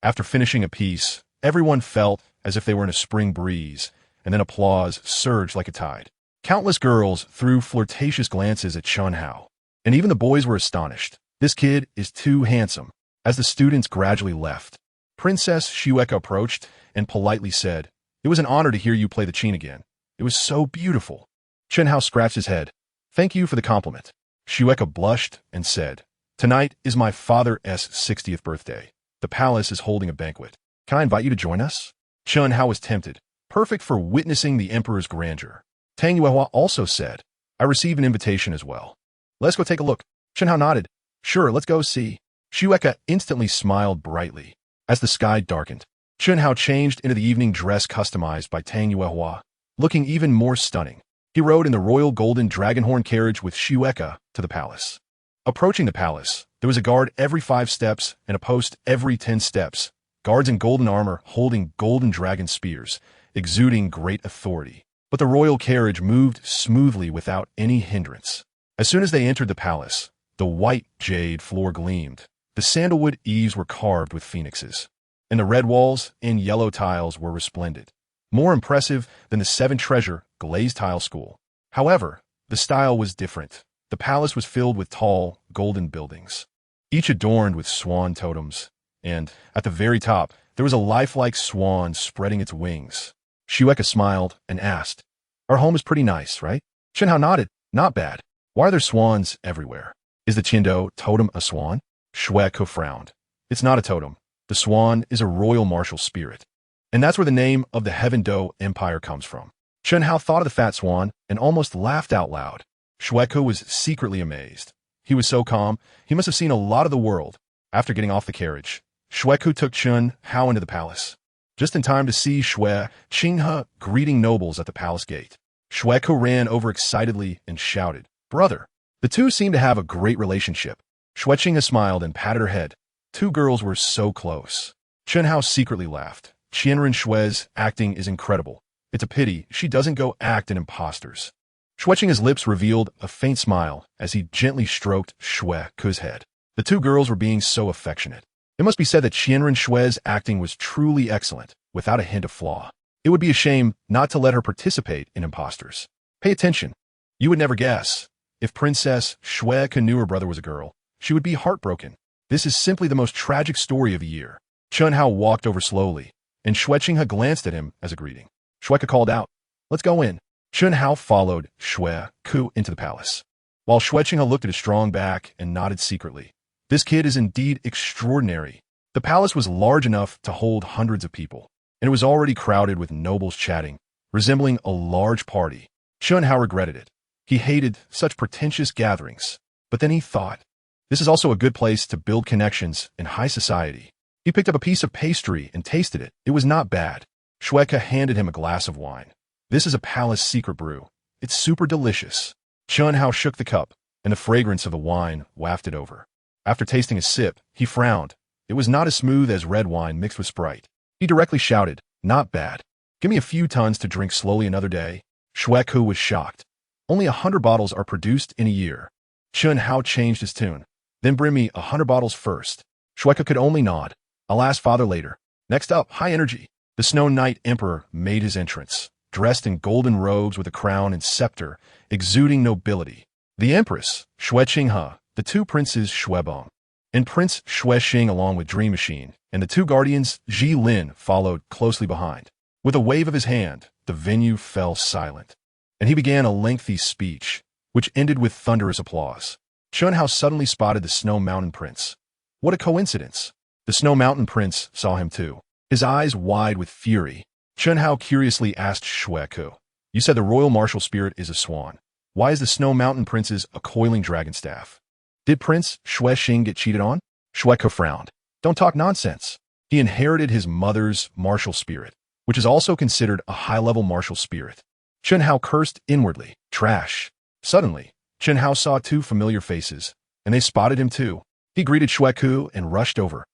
After finishing a piece, everyone felt as if they were in a spring breeze, and then applause surged like a tide. Countless girls threw flirtatious glances at Chen Hao, and even the boys were astonished. This kid is too handsome. As the students gradually left, Princess Xueka approached and politely said, "It was an honor to hear you play the qin again. It was so beautiful." Chen Hao scratched his head. "Thank you for the compliment." Xueka blushed and said, "Tonight is my father's 60th birthday. The palace is holding a banquet. Can I invite you to join us?" Chen Hao was tempted, perfect for witnessing the emperor's grandeur. Tang Yuehua also said, "I received an invitation as well. Let's go take a look." Chen Hao nodded. "Sure, let's go see." Xueka instantly smiled brightly. As the sky darkened, Chen Hao changed into the evening dress customized by Tang Yuehua, looking even more stunning. He rode in the royal golden dragonhorn carriage with Xueka to the palace. Approaching the palace, there was a guard every 5 steps and a post every 10 steps, guards in golden armor holding golden dragon spears, exuding great authority. But the royal carriage moved smoothly without any hindrance. As soon as they entered the palace, the white jade floor gleamed. The sandalwood eaves were carved with phoenixes, and the red walls and yellow tiles were resplendent, more impressive than the 7-treasure glazed tile school. However, the style was different. The palace was filled with tall, golden buildings, each adorned with swan totems, and, at the very top, there was a lifelike swan spreading its wings. Xueka smiled and asked, "Our home is pretty nice, right?" Chen Hao nodded. "Not bad. Why are there swans everywhere? Is the Qindo totem a swan?" Xueka frowned. "It's not a totem. The swan is a royal martial spirit. And that's where the name of the Heaven Do Empire comes from." Chen Hao thought of the fat swan and almost laughed out loud. Xueka was secretly amazed. He was so calm, he must have seen a lot of the world. After getting off the carriage, Xueka took Chen Hao into the palace, just in time to see Xue Qinghe greeting nobles at the palace gate. Xueka ran over excitedly and shouted, "Brother!" The two seemed to have a great relationship. Xue Qinghe smiled and patted her head. 2 girls were so close. Chen Hao secretly laughed. Qianren Xue's acting is incredible. It's a pity she doesn't go act in imposters. Xue Qinghe's lips revealed a faint smile as he gently stroked Xue's head. The 2 girls were being so affectionate. It must be said that Qianren Xue's acting was truly excellent, without a hint of flaw. It would be a shame not to let her participate in imposters. Pay attention. You would never guess. If Princess Xueka knew her brother was a girl, she would be heartbroken. This is simply the most tragic story of the year. Chen Hao walked over slowly, and Xue Qinghe glanced at him as a greeting. Xueka called out, "Let's go in." Chen Hao followed Xue Ku into the palace, while Xue Qinghe looked at his strong back and nodded secretly. This kid is indeed extraordinary. The palace was large enough to hold hundreds of people, and it was already crowded with nobles chatting, resembling a large party. Chen Hao regretted it. He hated such pretentious gatherings, but then he thought, this is also a good place to build connections in high society. He picked up a piece of pastry and tasted it. It was not bad. Xueka handed him a glass of wine. "This is a palace secret brew. It's super delicious." Chen Hao shook the cup, and the fragrance of the wine wafted over. After tasting a sip, he frowned. It was not as smooth as red wine mixed with Sprite. He directly shouted, "Not bad. Give me a few tons to drink slowly another day." Shueku was shocked. "Only 100 bottles are produced in a year." Chun Hao changed his tune. "Then bring me 100 bottles first." Shueku could only nod. "I'll ask father later." Next up, high energy. The Snow Knight Emperor made his entrance, dressed in golden robes with a crown and scepter, exuding nobility. The Empress, Zhuqing, the two princes Shuebong, and Prince Shuexing along with Dream Machine, and the two guardians Ji Lin followed closely behind. With a wave of his hand, the venue fell silent, and he began a lengthy speech, which ended with thunderous applause. Chun Hao suddenly spotted the Snow Mountain Prince. What a coincidence! The Snow Mountain Prince saw him too, his eyes wide with fury. Chun Hao curiously asked Shueku, "You said the royal martial spirit is a swan. Why is the Snow Mountain Prince's a coiling dragon staff? Did Prince Shuexing get cheated on?" Shueku frowned. "Don't talk nonsense. He inherited his mother's martial spirit, which is also considered a high-level martial spirit." Chun Hao cursed inwardly. Trash. Suddenly, Chun Hao saw two familiar faces, and they spotted him too. He greeted Shueku and rushed over.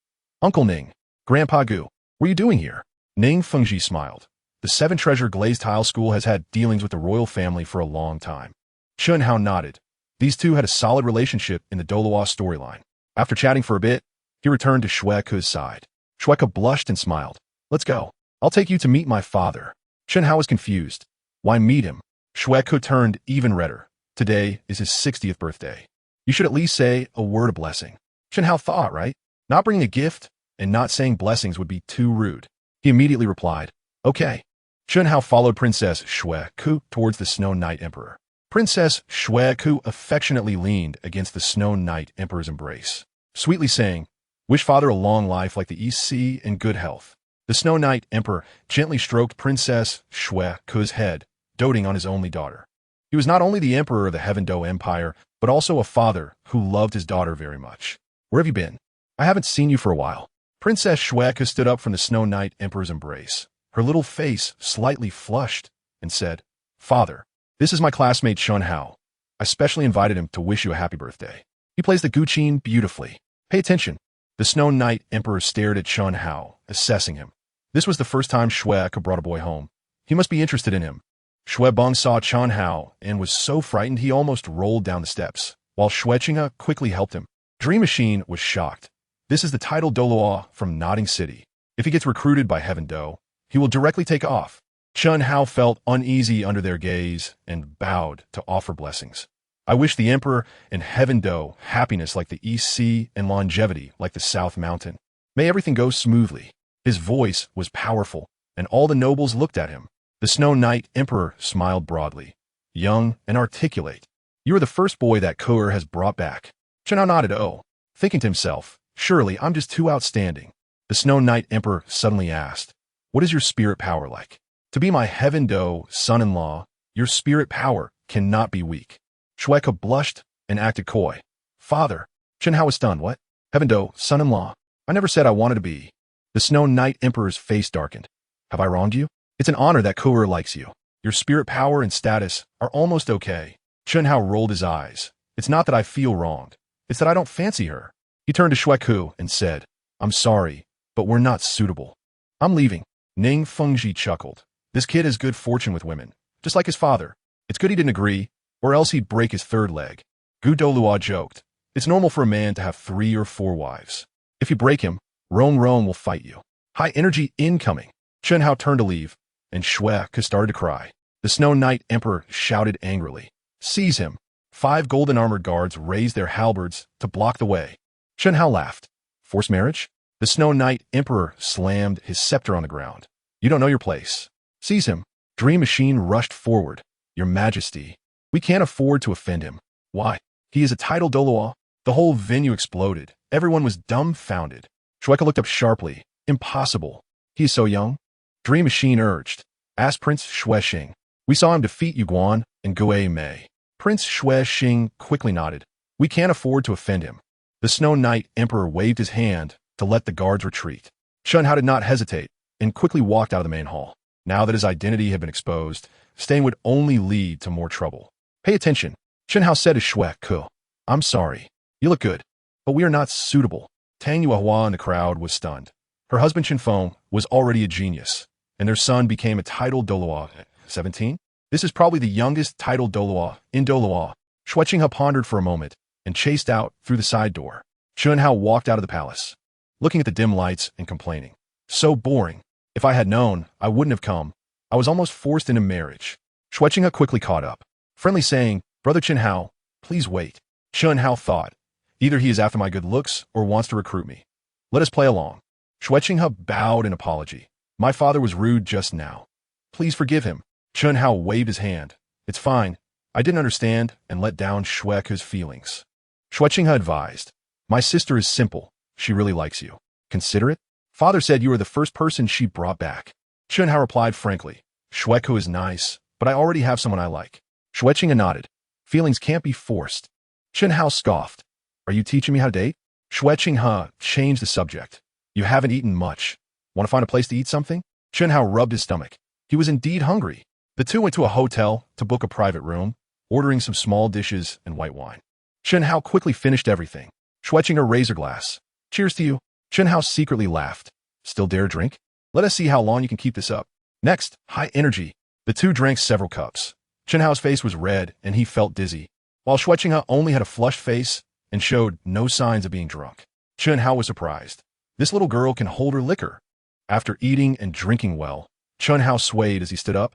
"Uncle Ning, Grandpa Gu, what are you doing here?" Ning Fengji smiled. "The Seven Treasure Glazed Tile School has had dealings with the royal family for a long time." Chun Hao nodded. These two had a solid relationship in the Douluo storyline. After chatting for a bit, he returned to Shueku's side. Shueku blushed and smiled. "Let's go. I'll take you to meet my father." Chun Hao was confused. "Why meet him?" Shueku turned even redder. "Today is his 60th birthday. You should at least say a word of blessing." Chun Hao thought, right? Not bringing a gift and not saying blessings would be too rude. He immediately replied, "Okay." Chun Hao followed Princess Shueku towards the Snow Knight Emperor. Princess Shueku affectionately leaned against the Snow Knight Emperor's embrace, sweetly saying, "Wish father a long life like the East Sea and good health." The Snow Knight Emperor gently stroked Princess Shueku's head, doting on his only daughter. He was not only the Emperor of the Heaven Do Empire, but also a father who loved his daughter very much. "Where have you been? I haven't seen you for a while." Princess Shueku stood up from the Snow Knight Emperor's embrace, her little face slightly flushed, and said, "Father, this is my classmate Chun Hao. I specially invited him to wish you a happy birthday. He plays the guqin beautifully. Pay attention." The Snow Knight Emperor stared at Chun Hao, assessing him. This was the first time Shueku brought a boy home. He must be interested in him. Shuebong saw Chun Hao and was so frightened he almost rolled down the steps, while Shuexing quickly helped him. Dream Machine was shocked. This is the title Douluo from Nodding City. If he gets recruited by Heaven Do, he will directly take off. Chun Hao felt uneasy under their gaze and bowed to offer blessings. "I wish the Emperor and Heaven Do happiness like the East Sea and longevity like the South Mountain. May everything go smoothly." His voice was powerful, and all the nobles looked at him. The Snow Knight Emperor smiled broadly. "Young and articulate. You are the first boy that Koer has brought back." Chun Hao nodded, thinking to himself, "Surely I'm just too outstanding." The Snow Knight Emperor suddenly asked, "What is your spirit power like?" "To be my Heaven Do son-in-law, your spirit power cannot be weak." Shueku blushed and acted coy. "Father." Chun Hao was stunned. "What? Heaven Do son-in-law? I never said I wanted to be." The Snow Knight Emperor's face darkened. "Have I wronged you? It's an honor that Koer likes you. Your spirit power and status are almost okay." Chun Hao rolled his eyes. "It's not that I feel wronged. It's that I don't fancy her." He turned to Shueku and said, "I'm sorry, but we're not suitable. I'm leaving." Ning Fengji chuckled. "This kid has good fortune with women, just like his father. It's good he didn't agree, or else he'd break his third leg." Gu Douluo joked, "It's normal for a man to have 3 or 4 wives. If you break him, Rong will fight you." High energy incoming. Chun Hao turned to leave, and Shueku started to cry. The Snow Knight Emperor shouted angrily, "Seize him." 5 golden armored guards raised their halberds to block the way. Chun Hao laughed. "Forced marriage?" The Snow Knight Emperor slammed his scepter on the ground. "You don't know your place. Seize him." Dream Machine rushed forward. "Your Majesty, we can't afford to offend him." "Why? He is a title Douluo." The whole venue exploded. Everyone was dumbfounded. Shueku looked up sharply. "Impossible. He is so young." Dream Machine urged, "Ask Prince Shuexing. We saw him defeat Yuguan and Gue Mei." Prince Shuexing quickly nodded. "We can't afford to offend him." The Snow Knight Emperor waved his hand to let the guards retreat. Chun Hao did not hesitate and quickly walked out of the main hall. Now that his identity had been exposed, staying would only lead to more trouble. "Pay attention," Chun Hao said to Shueku. "I'm sorry. You look good." but we are not suitable. Tang Yuehua in the crowd was stunned. Her husband Chen Feng was already a genius, and their son became a titled Douluo. 17? This is probably the youngest titled Douluo in Douluo. Zhuqing pondered for a moment and chased out through the side door. Chen Hao walked out of the palace, looking at the dim lights and complaining. So boring. If I had known, I wouldn't have come. I was almost forced into marriage. Zhuqing quickly caught up, friendly saying, Brother Chen Hao, please wait. Chen Hao thought, either he is after my good looks or wants to recruit me. Let us play along. Zhuqing bowed in apology. My father was rude just now. Please forgive him. Chen Hao waved his hand. It's fine. I didn't understand and let down Zhuqing's feelings. Zhuqing advised, my sister is simple. She really likes you. Consider it. Father said you were the first person she brought back. Chen Hao replied frankly, Zhuqing is nice, but I already have someone I like. Zhuqing nodded. Feelings can't be forced. Chen Hao scoffed. Are you teaching me how to date? Zhuqing changed the subject. You haven't eaten much. Want to find a place to eat something? Chen Hao rubbed his stomach. He was indeed hungry. The two went to a hotel to book a private room, ordering some small dishes and white wine. Chen Hao quickly finished everything. Zhuqing raised her glass. Cheers to you. Chen Hao secretly laughed. Still dare drink? Let us see how long you can keep this up. Next, high energy. The two drank several cups. Chen Hao's face was red and he felt dizzy, while Zhuqing only had a flushed face and showed no signs of being drunk. Chen Hao was surprised. This little girl can hold her liquor. After eating and drinking well, Chen Hao swayed as he stood up.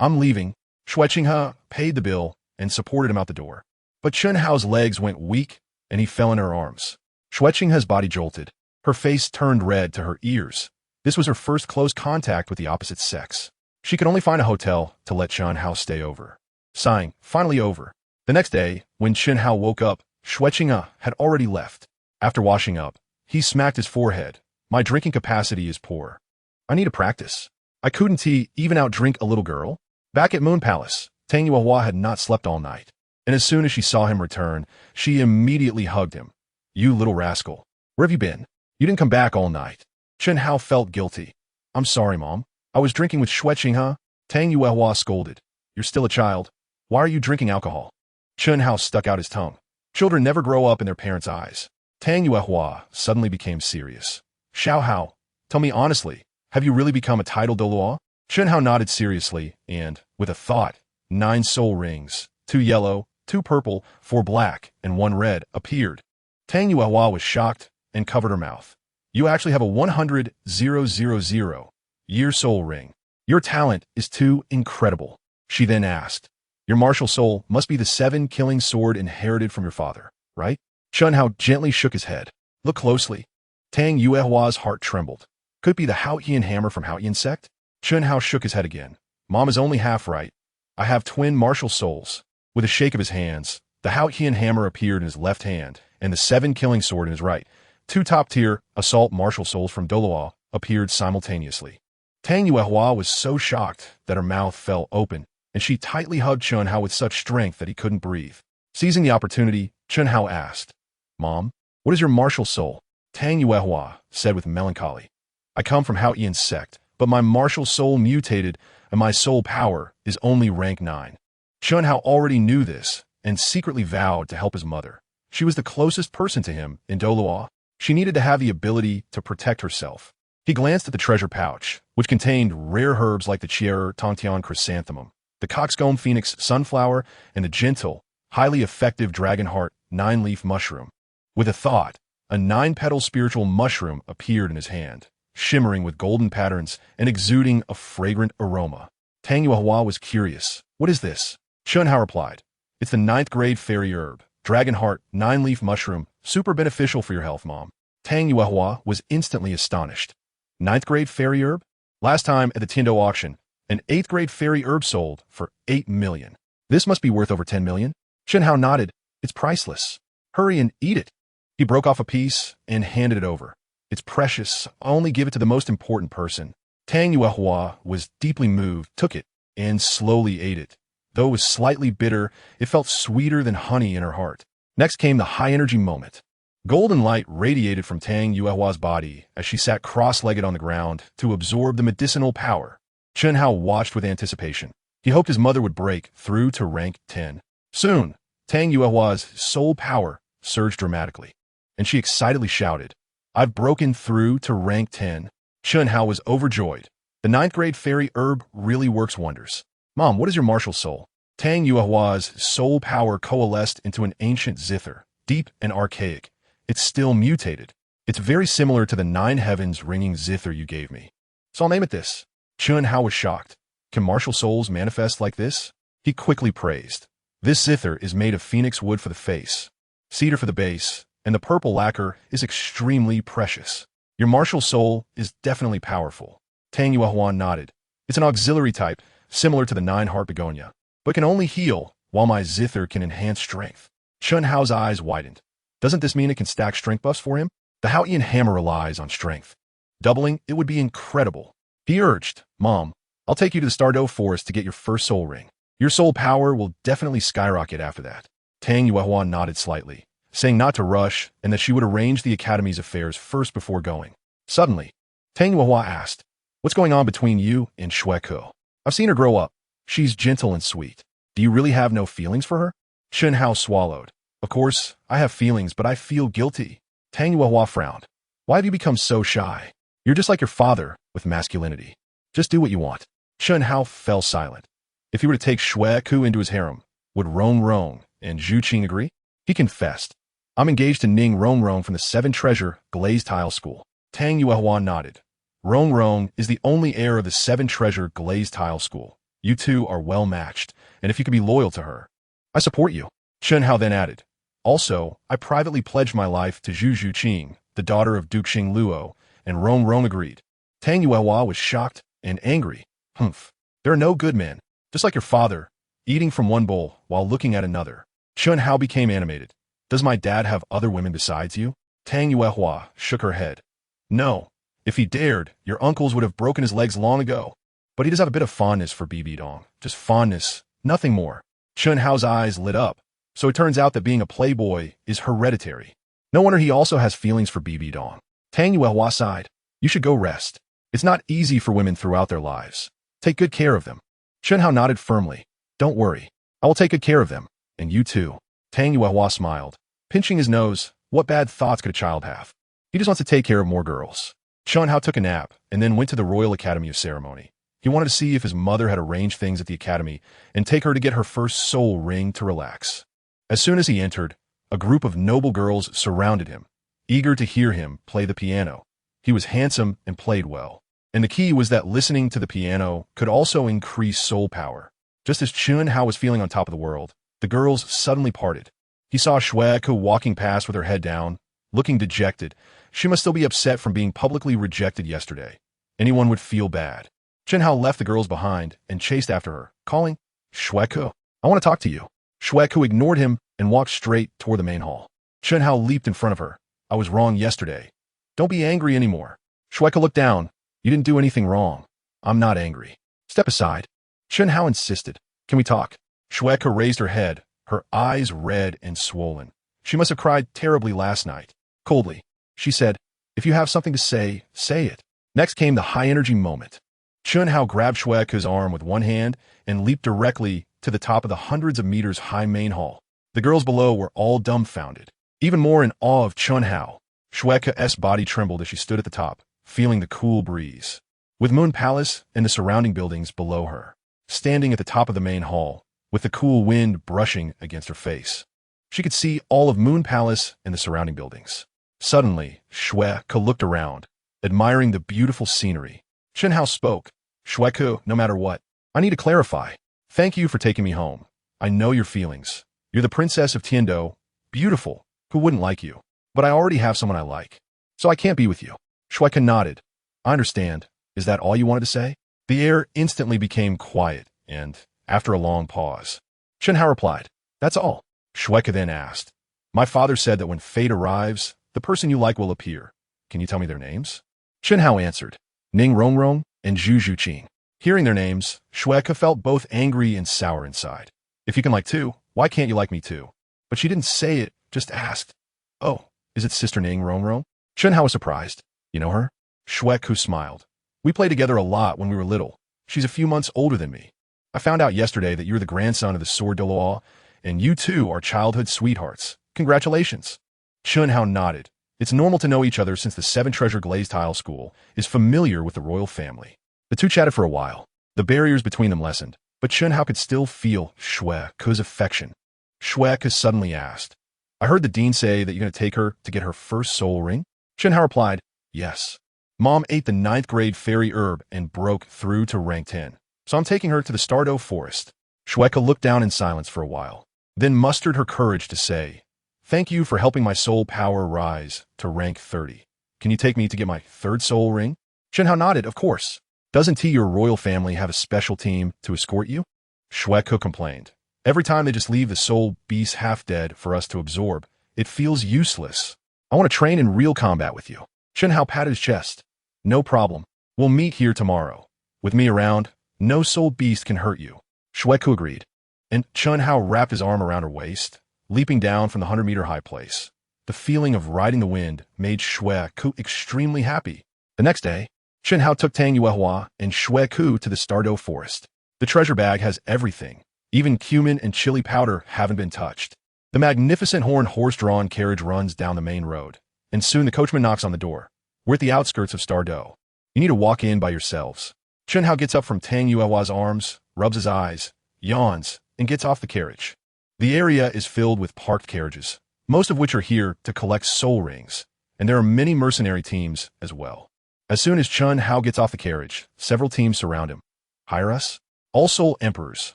I'm leaving. Zhuqing paid the bill and supported him out the door. But Chen Hao's legs went weak and he fell in her arms. Zhuqing's body jolted. Her face turned red to her ears. This was her first close contact with the opposite sex. She could only find a hotel to let Chen Hao stay over. Sighing, finally over. The next day, when Chen Hao woke up, Zhuqing had already left. After washing up, he smacked his forehead. My drinking capacity is poor. I need to practice. I couldn't even outdrink a little girl. Back at Moon Palace, Tang Yuehua had not slept all night, and as soon as she saw him return, she immediately hugged him. You little rascal. Where have you been? You didn't come back all night. Chen Hao felt guilty. I'm sorry, Mom. I was drinking with Zhuqing. Tang Yuehua scolded. You're still a child. Why are you drinking alcohol? Chen Hao stuck out his tongue. Children never grow up in their parents' eyes. Tang Yuehua suddenly became serious. Xiao Hao, tell me honestly, have you really become a titled Douluo? Chen Hao nodded seriously and, with a thought, 9 soul rings, 2 yellow, 2 purple, 4 black, and 1 red, appeared. Tang Yuehua was shocked and covered her mouth. You actually have a 100,000 year soul ring. Your talent is too incredible. She then asked, your martial soul must be the 7 killing sword inherited from your father, right? Chen Hao gently shook his head. Look closely. Tang Yuehua's heart trembled. Could it be the Haotian hammer from Haotian sect? Chen Hao shook his head again. Mom is only half right. I have twin martial souls. With a shake of his hands, the Haotian hammer appeared in his left hand, and the 7 killing sword in his right. 2 top-tier assault martial souls from Douluo appeared simultaneously. Tang Yuehua was so shocked that her mouth fell open, and she tightly hugged Chen Hao with such strength that he couldn't breathe. Seizing the opportunity, Chen Hao asked, Mom, what is your martial soul? Tang Yuehua said with melancholy, I come from Haotian sect, but my martial soul mutated, and my soul power is only rank 9. Chen Hao already knew this, and secretly vowed to help his mother. She was the closest person to him in Douluo. She needed to have the ability to protect herself. He glanced at the treasure pouch, which contained rare herbs like the Chier Tongtian chrysanthemum, the coxcomb phoenix sunflower, and the gentle, highly effective dragon heart 9-leaf mushroom. With a thought, a 9-petal spiritual mushroom appeared in his hand, shimmering with golden patterns and exuding a fragrant aroma. Tang Yuehua was curious. What is this? Chen Hao replied, it's the 9th grade fairy herb, dragon heart 9-leaf mushroom, super beneficial for your health, Mom. Tang Yuehua was instantly astonished. 9th grade fairy herb? Last time at the Tindo auction, an 8th grade fairy herb sold for 8 million. This must be worth over 10 million. Chen Hao nodded. It's priceless. Hurry and eat it. He broke off a piece and handed it over. It's precious. I'll only give it to the most important person. Tang Yuehua was deeply moved, took it, and slowly ate it. Though it was slightly bitter, it felt sweeter than honey in her heart. Next came the high-energy moment. Golden light radiated from Tang Yuehua's body as she sat cross-legged on the ground to absorb the medicinal power. Chen Hao watched with anticipation. He hoped his mother would break through to rank 10. Soon, Tang Yuehua's soul power surged dramatically. and she excitedly shouted, "I've broken through to rank 10. Chun Hao was overjoyed. The ninth grade fairy herb really works wonders. Mom, what is your martial soul? Tang Yuehua's soul power coalesced into an ancient zither, deep and archaic. It's still mutated. It's very similar to the 9 heavens ringing zither you gave me. So I'll name it this." Chun Hao was shocked. Can martial souls manifest like this? He quickly praised. This zither is made of phoenix wood for the face, cedar for the base, and the purple lacquer is extremely precious. Your martial soul is definitely powerful. Tang Yuehua nodded. It's an auxiliary type, similar to the 9-heart begonia, but can only heal, while my zither can enhance strength. Chun Hao's eyes widened. Doesn't this mean it can stack strength buffs for him? The Haotian hammer relies on strength. Doubling it would be incredible. He urged, "Mom, I'll take you to the Stardow Forest to get your first soul ring. Your soul power will definitely skyrocket after that." Tang Yuehua nodded slightly, saying not to rush and that she would arrange the academy's affairs first before going. Suddenly, Tang Yuehua asked, "What's going on between you and Shueku? I've seen her grow up. She's gentle and sweet. Do you really have no feelings for her?" Chun Hao swallowed. "Of course, I have feelings, but I feel guilty." Tang Yuehua frowned. "Why have you become so shy? You're just like your father with masculinity. Just do what you want." Chun Hao fell silent. If he were to take Shueku into his harem, would Rong Rong and Zhuqing agree? He confessed, "I'm engaged to Ning Rong Rong from the 7 Treasure Glazed Tile School." Tang Yuehua nodded. "Rong Rong is the only heir of the 7 Treasure Glazed Tile School. You two are well matched, and if you could be loyal to her, I support you." Chun Hao then added, "Also, I privately pledged my life to Zhuqing, the daughter of Duke Xing Luo, and Rong Rong agreed." Tang Yuehua was shocked and angry. "Humph. There are no good men, just like your father, eating from one bowl while looking at another." Chun Hao became animated. "Does my dad have other women besides you?" Tang Yuehua shook her head. "No. If he dared, your uncles would have broken his legs long ago. But he does have a bit of fondness for Bibi Dong. Just fondness, nothing more." Chun Hao's eyes lit up. So it turns out that being a playboy is hereditary. No wonder he also has feelings for Bibi Dong. Tang Yuehua sighed. "You should go rest. It's not easy for women throughout their lives. Take good care of them." Chun Hao nodded firmly. "Don't worry. I will take good care of them. And you too." Tang Yuehua smiled, pinching his nose. What bad thoughts could a child have? He just wants to take care of more girls. Chun Hao took a nap and then went to the Royal Academy of Ceremony. He wanted to see if his mother had arranged things at the academy and take her to get her first soul ring to relax. As soon as he entered, a group of noble girls surrounded him, eager to hear him play the piano. He was handsome and played well. And the key was that listening to the piano could also increase soul power. Just as Chun Hao was feeling on top of the world, the girls suddenly parted. He saw Shueku walking past with her head down, looking dejected. She must still be upset from being publicly rejected yesterday. Anyone would feel bad. Chun Hao left the girls behind and chased after her, calling, "Shueku, I want to talk to you." Shueku ignored him and walked straight toward the main hall. Chun Hao leaped in front of her. "I was wrong yesterday. Don't be angry anymore." Shueku looked down. "You didn't do anything wrong. I'm not angry. Step aside." Chun Hao insisted. "Can we talk?" Shueku raised her head, her eyes red and swollen. She must have cried terribly last night. Coldly, she said, "If you have something to say, say it." Next came the high-energy moment. Chun Hao grabbed Shueku's arm with one hand and leaped directly to the top of the hundreds of meters high main hall. The girls below were all dumbfounded, even more in awe of Chun Hao. Shueku's body trembled as she stood at the top, feeling the cool breeze. With Moon Palace and the surrounding buildings below her, standing at the top of the main hall, with the cool wind brushing against her face, she could see all of Moon Palace and the surrounding buildings. Suddenly, Shueku looked around, admiring the beautiful scenery. Chun Hao spoke. "Shueku, no matter what, I need to clarify. Thank you for taking me home. I know your feelings. You're the princess of Tiando. Beautiful. Who wouldn't like you? But I already have someone I like. So I can't be with you." Shueku nodded. "I understand. Is that all you wanted to say?" The air instantly became quiet, and, after a long pause, Chun Hao replied, "That's all." Shueku then asked, "My father said that when fate arrives, the person you like will appear. Can you tell me their names?" Chun Hao answered, "Ning Rong Rong and Zhuqing." Hearing their names, Shueku felt both angry and sour inside. If you can like two, why can't you like me too? But she didn't say it, just asked, "Oh, is it Sister Ning Rong Rong?" Chun Hao was surprised. "You know her?" Shueku smiled. "We played together a lot when we were little. She's a few months older than me. I found out yesterday that you're the grandson of the Sword DouluoMeets, and you two are childhood sweethearts. Congratulations." Chun Hao nodded. It's normal to know each other since the Seven Treasure Glazed Tile School is familiar with the royal family. The two chatted for a while. The barriers between them lessened, but Chun Hao could still feel Shui Ke's affection. Shui Ke suddenly asked, I heard the dean say that you're going to take her to get her first soul ring? Chun Hao replied, yes. Mom ate the 9th grade fairy herb and broke through to rank 10, so I'm taking her to the Stardow Forest. Shui Ke looked down in silence for a while, then mustered her courage to say, thank you for helping my soul power rise to rank 30. Can you take me to get my 3rd soul ring? Chun Hao nodded, of course. Doesn't your royal family have a special team to escort you? Shui Ke complained. Every time they just leave the soul beast half dead for us to absorb, it feels useless. I want to train in real combat with you. Chun Hao patted his chest. No problem. We'll meet here tomorrow. With me around, no soul beast can hurt you. Shui Ke agreed. And Chun Hao wrapped his arm around her waist, leaping down from the 100-meter high place. The feeling of riding the wind made Shui Ke extremely happy. The next day, Chun Hao took Tang Yuehua and Shui Ke to the Stardow Forest. The treasure bag has everything. Even cumin and chili powder haven't been touched. The magnificent horned horse-drawn carriage runs down the main road, and soon the coachman knocks on the door. We're at the outskirts of Stardow. You need to walk in by yourselves. Chun Hao gets up from Tang Yuehua's arms, rubs his eyes, yawns, and gets off the carriage. The area is filled with parked carriages, most of which are here to collect soul rings, and there are many mercenary teams as well. As soon as Chun Hao gets off the carriage, several teams surround him. Hire us? All soul emperors,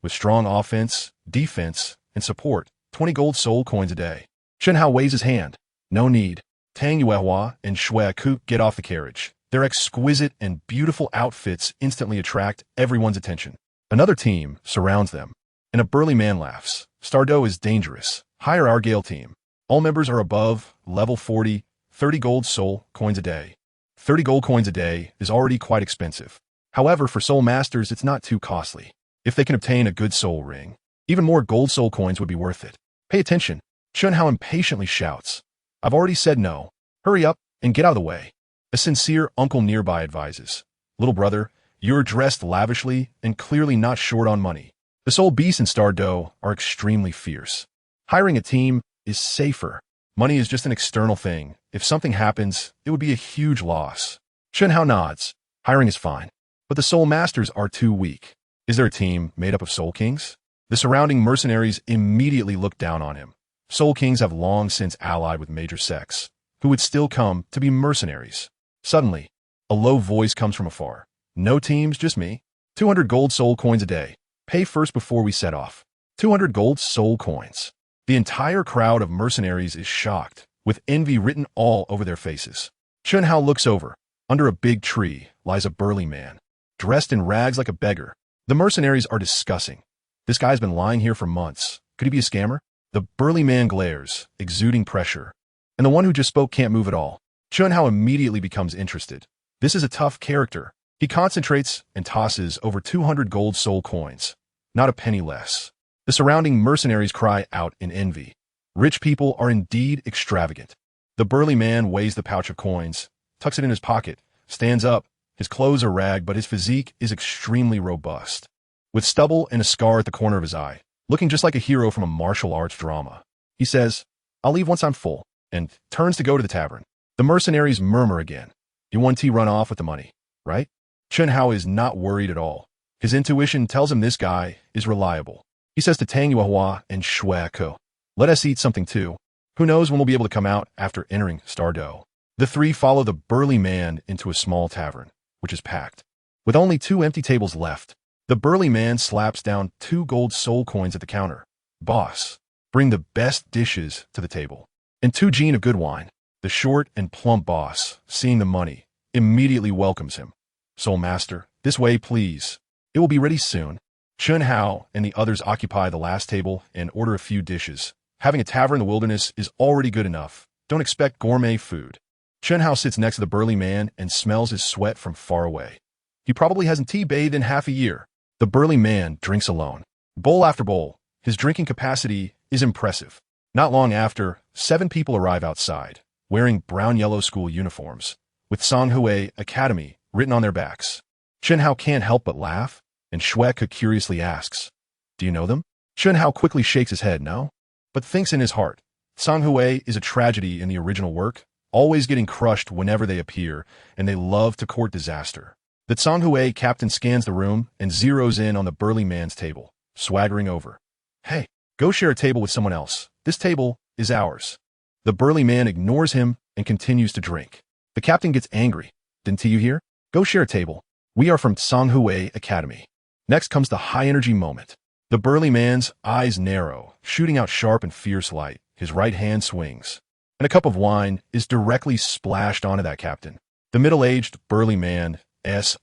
with strong offense, defense, and support, 20 gold soul coins a day. Chun Hao waves his hand. No need. Tang Yuehua and Shui Ke get off the carriage. Their exquisite and beautiful outfits instantly attract everyone's attention. Another team surrounds them, and a burly man laughs. Stardow is dangerous. Hire our Gale team. All members are above level 40, 30 gold soul coins a day. 30 gold coins a day is already quite expensive. However, for soul masters, it's not too costly. If they can obtain a good soul ring, even more gold soul coins would be worth it. Pay attention. Chun Hao impatiently shouts. I've already said no. Hurry up and get out of the way. A sincere uncle nearby advises. Little brother, you're dressed lavishly and clearly not short on money. The soul beasts in Stardow are extremely fierce. Hiring a team is safer. Money is just an external thing. If something happens, it would be a huge loss. Chun Hao nods. Hiring is fine. But the soul masters are too weak. Is there a team made up of soul kings? The surrounding mercenaries immediately look down on him. Soul kings have long since allied with major sects, who would still come to be mercenaries. Suddenly, a low voice comes from afar. No teams, just me. 200 gold soul coins a day. Pay first before we set off. 200 gold soul coins. The entire crowd of mercenaries is shocked, with envy written all over their faces. Chun Hao looks over. Under a big tree lies a burly man, dressed in rags like a beggar. The mercenaries are discussing. This guy's been lying here for months. Could he be a scammer? The burly man glares, exuding pressure. And the one who just spoke can't move at all. Chun Hao immediately becomes interested. This is a tough character. He concentrates and tosses over 200 gold soul coins. Not a penny less. The surrounding mercenaries cry out in envy. Rich people are indeed extravagant. The burly man weighs the pouch of coins, tucks it in his pocket, stands up. His clothes are ragged, but his physique is extremely robust. With stubble and a scar at the corner of his eye, looking just like a hero from a martial arts drama. He says, I'll leave once I'm full, and turns to go to the tavern. The mercenaries murmur again. You want to run off with the money, right? Chun Hao is not worried at all. His intuition tells him this guy is reliable. He says to Tang Yuehua and Shui Ke, let us eat something too. Who knows when we'll be able to come out after entering Stardow. The three follow the burly man into a small tavern, which is packed. With only 2 empty tables left, the burly man slaps down 2 gold soul coins at the counter. Boss, bring the best dishes to the table. And 2 gin of good wine. The short and plump boss, seeing the money, immediately welcomes him. Soul master, this way please. It will be ready soon. Chun Hao and the others occupy the last table and order a few dishes. Having a tavern in the wilderness is already good enough. Don't expect gourmet food. Chun Hao sits next to the burly man and smells his sweat from far away. He probably hasn't tea-bathed in half a year. The burly man drinks alone. Bowl after bowl, his drinking capacity is impressive. Not long after, 7 people arrive outside, wearing brown-yellow school uniforms, with Songhui Academy written on their backs. Chun Hao can't help but laugh, and Shui Ke curiously asks, do you know them? Chun Hao quickly shakes his head no, but thinks in his heart, Sang Hui is a tragedy in the original work, always getting crushed whenever they appear, and they love to court disaster. The Sang Hui captain scans the room and zeroes in on the burly man's table, swaggering over. Hey, go share a table with someone else. This table is ours. The burly man ignores him and continues to drink. The captain gets angry. Didn't you hear? Go share a table. We are from Sang Hui Academy. Next comes the high-energy moment. The burly man's eyes narrow, shooting out sharp and fierce light. His right hand swings, and a cup of wine is directly splashed onto that captain. The middle-aged burly man's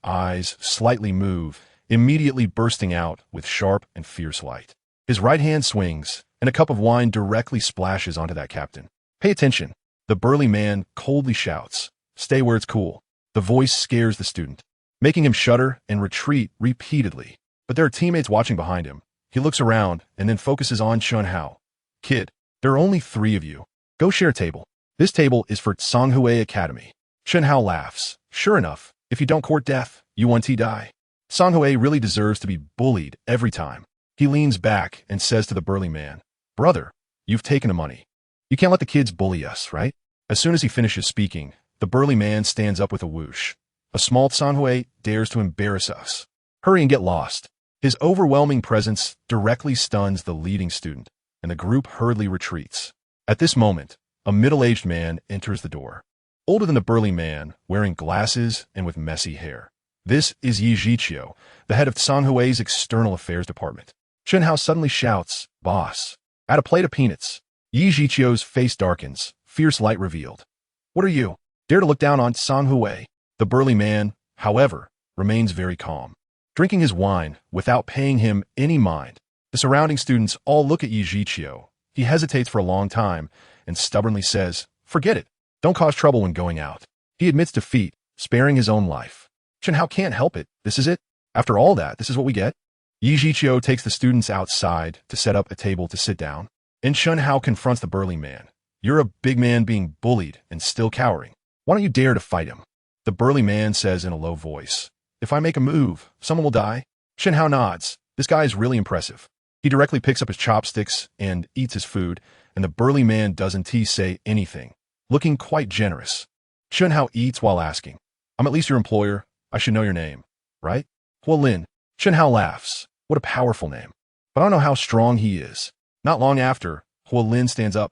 eyes slightly move, immediately bursting out with sharp and fierce light. His right hand swings, and a cup of wine directly splashes onto that captain. Pay attention. The burly man coldly shouts, "Stay where it's cool." The voice scares the student, making him shudder and retreat repeatedly. But there are teammates watching behind him. He looks around and then focuses on Chun Hao. Kid, there are only 3 of you. Go share a table. This table is for Sang Hui Academy. Chun Hao laughs. Sure enough, if you don't court death, you want to die. Sang Hui really deserves to be bullied every time. He leans back and says to the burly man, "Brother, you've taken the money. You can't let the kids bully us, right?" As soon as he finishes speaking, the burly man stands up with a whoosh. "A small Sang Hui dares to embarrass us. Hurry and get lost." His overwhelming presence directly stuns the leading student, and the group hurriedly retreats. At this moment, a middle-aged man enters the door. Older than the burly man, wearing glasses and with messy hair. This is Yi Zhiqiu, the head of Sang Hui's external affairs department. Chun Hao suddenly shouts, "Boss, add a plate of peanuts." Yi Zhiqiu's face darkens, fierce light revealed. "What are you? Dare to look down on Sang Hui?" The burly man, however, remains very calm, drinking his wine without paying him any mind. The surrounding students all look at Yi Zhiqiu. He hesitates for a long time and stubbornly says, "Forget it. Don't cause trouble when going out." He admits defeat, sparing his own life. Chun Hao can't help it. This is it. After all that, this is what we get. Yi Zhiqiu takes the students outside to set up a table to sit down. And Chun Hao confronts the burly man. "You're a big man being bullied and still cowering. Why don't you dare to fight him?" The burly man says in a low voice, "If I make a move, someone will die." Chun Hao nods. This guy is really impressive. He directly picks up his chopsticks and eats his food, and the burly man doesn't say anything, looking quite generous. Chun Hao eats while asking, "I'm at least your employer. I should know your name, right?" Huolin. Chun Hao laughs. What a powerful name. But I don't know how strong he is. Not long after, Huolin stands up.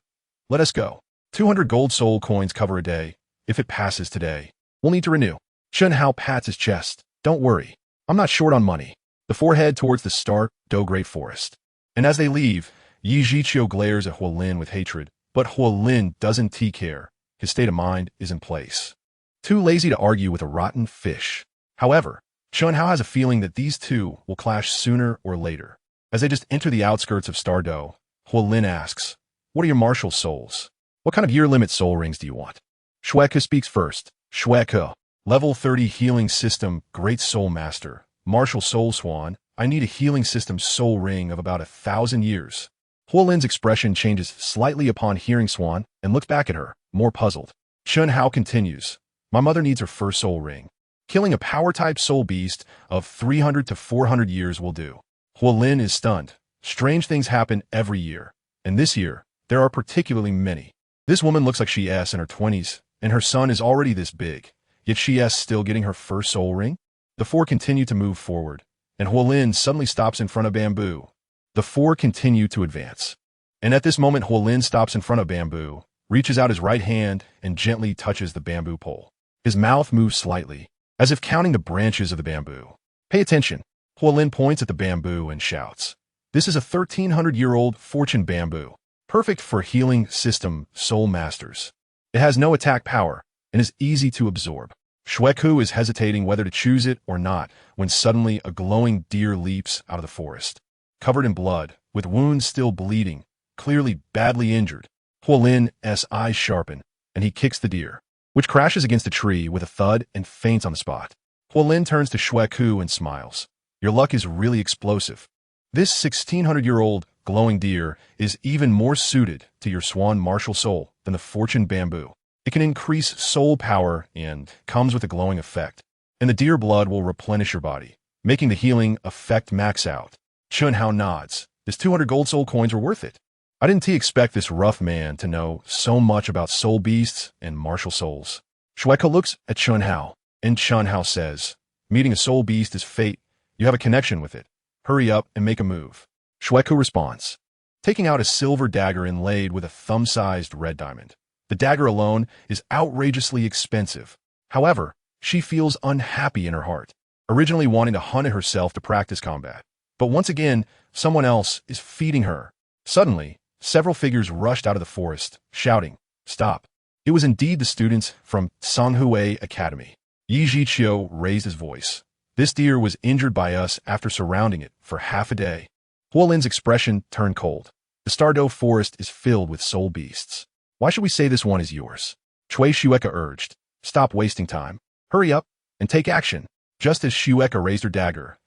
"Let us go. 200 gold soul coins cover a day. If it passes today, we'll need to renew." Chun Hao pats his chest. "Don't worry. I'm not short on money." The four head towards the Stark Do Great Forest. And as they leave, Yi Zhiqiu glares at Huolin with hatred, but Huolin doesn't care. His state of mind is in place. Too lazy to argue with a rotten fish. However, Chun Hao has a feeling that these two will clash sooner or later. As they just enter the outskirts of Stardo, Huolin asks, "What are your martial souls? What kind of year limit soul rings do you want?" Shueku speaks first. Shueku, level 30 healing system, Great Soul Master. Martial Soul Swan, I need a healing system soul ring of about 1,000 years. Huolin's expression changes slightly upon hearing Swan and looks back at her, more puzzled. Chun Hao continues, "My mother needs her first soul ring. Killing a power-type soul beast of 300 to 400 years will do." Huolin is stunned. Strange things happen every year, and this year, there are particularly many. This woman looks like she's in her 20s, and her son is already this big, yet she's still getting her first soul ring? The four continue to move forward, and Huolin suddenly stops in front of Bamboo. The four continue to advance. And at this moment, Huolin stops in front of Bamboo, reaches out his right hand, and gently touches the bamboo pole. His mouth moves slightly, as if counting the branches of the bamboo. "Pay attention." Huolin points at the bamboo and shouts, "This is a 1,300-year-old fortune bamboo, perfect for healing system soul masters. It has no attack power and is easy to absorb." Shueku is hesitating whether to choose it or not when suddenly a glowing deer leaps out of the forest. Covered in blood, with wounds still bleeding, clearly badly injured, Huolin's eyes sharpen, and he kicks the deer, which crashes against a tree with a thud and faints on the spot. Huolin turns to Shueku and smiles. "Your luck is really explosive. This 1,600-year-old glowing deer is even more suited to your swan martial soul than the fortune bamboo. It can increase soul power and comes with a glowing effect, and the deer blood will replenish your body, making the healing effect max out." Chun Hao nods. "This 200 gold soul coins were worth it." I didn't expect this rough man to know so much about soul beasts and martial souls. Shueika looks at Chun Hao, and Chun Hao says, meeting a soul beast is fate. You have a connection with it. Hurry up and make a move. Shueika responds, taking out a silver dagger inlaid with a thumb-sized red diamond. The dagger alone is outrageously expensive. However, she feels unhappy in her heart, originally wanting to hunt it herself to practice combat. But once again, someone else is feeding her. Suddenly, several figures rushed out of the forest, shouting, "Stop!" It was indeed the students from Songhui Academy. Yi Zhiqiu raised his voice. This deer was injured by us after surrounding it for half a day. Huolin's expression turned cold. The Stardow forest is filled with soul beasts. Why should we say this one is yours? Cui Shueika urged. Stop wasting time. Hurry up and take action. Just as Shueika raised her dagger,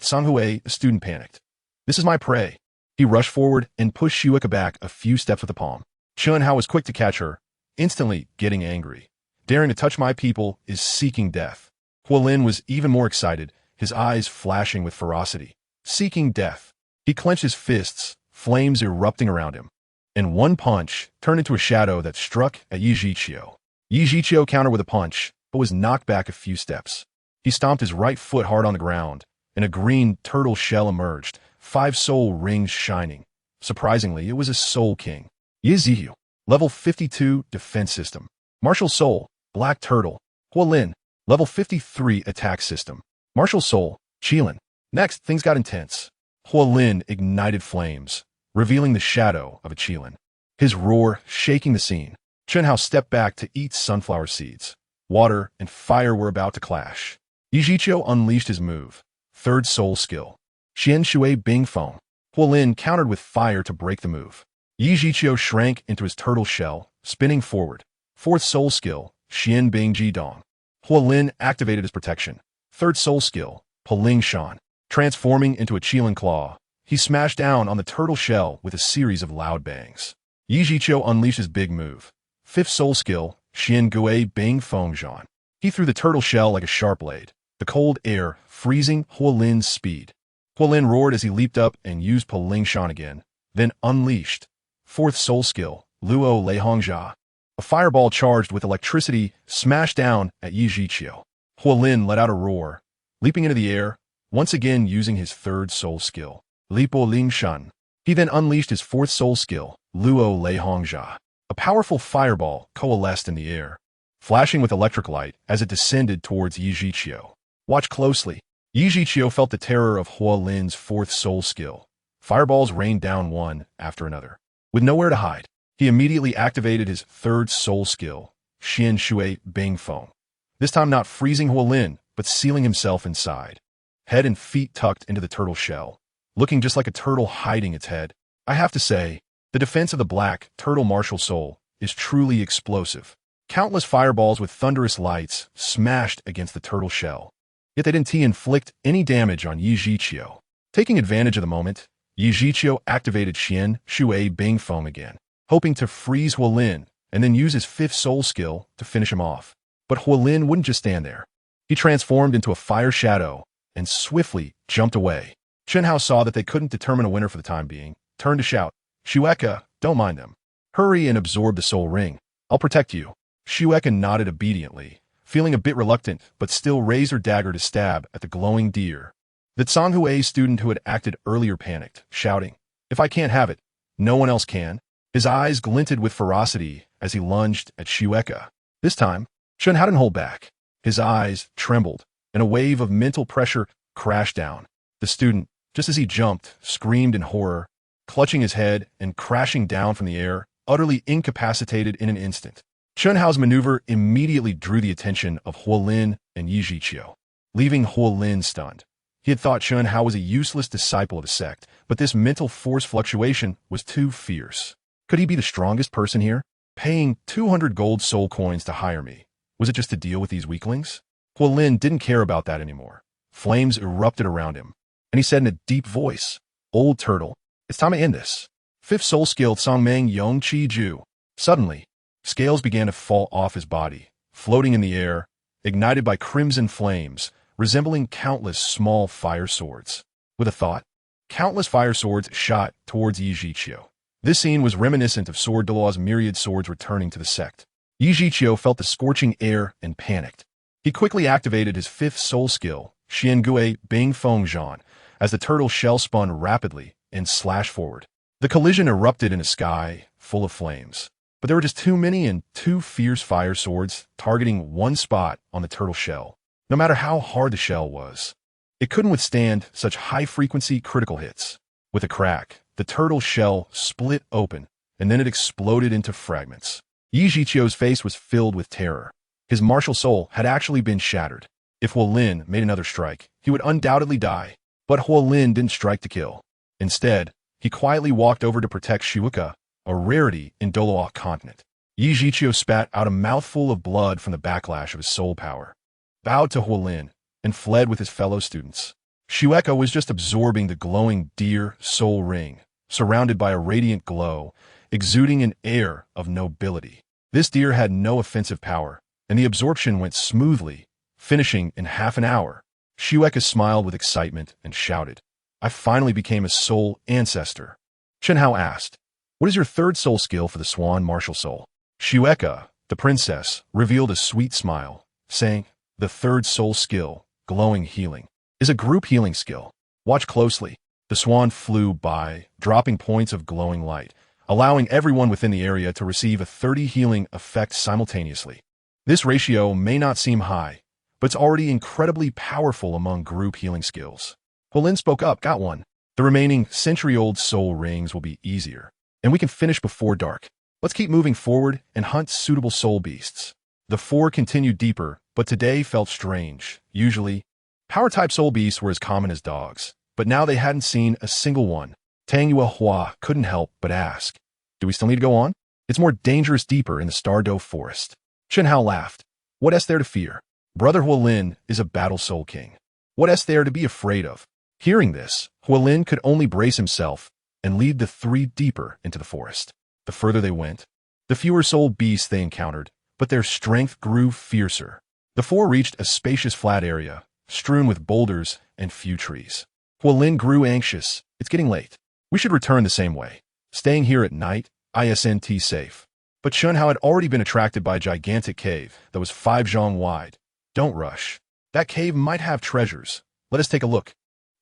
Songhui, the student, panicked. This is my prey. He rushed forward and pushed Shueika back a few steps with the palm. Chun Hao was quick to catch her, instantly getting angry. Daring to touch my people is seeking death. Huolin was even more excited, his eyes flashing with ferocity. Seeking death. He clenched his fists, flames erupting around him. And one punch turned into a shadow that struck at Yi Zhiqiu. Yi Zhiqiu countered with a punch, but was knocked back a few steps. He stomped his right foot hard on the ground, and a green turtle shell emerged, 5 soul rings shining. Surprisingly, it was a Soul King. Yi Zhiqiu, level 52 defense system. Martial Soul, Black Turtle. Huolin, level 53 attack system. Martial Soul, Qilin. Next, things got intense. Huolin ignited flames, revealing the shadow of a Qilin. His roar shaking the scene. Chun Hao stepped back to eat sunflower seeds. Water and fire were about to clash. Yi Zhiqiu unleashed his move. 3rd soul skill. Xian Shui Bing Feng. Huolin countered with fire to break the move. Yi Zhiqiu shrank into his turtle shell, spinning forward. 4th soul skill. Xian Bing Ji Dong. Huolin activated his protection. 3rd soul skill. Peling Shan. Transforming into a Qilin claw, he smashed down on the turtle shell with a series of loud bangs. Yi Zhiqiu unleashed his big move. 5th soul skill. Xian Gui Bing Feng Zhan. He threw the turtle shell like a sharp blade, the cold air freezing Huolin's speed. Huolin roared as he leaped up and used Peling Shan again, then unleashed. 4th soul skill. Luo Lei Hongjia. A fireball charged with electricity smashed down at Yi Zhiqiu. Huolin let out a roar, leaping into the air, once again using his 3rd soul skill, Lipo Ling Shan. He then unleashed his 4th soul skill, Luo Lei Hongjia. A powerful fireball coalesced in the air, flashing with electric light as it descended towards Yi Zhiqiu. Watch closely. Yi Zhiqiu felt the terror of Huolin's 4th soul skill. Fireballs rained down one after another. With nowhere to hide, he immediately activated his 3rd soul skill, Xian Shui Bing Feng. This time not freezing Huolin, but sealing himself inside. Head and feet tucked into the turtle shell, looking just like a turtle hiding its head. I have to say, the defense of the black turtle martial soul is truly explosive. Countless fireballs with thunderous lights smashed against the turtle shell. Yet they didn't inflict any damage on Yi Zhiqiu. Taking advantage of the moment, Yi Zhiqiu activated Xian Shui Bing Feng again, hoping to freeze Huolin and then use his 5th soul skill to finish him off. But Huolin wouldn't just stand there. He transformed into a fire shadow and swiftly jumped away. Chun Hao saw that they couldn't determine a winner for the time being, turned to shout, Shueika, don't mind them. Hurry and absorb the soul ring. I'll protect you. Shueika nodded obediently, feeling a bit reluctant, but still raised her dagger to stab at the glowing deer. The Songhui student who had acted earlier panicked, shouting, If I can't have it, no one else can. His eyes glinted with ferocity as he lunged at Shueika. This time, Chun Hao didn't hold back. His eyes trembled, and a wave of mental pressure crashed down. The student, just as he jumped, screamed in horror, clutching his head and crashing down from the air, utterly incapacitated in an instant. Chun Hao's maneuver immediately drew the attention of Huolin and Yi Zhiqiu, leaving Huolin stunned. He had thought Chun Hao was a useless disciple of the sect, but this mental force fluctuation was too fierce. Could he be the strongest person here? Paying 200 gold soul coins to hire me. Was it just to deal with these weaklings? Huolin didn't care about that anymore. Flames erupted around him, and he said in a deep voice, Old turtle, it's time to end this. 5th soul skill Songmeng Yong Chi Ju. Suddenly, scales began to fall off his body, floating in the air, ignited by crimson flames, resembling countless small fire swords. With a thought, countless fire swords shot towards Yi Zhiqiu. This scene was reminiscent of Sword Deluo's myriad swords returning to the sect. Yi Zhiqiu felt the scorching air and panicked. He quickly activated his fifth soul skill, Xiangui Bing Feng Zhan, as the turtle shell spun rapidly and slashed forward. The collision erupted in a sky full of flames. But there were just too many and two fierce fire swords targeting one spot on the turtle shell. No matter how hard the shell was, it couldn't withstand such high-frequency critical hits. With a crack, the turtle shell split open, and then it exploded into fragments. Yi Zhiqiu's face was filled with terror. His martial soul had actually been shattered. If Huolin made another strike, he would undoubtedly die. But Huolin didn't strike to kill. Instead, he quietly walked over to protect Shiweka, a rarity in Douluo continent. Yi Zhiqiu spat out a mouthful of blood from the backlash of his soul power, bowed to Huolin, and fled with his fellow students. Shiweka was just absorbing the glowing deer soul ring, surrounded by a radiant glow, exuding an air of nobility. This deer had no offensive power, and the absorption went smoothly, finishing in half an hour. Shiweka smiled with excitement and shouted, "I finally became a soul ancestor." Chen Hao asked, "What is your third soul skill for the swan martial soul?" Shiweka, the princess, revealed a sweet smile, saying, "The third soul skill, glowing healing, is a group healing skill. Watch closely." The swan flew by, dropping points of glowing light, allowing everyone within the area to receive a 30 healing effect simultaneously. This ratio may not seem high, but it's already incredibly powerful among group healing skills. Huolin spoke up, "Got one. The remaining century-old soul rings will be easier, and we can finish before dark. Let's keep moving forward and hunt suitable soul beasts." The four continued deeper, but today felt strange. Usually, power-type soul beasts were as common as dogs, but now they hadn't seen a single one. Tang Yuehua couldn't help but ask, "Do we still need to go on? It's more dangerous deeper in the Stardoe forest." Chen Hao laughed. "What is there to fear? Brother Huolin is a battle soul king. What is there to be afraid of?" Hearing this, Huolin could only brace himself and lead the three deeper into the forest. The further they went, the fewer soul beasts they encountered, but their strength grew fiercer. The four reached a spacious flat area, strewn with boulders and few trees. Huolin grew anxious. "It's getting late. We should return the same way. Staying here at night isn't safe." But Chen Hao had already been attracted by a gigantic cave that was 5 zhang wide. "Don't rush. That cave might have treasures. Let us take a look."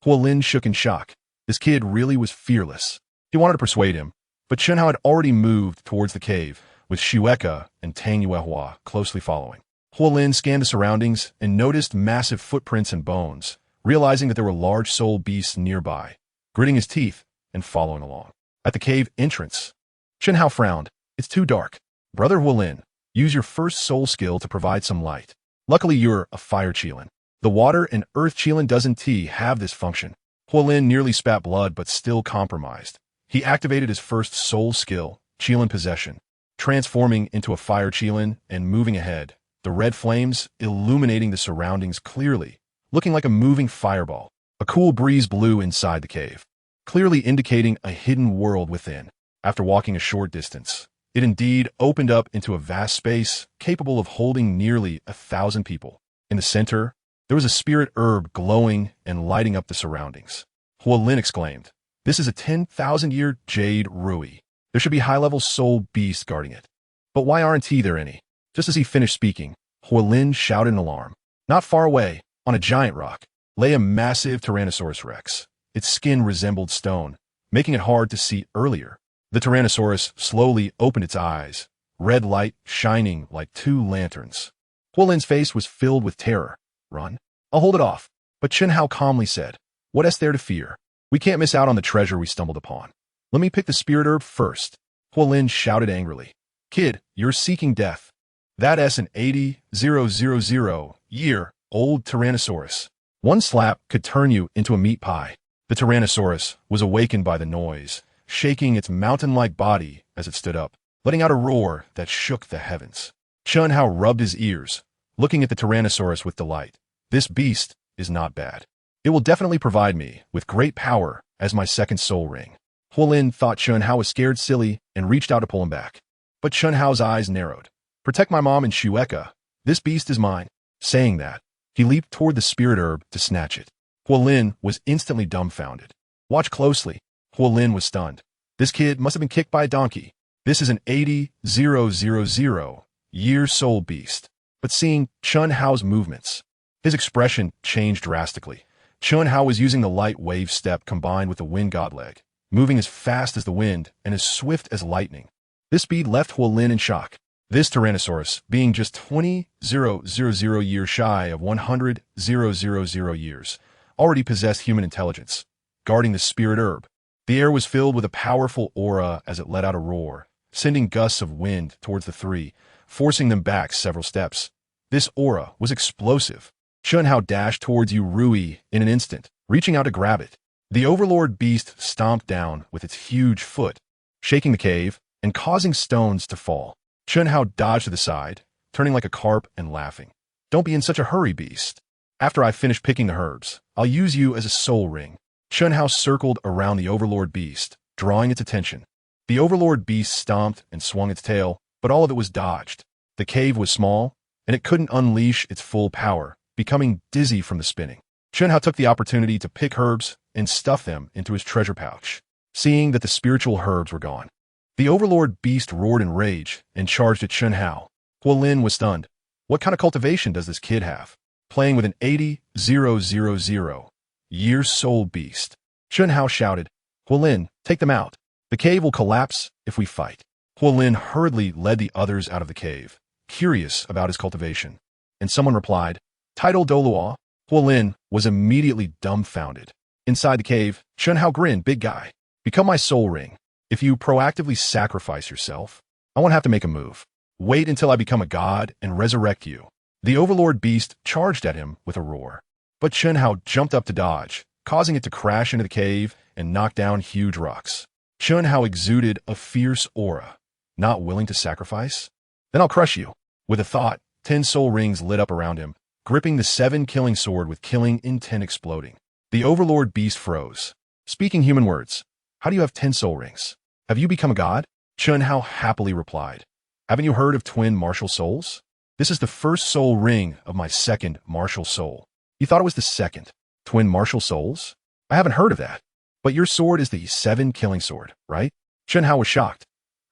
Huolin shook in shock. This kid really was fearless. He wanted to persuade him, but Chen Hao had already moved towards the cave, with Shiweka and Tang Yuehua closely following. Huolin scanned the surroundings and noticed massive footprints and bones, realizing that there were large soul beasts nearby, gritting his teeth and following along. At the cave entrance, Chen Hao frowned. "It's too dark. Brother Huolin, use your first soul skill to provide some light. Luckily you're a fire Qilin. The water and earth Qilin doesn't have this function." Huolin nearly spat blood but still compromised. He activated his first soul skill, Qilin Possession, transforming into a fire Qilin and moving ahead, the red flames illuminating the surroundings clearly, looking like a moving fireball. A cool breeze blew inside the cave, clearly indicating a hidden world within. After walking a short distance, it indeed opened up into a vast space capable of holding nearly 1,000 people. In the center, there was a spirit herb glowing and lighting up the surroundings. Huolin exclaimed, "This is a 10,000-year jade rui. There should be high-level soul beasts guarding it. But why aren't there any?" Just as he finished speaking, Huolin shouted in alarm. Not far away, on a giant rock, lay a massive Tyrannosaurus rex. Its skin resembled stone, making it hard to see earlier. The Tyrannosaurus slowly opened its eyes, red light shining like 2 lanterns. Huolin's face was filled with terror. "Run. I'll hold it off." But Chen Hao calmly said, "What is there to fear? We can't miss out on the treasure we stumbled upon. Let me pick the spirit herb first." Huolin shouted angrily, "Kid, you're seeking death. That's an 80,000-year-old Tyrannosaurus. One slap could turn you into a meat pie." The Tyrannosaurus was awakened by the noise, shaking its mountain-like body as it stood up, letting out a roar that shook the heavens. Chen Hao rubbed his ears, looking at the Tyrannosaurus with delight. "This beast is not bad. It will definitely provide me with great power as my second soul ring." Huolin thought Chen Hao was scared silly and reached out to pull him back. But Chen Hao's eyes narrowed. "Protect my mom and Shiweka. This beast is mine." Saying that, he leaped toward the spirit herb to snatch it. Huolin was instantly dumbfounded. "Watch closely." Huolin was stunned. This kid must have been kicked by a donkey. This is an 80,000-year soul beast. But seeing Chun Hao's movements, his expression changed drastically. Chun Hao was using the light wave step combined with the wind god leg, moving as fast as the wind and as swift as lightning. This speed left Huolin in shock. This Tyrannosaurus, being just 20,000 years shy of 100,000 years, already possessed human intelligence, guarding the spirit herb. The air was filled with a powerful aura as it let out a roar, sending gusts of wind towards the three, forcing them back several steps. This aura was explosive. Chun Hao dashed towards Rui in an instant, reaching out to grab it. The overlord beast stomped down with its huge foot, shaking the cave and causing stones to fall. Chun Hao dodged to the side, turning like a carp and laughing. Don't be in such a hurry, beast. After I finish picking the herbs, I'll use you as a soul ring. Chun Hao circled around the overlord beast, drawing its attention. The overlord beast stomped and swung its tail, but all of it was dodged. The cave was small, and it couldn't unleash its full power, becoming dizzy from the spinning. Chun Hao took the opportunity to pick herbs and stuff them into his treasure pouch, seeing that the spiritual herbs were gone. The overlord beast roared in rage and charged at Chun Hao. Huolin was stunned. What kind of cultivation does this kid have? Playing with an 80,000-year soul beast. Chun Hao shouted, Huolin, take them out. The cave will collapse if we fight. Huolin hurriedly led the others out of the cave, curious about his cultivation. And someone replied, Title Douluo. Huolin was immediately dumbfounded. Inside the cave, Chun Hao grinned, big guy. Become my soul ring. If you proactively sacrifice yourself, I won't have to make a move. Wait until I become a god and resurrect you. The overlord beast charged at him with a roar. But Chun Hao jumped up to dodge, causing it to crash into the cave and knock down huge rocks. Chun Hao exuded a fierce aura. Not willing to sacrifice? Then I'll crush you. With a thought, 10 soul rings lit up around him, gripping the 7 killing sword with killing intent exploding. The overlord beast froze. Speaking human words, how do you have 10 soul rings? Have you become a god? Chun Hao happily replied. Haven't you heard of twin martial souls? This is the first soul ring of my second martial soul. You thought it was the second. Twin martial souls? I haven't heard of that. But your sword is the 7 killing sword, right? Chun Hao was shocked.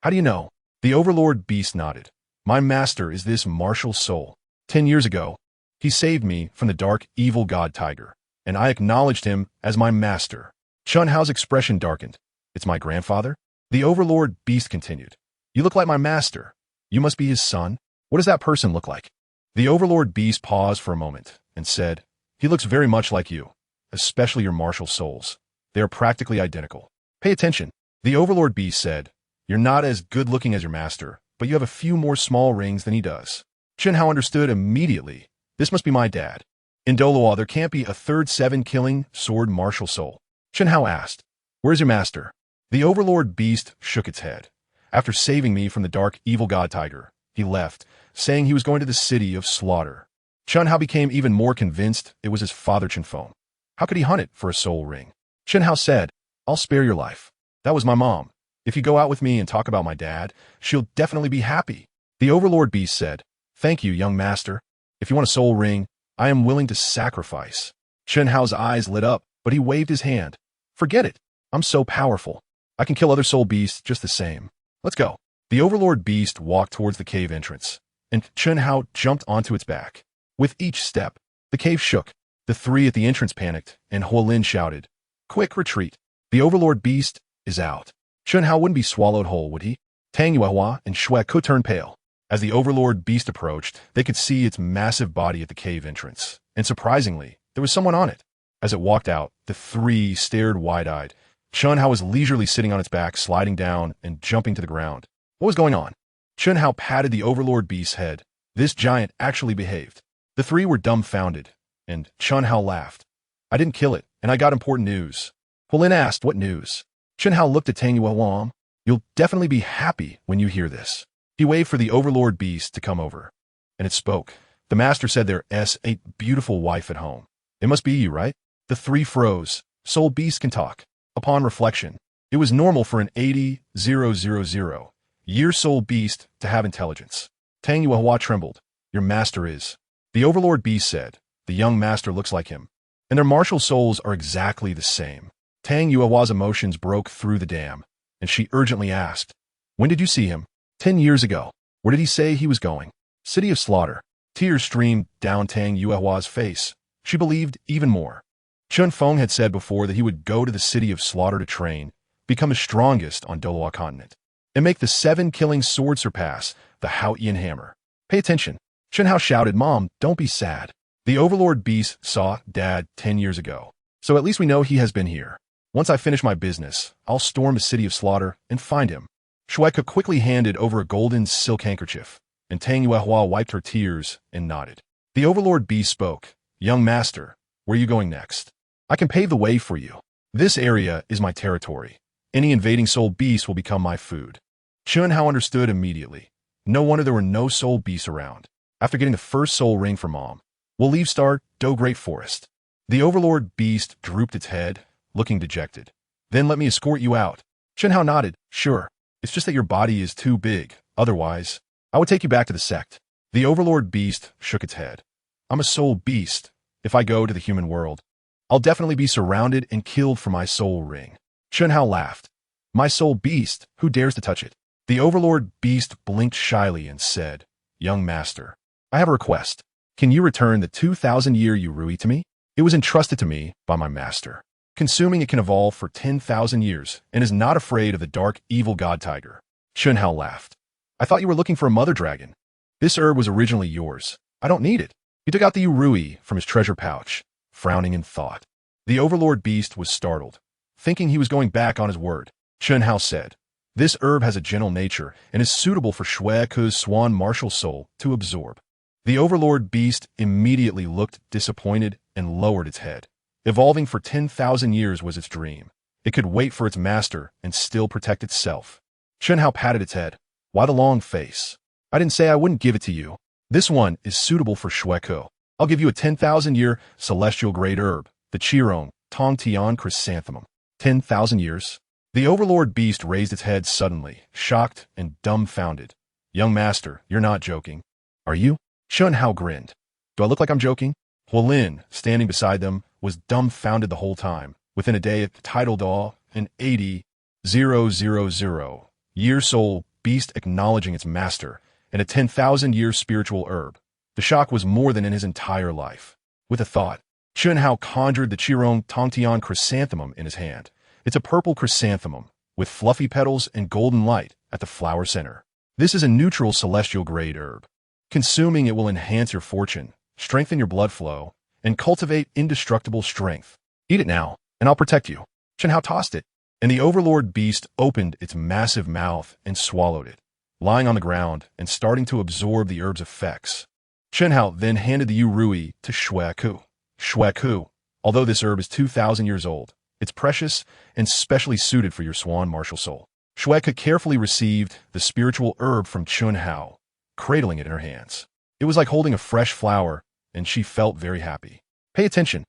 How do you know? The overlord beast nodded. My master is this martial soul. 10 years ago, he saved me from the dark, evil god tiger, and I acknowledged him as my master. Chun Hao's expression darkened. It's my grandfather? The overlord beast continued. You look like my master. You must be his son. What does that person look like? The overlord beast paused for a moment and said, he looks very much like you, especially your martial souls. They are practically identical. Pay attention. The overlord beast said, you're not as good looking as your master, but you have a few more small rings than he does. Chun Hao understood immediately. This must be my dad. In Douluo, there can't be a third 7-killing sword martial soul. Chun Hao asked, where's your master? The overlord beast shook its head. After saving me from the dark, evil god tiger, he left, saying he was going to the city of slaughter. Chun Hao became even more convinced it was his father Chenfeng. How could he hunt it for a soul ring? Chun Hao said, I'll spare your life. That was my mom. If you go out with me and talk about my dad, she'll definitely be happy. The overlord beast said, thank you, young master. If you want a soul ring, I am willing to sacrifice. Chun Hao's eyes lit up, but he waved his hand. Forget it. I'm so powerful. I can kill other soul beasts just the same. Let's go. The overlord beast walked towards the cave entrance, and Chun Hao jumped onto its back. With each step, the cave shook. The 3 at the entrance panicked, and Huolin shouted, quick retreat. The overlord beast is out. Chun Hao wouldn't be swallowed whole, would he? Tang Yuehua and Shui could turn pale. As the overlord beast approached, they could see its massive body at the cave entrance, and surprisingly, there was someone on it. As it walked out, the 3 stared wide-eyed. Chun Hao was leisurely sitting on its back, sliding down and jumping to the ground. What was going on? Chun Hao patted the overlord beast's head. This giant actually behaved. The 3 were dumbfounded, and Chun Hao laughed. I didn't kill it, and I got important news. Huolin asked, what news? Chun Hao looked at Tang Yuehua. You'll definitely be happy when you hear this. He waved for the overlord beast to come over, and it spoke. The master said there's a beautiful wife at home. It must be you, right? The 3 froze. Soul beast can talk. Upon reflection, it was normal for an 80,000-year soul beast to have intelligence. Tang Yuehua trembled. Your master is. The overlord beast said, the young master looks like him, and their martial souls are exactly the same. Tang Yuehua's emotions broke through the dam. and she urgently asked, "When did you see him?" 10 years ago. Where did he say he was going? City of Slaughter. Tears streamed down Tang Yuehua's face. She believed even more. Chun Feng had said before that he would go to the City of Slaughter to train, become the strongest on Doluo continent, and make the 7 killing sword surpass the Haotian hammer. Pay attention. Chun Hao shouted, "Mom, don't be sad. The Overlord Beast saw Dad 10 years ago, so at least we know he has been here. Once I finish my business, I'll storm the City of Slaughter and find him." Shueika quickly handed over a golden silk handkerchief, and Tang Yuehua wiped her tears and nodded. The Overlord Beast spoke, "Young master, where are you going next? I can pave the way for you. This area is my territory. Any invading soul beasts will become my food." Chun Hao understood immediately. No wonder there were no soul beasts around. After getting the first soul ring from Mom, we'll leave Star Do Great Forest. The Overlord Beast drooped its head, looking dejected. "Then let me escort you out." Chun Hao nodded, "Sure. It's just that your body is too big. Otherwise, I would take you back to the sect." The Overlord Beast shook its head. "I'm a soul beast. If I go to the human world, I'll definitely be surrounded and killed for my soul ring." Chun Hao laughed. "My soul beast, who dares to touch it?" The Overlord Beast blinked shyly and said, "Young master, I have a request. Can you return the 2,000-year Yurui to me? It was entrusted to me by my master. Consuming it can evolve for 10,000 years and is not afraid of the dark, evil god tiger." Chun Hao laughed. "I thought you were looking for a mother dragon. This herb was originally yours. I don't need it." He took out the Yurui from his treasure pouch, frowning in thought. The Overlord Beast was startled, thinking he was going back on his word. Chun Hao said, "This herb has a gentle nature and is suitable for Shueiku's swan martial soul to absorb." The Overlord Beast immediately looked disappointed and lowered its head. Evolving for 10,000 years was its dream. It could wait for its master and still protect itself. Chun Hao patted its head. "Why the long face? I didn't say I wouldn't give it to you. This one is suitable for Shueiko. I'll give you a 10,000-year celestial grade herb, the Qirong Tongtian chrysanthemum." 10,000 years? The Overlord Beast raised its head suddenly, shocked and dumbfounded. "Young master, you're not joking. Are you?" Chun Hao grinned. "Do I look like I'm joking?" Huolin, standing beside them, was dumbfounded the whole time. Within a day, the title daw, an 80,000 year soul beast acknowledging its master, and a 10,000-year spiritual herb. The shock was more than in his entire life. With a thought, Chun Hao conjured the Qirong Tongtian chrysanthemum in his hand. It's a purple chrysanthemum, with fluffy petals and golden light at the flower center. This is a neutral celestial grade herb. Consuming it will enhance your fortune, strengthen your blood flow, and cultivate indestructible strength. Eat it now, and I'll protect you." Chun Hao tossed it, and the Overlord Beast opened its massive mouth and swallowed it, lying on the ground and starting to absorb the herb's effects. Chun Hao then handed the Yurui to Shueku. "Shueku, although this herb is 2,000 years old, it's precious and specially suited for your swan martial soul." Shueku carefully received the spiritual herb from Chun Hao, cradling it in her hands. It was like holding a fresh flower, and she felt very happy. "Pay attention,"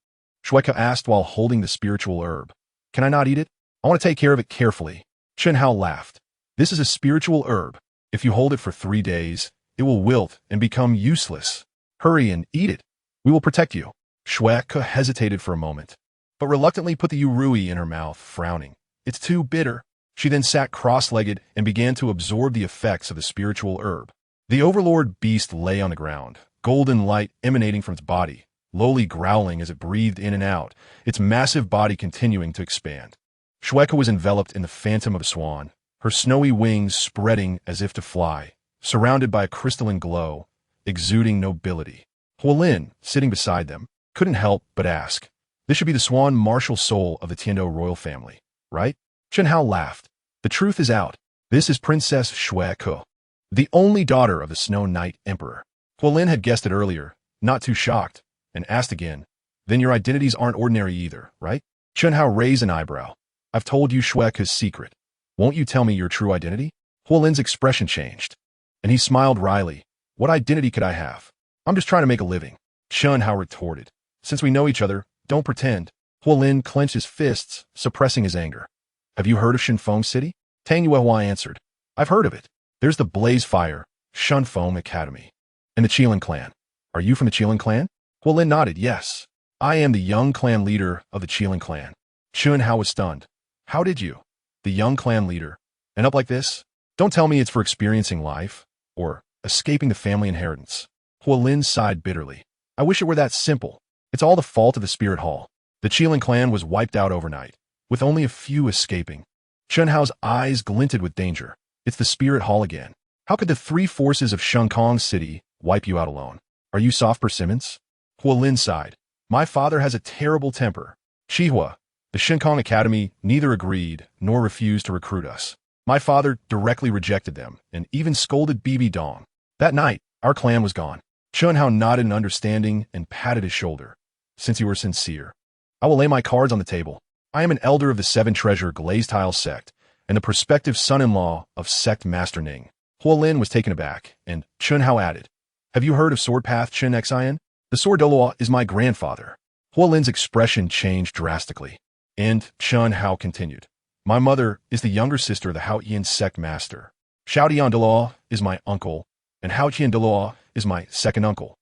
Shueika asked while holding the spiritual herb. "Can I not eat it? I want to take care of it carefully." Chun Hao laughed. "This is a spiritual herb. If you hold it for 3 days, it will wilt and become useless. Hurry and eat it. We will protect you." Shueika hesitated for a moment, but reluctantly put the Yurui in her mouth, frowning. "It's too bitter." She then sat cross-legged and began to absorb the effects of the spiritual herb. The Overlord Beast lay on the ground, golden light emanating from its body, lowly growling as it breathed in and out, its massive body continuing to expand. Shueika was enveloped in the phantom of a swan, her snowy wings spreading as if to fly, surrounded by a crystalline glow, exuding nobility. Huolin, sitting beside them, couldn't help but ask, "This should be the swan martial soul of the Tiando royal family, right?" Chun Hao laughed. "The truth is out. This is Princess Shueiko, the only daughter of the Snow Knight Emperor." Huolin had guessed it earlier, not too shocked, and asked again, "Then your identities aren't ordinary either, right?" Chun Hao raised an eyebrow. "I've told you Shueika's secret. Won't you tell me your true identity?" Huolin's expression changed, and he smiled wryly. "What identity could I have? I'm just trying to make a living." Chun Hao retorted, "Since we know each other, don't pretend." Huolin clenched his fists, suppressing his anger. "Have you heard of Shinfeng City?" Tang Yuehua answered. "I've heard of it. There's the Blaze Fire, Shinfeng Academy, and the Qilin clan. Are you from the Qilin clan?" Huolin nodded. "Yes. I am the young clan leader of the Qilin clan." Chun Hao was stunned. "How did you?" the young clan leader. And up like this? Don't tell me it's for experiencing life, or escaping the family inheritance. Huolin sighed bitterly. I wish it were that simple. It's all the fault of the Spirit Hall. The Qilin clan was wiped out overnight, with only a few escaping. Chen Hao's eyes glinted with danger. It's the Spirit Hall again. How could the three forces of Shengkong City wipe you out alone? Are you soft persimmons? Huolin sighed. My father has a terrible temper. Chihua, the Shengkong Academy, neither agreed nor refused to recruit us. My father directly rejected them and even scolded Bibi Dong. That night, our clan was gone. Chen Hao nodded in understanding and patted his shoulder. Since you were sincere, I will lay my cards on the table. I am an elder of the Seven Treasure Glazed Tile sect and the prospective son-in-law of sect Master Ning. Huolin was taken aback, and Chen Hao added, Have you heard of Sword Path Chen Xian? The Sword Doluo is my grandfather. Huolin's expression changed drastically, and Chen Hao continued, My mother is the younger sister of the Hao Yin sect master. Shao Dian Doluo is my uncle, and Hao Qian Doluo is my second uncle.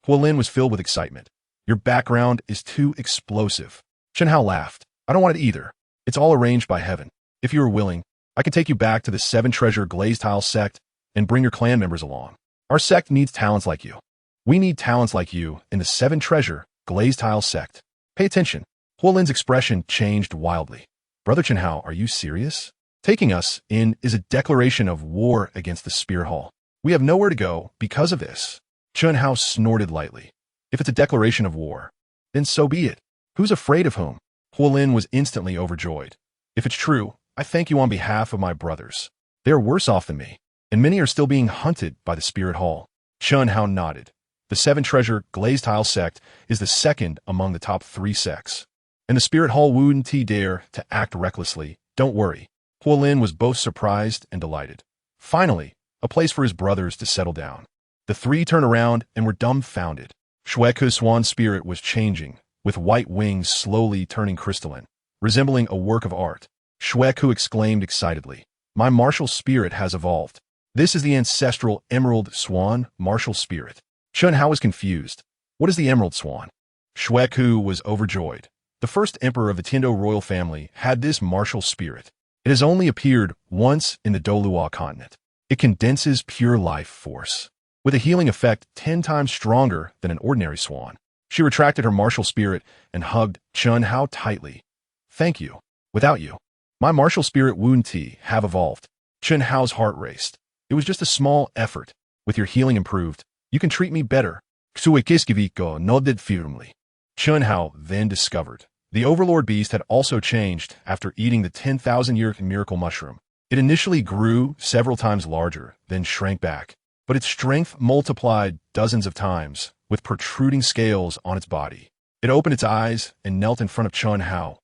Huolin was filled with excitement. Your background is too explosive. Chen Hao laughed. I don't want it either. It's all arranged by heaven. If you are willing, I can take you back to the Seven Treasure Glazed Tile sect and bring your clan members along. Our sect needs talents like you. We need talents like you in the Seven Treasure Glazed Tile sect. Pay attention. Huolin's expression changed wildly. Brother Chen Hao, are you serious? Taking us in is a declaration of war against the Spirit Hall. We have nowhere to go because of this. Chen Hao snorted lightly. If it's a declaration of war, then so be it. Who's afraid of whom? Huolin was instantly overjoyed. If it's true, I thank you on behalf of my brothers. They are worse off than me, and many are still being hunted by the Spirit Hall. Chen Hao nodded. The Seven Treasure Glazed Tile sect is the second among the top 3 sects. And the Spirit Hall wouldn't dare to act recklessly. Don't worry. Huolin was both surprised and delighted. Finally, a place for his brothers to settle down. The 3 turned around and were dumbfounded. Shueku's swan spirit was changing, with white wings slowly turning crystalline, resembling a work of art. Shueku exclaimed excitedly, My martial spirit has evolved. This is the ancestral emerald swan martial spirit. Chen Hao was confused. What is the emerald swan? Shueku was overjoyed. The first emperor of the Tindo royal family had this martial spirit. It has only appeared once in the Douluo continent. It condenses pure life force, with a healing effect 10 times stronger than an ordinary swan. She retracted her martial spirit and hugged Chen Hao tightly. Thank you. Without you, my martial spirit wouldn't have evolved. Chen Hao's heart raced. It was just a small effort. With your healing improved, you can treat me better. Xuekiskiviko nodded firmly. Chen Hao then discovered the Overlord beast had also changed after eating the 10,000-year miracle mushroom. It initially grew several times larger, then shrank back, but its strength multiplied dozens of times, with protruding scales on its body. It opened its eyes and knelt in front of Chen Hao.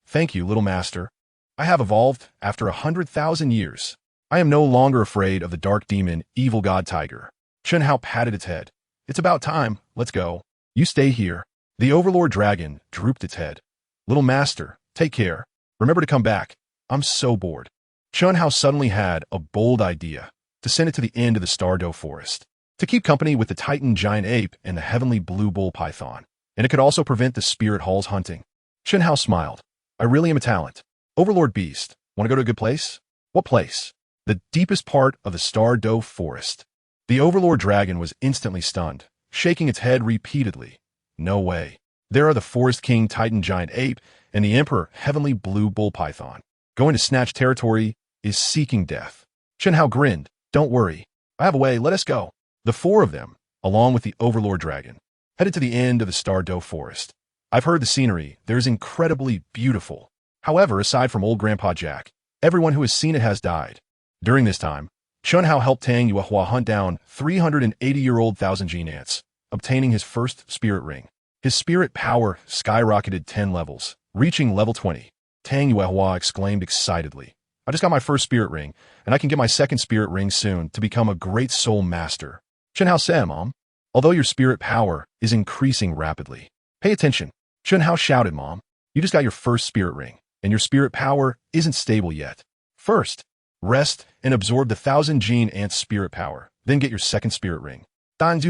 Thank you, little master. I have evolved after 100,000 years. I am no longer afraid of the dark demon, evil god tiger. Chen Hao patted its head. It's about time. Let's go. You stay here. The Overlord dragon drooped its head. Little master, take care. Remember to come back. I'm so bored. Chen Hao suddenly had a bold idea to send it to the end of the Stardow Forest, to keep company with the Titan giant ape and the heavenly blue bull python, and it could also prevent the Spirit Hall's hunting. Chen Hao smiled. I really am a talent. Overlord Beast, want to go to a good place? What place? The deepest part of the Stardow Forest. The Overlord dragon was instantly stunned, shaking its head repeatedly. No way. There are the Forest King Titan giant ape and the Emperor heavenly blue bull python. Going to snatch territory is seeking death. Chen Hao grinned. Don't worry. I have a way. Let us go. The 4 of them, along with the Overlord dragon, headed to the end of the Stardow Forest. I've heard the scenery. There's incredibly beautiful. However, aside from old Grandpa Jack, everyone who has seen it has died. During this time, Chen Hao helped Tang Yuehua hunt down 380-year-old Thousand Gene Ants, obtaining his first spirit ring. His spirit power skyrocketed 10 levels, reaching level 20. Tang Yuehua exclaimed excitedly, I just got my first spirit ring, and I can get my second spirit ring soon to become a great soul master. Chen Hao said, Mom, although your spirit power is increasing rapidly. Pay attention. Chen Hao shouted, Mom, you just got your first spirit ring, and your spirit power isn't stable yet. First, rest and absorb the 1,000 Gene Ant spirit power, then get your second spirit ring. Mom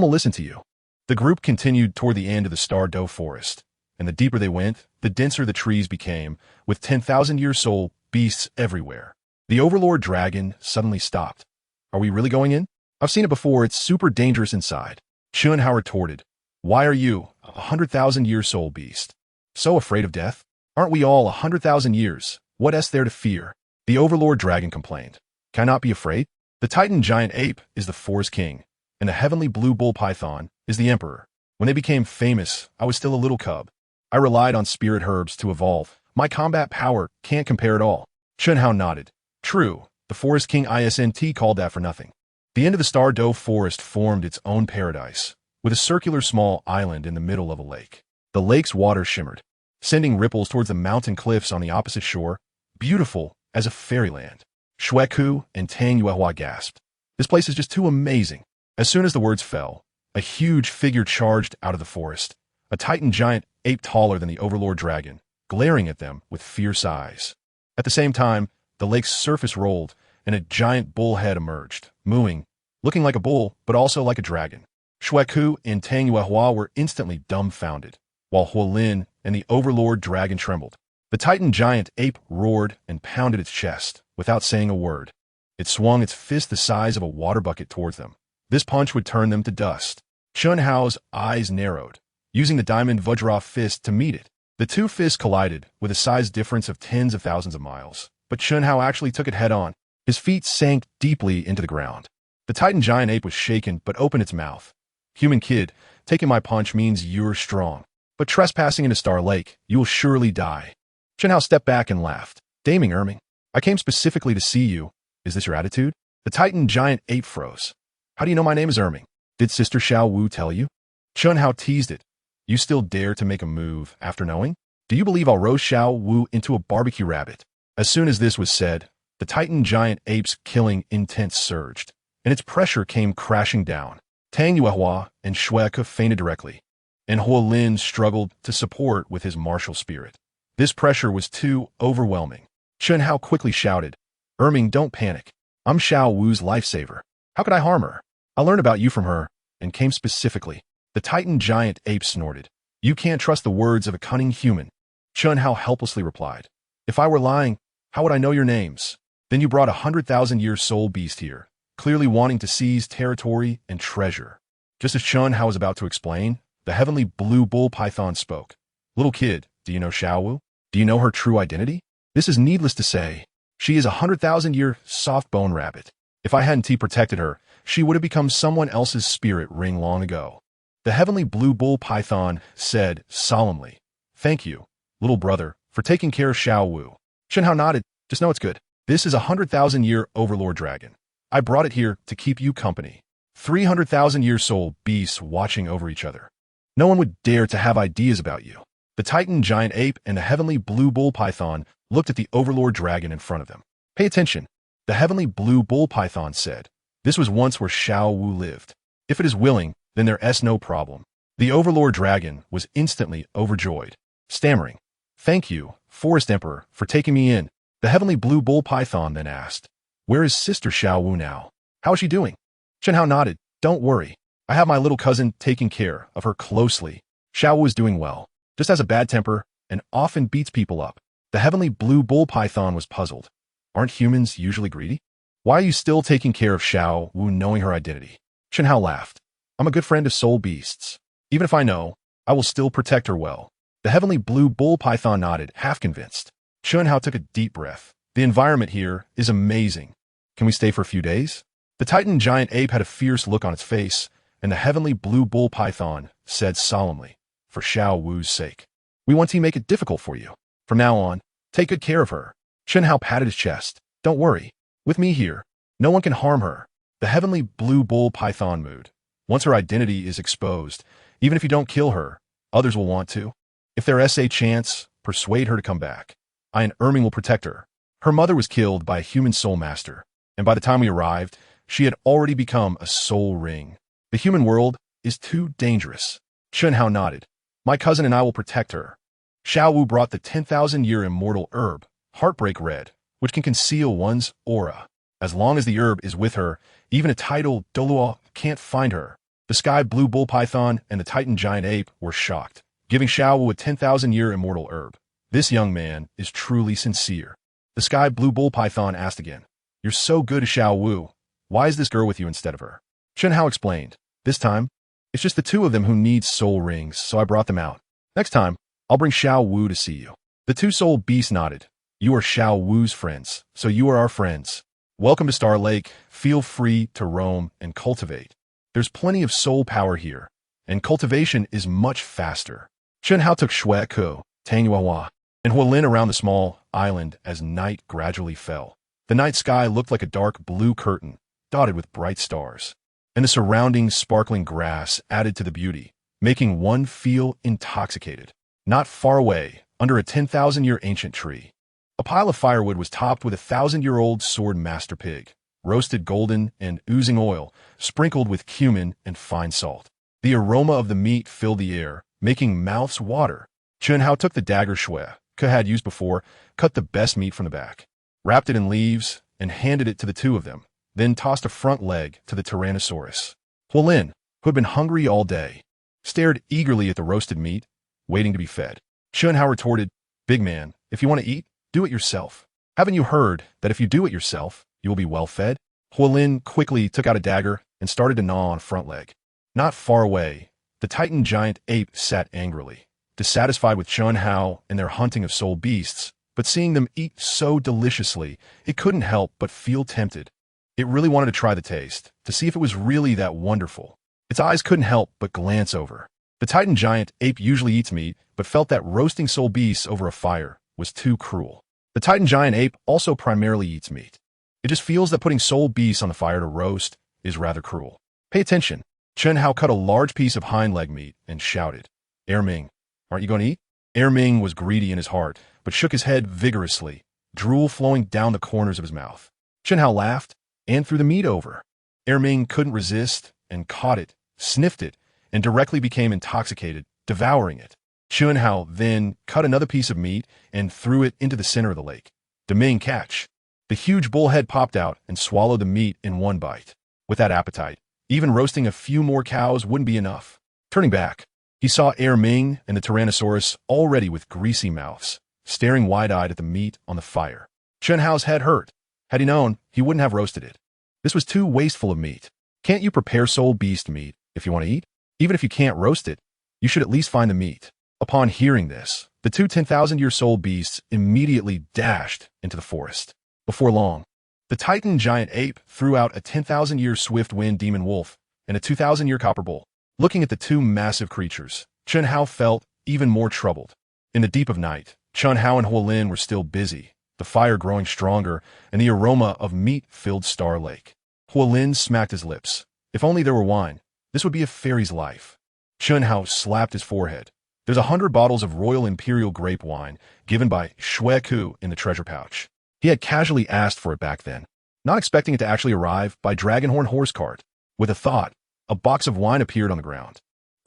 will listen to you. The group continued toward the end of the Stardow Forest. and the deeper they went, the denser the trees became, with 10,000-year-soul beasts everywhere. The Overlord Dragon suddenly stopped. Are we really going in? I've seen it before, it's super dangerous inside. Chunhao retorted. Why are you, 100,000-year-soul beast, so afraid of death? Aren't we all 100,000 years? What is there to fear? The Overlord Dragon complained. Can I not be afraid? The Titan Giant Ape is the Forest King, and the Heavenly Blue Bull Python is the Emperor. When they became famous, I was still a little cub. I relied on spirit herbs to evolve. My combat power can't compare at all. Chunhao nodded. True, the Forest King isn't called that for nothing. The end of the Star Doe Forest formed its own paradise, with a circular small island in the middle of a lake. The lake's water shimmered, sending ripples towards the mountain cliffs on the opposite shore, beautiful as a fairyland. Shueku and Tang Yuehua gasped. This place is just too amazing. As soon as the words fell, a huge figure charged out of the forest, a Titan Giant Ape taller than the Overlord Dragon, glaring at them with fierce eyes. At the same time, the lake's surface rolled, and a giant bull head emerged, mooing, looking like a bull, but also like a dragon. Shueku and Tang Yuehua were instantly dumbfounded, while Huolin and the Overlord Dragon trembled. The Titan Giant Ape roared and pounded its chest, without saying a word. It swung its fist the size of a water bucket towards them. This punch would turn them to dust. Chunhao's eyes narrowed, using the Diamond Vajra fist to meet it. The two fists collided, with a size difference of tens of thousands of miles, but Chunhao actually took it head-on. His feet sank deeply into the ground. The Titan Giant Ape was shaken but opened its mouth. Human kid, taking my punch means you're strong. But trespassing into Star Lake, you will surely die. Chunhao stepped back and laughed. Daming Erming, I came specifically to see you. Is this your attitude? The Titan Giant Ape froze. How do you know my name is Erming? Did Sister Xiao Wu tell you? Chunhao teased it. You still dare to make a move after knowing? Do you believe I'll roast Xiao Wu into a barbecue rabbit? As soon as this was said, the Titan Giant Ape's killing intent surged, and its pressure came crashing down. Tang Yuehua and Shueku fainted directly, and Huolin struggled to support with his martial spirit. This pressure was too overwhelming. Chunhao quickly shouted, Erming, don't panic. I'm Xiao Wu's lifesaver. How could I harm her? I learned about you from her, and came specifically. The Titan Giant Ape snorted. You can't trust the words of a cunning human. Chunhao helplessly replied. If I were lying, how would I know your names? Then you brought 100,000-year soul beast here, clearly wanting to seize territory and treasure. Just as Chunhao was about to explain, the Heavenly Blue Bull Python spoke. Little kid, do you know Xiao Wu? Do you know her true identity? This is needless to say. She is a 100,000-year soft bone rabbit. If I hadn't protected her, she would have become someone else's spirit ring long ago. The Heavenly Blue Bull Python said solemnly, Thank you, little brother, for taking care of Xiao Wu. Chunhao nodded. Just know it's good. This is a 100,000-year Overlord Dragon. I brought it here to keep you company. 300,000-year soul beasts watching over each other. No one would dare to have ideas about you. The Titan Giant Ape and the Heavenly Blue Bull Python looked at the Overlord Dragon in front of them. Pay attention. The Heavenly Blue Bull Python said, This was once where Xiao Wu lived. If it is willing, then there is no problem. The Overlord Dragon was instantly overjoyed, stammering, Thank you, Forest Emperor, for taking me in. The Heavenly Blue Bull Python then asked, Where is Sister Xiao Wu now? How is she doing? Chunhao nodded. Don't worry. I have my little cousin taking care of her closely. Xiao Wu is doing well, just has a bad temper and often beats people up. The Heavenly Blue Bull Python was puzzled. Aren't humans usually greedy? Why are you still taking care of Xiao Wu knowing her identity? Chunhao laughed. I'm a good friend of soul beasts. Even if I know, I will still protect her well. The Heavenly Blue Bull Python nodded, half convinced. Chunhao took a deep breath. The environment here is amazing. Can we stay for a few days? The Titan Giant Ape had a fierce look on its face, and the Heavenly Blue Bull Python said solemnly, For Xiao Wu's sake, we want to make it difficult for you. From now on, take good care of her. Chunhao patted his chest. Don't worry. With me here, no one can harm her. The Heavenly Blue Bull Python mooed. Once her identity is exposed, even if you don't kill her, others will want to. If there is a chance, persuade her to come back. I and Erming will protect her. Her mother was killed by a human soul master, and by the time we arrived, she had already become a soul ring. The human world is too dangerous. Chunhao nodded. My cousin and I will protect her. Xiao Wu brought the 10,000-year immortal herb, Heartbreak Red, which can conceal one's aura. As long as the herb is with her, even a titled DouluoMeets can't find her. The Sky Blue Bull Python and the Titan Giant Ape were shocked. giving Xiao Wu a 10,000-year immortal herb. This young man is truly sincere. The sky blue bull python asked again. You're so good to Xiao Wu. Why is this girl with you instead of her? Chen Hao explained. This time, it's just the two of them who need soul rings, so I brought them out. Next time, I'll bring Xiao Wu to see you. The two soul beasts nodded. You are Xiao Wu's friends, so you are our friends. Welcome to Star Lake. Feel free to roam and cultivate. There's plenty of soul power here, and cultivation is much faster. Chen Hao took Shui Ku, Tang Yuehua, and Huolin around the small island as night gradually fell. The night sky looked like a dark blue curtain, dotted with bright stars, and the surrounding sparkling grass added to the beauty, making one feel intoxicated. Not far away, under a 10,000-year ancient tree, a pile of firewood was topped with a 1,000-year-old sword master pig, roasted golden and oozing oil, sprinkled with cumin and fine salt. The aroma of the meat filled the air, making mouths water. Chen Hao took the dagger Shui Ke had used before, cut the best meat from the back, wrapped it in leaves, and handed it to the two of them, then tossed a front leg to the Tyrannosaurus. Huolin, who had been hungry all day, stared eagerly at the roasted meat, waiting to be fed. Chen Hao retorted, Big man, if you want to eat, do it yourself. Haven't you heard that if you do it yourself, you will be well fed? Huolin quickly took out a dagger and started to gnaw on a front leg. Not far away, the Titan giant ape sat angrily, dissatisfied with Chen Hao and their hunting of soul beasts, but seeing them eat so deliciously, it couldn't help but feel tempted. It really wanted to try the taste, to see if it was really that wonderful. Its eyes couldn't help but glance over. The Titan giant ape usually eats meat, but felt that roasting soul beasts over a fire was too cruel. The Titan giant ape also primarily eats meat. It just feels that putting soul beasts on the fire to roast is rather cruel. Pay attention. Chen Hao cut a large piece of hind leg meat and shouted, Ming, aren't you going to eat? Ming was greedy in his heart, but shook his head vigorously, drool flowing down the corners of his mouth. Chen Hao laughed and threw the meat over. Ming couldn't resist and caught it, sniffed it, and directly became intoxicated, devouring it. Chen Hao then cut another piece of meat and threw it into the center of the lake. Ming catch. The huge bullhead popped out and swallowed the meat in one bite. With that appetite, even roasting a few more cows wouldn't be enough. Turning back, he saw Ming and the Tyrannosaurus already with greasy mouths, staring wide-eyed at the meat on the fire. Chen Hao's head hurt. Had he known, he wouldn't have roasted it. This was too wasteful of meat. Can't you prepare soul beast meat if you want to eat? Even if you can't roast it, you should at least find the meat. Upon hearing this, the two 10,000-year soul beasts immediately dashed into the forest. Before long, the Titan giant ape threw out a 10,000-year swift wind demon wolf and a 2,000-year copper bull. Looking at the two massive creatures, Chen Hao felt even more troubled. In the deep of night, Chen Hao and Huolin were still busy, the fire growing stronger and the aroma of meat filled Star Lake. Huolin smacked his lips. If only there were wine, this would be a fairy's life. Chen Hao slapped his forehead. There's 100 bottles of Royal Imperial grape wine given by Shui Ku in the treasure pouch. He had casually asked for it back then, not expecting it to actually arrive by Dragonhorn horse cart. With a thought, a box of wine appeared on the ground.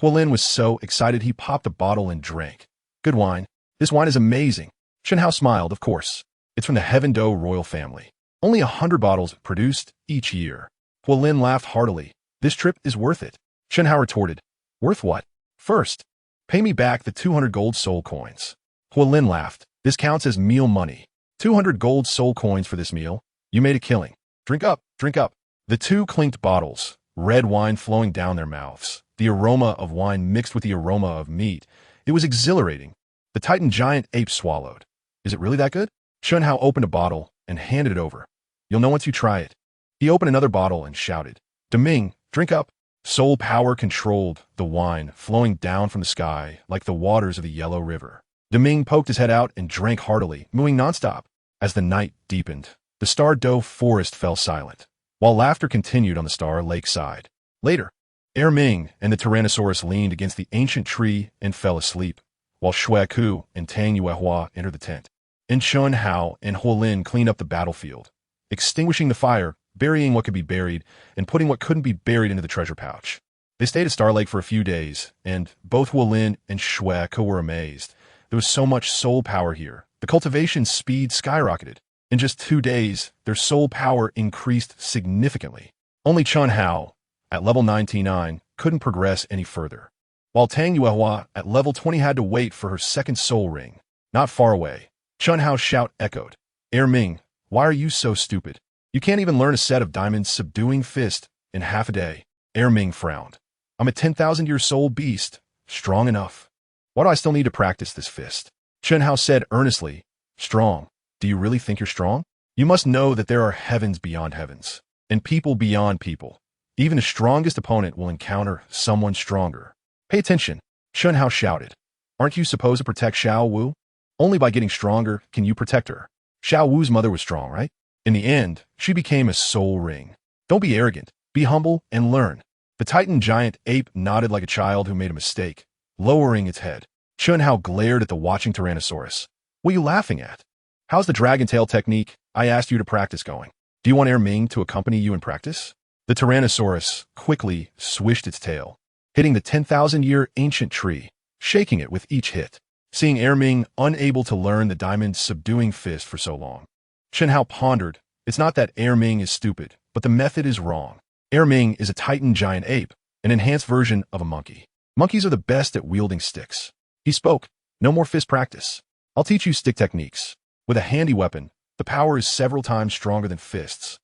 Huolin was so excited he popped a bottle and drank. Good wine. This wine is amazing. Chen Hao smiled, of course. It's from the Heaven Do royal family. Only 100 bottles produced each year. Huolin laughed heartily. This trip is worth it. Chen Hao retorted. Worth what? First, pay me back the 200 gold soul coins. Huolin laughed. This counts as meal money. 200 gold soul coins for this meal. You made a killing. Drink up, drink up. The two clinked bottles, red wine flowing down their mouths. The aroma of wine mixed with the aroma of meat. It was exhilarating. The Titan giant ape swallowed. Is it really that good? Chen Hao opened a bottle and handed it over. You'll know once you try it. He opened another bottle and shouted, Ming, drink up. Soul power controlled the wine flowing down from the sky like the waters of the Yellow River. Ming poked his head out and drank heartily, mooing nonstop. As the night deepened, the Star Do forest fell silent, while laughter continued on the Star Lake side. Later, Ming and the Tyrannosaurus leaned against the ancient tree and fell asleep, while Shui Ku and Tang Yuehua entered the tent. And Chen Hao and Huolin cleaned up the battlefield, extinguishing the fire, burying what could be buried, and putting what couldn't be buried into the treasure pouch. They stayed at Star Lake for a few days, and both Huolin and Shui Ku were amazed. There was so much soul power here. The cultivation speed skyrocketed. In just 2 days, their soul power increased significantly. Only Chen Hao, at level 99, couldn't progress any further. while Tang Yuehua at level 20 had to wait for her second soul ring. Not far away, Chun Hao's shout echoed. Ming, why are you so stupid? You can't even learn a set of diamonds subduing fist in half a day. Ming frowned. I'm a 10,000-year soul beast, strong enough. Why do I still need to practice this fist? Chun Hao said earnestly, strong. Do you really think you're strong? You must know that there are heavens beyond heavens, and people beyond people. Even the strongest opponent will encounter someone stronger. Pay attention, Chun Hao shouted. Aren't you supposed to protect Xiao Wu? Only by getting stronger can you protect her. Xiao Wu's mother was strong, right? In the end, she became a soul ring. Don't be arrogant, be humble, and learn. The Titan giant ape nodded like a child who made a mistake, lowering its head. Chun Hao glared at the watching Tyrannosaurus. What are you laughing at? How's the dragon tail technique I asked you to practice going? Do you want Ming to accompany you in practice? The Tyrannosaurus quickly swished its tail, hitting the 10,000-year ancient tree, shaking it with each hit. Seeing Ming unable to learn the diamond subduing fist for so long, Chun Hao pondered, it's not that Ming is stupid, but the method is wrong. Ming is a Titan giant ape, an enhanced version of a monkey. Monkeys are the best at wielding sticks. He spoke, no more fist practice. I'll teach you stick techniques. With a handy weapon, the power is several times stronger than fists.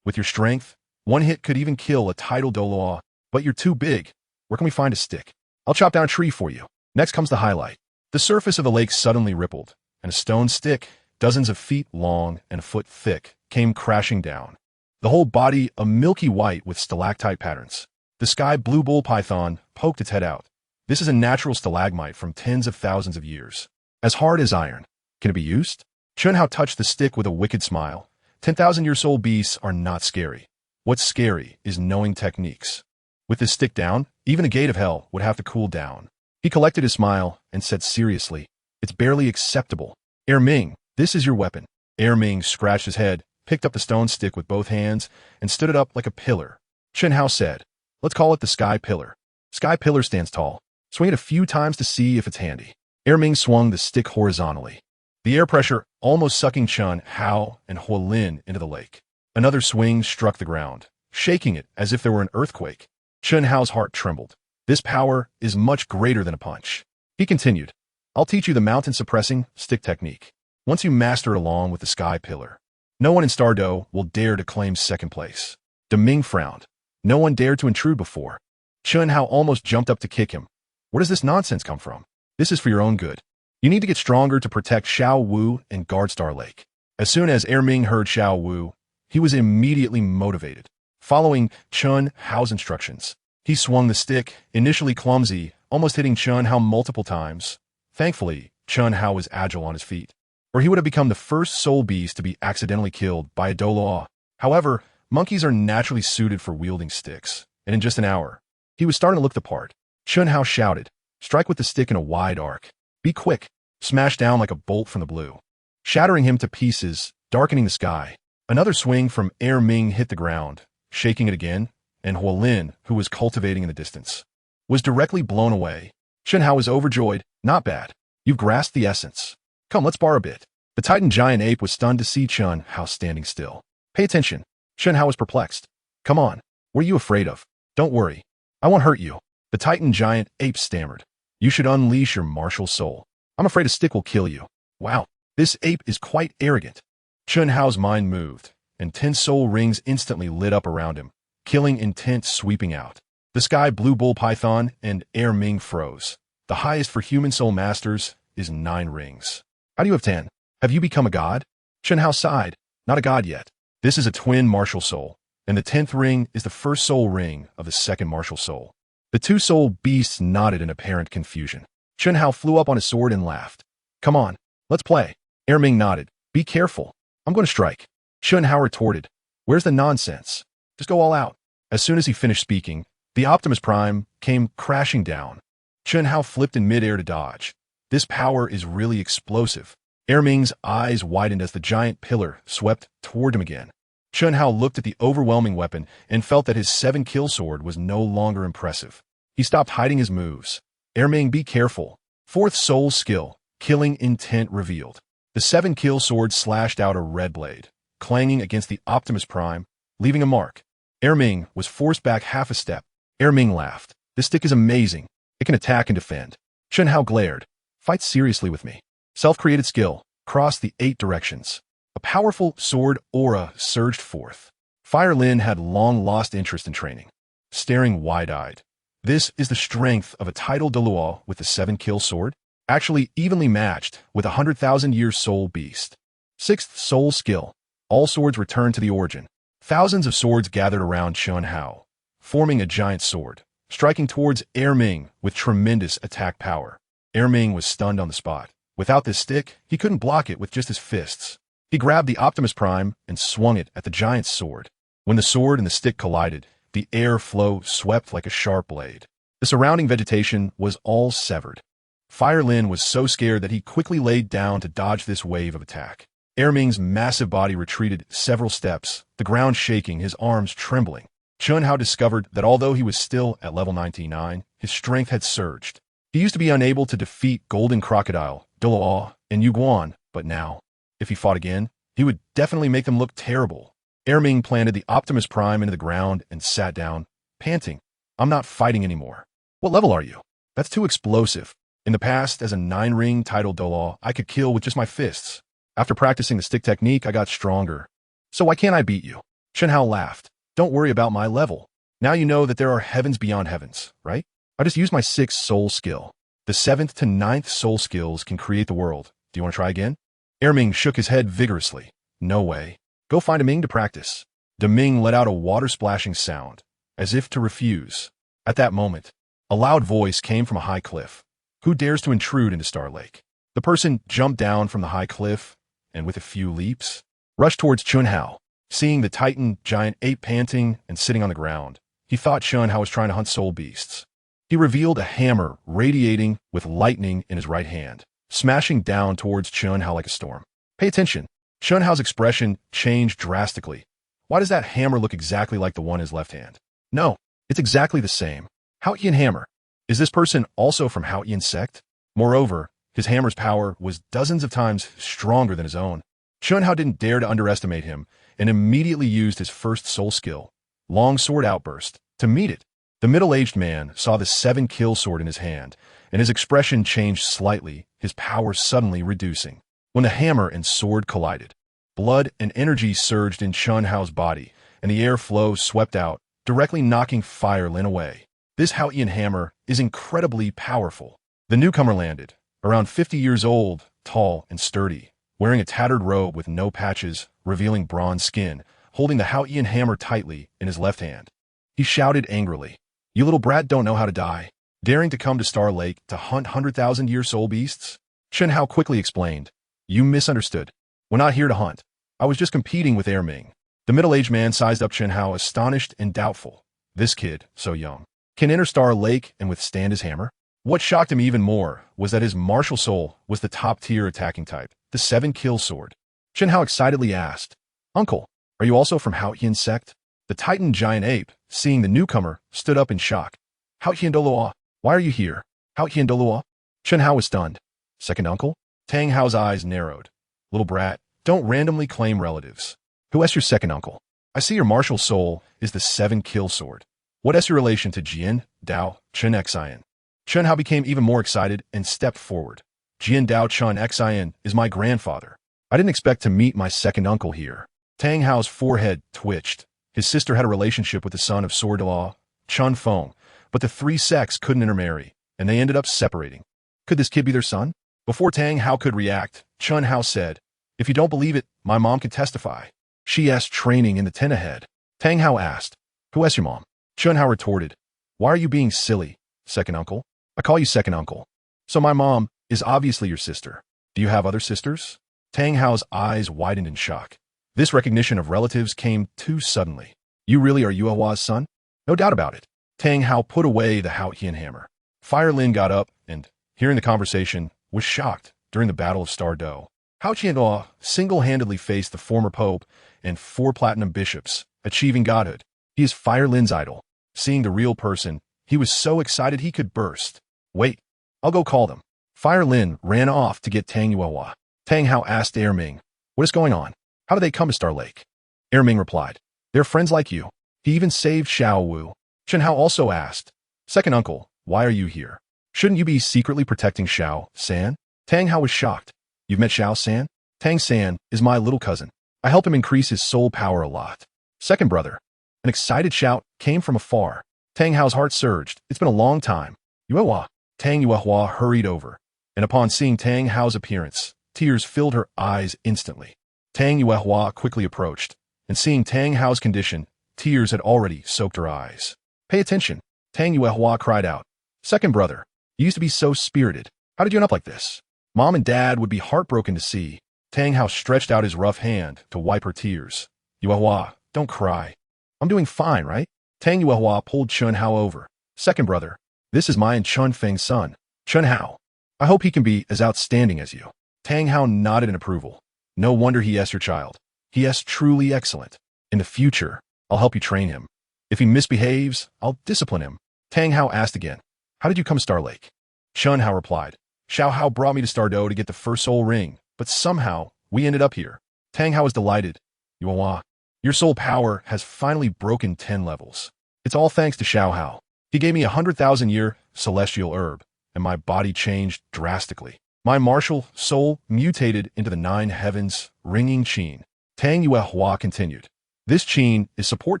With your strength, one hit could even kill a tidal Douluo, but you're too big. Where can we find a stick? I'll chop down a tree for you. Next comes the highlight. The surface of the lake suddenly rippled, and a stone stick, dozens of feet long and a foot thick, came crashing down. The whole body a milky white with stalactite patterns. The sky blue bull python poked its head out. This is a natural stalagmite from tens of thousands of years. As hard as iron. Can it be used? Chun Hao touched the stick with a wicked smile. 10,000-year soul beasts are not scary. What's scary is knowing techniques. With this stick down, even a gate of hell would have to cool down. He collected his smile and said seriously, it's barely acceptable. Ming, this is your weapon. Ming scratched his head, picked up the stone stick with both hands, and stood it up like a pillar. Chun Hao said, let's call it the Sky Pillar. Sky Pillar stands tall. Swing it a few times to see if it's handy. Ming swung the stick horizontally, the air pressure almost sucking Chun Hao and Huolin into the lake. Another swing struck the ground, shaking it as if there were an earthquake. Chun Hao's heart trembled. This power is much greater than a punch. He continued, I'll teach you the mountain-suppressing stick technique. Once you master it along with the Sky Pillar, no one in Stardo will dare to claim second place. Ming frowned. No one dared to intrude before. Chun Hao almost jumped up to kick him. Where does this nonsense come from? This is for your own good. You need to get stronger to protect Xiao Wu and guard Star Lake. As soon as Ming heard Xiao Wu, he was immediately motivated. Following Chun Hao's instructions, he swung the stick, initially clumsy, almost hitting Chun Hao multiple times. Thankfully, Chun Hao was agile on his feet, or he would have become the first soul beast to be accidentally killed by a Douluo. However, monkeys are naturally suited for wielding sticks, and in just an hour, he was starting to look the part. Chun Hao shouted, strike with the stick in a wide arc. Be quick. Smash down like a bolt from the blue, shattering him to pieces, darkening the sky. Another swing from Ming hit the ground, shaking it again, and Huolin, who was cultivating in the distance, was directly blown away. Chun Hao was overjoyed. Not bad. You've grasped the essence. Come, let's bar a bit. The Titan giant ape was stunned to see Chun Hao standing still. Pay attention. Chun Hao was perplexed. Come on. What are you afraid of? Don't worry. I won't hurt you. The Titan giant ape stammered. You should unleash your martial soul. I'm afraid a stick will kill you. Wow, this ape is quite arrogant. Chun Hao's mind moved, and 10 soul rings instantly lit up around him, killing intent sweeping out. The sky blue bull python and Ming froze. The highest for human soul masters is 9 rings. How do you have 10? Have you become a god? Chun Hao sighed. Not a god yet. This is a twin martial soul, and the 10th ring is the first soul ring of the second martial soul. The 2 soul beasts nodded in apparent confusion. Chun Hao flew up on his sword and laughed. Come on, let's play. Ming nodded. Be careful. I'm going to strike. Chun Hao retorted. Where's the nonsense? Just go all out. As soon as he finished speaking, the Optimus Prime came crashing down. Chun Hao flipped in midair to dodge. This power is really explosive. Ming's eyes widened as the giant pillar swept toward him again. Chun Hao looked at the overwhelming weapon and felt that his 7-kill sword was no longer impressive. He stopped hiding his moves. Ming, be careful. 4th soul skill, killing intent revealed. The 7-kill sword slashed out a red blade, clanging against the Optimus Prime, leaving a mark. Ming was forced back half a step. Ming laughed. This stick is amazing. It can attack and defend. Chen Hao glared. Fight seriously with me. Self-created skill. Cross the 8 directions. A powerful sword aura surged forth. Fire Lin had long lost interest in training. Staring wide-eyed. This is the strength of a title DouluoMeets with the 7-kill sword? Actually evenly matched with a 100,000-year soul beast. 6th soul skill. All swords return to the origin. Thousands of swords gathered around Chen Hao, forming a giant sword, striking towards Erming with tremendous attack power. Erming was stunned on the spot. Without this stick, he couldn't block it with just his fists. He grabbed the Optimus Prime and swung it at the giant's sword. When the sword and the stick collided, the air flow swept like a sharp blade. The surrounding vegetation was all severed. Fire Lin was so scared that he quickly laid down to dodge this wave of attack. Erming's massive body retreated several steps, the ground shaking, his arms trembling. Chen Hao discovered that although he was still at level 99, his strength had surged. He used to be unable to defeat Golden Crocodile, DouluoMeets, and Yuguan, but now, if he fought again, he would definitely make them look terrible. Erming planted the Optimus Prime into the ground and sat down, panting. I'm not fighting anymore. What level are you? That's too explosive. In the past, as a 9-ring title DouluoMeets, I could kill with just my fists. After practicing the stick technique, I got stronger. So why can't I beat you? Chen Hao laughed. Don't worry about my level. Now you know that there are heavens beyond heavens, right? I just used my 6th soul skill. The 7th to 9th soul skills can create the world. Do you want to try again? Erming shook his head vigorously. No way. Go find a Ming to practice. De Ming let out a water-splashing sound, as if to refuse. At that moment, a loud voice came from a high cliff. Who dares to intrude into Star Lake? The person jumped down from the high cliff, and with a few leaps, rushed towards Chen Hao. Seeing the Titan giant ape panting and sitting on the ground, he thought Chen Hao was trying to hunt soul beasts. He revealed a hammer radiating with lightning in his right hand, smashing down towards Chen Hao like a storm. Pay attention. Chen Hao's expression changed drastically. Why does that hammer look exactly like the one in his left hand? No, it's exactly the same. Haotian hammer. Is this person also from Haotian sect? Moreover, his hammer's power was dozens of times stronger than his own. Chen Hao didn't dare to underestimate him and immediately used his first soul skill, Long Sword Outburst, to meet it. The middle-aged man saw the 7-kill sword in his hand, and his expression changed slightly, his power suddenly reducing. When the hammer and sword collided, blood and energy surged in Chen Hao's body, and the air flow swept out, directly knocking Fire Lin away. This Haotian hammer is incredibly powerful. The newcomer landed, around 50 years old, tall and sturdy, wearing a tattered robe with no patches, revealing bronze skin, holding the Haotian hammer tightly in his left hand. He shouted angrily, "You little brat don't know how to die, daring to come to Star Lake to hunt 100,000-year soul beasts?" Chen Hao quickly explained, "You misunderstood. We're not here to hunt. I was just competing with Erming." The middle-aged man sized up Chen Hao, astonished and doubtful. This kid, so young, can enter Star Lake and withstand his hammer? What shocked him even more was that his martial soul was the top-tier attacking type, the 7-kill sword. Chen Hao excitedly asked, "Uncle, are you also from Haotian sect?" The Titan giant ape, seeing the newcomer, stood up in shock. "Haotian DouluoMeets, why are you here? Haotian DouluoMeets?" Chen Hao was stunned. "Second uncle?" Tang Hao's eyes narrowed. "Little brat, don't randomly claim relatives. Who is your second uncle? I see your martial soul is the 7-kill sword. What is your relation to Jian, Dao, Chen Xian?" Chen Hao became even more excited and stepped forward. "Jian Dao Chen Xian is my grandfather. I didn't expect to meet my second uncle here." Tang Hao's forehead twitched. His sister had a relationship with the son of Sword Law, Chun Feng, but the 3 sects couldn't intermarry, and they ended up separating. Could this kid be their son? Before Tang Hao could react, Chen Hao said, "If you don't believe it, my mom can testify. She has training in the 10 ahead." Tang Hao asked, "Who is your mom?" Chen Hao retorted, "Why are you being silly, second uncle? I call you second uncle. So my mom is obviously your sister. Do you have other sisters?" Tang Hao's eyes widened in shock. This recognition of relatives came too suddenly. "You really are Yuehua's son?" "No doubt about it." Tang Hao put away the Haotian hammer. Fire Lin got up and, hearing the conversation, was shocked. During the Battle of Star Do, Hao Qianhua single-handedly faced the former pope and 4 platinum bishops, achieving godhood. He is Fire Lin's idol. Seeing the real person, he was so excited he could burst. "Wait, I'll go call them." Fire Lin ran off to get Tang Yuehua. Tang Hao asked Erming, "What is going on? How did they come to Star Lake?" Erming replied, "They're friends like you. He even saved Xiao Wu." Chen Hao also asked, "Second uncle, why are you here?" Shouldn't you be secretly protecting Xiao San? Tang Hao was shocked. You've met Xiao San? Tang San is my little cousin. I help him increase his soul power a lot. Second brother. An excited shout came from afar. Tang Hao's heart surged. It's been a long time. Yuehua. Tang Yuehua hurried over, and upon seeing Tang Hao's appearance, tears filled her eyes instantly. Tang Yuehua quickly approached, and seeing Tang Hao's condition, tears had already soaked her eyes. Pay attention. Tang Yuehua cried out. Second brother. You used to be so spirited. How did you end up like this? Mom and Dad would be heartbroken to see. Tang Hao stretched out his rough hand to wipe her tears. Yuehua, don't cry. I'm doing fine, right? Tang Yuehua pulled Chun Hao over. Second brother. This is my and Chun Feng's son, Chun Hao. I hope he can be as outstanding as you. Tang Hao nodded in approval. No wonder he is your child. He is truly excellent. In the future, I'll help you train him. If he misbehaves, I'll discipline him. Tang Hao asked again. How did you come to Star Lake? Chun Hao replied. Xiao Hao brought me to Stardo to get the first soul ring, but somehow we ended up here. Tang Hao was delighted. Yuehua, your soul power has finally broken 10 levels. It's all thanks to Xiao Hao. He gave me a 100,000-year celestial herb, and my body changed drastically. My martial soul mutated into the 9 heavens, ringing qin. Tang Yuehua continued. This qin is support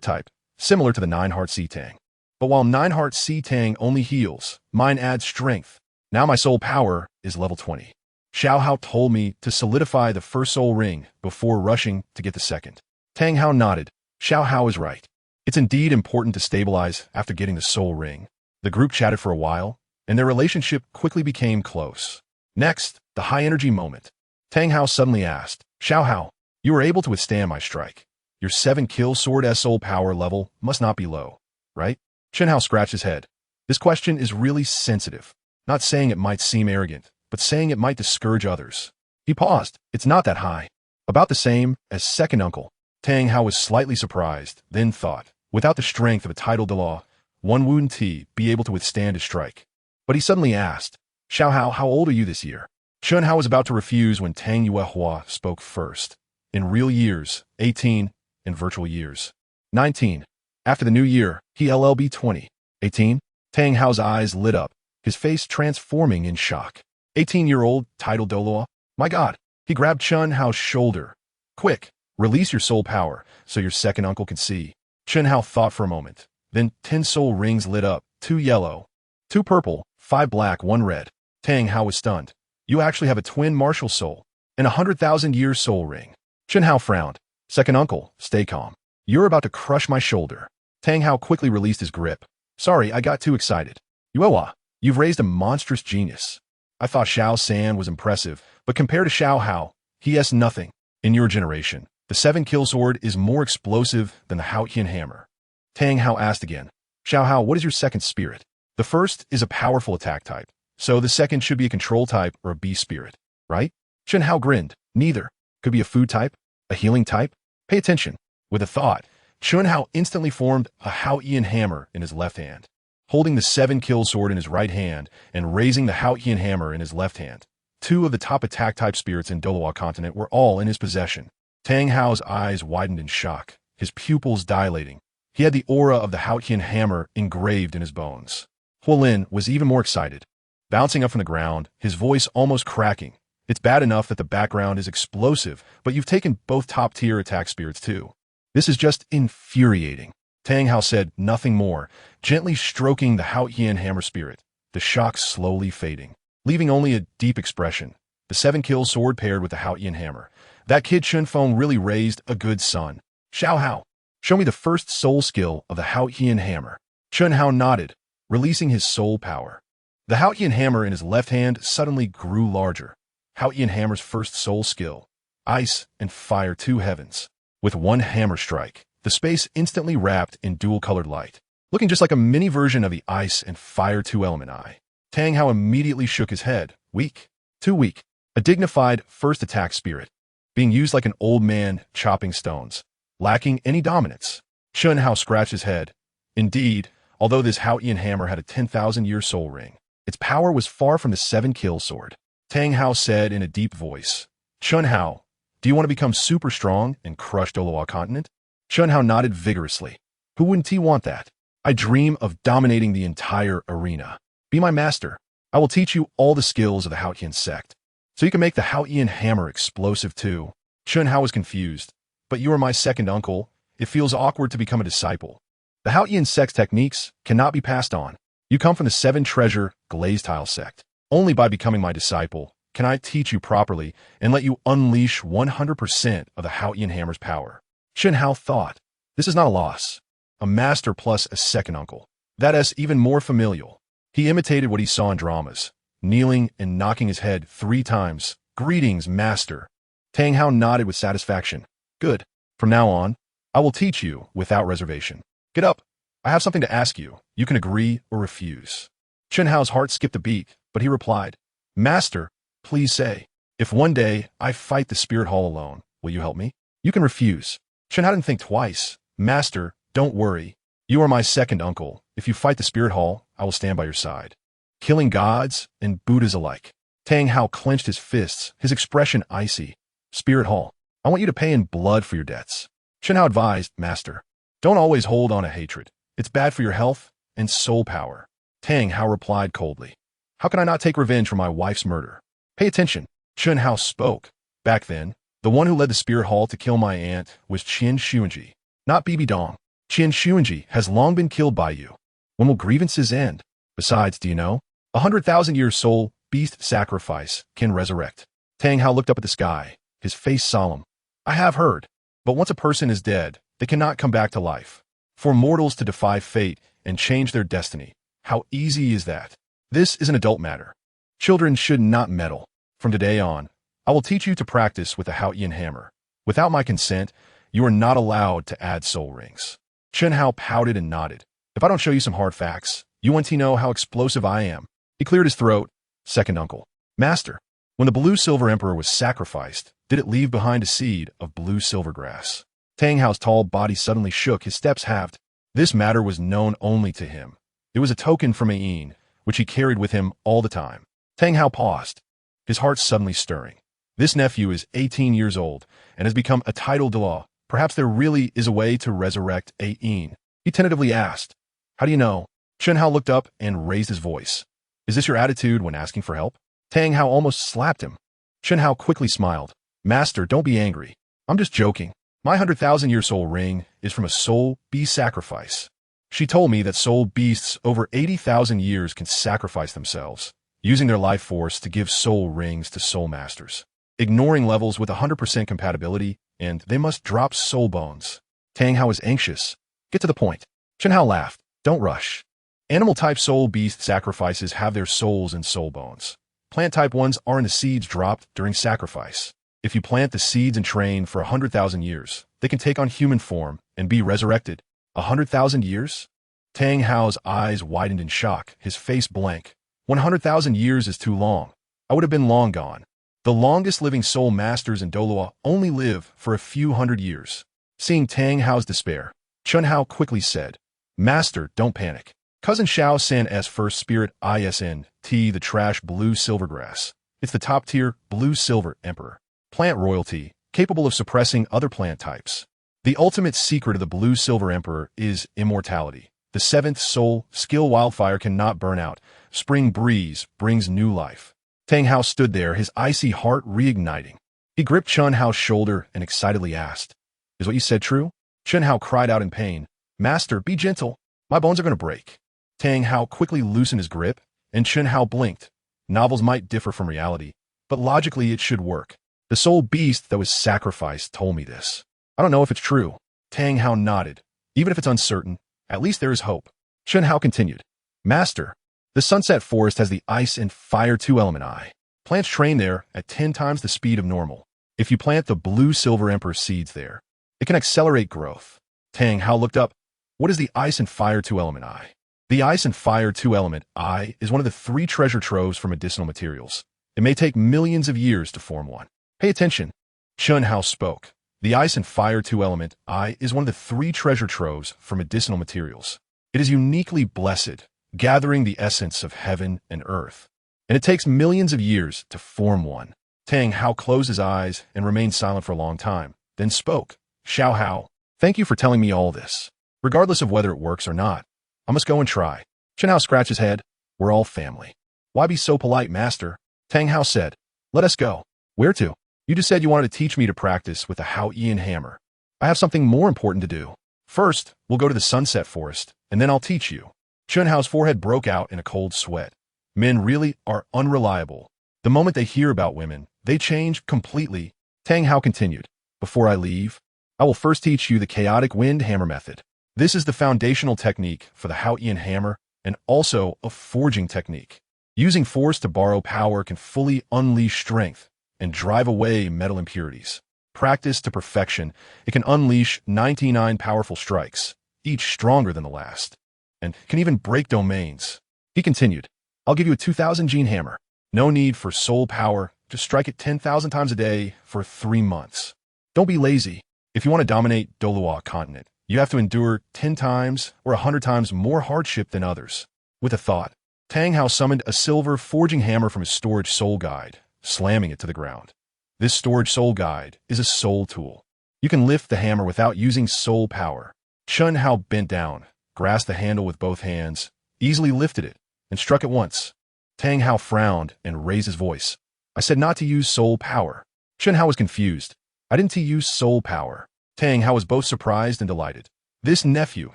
type, similar to the 9-heart sea tang. But while 9-heart sea tang only heals, mine adds strength. Now my soul power is level 20. Xiao Hao told me to solidify the first soul ring before rushing to get the second. Tang Hao nodded. Xiao Hao is right. It's indeed important to stabilize after getting the soul ring. The group chatted for a while, and their relationship quickly became close. Next, the high-energy moment. Tang Hao suddenly asked, Xiao Hao, you were able to withstand my strike. Your 7-kill sword S soul power level must not be low, right? Chun Hao scratched his head. This question is really sensitive. Not saying it might seem arrogant, but saying it might discourage others. He paused. It's not that high. About the same as second uncle. Tang Hao was slightly surprised, then thought, without the strength of a title de law, one wouldn't he be able to withstand a strike? But he suddenly asked, Xiao Hao, how old are you this year? Chun Hao was about to refuse when Tang Yuehua spoke first. In real years, 18. In virtual years, 19. After the new year, he LLB 20. 18. Tang Hao's eyes lit up, his face transforming in shock. 18-year-old, title Douluo? My God. He grabbed Chun Hao's shoulder. Quick, release your soul power so your second uncle can see. Chun Hao thought for a moment. Then 10 soul rings lit up, 2 yellow, 2 purple, 5 black, 1 red. Tang Hao was stunned. You actually have a twin martial soul and a 100,000-year soul ring. Chun Hao frowned. Second uncle, stay calm. You're about to crush my shoulder. Tang Hao quickly released his grip. Sorry, I got too excited. Yuehua, you've raised a monstrous genius. I thought Xiao San was impressive, but compared to Xiao Hao, he has nothing. In your generation, the 7-kill sword is more explosive than the Haotian hammer. Tang Hao asked again. Xiao Hao, what is your second spirit? The first is a powerful attack type, so the second should be a control type or a beast spirit, right? Chun Hao grinned. Neither. Could be a food type, a healing type. Pay attention. With a thought, Chun Hao instantly formed a Haotian hammer in his left hand, holding the 7-kill sword in his right hand and raising the Haotian hammer in his left hand. 2 of the top attack type spirits in Douluo continent were all in his possession. Tang Hao's eyes widened in shock, his pupils dilating. He had the aura of the Haotian hammer engraved in his bones. Huolin was even more excited, bouncing up from the ground, his voice almost cracking. It's bad enough that the background is explosive, but you've taken both top-tier attack spirits too. This is just infuriating. Tang Hao said nothing more, gently stroking the Haotian hammer spirit, the shock slowly fading, leaving only a deep expression. The 7-kill sword paired with the Haotian hammer. That kid Chun Feng really raised a good son. Xiao Hao, show me the first soul skill of the Haotian hammer. Chun Hao nodded, releasing his soul power. The Haotian hammer in his left hand suddenly grew larger. Haotian hammer's first soul skill, ice and fire 2 heavens. With 1 hammer strike, the space instantly wrapped in dual-colored light, looking just like a mini version of the ice and fire 2 element eye. Tang Hao immediately shook his head. Weak. Too weak. A dignified first attack spirit, being used like an old man chopping stones, lacking any dominance. Chun Hao scratched his head. Indeed, although this Haotian hammer had a 10,000-year soul ring, its power was far from the 7-kill sword. Tang Hao said in a deep voice, Chun Hao, do you want to become super strong and crush Douluo continent? Chun Hao nodded vigorously. Who wouldn't he want that? I dream of dominating the entire arena. Be my master. I will teach you all the skills of the Haotian sect, so you can make the Haotian hammer explosive too. Chun Hao was confused. But you are my second uncle. It feels awkward to become a disciple. The Haotian sect's techniques cannot be passed on. You come from the seven treasure glazed tile sect. Only by becoming my disciple can I teach you properly and let you unleash 100% of the Haotian hammer's power. Chun Hao thought, this is not a loss. A master plus a second uncle. That is even more familial. He imitated what he saw in dramas, kneeling and knocking his head 3 times. Greetings, master. Tang Hao nodded with satisfaction. Good. From now on, I will teach you without reservation. Get up. I have something to ask you. You can agree or refuse. Chun Hao's heart skipped a beat, but he replied, Master, please say, if one day I fight the spirit hall alone, will you help me? You can refuse. Chun Hao didn't think twice. Master, don't worry. You are my second uncle. If you fight the spirit hall, I will stand by your side. Killing gods and Buddhas alike. Tang Hao clenched his fists, his expression icy. Spirit hall, I want you to pay in blood for your debts. Chun Hao advised, Master, don't always hold on to hatred. It's bad for your health and soul power. Tang Hao replied coldly, how can I not take revenge for my wife's murder? Pay attention. Chun Hao spoke. Back then, the one who led the spirit hall to kill my aunt was Qian Xuanji, not Bibi Dong. Qian Xuanji has long been killed by you. When will grievances end? Besides, do you know? 100,000-year soul beast sacrifice can resurrect. Tang Hao looked up at the sky, his face solemn. I have heard, but once a person is dead, they cannot come back to life. For mortals to defy fate and change their destiny, how easy is that? This is an adult matter. Children should not meddle. From today on, I will teach you to practice with the Haotian hammer. Without my consent, you are not allowed to add soul rings. Chun Hao pouted and nodded. If I don't show you some hard facts, you want to know how explosive I am. He cleared his throat. Second uncle. Master, when the blue silver emperor was sacrificed, did it leave behind a seed of blue silver grass? Tang Hao's tall body suddenly shook, his steps halved. This matter was known only to him. It was a token from Ayin, which he carried with him all the time. Tang Hao paused, his heart suddenly stirring. This nephew is 18 years old and has become a title de law. Perhaps there really is a way to resurrect Ayin. He tentatively asked, how do you know? Chun Hao looked up and raised his voice. Is this your attitude when asking for help? Tang Hao almost slapped him. Chun Hao quickly smiled. Master, don't be angry. I'm just joking. My 100,000-year soul ring is from a soul beast sacrifice. She told me that soul beasts over 80,000 years can sacrifice themselves, using their life force to give soul rings to soul masters, ignoring levels with 100% compatibility, and they must drop soul bones. Tang Hao was anxious. Get to the point. Chun Hao laughed. Don't rush. Animal-type soul beast sacrifices have their souls in soul bones. Plant-type ones are in the seeds dropped during sacrifice. If you plant the seeds and train for 100,000 years, they can take on human form and be resurrected. 100,000 years? Tang Hao's eyes widened in shock, his face blank. 100,000 years is too long. I would have been long gone. The longest living soul masters in Douluo only live for a few hundred years. Seeing Tang Hao's despair, Chun Hao quickly said, Master, don't panic. Cousin Xiao San's first spirit ISNT, the trash blue silvergrass. It's the top-tier blue-silver emperor. Plant royalty, capable of suppressing other plant types. The ultimate secret of the blue-silver emperor is immortality. The 7th soul, skill wildfire cannot burn out. Spring breeze brings new life. Tang Hao stood there, his icy heart reigniting. He gripped Chun Hao's shoulder and excitedly asked, Is what you said true? Chun Hao cried out in pain. Master, be gentle. My bones are going to break. Tang Hao quickly loosened his grip, and Chun Hao blinked. Novels might differ from reality, but logically it should work. The soul beast that was sacrificed told me this. I don't know if it's true. Tang Hao nodded. Even if it's uncertain, at least there is hope. Chun Hao continued. Master, the sunset forest has the ice and fire 2-element eye. Plants train there at 10 times the speed of normal. If you plant the blue-silver emperor seeds there, it can accelerate growth. Tang Hao looked up. What is the ice and fire 2-element eye? The ice and fire 2-element eye is one of the 3 treasure troves for medicinal materials. It may take millions of years to form one. Pay attention. Chun Hao spoke. The ice and fire 2-element eye is one of the 3 treasure troves for medicinal materials. It is uniquely blessed, gathering the essence of heaven and earth. And it takes millions of years to form one. Tang Hao closed his eyes and remained silent for a long time, then spoke. Xiao Hao, thank you for telling me all this. Regardless of whether it works or not, I must go and try. Chun Hao scratched his head. We're all family. Why be so polite, master? Tang Hao said. Let us go. Where to? You just said you wanted to teach me to practice with the Hao-Ian hammer. I have something more important to do. First, we'll go to the sunset forest, and then I'll teach you. Chun Hao's forehead broke out in a cold sweat. Men really are unreliable. The moment they hear about women, they change completely. Tang Hao continued. Before I leave, I will first teach you the chaotic wind hammer method. This is the foundational technique for the Hao-Ian hammer and also a forging technique. Using force to borrow power can fully unleash strength and drive away metal impurities. Practiced to perfection, it can unleash 99 powerful strikes, each stronger than the last, and can even break domains. He continued, I'll give you a 2,000 gene hammer. No need for soul power, just strike it 10,000 times a day for 3 months. Don't be lazy. If you want to dominate Douluo continent, you have to endure 10 times or 100 times more hardship than others. With a thought, Tang Hao summoned a silver forging hammer from his storage soul guide, slamming it to the ground. This storage soul guide is a soul tool. You can lift the hammer without using soul power. Chun Hao bent down, grasped the handle with both hands, easily lifted it, and struck it once. Tang Hao frowned and raised his voice. I said not to use soul power. Chun Hao was confused. I didn't use soul power. Tang Hao was both surprised and delighted. This nephew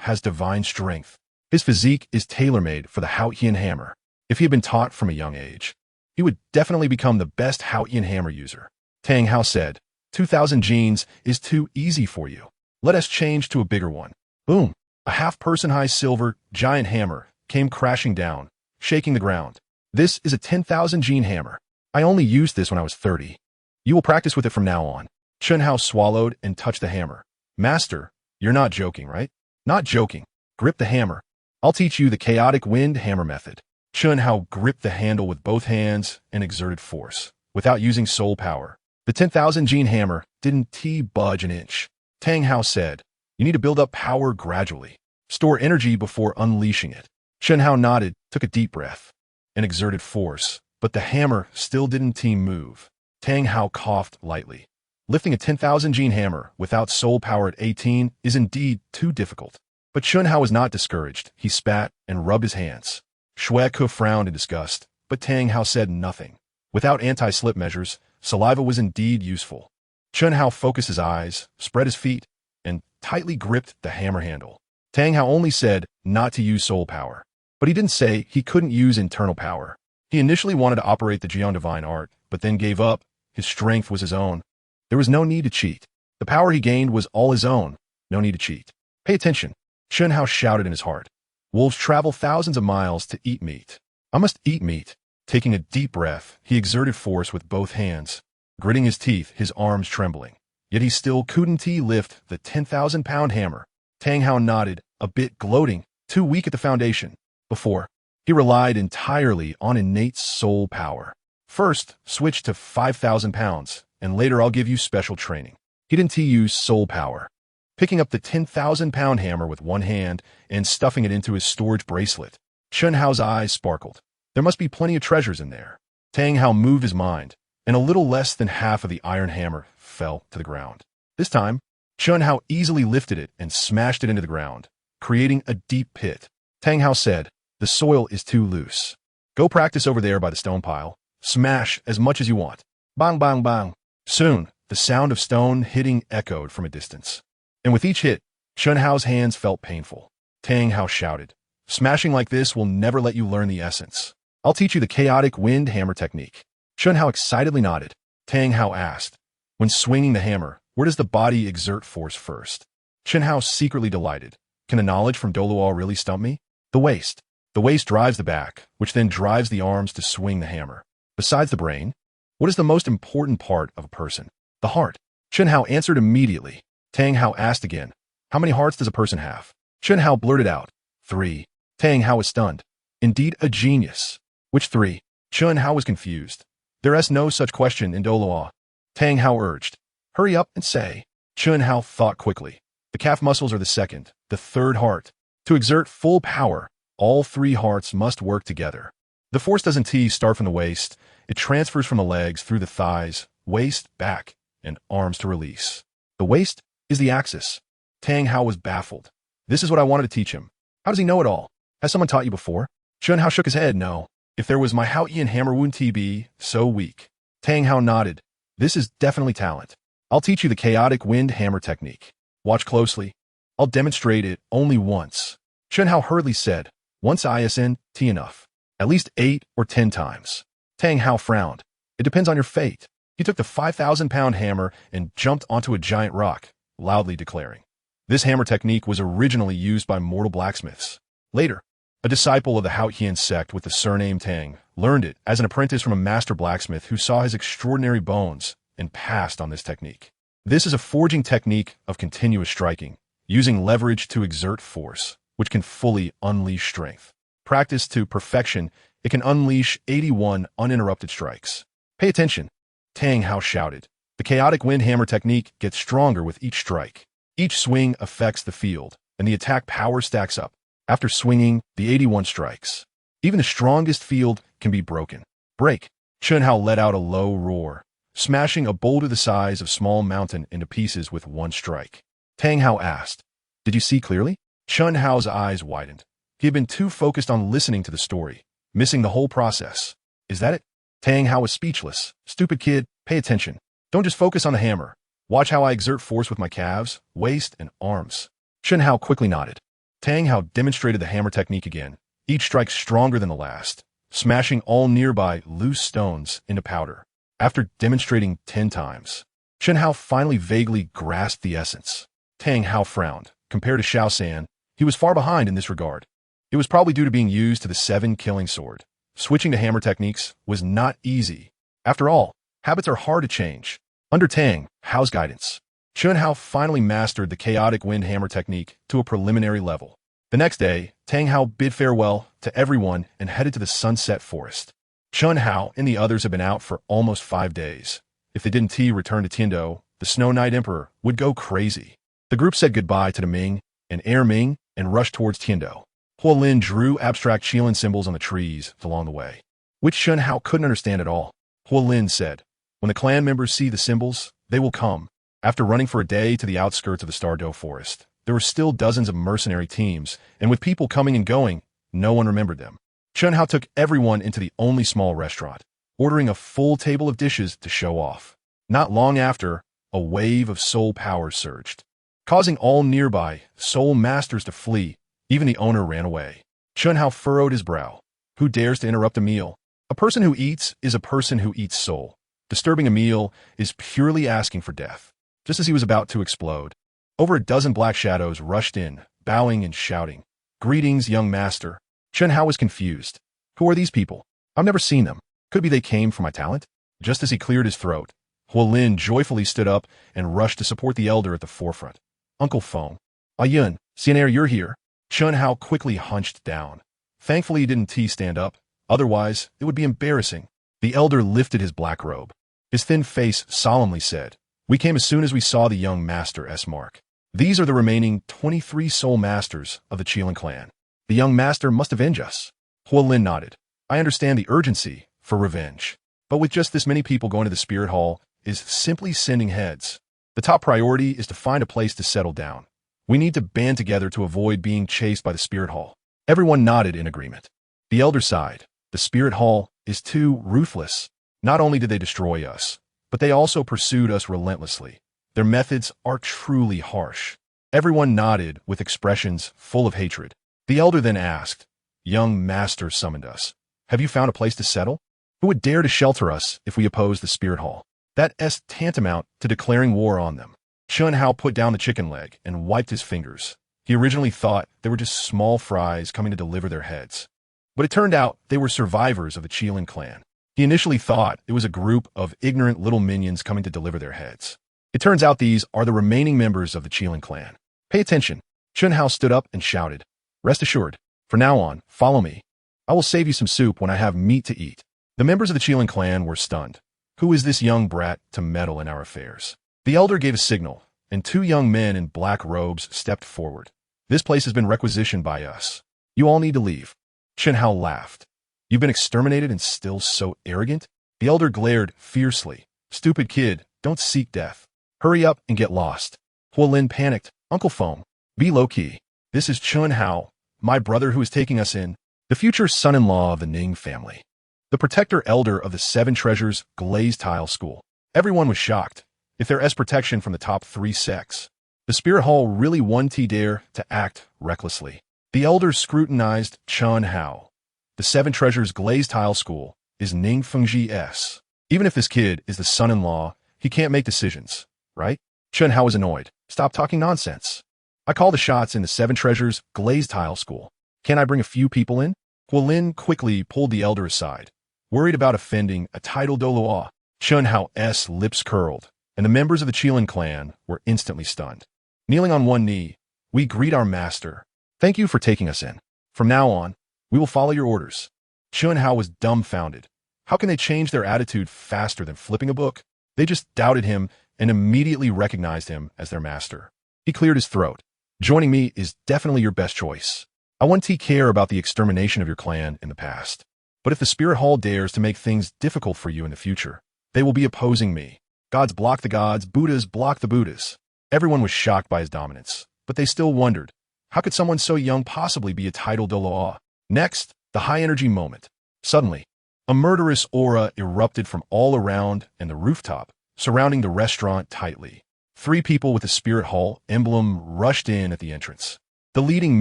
has divine strength. His physique is tailor-made for the Hao-Ian hammer. If he had been taught from a young age, he would definitely become the best Hao-Ian hammer user. Tang Hao said, 2,000 genes is too easy for you. Let us change to a bigger one. Boom! A half-person-high silver giant hammer came crashing down, shaking the ground. This is a 10,000 gene hammer. I only used this when I was 30. You will practice with it from now on. Chun Hao swallowed and touched the hammer. Master, you're not joking, right? Not joking. Grip the hammer. I'll teach you the chaotic wind hammer method. Chun Hao gripped the handle with both hands and exerted force, without using soul power. The 10,000 gene hammer didn't budge an inch. Tang Hao said, you need to build up power gradually. Store energy before unleashing it. Chun Hao nodded, took a deep breath, and exerted force, but the hammer still didn't move. Tang Hao coughed lightly. Lifting a 10,000 gene hammer without soul power at 18 is indeed too difficult. But Chun Hao was not discouraged. He spat and rubbed his hands. Xue Ke frowned in disgust, but Tang Hao said nothing. Without anti-slip measures, saliva was indeed useful. Chun Hao focused his eyes, spread his feet, and tightly gripped the hammer handle. Tang Hao only said not to use soul power, but he didn't say he couldn't use internal power. He initially wanted to operate the Jiang divine art, but then gave up. His strength was his own. There was no need to cheat. The power he gained was all his own. No need to cheat. Pay attention. Chun Hao shouted in his heart. Wolves travel thousands of miles to eat meat. I must eat meat. Taking a deep breath, he exerted force with both hands, gritting his teeth, his arms trembling. Yet he still couldn't lift the 10,000-pound hammer. Tang Hao nodded, a bit gloating, too weak at the foundation. Before, he relied entirely on innate soul power. First, switch to 5,000 pounds, and later I'll give you special training. He didn't use soul power. Picking up the 10,000-pound hammer with one hand and stuffing it into his storage bracelet, Chun Hao's eyes sparkled. There must be plenty of treasures in there. Tang Hao moved his mind, and a little less than half of the iron hammer fell to the ground. This time, Chun Hao easily lifted it and smashed it into the ground, creating a deep pit. Tang Hao said, the soil is too loose. Go practice over there by the stone pile. Smash as much as you want. Bang, bang, bang. Soon, the sound of stone hitting echoed from a distance. And with each hit, Chun Hao's hands felt painful. Tang Hao shouted, smashing like this will never let you learn the essence. I'll teach you the chaotic wind hammer technique. Chun Hao excitedly nodded. Tang Hao asked, when swinging the hammer, where does the body exert force first? Chun Hao secretly delighted. Can the knowledge from Douluo really stump me? The waist. The waist drives the back, which then drives the arms to swing the hammer. Besides the brain, what is the most important part of a person? The heart. Chun Hao answered immediately. Tang Hao asked again, how many hearts does a person have? Chun Hao blurted out, 3. Tang Hao was stunned. Indeed a genius. Which 3? Chun Hao was confused. There is no such question in Douluo. Tang Hao urged, hurry up and say. Chun Hao thought quickly. The calf muscles are the second, the third heart. To exert full power, all 3 hearts must work together. The force doesn't start from the waist. It transfers from the legs through the thighs, waist, back, and arms to release. The waist is the axis. Tang Hao was baffled. This is what I wanted to teach him. How does he know it all? Has someone taught you before? Chun Hao shook his head. No. If there was my Haotian hammer wound TB, so weak. Tang Hao nodded. This is definitely talent. I'll teach you the chaotic wind hammer technique. Watch closely. I'll demonstrate it only once. Chen Hao hurriedly said, once ISNT enough. At least 8 or 10 times. Tang Hao frowned. It depends on your fate. He took the 5,000-pound hammer and jumped onto a giant rock, loudly declaring. This hammer technique was originally used by mortal blacksmiths. Later, a disciple of the Haotian sect with the surname Tang learned it as an apprentice from a master blacksmith who saw his extraordinary bones and passed on this technique. This is a forging technique of continuous striking, using leverage to exert force, which can fully unleash strength. Practiced to perfection, it can unleash 81 uninterrupted strikes. Pay attention, Tang Hao shouted. The chaotic wind hammer technique gets stronger with each strike. Each swing affects the field, and the attack power stacks up. After swinging the 81 strikes, even the strongest field can be broken. Break. Chen Hao let out a low roar, smashing a boulder the size of small mountain into pieces with one strike. Tang Hao asked, did you see clearly? Chen Hao's eyes widened. He had been too focused on listening to the story, missing the whole process. Is that it? Tang Hao was speechless. Stupid kid, pay attention. Don't just focus on the hammer. Watch how I exert force with my calves, waist, and arms. Chen Hao quickly nodded. Tang Hao demonstrated the hammer technique again, each strike stronger than the last, smashing all nearby loose stones into powder. After demonstrating 10 times, Chen Hao finally vaguely grasped the essence. Tang Hao frowned. Compared to Xiao San, he was far behind in this regard. It was probably due to being used to the 7 killing sword. Switching to hammer techniques was not easy. After all, habits are hard to change. Under Tang Hao's guidance, Chen Hao finally mastered the chaotic wind hammer technique to a preliminary level. The next day, Tang Hao bid farewell to everyone and headed to the Sunset Forest. Chen Hao and the others had been out for almost 5 days. If they didn't return to Tiando, the Snow Knight Emperor would go crazy. The group said goodbye to the Ming and Air Ming and rushed towards Tiando. Huolin drew abstract Qilin symbols on the trees along the way, which Chen Hao couldn't understand at all. Huolin said, when the clan members see the symbols, they will come. After running for a day to the outskirts of the Stardow Forest, there were still dozens of mercenary teams, and with people coming and going, no one remembered them. Chen Hao took everyone into the only small restaurant, ordering a full table of dishes to show off. Not long after, a wave of soul power surged, causing all nearby soul masters to flee. Even the owner ran away. Chen Hao furrowed his brow. Who dares to interrupt a meal? A person who eats is a person who eats soul. Disturbing a meal is purely asking for death. Just as he was about to explode, over a dozen black shadows rushed in, bowing and shouting. Greetings, young master. Chen Hao was confused. Who are these people? I've never seen them. Could be they came for my talent? Just as he cleared his throat, Huolin joyfully stood up and rushed to support the elder at the forefront. Uncle Feng. Yun, Xianair, you're here. Chen Hao quickly hunched down. Thankfully he didn't stand up. Otherwise, it would be embarrassing. The elder lifted his black robe. His thin face solemnly said, we came as soon as we saw the young master S-Mark. These are the remaining 23 soul masters of the Qilin clan. The young master must avenge us. Huolin nodded. I understand the urgency for revenge. But with just this many people going to the spirit hall is simply sending heads. The top priority is to find a place to settle down. We need to band together to avoid being chased by the spirit hall. Everyone nodded in agreement. The elder sighed. The spirit hall is too ruthless. Not only did they destroy us, but they also pursued us relentlessly. Their methods are truly harsh. Everyone nodded with expressions full of hatred. The elder then asked, young master summoned us. Have you found a place to settle? Who would dare to shelter us if we oppose the spirit hall? That is tantamount to declaring war on them. Chen Hao put down the chicken leg and wiped his fingers. He originally thought they were just small fries coming to deliver their heads. But it turned out they were survivors of the Qilin clan. He initially thought it was a group of ignorant little minions coming to deliver their heads. It turns out these are the remaining members of the Qilin clan. Pay attention. Chen Hao stood up and shouted, rest assured, from now on, follow me. I will save you some soup when I have meat to eat. The members of the Qilin clan were stunned. Who is this young brat to meddle in our affairs? The elder gave a signal, and 2 young men in black robes stepped forward. This place has been requisitioned by us. You all need to leave. Chen Hao laughed. You've been exterminated and still so arrogant? The elder glared fiercely. Stupid kid, don't seek death. Hurry up and get lost. Huolin panicked. Uncle Feng, be low-key. This is Chen Hao, my brother who is taking us in, the future son-in-law of the Ning family. the protector elder of the Seven Treasures glazed tile school. Everyone was shocked. If there is protection from the top 3 sects, the Spirit Hall really won dare to act recklessly. The elders scrutinized Chun Hao. The Seven Treasures glazed tile school is Ning Fengji S. Even if this kid is the son-in-law, he can't make decisions, right? Chun Hao was annoyed. Stop talking nonsense. I call the shots in the Seven Treasures glazed tile school. Can't I bring a few people in? Guolin quickly pulled the elder aside, worried about offending a titled Douluo. Chun Hao's lips curled, and the members of the Qilin clan were instantly stunned. Kneeling on one knee, we greet our master. Thank you for taking us in. From now on, we will follow your orders. Chun Hao was dumbfounded. How can they change their attitude faster than flipping a book? They just doubted him and immediately recognized him as their master. He cleared his throat. Joining me is definitely your best choice. I won't care about the extermination of your clan in the past. But if the Spirit Hall dares to make things difficult for you in the future, they will be opposing me. Gods block the gods, Buddhas block the Buddhas. Everyone was shocked by his dominance, but they still wondered, how could someone so young possibly be a titled Douluo? Next, the high-energy moment. Suddenly, a murderous aura erupted from all around and the rooftop, surrounding the restaurant tightly. 3 people with the Spirit Hall emblem rushed in at the entrance. The leading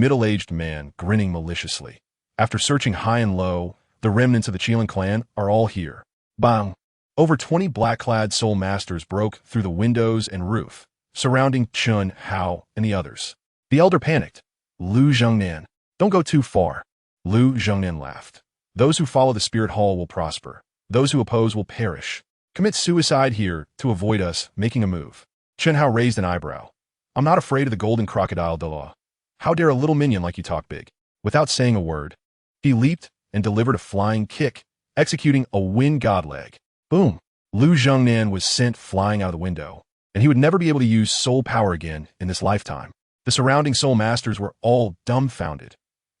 middle-aged man grinning maliciously. After searching high and low, the remnants of the Qilin clan are all here. Bang! Over 20 black-clad soul masters broke through the windows and roof, surrounding Chun Hao and the others. The elder panicked. Lu Zhongnan, don't go too far. Lu Zhongnan laughed. Those who follow the Spirit Hall will prosper. Those who oppose will perish. Commit suicide here to avoid us making a move. Chun Hao raised an eyebrow. I'm not afraid of the golden crocodile Douluo. How dare a little minion like you talk big? Without saying a word, he leaped and delivered a flying kick, executing a wind god leg. Boom! Lu Zhongnan was sent flying out of the window, and he would never be able to use soul power again in this lifetime. The surrounding soul masters were all dumbfounded.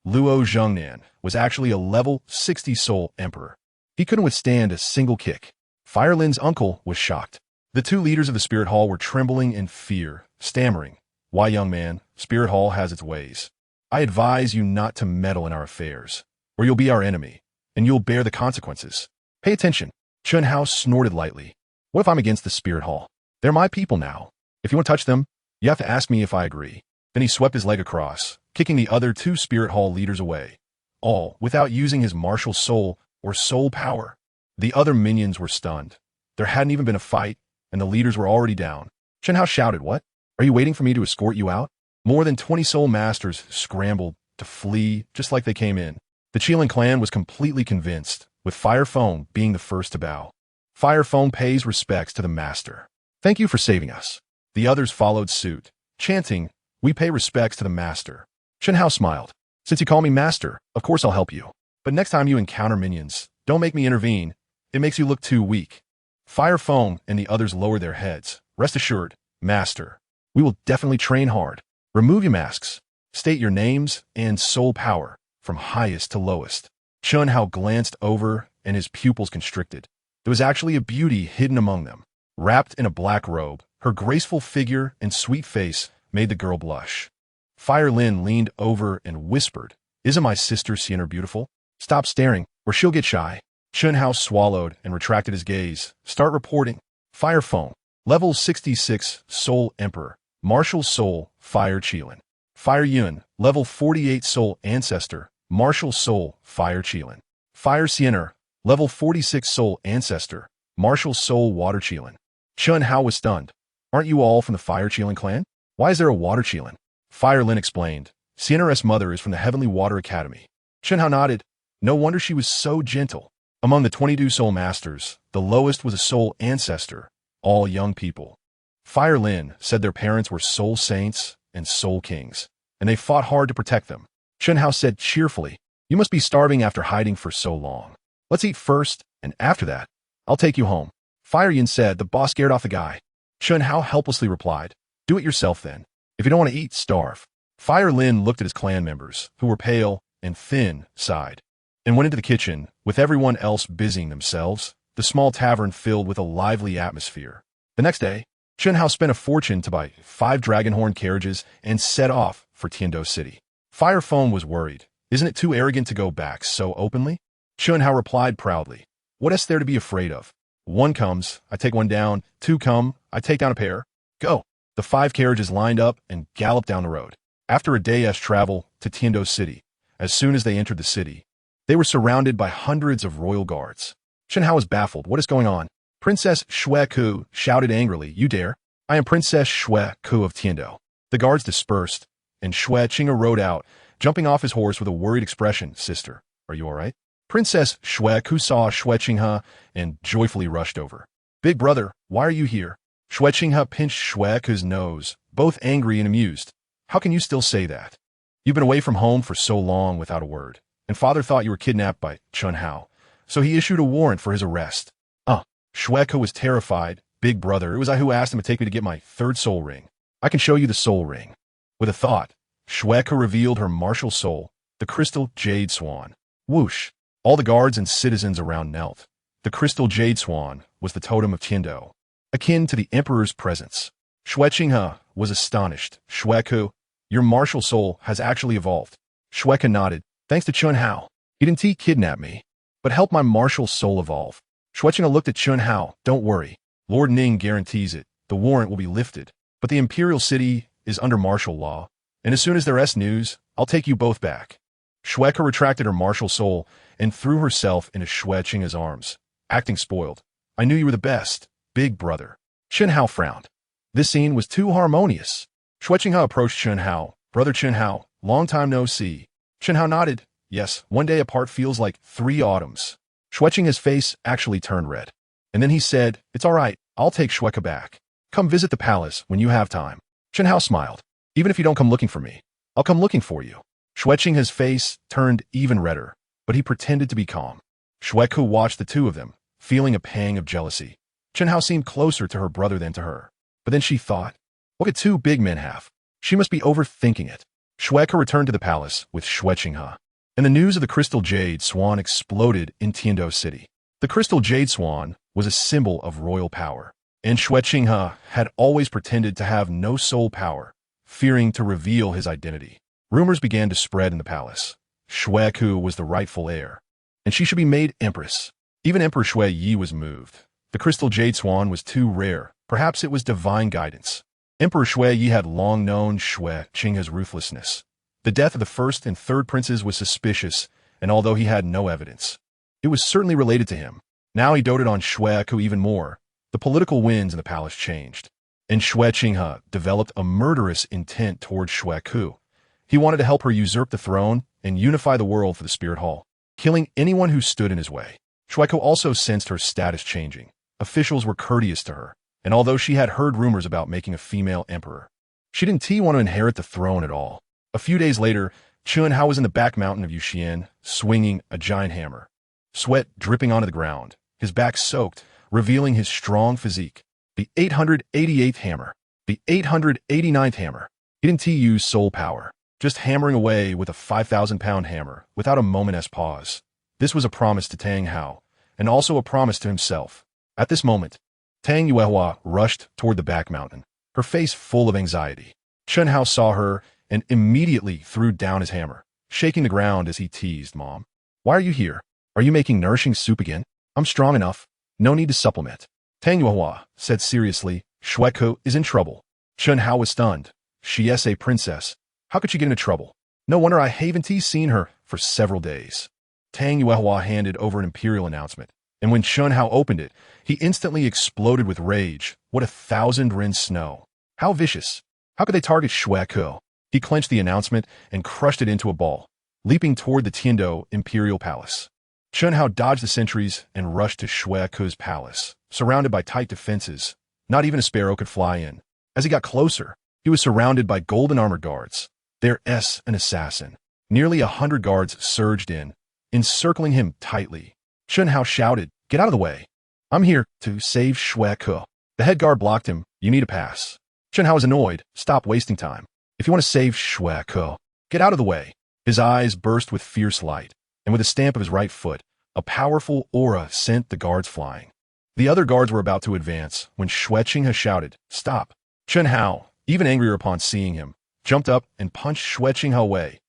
Luo Zhongnan was actually a level 60 soul emperor. He couldn't withstand a single kick. Fire Lin's uncle was shocked. The 2 leaders of the Spirit Hall were trembling in fear, stammering. Why, young man, Spirit Hall has its ways. I advise you not to meddle in our affairs, or you'll be our enemy, and you'll bear the consequences. Pay attention. Chun Hao snorted lightly. What if I'm against the Spirit Hall? They're my people now. If you want to touch them, you have to ask me if I agree. Then he swept his leg across, kicking the other 2 Spirit Hall leaders away, all without using his martial soul or soul power. The other minions were stunned. There hadn't even been a fight, and the leaders were already down. Chun Hao shouted, what? Are you waiting for me to escort you out? More than 20 soul masters scrambled to flee just like they came in. The Qilin clan was completely convinced, with Fire Phone being the first to bow. Fire Phone pays respects to the master. Thank you for saving us. The others followed suit, chanting, we pay respects to the master. Chun Hao smiled. Since you call me master, of course I'll help you. But next time you encounter minions, don't make me intervene. It makes you look too weak. Fire Phone and the others lowered their heads. Rest assured, master, we will definitely train hard. Remove your masks. State your names and soul power, from highest to lowest. Chun Hao glanced over and his pupils constricted. There was actually a beauty hidden among them. Wrapped in a black robe, her graceful figure and sweet face made the girl blush. Fire Lin leaned over and whispered, isn't my sister Sienna beautiful? Stop staring, or she'll get shy. Chun Hao swallowed and retracted his gaze. Start reporting. Fire Phone, level 66, Soul Emperor, Martial Soul, Fire Qilin. Fire Yun, level 48 Soul Ancestor, Martial Soul, Fire Qilin. Fire Sienna, level 46 Soul Ancestor, Martial Soul, Water Qilin. Chun Hao was stunned. Aren't you all from the Fire Qilin clan? Why is there a Water Qilin? Fire Lin explained. Sienna's mother is from the Heavenly Water Academy. Chun Hao nodded. No wonder she was so gentle. Among the 22 soul masters, the lowest was a soul ancestor, all young people. Fire Lin said their parents were soul saints and soul kings, and they fought hard to protect them. Chun Hao said cheerfully, you must be starving after hiding for so long. Let's eat first, and after that, I'll take you home. Fire Yin said the boss scared off the guy. Chun Hao helplessly replied, do it yourself then. If you don't want to eat, starve. Fire Lin looked at his clan members, who were pale and thin, sighed, and went into the kitchen, with everyone else busying themselves, the small tavern filled with a lively atmosphere. The next day, Chun Hao spent a fortune to buy 5 dragonhorn carriages and set off for Tiando City. Fire Phone was worried. Isn't it too arrogant to go back so openly? Chun Hao replied proudly. What is there to be afraid of? One comes, I take one down. Two come, I take down a pair. Go. The 5 carriages lined up and galloped down the road. After a day's travel to Tiando City, as soon as they entered the city, they were surrounded by hundreds of royal guards. Chun Hao was baffled. What is going on? Princess Xue Ku shouted angrily, You dare? I am Princess Xue Ku of Tiando. The guards dispersed, and Xue Qing'e rode out, jumping off his horse with a worried expression. Sister, are you all right? Princess Xue Ku saw Xue Qing'e and joyfully rushed over. Big brother, why are you here? Xue Qing'e pinched Xue Ku's nose, both angry and amused. How can you still say that? You've been away from home for so long without a word, and father thought you were kidnapped by Chun Hao, so he issued a warrant for his arrest. Xue Ku was terrified. Big brother, it was I who asked him to take me to get my 3rd soul ring. I can show you the soul ring. With a thought, Xue Ku revealed her martial soul, the crystal jade swan. Whoosh! All the guards and citizens around knelt. The crystal jade swan was the totem of Tiando, akin to the emperor's presence. Xue Qing'e was astonished. Xue Ku, your martial soul has actually evolved. Xue Ku nodded. Thanks to Chun Hao. He didn't kidnap me, but help my martial soul evolve. Xue Qing'e looked at Chun Hao. Don't worry. Lord Ning guarantees it. The warrant will be lifted. But the imperial city is under martial law, and as soon as there is news, I'll take you both back. Xue Ku retracted her martial soul and threw herself into Xue Qing'e's arms, acting spoiled. I knew you were the best, big brother. Chun Hao frowned. This scene was too harmonious. Xue Qing'e approached Chun Hao. Brother Chun Hao, long time no see. Chun Hao nodded. Yes, one day apart feels like 3 autumns. Xue Qing'e's face actually turned red. And then he said, It's all right, I'll take Xue Ku back. Come visit the palace when you have time. Chun Hao smiled. Even if you don't come looking for me, I'll come looking for you. Xue Qing'e's face turned even redder, but he pretended to be calm. Xue Ku watched the two of them, feeling a pang of jealousy. Chun Hao seemed closer to her brother than to her. But then she thought, what could 2 big men have? She must be overthinking it. Xue Ku returned to the palace with Xue Qing'e, and the news of the crystal jade swan exploded in Tiando City. The crystal jade swan was a symbol of royal power, and Xue Qing'e had always pretended to have no soul power, fearing to reveal his identity. Rumors began to spread in the palace. Xue Ku was the rightful heir, and she should be made empress. Even Emperor Shui Yi was moved. The crystal jade swan was too rare. Perhaps it was divine guidance. Emperor Shui Yi had long known Xue Qing'e's ruthlessness. The death of the 1st and 3rd princes was suspicious, and although he had no evidence, it was certainly related to him. Now he doted on Xue Ku even more. The political winds in the palace changed, and Xue Qing'e developed a murderous intent toward Xue Ku. He wanted to help her usurp the throne and unify the world for the Spirit Hall, killing anyone who stood in his way. Xue Ku also sensed her status changing. Officials were courteous to her, and although she had heard rumors about making a female emperor, she didn't want to inherit the throne at all. A few days later, Chun Hao was in the back mountain of Yuxian, swinging a giant hammer. Sweat dripping onto the ground, his back soaked, revealing his strong physique. The 888th hammer. The 889th hammer. He didn't use soul power, just hammering away with a 5,000-pound hammer, without a moment's pause. This was a promise to Tang Hao, and also a promise to himself. At this moment, Tang Yuehua rushed toward the back mountain, her face full of anxiety. Chun Hao saw her and immediately threw down his hammer, shaking the ground as he teased, Mom. Why are you here? Are you making nourishing soup again? I'm strong enough. No need to supplement. Tang Yuehua said seriously, Xue Ku is in trouble. Chun Hao was stunned. She is a princess. How could she get into trouble? No wonder I haven't seen her for several days. Tang Yuehua handed over an imperial announcement, and when Chun Hao opened it, he instantly exploded with rage. What 1,000 rin snow. How vicious. How could they target Xue Ku? He clenched the announcement and crushed it into a ball, leaping toward the Tiando Imperial Palace. Chun Hao dodged the sentries and rushed to Xue Ku's palace, surrounded by tight defenses. Not even a sparrow could fly in. As he got closer, he was surrounded by golden armored guards. There's an assassin. Nearly 100 guards surged in, encircling him tightly. Chun Hao shouted, Get out of the way. I'm here to save Xue Ku. The head guard blocked him. You need a pass. Chun Hao was annoyed. Stop wasting time. If you want to save Xue Ku, get out of the way. His eyes burst with fierce light, and with a stamp of his right foot, a powerful aura sent the guards flying. The other guards were about to advance when Xue Qing'e shouted, Stop. Chun Hao, even angrier upon seeing him, jumped up and punched Xue Qing'e away.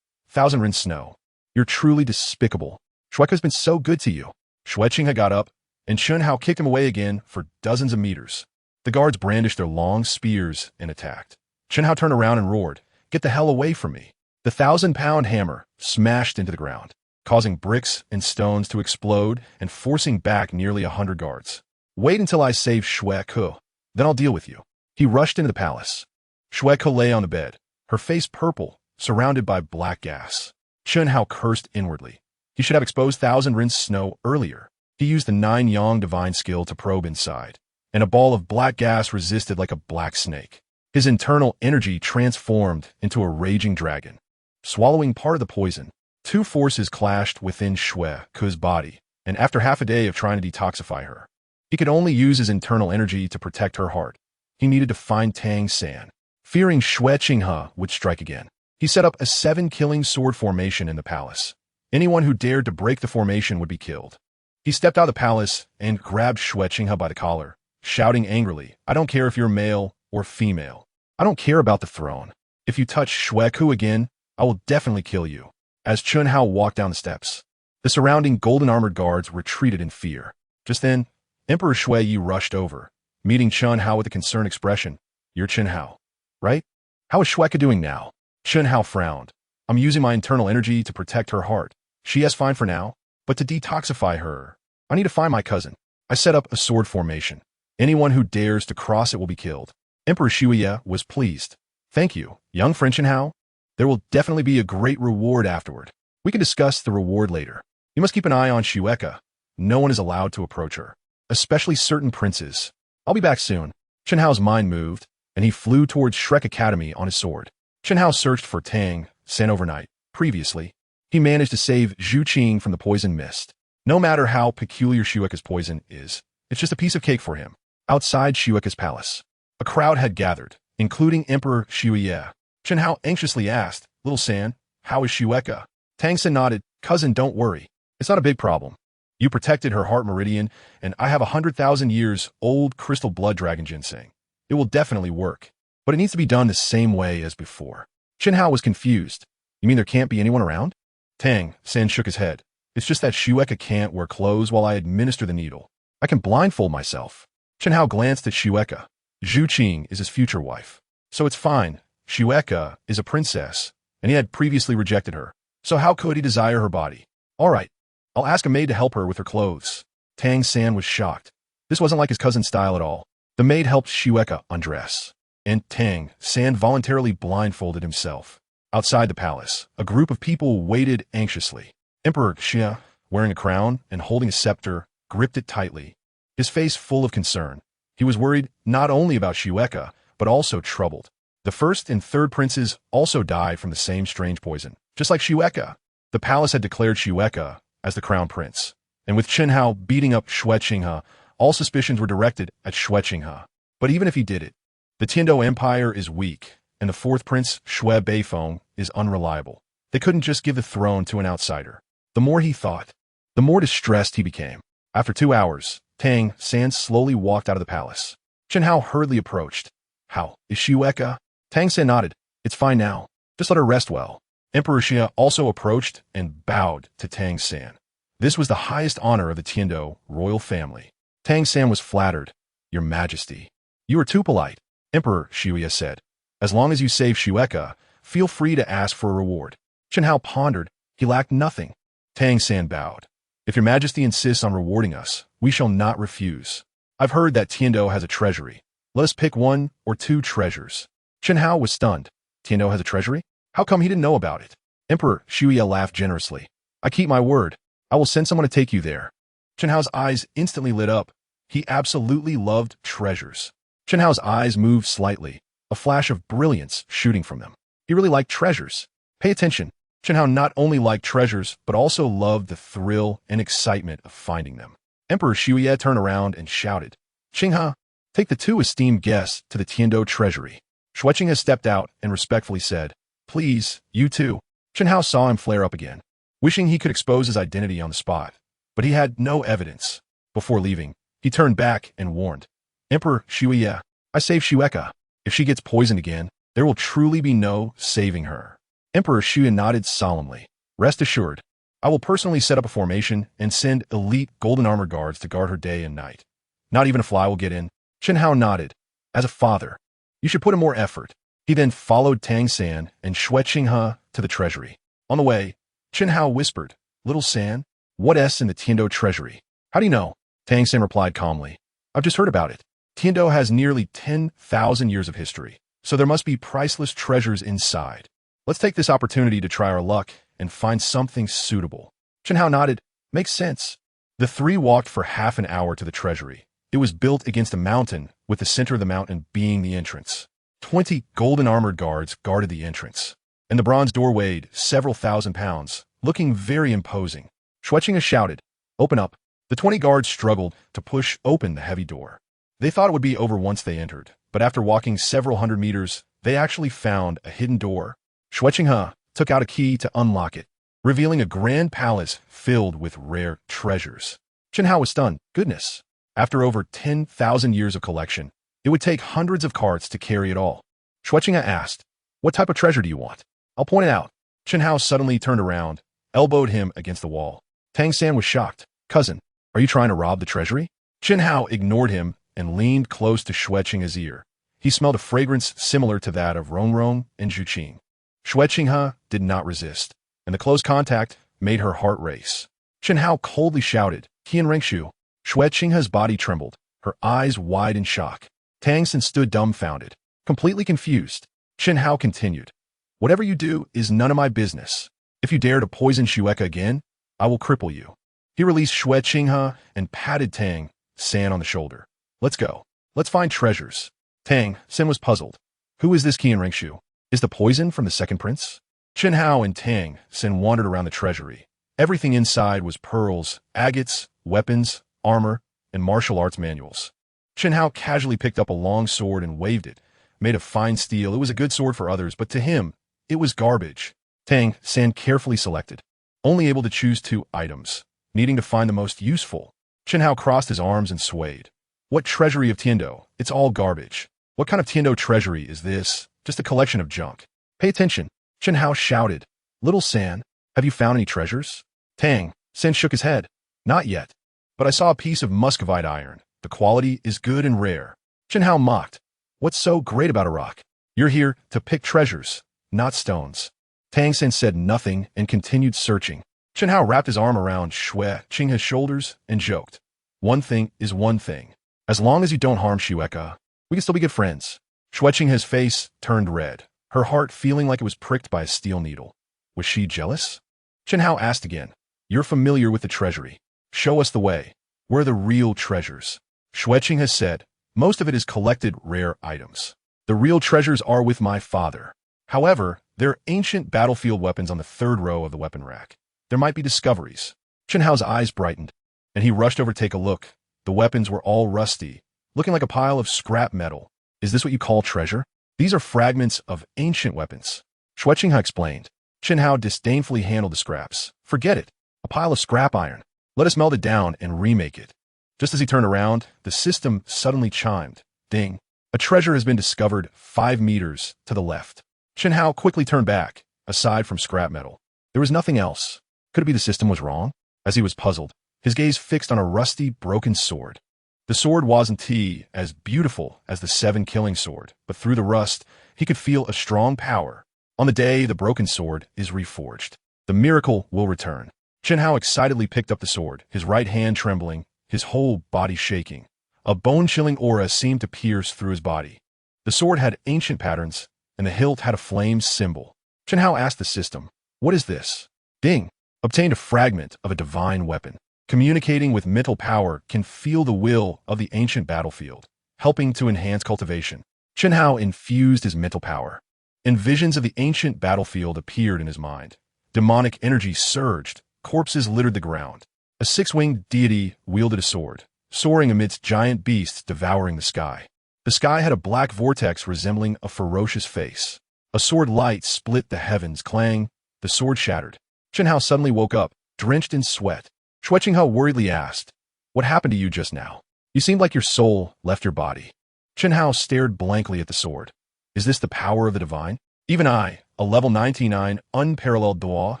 1,000 rin snow. You're truly despicable. Shueka's been so good to you. Qinghe got up, and Chunhao kicked him away again for dozens of meters. The guards brandished their long spears and attacked. Chunhao turned around and roared, "Get the hell away from me!" The 1,000-pound hammer smashed into the ground, causing bricks and stones to explode and forcing back nearly 100 guards. "Wait until I save Shueku, then I'll deal with you." He rushed into the palace. Shueku lay on the bed, her face purple, surrounded by black gas. Chunhao cursed inwardly. He should have exposed 1,000 rinsed snow earlier. He used the 9 Yang divine skill to probe inside, and a ball of black gas resisted like a black snake. His internal energy transformed into a raging dragon. Swallowing part of the poison, 2 forces clashed within Shueku's body, and after half a day of trying to detoxify her, he could only use his internal energy to protect her heart. He needed to find Tang San. Fearing Qinghe would strike again, he set up a 7-killing sword formation in the palace. Anyone who dared to break the formation would be killed. He stepped out of the palace and grabbed Qinghe by the collar, shouting angrily, "I don't care if you're male or female. I don't care about the throne. If you touch Shueku again, I will definitely kill you." As Chunhao walked down the steps, the surrounding golden-armored guards retreated in fear. Just then, Emperor Shuiyi rushed over, meeting Chunhao with a concerned expression. "You're Chunhao, right? How is Shueku doing now?" Chunhao frowned. "I'm using my internal energy to protect her heart. She is fine for now, but to detoxify her, I need to find my cousin. I set up a sword formation. Anyone who dares to cross it will be killed." Emperor Shuiyi was pleased. "Thank you, young French'n'Hao. There will definitely be a great reward afterward. We can discuss the reward later. You must keep an eye on Shueku. No one is allowed to approach her, especially certain princes. I'll be back soon." Chunhao's mind moved, and he flew towards Shrek Academy on his sword. Chunhao searched for Tang San overnight. Previously, he managed to save Zhuqing from the poison mist. No matter how peculiar Shueka's poison is, it's just a piece of cake for him. Outside Shueka's palace, a crowd had gathered, including Emperor Shuiyi. Chunhao anxiously asked, "Little San, how is Shueka?" Tang San nodded, "Cousin, don't worry. It's not a big problem. You protected her heart meridian, and I have 100,000 years old crystal blood dragon ginseng. It will definitely work, but it needs to be done the same way as before." Chunhao was confused. "You mean there can't be anyone around?" Tang San shook his head. "It's just that Shueka can't wear clothes while I administer the needle. I can blindfold myself." Chunhao glanced at Shueka. Zhuqing is his future wife. So it's fine. Shueka is a princess, and he had previously rejected her. So how could he desire her body? "All right, I'll ask a maid to help her with her clothes." Tang San was shocked. This wasn't like his cousin's style at all. The maid helped Shueka undress, and Tang San voluntarily blindfolded himself. Outside the palace, a group of people waited anxiously. Emperor Xia, wearing a crown and holding a scepter, gripped it tightly, his face full of concern. He was worried not only about Shueka, but also troubled. The 1st and 3rd princes also died from the same strange poison, just like Shueka. The palace had declared Shueka as the crown prince, and with Chunhao beating up Qinghe, all suspicions were directed at Qinghe. But even if he did it, the Tiando Empire is weak, and the 4th prince, Shui Beifeng, is unreliable. They couldn't just give the throne to an outsider. The more he thought, the more distressed he became. After 2 hours, Tang San slowly walked out of the palace. Chunhao hurriedly approached. "How is Shueka?" Tang San nodded. "It's fine now. Just let her rest well." Emperor Xia also approached and bowed to Tang San. This was the highest honor of the Tiando royal family. Tang San was flattered. "Your Majesty, you are too polite," Emperor Shuiyi said. "As long as you save Shueka, feel free to ask for a reward." Chunhao pondered. He lacked nothing. Tang San bowed. "If your Majesty insists on rewarding us, we shall not refuse. I've heard that Tiando has a treasury. Let us pick 1 or 2 treasures." Chunhao was stunned. "Tiando has a treasury? How come he didn't know about it?" Emperor Shuiyi laughed generously. "I keep my word. I will send someone to take you there." Chunhao's eyes instantly lit up. He absolutely loved treasures. Chunhao's eyes moved slightly, a flash of brilliance shooting from them. He really liked treasures. Pay attention. Chunhao not only liked treasures, but also loved the thrill and excitement of finding them. Emperor Shuiyi turned around and shouted, "Qinghe, take the 2 esteemed guests to the Tiando treasury." Qinghe stepped out and respectfully said, "Please, you too." Chunhao saw him flare up again, wishing he could expose his identity on the spot, but he had no evidence. Before leaving, he turned back and warned, "Emperor Shuiyi, I saved Shueka. If she gets poisoned again, there will truly be no saving her." Emperor Shuiyi nodded solemnly. "Rest assured, I will personally set up a formation and send elite golden armored guards to guard her day and night. Not even a fly will get in. Chen Hao nodded. As a father, you should put in more effort. He then followed Tang San and Xue Qinghe to the treasury. On the way, Chen Hao whispered, "Little San, what's in the Tiando treasury?" "How do you know?" Tang San replied calmly. "I've just heard about it. Tiando has nearly 10,000 years of history, so there must be priceless treasures inside. Let's take this opportunity to try our luck and find something suitable." Chen Hao nodded. "Makes sense." The three walked for half an hour to the treasury. It was built against a mountain, with the center of the mountain being the entrance. 20 golden armored guards guarded the entrance, and the bronze door weighed several thousand pounds, looking very imposing. Xue Qinghe shouted, "Open up." The 20 guards struggled to push open the heavy door. They thought it would be over once they entered, but after walking several hundred meters, they actually found a hidden door. Xue Qinghe took out a key to unlock it, revealing a grand palace filled with rare treasures. Chen Hao was stunned. Goodness! After over 10,000 years of collection, it would take hundreds of carts to carry it all. Xue Qinghe asked, "What type of treasure do you want? I'll point it out." Chen Hao suddenly turned around, elbowed him against the wall. Tang San was shocked. "Cousin, are you trying to rob the treasury?" Chen Hao ignored him and leaned close to Xue Qinghe's ear. He smelled a fragrance similar to that of Rongrong and Zhuqing. Xue Qinghe did not resist, and the close contact made her heart race. Chen Hao coldly shouted, "Qian Rengshu." Xue Qinghe's body trembled, her eyes wide in shock. Tang San stood dumbfounded, completely confused. Chen Hao continued, "Whatever you do is none of my business. If you dare to poison Xueka again, I will cripple you." He released Xue Qinghe and patted Tang San on the shoulder. "Let's go. Let's find treasures." Tang San was puzzled. "Who is this Qian Rengshu? Is the poison from the second prince?" Chen Hao and Tang San wandered around the treasury. Everything inside was pearls, agates, weapons, armor, and martial arts manuals. Chen Hao casually picked up a long sword and waved it. Made of fine steel, it was a good sword for others, but to him, it was garbage. Tang San carefully selected, only able to choose 2 items, needing to find the most useful. Chen Hao crossed his arms and swayed. "What treasury of Tiando? It's all garbage. What kind of Tiando treasury is this? Just a collection of junk." "Pay attention," Chen Hao shouted. "Little San, have you found any treasures?" Tang San shook his head. "Not yet, but I saw a piece of muscovite iron. The quality is good and rare." Chen Hao mocked. "What's so great about a rock? You're here to pick treasures, not stones." Tang San said nothing and continued searching. Chen Hao wrapped his arm around Xue Qinghe's shoulders and joked, "One thing is one thing. As long as you don't harm Xueka, we can still be good friends." Xue Qinghe's face turned red, her heart feeling like it was pricked by a steel needle. Was she jealous? Chen Hao asked again, "You're familiar with the treasury. Show us the way. Where are the real treasures?" Xue Qinghe said, "Most of it is collected rare items. The real treasures are with my father. However, there are ancient battlefield weapons on the 3rd row of the weapon rack. There might be discoveries." Chen Hao's eyes brightened, and he rushed over to take a look. The weapons were all rusty, looking like a pile of scrap metal. "Is this what you call treasure?" "These are fragments of ancient weapons," Xue Qinghe explained. Chen Hao disdainfully handled the scraps. "Forget it. A pile of scrap iron. Let us melt it down and remake it." Just as he turned around, the system suddenly chimed. Ding. A treasure has been discovered 5 meters to the left. Chen Hao quickly turned back. Aside from scrap metal, there was nothing else. Could it be the system was wrong? As he was puzzled, his gaze fixed on a rusty, broken sword. The sword wasn't as beautiful as the 7 killing sword, but through the rust, he could feel a strong power. On the day the broken sword is reforged, the miracle will return. Chen Hao excitedly picked up the sword, his right hand trembling, his whole body shaking. A bone-chilling aura seemed to pierce through his body. The sword had ancient patterns, and the hilt had a flame symbol. Chen Hao asked the system, "What is this?" Ding. Obtained a fragment of a divine weapon. Communicating with mental power can feel the will of the ancient battlefield, helping to enhance cultivation. Chen Hao infused his mental power, and visions of the ancient battlefield appeared in his mind. Demonic energy surged, corpses littered the ground. A 6-winged deity wielded a sword, soaring amidst giant beasts devouring the sky. The sky had a black vortex resembling a ferocious face. A sword light split the heavens, clang. The sword shattered. Chen Hao suddenly woke up, drenched in sweat. Xue Qinghe worriedly asked, "What happened to you just now? You seemed like your soul left your body." Chen Hao stared blankly at the sword. Is this the power of the divine? Even I, a level 99 unparalleled duo,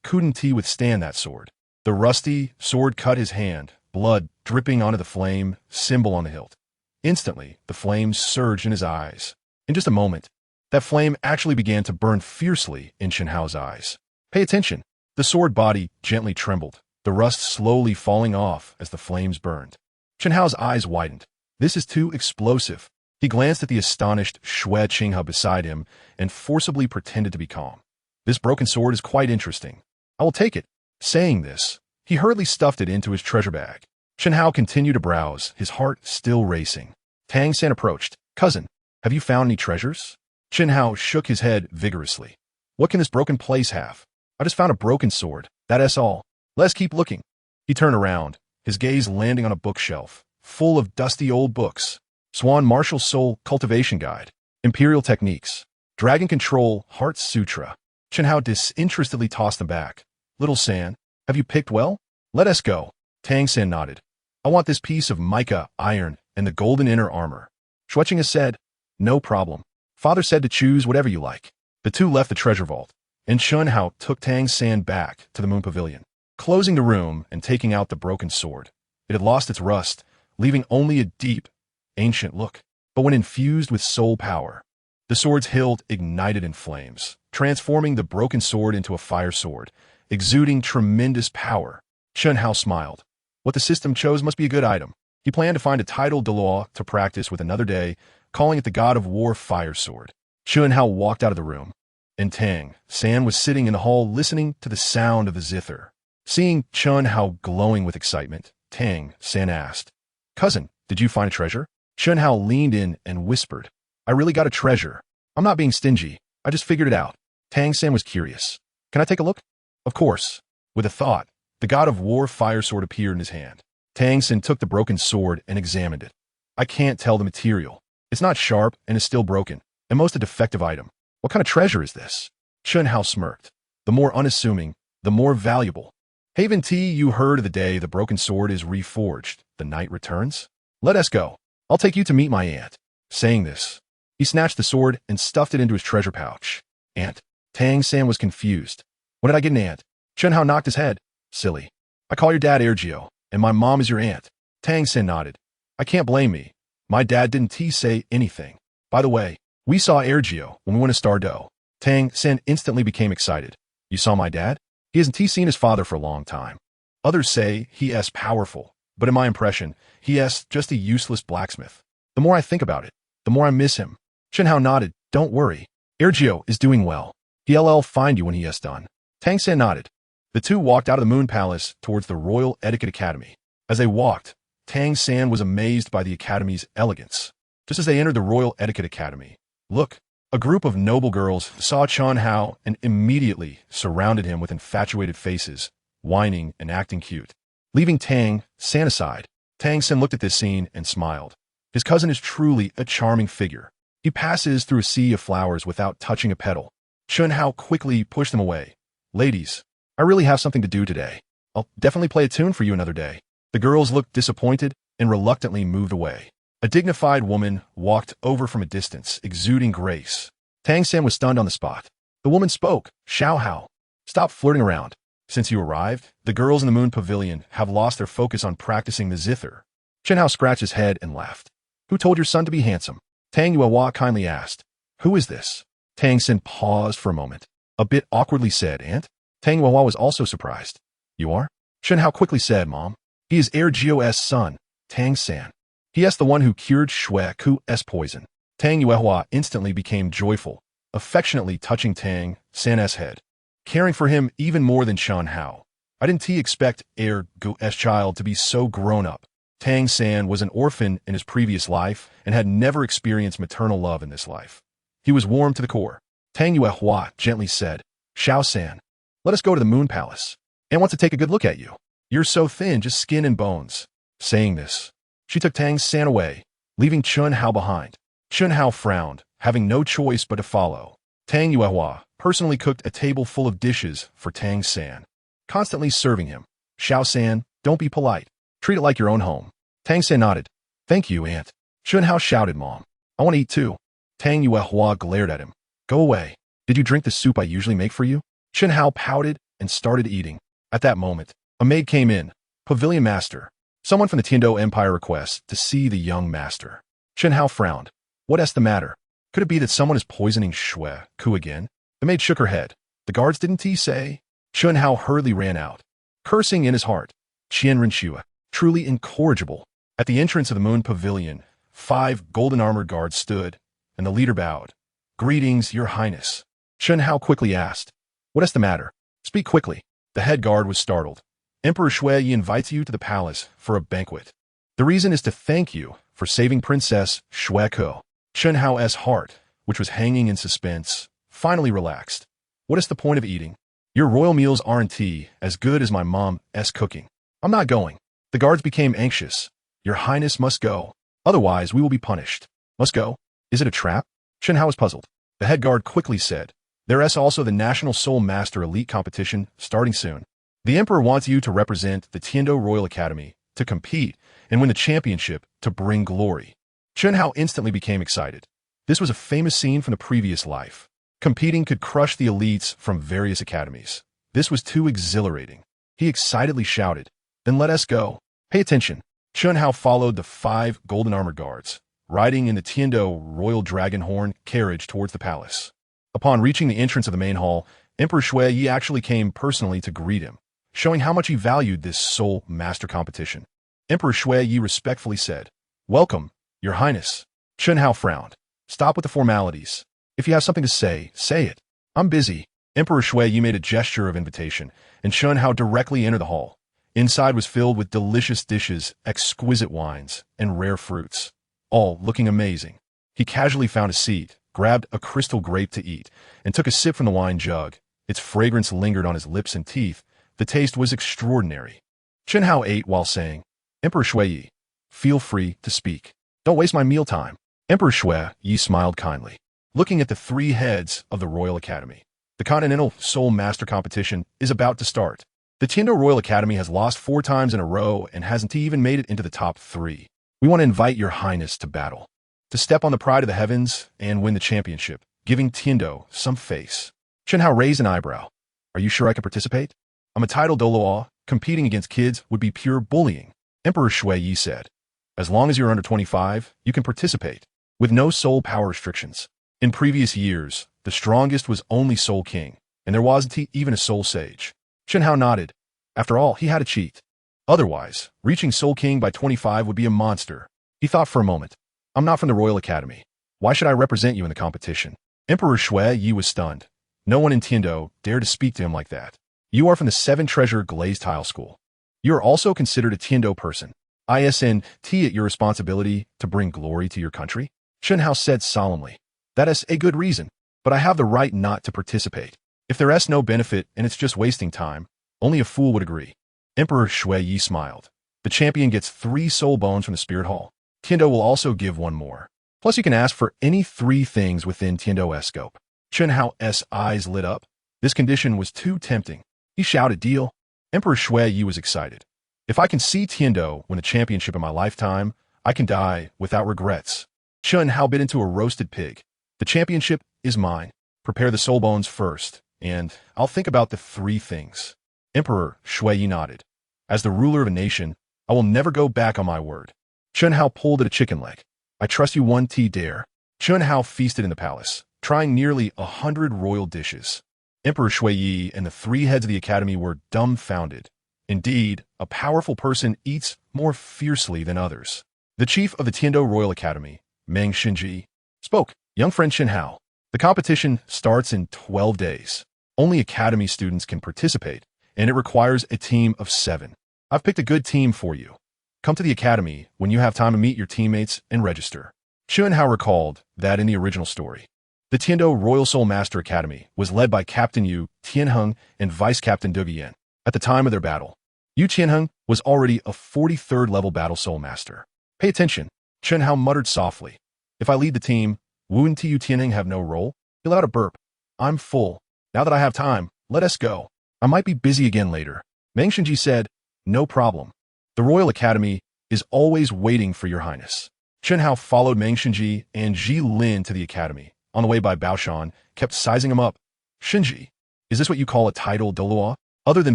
couldn't he withstand that sword? The rusty sword cut his hand, blood dripping onto the flame symbol on the hilt. Instantly, the flames surged in his eyes. In just a moment, that flame actually began to burn fiercely in Chen Hao's eyes. Pay attention. The sword body gently trembled, the rust slowly falling off as the flames burned. Chen Hao's eyes widened. This is too explosive. He glanced at the astonished Xue Qinghe beside him and forcibly pretended to be calm. This broken sword is quite interesting. I will take it. Saying this, he hurriedly stuffed it into his treasure bag. Chen Hao continued to browse, his heart still racing. Tang San approached. Cousin, have you found any treasures? Chen Hao shook his head vigorously. What can this broken place have? I just found a broken sword. That's all. Let's keep looking. He turned around, his gaze landing on a bookshelf, full of dusty old books. Swan Martial Soul Cultivation Guide, Imperial Techniques, Dragon Control Heart Sutra. Chen Hao disinterestedly tossed them back. Little San, have you picked well? Let us go. Tang San nodded. I want this piece of mica, iron, and the golden inner armor. Zhuqing has said, no problem. Father said to choose whatever you like. The two left the treasure vault, and Chen Hao took Tang San back to the moon pavilion, closing the room and taking out the broken sword. It had lost its rust, leaving only a deep, ancient look. But when infused with soul power, the sword's hilt ignited in flames, transforming the broken sword into a fire sword, exuding tremendous power. Chen Hao smiled. What the system chose must be a good item. He planned to find a titled Deluo to practice with another day, calling it the God of War Fire Sword. Chen Hao walked out of the room, and Tang San was sitting in the hall listening to the sound of the zither. Seeing Chen Hao glowing with excitement, Tang San asked, Cousin, did you find a treasure? Chen Hao leaned in and whispered, I really got a treasure. I'm not being stingy. I just figured it out. Tang San was curious. Can I take a look? Of course. With a thought, the God of War Fire Sword appeared in his hand. Tang San took the broken sword and examined it. I can't tell the material. It's not sharp and is still broken, and most a defective item. What kind of treasure is this? Chen Hao smirked. The more unassuming, the more valuable. Haven T, you heard of the day the broken sword is reforged. The night returns? Let us go. I'll take you to meet my aunt. Saying this, he snatched the sword and stuffed it into his treasure pouch. Aunt? Tang San was confused. When did I get an aunt? Chen Hao knocked his head. Silly. I call your dad Ergio, and my mom is your aunt. Tang San nodded. I can't blame me. My dad didn't say anything. By the way, we saw Ergio when we went to Stardo. Tang San instantly became excited. You saw my dad? He hasn't seen his father for a long time. Others say he is powerful, but in my impression, he is just a useless blacksmith. The more I think about it, the more I miss him. Chen Hao nodded. Don't worry. Ergio is doing well. He'll find you when he is done. Tang San nodded. The two walked out of the Moon Palace towards the Royal Etiquette Academy. As they walked, Tang San was amazed by the Academy's elegance. Just as they entered the Royal Etiquette Academy, look, a group of noble girls saw Chen Hao and immediately surrounded him with infatuated faces, whining and acting cute. Leaving Tang San aside, Tang San looked at this scene and smiled. His cousin is truly a charming figure. He passes through a sea of flowers without touching a petal. Chen Hao quickly pushed them away. Ladies, I really have something to do today. I'll definitely play a tune for you another day. The girls looked disappointed and reluctantly moved away. A dignified woman walked over from a distance, exuding grace. Tang San was stunned on the spot. The woman spoke. Xiao Hao. Stop flirting around. Since you arrived, the girls in the Moon Pavilion have lost their focus on practicing the zither. Chen Hao scratched his head and laughed. Who told your son to be handsome? Tang Yuehua kindly asked. Who is this? Tang San paused for a moment. A bit awkwardly said, Aunt. Tang Yuehua was also surprised. You are? Chen Hao quickly said, Mom. He is Ergio's son, Tang San. He is the one who cured Xue Ku's poison. Tang Yuehua instantly became joyful, affectionately touching Tang San's head, caring for him even more than Chen Hao. I didn't expect Ergio's child to be so grown up. Tang San was an orphan in his previous life and had never experienced maternal love in this life. He was warm to the core. Tang Yuehua gently said, Xiao San, let us go to the Moon Palace. And want to take a good look at you. You're so thin, just skin and bones. Saying this, she took Tang San away, leaving Chen Hao behind. Chen Hao frowned, having no choice but to follow. Tang Yuehua personally cooked a table full of dishes for Tang San, constantly serving him. Xiao San, don't be polite. Treat it like your own home. Tang San nodded. Thank you, Aunt. Chen Hao shouted, Mom. I want to eat too. Tang Yuehua glared at him. Go away. Did you drink the soup I usually make for you? Chen Hao pouted and started eating. At that moment, a maid came in. Pavilion master. Someone from the Tiando Empire requests to see the young master. Chen Hao frowned. What's the matter? Could it be that someone is poisoning Shui Ku again? The maid shook her head. The guards didn't say? Chen Hao hurriedly ran out, cursing in his heart. Qian Renshua, truly incorrigible. At the entrance of the Moon Pavilion, 5 golden-armored guards stood, and the leader bowed. Greetings, your highness. Chen Hao quickly asked. What's the matter? Speak quickly. The head guard was startled. Emperor Shui invites you to the palace for a banquet. The reason is to thank you for saving Princess Shui Ku. Chen Hao's heart, which was hanging in suspense, finally relaxed. What is the point of eating? Your royal meals aren't as good as my mom's cooking. I'm not going. The guards became anxious. Your highness must go. Otherwise, we will be punished. Must go? Is it a trap? Chen Hao was puzzled. The head guard quickly said, There is also the National Soul Master Elite competition starting soon. The emperor wants you to represent the Tiando Royal Academy, to compete, and win the championship to bring glory. Chen Hao instantly became excited. This was a famous scene from the previous life. Competing could crush the elites from various academies. This was too exhilarating. He excitedly shouted, Then let us go. Pay attention. Chen Hao followed the 5 golden-armored guards, riding in the Tiando Royal Dragon Horn carriage towards the palace. Upon reaching the entrance of the main hall, Emperor Shui actually came personally to greet him, showing how much he valued this Soul Master competition. Emperor Shui respectfully said, Welcome, your highness. Chen Hao frowned. Stop with the formalities. If you have something to say it. I'm busy. Emperor Shui made a gesture of invitation, and Chen Hao directly entered the hall. Inside was filled with delicious dishes, exquisite wines, and rare fruits, all looking amazing. He casually found a seat, grabbed a crystal grape to eat, and took a sip from the wine jug. Its fragrance lingered on his lips and teeth. The taste was extraordinary. Chen Hao ate while saying, Emperor Shui, feel free to speak. Don't waste my mealtime. Emperor Shui smiled kindly. Looking at the 3 heads of the Royal Academy, the Continental Soul Master competition is about to start. The Tiando Royal Academy has lost 4 times in a row and hasn't even made it into the top 3. We want to invite your highness to battle, to step on the pride of the heavens and win the championship, giving Tiando some face. Chen Hao raised an eyebrow. Are you sure I can participate? I'm a titled Douluo. Competing against kids would be pure bullying. Emperor Shui said. As long as you're under 25, you can participate, with no soul power restrictions. In previous years, the strongest was only Soul King, and there wasn't even a Soul Sage. Chen Hao nodded. After all, he had to cheat. Otherwise, reaching Soul King by 25 would be a monster. He thought for a moment. I'm not from the Royal Academy. Why should I represent you in the competition? Emperor Shui was stunned. No one in Tiando dared to speak to him like that. You are from the 7 Treasure Glazed Tile School. You are also considered a Tiando person. Isn't it your responsibility to bring glory to your country? Chen Hao said solemnly. That is a good reason, but I have the right not to participate. If there is no benefit and it's just wasting time, only a fool would agree. Emperor Shui smiled. The champion gets 3 soul bones from the Spirit Hall. Tiando will also give 1 more. Plus you can ask for any 3 things within Tiando's scope. Chen Hao's eyes lit up. This condition was too tempting. He shouted, Deal. Emperor Shui was excited. If I can see Tiando win the championship in my lifetime, I can die without regrets. Chen Hao bit into a roasted pig. The championship is mine. Prepare the soul bones first, and I'll think about the 3 things. Emperor Shui nodded. As the ruler of a nation, I will never go back on my word. Chen Hao pulled at a chicken leg. I trust you 1 dare. Chen Hao feasted in the palace, trying nearly 100 royal dishes. Emperor Shui and the 3 heads of the academy were dumbfounded. Indeed, a powerful person eats more fiercely than others. The chief of the Tiando Royal Academy, Meng Xinji, spoke. Young friend Chen Hao, the competition starts in 12 days. Only academy students can participate, and it requires a team of 7. I've picked a good team for you. Come to the academy when you have time to meet your teammates and register. Chen Hao recalled that in the original story, the Tiando Royal Soul Master Academy was led by Captain Yu Tianheng and Vice Captain Dugian. At the time of their battle, Yu Tianheng was already a 43rd level battle soul master. Pay attention, Chen Hao muttered softly. If I lead the team, wouldn't Yu Tianheng have no role? He let out a burp. I'm full. Now that I have time, let us go. I might be busy again later. Meng Xinji said, No problem. The Royal Academy is always waiting for your highness. Chen Hao followed Meng Xinji and Ji Lin to the academy. On the way by Baoshan, kept sizing him up. Xinji, is this what you call a title Douluo? Other than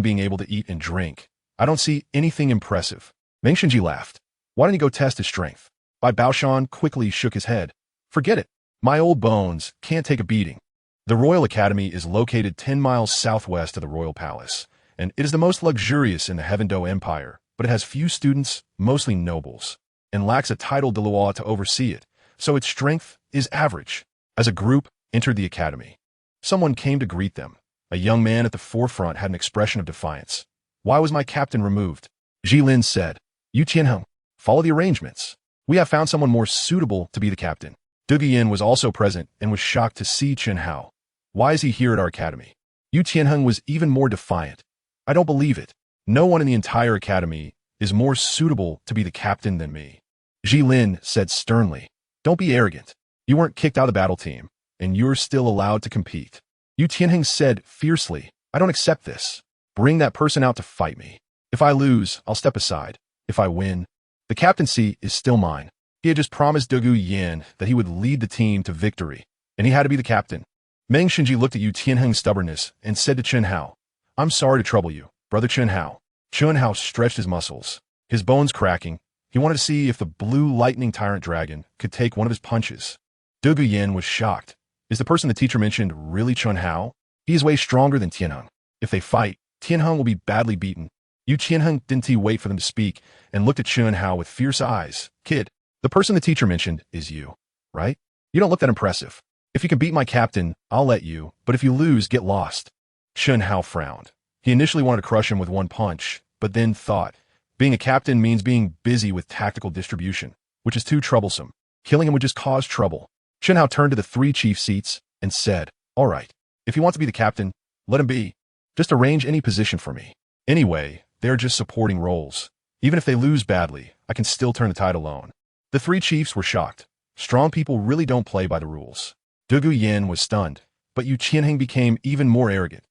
being able to eat and drink, I don't see anything impressive. Meng Shenji laughed. Why don't you go test his strength? Bai Baoshan quickly shook his head. Forget it. My old bones can't take a beating. The Royal Academy is located 10 miles southwest of the Royal Palace, and it is the most luxurious in the Heavendo Empire, but it has few students, mostly nobles, and lacks a titled Deluo to oversee it, so its strength is average. As a group entered the academy, someone came to greet them. A young man at the forefront had an expression of defiance. Why was my captain removed? Jilin said. Yu Tianheng, follow the arrangements. We have found someone more suitable to be the captain. Duguyan was also present and was shocked to see Chen Hao. Why is he here at our academy? Yu Tianheng was even more defiant. I don't believe it. No one in the entire academy is more suitable to be the captain than me. Jilin said sternly. Don't be arrogant. You weren't kicked out of the battle team, and you're still allowed to compete. Yu Tianheng said fiercely, I don't accept this. Bring that person out to fight me. If I lose, I'll step aside. If I win, the captaincy is still mine. He had just promised Dugu Yan that he would lead the team to victory, and he had to be the captain. Meng Shenji looked at Yu Tianheng's stubbornness and said to Chen Hao, I'm sorry to trouble you, brother Chen Hao. Chen Hao stretched his muscles, his bones cracking. He wanted to see if the blue lightning tyrant dragon could take one of his punches. Dugu Yan was shocked. Is the person the teacher mentioned really Chen Hao? He is way stronger than Tianheng. If they fight, Tianheng will be badly beaten. Yu Tianheng didn't wait for them to speak and looked at Chen Hao with fierce eyes. Kid, the person the teacher mentioned is you, right? You don't look that impressive. If you can beat my captain, I'll let you, but if you lose, get lost. Chen Hao frowned. He initially wanted to crush him with one punch, but then thought, being a captain means being busy with tactical distribution, which is too troublesome. Killing him would just cause trouble. Chen Hao turned to the 3 chief seats and said, all right, if you want to be the captain, let him be. Just arrange any position for me. Anyway, they're just supporting roles. Even if they lose badly, I can still turn the tide alone. The 3 chiefs were shocked. Strong people really don't play by the rules. Dugu Yan was stunned, but Yu Tianheng became even more arrogant.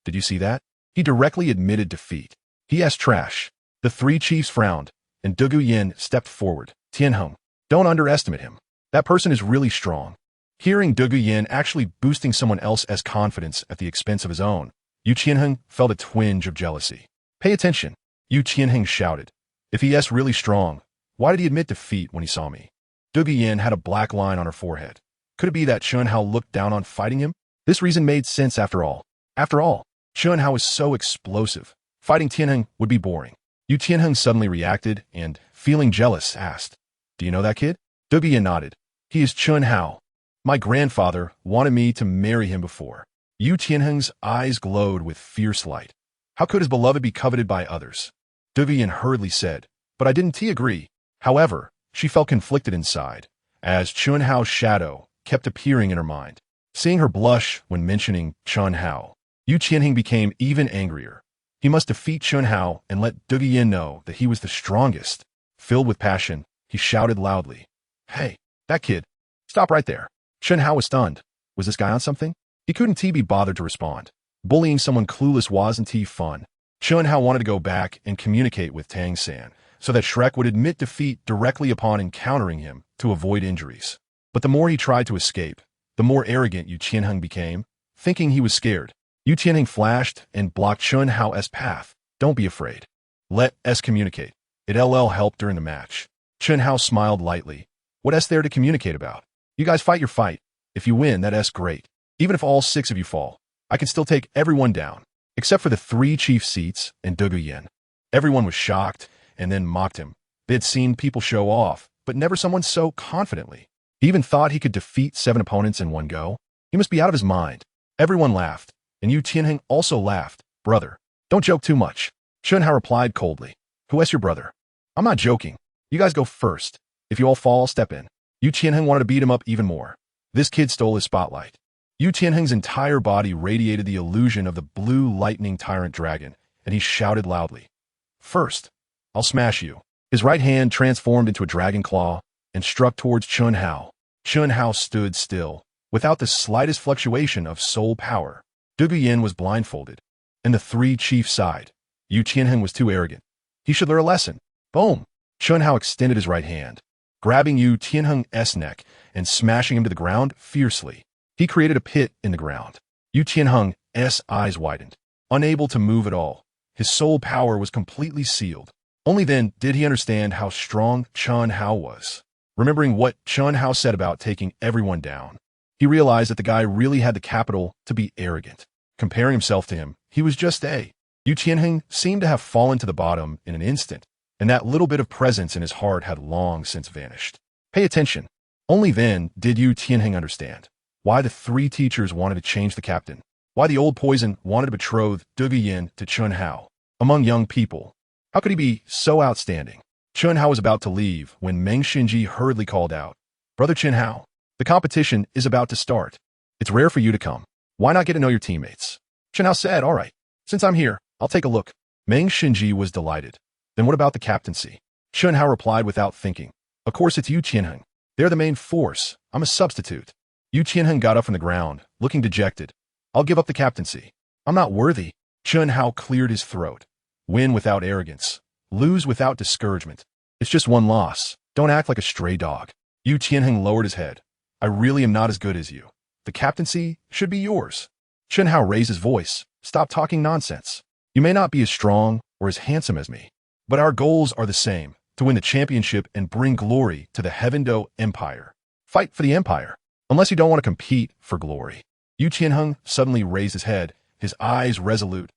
Did you see that? He directly admitted defeat. He asked trash. The 3 chiefs frowned, and Dugu Yan stepped forward. Tianheng, don't underestimate him. That person is really strong. Hearing Dugu Yan actually boosting someone else's confidence at the expense of his own, Yu Tianheng felt a twinge of jealousy. Pay attention, Yu Tianheng shouted. If he is really strong, why did he admit defeat when he saw me? Dugu Yan had a black line on her forehead. Could it be that Chen Hao looked down on fighting him? This reason made sense after all. After all, Chen Hao is so explosive. Fighting Tianheng would be boring. Yu Tianheng suddenly reacted and, feeling jealous, asked, Do you know that kid? Dugu Yan nodded. He is Chen Hao. My grandfather wanted me to marry him before. Yu Tianheng's eyes glowed with fierce light. How could his beloved be coveted by others? Dugu Yan hurriedly said, but I didn't agree. However, she felt conflicted inside, as Chen Hao's shadow kept appearing in her mind. Seeing her blush when mentioning Chen Hao, Yu Tianheng became even angrier. He must defeat Chen Hao and let Dugu Yan know that he was the strongest. Filled with passion, he shouted loudly, Hey, that kid, stop right there. Chen Hao was stunned. Was this guy on something? He couldn't be bothered to respond. Bullying someone clueless wasn't fun. Chen Hao wanted to go back and communicate with Tang San, so that Shrek would admit defeat directly upon encountering him to avoid injuries. But the more he tried to escape, the more arrogant Yu Tianheng became, thinking he was scared. Yu Tianheng flashed and blocked Chen Hao's path. Don't be afraid. Let us communicate. It helped during the match. Chen Hao smiled lightly. What's there to communicate about? You guys fight your fight. If you win, that's great. Even if all 6 of you fall, I can still take everyone down, except for the 3 chief seats and Dugu Yan. Everyone was shocked and then mocked him. They had seen people show off, but never someone so confidently. He even thought he could defeat 7 opponents in one go. He must be out of his mind. Everyone laughed, and Yu Tianheng also laughed. Brother, don't joke too much. Chen Hao replied coldly. Who is your brother? I'm not joking. You guys go first. If you all fall, I'll step in. Yu Tianheng wanted to beat him up even more. This kid stole his spotlight. Yu Tianheng's entire body radiated the illusion of the blue lightning tyrant dragon, and he shouted loudly. First, I'll smash you. His right hand transformed into a dragon claw and struck towards Chen Hao. Chen Hao stood still, without the slightest fluctuation of soul power. Dugu Yan was blindfolded, and the 3 chiefs sighed. Yu Tianheng was too arrogant. He should learn a lesson. Boom! Chen Hao extended his right hand, grabbing Yu Tianheng's neck and smashing him to the ground fiercely. He created a pit in the ground. Yu Tianheng's eyes widened. unable to move at all. His soul power was completely sealed. Only then did he understand how strong Chun Hao was. Remembering what Chun Hao said about taking everyone down, he realized that the guy really had the capital to be arrogant. Comparing himself to him, he was just a. Yu Tianheng seemed to have fallen to the bottom in an instant, and that little bit of presence in his heart had long since vanished. Pay attention. Only then did Yu Tianheng understand why the three teachers wanted to change the captain, why the old poison wanted to betroth Dugu Yin to Chun Hao. Among young people, how could he be so outstanding? Chun Hao was about to leave when Meng Xinji hurriedly called out, "Brother Chun Hao, the competition is about to start. It's rare for you to come. Why not get to know your teammates?" Chun Hao said, "All right, since I'm here, I'll take a look." Meng Xinji was delighted. "Then what about the captaincy?" Chun Hao replied without thinking, "Of course it's Yu Tianheng. They're the main force. I'm a substitute." Yu Tianheng got up from the ground, looking dejected. "I'll give up the captaincy. I'm not worthy." Chun Hao cleared his throat. "Win without arrogance. Lose without discouragement. It's just one loss. Don't act like a stray dog." Yu Tianheng lowered his head. "I really am not as good as you. The captaincy should be yours." Chun Hao raised his voice. "Stop talking nonsense. You may not be as strong or as handsome as me, but our goals are the same, to win the championship and bring glory to the Heavendo Empire. Fight for the Empire, unless you don't want to compete for glory." Yu Tianheng suddenly raised his head, his eyes resolute.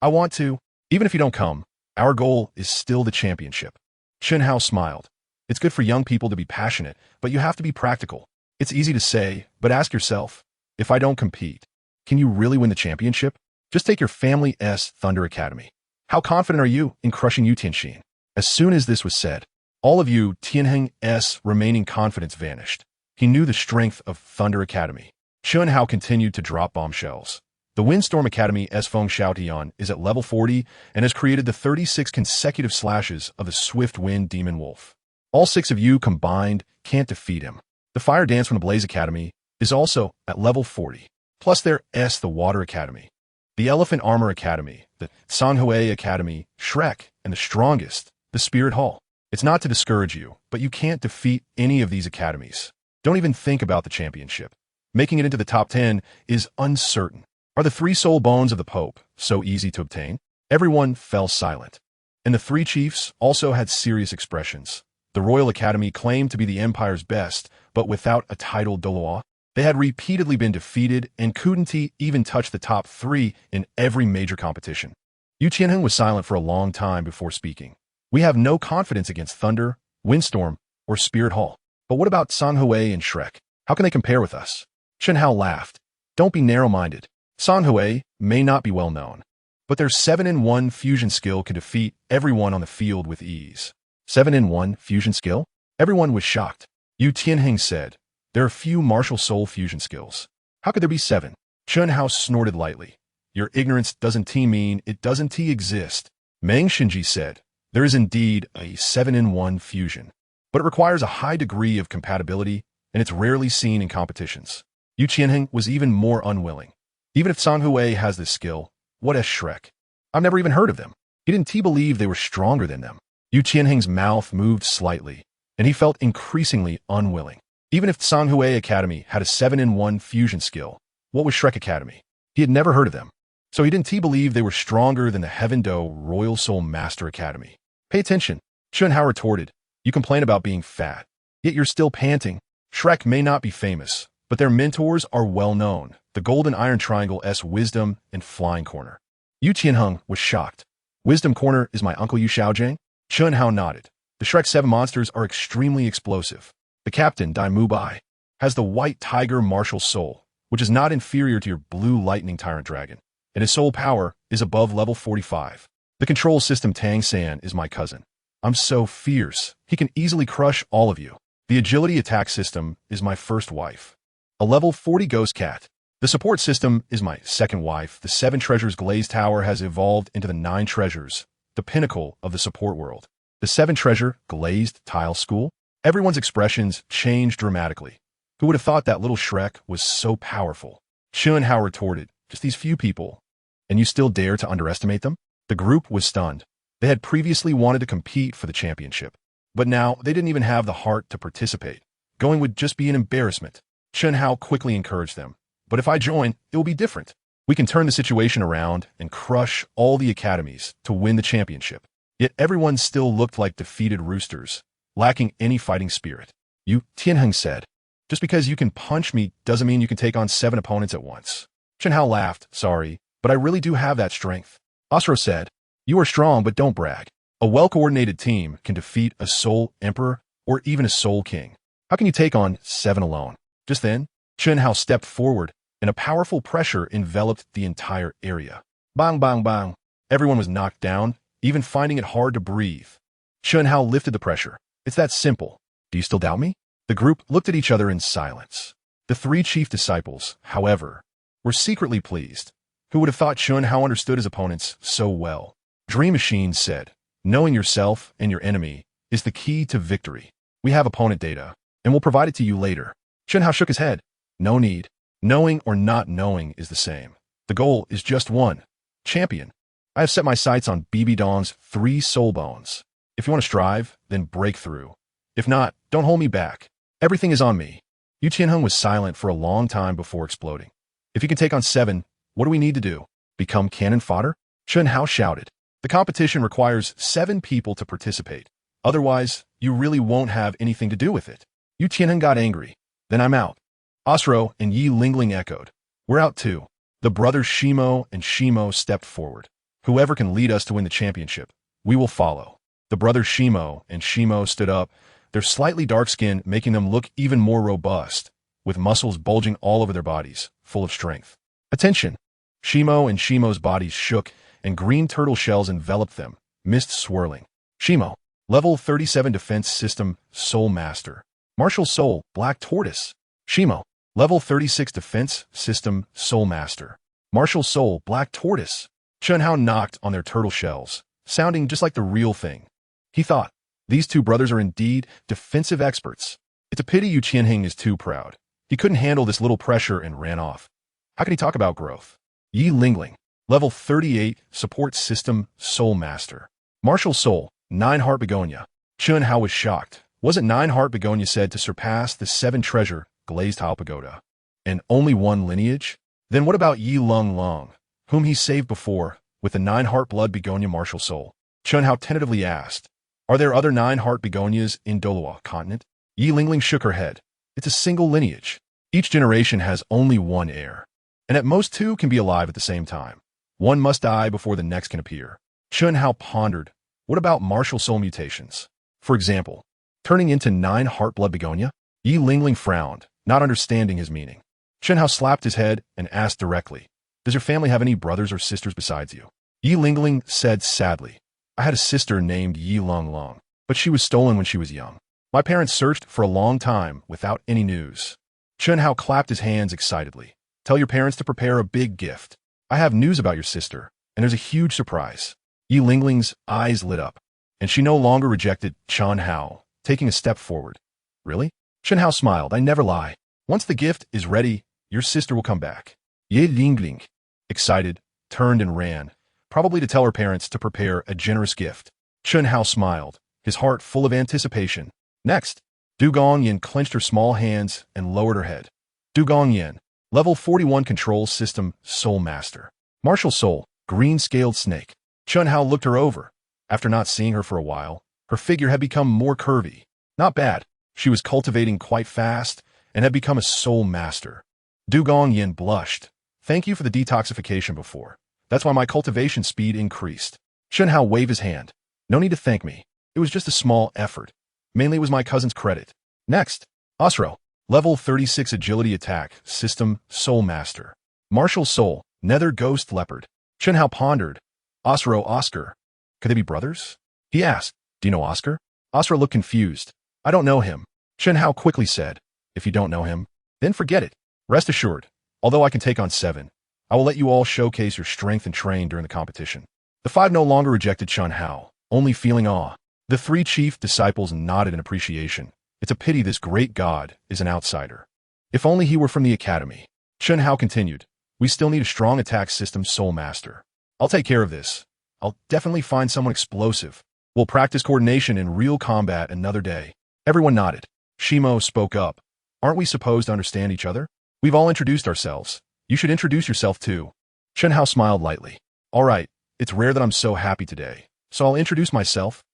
"I want to. Even if you don't come, our goal is still the championship." Chun Hao smiled. "It's good for young people to be passionate, but you have to be practical. It's easy to say, but ask yourself, if I don't compete, can you really win the championship? Just take your family's Thunder Academy. How confident are you in crushing Yu Tianxin?" As soon as this was said, all of Yu Tianheng's remaining confidence vanished. He knew the strength of Thunder Academy. Chun Hao continued to drop bombshells. The Windstorm Academy's Feng Xiaotian is at level 40 and has created the 36 consecutive slashes of the Swift Wind Demon Wolf. All 6 of you combined can't defeat him. The Fire Dance from the Blaze Academy is also at level 40. Plus there's the Water Academy, the Elephant Armor Academy, the Sanhui Academy, Shrek, and the strongest, the Spirit Hall. It's not to discourage you, but you can't defeat any of these academies. Don't even think about the championship. Making it into the top 10 is uncertain. Are the 3 soul bones of the Pope so easy to obtain? Everyone fell silent. And the 3 chiefs also had serious expressions. The Royal Academy claimed to be the Empire's best, but without a title Doluo. They had repeatedly been defeated and couldn't even touch the top 3 in every major competition. Yu Tianheng was silent for a long time before speaking. "We have no confidence against Thunder, Windstorm, or Spirit Hall. But what about Sanhui and Shrek? How can they compare with us?" Chun Hao laughed. "Don't be narrow-minded. Sanhui may not be well known, but their 7-in-1 fusion skill can defeat everyone on the field with ease." 7-in-1 fusion skill? Everyone was shocked. Yu Tianheng said, "There are few martial soul fusion skills. How could there be 7? Chun Hao snorted lightly. "Your ignorance doesn't mean it doesn't exist." Meng Xinji said, "There is indeed a 7-in-1 fusion, but it requires a high degree of compatibility, and it's rarely seen in competitions." Yu Tianheng was even more unwilling. "Even if Sanhui has this skill, what is Shrek? I've never even heard of them." He didn't believe they were stronger than them. Yu Tianheng's mouth moved slightly, and he felt increasingly unwilling. Even if Sanhui Academy had a 7-in-1 fusion skill, what was Shrek Academy? He had never heard of them. So he didn't believe they were stronger than the Heavendo Royal Soul Master Academy. "Pay attention," Chun Hao retorted. "You complain about being fat, yet you're still panting. Shrek may not be famous, but their mentors are well known. The Golden Iron Triangle's Wisdom and Flying Corner." Yu Tianheng was shocked. "Wisdom Corner is my uncle Yu Xiaojing?" Chun Hao nodded. "The Shrek 7 monsters are extremely explosive. The captain, Dai Mubai, has the White Tiger Martial Soul, which is not inferior to your Blue Lightning Tyrant Dragon, and his soul power is above level 45. The control system Tang San is my cousin. I'm so fierce, he can easily crush all of you. The agility attack system is my first wife, a level 40 ghost cat. The support system is my second wife. The 7 treasures Glazed Tower has evolved into the 9 treasures, the pinnacle of the support world. The 7 treasure Glazed Tile School." Everyone's expressions changed dramatically. Who would have thought that little Shrek was so powerful? Chun Hao retorted, "Just these few people. And you still dare to underestimate them?" The group was stunned. They had previously wanted to compete for the championship, but now they didn't even have the heart to participate. Going would just be an embarrassment. Chun Hao quickly encouraged them. "But if I join, it will be different. We can turn the situation around and crush all the academies to win the championship. Yet everyone still looked like defeated roosters, lacking any fighting spirit. Tianheng said, just because you can punch me doesn't mean you can take on 7 opponents at once. Chen Hao laughed, sorry, but I really do have that strength. Asro said, you are strong, but don't brag. A well-coordinated team can defeat a Soul Emperor or even a Soul King. How can you take on 7 alone? Just then, Chen Hao stepped forward, and a powerful pressure enveloped the entire area. Bang, bang, bang. Everyone was knocked down, even finding it hard to breathe. Chen Hao lifted the pressure. It's that simple. Do you still doubt me? The group looked at each other in silence. The 3 chief disciples, however, were secretly pleased. Who would have thought Chen Hao understood his opponents so well? Dream Machine said, knowing yourself and your enemy is the key to victory. We have opponent data, and we'll provide it to you later. Chen Hao shook his head. No need. Knowing or not knowing is the same. The goal is just one. Champion. I have set my sights on Bibi Dong's 3 soul bones. If you want to strive, then break through. If not, don't hold me back. Everything is on me. Yu Tianheng was silent for a long time before exploding. If you can take on 7, what do we need to do? Become cannon fodder? Chen Hao shouted. The competition requires 7 people to participate. Otherwise, you really won't have anything to do with it. Yu Tianheng got angry. Then I'm out. Asro and Yi Lingling echoed. We're out too. The brothers Shimo and Shimo stepped forward. Whoever can lead us to win the championship, we will follow. The brothers Shimo and Shimo stood up, their slightly dark skin making them look even more robust, with muscles bulging all over their bodies, full of strength. Attention! Shimo and Shimo's bodies shook, and green turtle shells enveloped them, mist swirling. Shimo, level 37 defense system, Soul Master. Martial Soul, Black Tortoise. Shimo, level 36 defense system, Soul Master. Martial Soul, Black Tortoise. Chen Hao knocked on their turtle shells, sounding just like the real thing. He thought, these 2 brothers are indeed defensive experts. It's a pity Yu Tianheng is too proud. He couldn't handle this little pressure and ran off. How can he talk about growth? Yi Lingling, level 38 support system, Soul Master. Martial Soul, 9 Heart Begonia. Chen Hao was shocked. Wasn't 9 Heart Begonia said to surpass the 7 treasure glazed Hao Pagoda? And only 1 lineage? Then what about Yi Lung Long, whom he saved before, with the 9 Heart Blood Begonia Martial Soul? Chen Hao tentatively asked, are there other 9 Heart Begonias in Douluo continent? Yi Lingling shook her head. It's a single lineage. Each generation has only 1 heir. And at most 2 can be alive at the same time. One must die before the next can appear. Chen Hao pondered, what about martial soul mutations? For example, turning into 9 Heart Blood Begonia? Yi Lingling frowned, not understanding his meaning. Chen Hao slapped his head and asked directly, does your family have any brothers or sisters besides you? Yi Lingling said sadly, I had a sister named Yi Lung Long, but she was stolen when she was young. My parents searched for a long time without any news. Chen Hao clapped his hands excitedly. Tell your parents to prepare a big gift. I have news about your sister, and there's a huge surprise. Yi Lingling's eyes lit up, and she no longer rejected Chen Hao, taking a step forward. Really? Chen Hao smiled. I never lie. Once the gift is ready, your sister will come back. Yi Lingling, excited, turned and ran, probably to tell her parents to prepare a generous gift. Chen Hao smiled, his heart full of anticipation. Next, Du Gongyan clenched her small hands and lowered her head. Du Gongyan, level 41 control system, Soul Master. Martial Soul, green-scaled snake. Chen Hao looked her over. After not seeing her for a while, her figure had become more curvy. Not bad. She was cultivating quite fast and had become a Soul Master. Du Gongyan blushed. Thank you for the detoxification before. That's why my cultivation speed increased. Chen Hao waved his hand. No need to thank me. It was just a small effort. Mainly it was my cousin's credit. Next, Asro, level 36 agility attack, system, Soul Master. Martial Soul, Nether Ghost Leopard. Chen Hao pondered. Asro Oscar. Could they be brothers? He asked. Do you know Oscar? Asro looked confused. I don't know him. Chen Hao quickly said. If you don't know him, then forget it. Rest assured, although I can take on 7, I will let you all showcase your strength and train during the competition. The 5 no longer rejected Chen Hao, only feeling awe. The 3 chief disciples nodded in appreciation. It's a pity this great god is an outsider. If only he were from the academy. Chen Hao continued. We still need a strong attack system, Soul Master. I'll take care of this. I'll definitely find someone explosive. We'll practice coordination in real combat another day. Everyone nodded. Shimo spoke up. Aren't we supposed to understand each other? We've all introduced ourselves. You should introduce yourself too. Chen Hao smiled lightly. All right, it's rare that I'm so happy today, so I'll introduce myself.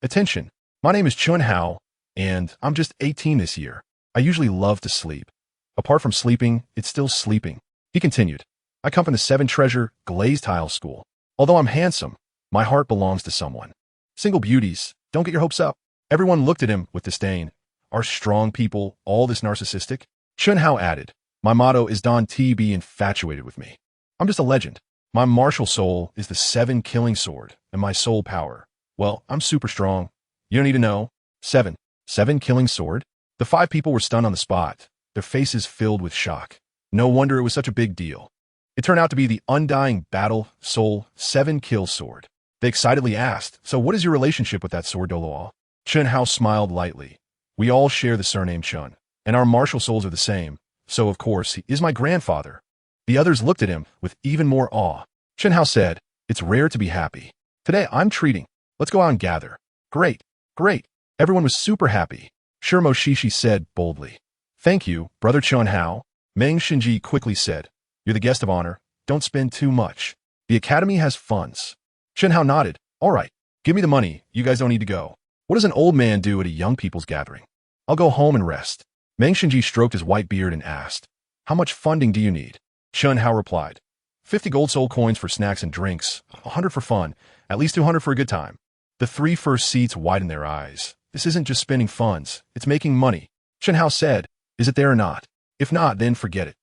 Attention, my name is Chen Hao, and I'm just 18 this year. I usually love to sleep. Apart from sleeping, it's still sleeping. He continued. I come from the Seven Treasure Glazed Tile School. Although I'm handsome, my heart belongs to someone. Single beauties, don't get your hopes up. Everyone looked at him with disdain. Are strong people all this narcissistic? Chen Hao added, my motto is Don T be infatuated with me. I'm just a legend. My martial soul is the 7 killing sword, and my soul power. Well, I'm super strong. You don't need to know. 7 killing sword? The 5 people were stunned on the spot, their faces filled with shock. No wonder it was such a big deal. It turned out to be the undying battle soul 7 kill sword. They excitedly asked, so what is your relationship with that sword, Douluo? Chen Hao smiled lightly. We all share the surname Chun, and our martial souls are the same, so of course he is my grandfather. The others looked at him with even more awe. Chen Hao said, it's rare to be happy. Today I'm treating. Let's go out and gather. Great, great. Everyone was super happy. Shirmo Shishi said boldly. Thank you, Brother Chen Hao. Meng Shinji quickly said, you're the guest of honor. Don't spend too much. The academy has funds. Chen Hao nodded. All right, give me the money. You guys don't need to go. What does an old man do at a young people's gathering? I'll go home and rest. Meng Shinji stroked his white beard and asked, how much funding do you need? Chen Hao replied, 50 gold soul coins for snacks and drinks, 100 for fun, at least 200 for a good time. The 3 first seats widened their eyes. This isn't just spending funds, it's making money. Chen Hao said, is it there or not? If not, then forget it.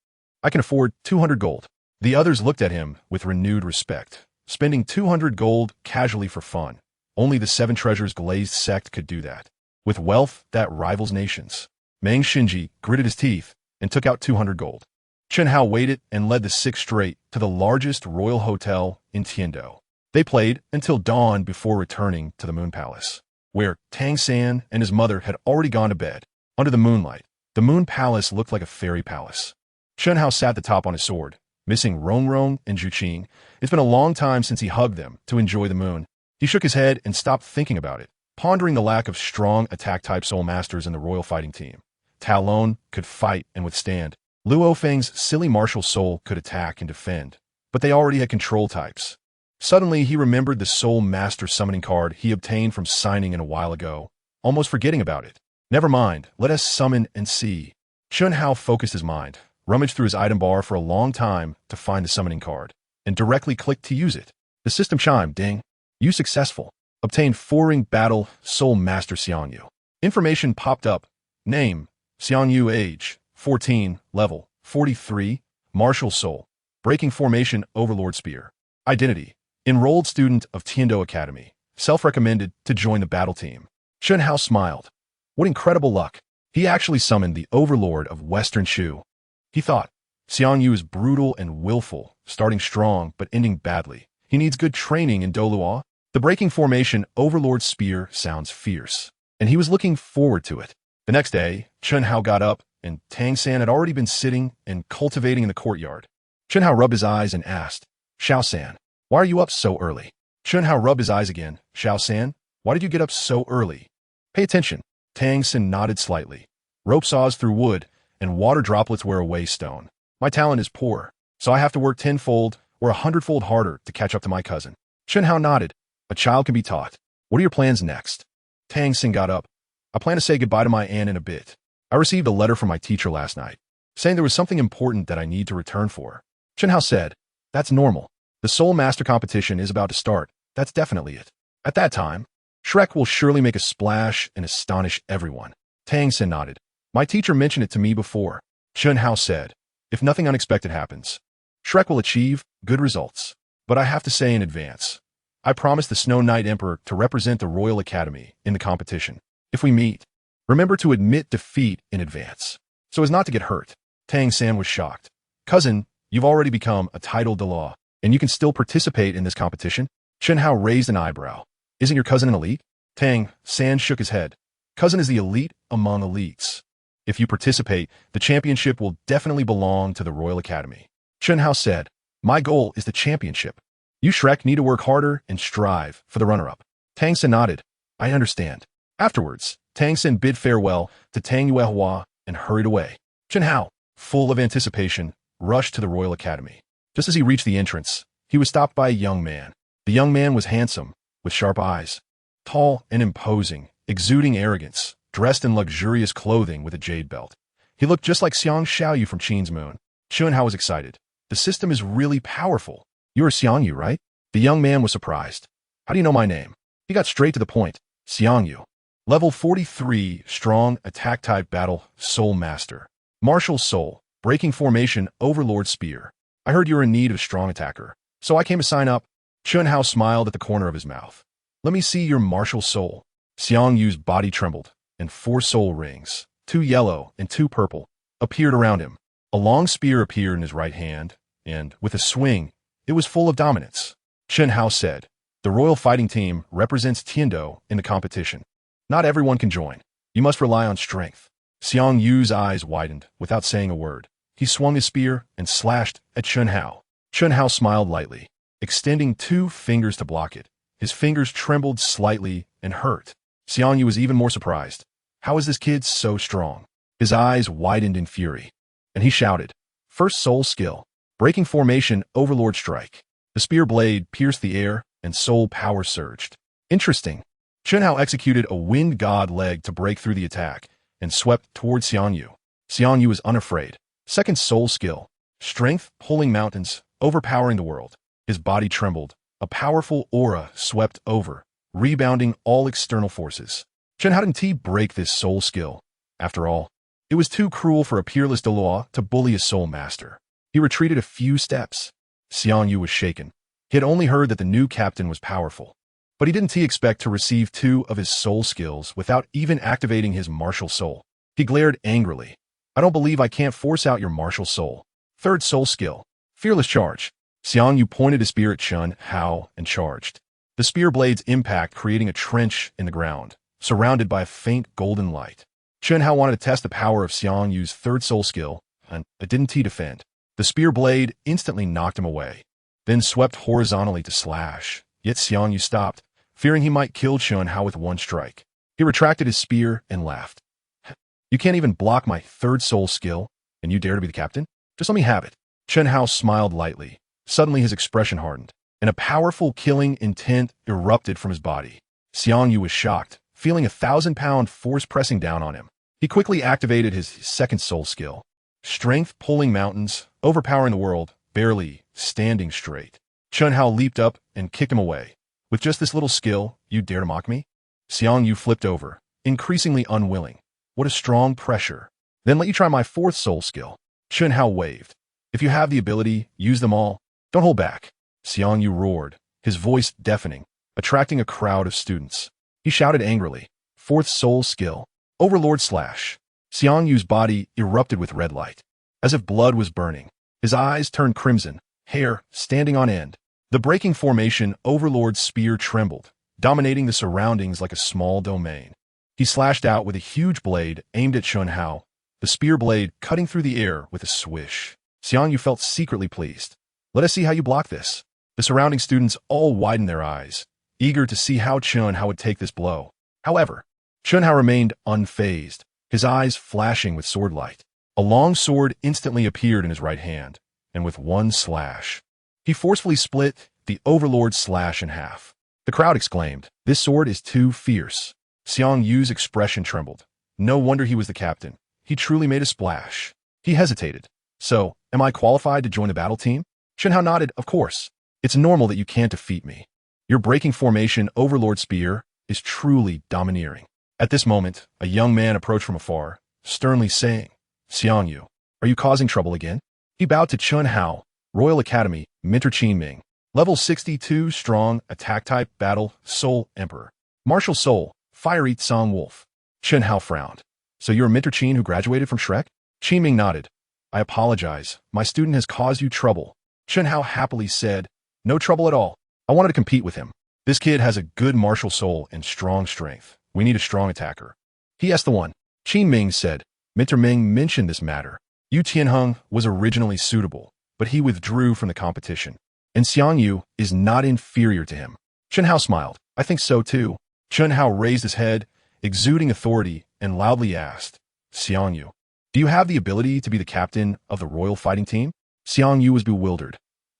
I can afford 200 gold. The others looked at him with renewed respect, spending 200 gold casually for fun. Only the 7 Treasures Glazed sect could do that. With wealth that rivals nations. Meng Shinji gritted his teeth and took out 200 gold. Chen Hao waited and led the 6 straight to the largest royal hotel in Tiando. They played until dawn before returning to the Moon Palace, where Tang San and his mother had already gone to bed. Under the moonlight, the Moon Palace looked like a fairy palace. Chen Hao sat the top on his sword, missing Rong and Zhuqing. It's been a long time since he hugged them to enjoy the moon. He shook his head and stopped thinking about it, pondering the lack of strong attack-type soul masters in the royal fighting team. Tao Lon could fight and withstand. Luo Feng's silly martial soul could attack and defend, but they already had control types. Suddenly, he remembered the Soul Master summoning card he obtained from signing in a while ago, almost forgetting about it. Never mind, let us summon and see. Chen Hao focused his mind, rummaged through his item bar for a long time to find the summoning card, and directly clicked to use it. The system chimed, ding. You successful. Obtained 4-ring battle Soul Master Xiangyu. Information popped up. Name, Xiangyu. Age, 14, level, 43, martial soul, breaking formation overlord spear. Identity, enrolled student of Tiando Academy, self-recommended to join the battle team. Chen Hao smiled. What incredible luck. He actually summoned the overlord of Western Shu. He thought, Xiangyu is brutal and willful, starting strong but ending badly. He needs good training in Douluo. The breaking formation overlord spear sounds fierce, and he was looking forward to it. The next day, Chen Hao got up, and Tang San had already been sitting and cultivating in the courtyard. Chen Hao rubbed his eyes and asked, Xiao San, why are you up so early? Chen Hao rubbed his eyes again. Xiao San, why did you get up so early? Pay attention. Tang San nodded slightly. Rope saws through wood, and water droplets wear away stone. My talent is poor, so I have to work 10-fold or 100-fold harder to catch up to my cousin. Chen Hao nodded. A child can be taught. What are your plans next? Tang San got up. I plan to say goodbye to my aunt in a bit. I received a letter from my teacher last night, saying there was something important that I need to return for. Chen Hao said, that's normal. The Soul Master competition is about to start. That's definitely it. At that time, Shrek will surely make a splash and astonish everyone. Tang San nodded. My teacher mentioned it to me before. Chen Hao said, if nothing unexpected happens, Shrek will achieve good results. But I have to say in advance, I promised the Snow Knight Emperor to represent the Royal Academy in the competition. If we meet, remember to admit defeat in advance, so as not to get hurt. Tang San was shocked. Cousin, you've already become a titled Douluo, and you can still participate in this competition? Chen Hao raised an eyebrow. Isn't your cousin an elite? Tang San shook his head. Cousin is the elite among elites. If you participate, the championship will definitely belong to the Royal Academy. Chen Hao said, my goal is the championship. You Shrek need to work harder and strive for the runner-up. Tang San nodded. I understand. Afterwards, Tang San bid farewell to Tang Yuehua and hurried away. Chen Hao, full of anticipation, rushed to the Royal Academy. Just as he reached the entrance, he was stopped by a young man. The young man was handsome, with sharp eyes, tall and imposing, exuding arrogance, dressed in luxurious clothing with a jade belt. He looked just like Xiang Xiaoyu from Qin's Moon. Chunhao was excited. The system is really powerful. You are Xiangyu, right? The young man was surprised. How do you know my name? He got straight to the point. Xiangyu. Level 43, strong, attack type battle, soul master. Martial soul, breaking formation, overlord spear. I heard you're in need of a strong attacker, so I came to sign up. Chunhao smiled at the corner of his mouth. Let me see your martial soul. Xiangyu's body trembled, and 4 soul rings, 2 yellow and 2 purple, appeared around him. A long spear appeared in his right hand, and, with a swing, it was full of dominance. Chunhao said, the royal fighting team represents Tiando in the competition. Not everyone can join. You must rely on strength. Xiangyu's eyes widened without saying a word. He swung his spear and slashed at Chunhao. Chunhao smiled lightly, extending 2 fingers to block it. His fingers trembled slightly and hurt. Xiangyu was even more surprised. How is this kid so strong? His eyes widened in fury, and he shouted, First soul skill, breaking formation, overlord strike. The spear blade pierced the air, and soul power surged. Interesting. Chunhao executed a wind god leg to break through the attack, and swept toward Xiangyu. Xiangyu was unafraid. Second soul skill, strength, pulling mountains, overpowering the world. His body trembled. A powerful aura swept over, rebounding all external forces. How didn't he break this soul skill? After all, it was too cruel for a peerless Doluo to bully a soul master. He retreated a few steps. Xiangyu was shaken. He had only heard that the new captain was powerful, but he didn't expect to receive 2 of his soul skills without even activating his martial soul. He glared angrily. I don't believe I can't force out your martial soul. Third soul skill, fearless charge. Xiangyu pointed his spear at Chunhao and charged. The spear blade's impact creating a trench in the ground, surrounded by a faint golden light. Chunhao wanted to test the power of Xiangyu's third soul skill, and didn't he defend. The spear blade instantly knocked him away, then swept horizontally to slash. Yet Xiangyu stopped, fearing he might kill Chunhao with 1 strike. He retracted his spear and laughed. You can't even block my third soul skill, and you dare to be the captain? Just let me have it. Chunhao smiled lightly. Suddenly his expression hardened, and a powerful killing intent erupted from his body. Xiangyu was shocked, feeling 1,000-pound force pressing down on him. He quickly activated his second soul skill. Strength pulling mountains, overpowering the world, barely standing straight. Chunhao leaped up and kicked him away. With just this little skill, you dare to mock me? Xiangyu flipped over, increasingly unwilling. What a strong pressure. Then let you try my 4th soul skill. Chunhao waved. If you have the ability, use them all. Don't hold back. Xiangyu roared, his voice deafening, attracting a crowd of students. He shouted angrily, 4th soul skill, overlord slash. Xiangyu's body erupted with red light, as if blood was burning. His eyes turned crimson, hair standing on end. The breaking formation overlord spear trembled, dominating the surroundings like a small domain. He slashed out with a huge blade aimed at Chunhao, the spear blade cutting through the air with a swish. Xiangyu felt secretly pleased. Let us see how you block this. The surrounding students all widened their eyes, eager to see how Chunhao would take this blow. However, Chunhao remained unfazed, his eyes flashing with sword light. A long sword instantly appeared in his right hand, and with 1 slash, he forcefully split the overlord slash in half. The crowd exclaimed, this sword is too fierce. Xiangyu's expression trembled. No wonder he was the captain. He truly made a splash. He hesitated. So, am I qualified to join the battle team? Chunhao nodded, of course. It's normal that you can't defeat me. Your breaking formation overlord spear is truly domineering. At this moment, a young man approached from afar, sternly saying, Xiangyu, are you causing trouble again? He bowed to Chunhao, Royal Academy, Mentor Qinming. Level 62, strong, attack type, battle, soul, emperor. Martial soul, fiery Tsang wolf. Chunhao frowned. So you're a Mentor Qin who graduated from Shrek? Qinming nodded. I apologize. My student has caused you trouble. Chunhao happily said, no trouble at all. I wanted to compete with him. This kid has a good martial soul and strong strength. We need a strong attacker. He asked the one. Qinming said, Mentor Ming mentioned this matter. Yu Tianheng was originally suitable, but he withdrew from the competition. And Xiangyu is not inferior to him. Chunhao smiled. I think so too. Chunhao raised his head, exuding authority, and loudly asked, Xiangyu, do you have the ability to be the captain of the royal fighting team? Xiangyu was bewildered.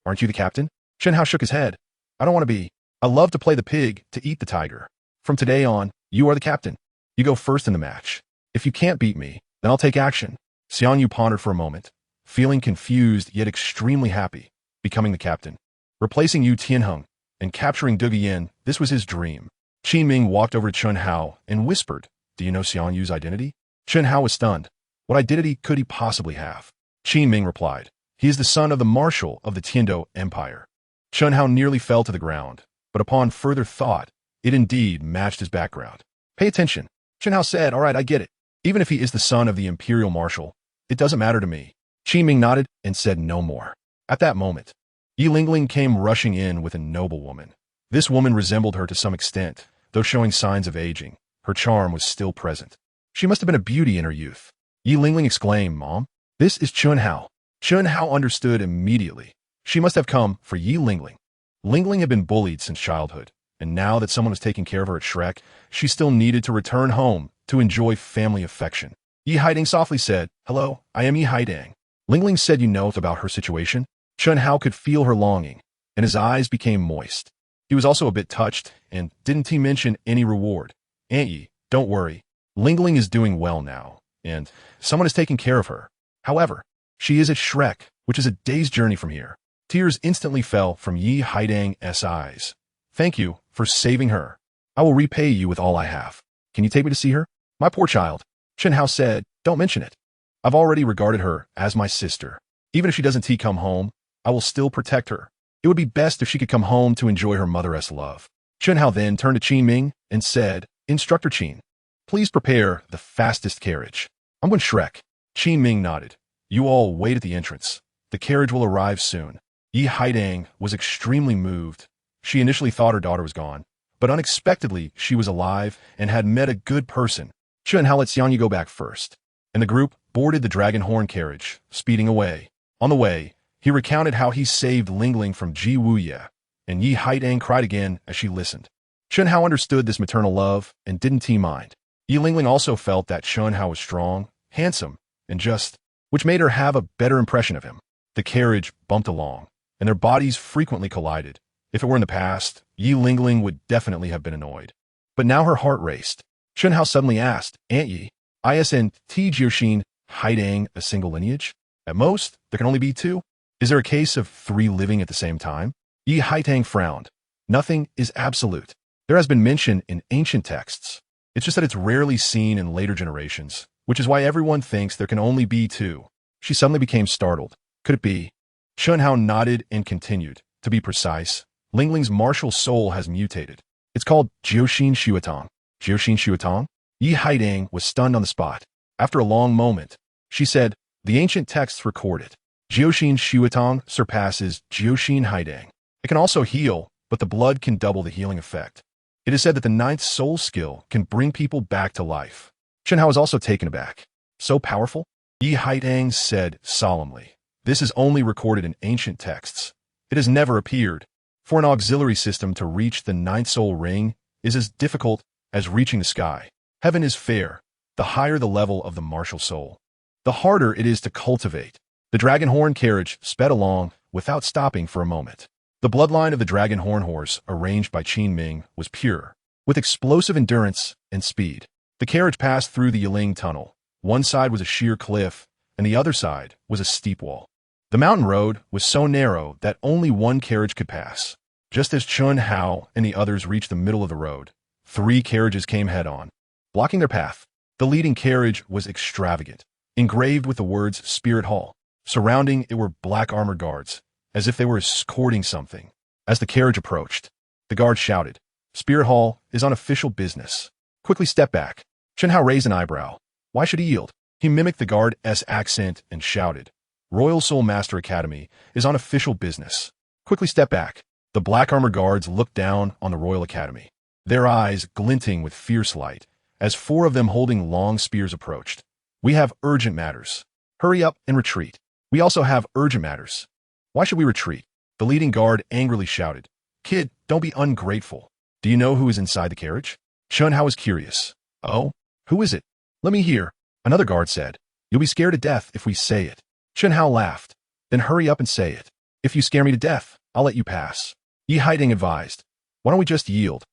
Aren't you the captain? Chen Hao shook his head. I don't want to be. I love to play the pig to eat the tiger. From today on, you are the captain. You go first in the match. If you can't beat me, then I'll take action. Xiang Yu pondered for a moment, feeling confused yet extremely happy, becoming the captain. Replacing Yu Tianheng and capturing Duge Yin, this was his dream. Qin Ming walked over to Chen Hao and whispered, Do you know Xiang Yu's identity? Chen Hao was stunned. What identity could he possibly have? Qin Ming replied, He is the son of the marshal of the Tiando Empire. Chen Hao nearly fell to the ground, but upon further thought, it indeed matched his background. Pay attention. Chen Hao said, All right, I get it. Even if he is the son of the imperial marshal, it doesn't matter to me. Qin Ming nodded and said no more. At that moment, Yi Lingling came rushing in with a noble woman. This woman resembled her to some extent, though showing signs of aging. Her charm was still present. She must have been a beauty in her youth. Yi Lingling exclaimed, Mom, this is Chen Hao. Chen Hao understood immediately. She must have come for Yi Lingling. Lingling had been bullied since childhood, and now that someone was taking care of her at Shrek, she still needed to return home to enjoy family affection. Yi Haidang softly said, Hello, I am Yi Haidang. Lingling said you know about her situation. Chen Hao could feel her longing, and his eyes became moist. He was also a bit touched, and didn't he mention any reward? Aunt Yi, don't worry. Lingling is doing well now, and someone is taking care of her. However, she is at Shrek, which is a day's journey from here. Tears instantly fell from Yi Haidang's eyes. Thank you for saving her. I will repay you with all I have. Can you take me to see her? My poor child. Chen Hao said, Don't mention it. I've already regarded her as my sister. Even if she doesn't come home, I will still protect her. It would be best if she could come home to enjoy her mother's love. Chen Hao then turned to Qin Ming and said, Instructor Qin, please prepare the fastest carriage. I'm going Shrek. Qin Ming nodded. You all wait at the entrance. The carriage will arrive soon. Yi Haidang was extremely moved. She initially thought her daughter was gone, but unexpectedly she was alive and had met a good person. Chen Hao let Xiang Yu go back first, and the group boarded the dragon horn carriage, speeding away. On the way, he recounted how he saved Lingling from Ji Wuye, and Yi Haidang cried again as she listened. Chen Hao understood this maternal love and didn't mind. Yi Lingling also felt that Chen Hao was strong, handsome, and just, which made her have a better impression of him. The carriage bumped along, and their bodies frequently collided. If it were in the past, Yi Lingling would definitely have been annoyed. But now her heart raced. Chen Hao suddenly asked, Aunt Yi, isn't Jiuxin Haidang a single lineage? At most, there can only be two. Is there a case of 3 living at the same time? Yi Haidang frowned. Nothing is absolute. There has been mention in ancient texts. It's just that it's rarely seen in later generations, which is why everyone thinks there can only be 2. She suddenly became startled. Could it be? Chen Hao nodded and continued. To be precise, Lingling's martial soul has mutated. It's called Jiuxin Shuatong. Jiuxin Shuatong? Yi Haidang was stunned on the spot. After a long moment, she said, The ancient texts record it. Jiuxin Shuatong surpasses Jiuxin Haidang. It can also heal, but the blood can double the healing effect. It is said that the 9th soul skill can bring people back to life. Chen Hao was also taken aback. So powerful? Yi Haidang said solemnly. This is only recorded in ancient texts. It has never appeared. For an auxiliary system to reach the 9th soul ring is as difficult as reaching the sky. Heaven is fair. The higher the level of the martial soul, the harder it is to cultivate. The dragon horn carriage sped along without stopping for a moment. The bloodline of the dragon horn horse, arranged by Qin Ming, was pure, with explosive endurance and speed. The carriage passed through the Yiling Tunnel. One side was a sheer cliff, and the other side was a steep wall. The mountain road was so narrow that only one carriage could pass. Just as Chen Hao and the others reached the middle of the road, 3 carriages came head-on, blocking their path. The leading carriage was extravagant, engraved with the words Spirit Hall. Surrounding it were black armored guards, as if they were escorting something. As the carriage approached, the guard shouted, Spirit Hall is on official business. Quickly step back. Chen Hao raised an eyebrow. Why should he yield? He mimicked the guard's accent and shouted, Royal Soul Master Academy is on official business. Quickly step back. The black armored guards looked down on the Royal Academy, their eyes glinting with fierce light, as 4 of them holding long spears approached. We have urgent matters. Hurry up and retreat. We also have urgent matters. Why should we retreat? The leading guard angrily shouted. Kid, don't be ungrateful. Do you know who is inside the carriage? Chen Hao was curious. Oh, who is it? Let me hear. Another guard said. You'll be scared to death if we say it. Chen Hao laughed. Then hurry up and say it. If you scare me to death, I'll let you pass. Yi Haiding advised. Why don't we just yield?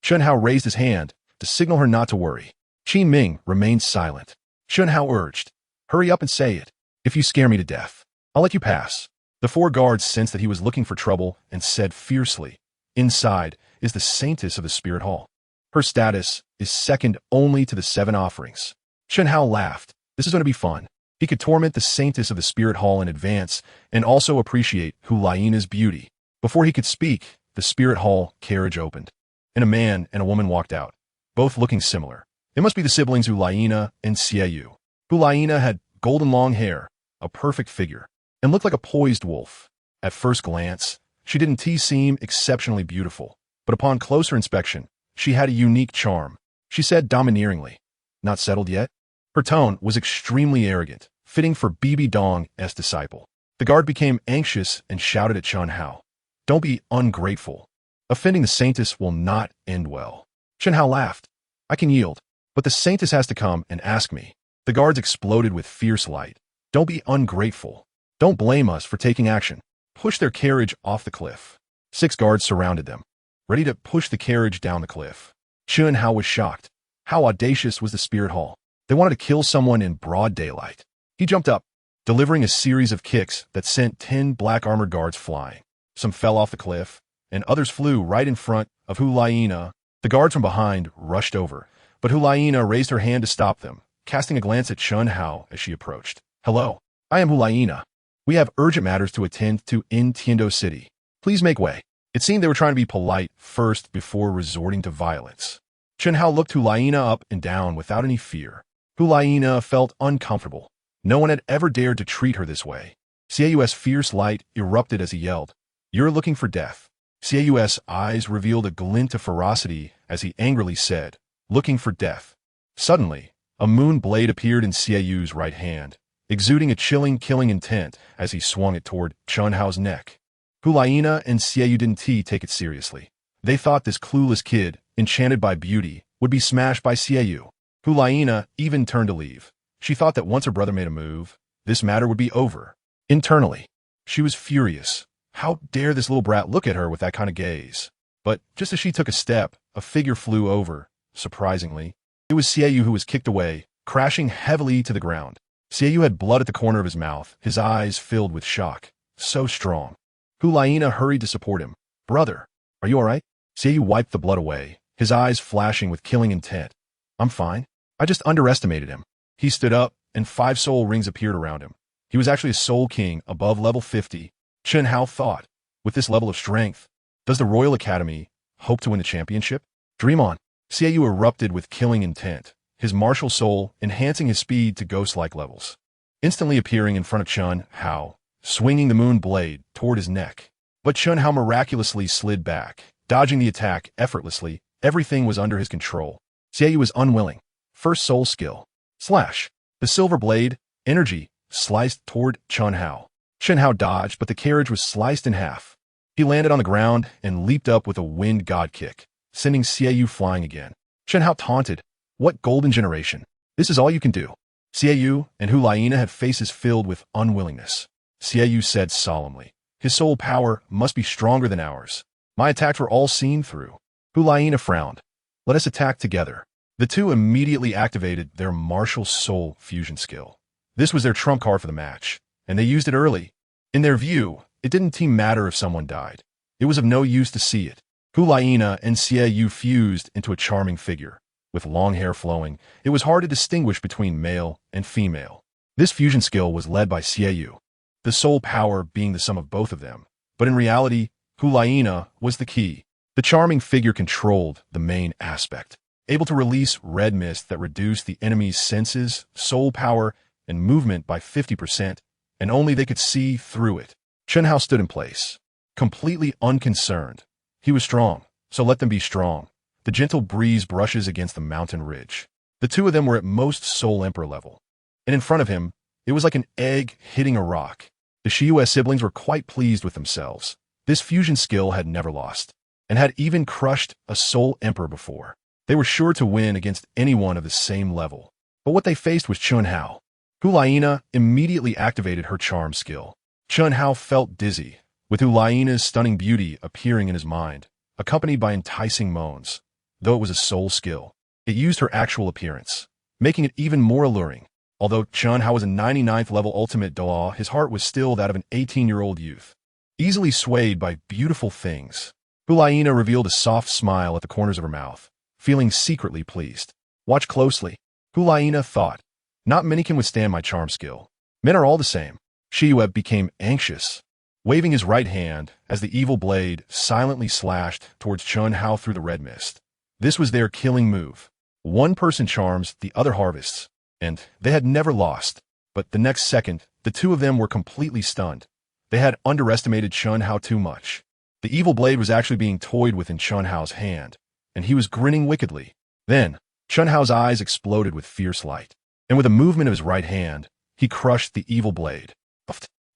Chen Hao raised his hand to signal her not to worry. Qi Ming remained silent. Chen Hao urged. Hurry up and say it. If you scare me to death, I'll let you pass. The 4 guards sensed that he was looking for trouble and said fiercely, Inside is the saintess of the spirit hall. Her status is second only to the 7 offerings. Chen Hao laughed. This is going to be fun. He could torment the saintess of the spirit hall in advance and also appreciate Hulaina's beauty. Before he could speak, the spirit hall carriage opened, and a man and a woman walked out, both looking similar. It must be the siblings Hulaina and Xieyu. Hulaina had golden long hair, a perfect figure, and looked like a poised wolf. At first glance, she didn't seem exceptionally beautiful, but upon closer inspection, she had a unique charm. She said domineeringly, Not settled yet? Her tone was extremely arrogant, fitting for Bibi Dong as disciple. The guard became anxious and shouted at Chen Hao, Don't be ungrateful. Offending the saintess will not end well. Chen Hao laughed. I can yield, but the saintess has to come and ask me. The guards exploded with fierce light. Don't be ungrateful. Don't blame us for taking action. Push their carriage off the cliff. 6 guards surrounded them, ready to push the carriage down the cliff. Chen Hao was shocked. How audacious was the spirit hall? They wanted to kill someone in broad daylight. He jumped up, delivering a series of kicks that sent 10 black armored guards flying. Some fell off the cliff, and others flew right in front of Hulaina. The guards from behind rushed over, but Hulaina raised her hand to stop them, casting a glance at Chen Hao as she approached. Hello, I am Hulaina. We have urgent matters to attend to in Tiando City. Please make way. It seemed they were trying to be polite first before resorting to violence. Chen Hao looked Hulaina up and down without any fear. Hulaina felt uncomfortable. No one had ever dared to treat her this way. Xieyu's fierce light erupted as he yelled, You're looking for death. Xieyu's eyes revealed a glint of ferocity as he angrily said, Looking for death. Suddenly, a moon blade appeared in Xieyu's right hand, exuding a chilling, killing intent as he swung it toward Chen Hao's neck. Hulaina and Xieyu didn't take it seriously. They thought this clueless kid, enchanted by beauty, would be smashed by Xieyu. Hulaina even turned to leave. She thought that once her brother made a move, this matter would be over. Internally, she was furious. How dare this little brat look at her with that kind of gaze? But just as she took a step, a figure flew over. Surprisingly, it was Xieyu who was kicked away, crashing heavily to the ground. Xieyu had blood at the corner of his mouth, his eyes filled with shock. So strong. Hulaina hurried to support him. Brother, are you all right? Xieyu wiped the blood away, his eyes flashing with killing intent. I'm fine. I just underestimated him. He stood up, and 5 soul rings appeared around him. He was actually a soul king above level 50. Chen Hao thought, with this level of strength, does the Royal Academy hope to win the championship? Dream on. Xieyu erupted with killing intent, his martial soul enhancing his speed to ghost-like levels. Instantly appearing in front of Chen Hao, swinging the moon blade toward his neck. But Chen Hao miraculously slid back, dodging the attack effortlessly. Everything was under his control. Xieyu was unwilling. First soul skill. Slash. The silver blade, energy, sliced toward Chen Hao. Chen Hao dodged, but the carriage was sliced in half. He landed on the ground and leaped up with a wind god kick, sending Xieyu flying again. Chen Hao taunted, What golden generation? This is all you can do. Xieyu and Hulaina had faces filled with unwillingness. Xieyu said solemnly, His soul power must be stronger than ours. My attacks were all seen through. Hulaina frowned. Let us attack together. The two immediately activated their martial soul fusion skill. This was their trump card for the match, and they used it early. In their view, it didn't matter if someone died. It was of no use to see it. Hulaina and Xieyu fused into a charming figure. With long hair flowing, it was hard to distinguish between male and female. This fusion skill was led by Xieyu, the soul power being the sum of both of them. But in reality, Hulaina was the key. The charming figure controlled the main aspect, able to release red mist that reduced the enemy's senses, soul power, and movement by 50%, and only they could see through it. Chen Hao stood in place, completely unconcerned. He was strong, so let them be strong. The gentle breeze brushes against the mountain ridge. The two of them were at most Soul Emperor level, and in front of him, it was like an egg hitting a rock. The Shiyue siblings were quite pleased with themselves. This fusion skill had never lost, and had even crushed a Soul Emperor before. They were sure to win against anyone of the same level. But what they faced was Chen Hao. Hulaina immediately activated her charm skill. Chen Hao felt dizzy, with Ulaina's stunning beauty appearing in his mind, accompanied by enticing moans. Though it was a soul skill, it used her actual appearance, making it even more alluring. Although Chun Hao was a 99th level ultimate Dao, his heart was still that of an 18-year-old youth, easily swayed by beautiful things. Ulaina revealed a soft smile at the corners of her mouth, feeling secretly pleased. Watch closely, Ulaina thought. Not many can withstand my charm skill. Men are all the same. Shiyue became anxious, waving his right hand as the evil blade silently slashed towards Chun Hao through the red mist. This was their killing move. One person charms, the other harvests, and they had never lost. But the next second, the two of them were completely stunned. They had underestimated Chun Hao too much. The evil blade was actually being toyed with in Chun Hao's hand, and he was grinning wickedly. Then, Chun Hao's eyes exploded with fierce light, and with a movement of his right hand, he crushed the evil blade.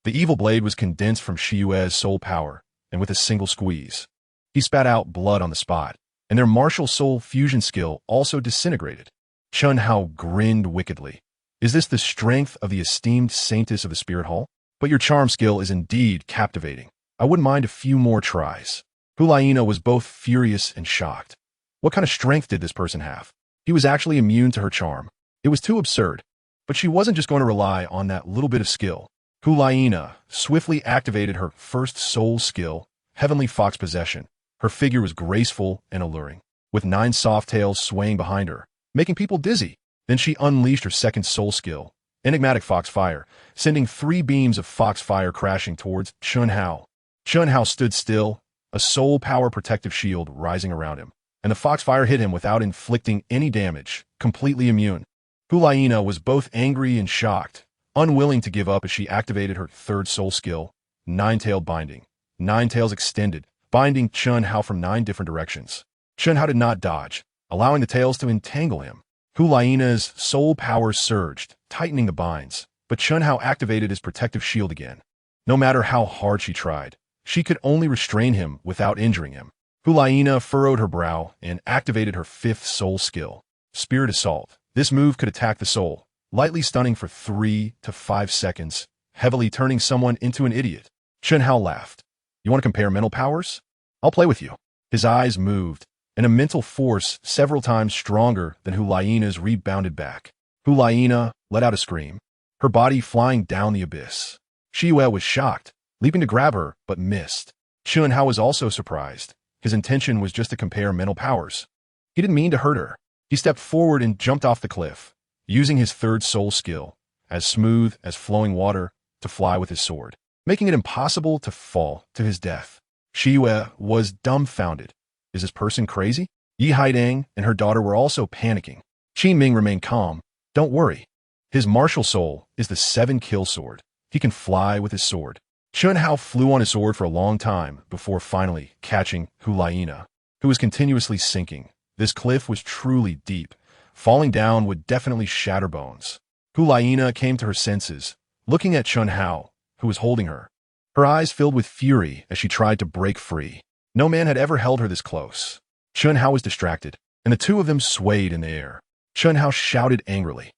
The evil blade was condensed from Shiyue's soul power, and with a single squeeze, he spat out blood on the spot, and their martial soul fusion skill also disintegrated. Chun Hao grinned wickedly. Is this the strength of the esteemed saintess of the spirit hall? But your charm skill is indeed captivating. I wouldn't mind a few more tries. Ulaina was both furious and shocked. What kind of strength did this person have? He was actually immune to her charm. It was too absurd. But she wasn't just going to rely on that little bit of skill. Ulaina swiftly activated her first soul skill, Heavenly Fox Possession. Her figure was graceful and alluring, with 9 soft tails swaying behind her, making people dizzy. Then she unleashed her second soul skill, Enigmatic Fox Fire, sending 3 beams of fox fire crashing towards Chun Hao. Chun Hao stood still, a soul power protective shield rising around him, and the fox fire hit him without inflicting any damage, completely immune. Ulaina was both angry and shocked, unwilling to give up as she activated her third soul skill, Nine-Tailed Binding. 9 tails extended, binding Chun Hao from 9 different directions. Chun Hao did not dodge, allowing the tails to entangle him. Ulaina's soul power surged, tightening the binds, but Chun Hao activated his protective shield again. No matter how hard she tried, she could only restrain him without injuring him. Ulaina furrowed her brow and activated her 5th soul skill, Spirit Assault. This move could attack the soul, lightly stunning for 3 to 5 seconds, heavily turning someone into an idiot. Chun Hao laughed. You want to compare mental powers? I'll play with you. His eyes moved, and a mental force several times stronger than Ulaina's rebounded back. Ulaina let out a scream, her body flying down the abyss. Shiyue was shocked, leaping to grab her, but missed. Chun Hao was also surprised. His intention was just to compare mental powers. He didn't mean to hurt her. He stepped forward and jumped off the cliff, using his third soul skill, as smooth as flowing water, to fly with his sword, making it impossible to fall to his death. Shiyue was dumbfounded. Is this person crazy? Yi Haidang and her daughter were also panicking. Qin Ming remained calm. Don't worry. His martial soul is the 7-kill sword. He can fly with his sword. Chun Hao flew on his sword for a long time before finally catching Ulaina, who was continuously sinking. This cliff was truly deep. Falling down would definitely shatter bones. Ulaina came to her senses, looking at Chun Hao, who was holding her. Her eyes filled with fury as she tried to break free. No man had ever held her this close. Chun Hao was distracted, and the two of them swayed in the air. Chun Hao shouted angrily,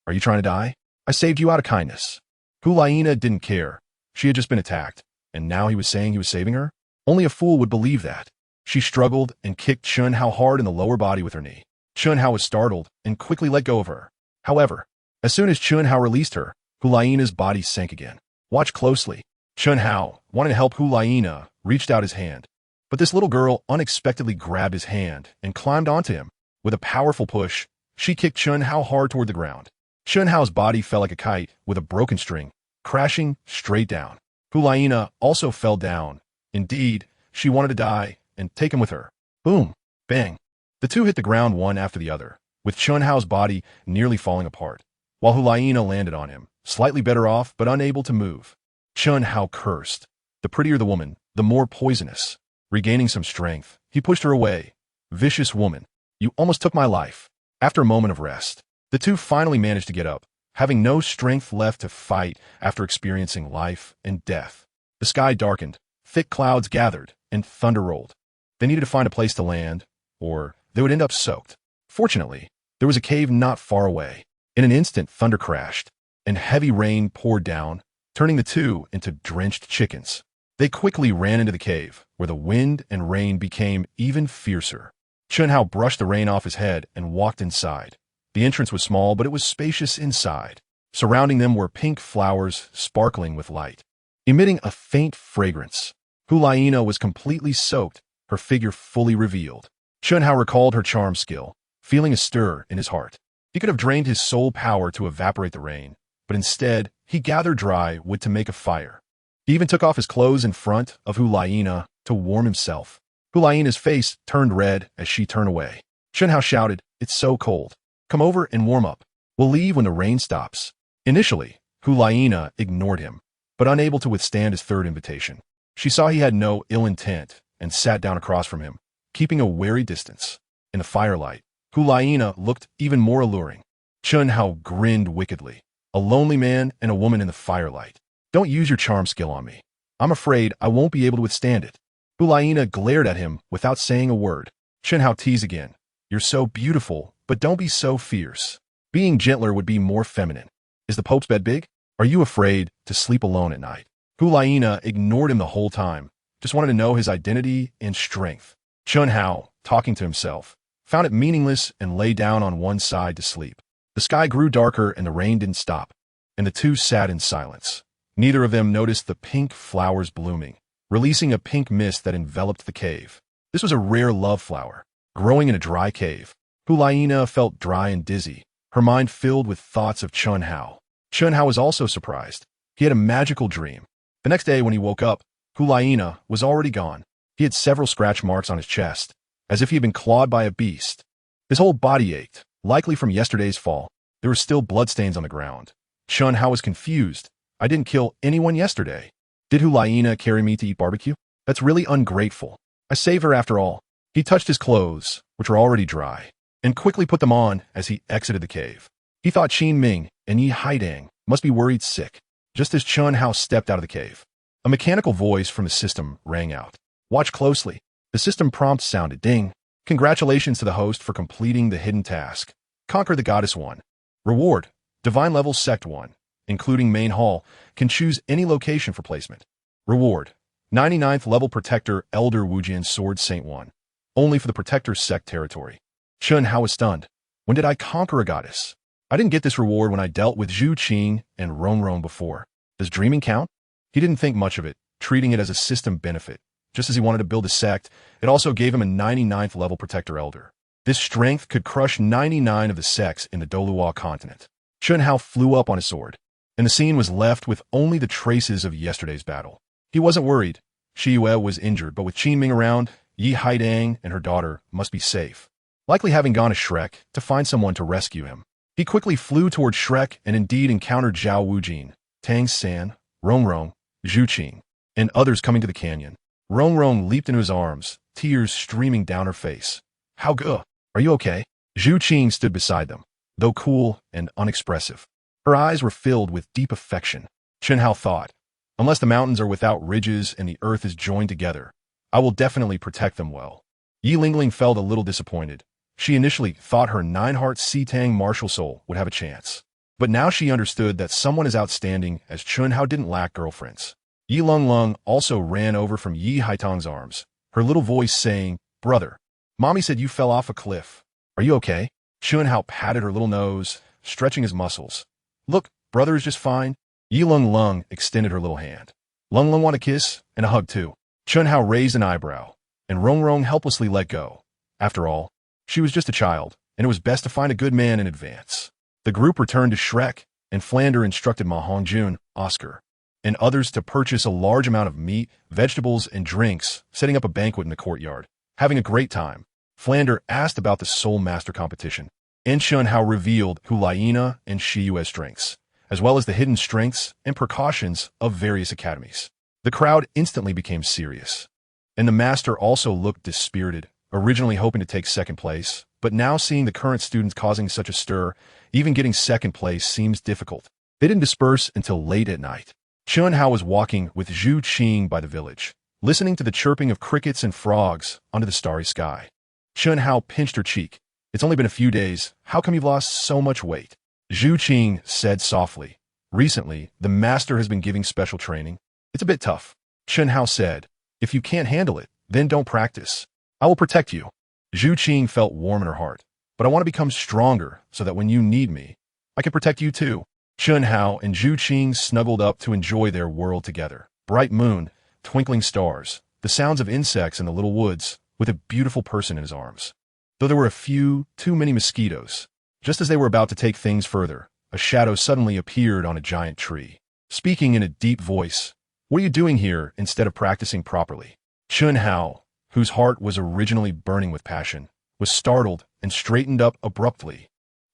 "Are you trying to die? I saved you out of kindness." Ulaina didn't care. She had just been attacked, and now he was saying he was saving her? Only a fool would believe that. She struggled and kicked Chun Hao hard in the lower body with her knee. Chun Hao was startled and quickly let go of her. However, as soon as Chun Hao released her, Ulaina's body sank again. Watch closely. Chun Hao, wanting to help Ulaina, reached out his hand. But this little girl unexpectedly grabbed his hand and climbed onto him. With a powerful push, she kicked Chun Hao hard toward the ground. Chun Hao's body fell like a kite with a broken string, crashing straight down. Ulaina also fell down. Indeed, she wanted to die and take him with her. Boom! Bang! The two hit the ground one after the other, with Chun Hao's body nearly falling apart, while Ulaina landed on him, slightly better off but unable to move. Chun Hao cursed. The prettier the woman, the more poisonous. Regaining some strength, he pushed her away. Vicious woman, you almost took my life. After a moment of rest, the two finally managed to get up, having no strength left to fight after experiencing life and death. The sky darkened, thick clouds gathered, and thunder rolled. They needed to find a place to land, or they would end up soaked. Fortunately, there was a cave not far away. In an instant, thunder crashed, and heavy rain poured down, turning the two into drenched chickens. They quickly ran into the cave, where the wind and rain became even fiercer. Chun Hao brushed the rain off his head and walked inside. The entrance was small, but it was spacious inside. Surrounding them were pink flowers sparkling with light, emitting a faint fragrance. Hulaina was completely soaked, her figure fully revealed. Chun Hao recalled her charm skill, feeling a stir in his heart. He could have drained his soul power to evaporate the rain, but instead, he gathered dry wood to make a fire. He even took off his clothes in front of Hulaina to warm himself. Hulaina's face turned red as she turned away. Chun Hao shouted, "It's so cold. Come over and warm up. We'll leave when the rain stops." Initially, Hulaina ignored him, but unable to withstand his third invitation. She saw he had no ill intent and sat down across from him, keeping a wary distance. In the firelight, Hulaina looked even more alluring. Chun Hao grinned wickedly. A lonely man and a woman in the firelight. Don't use your charm skill on me. I'm afraid I won't be able to withstand it. Hulaina glared at him without saying a word. Chun Hao teased again. You're so beautiful, but don't be so fierce. Being gentler would be more feminine. Is the Pope's bed big? Are you afraid to sleep alone at night? Hulaina ignored him the whole time, just wanted to know his identity and strength. Chun Hao, talking to himself, found it meaningless and lay down on one side to sleep. The sky grew darker and the rain didn't stop, and the two sat in silence. Neither of them noticed the pink flowers blooming, releasing a pink mist that enveloped the cave. This was a rare love flower, growing in a dry cave. Hulaina felt dry and dizzy, her mind filled with thoughts of Chun Hao. Chun Hao was also surprised. He had a magical dream. The next day when he woke up, Hulaina was already gone. He had several scratch marks on his chest, as if he had been clawed by a beast. His whole body ached, likely from yesterday's fall. There were still bloodstains on the ground. Chun Hao was confused. I didn't kill anyone yesterday. Did Hulaina carry me to eat barbecue? That's really ungrateful. I saved her after all. He touched his clothes, which were already dry, and quickly put them on as he exited the cave. He thought Qin Ming and Yi Haidang must be worried sick. Just as Chun Hao stepped out of the cave, a mechanical voice from the system rang out. Watch closely. The system prompt sounded. Ding. Congratulations to the host for completing the hidden task. Conquer the Goddess 1. Reward. Divine level Sect 1. Including main hall, can choose any location for placement. Reward. 99th level Protector Elder Wujian Sword Saint 1. Only for the Protector's Sect territory. Chun Hao was stunned. When did I conquer a goddess? I didn't get this reward when I dealt with Zhuqing and Rongrong before. Does dreaming count? He didn't think much of it, treating it as a system benefit. Just as he wanted to build a sect, it also gave him a 99th level Protector Elder. This strength could crush 99 of the sects in the Douluo continent. Chun Hao flew up on his sword, and the scene was left with only the traces of yesterday's battle. He wasn't worried. Shi Yue was injured, but with Qin Ming around, Yi Haidang and her daughter must be safe. Likely having gone to Shrek to find someone to rescue him. He quickly flew toward Shrek and indeed encountered Zhao Wujin, Tang San, Rongrong, Zhuqing, and others coming to the canyon. Rongrong leaped into his arms, tears streaming down her face. How good? Are you okay? Zhuqing stood beside them, though cool and unexpressive. Her eyes were filled with deep affection. Chun Hao thought, unless the mountains are without ridges and the earth is joined together, I will definitely protect them well. Yi Lingling felt a little disappointed. She initially thought her 9-heart Sitang martial soul would have a chance. But now she understood that someone as outstanding as Chun Hao didn't lack girlfriends. Yi Lung also ran over from Yi Haitang's arms, her little voice saying, Brother, Mommy said you fell off a cliff. Are you okay? Chun Hao patted her little nose, stretching his muscles. Look, brother is just fine. Yi Lung extended her little hand. Lung want a kiss and a hug too. Chun Hao raised an eyebrow, and Rongrong helplessly let go. After all, she was just a child, and it was best to find a good man in advance. The group returned to Shrek, and Flander instructed Ma Hongjun, Oscar, and others to purchase a large amount of meat, vegetables, and drinks, setting up a banquet in the courtyard. Having a great time, Flander asked about the Soul Master competition, and Chun Hao revealed Hulaina and Shi Yue's strengths, as well as the hidden strengths and precautions of various academies. The crowd instantly became serious, and the master also looked dispirited, originally hoping to take second place, but now seeing the current students causing such a stir, even getting second place seems difficult. They didn't disperse until late at night. Chun Hao was walking with Zhuqing by the village, listening to the chirping of crickets and frogs under the starry sky. Chun Hao pinched her cheek. It's only been a few days. How come you've lost so much weight? Zhuqing said softly. Recently, the master has been giving special training. It's a bit tough. Chen Hao said. If you can't handle it, then don't practice. I will protect you. Zhuqing felt warm in her heart. But I want to become stronger so that when you need me, I can protect you too. Chen Hao and Zhuqing snuggled up to enjoy their world together. Bright moon, twinkling stars, the sounds of insects in the little woods, with a beautiful person in his arms. Though there were too many mosquitoes. Just as they were about to take things further, a shadow suddenly appeared on a giant tree. Speaking in a deep voice, "What are you doing here instead of practicing properly?" Chen Hao, whose heart was originally burning with passion, was startled and straightened up abruptly.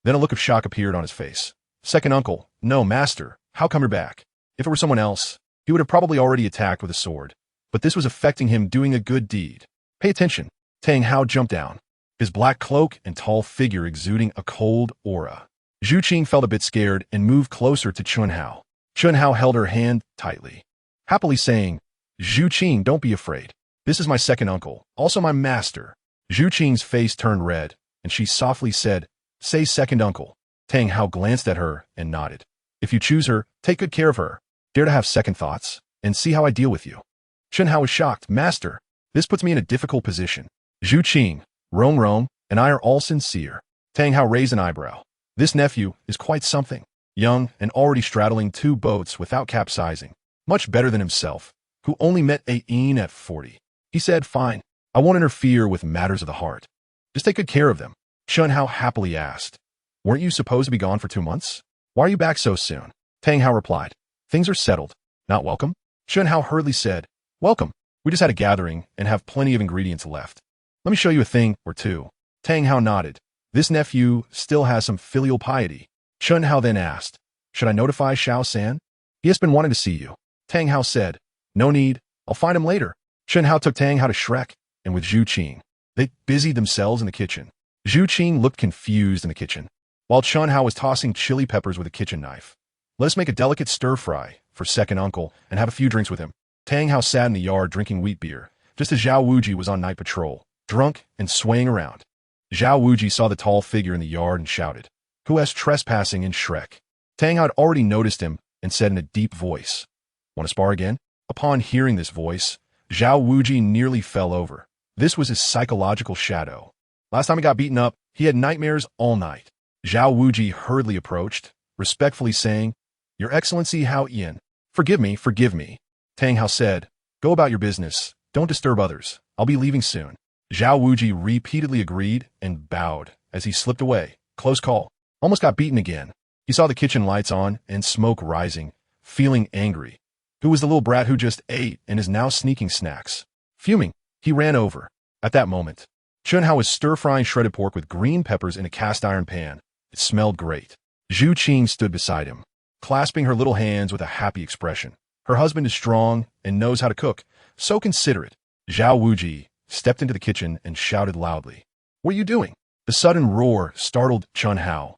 Then a look of shock appeared on his face. "Second uncle, no, master, how come you're back?" If it were someone else, he would have probably already attacked with a sword. But this was affecting him doing a good deed. Pay attention. Tang Hao jumped down, his black cloak and tall figure exuding a cold aura. Zhuqing felt a bit scared and moved closer to Chen Hao. Chen Hao held her hand tightly, happily saying, "Zhuqing, don't be afraid. This is my second uncle, also my master." Zhuqing's face turned red, and she softly said, "Say second uncle." Tang Hao glanced at her and nodded. "If you choose her, take good care of her. Dare to have second thoughts, and see how I deal with you." Chen Hao was shocked. "Master, this puts me in a difficult position. Zhuqing, Rong, and I are all sincere." Tang Hao raised an eyebrow. This nephew is quite something. Young and already straddling 2 boats without capsizing. Much better than himself, who only met Ain at 40. He said, "Fine, I won't interfere with matters of the heart. Just take good care of them." Chen Hao happily asked, "Weren't you supposed to be gone for 2 months? Why are you back so soon?" Tang Hao replied, "Things are settled. Not welcome?" Chen Hao hurriedly said, "Welcome. We just had a gathering and have plenty of ingredients left. Let me show you a thing or two." Tang Hao nodded. This nephew still has some filial piety. Chen Hao then asked, "Should I notify Xiao San? He has been wanting to see you." Tang Hao said, "No need. I'll find him later." Chen Hao took Tang Hao to Shrek, and with Zhuqing, they busied themselves in the kitchen. Zhuqing looked confused in the kitchen, while Chen Hao was tossing chili peppers with a kitchen knife. "Let us make a delicate stir-fry for second uncle and have a few drinks with him." Tang Hao sat in the yard drinking wheat beer, just as Zhao Wuji was on night patrol, drunk and swaying around. Zhao Wuji saw the tall figure in the yard and shouted, "Who has trespassing in Shrek?" Tang Hao had already noticed him and said in a deep voice, "Want to spar again?" Upon hearing this voice, Zhao Wuji nearly fell over. This was his psychological shadow. Last time he got beaten up, he had nightmares all night. Zhao Wuji hurriedly approached, respectfully saying, "Your Excellency Hao Yin, forgive me." Tang Hao said, "Go about your business. Don't disturb others. I'll be leaving soon." Zhao Wuji repeatedly agreed and bowed as he slipped away. Close call. Almost got beaten again. He saw the kitchen lights on and smoke rising, feeling angry. Who was the little brat who just ate and is now sneaking snacks? Fuming, he ran over. At that moment, Chen Hao was stir-frying shredded pork with green peppers in a cast-iron pan. It smelled great. Zhuqing stood beside him, clasping her little hands with a happy expression. Her husband is strong and knows how to cook, so considerate. Zhao Wuji stepped into the kitchen and shouted loudly, "What are you doing?" The sudden roar startled Chen Hao,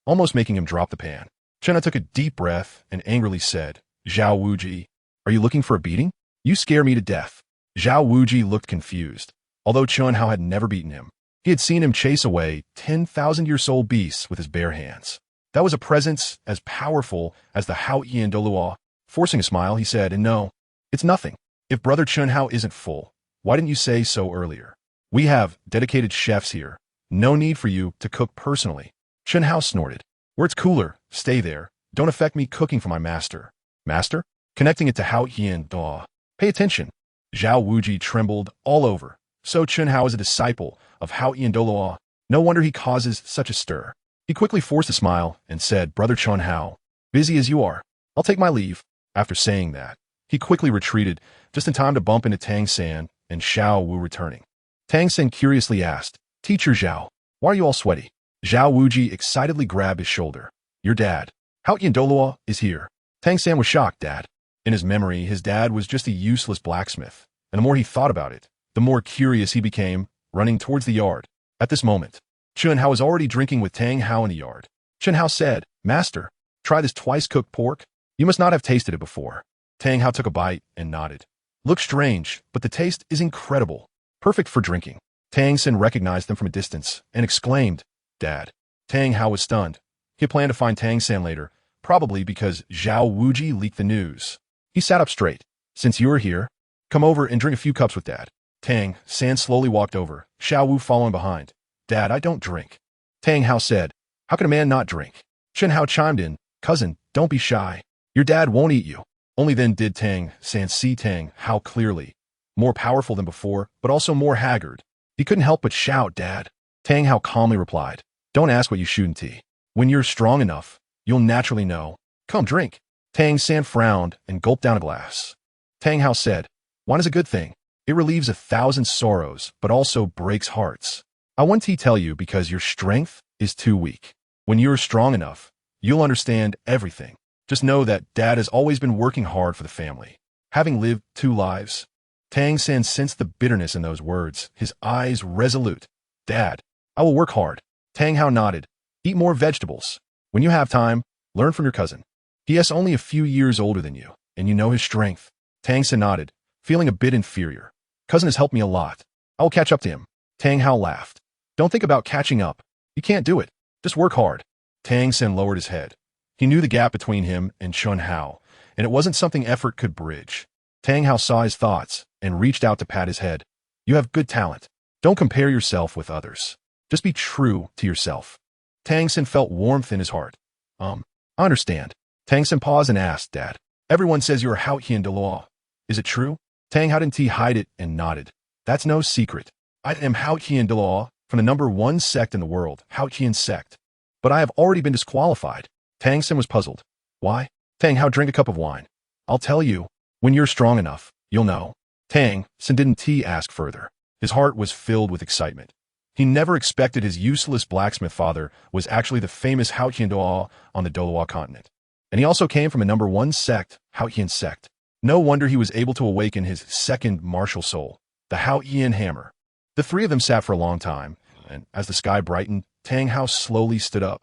almost making him drop the pan. Chen Hao took a deep breath and angrily said, "Zhao Wuji, are you looking for a beating? You scare me to death." Zhao Wuji looked confused. Although Chen Hao had never beaten him, he had seen him chase away 10,000-year-old beasts with his bare hands. That was a presence as powerful as the Hao Yin Douluo. Forcing a smile, he said, "And no, it's nothing. If Brother Chen Hao isn't full, why didn't you say so earlier? We have dedicated chefs here. No need for you to cook personally." Chen Hao snorted. "Where it's cooler, stay there. Don't affect me cooking for my master." "Master?" Connecting it to Hao Yin Duo. "Pay attention." Zhao Wuji trembled all over. So Chen Hao is a disciple of Hao Yin Douluo. No wonder he causes such a stir. He quickly forced a smile and said, "Brother Chen Hao, busy as you are, I'll take my leave." After saying that, he quickly retreated, just in time to bump into Tang San and Xiao Wu returning. Tang San curiously asked, "Teacher Zhao, why are you all sweaty?" Zhao Wuji excitedly grabbed his shoulder. "Your dad, Hao Yin Douluo, is here." Tang San was shocked, Dad. In his memory, his dad was just a useless blacksmith, and the more he thought about it, the more curious he became, running towards the yard. At this moment, Chen Hao was already drinking with Tang Hao in the yard. Chen Hao said, "Master, try this twice-cooked pork. You must not have tasted it before." Tang Hao took a bite and nodded. "Looks strange, but the taste is incredible. Perfect for drinking." Tang San recognized them from a distance and exclaimed, "Dad." Tang Hao was stunned. He had planned to find Tang San later, probably because Zhao Wuji leaked the news. He sat up straight. "Since you are here, Come over and drink a few cups with Dad. Tang San slowly walked over, Xiao Wu following behind. Dad, I don't drink. Tang Hao said, how can a man not drink? Chen Hao chimed in, cousin, don't be shy. Your dad won't eat you. Only then did Tang San see Tang Hao clearly. More powerful than before, but also more haggard. He couldn't help but shout, Dad. Tang Hao calmly replied, don't ask what you shouldn't tea. When you're strong enough, you'll naturally know. Come, drink. Tang San frowned and gulped down a glass. Tang Hao said, wine is a good thing. It relieves 1,000 sorrows, but also breaks hearts. I want to tell you because your strength is too weak. When you're strong enough, you'll understand everything. Just know that Dad has always been working hard for the family. Having lived 2 lives. Tang San sensed the bitterness in those words, his eyes resolute. Dad, I will work hard. Tang Hao nodded. Eat more vegetables. When you have time, learn from your cousin. He is only a few years older than you, and you know his strength. Tang San nodded, feeling a bit inferior. Cousin has helped me a lot. I will catch up to him. Tang Hao laughed. Don't think about catching up. You can't do it. Just work hard. Tang San lowered his head. He knew the gap between him and Chen Hao, and it wasn't something effort could bridge. Tang Hao saw his thoughts and reached out to pat his head. You have good talent. Don't compare yourself with others. Just be true to yourself. Tang San felt warmth in his heart. I understand. Tang San paused and asked, Dad, everyone says you're Hao Qian Doluo. Is it true? Tang Hao didn't hide it and nodded. That's no secret. I am Hao Qian Doluo from the #1 sect in the world, Hao Qian sect. But I have already been disqualified. Tang San was puzzled. Why? Tang Hao, drink a cup of wine. I'll tell you. When you're strong enough, you'll know. Tang San didn't ask further. His heart was filled with excitement. He never expected his useless blacksmith father was actually the famous Hao Qian Doluo on the Douluo continent. And he also came from a #1 sect, Hao Qian sect. No wonder he was able to awaken his second martial soul, the Hao Qian hammer. The 3 of them sat for a long time, and as the sky brightened, Tang Hao slowly stood up.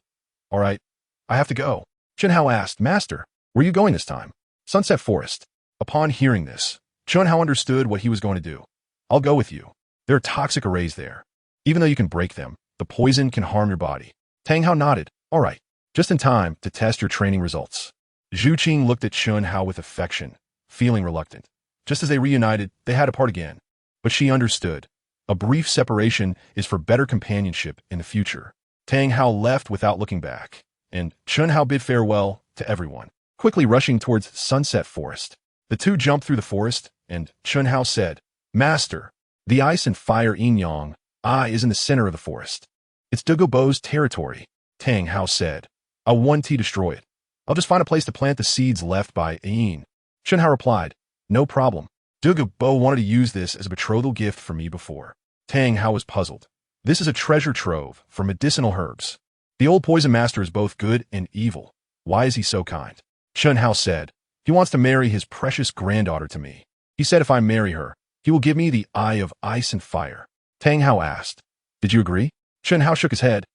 All right, I have to go. Chen Hao asked, Master, where are you going this time? Sunset Forest. Upon hearing this, Chen Hao understood what he was going to do. I'll go with you. There are toxic arrays there. Even though you can break them, the poison can harm your body. Tang Hao nodded. All right, just in time to test your training results. Zhuqing looked at Chen Hao with affection, feeling reluctant. Just as they reunited, they had to part again. But she understood. A brief separation is for better companionship in the future. Tang Hao left without looking back, and Chen Hao bid farewell to everyone, quickly rushing towards Sunset Forest. The 2 jumped through the forest, and Chen Hao said, Master, the ice and fire yin-yang is in the center of the forest. It's Dugobo's territory. Tang Hao said, I want to destroy it. I'll just find a place to plant the seeds left by Yin. Chen Hao replied, no problem. Dugobo wanted to use this as a betrothal gift for me before. Tang Hao was puzzled. This is a treasure trove for medicinal herbs. The old poison master is both good and evil. Why is he so kind? Chen Hao said, he wants to marry his precious granddaughter to me. He said if I marry her, he will give me the eye of ice and fire. Tang Hao asked, did you agree? Chen Hao shook his head.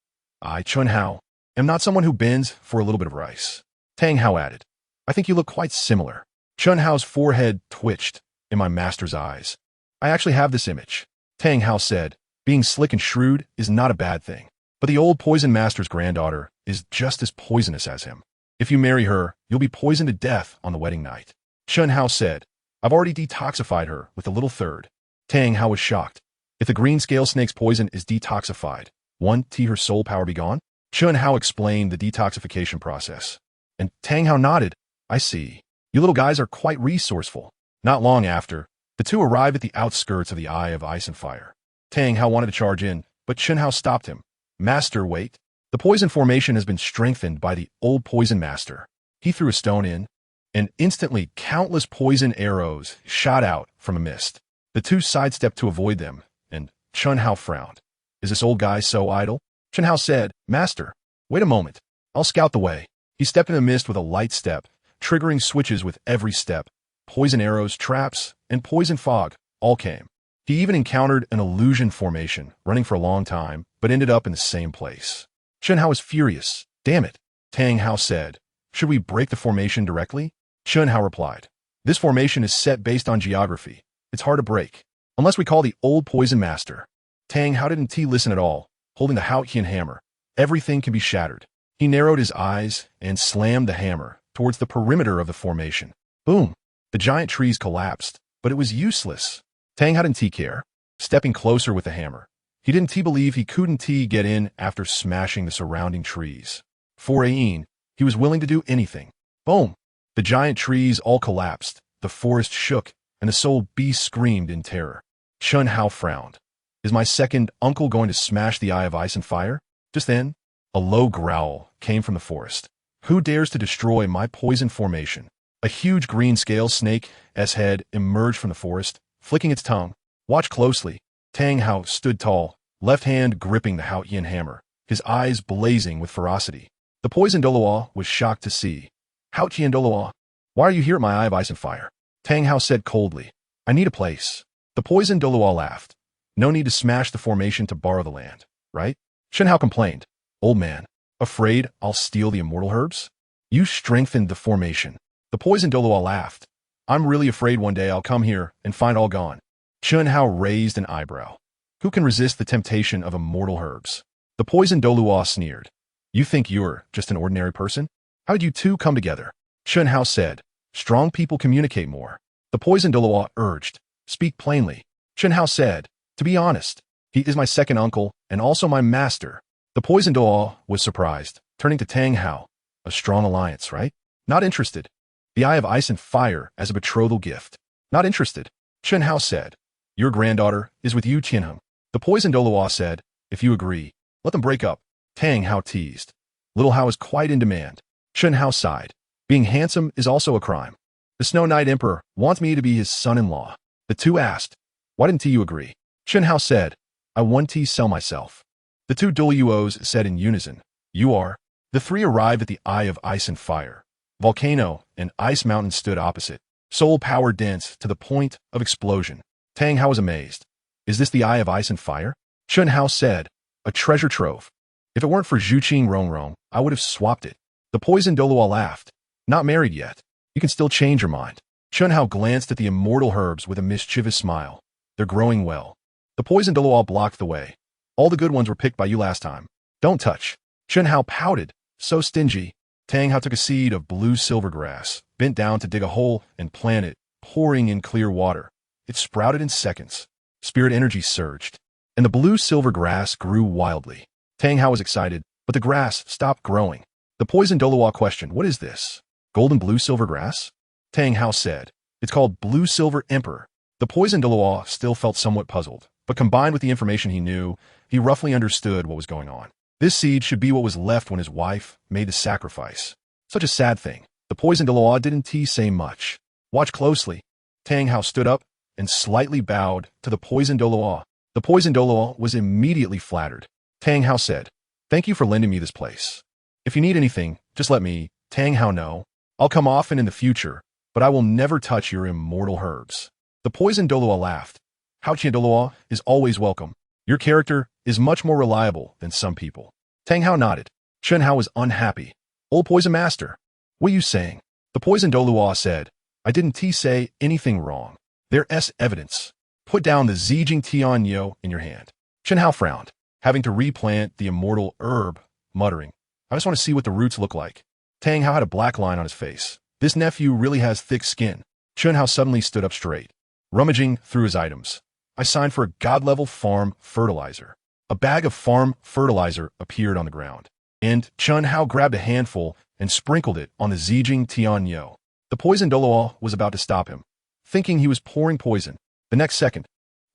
I, Chen Hao, am not someone who bends for a little bit of rice. Tang Hao added, I think you look quite similar. Chen Hao's forehead twitched in my master's eyes. I actually have this image. Tang Hao said, being slick and shrewd is not a bad thing. But the old poison master's granddaughter is just as poisonous as him. If you marry her, you'll be poisoned to death on the wedding night. Chen Hao said, I've already detoxified her with a little third. Tang Hao was shocked. If the green scale snake's poison is detoxified, won't her soul power be gone? Chen Hao explained the detoxification process. And Tang Hao nodded. I see. You little guys are quite resourceful. Not long after, the 2 arrived at the outskirts of the Eye of Ice and Fire. Tang Hao wanted to charge in, but Chen Hao stopped him. Master, wait. The poison formation has been strengthened by the old poison master. He threw a stone in, and instantly countless poison arrows shot out from a mist. The 2 sidestepped to avoid them, and Chen Hao frowned. Is this old guy so idle? Chen Hao said, Master, wait a moment. I'll scout the way. He stepped in the mist with a light step, triggering switches with every step. Poison arrows, traps, and poison fog all came. He even encountered an illusion formation, running for a long time, but ended up in the same place. Chen Hao was furious. Damn it. Tang Hao said, should we break the formation directly? Chen Hao replied, this formation is set based on geography. It's hard to break. Unless we call the old poison master. Tang Hao didn't listen at all, holding the Hao Qian hammer. Everything can be shattered. He narrowed his eyes and slammed the hammer towards the perimeter of the formation. Boom! The giant trees collapsed, but it was useless. Tang hadn't care. Stepping closer with the hammer. He didn't believe he couldn't get in after smashing the surrounding trees. For Ain, he was willing to do anything. Boom! The giant trees all collapsed, the forest shook, and the soul beast screamed in terror. Chun Hao frowned. Is my second uncle going to smash the Eye of Ice and Fire? Just then, a low growl came from the forest. Who dares to destroy my poison formation? A huge green scale snake's head emerged from the forest, flicking its tongue. Watch closely. Tang Hao stood tall, left hand gripping the Haotian hammer, his eyes blazing with ferocity. The poisoned Doluo was shocked to see. Haotian Doluo, why are you here at my Eye of Ice and Fire? Tang Hao said coldly. I need a place. The poisoned Doluo laughed. No need to smash the formation to borrow the land, right? Shen Hao complained. Old man, afraid I'll steal the immortal herbs? You strengthened the formation. The poisoned Doluo laughed. I'm really afraid one day I'll come here and find all gone. Chun Hao raised an eyebrow. Who can resist the temptation of immortal herbs? The poisoned Doluo sneered. You think you're just an ordinary person? How did you two come together? Chun Hao said. Strong people communicate more. The poisoned Doluo urged. Speak plainly. Chun Hao said. To be honest, he is my second uncle and also my master. The poisoned Doluo was surprised, turning to Tang Hao. A strong alliance, right? Not interested. The Eye of Ice and Fire as a betrothal gift. Not interested. Chun Hao said. Your granddaughter is with you, Qianheng. The poisoned Doluo said. If you agree, let them break up. Tang Hao teased. Little Hao is quite in demand. Chun Hao sighed. Being handsome is also a crime. The Snow Knight Emperor wants me to be his son-in-law. The two asked. Why didn't you agree? Chun Hao said. I want to sell myself. The two Doluos said in unison. You are. The three arrived at the Eye of Ice and Fire. Volcano and Ice Mountain stood opposite. Soul power dense to the point of explosion. Tang Hao was amazed. Is this the Eye of Ice and Fire? Chun Hao said. A treasure trove. If it weren't for Zhuqing Rongrong, I would have swapped it. The poisoned Doluo laughed. Not married yet. You can still change your mind. Chun Hao glanced at the immortal herbs with a mischievous smile. They're growing well. The poisoned Doluo blocked the way. All the good ones were picked by you last time. Don't touch. Chun Hao pouted. So stingy. Tang Hao took a seed of blue silver grass, bent down to dig a hole and plant it, pouring in clear water. It sprouted in seconds. Spirit energy surged, and the blue silver grass grew wildly. Tang Hao was excited, but the grass stopped growing. The poisoned Doluo questioned, what is this? Golden blue silver grass? Tang Hao said. It's called Blue Silver Emperor. The poisoned Doluo still felt somewhat puzzled, but combined with the information he knew, he roughly understood what was going on. This seed should be what was left when his wife made the sacrifice. Such a sad thing. The poisoned Doluo didn't say much. Watch closely. Tang Hao stood up and slightly bowed to the poisoned Doluo. The poisoned Doluo was immediately flattered. Tang Hao said, Thank you for lending me this place. If you need anything, just let me, Tang Hao know. I'll come often in the future, but I will never touch your immortal herbs. The poisoned Doluo laughed. Haotian Doluo is always welcome. Your character is much more reliable than some people. Tang Hao nodded. Chun Hao was unhappy. Old poison master. What are you saying? The poisoned Doluo said. I didn't say anything wrong. There's evidence. Put down the Zijing Tianyo in your hand. Chun Hao frowned, having to replant the immortal herb, muttering. I just want to see what the roots look like. Tang Hao had a black line on his face. This nephew really has thick skin. Chun Hao suddenly stood up straight, rummaging through his items. I signed for a god-level farm fertilizer. A bag of farm fertilizer appeared on the ground, and Chun Hao grabbed a handful and sprinkled it on the Zijing Tianyo. The poisoned Doluo was about to stop him, thinking he was pouring poison. The next second,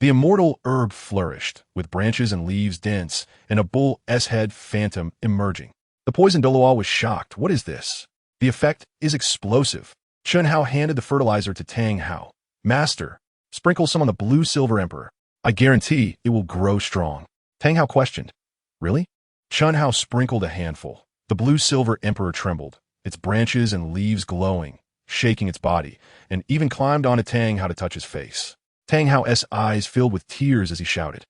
the immortal herb flourished, with branches and leaves dense, and a bull's head phantom emerging. The poisoned Doluo was shocked. What is this? The effect is explosive. Chun Hao handed the fertilizer to Tang Hao. Master, sprinkle some on the Blue Silver Emperor. I guarantee it will grow strong. Tang Hao questioned. Really? Chun Hao sprinkled a handful. The Blue Silver Emperor trembled, its branches and leaves glowing, shaking its body, and even climbed onto Tang Hao to touch his face. Tang Hao's eyes filled with tears as he shouted.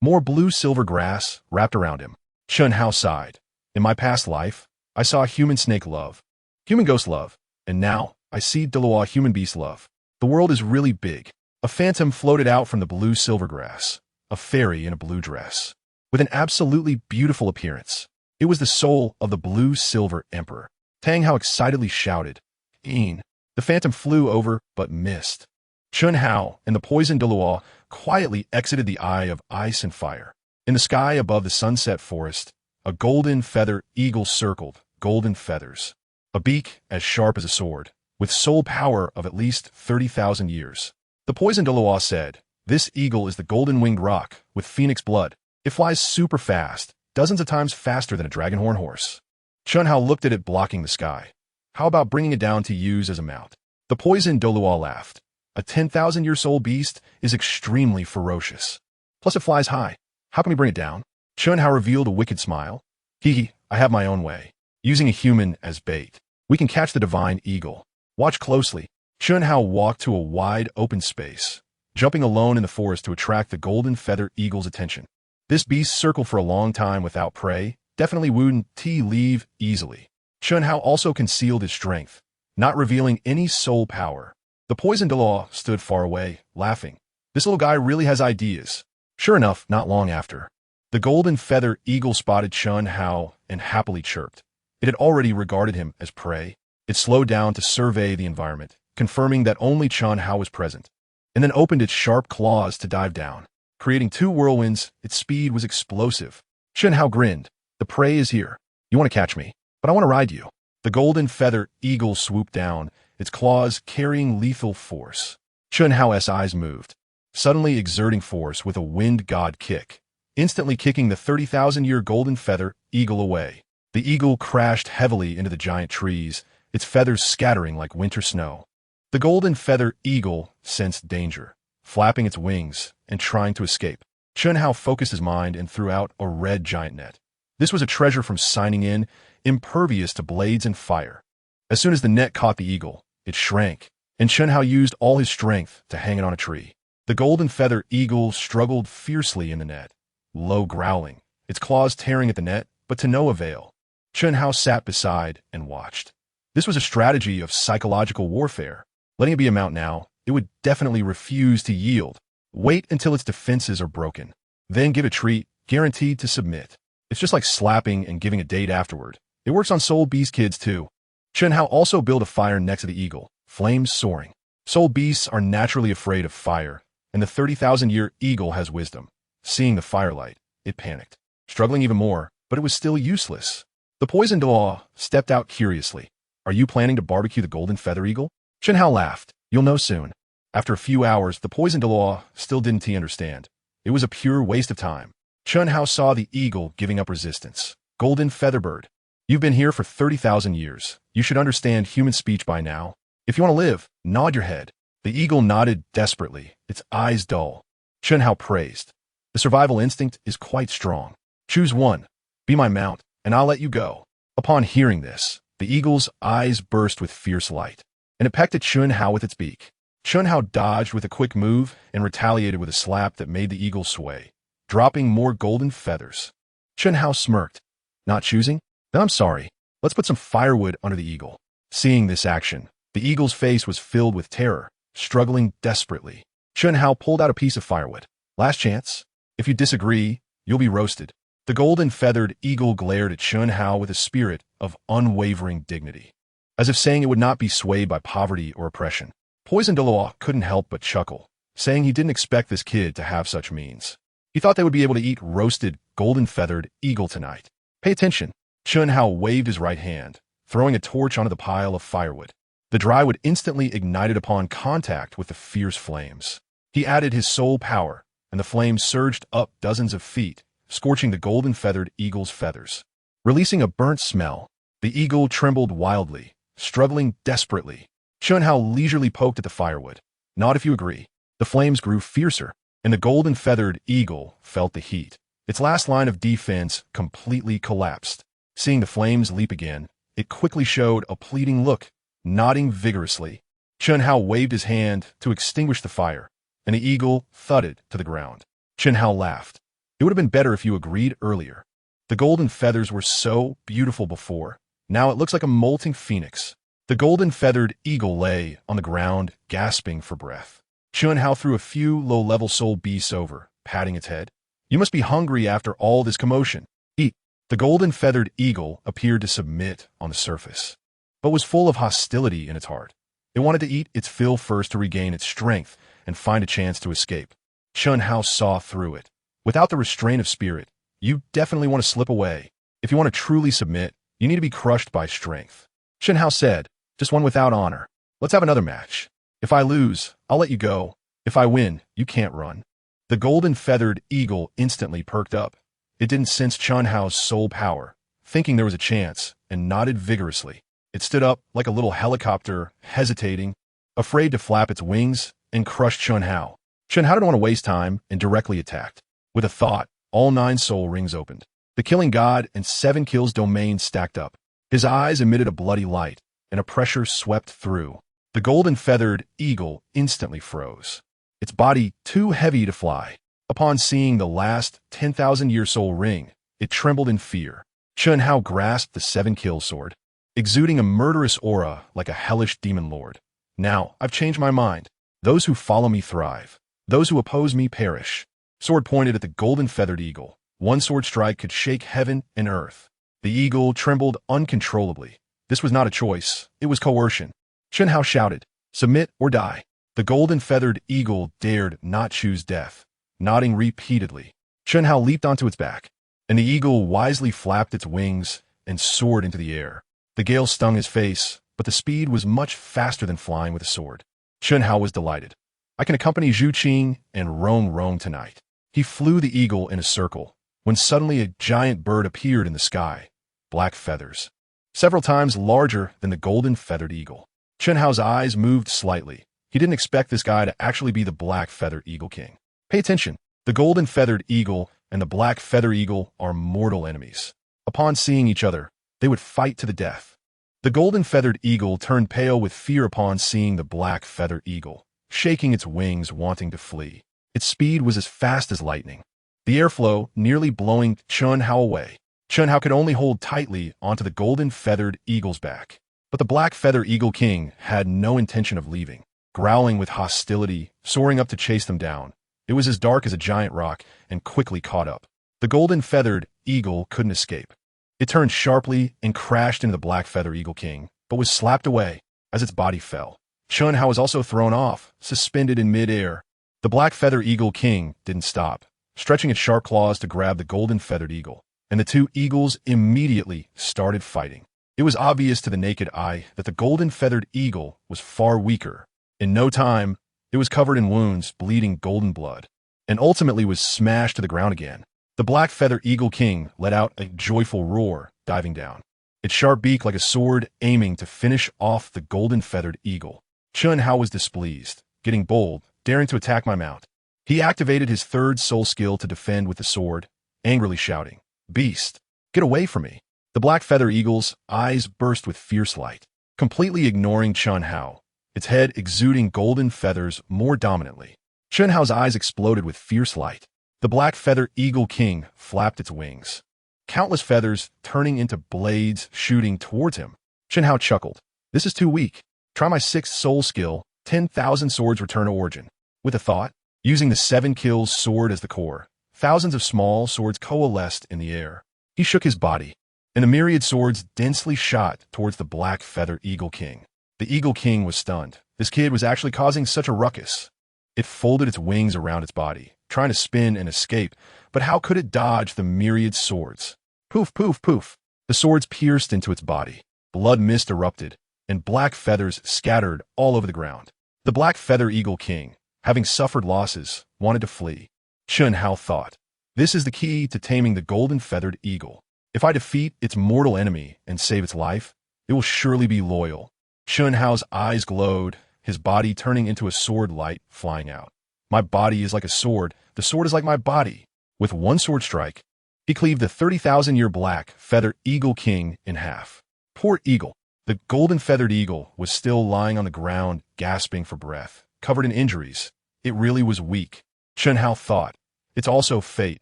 More blue silver grass wrapped around him. Chun Hao sighed. In my past life, I saw human snake love, human ghost love, and now I see Doluo human beast love. The world is really big. A phantom floated out from the blue silver grass, a fairy in a blue dress, with an absolutely beautiful appearance. It was the soul of the Blue Silver Emperor. Tang Hao excitedly shouted, The phantom flew over but missed. Chun Hao and the poisoned DouluoMeets quietly exited the eye of ice and fire. In the sky above the sunset forest, a golden feather eagle circled, golden feathers. A beak as sharp as a sword, with soul power of at least 30,000 years. The poisoned DouluoMeets said, "This eagle is the golden-winged roc, with phoenix blood. It flies super fast, dozens of times faster than a dragonhorn horse." Chun Hao looked at it blocking the sky. "How about bringing it down to use as a mount?" The poisoned DouluoMeets laughed. "A 10,000-year-old beast is extremely ferocious. Plus it flies high. How can we bring it down?" Chun Hao revealed a wicked smile. "Hee, I have my own way. Using a human as bait, we can catch the divine eagle. Watch closely." Chun Hao walked to a wide open space, jumping alone in the forest to attract the golden feather eagle's attention. This beast circled for a long time without prey, definitely wouldn't leave easily. Chun Hao also concealed his strength, not revealing any soul power. The poisoned DouluoMeets stood far away, laughing. This little guy really has ideas. Sure enough, not long after, the golden feather eagle spotted Chun Hao and happily chirped. It had already regarded him as prey. It slowed down to survey the environment, confirming that only Chun Hao was present, and then opened its sharp claws to dive down. Creating two whirlwinds, its speed was explosive. Chun Hao grinned. "The prey is here. You want to catch me, but I want to ride you." The golden feather eagle swooped down, its claws carrying lethal force. Chun Hao's eyes moved, suddenly exerting force with a wind god kick, instantly kicking the 30,000-year golden feather eagle away. The eagle crashed heavily into the giant trees, its feathers scattering like winter snow. The golden feather eagle sensed danger, flapping its wings and trying to escape. Chun Hao focused his mind and threw out a red giant net. This was a treasure from signing in, impervious to blades and fire. As soon as the net caught the eagle, it shrank, and Chun Hao used all his strength to hang it on a tree. The golden feather eagle struggled fiercely in the net, low growling, its claws tearing at the net, but to no avail. Chun Hao sat beside and watched. This was a strategy of psychological warfare. Letting it be a mount now, it would definitely refuse to yield. Wait until its defenses are broken. Then give a treat, guaranteed to submit. It's just like slapping and giving a date afterward. It works on soul beast kids too. Chun Hao also built a fire next to the eagle, flames soaring. Soul beasts are naturally afraid of fire, and the 30,000-year eagle has wisdom. Seeing the firelight, it panicked, struggling even more, but it was still useless. The poisoned DouluoMeets stepped out curiously. "Are you planning to barbecue the golden feather eagle?" Chun Hao laughed. "You'll know soon." After a few hours, the poisoned DouluoMeets still didn't understand. It was a pure waste of time. Chun Hao saw the eagle giving up resistance. "Golden featherbird, you've been here for 30,000 years. You should understand human speech by now. If you want to live, nod your head." The eagle nodded desperately, its eyes dull. Chun Hao praised. "The survival instinct is quite strong. Choose one. Be my mount, and I'll let you go." Upon hearing this, the eagle's eyes burst with fierce light, and it pecked at Chun Hao with its beak. Chun Hao dodged with a quick move and retaliated with a slap that made the eagle sway, dropping more golden feathers. Chun Hao smirked. "Not choosing? Then I'm sorry. Let's put some firewood under the eagle." Seeing this action, the eagle's face was filled with terror, struggling desperately. Chun Hao pulled out a piece of firewood. "Last chance. If you disagree, you'll be roasted." The golden-feathered eagle glared at Chun Hao with a spirit of unwavering dignity, as if saying it would not be swayed by poverty or oppression. Poisoned DouluoMeets couldn't help but chuckle, saying he didn't expect this kid to have such means. He thought they would be able to eat roasted, golden-feathered eagle tonight. "Pay attention." Chun Hao waved his right hand, throwing a torch onto the pile of firewood. The dry wood instantly ignited upon contact with the fierce flames. He added his soul power, and the flames surged up dozens of feet, scorching the golden-feathered eagle's feathers. Releasing a burnt smell, the eagle trembled wildly, struggling desperately. Chun Hao leisurely poked at the firewood. "Not if you agree." The flames grew fiercer, and the golden-feathered eagle felt the heat. Its last line of defense completely collapsed. Seeing the flames leap again, it quickly showed a pleading look, nodding vigorously. Chun Hao waved his hand to extinguish the fire, and the eagle thudded to the ground. Chun Hao laughed. "It would have been better if you agreed earlier. The golden feathers were so beautiful before. Now it looks like a molting phoenix." The golden-feathered eagle lay on the ground, gasping for breath. Chun Hao threw a few low-level soul beasts over, patting its head. "You must be hungry after all this commotion. Eat." The golden-feathered eagle appeared to submit on the surface, but was full of hostility in its heart. It wanted to eat its fill first to regain its strength and find a chance to escape. Chun Hao saw through it. Without the restraint of spirit, you definitely want to slip away. If you want to truly submit, you need to be crushed by strength. Chun Hao said, just one without honor. Let's have another match. If I lose, I'll let you go. If I win, you can't run. The golden-feathered eagle instantly perked up. It didn't sense Chun Hao's soul power, thinking there was a chance, and nodded vigorously. It stood up like a little helicopter, hesitating, afraid to flap its wings, and crushed Chun Hao. Chun Hao didn't want to waste time and directly attacked. With a thought, all 9 soul rings opened. The killing god and 7 kills domain stacked up. His eyes emitted a bloody light, and a pressure swept through. The golden-feathered eagle instantly froze. Its body too heavy to fly. Upon seeing the last 10,000-year soul ring, it trembled in fear. Chun Hao grasped the 7-kill sword, exuding a murderous aura like a hellish demon lord. Now, I've changed my mind. Those who follow me thrive. Those who oppose me perish. Sword pointed at the golden-feathered eagle. One sword strike could shake heaven and earth. The eagle trembled uncontrollably. This was not a choice. It was coercion. Chun Hao shouted, "Submit or die." The golden-feathered eagle dared not choose death. Nodding repeatedly, Chun Hao leaped onto its back, and the eagle wisely flapped its wings and soared into the air. The gale stung his face, but the speed was much faster than flying with a sword. Chun Hao was delighted. I can accompany Zhuqing and roam tonight. He flew the eagle in a circle, when suddenly a giant bird appeared in the sky. Black feathers. Several times larger than the golden-feathered eagle. Chun Hao's eyes moved slightly. He didn't expect this guy to actually be the black-feathered eagle king. Pay attention. The golden-feathered eagle and the black-feather eagle are mortal enemies. Upon seeing each other, they would fight to the death. The golden-feathered eagle turned pale with fear upon seeing the black-feather eagle, shaking its wings wanting to flee. Its speed was as fast as lightning. The airflow nearly blowing Chun Hao away. Chun Hao could only hold tightly onto the golden-feathered eagle's back. But the black-feather eagle king had no intention of leaving. Growling with hostility, soaring up to chase them down. It was as dark as a giant rock and quickly caught up. The golden-feathered eagle couldn't escape. It turned sharply and crashed into the black-feather eagle king, but was slapped away as its body fell. Chun Hao was also thrown off, suspended in mid-air. The black-feather eagle king didn't stop, stretching its sharp claws to grab the golden-feathered eagle, and the 2 eagles immediately started fighting. It was obvious to the naked eye that the golden-feathered eagle was far weaker. In no time, it was covered in wounds, bleeding golden blood, and ultimately was smashed to the ground again. The black-feather eagle king let out a joyful roar, diving down, its sharp beak like a sword aiming to finish off the golden-feathered eagle. Chun Hao was displeased, getting bold, daring to attack my mount. He activated his 3rd soul skill to defend with the sword, angrily shouting, "Beast, get away from me." The black-feather eagle's eyes burst with fierce light, completely ignoring Chun Hao, its head exuding golden feathers more dominantly. Chun Hao's eyes exploded with fierce light. The black-feather eagle king flapped its wings, countless feathers turning into blades shooting towards him. Chun Hao chuckled. "This is too weak. Try my 6th soul skill, 10,000 swords return to origin." With a thought, using the 7 kills sword as the core, thousands of small swords coalesced in the air. He shook his body, and the myriad swords densely shot towards the black-feather eagle king. The eagle king was stunned. This kid was actually causing such a ruckus. It folded its wings around its body, trying to spin and escape, but how could it dodge the myriad swords? Poof, poof, poof. The swords pierced into its body. Blood mist erupted, and black feathers scattered all over the ground. The black-feather eagle king, having suffered losses, wanted to flee. Chun Hao thought, "This is the key to taming the golden-feathered eagle. If I defeat its mortal enemy and save its life, it will surely be loyal." Chun Hao's eyes glowed, his body turning into a sword light flying out. "My body is like a sword. The sword is like my body." With one sword strike, he cleaved the 30,000-year black-feather eagle king in half. Poor eagle. The golden-feathered eagle was still lying on the ground, gasping for breath, covered in injuries. It really was weak. Chun Hao thought, "It's also fate.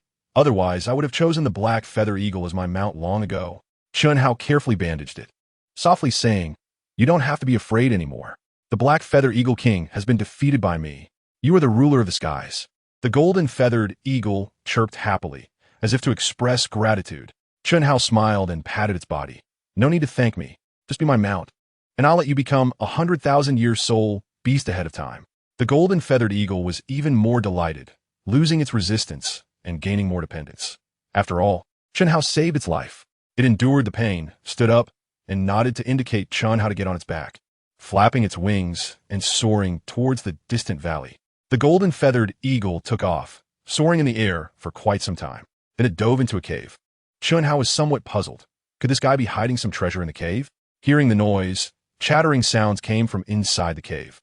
Otherwise, I would have chosen the black-feather eagle as my mount long ago." Chun Hao carefully bandaged it, softly saying, "You don't have to be afraid anymore. The black-feather eagle king has been defeated by me. You are the ruler of the skies." The golden-feathered eagle chirped happily, as if to express gratitude. Chun Hao smiled and patted its body. "No need to thank me. Just be my mount." and I'll let you become 100,000-year soul beast ahead of time. The golden feathered eagle was even more delighted, losing its resistance and gaining more dependence. After all, Chen Hao saved its life. It endured the pain, stood up, and nodded to indicate Chen how to get on its back, flapping its wings and soaring towards the distant valley. The golden feathered eagle took off, soaring in the air for quite some time. Then it dove into a cave. Chen Hao was somewhat puzzled. Could this guy be hiding some treasure in the cave? Hearing the noise, chattering sounds came from inside the cave.